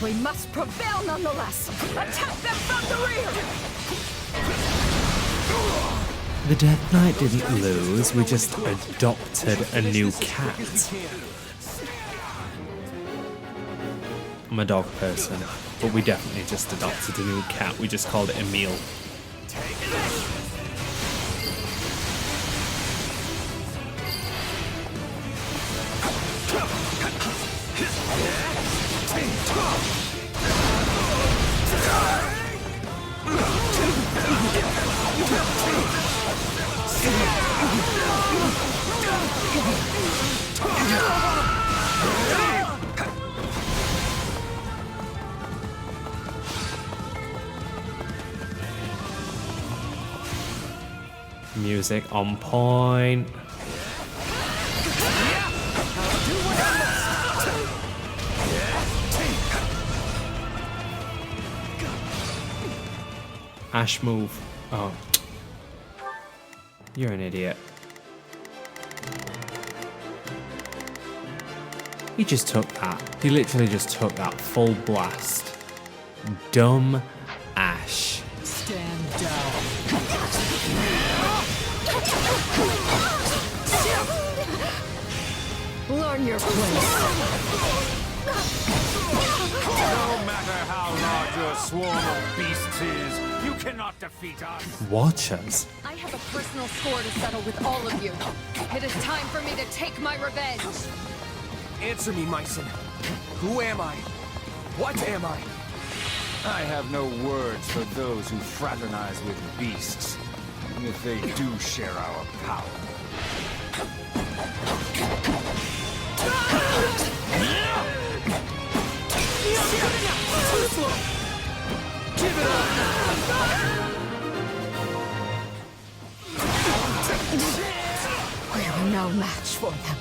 We must prevail nonetheless. Attack them from the rear. The Death Knight didn't lose, we just adopted a new cat. I'm a dog person, but we definitely just adopted a new cat. We just called it Emil. Music on point. Ash move. Oh. You're an idiot. He just took that. He literally just took that full blast. Dumb Ash. Stand down. Learn your place. No matter how large your swarm of beasts is, you cannot defeat us. Watch us. I have a personal score to settle with all of you. It is time for me to take my revenge. Answer me, Myson. Who am I? What am I? I have no words for those who fraternize with beasts, if they do share our power. Give it up! We're no match for them.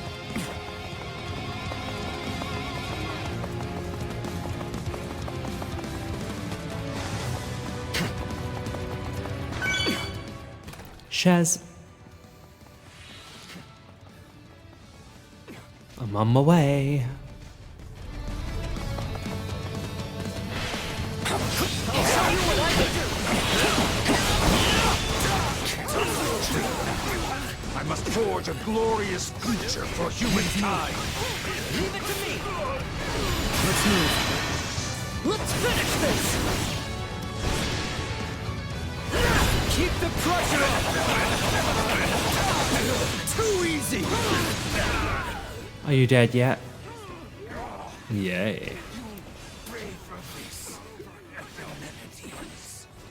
Shez. I'm on my way. I must forge a glorious future for humankind. Leave it to me. Let's move. Let's finish this. Keep the pressure up. Too easy. Are you dead yet? Yay.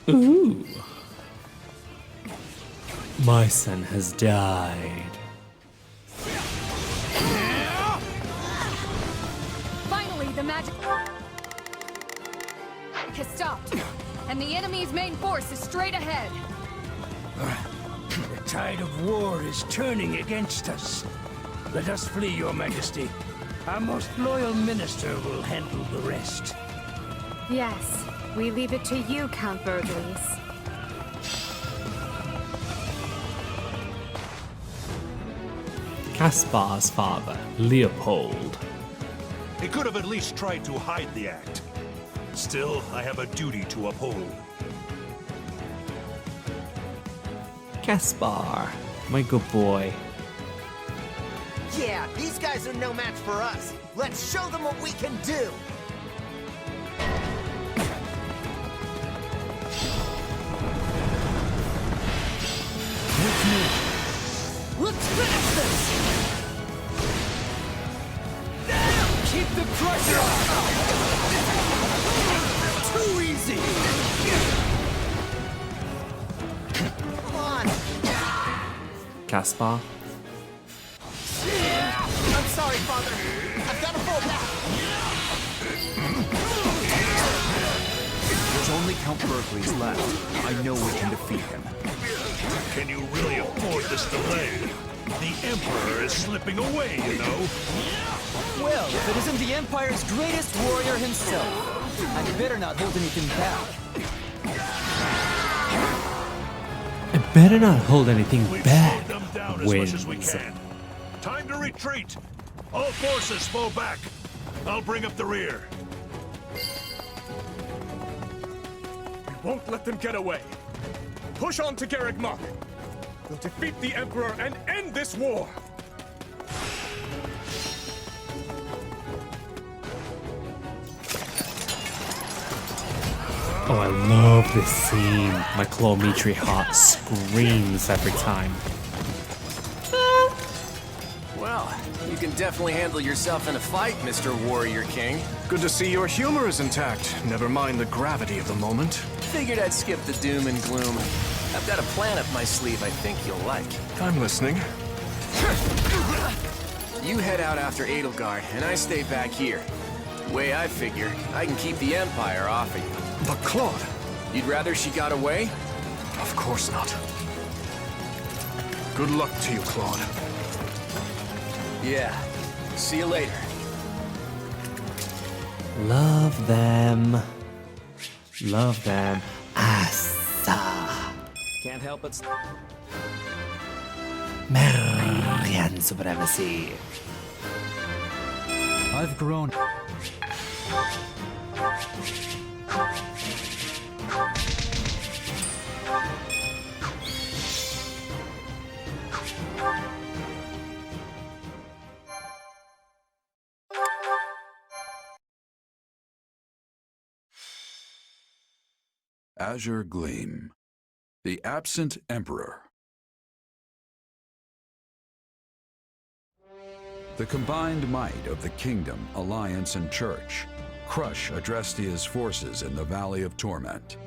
Ooh. My son has died. Finally, the magic has stopped, and the enemy's main force is straight ahead. The tide of war is turning against us. Let us flee, Your Majesty. Our most loyal minister will handle the rest. Yes, we leave it to you, Count Faerghus. Caspar's father, Leopold. He could have at least tried to hide the act. Still, I have a duty to uphold. Caspar, my good boy. Yeah, these guys are no match for us. Let's show them what we can do. Let's finish this! Keep the pressure up! Too easy! Come on! Caspar. I'm sorry, Father. I've got to fall back. There's only Count Berkeley's left. I know we can defeat him. Can you really afford this delay? The Emperor is slipping away, you know. Well, if it isn't the Empire's greatest warrior himself, I better not hold anything back. I better not hold anything back. Them down as Wins. much as we can. Time to retreat. All forces fall back. I'll bring up the rear. We won't let them get away. Push on to Garreg Mach. We'll defeat the Emperor and end this war. Oh, I love this scene. My Dimitri heart screams every time. Well, you can definitely handle yourself in a fight, Mr. Warrior King. Good to see your humor is intact. Never mind the gravity of the moment. Figured I'd skip the doom and gloom. I've got a plan up my sleeve I think you'll like. I'm listening. You head out after Edelgard, and I stay back here. The way I figure, I can keep the Empire off of you. But Claude... You'd rather she got away? Of course not. Good luck to you, Claude. Yeah. See you later. Love them. Love them. Asa. Can't help but... Marian supremacy. I've grown... Azure Gleam. The Absent Emperor. The combined might of the Kingdom, Alliance, and Church crush Adrestia's forces in the Valley of Torment,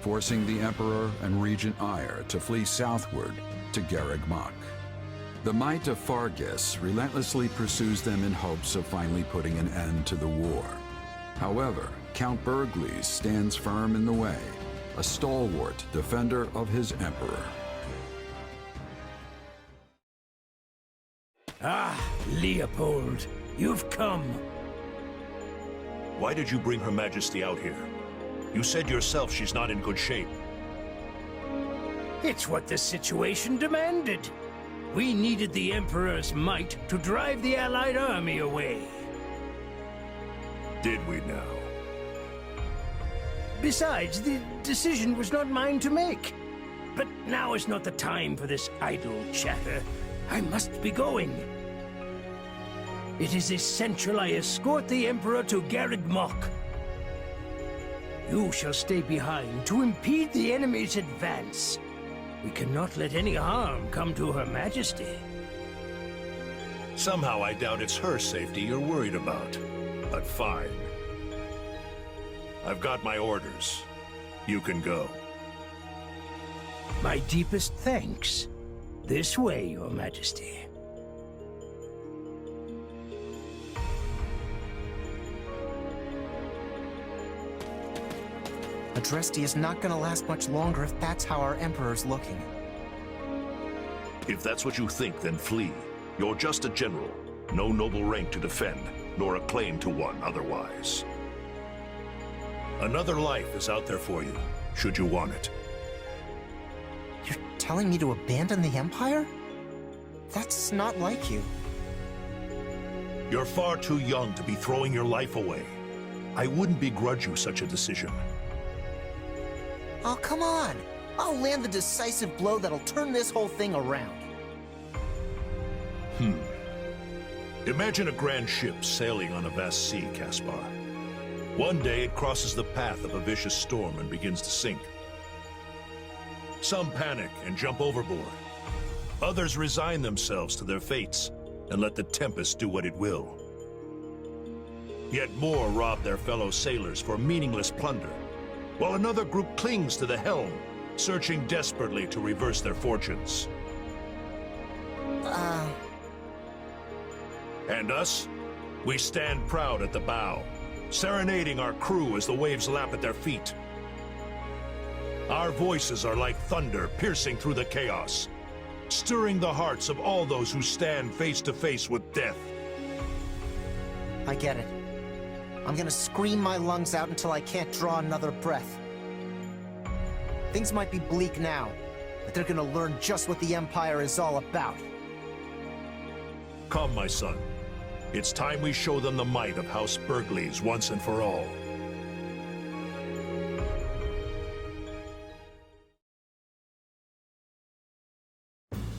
forcing the Emperor and Regent Ire to flee southward to Garreg Mach. The might of Faerghus relentlessly pursues them in hopes of finally putting an end to the war. However, Count Berkeley stands firm in the way, a stalwart defender of his Emperor. Ah, Leopold, you've come. Why did you bring Her Majesty out here? You said yourself she's not in good shape. It's what the situation demanded. We needed the Emperor's might to drive the Allied army away. Did we now? Besides, the decision was not mine to make. But now is not the time for this idle chatter. I must be going. It is essential I escort the Emperor to Garreg Mach. You shall stay behind to impede the enemy's advance. We cannot let any harm come to Her Majesty. Somehow I doubt it's her safety you're worried about. But fine. I've got my orders. You can go. My deepest thanks. This way, Your Majesty. Adresti is not gonna last much longer if that's how our Emperor's looking. If that's what you think, then flee. You're just a general. No noble rank to defend, nor a claim to one otherwise. Another life is out there for you, should you want it. You're telling me to abandon the Empire? That's not like you. You're far too young to be throwing your life away. I wouldn't begrudge you such a decision. Oh, come on! I'll land the decisive blow that'll turn this whole thing around. Imagine a grand ship sailing on a vast sea, Caspar. One day it crosses the path of a vicious storm and begins to sink. Some panic and jump overboard. Others resign themselves to their fates and let the tempest do what it will. Yet more rob their fellow sailors for meaningless plunder, while another group clings to the helm, searching desperately to reverse their fortunes. And us? We stand proud at the bow, serenading our crew as the waves lap at their feet. Our voices are like thunder piercing through the chaos, stirring the hearts of all those who stand face to face with death. I get it. I'm gonna scream my lungs out until I can't draw another breath. Things might be bleak now, but they're gonna learn just what the Empire is all about. Come, my son. It's time we show them the might of House Bergles once and for all.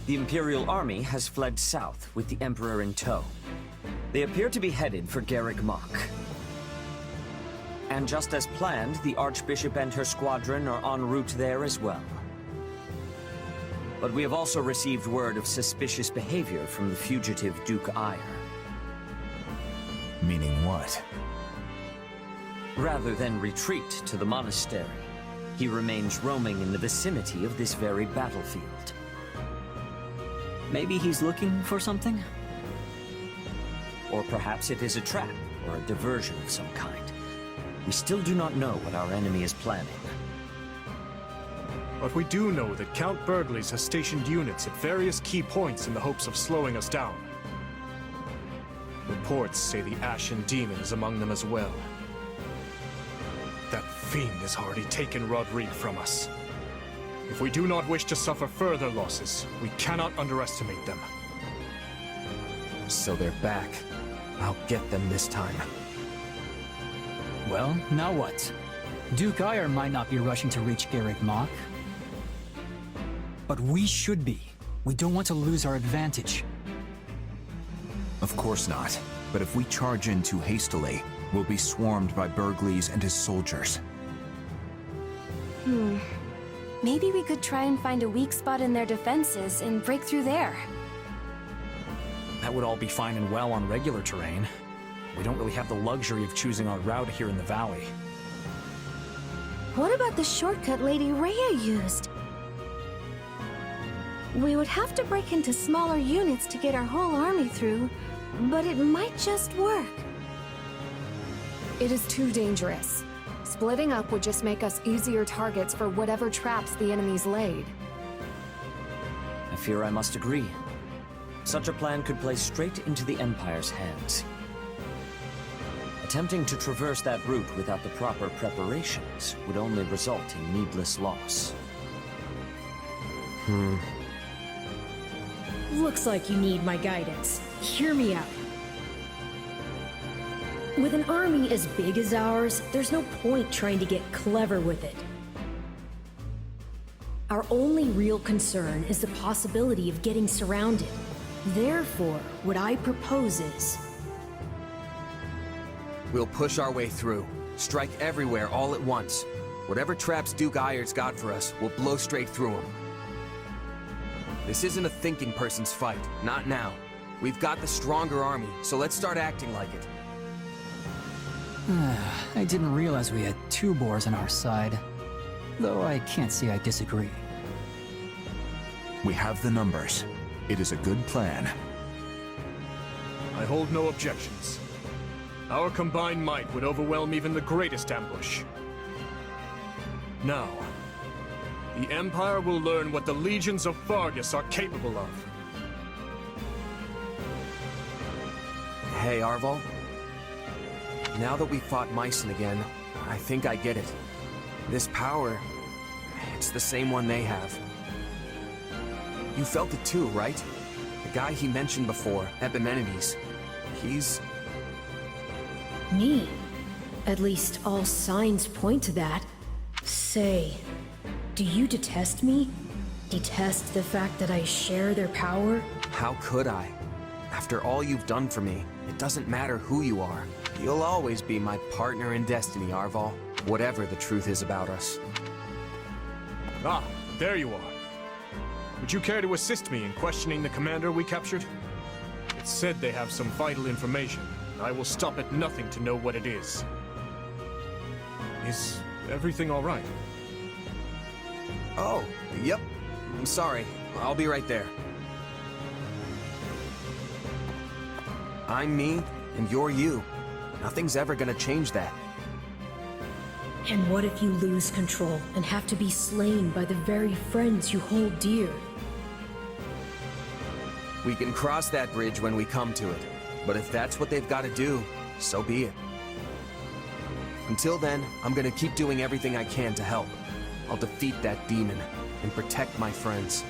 The Imperial army has fled south with the Emperor in tow. They appear to be headed for Garreg Mach. And just as planned, the Archbishop and her squadron are en route there as well. But we have also received word of suspicious behavior from the fugitive Duke Eyre. Meaning what? Rather than retreat to the monastery, he remains roaming in the vicinity of this very battlefield. Maybe he's looking for something? Or perhaps it is a trap or a diversion of some kind. We still do not know what our enemy is planning. But we do know that Count Bergles has stationed units at various key points in the hopes of slowing us down. Reports say the Ashen Demon is among them as well. That fiend has already taken Rodrigue from us. If we do not wish to suffer further losses, we cannot underestimate them. So they're back. I'll get them this time. Well, now what? Duke Eyre might not be rushing to reach Garreg Mach. But we should be. We don't want to lose our advantage. Of course not. But if we charge in too hastily, we'll be swarmed by Bergles and his soldiers. Maybe we could try and find a weak spot in their defenses and break through there. That would all be fine and well on regular terrain. We don't really have the luxury of choosing our route here in the valley. What about the shortcut Lady Rhea used? We would have to break into smaller units to get our whole army through, but it might just work. It is too dangerous. Splitting up would just make us easier targets for whatever traps the enemy's laid. I fear I must agree. Such a plan could play straight into the Empire's hands. Attempting to traverse that route without the proper preparations would only result in needless loss. Looks like you need my guidance. Hear me out. With an army as big as ours, there's no point trying to get clever with it. Our only real concern is the possibility of getting surrounded. Therefore, what I propose is... We'll push our way through. Strike everywhere all at once. Whatever traps Duke Ayer's got for us, we'll blow straight through them. This isn't a thinking person's fight. Not now. We've got the stronger army, so let's start acting like it. I didn't realize we had 2 boars on our side. Though I can't say I disagree. We have the numbers. It is a good plan. I hold no objections. Our combined might would overwhelm even the greatest ambush. Now, the Empire will learn what the legions of Faerghus are capable of. Hey, Arval. Now that we fought Meissen again, I think I get it. This power, it's the same one they have. You felt it too, right? The guy he mentioned before, Epimenides, he's... Me? At least all signs point to that. Say, do you detest me? Detest the fact that I share their power? How could I? After all you've done for me, it doesn't matter who you are. You'll always be my partner in destiny, Arval. Whatever the truth is about us. Ah, there you are. Would you care to assist me in questioning the commander we captured? It's said they have some vital information, and I will stop at nothing to know what it is. Is everything all right? Oh, yep. I'm sorry. I'll be right there. I'm me, and you're you. Nothing's ever gonna change that. And what if you lose control and have to be slain by the very friends you hold dear? We can cross that bridge when we come to it. But if that's what they've got to do, so be it. Until then, I'm gonna keep doing everything I can to help. I'll defeat that demon and protect my friends.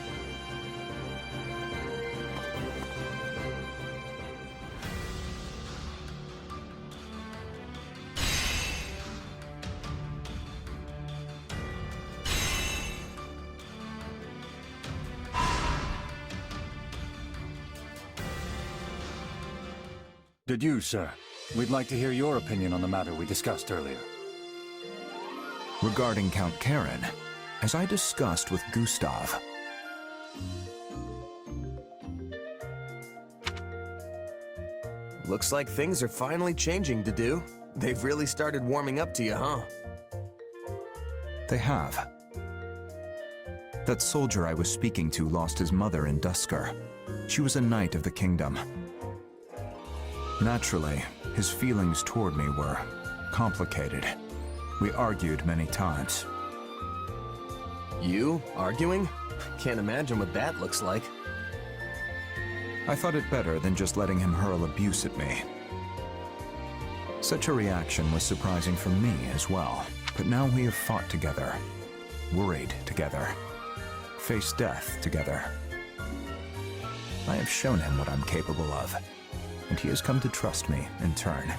Did you, sir? We'd like to hear your opinion on the matter we discussed earlier. Regarding Count Karen, as I discussed with Gustav, Looks like things are finally changing, Dedu. They've really started warming up to you, huh? they have. That soldier I was speaking to lost his mother in Dusker. She was a knight of the kingdom. Naturally, his feelings toward me were complicated. We argued many times. You? Arguing? Can't imagine what that looks like. I thought it better than just letting him hurl abuse at me. Such a reaction was surprising for me as well. But now we have fought together, worried together, faced death together. I have shown him what I'm capable of, and he has come to trust me in turn.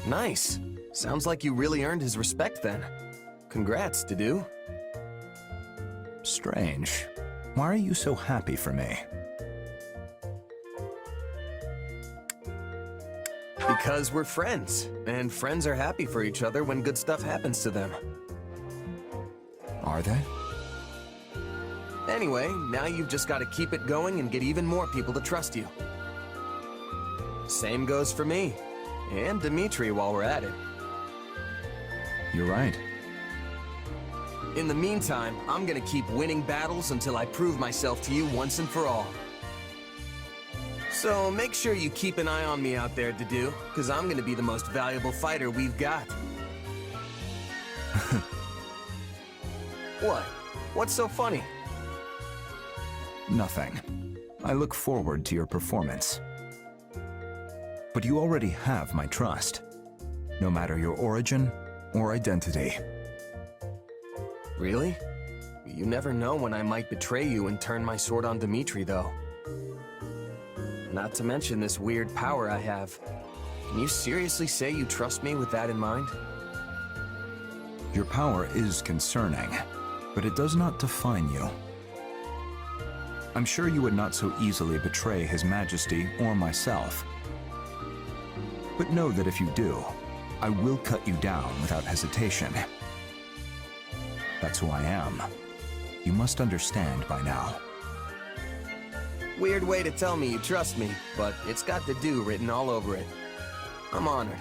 Nice. Sounds like you really earned his respect then. Congrats, Dedu. Strange. Why are you so happy for me? Because we're friends, and friends are happy for each other when good stuff happens to them. Are they? Anyway, now you've just got to keep it going and get even more people to trust you. Same goes for me. And Dimitri while we're at it. You're right. In the meantime, I'm gonna keep winning battles until I prove myself to you once and for all. So make sure you keep an eye on me out there, Dedu, because I'm gonna be the most valuable fighter we've got. What? What's so funny? Nothing. I look forward to your performance. But you already have my trust, no matter your origin or identity. Really? You never know when I might betray you and turn my sword on Dimitri, though. Not to mention this weird power I have. Can you seriously say you trust me with that in mind? Your power is concerning, but it does not define you. I'm sure you would not so easily betray His Majesty or myself. But know that if you do, I will cut you down without hesitation. That's who I am. You must understand by now. Weird way to tell me you trust me, but it's got the "do" written all over it. I'm honored.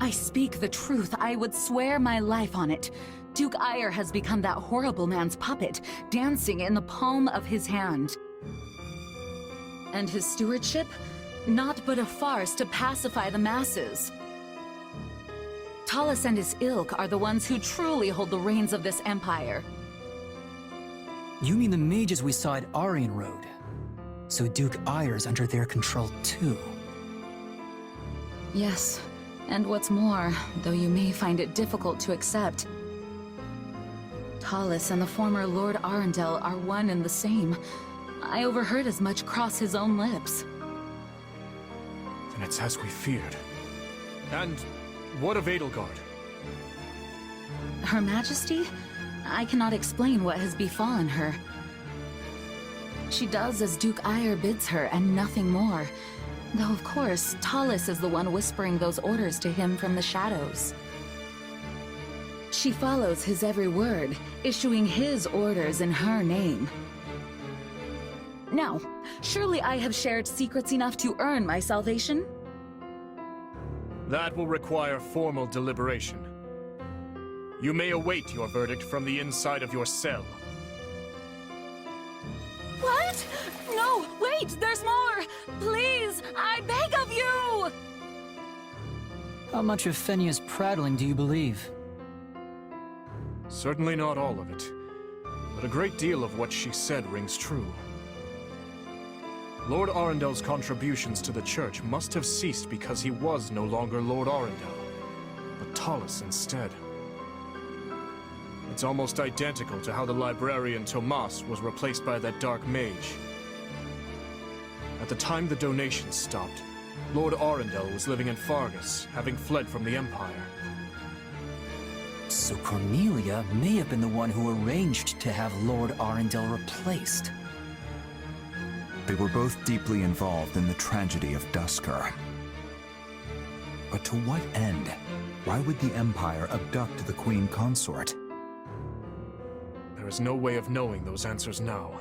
I speak the truth. I would swear my life on it. Duke Aiur has become that horrible man's puppet, dancing in the palm of his hand. And his stewardship? Naught but a farce to pacify the masses. Talus and his ilk are the ones who truly hold the reins of this empire. You mean the mages we saw at Aryan Road? So Duke Aiur's under their control too? Yes, and what's more, though you may find it difficult to accept, Talus and the former Lord Arundel are one and the same. I overheard as much cross his own lips. Then it's as we feared. And what of Edelgard? Her Majesty? I cannot explain what has befallen her. She does as Duke Aiur bids her, and nothing more. Though, of course, Talus is the one whispering those orders to him from the shadows. She follows his every word, issuing his orders in her name. Now, surely I have shared secrets enough to earn my salvation? That will require formal deliberation. You may await your verdict from the inside of your cell. What? No, wait, there's more! Please, I beg of you! How much of Fenia's prattling do you believe? Certainly not all of it, but a great deal of what she said rings true. Lord Arundel's contributions to the church must have ceased because he was no longer Lord Arundel, but Talus instead. It's almost identical to how the librarian Tomas was replaced by that dark mage. At the time the donations stopped, Lord Arundel was living in Faerghus, having fled from the Empire. So Cornelia may have been the one who arranged to have Lord Arundel replaced. They were both deeply involved in the tragedy of Duscur. But to what end? Why would the Empire abduct the Queen Consort? There is no way of knowing those answers now.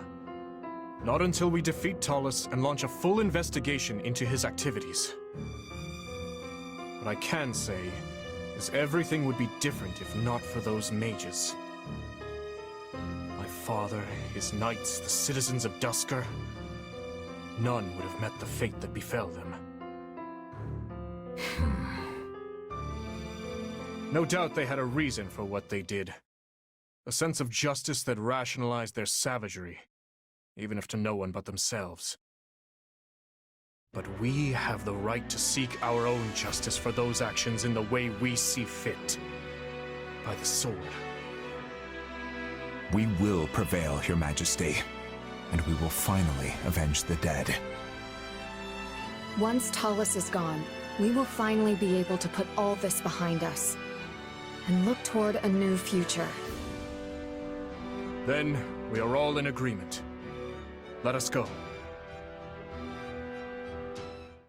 Not until we defeat Talus and launch a full investigation into his activities. What I can say is everything would be different if not for those mages. My father, his knights, the citizens of Duscur, none would have met the fate that befell them. No doubt they had a reason for what they did. A sense of justice that rationalized their savagery, even if to no one but themselves. But we have the right to seek our own justice for those actions in the way we see fit. By the sword. We will prevail, Your Majesty, and we will finally avenge the dead. Once Talus is gone, we will finally be able to put all this behind us and look toward a new future. Then, we are all in agreement. Let us go.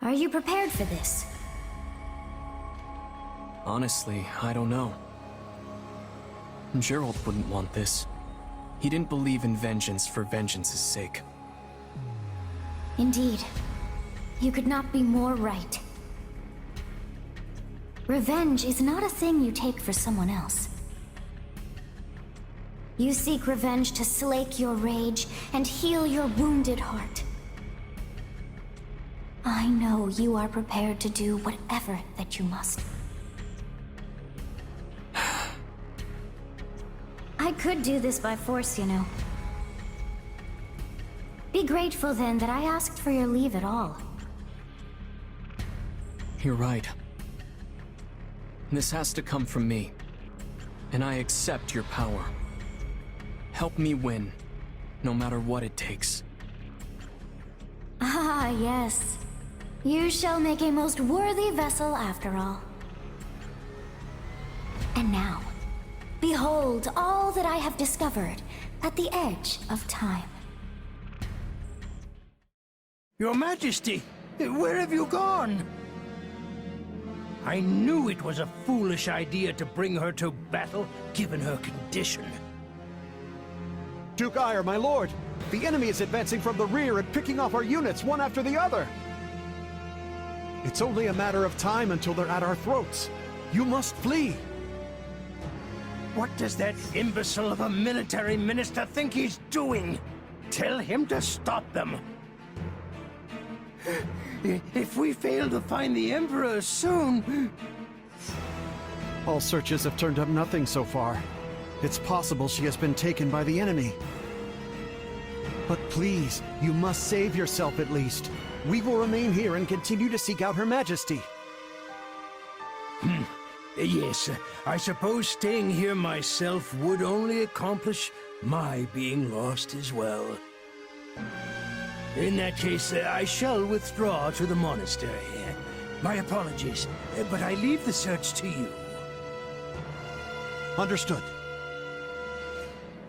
Are you prepared for this? Honestly, I don't know. Gerald wouldn't want this. He didn't believe in vengeance for vengeance's sake. Indeed. You could not be more right. Revenge is not a thing you take for someone else. You seek revenge to slake your rage and heal your wounded heart. I know you are prepared to do whatever that you must. I could do this by force, you know. Be grateful then that I asked for your leave at all. You're right. This has to come from me. And I accept your power. Help me win, no matter what it takes. Ah, yes. You shall make a most worthy vessel after all. And now, behold all that I have discovered at the edge of time. Your Majesty, where have you gone? I knew it was a foolish idea to bring her to battle, given her condition. Duke Ire, my lord! The enemy is advancing from the rear and picking off our units one after the other! It's only a matter of time until they're at our throats. You must flee! What does that imbecile of a military minister think he's doing? Tell him to stop them. If we fail to find the Emperor soon... All searches have turned up nothing so far. It's possible she has been taken by the enemy. But please, you must save yourself at least. We will remain here and continue to seek out Her Majesty. Yes, I suppose staying here myself would only accomplish my being lost as well. In that case, I shall withdraw to the monastery. My apologies, but I leave the search to you. Understood.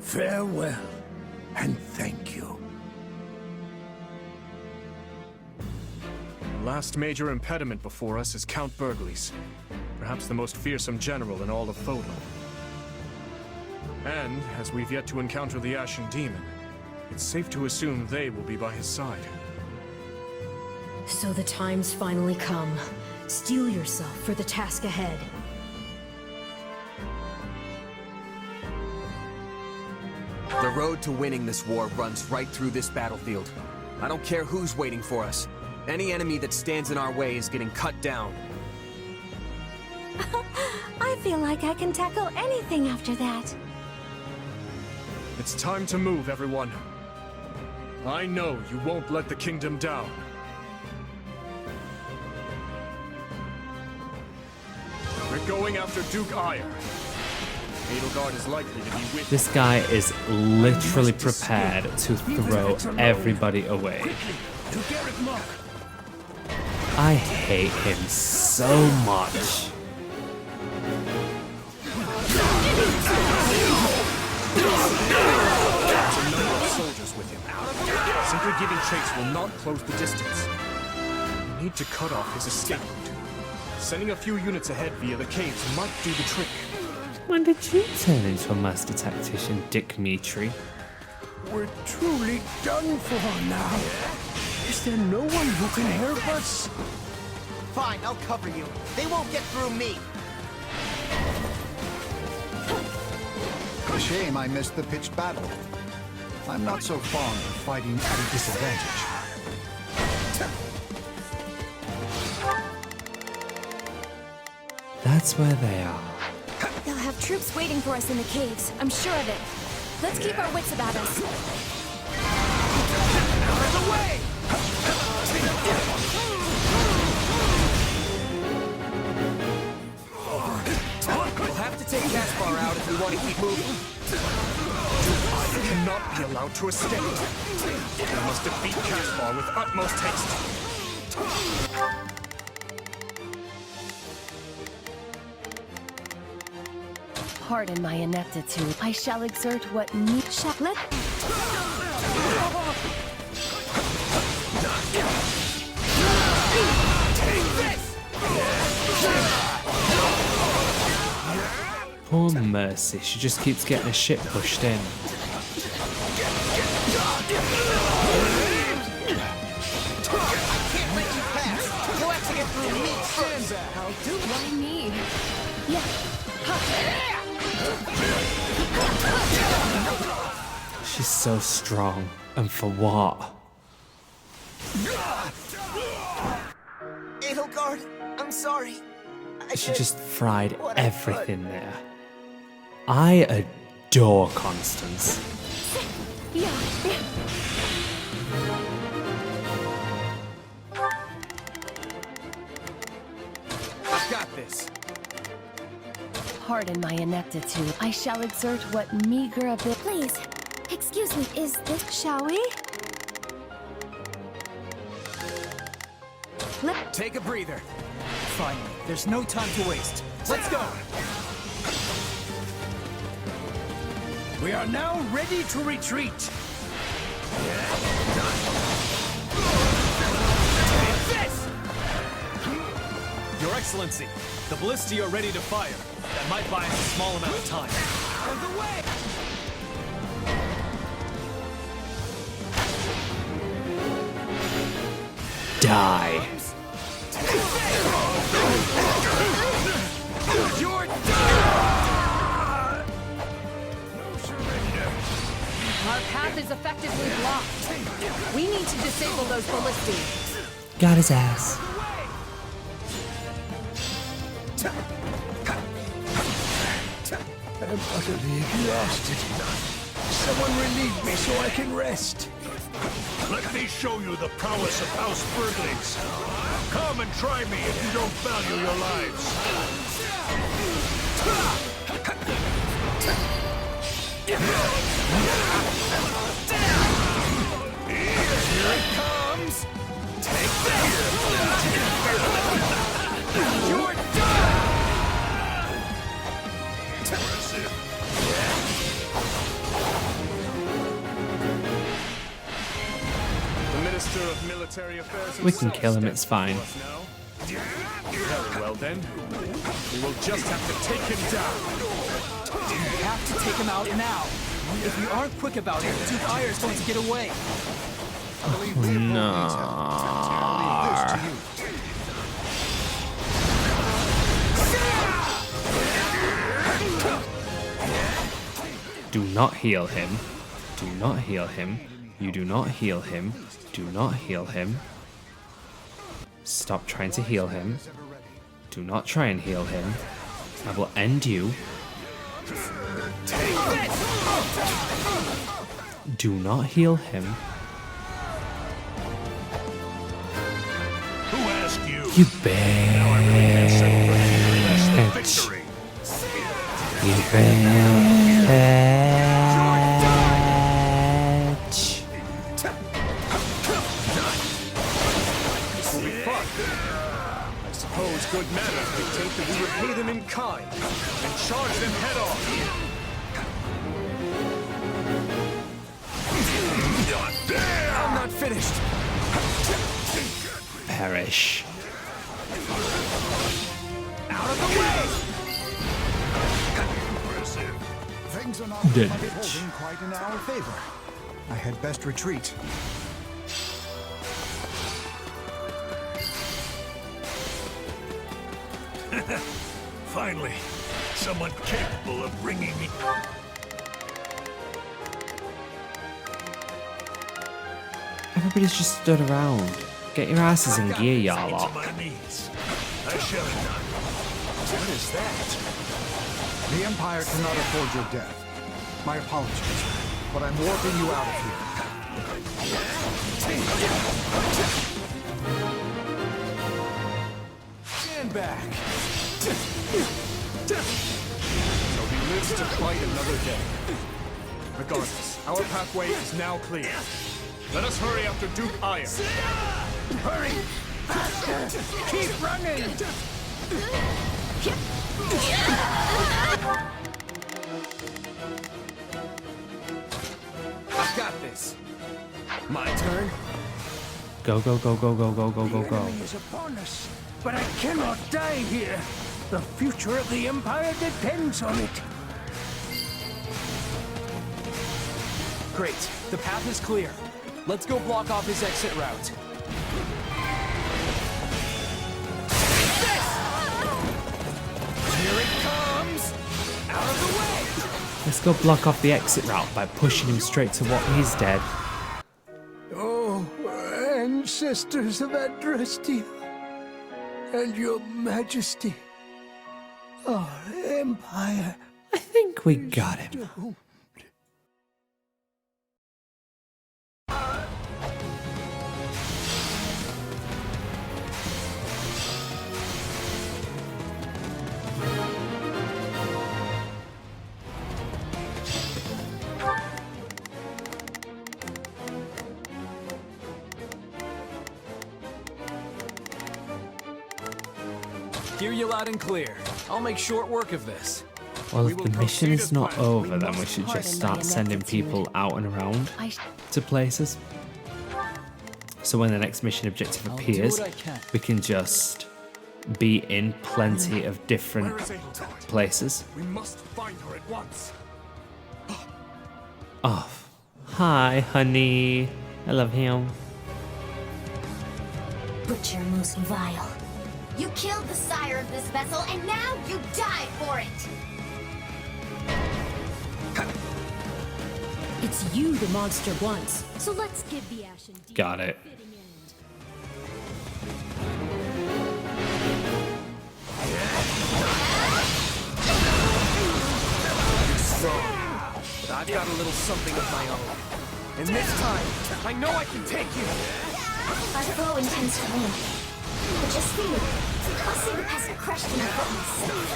Farewell, and thank you. The last major impediment before us is Count Bergliez, perhaps the most fearsome general in all of Fódlan. And, as we've yet to encounter the Ashen Demon, it's safe to assume they will be by his side. So the time's finally come. Steel yourself for the task ahead. The road to winning this war runs right through this battlefield. I don't care who's waiting for us. Any enemy that stands in our way is getting cut down. I feel like I can tackle anything after that. It's time to move, everyone. I know you won't let the kingdom down. We're going after Duke Ire. Edelgard is likely to be with This guy is literally prepared to throw everybody away. I hate him so much. There's a number of soldiers with him. Simply giving chase will not close the distance. We need to cut off his escape route. Sending a few units ahead via the caves might do the trick. When did you turn into a master tactician, Dimitri? We're truly done for now. Is there no one who can help us? Fine, I'll cover you. They won't get through me. A shame I missed the pitched battle. I'm not so fond of fighting at a disadvantage. That's where they are. They'll have troops waiting for us in the caves. I'm sure of it. Let's keep our wits about us. Out of the way! We'll have to take Caspar out if we want to keep moving. I cannot be allowed to escape. We must defeat Caspar with utmost haste. Pardon my ineptitude. I shall exert what need shall let. Poor Mercy, she just keeps getting her shit pushed in. I'll do why me? Yeah. She's so strong, and for what? Edelgard, I'm sorry. She just fried everything there. I adore Constance. I've got this. Pardon my ineptitude. I shall exert what meager ability. Please, Excuse me, is this... Shall we? Take a breather. Finally, there's no time to waste. Let's go! We are now ready to retreat. Your Excellency, the ballista are ready to fire. That might buy us a small amount of time. Out of the way! Die. You're Our path is effectively blocked. We need to disable those ballistae. Got his ass. I'm utterly exhausted. Someone relieve me so I can rest. Let me show you the prowess of House Burglings. Come and try me if you don't value your Here it comes! Take this! You're done! Impressive. The Minister of Military Affairs. We can kill him, it's fine. Very well then. We will just have to take him down. You have to take him out now. If we aren't quick about it, Duke Ayer's going to get away. No. Do not heal him. Do not heal him. You do not heal him. Do not heal him. Stop trying to heal him. Do not try and heal him. I will end you. Do not heal him. Who asked you? You bitch. You bitch. This will be fun. I suppose good manners dictate that we repay them in kind and charge them head on. I'm not finished. Perish. Out of the way! Things are not Dead unfolding bitch. quite in our favor. I had best retreat. Finally, someone capable of bringing me. Everybody's just stood around. Get your asses in gear, y'all lot. My knees. I shall not. What is that? The Empire cannot afford your death. My apologies, but I'm warping you out of here. Stand back. So he lives to fight another day. Regardless, our pathway is now clear. Let us hurry after Duke Ayer. Hurry! Faster! Keep running! I've got this. My turn. Go, go, go, go, go, go, go, go, The go. enemy is upon us, but I cannot die here. The future of the Empire depends on it. Great. The path is clear. Let's go block off his exit route. Here it comes! Out of the way! Let's go block off the exit route by pushing him straight to what he's dead. Oh, ancestors of Adrestian, and your majesty, our empire. I think we got him. Hear you loud and clear. I'll make short work of this. Well, if the mission is not over, then we should just start sending people out and around to places. So when the next mission objective appears, we can just be in plenty of different places. We must find her at once. Oh, hi, honey. I love him. Butcher most vile. You killed the sire of this vessel, and now you die for it! It's you the monster wants, so let's give the Ashen Demon Got it. Strong, but I've got a little something of my own. And this time, I know I can take you! Our foe intends to win. But just feel, I'll see the peasant crushed in our footloose.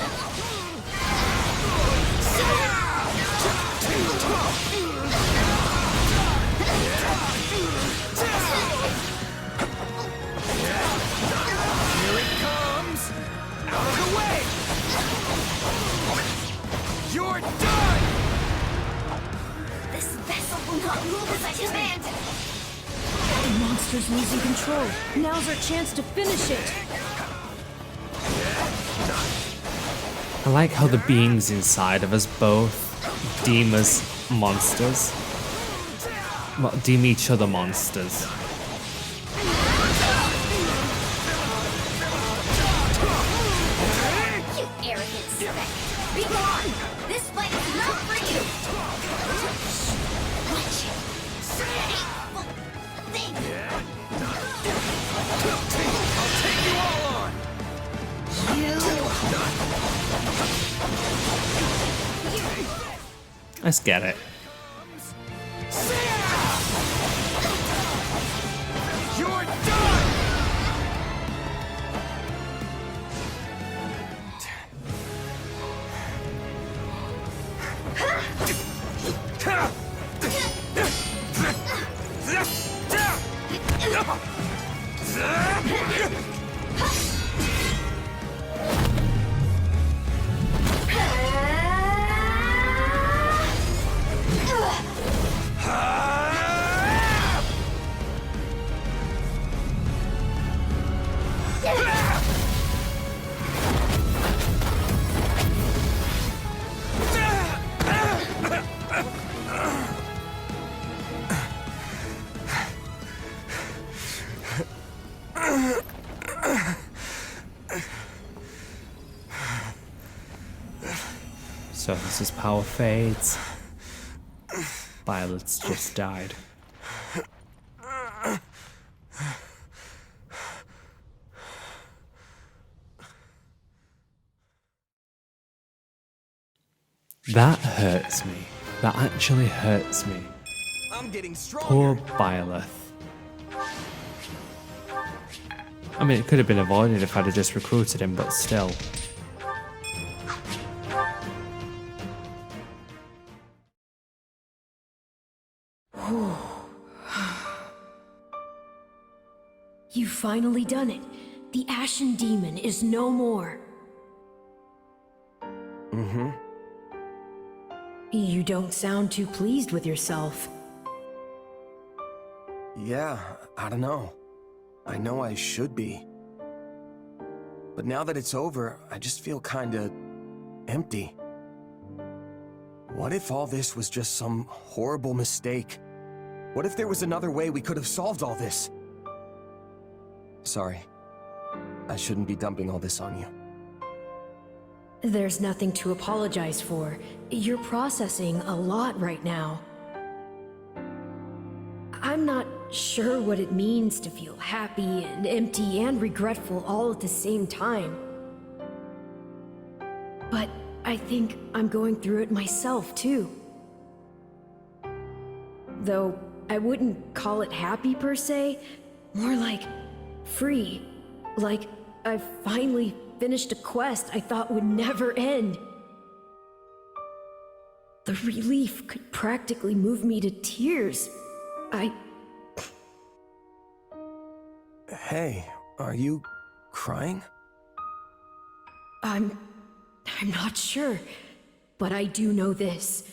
Here it comes! Out of the way! You're done! This vessel will not move as I command! The monster's losing control. Now's our chance to finish it. I like how the beings inside of us both deem us monsters. Well, deem each other monsters. You arrogant speck! Be gone! This fight is not for you! Wretched, hateful thing! I'll take you all on! Let's get it. You're done! So as his power fades, Byleth's just died. That hurts me. That actually hurts me. I'm getting stronger. Poor Byleth. I mean, it could have been avoided if I'd have just recruited him, but still. You've finally done it. The Ashen Demon is no more. Mm-hmm. You don't sound too pleased with yourself. Yeah, I don't know. I know I should be. But now that it's over, I just feel kinda empty. What if all this was just some horrible mistake? What if there was another way we could have solved all this? Sorry. I shouldn't be dumping all this on you. There's nothing to apologize for. You're processing a lot right now. I'm not sure what it means to feel happy and empty and regretful all at the same time. But I think I'm going through it myself, too. Though I wouldn't call it happy per se, more like free. Like I've finally finished a quest I thought would never end. The relief could practically move me to tears. Hey, are you crying? I'm not sure, but I do know this.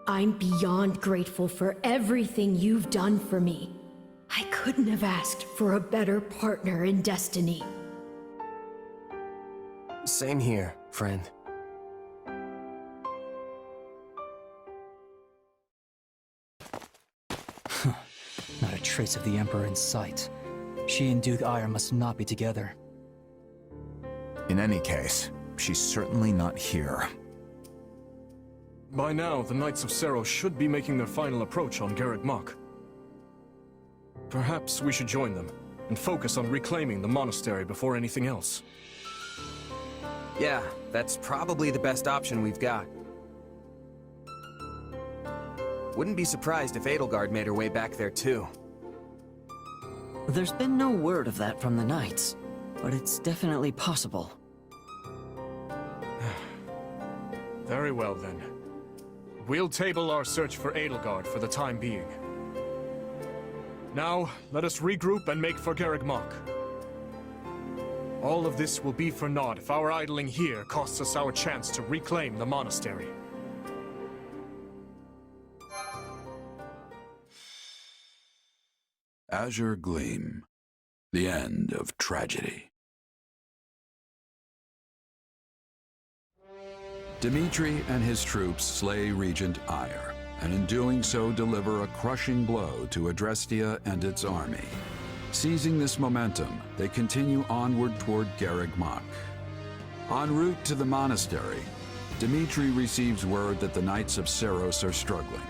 I'm beyond grateful for everything you've done for me. I couldn't have asked for a better partner in destiny. Same here, friend. Not a trace of the Emperor in sight. She and Duke Aiur must not be together. In any case, she's certainly not here. By now, the Knights of Seiros should be making their final approach on Garreg Mach. Perhaps we should join them, and focus on reclaiming the monastery before anything else. Yeah, that's probably the best option we've got. Wouldn't be surprised if Edelgard made her way back there too. There's been no word of that from the Knights, but it's definitely possible. Very well then. We'll table our search for Edelgard for the time being. Now, let us regroup and make for Garreg Mach. All of this will be for naught if our idling here costs us our chance to reclaim the monastery. Azure Gleam. The end of tragedy. Dimitri and his troops slay Regent Aiur, and in doing so deliver a crushing blow to Adrestia and its army. Seizing this momentum, they continue onward toward Garreg Mach. En route to the monastery, Dimitri receives word that the Knights of Seiros are struggling.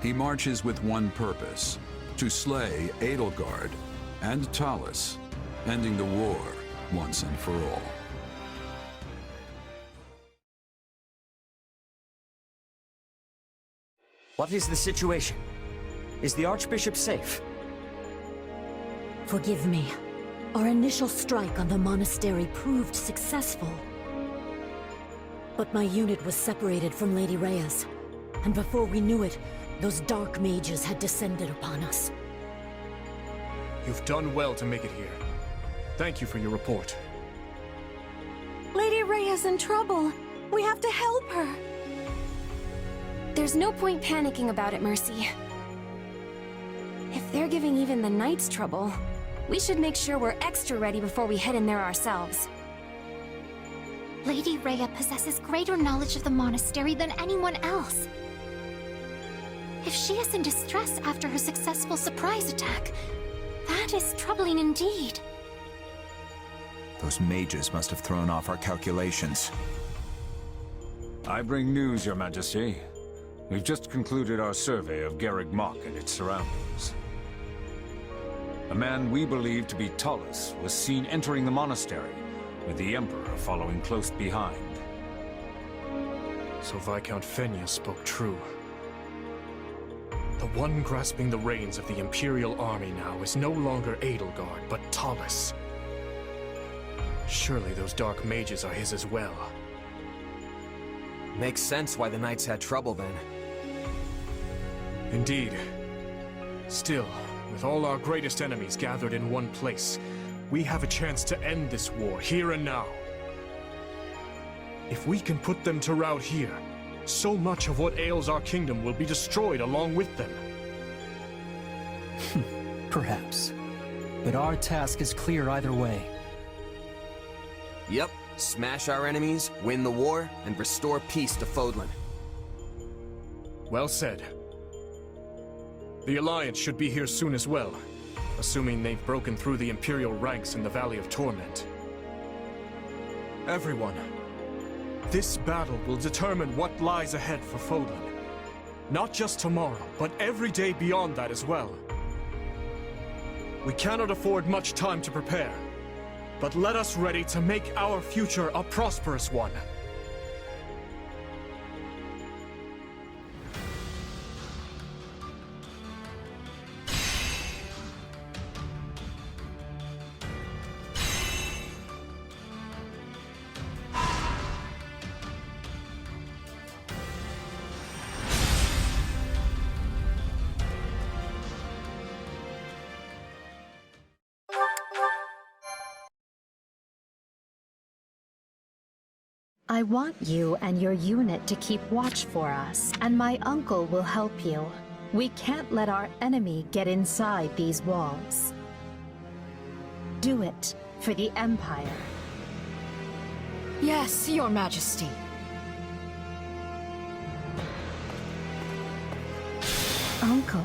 He marches with one purpose: to slay Edelgard and Talus, ending the war once and for all. What is the situation? Is the Archbishop safe? Forgive me. Our initial strike on the monastery proved successful. But my unit was separated from Lady Rhea's, and before we knew it, those dark mages had descended upon us. You've done well to make it here. Thank you for your report. Lady Rhea's in trouble. We have to help her. There's no point panicking about it, Mercy. If they're giving even the Knights trouble, we should make sure we're extra ready before we head in there ourselves. Lady Rhea possesses greater knowledge of the monastery than anyone else. If she is in distress after her successful surprise attack, that is troubling indeed. Those mages must have thrown off our calculations. I bring news, Your Majesty. We've just concluded our survey of Garreg Mach and its surroundings. A man we believe to be Talus was seen entering the monastery, with the Emperor following close behind. So Viscount Fenya spoke true. The one grasping the reins of the Imperial army now is no longer Edelgard, but Talus. Surely those dark mages are his as well. Makes sense why the Knights had trouble then. Indeed. Still, with all our greatest enemies gathered in one place, we have a chance to end this war here and now. If we can put them to rout here, so much of what ails our kingdom will be destroyed along with them. Perhaps. But our task is clear either way. Yep. Smash our enemies, win the war, and restore peace to Fódlan. Well said. The Alliance should be here soon as well, assuming they've broken through the Imperial ranks in the Valley of Torment. Everyone, this battle will determine what lies ahead for Fódlan. Not just tomorrow, but every day beyond that as well. We cannot afford much time to prepare, but let us ready to make our future a prosperous one. I want you and your unit to keep watch for us, and my uncle will help you. We can't let our enemy get inside these walls. Do it for the Empire. Yes, Your Majesty. Uncle.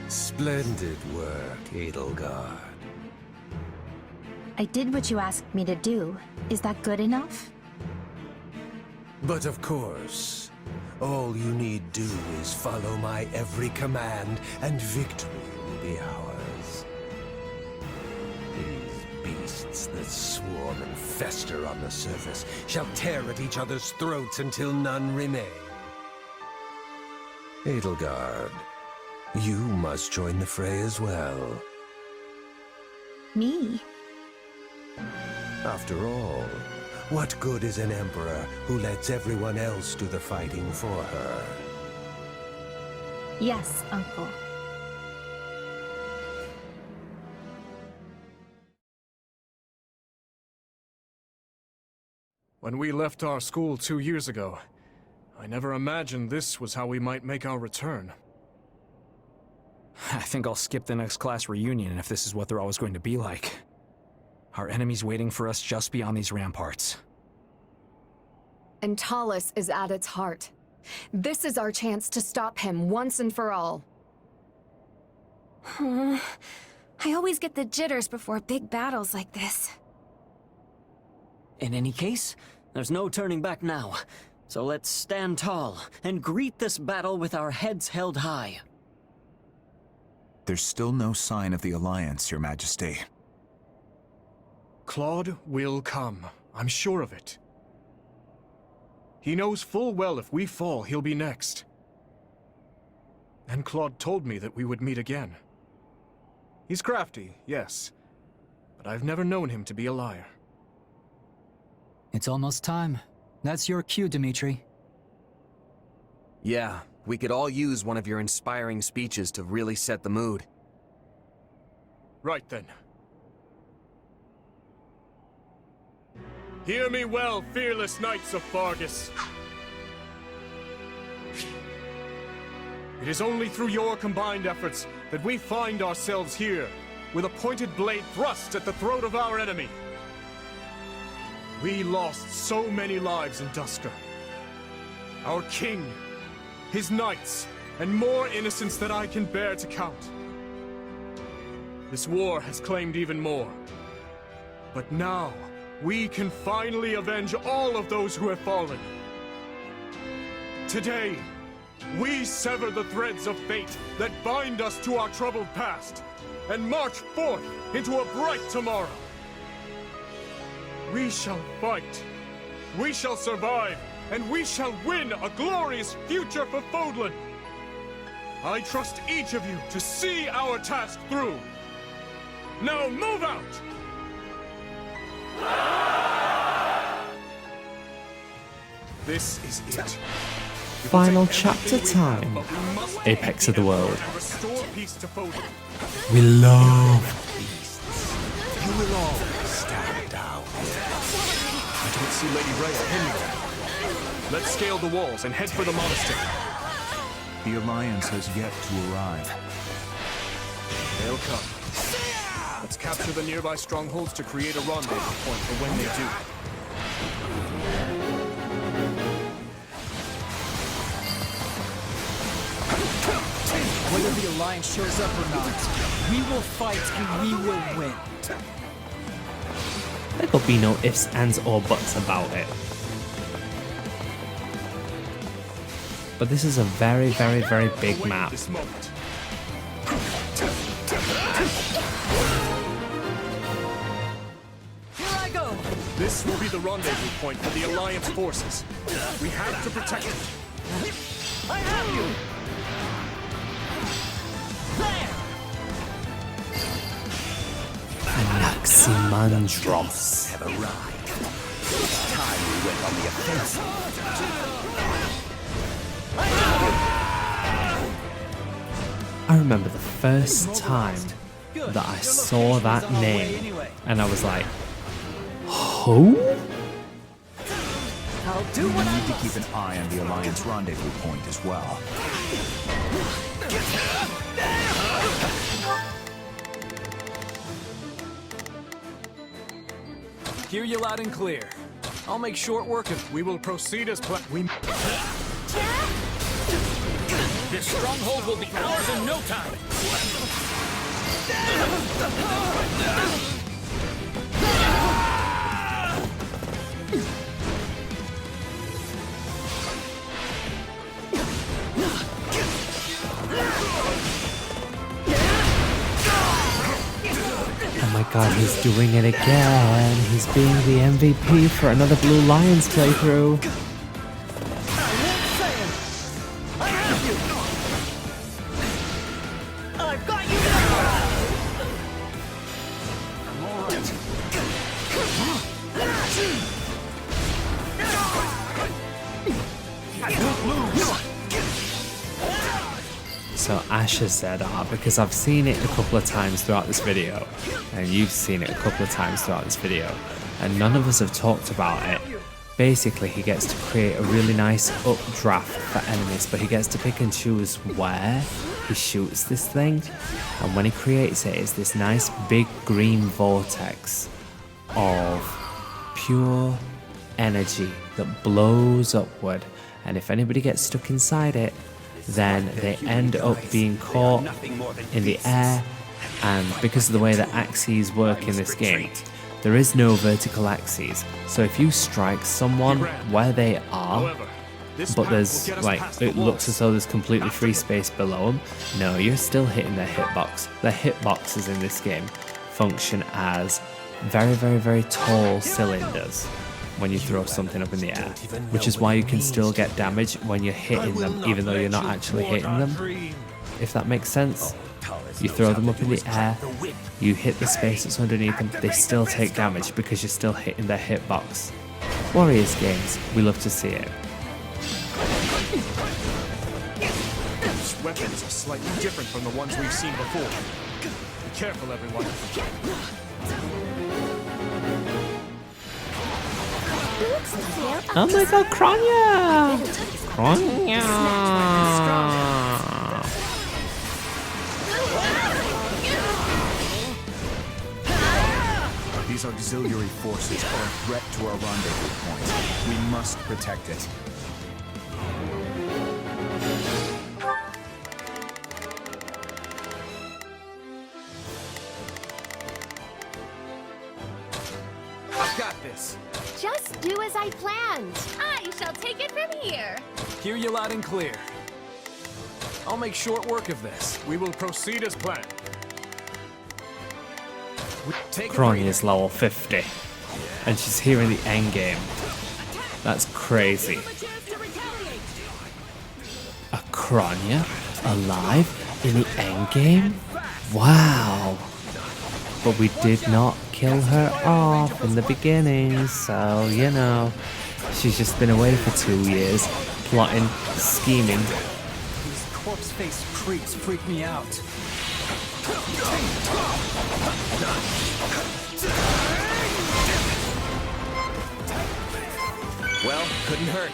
Splendid work, Edelgard. I did what you asked me to do. Is that good enough? But of course, all you need do is follow my every command, and victory will be ours. These beasts that swarm and fester on the surface shall tear at each other's throats until none remain. Edelgard, you must join the fray as well. Me? After all, what good is an emperor who lets everyone else do the fighting for her? Yes, Uncle. When we left our school 2 years ago, I never imagined this was how we might make our return. I think I'll skip the next class reunion if this is what they're always going to be like. Our enemy's waiting for us just beyond these ramparts. And Talus is at its heart. This is our chance to stop him once and for all. I always get the jitters before big battles like this. In any case, there's no turning back now. So let's stand tall and greet this battle with our heads held high. There's still no sign of the Alliance, Your Majesty. Claude will come. I'm sure of it. He knows full well if we fall, he'll be next. And Claude told me that we would meet again. He's crafty, yes, but I've never known him to be a liar. It's almost time. That's your cue, Dimitri. Yeah, we could all use one of your inspiring speeches to really set the mood. Right then. Hear me well, fearless Knights of Faerghus. It is only through your combined efforts that we find ourselves here, with a pointed blade thrust at the throat of our enemy. We lost so many lives in Dusker. Our king, his knights, and more innocents than I can bear to count. This war has claimed even more. But now, we can finally avenge all of those who have fallen. Today, we sever the threads of fate that bind us to our troubled past, and march forth into a bright tomorrow. We shall fight, we shall survive, and we shall win a glorious future for Fódlan. I trust each of you to see our task through. Now move out! This is it. Final chapter time. Apex of the world. Restore peace to Fódlan. We love. You will always stand down. I don't see Lady Rhea anywhere. Let's scale the walls and head for the monastery. The Alliance has yet to arrive. They'll come. Let's capture the nearby strongholds to create a rendezvous point for when they do. Whether the Alliance shows up or not, we will fight and we will win. There could be no ifs, ands, or buts about it. But this is a very, very, very big map. Here I go! This will be the rendezvous point for the Alliance forces. We have to protect it. I have you! Anaximandros have arrived. It's time we went on the offensive. I remember the first time that I saw that name, and I was like, who? Do what We need to keep an eye on the Alliance rendezvous point as well. Hear you loud and clear. I'll make short work of. We will proceed as planned. This stronghold will be ours in no time. Oh my god, he's doing it again. He's being the MVP for another Blue Lions playthrough. I've got you now! I'm all right. I won't lose. So Asher said, because I've seen it a couple of times throughout this video, and you've seen it a couple of times throughout this video, and none of us have talked about it. Basically, he gets to create a really nice updraft for enemies, but he gets to pick and choose where he shoots this thing. And when he creates it, it's this nice big green vortex of pure energy that blows upward. And if anybody gets stuck inside it, then they end up being caught in the air. And because of the way that axes work in this game, there is no vertical axes. So if you strike someone where they are, but there's like, it looks as though there's completely free space below them, no, you're still hitting their hitbox. The hitboxes in this game function as very, very, very tall cylinders when you throw something up in the air, which is why you can still get damage when you're hitting them, even though you're not actually hitting them, if that makes sense. You throw them up in the air, you hit the space that's underneath them, they still take damage because you're still hitting their hitbox. Warriors games, we love to see it. These weapons are slightly different from the ones we've seen before. Be careful, everyone. Oh my god, Kronya! Kronya! These auxiliary forces are a threat to our rendezvous point. We must protect it. I've got this. Just do as I planned. I shall take it from here. Hear you loud and clear. I'll make short work of this. We will proceed as planned. Kronya is level 50, and she's here in the endgame. That's crazy. A Kronya alive in the endgame? Wow. But we did not kill her off in the beginning, so you know, she's just been away for 2 years, plotting, scheming. These corpse-faced creeps freak me out. Well, couldn't hurt.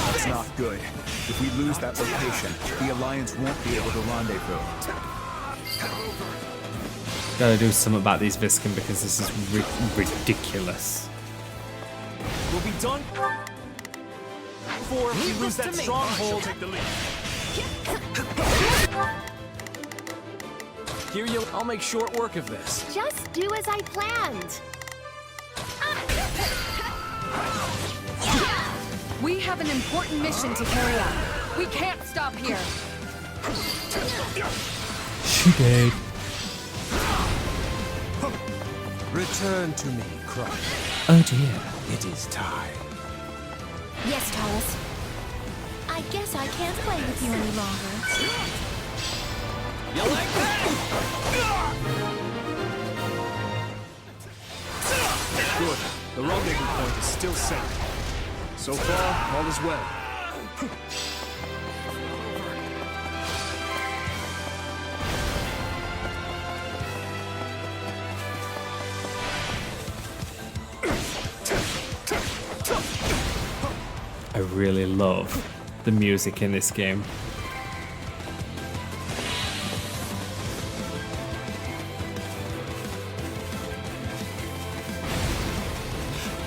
That's not good. If we lose that location, the Alliance won't be able to rendezvous. Gotta do something about these Viscin because this is ridiculous. We'll be done before we lose that stronghold. Here you. I'll make short work of this. Just do as I planned. We have an important mission to carry out. We can't stop here. She did. Return to me, Croc. Oh dear. It is time. Yes, Taurus. I guess I can't play with you any longer. You like that? Good. The rendezvous point is still set. So far, all is well. really love the music in this game.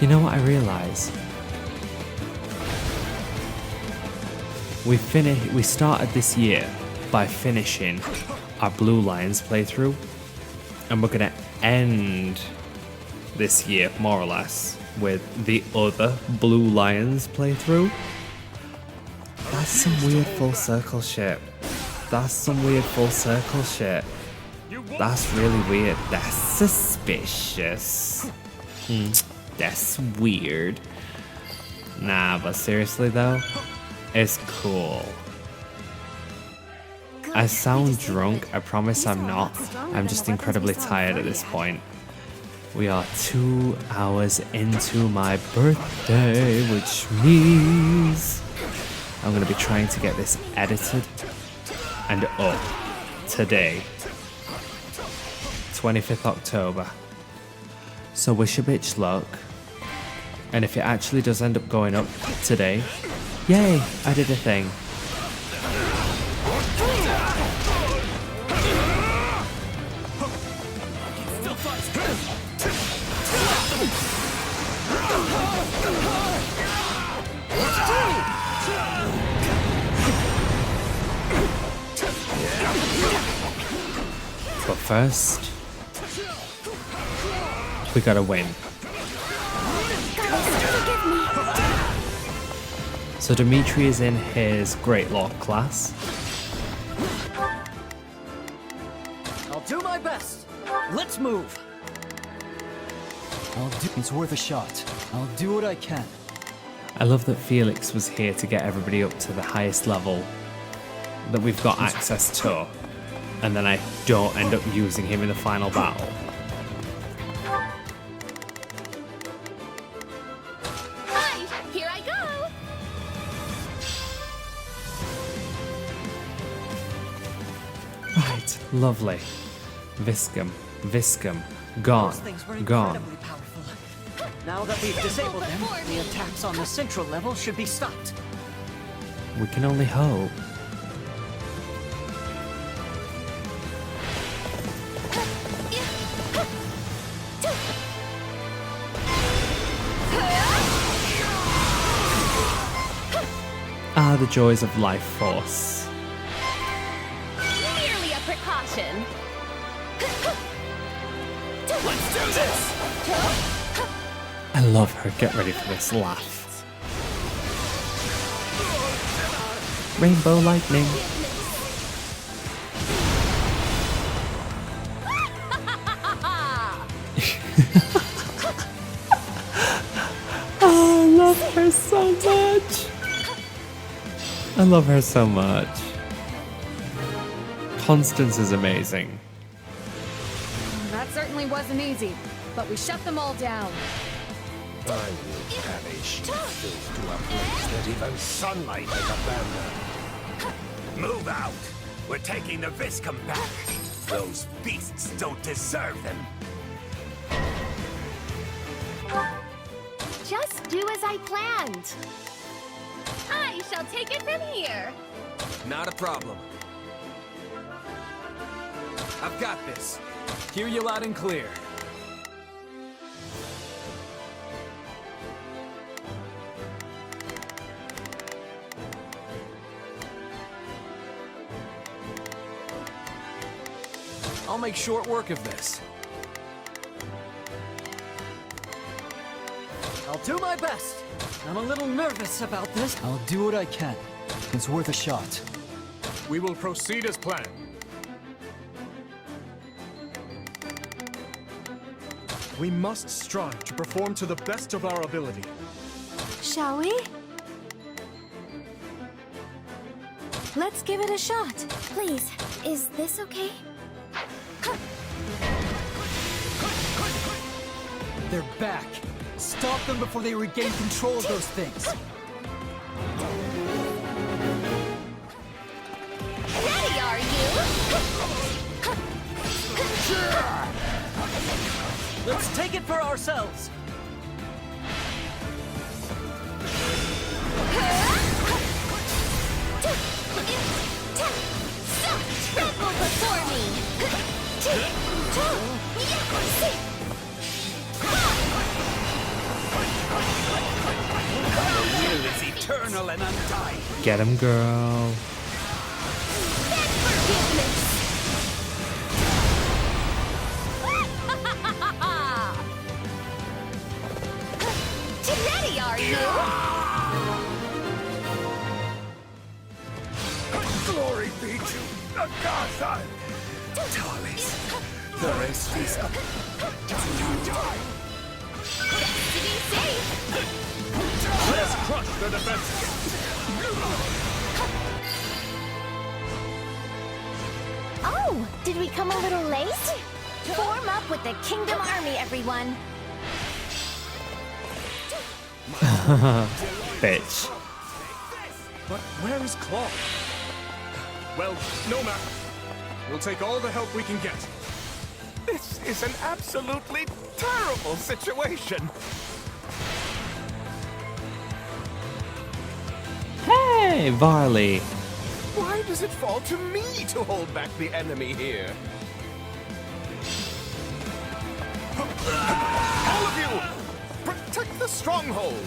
You know what I realise? We started this year by finishing our Blue Lions playthrough, and we're gonna end this year, more or less, with the other Blue Lions playthrough. That's some weird full circle shit. That's really weird. That's suspicious. That's weird. Nah, but seriously though, it's cool. I sound drunk, I promise I'm not. I'm just incredibly tired at this point. We are 2 hours into my birthday, which means I'm gonna be trying to get this edited and up today, 25th October. So wish a bitch luck. And if it actually does end up going up today, yay, I did a thing. But first, we gotta win. So Dimitri is in his Great Lord class. I'll do my best. Let's move. It's worth a shot. I'll do what I can. I love that Felix was here to get everybody up to the highest level that we've got access to, and then I don't end up using him in the final battle. Lovely. Viscum. Gone. Powerful. Now that we've disabled them, the attacks on the central level should be stopped. We can only hope. Ah, the joys of life force. Let's do this! I love her. Get ready for this laugh. Rainbow lightning. Oh, I love her so much. I love her so much. Constance is amazing. That certainly wasn't easy, but we shut them all down. I will banish you filth to a place that even sunlight has abandoned. Move out! We're taking the Viscum back. Those beasts don't deserve them. Just do as I planned. I shall take it from here. Not a problem. I've got this. Hear you loud and clear. I'll make short work of this. I'll do my best. I'm a little nervous about this. I'll do what I can. It's worth a shot. We will proceed as planned. We must strive to perform to the best of our ability. Shall we? Let's give it a shot. Please, is this okay? They're back. Stop them before they regain control of those things. Ready, are you? Let's take it for ourselves. Tremble before me! The will is eternal and undying. Get him, girl. Ready, are you? Glory be to the gods! Tarlis, the race is up. Destiny safe! Let us crush their defenses! Oh, did we come a little late? Form up with the Kingdom Army, everyone! Bitch. But where is Claude? Well, no matter. We'll take all the help we can get. This is an absolutely terrible situation! Hey, Varley. Why does it fall to me to hold back the enemy here? All of you! Protect the stronghold!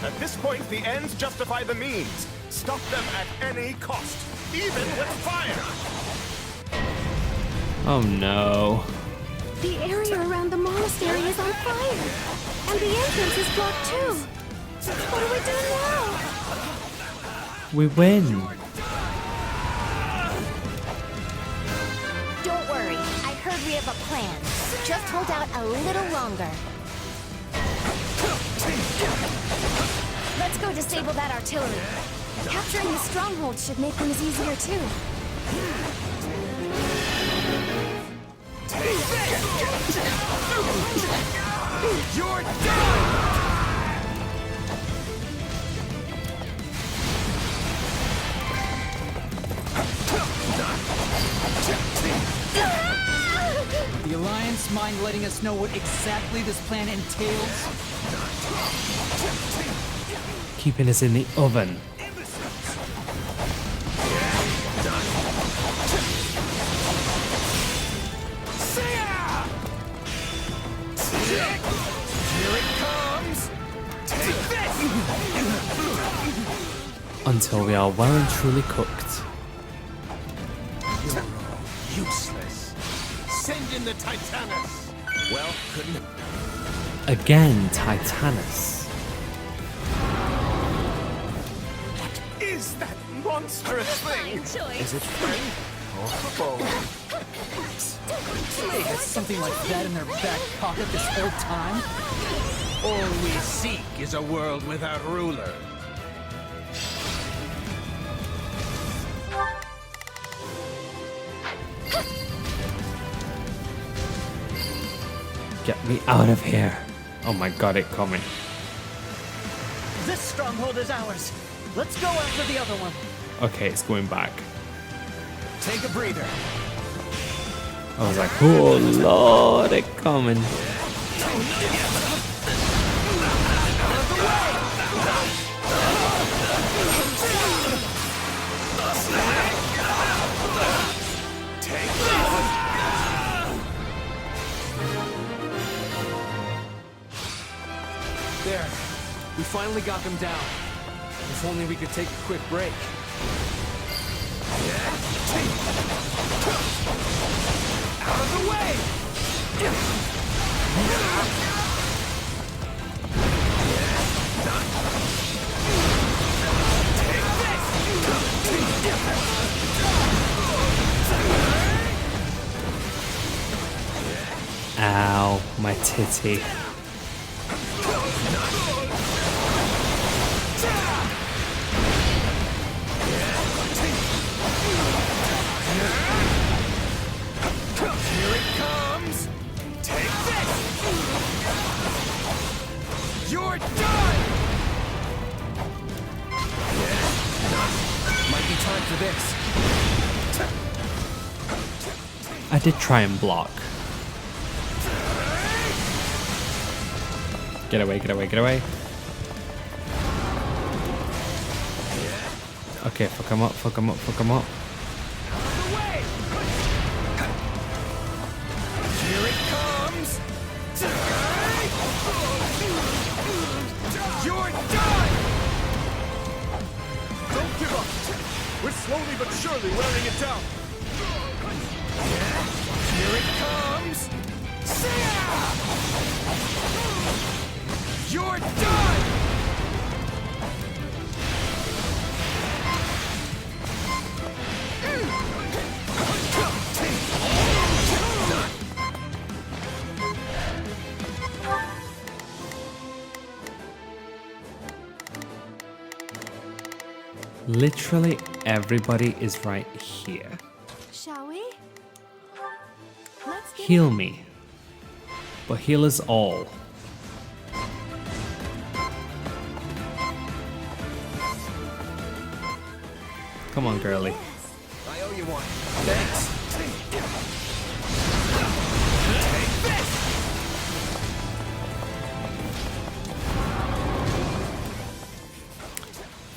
At this point, the ends justify the means. Stop them at any cost, even with fire! Oh no. The area around the monastery is on fire, and the entrance is blocked too. What do we do now? We win. Don't worry, I heard we have a plan. Just hold out a little longer. Let's go disable that artillery. Capturing the stronghold should make things easier too. You're done! The Alliance mind letting us know what exactly this plan entails? Keeping us in the oven. Here it comes! Take this! Until we are well and truly cooked. You're all useless. Send in the Titanus! Well, couldn't... Again, Titanus. What is that monstrous thing? Is it friend or foe? They had something like that in their back pocket this whole time? All we seek is a world without ruler. Get me out of here. Oh my god, it coming. This stronghold is ours. Let's go after the other one. Okay, it's going back. Take a breather. I was like, oh lord, it coming. There. We finally got them down. If only we could take a quick break. Out of the way! Ow, my titty. Here it comes! Take this! You're done! Might be time for this. I did try and block. Get away, get away, get away. Okay, fuck him up, fuck him up, fuck him up. Here it comes! You're done! Don't give up! We're slowly but surely wearing it down! Here it comes! You're done! Literally everybody is right here. Shall we? Let's get Heal me. But heal us all. Come on, girly. I owe you one. Thanks.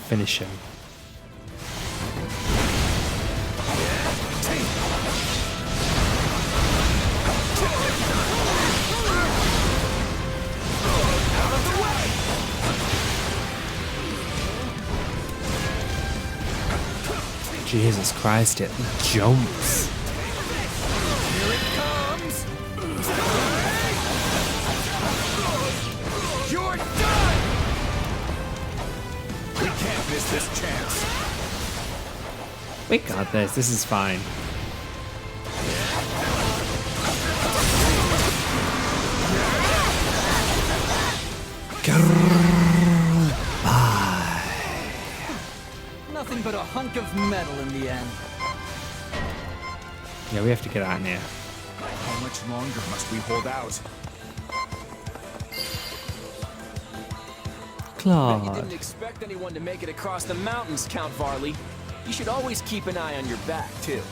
Finish him. Jesus Christ, it jumps. Here it comes! You're done! We can't miss this chance. We got this. This is fine. Nothing but a hunk of metal in the end. Yeah, we have to get out of here. How much longer must we hold out? Claude. You didn't expect anyone to make it across the mountains, Count Varley. You should always keep an eye on your back, too.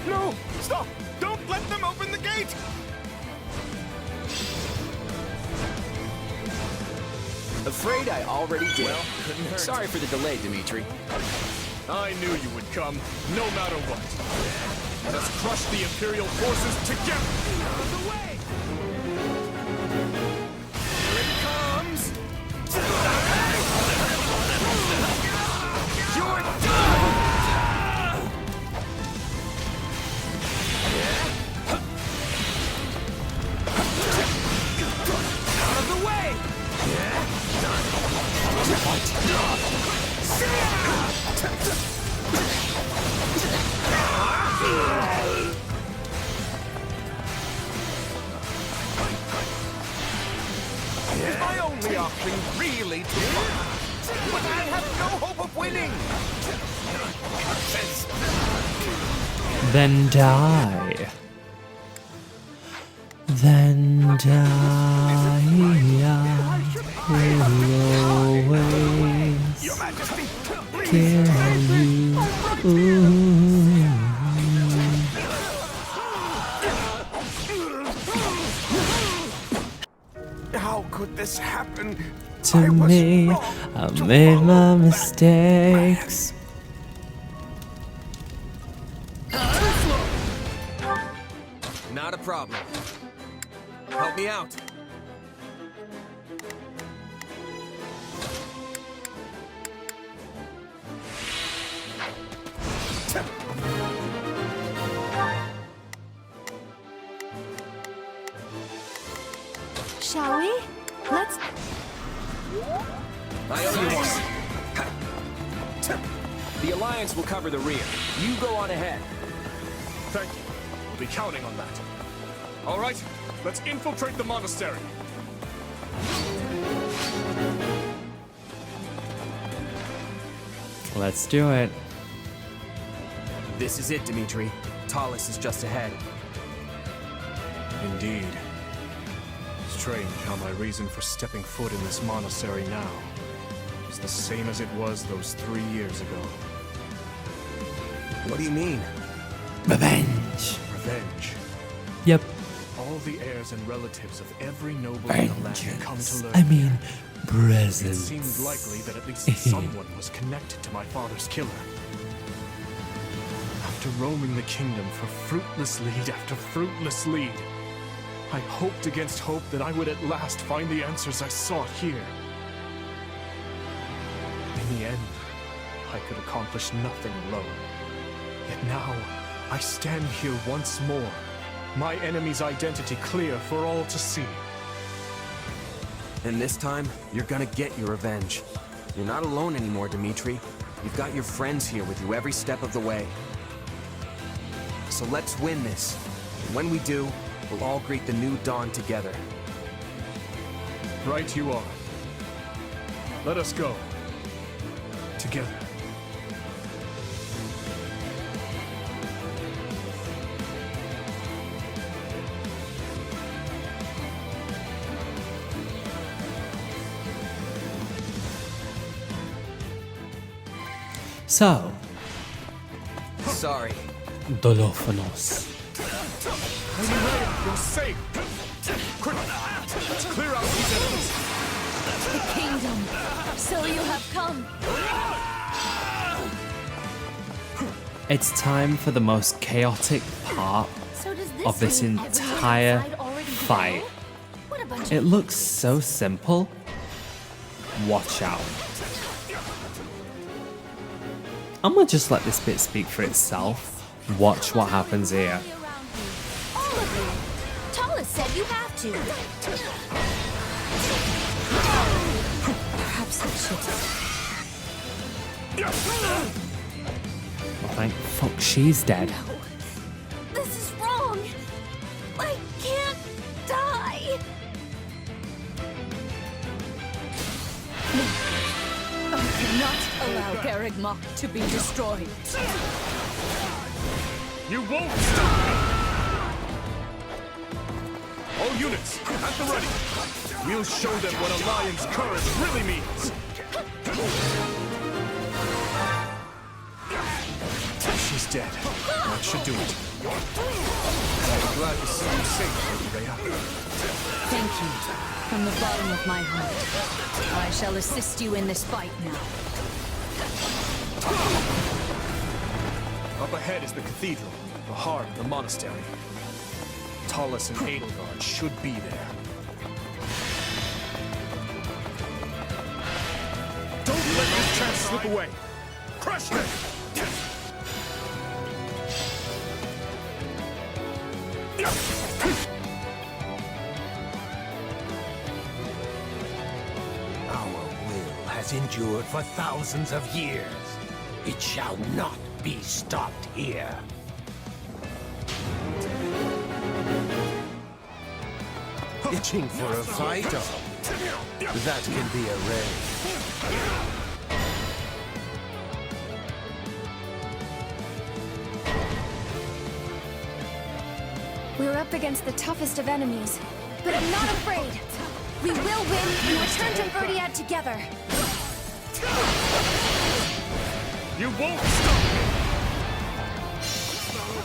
No! Stop! Don't let them open the gate! Afraid I already did. Well, couldn't hurt. Sorry for the delay, Dimitri. I knew you would come, no matter what. Let's crush the Imperial forces together! Out of the way! Here it comes! You're done! Out of the way! Is my only option really to fight? But I have no hope of winning! Then die. Then die. I will always Your Majesty, kill you. Ooh. How could this happen? To me, I made my mistakes. Not a problem. Help me out. Shall we? Let's... I owe you one. The Alliance will cover the rear. You go on ahead. Thank you. We'll be counting on that. All right, let's infiltrate the monastery. Let's do it. This is it, Dimitri. Talus is just ahead. Indeed. Strange how my reason for stepping foot in this monastery now is the same as it was those 3 years ago. What do you mean? Revenge. Revenge. Yep. All the heirs and relatives of every noble in the land come to learn. I mean, It presents. seemed likely that at least someone was connected to my father's killer. After roaming the kingdom for fruitless lead after fruitless lead, I hoped against hope that I would at last find the answers I sought here. In the end, I could accomplish nothing alone. Yet now, I stand here once more, my enemy's identity clear for all to see. And this time, you're gonna get your revenge. You're not alone anymore, Dimitri. You've got your friends here with you every step of the way. So let's win this. And when we do, we'll all greet the new dawn together. Right you are. Let us go. Together. So, Sorry. Dolophonos. Lady Rhea, you're safe! Quick! Let's clear out these enemies! The kingdom. So you have come. It's time for the most chaotic part of this entire fight. It looks so simple. Watch out. I'm gonna just let this bit speak for itself. Watch what happens here. All of you. Talus said you have to. Perhaps I should. Well, thank fuck she's dead. This is wrong. I can't die. I cannot allow Garreg Mach to be destroyed. You won't stop me! All units, at the ready! We'll show them what a lion's courage really means! She's dead. That should do it. I'm glad to see you safe, Lady Rhea. Thank you. From the bottom of my heart. I shall assist you in this fight now. Up ahead is the cathedral, the heart of the monastery. Talus and Edelgard should be there. Don't let this chance slip away! Crush them! Our will has endured for thousands of years. It shall not be stopped here. Itching for a fight? That can be arranged. We're up against the toughest of enemies, but I'm not afraid. We will win and return to Faerghus together. You won't stop me!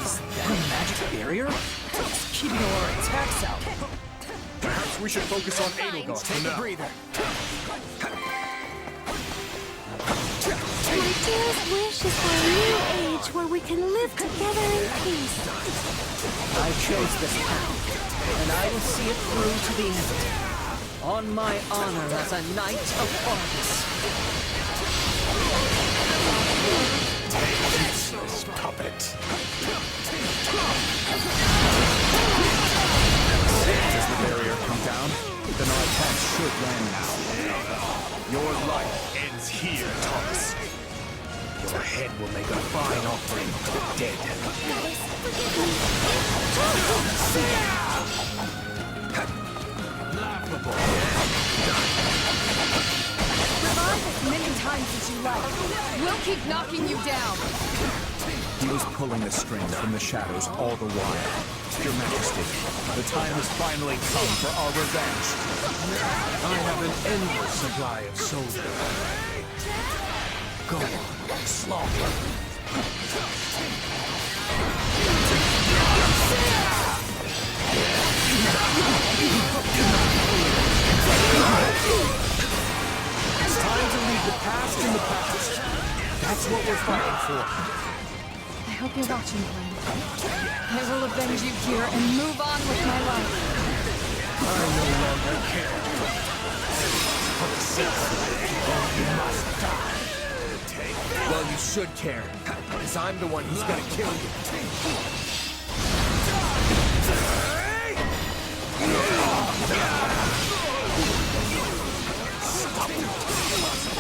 Is that a magic barrier? It's keeping our attacks out. Perhaps we should focus on Edelgard for now. My dearest wish is for a new age where we can live together in peace. I chose this path, and I will see it through to the end. On my honor as a Knight of Faerghus. Useless puppet. Does the barrier come down? Then our attack should land now. Your life ends here, Thomas. Your head will make a fine offering to the dead. Laughable. Revive as many times as you like. We'll keep knocking you down. He was pulling the strings from the shadows all the while. Your Majesty, the time has finally come for our revenge. I have an endless supply of soldiers. Go on, slaughter. It's time to leave the past in the past. That's what we're fighting for. I hope you're watching, Glenn. I will avenge you here and move on with my life. I no longer care. But the you must die. Well, you should care, because I'm the one who's gonna kill you.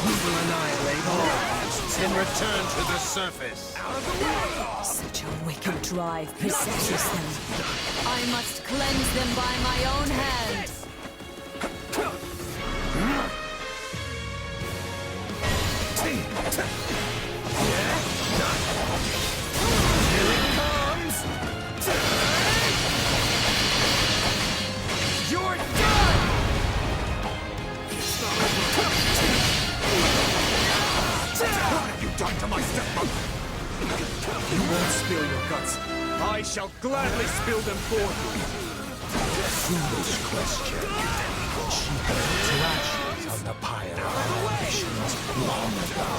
We will annihilate all and return to the surface. Such a wicked drive possesses them. I must cleanse them by my own hand. Here it comes! You're done! What have you done to my stepmother? You won't spill your guts. I shall gladly spill them for you. Foolish question. She burned to ashes on the pyre of our ambitions long ago.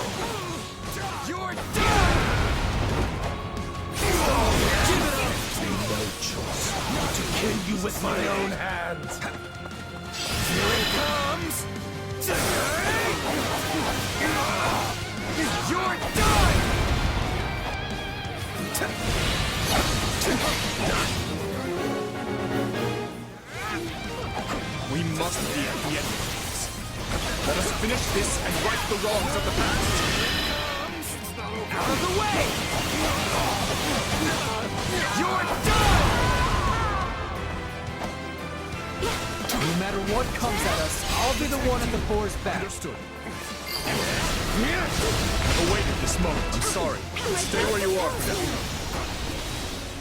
You're done! Give it up! No choice but to kill you with my own hands. Here it comes! You're done! We must be at the end of this. Let us finish this and right the wrongs of the past. Out of the way! You're done! No matter what comes at us, I'll be the one at the boar's back. Understood. I've awaited this moment. I'm sorry. Stay where you are.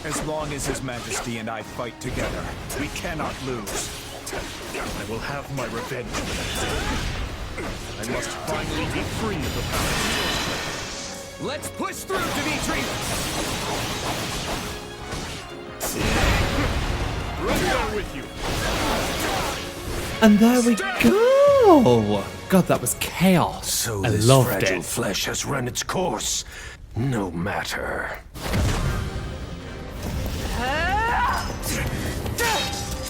As long as His Majesty and I fight together, we cannot lose. I will have my revenge for that. I must finally be free of the power. Let's push through, Dimitri! Right there with you. And there we go! God, that was chaos. So I this loved fragile it. flesh has run its course. No matter.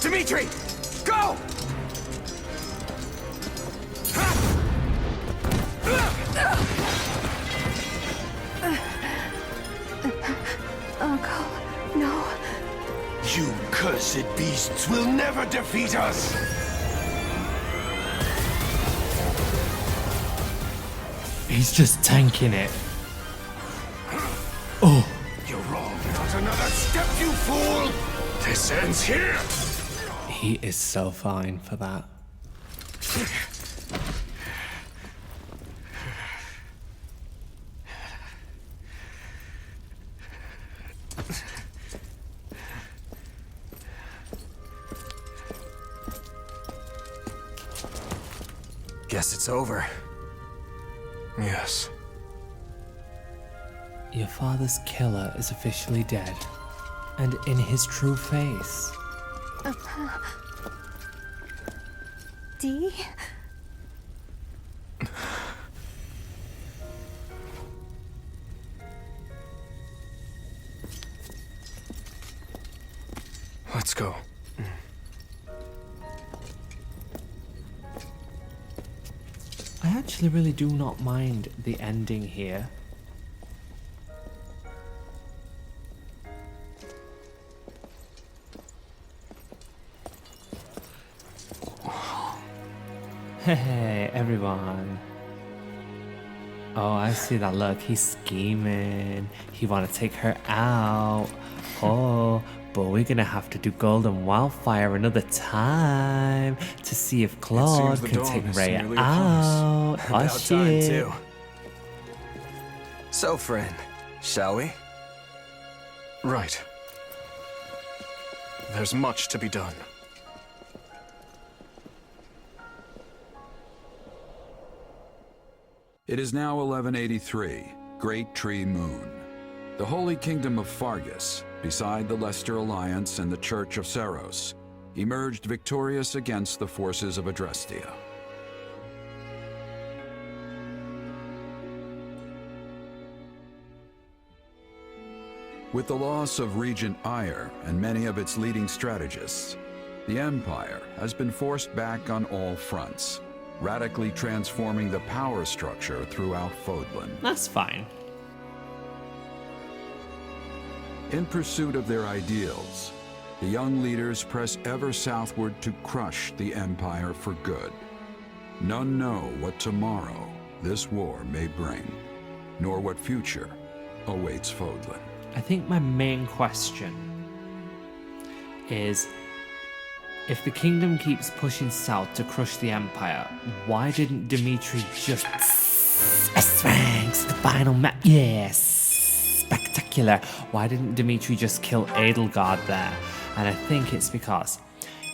Dimitri! Go! Uncle, no. You cursed beasts will never defeat us! He's just tanking it. Oh. You're wrong. Not another step, you fool! This ends here! He is so fine for that. Guess it's over. Yes. Your father's killer is officially dead. And in his true face. Dee? Let's go. I actually really do not mind the ending here. Hey, everyone. Oh, I see that look. He's scheming. He want to take her out. Oh, but we're going to have to do Golden Wildfire another time to see if Claude can take Rhea out. Oh, About time, shit. too. So, friend, shall we? Right. There's much to be done. It is now 1183, Great Tree Moon. The Holy Kingdom of Faerghus, beside the Leicester Alliance and the Church of Seiros, emerged victorious against the forces of Adrestia. With the loss of Regent Ire and many of its leading strategists, the Empire has been forced back on all fronts, radically transforming the power structure throughout Fódlan. That's fine. In pursuit of their ideals, the young leaders press ever southward to crush the Empire for good. None know what tomorrow this war may bring, nor what future awaits Fódlan. I think my main question is, if the kingdom keeps pushing south to crush the Empire, why didn't Dimitri just... Thanks, the final map. Yes, spectacular. Why didn't Dimitri just kill Edelgard there? And I think it's because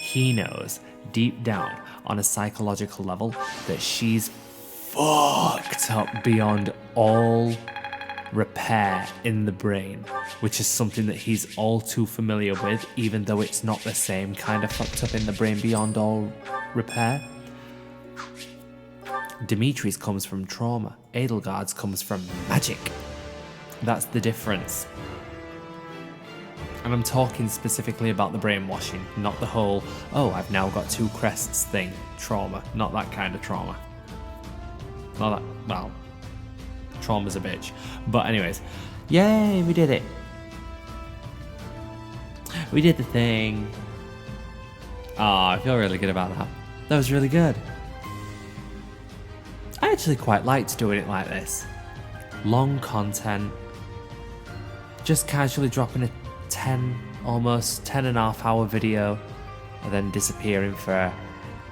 he knows deep down on a psychological level that she's fucked up beyond all repair in the brain, which is something that he's all too familiar with, even though it's not the same kind of fucked up in the brain beyond all repair. Dimitri's comes from trauma, Edelgard's comes from magic. That's the difference. And I'm talking specifically about the brainwashing, not the whole, oh, I've now got two crests thing, trauma. Not that kind of trauma. Not that, well, trauma's a bitch. But anyways, yay, we did it. We did the thing. Oh, I feel really good about that. That was really good. I actually quite liked doing it like this. Long content. Just casually dropping a almost 10.5 hour video and then disappearing for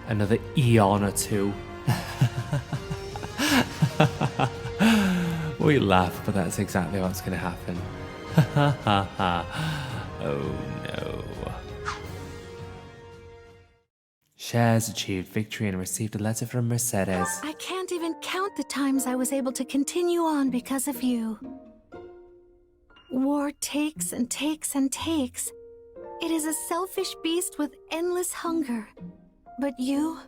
another eon or two. We laugh, but that's exactly what's going to happen. Oh no. Shez achieved victory and received a letter from Mercedes. I can't even count the times I was able to continue on because of you. War takes and takes and takes. It is a selfish beast with endless hunger. But you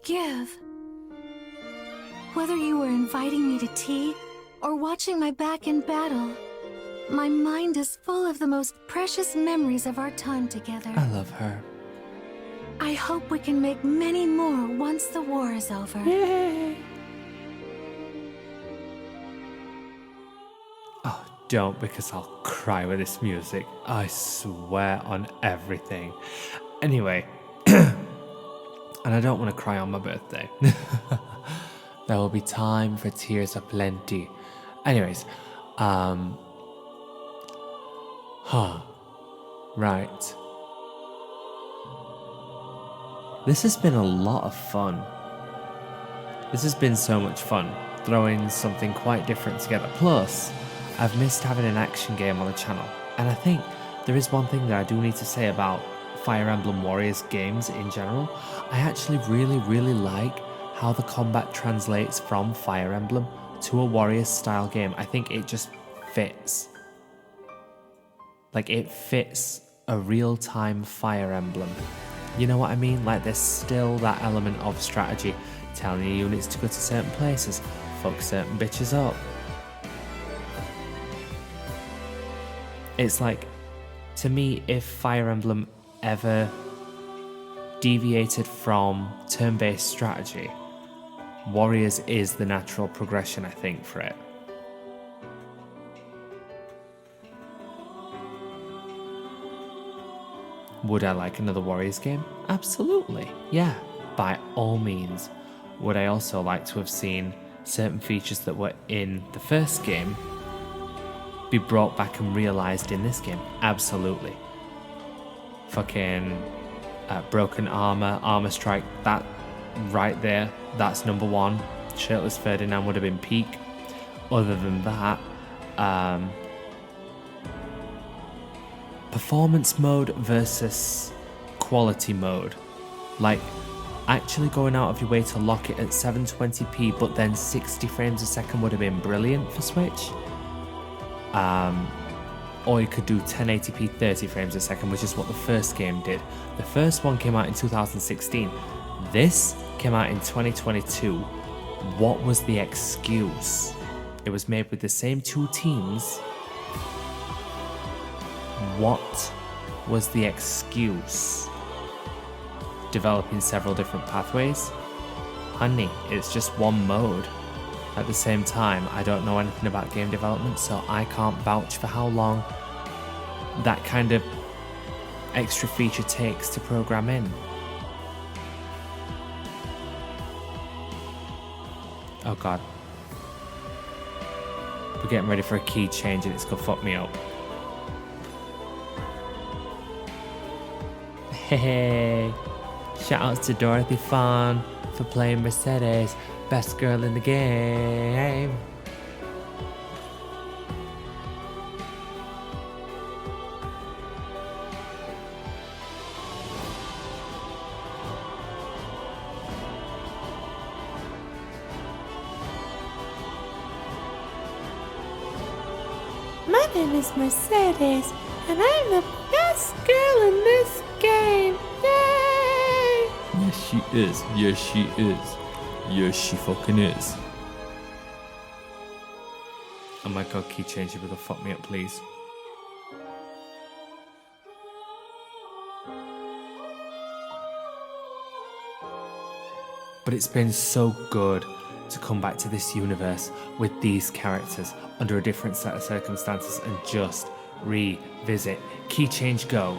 give. Whether you were inviting me to tea or watching my back in battle, my mind is full of the most precious memories of our time together. I love her. I hope we can make many more once the war is over. Yay! Oh, don't, because I'll cry with this music. I swear on everything. Anyway, and I don't want to cry on my birthday. There will be time for tears aplenty. Anyways, right. This has been a lot of fun. This has been so much fun, throwing something quite different together. Plus, I've missed having an action game on the channel. And I think there is one thing that I do need to say about Fire Emblem Warriors games in general. I actually really like how the combat translates from Fire Emblem to a Warriors style game. I think it just fits. Like, it fits a real-time Fire Emblem. You know what I mean? Like, there's still that element of strategy, telling your units to go to certain places, fuck certain bitches up. It's like, to me, if Fire Emblem ever deviated from turn-based strategy, Warriors is the natural progression, I think, for it. Would I like another Warriors game? Absolutely, yeah, by all means. Would I also like to have seen certain features that were in the first game be brought back and realised in this game? Absolutely. Fucking broken armor strike, that right there, that's number one. Shirtless Ferdinand would have been peak. Other than that, performance mode versus quality mode. Like, actually going out of your way to lock it at 720p but then 60 frames a second would have been brilliant for Switch. or you could do 1080p 30 frames a second, which is what the first game did. The first one came out in 2016. This came out in 2022. What was the excuse? It was made with the same two teams. What was the excuse? Developing several different pathways? Honey, it's just one mode. At the same time, I don't know anything about game development, so I can't vouch for how long that kind of extra feature takes to program in. Oh god. We're getting ready for a key change and it's gonna fuck me up. Hey, shout outs to Dorothy Fawn for playing Mercedes, best girl in the game. My name is Mercedes, and I'm the best girl in this game. Yay! Yes, she is. Yes, she is. Yes, she fucking is. Oh my god, key change, you better fuck me up, please. But it's been so good to come back to this universe with these characters under a different set of circumstances and just revisit. Key change, go.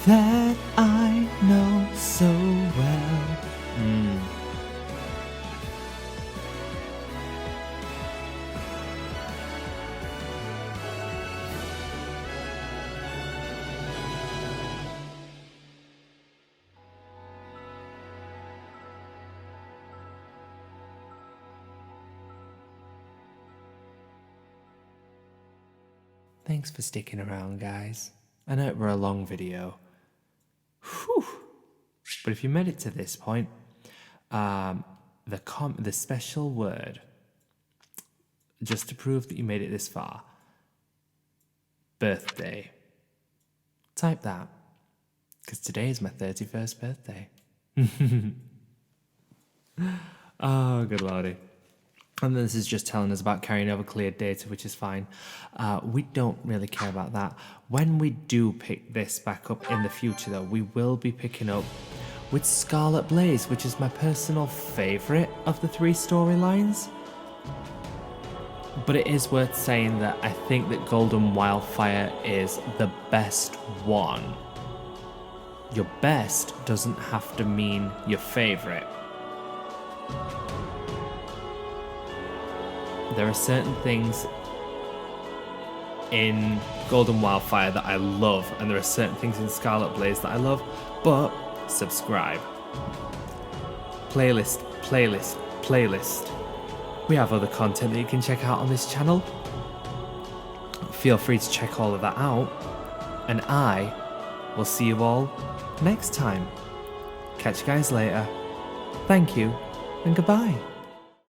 That I know so well. Thanks for sticking around, guys. I know it were a long video. Whew. But if you made it to this point, the special word, just to prove that you made it this far, birthday. Type that, because today is my 31st birthday. Oh, good lordy. And this is just telling us about carrying over cleared data, which is fine. We don't really care about that. When we do pick this back up in the future, though, we will be picking up with Scarlet Blaze, which is my personal favourite of the three storylines. But it is worth saying that I think that Golden Wildfire is the best one. Your best doesn't have to mean your favourite. There are certain things in Golden Wildfire that I love, and there are certain things in Scarlet Blaze that I love, but subscribe. Playlist, playlist, playlist. We have other content that you can check out on this channel. Feel free to check all of that out, and I will see you all next time. Catch you guys later. Thank you, and goodbye.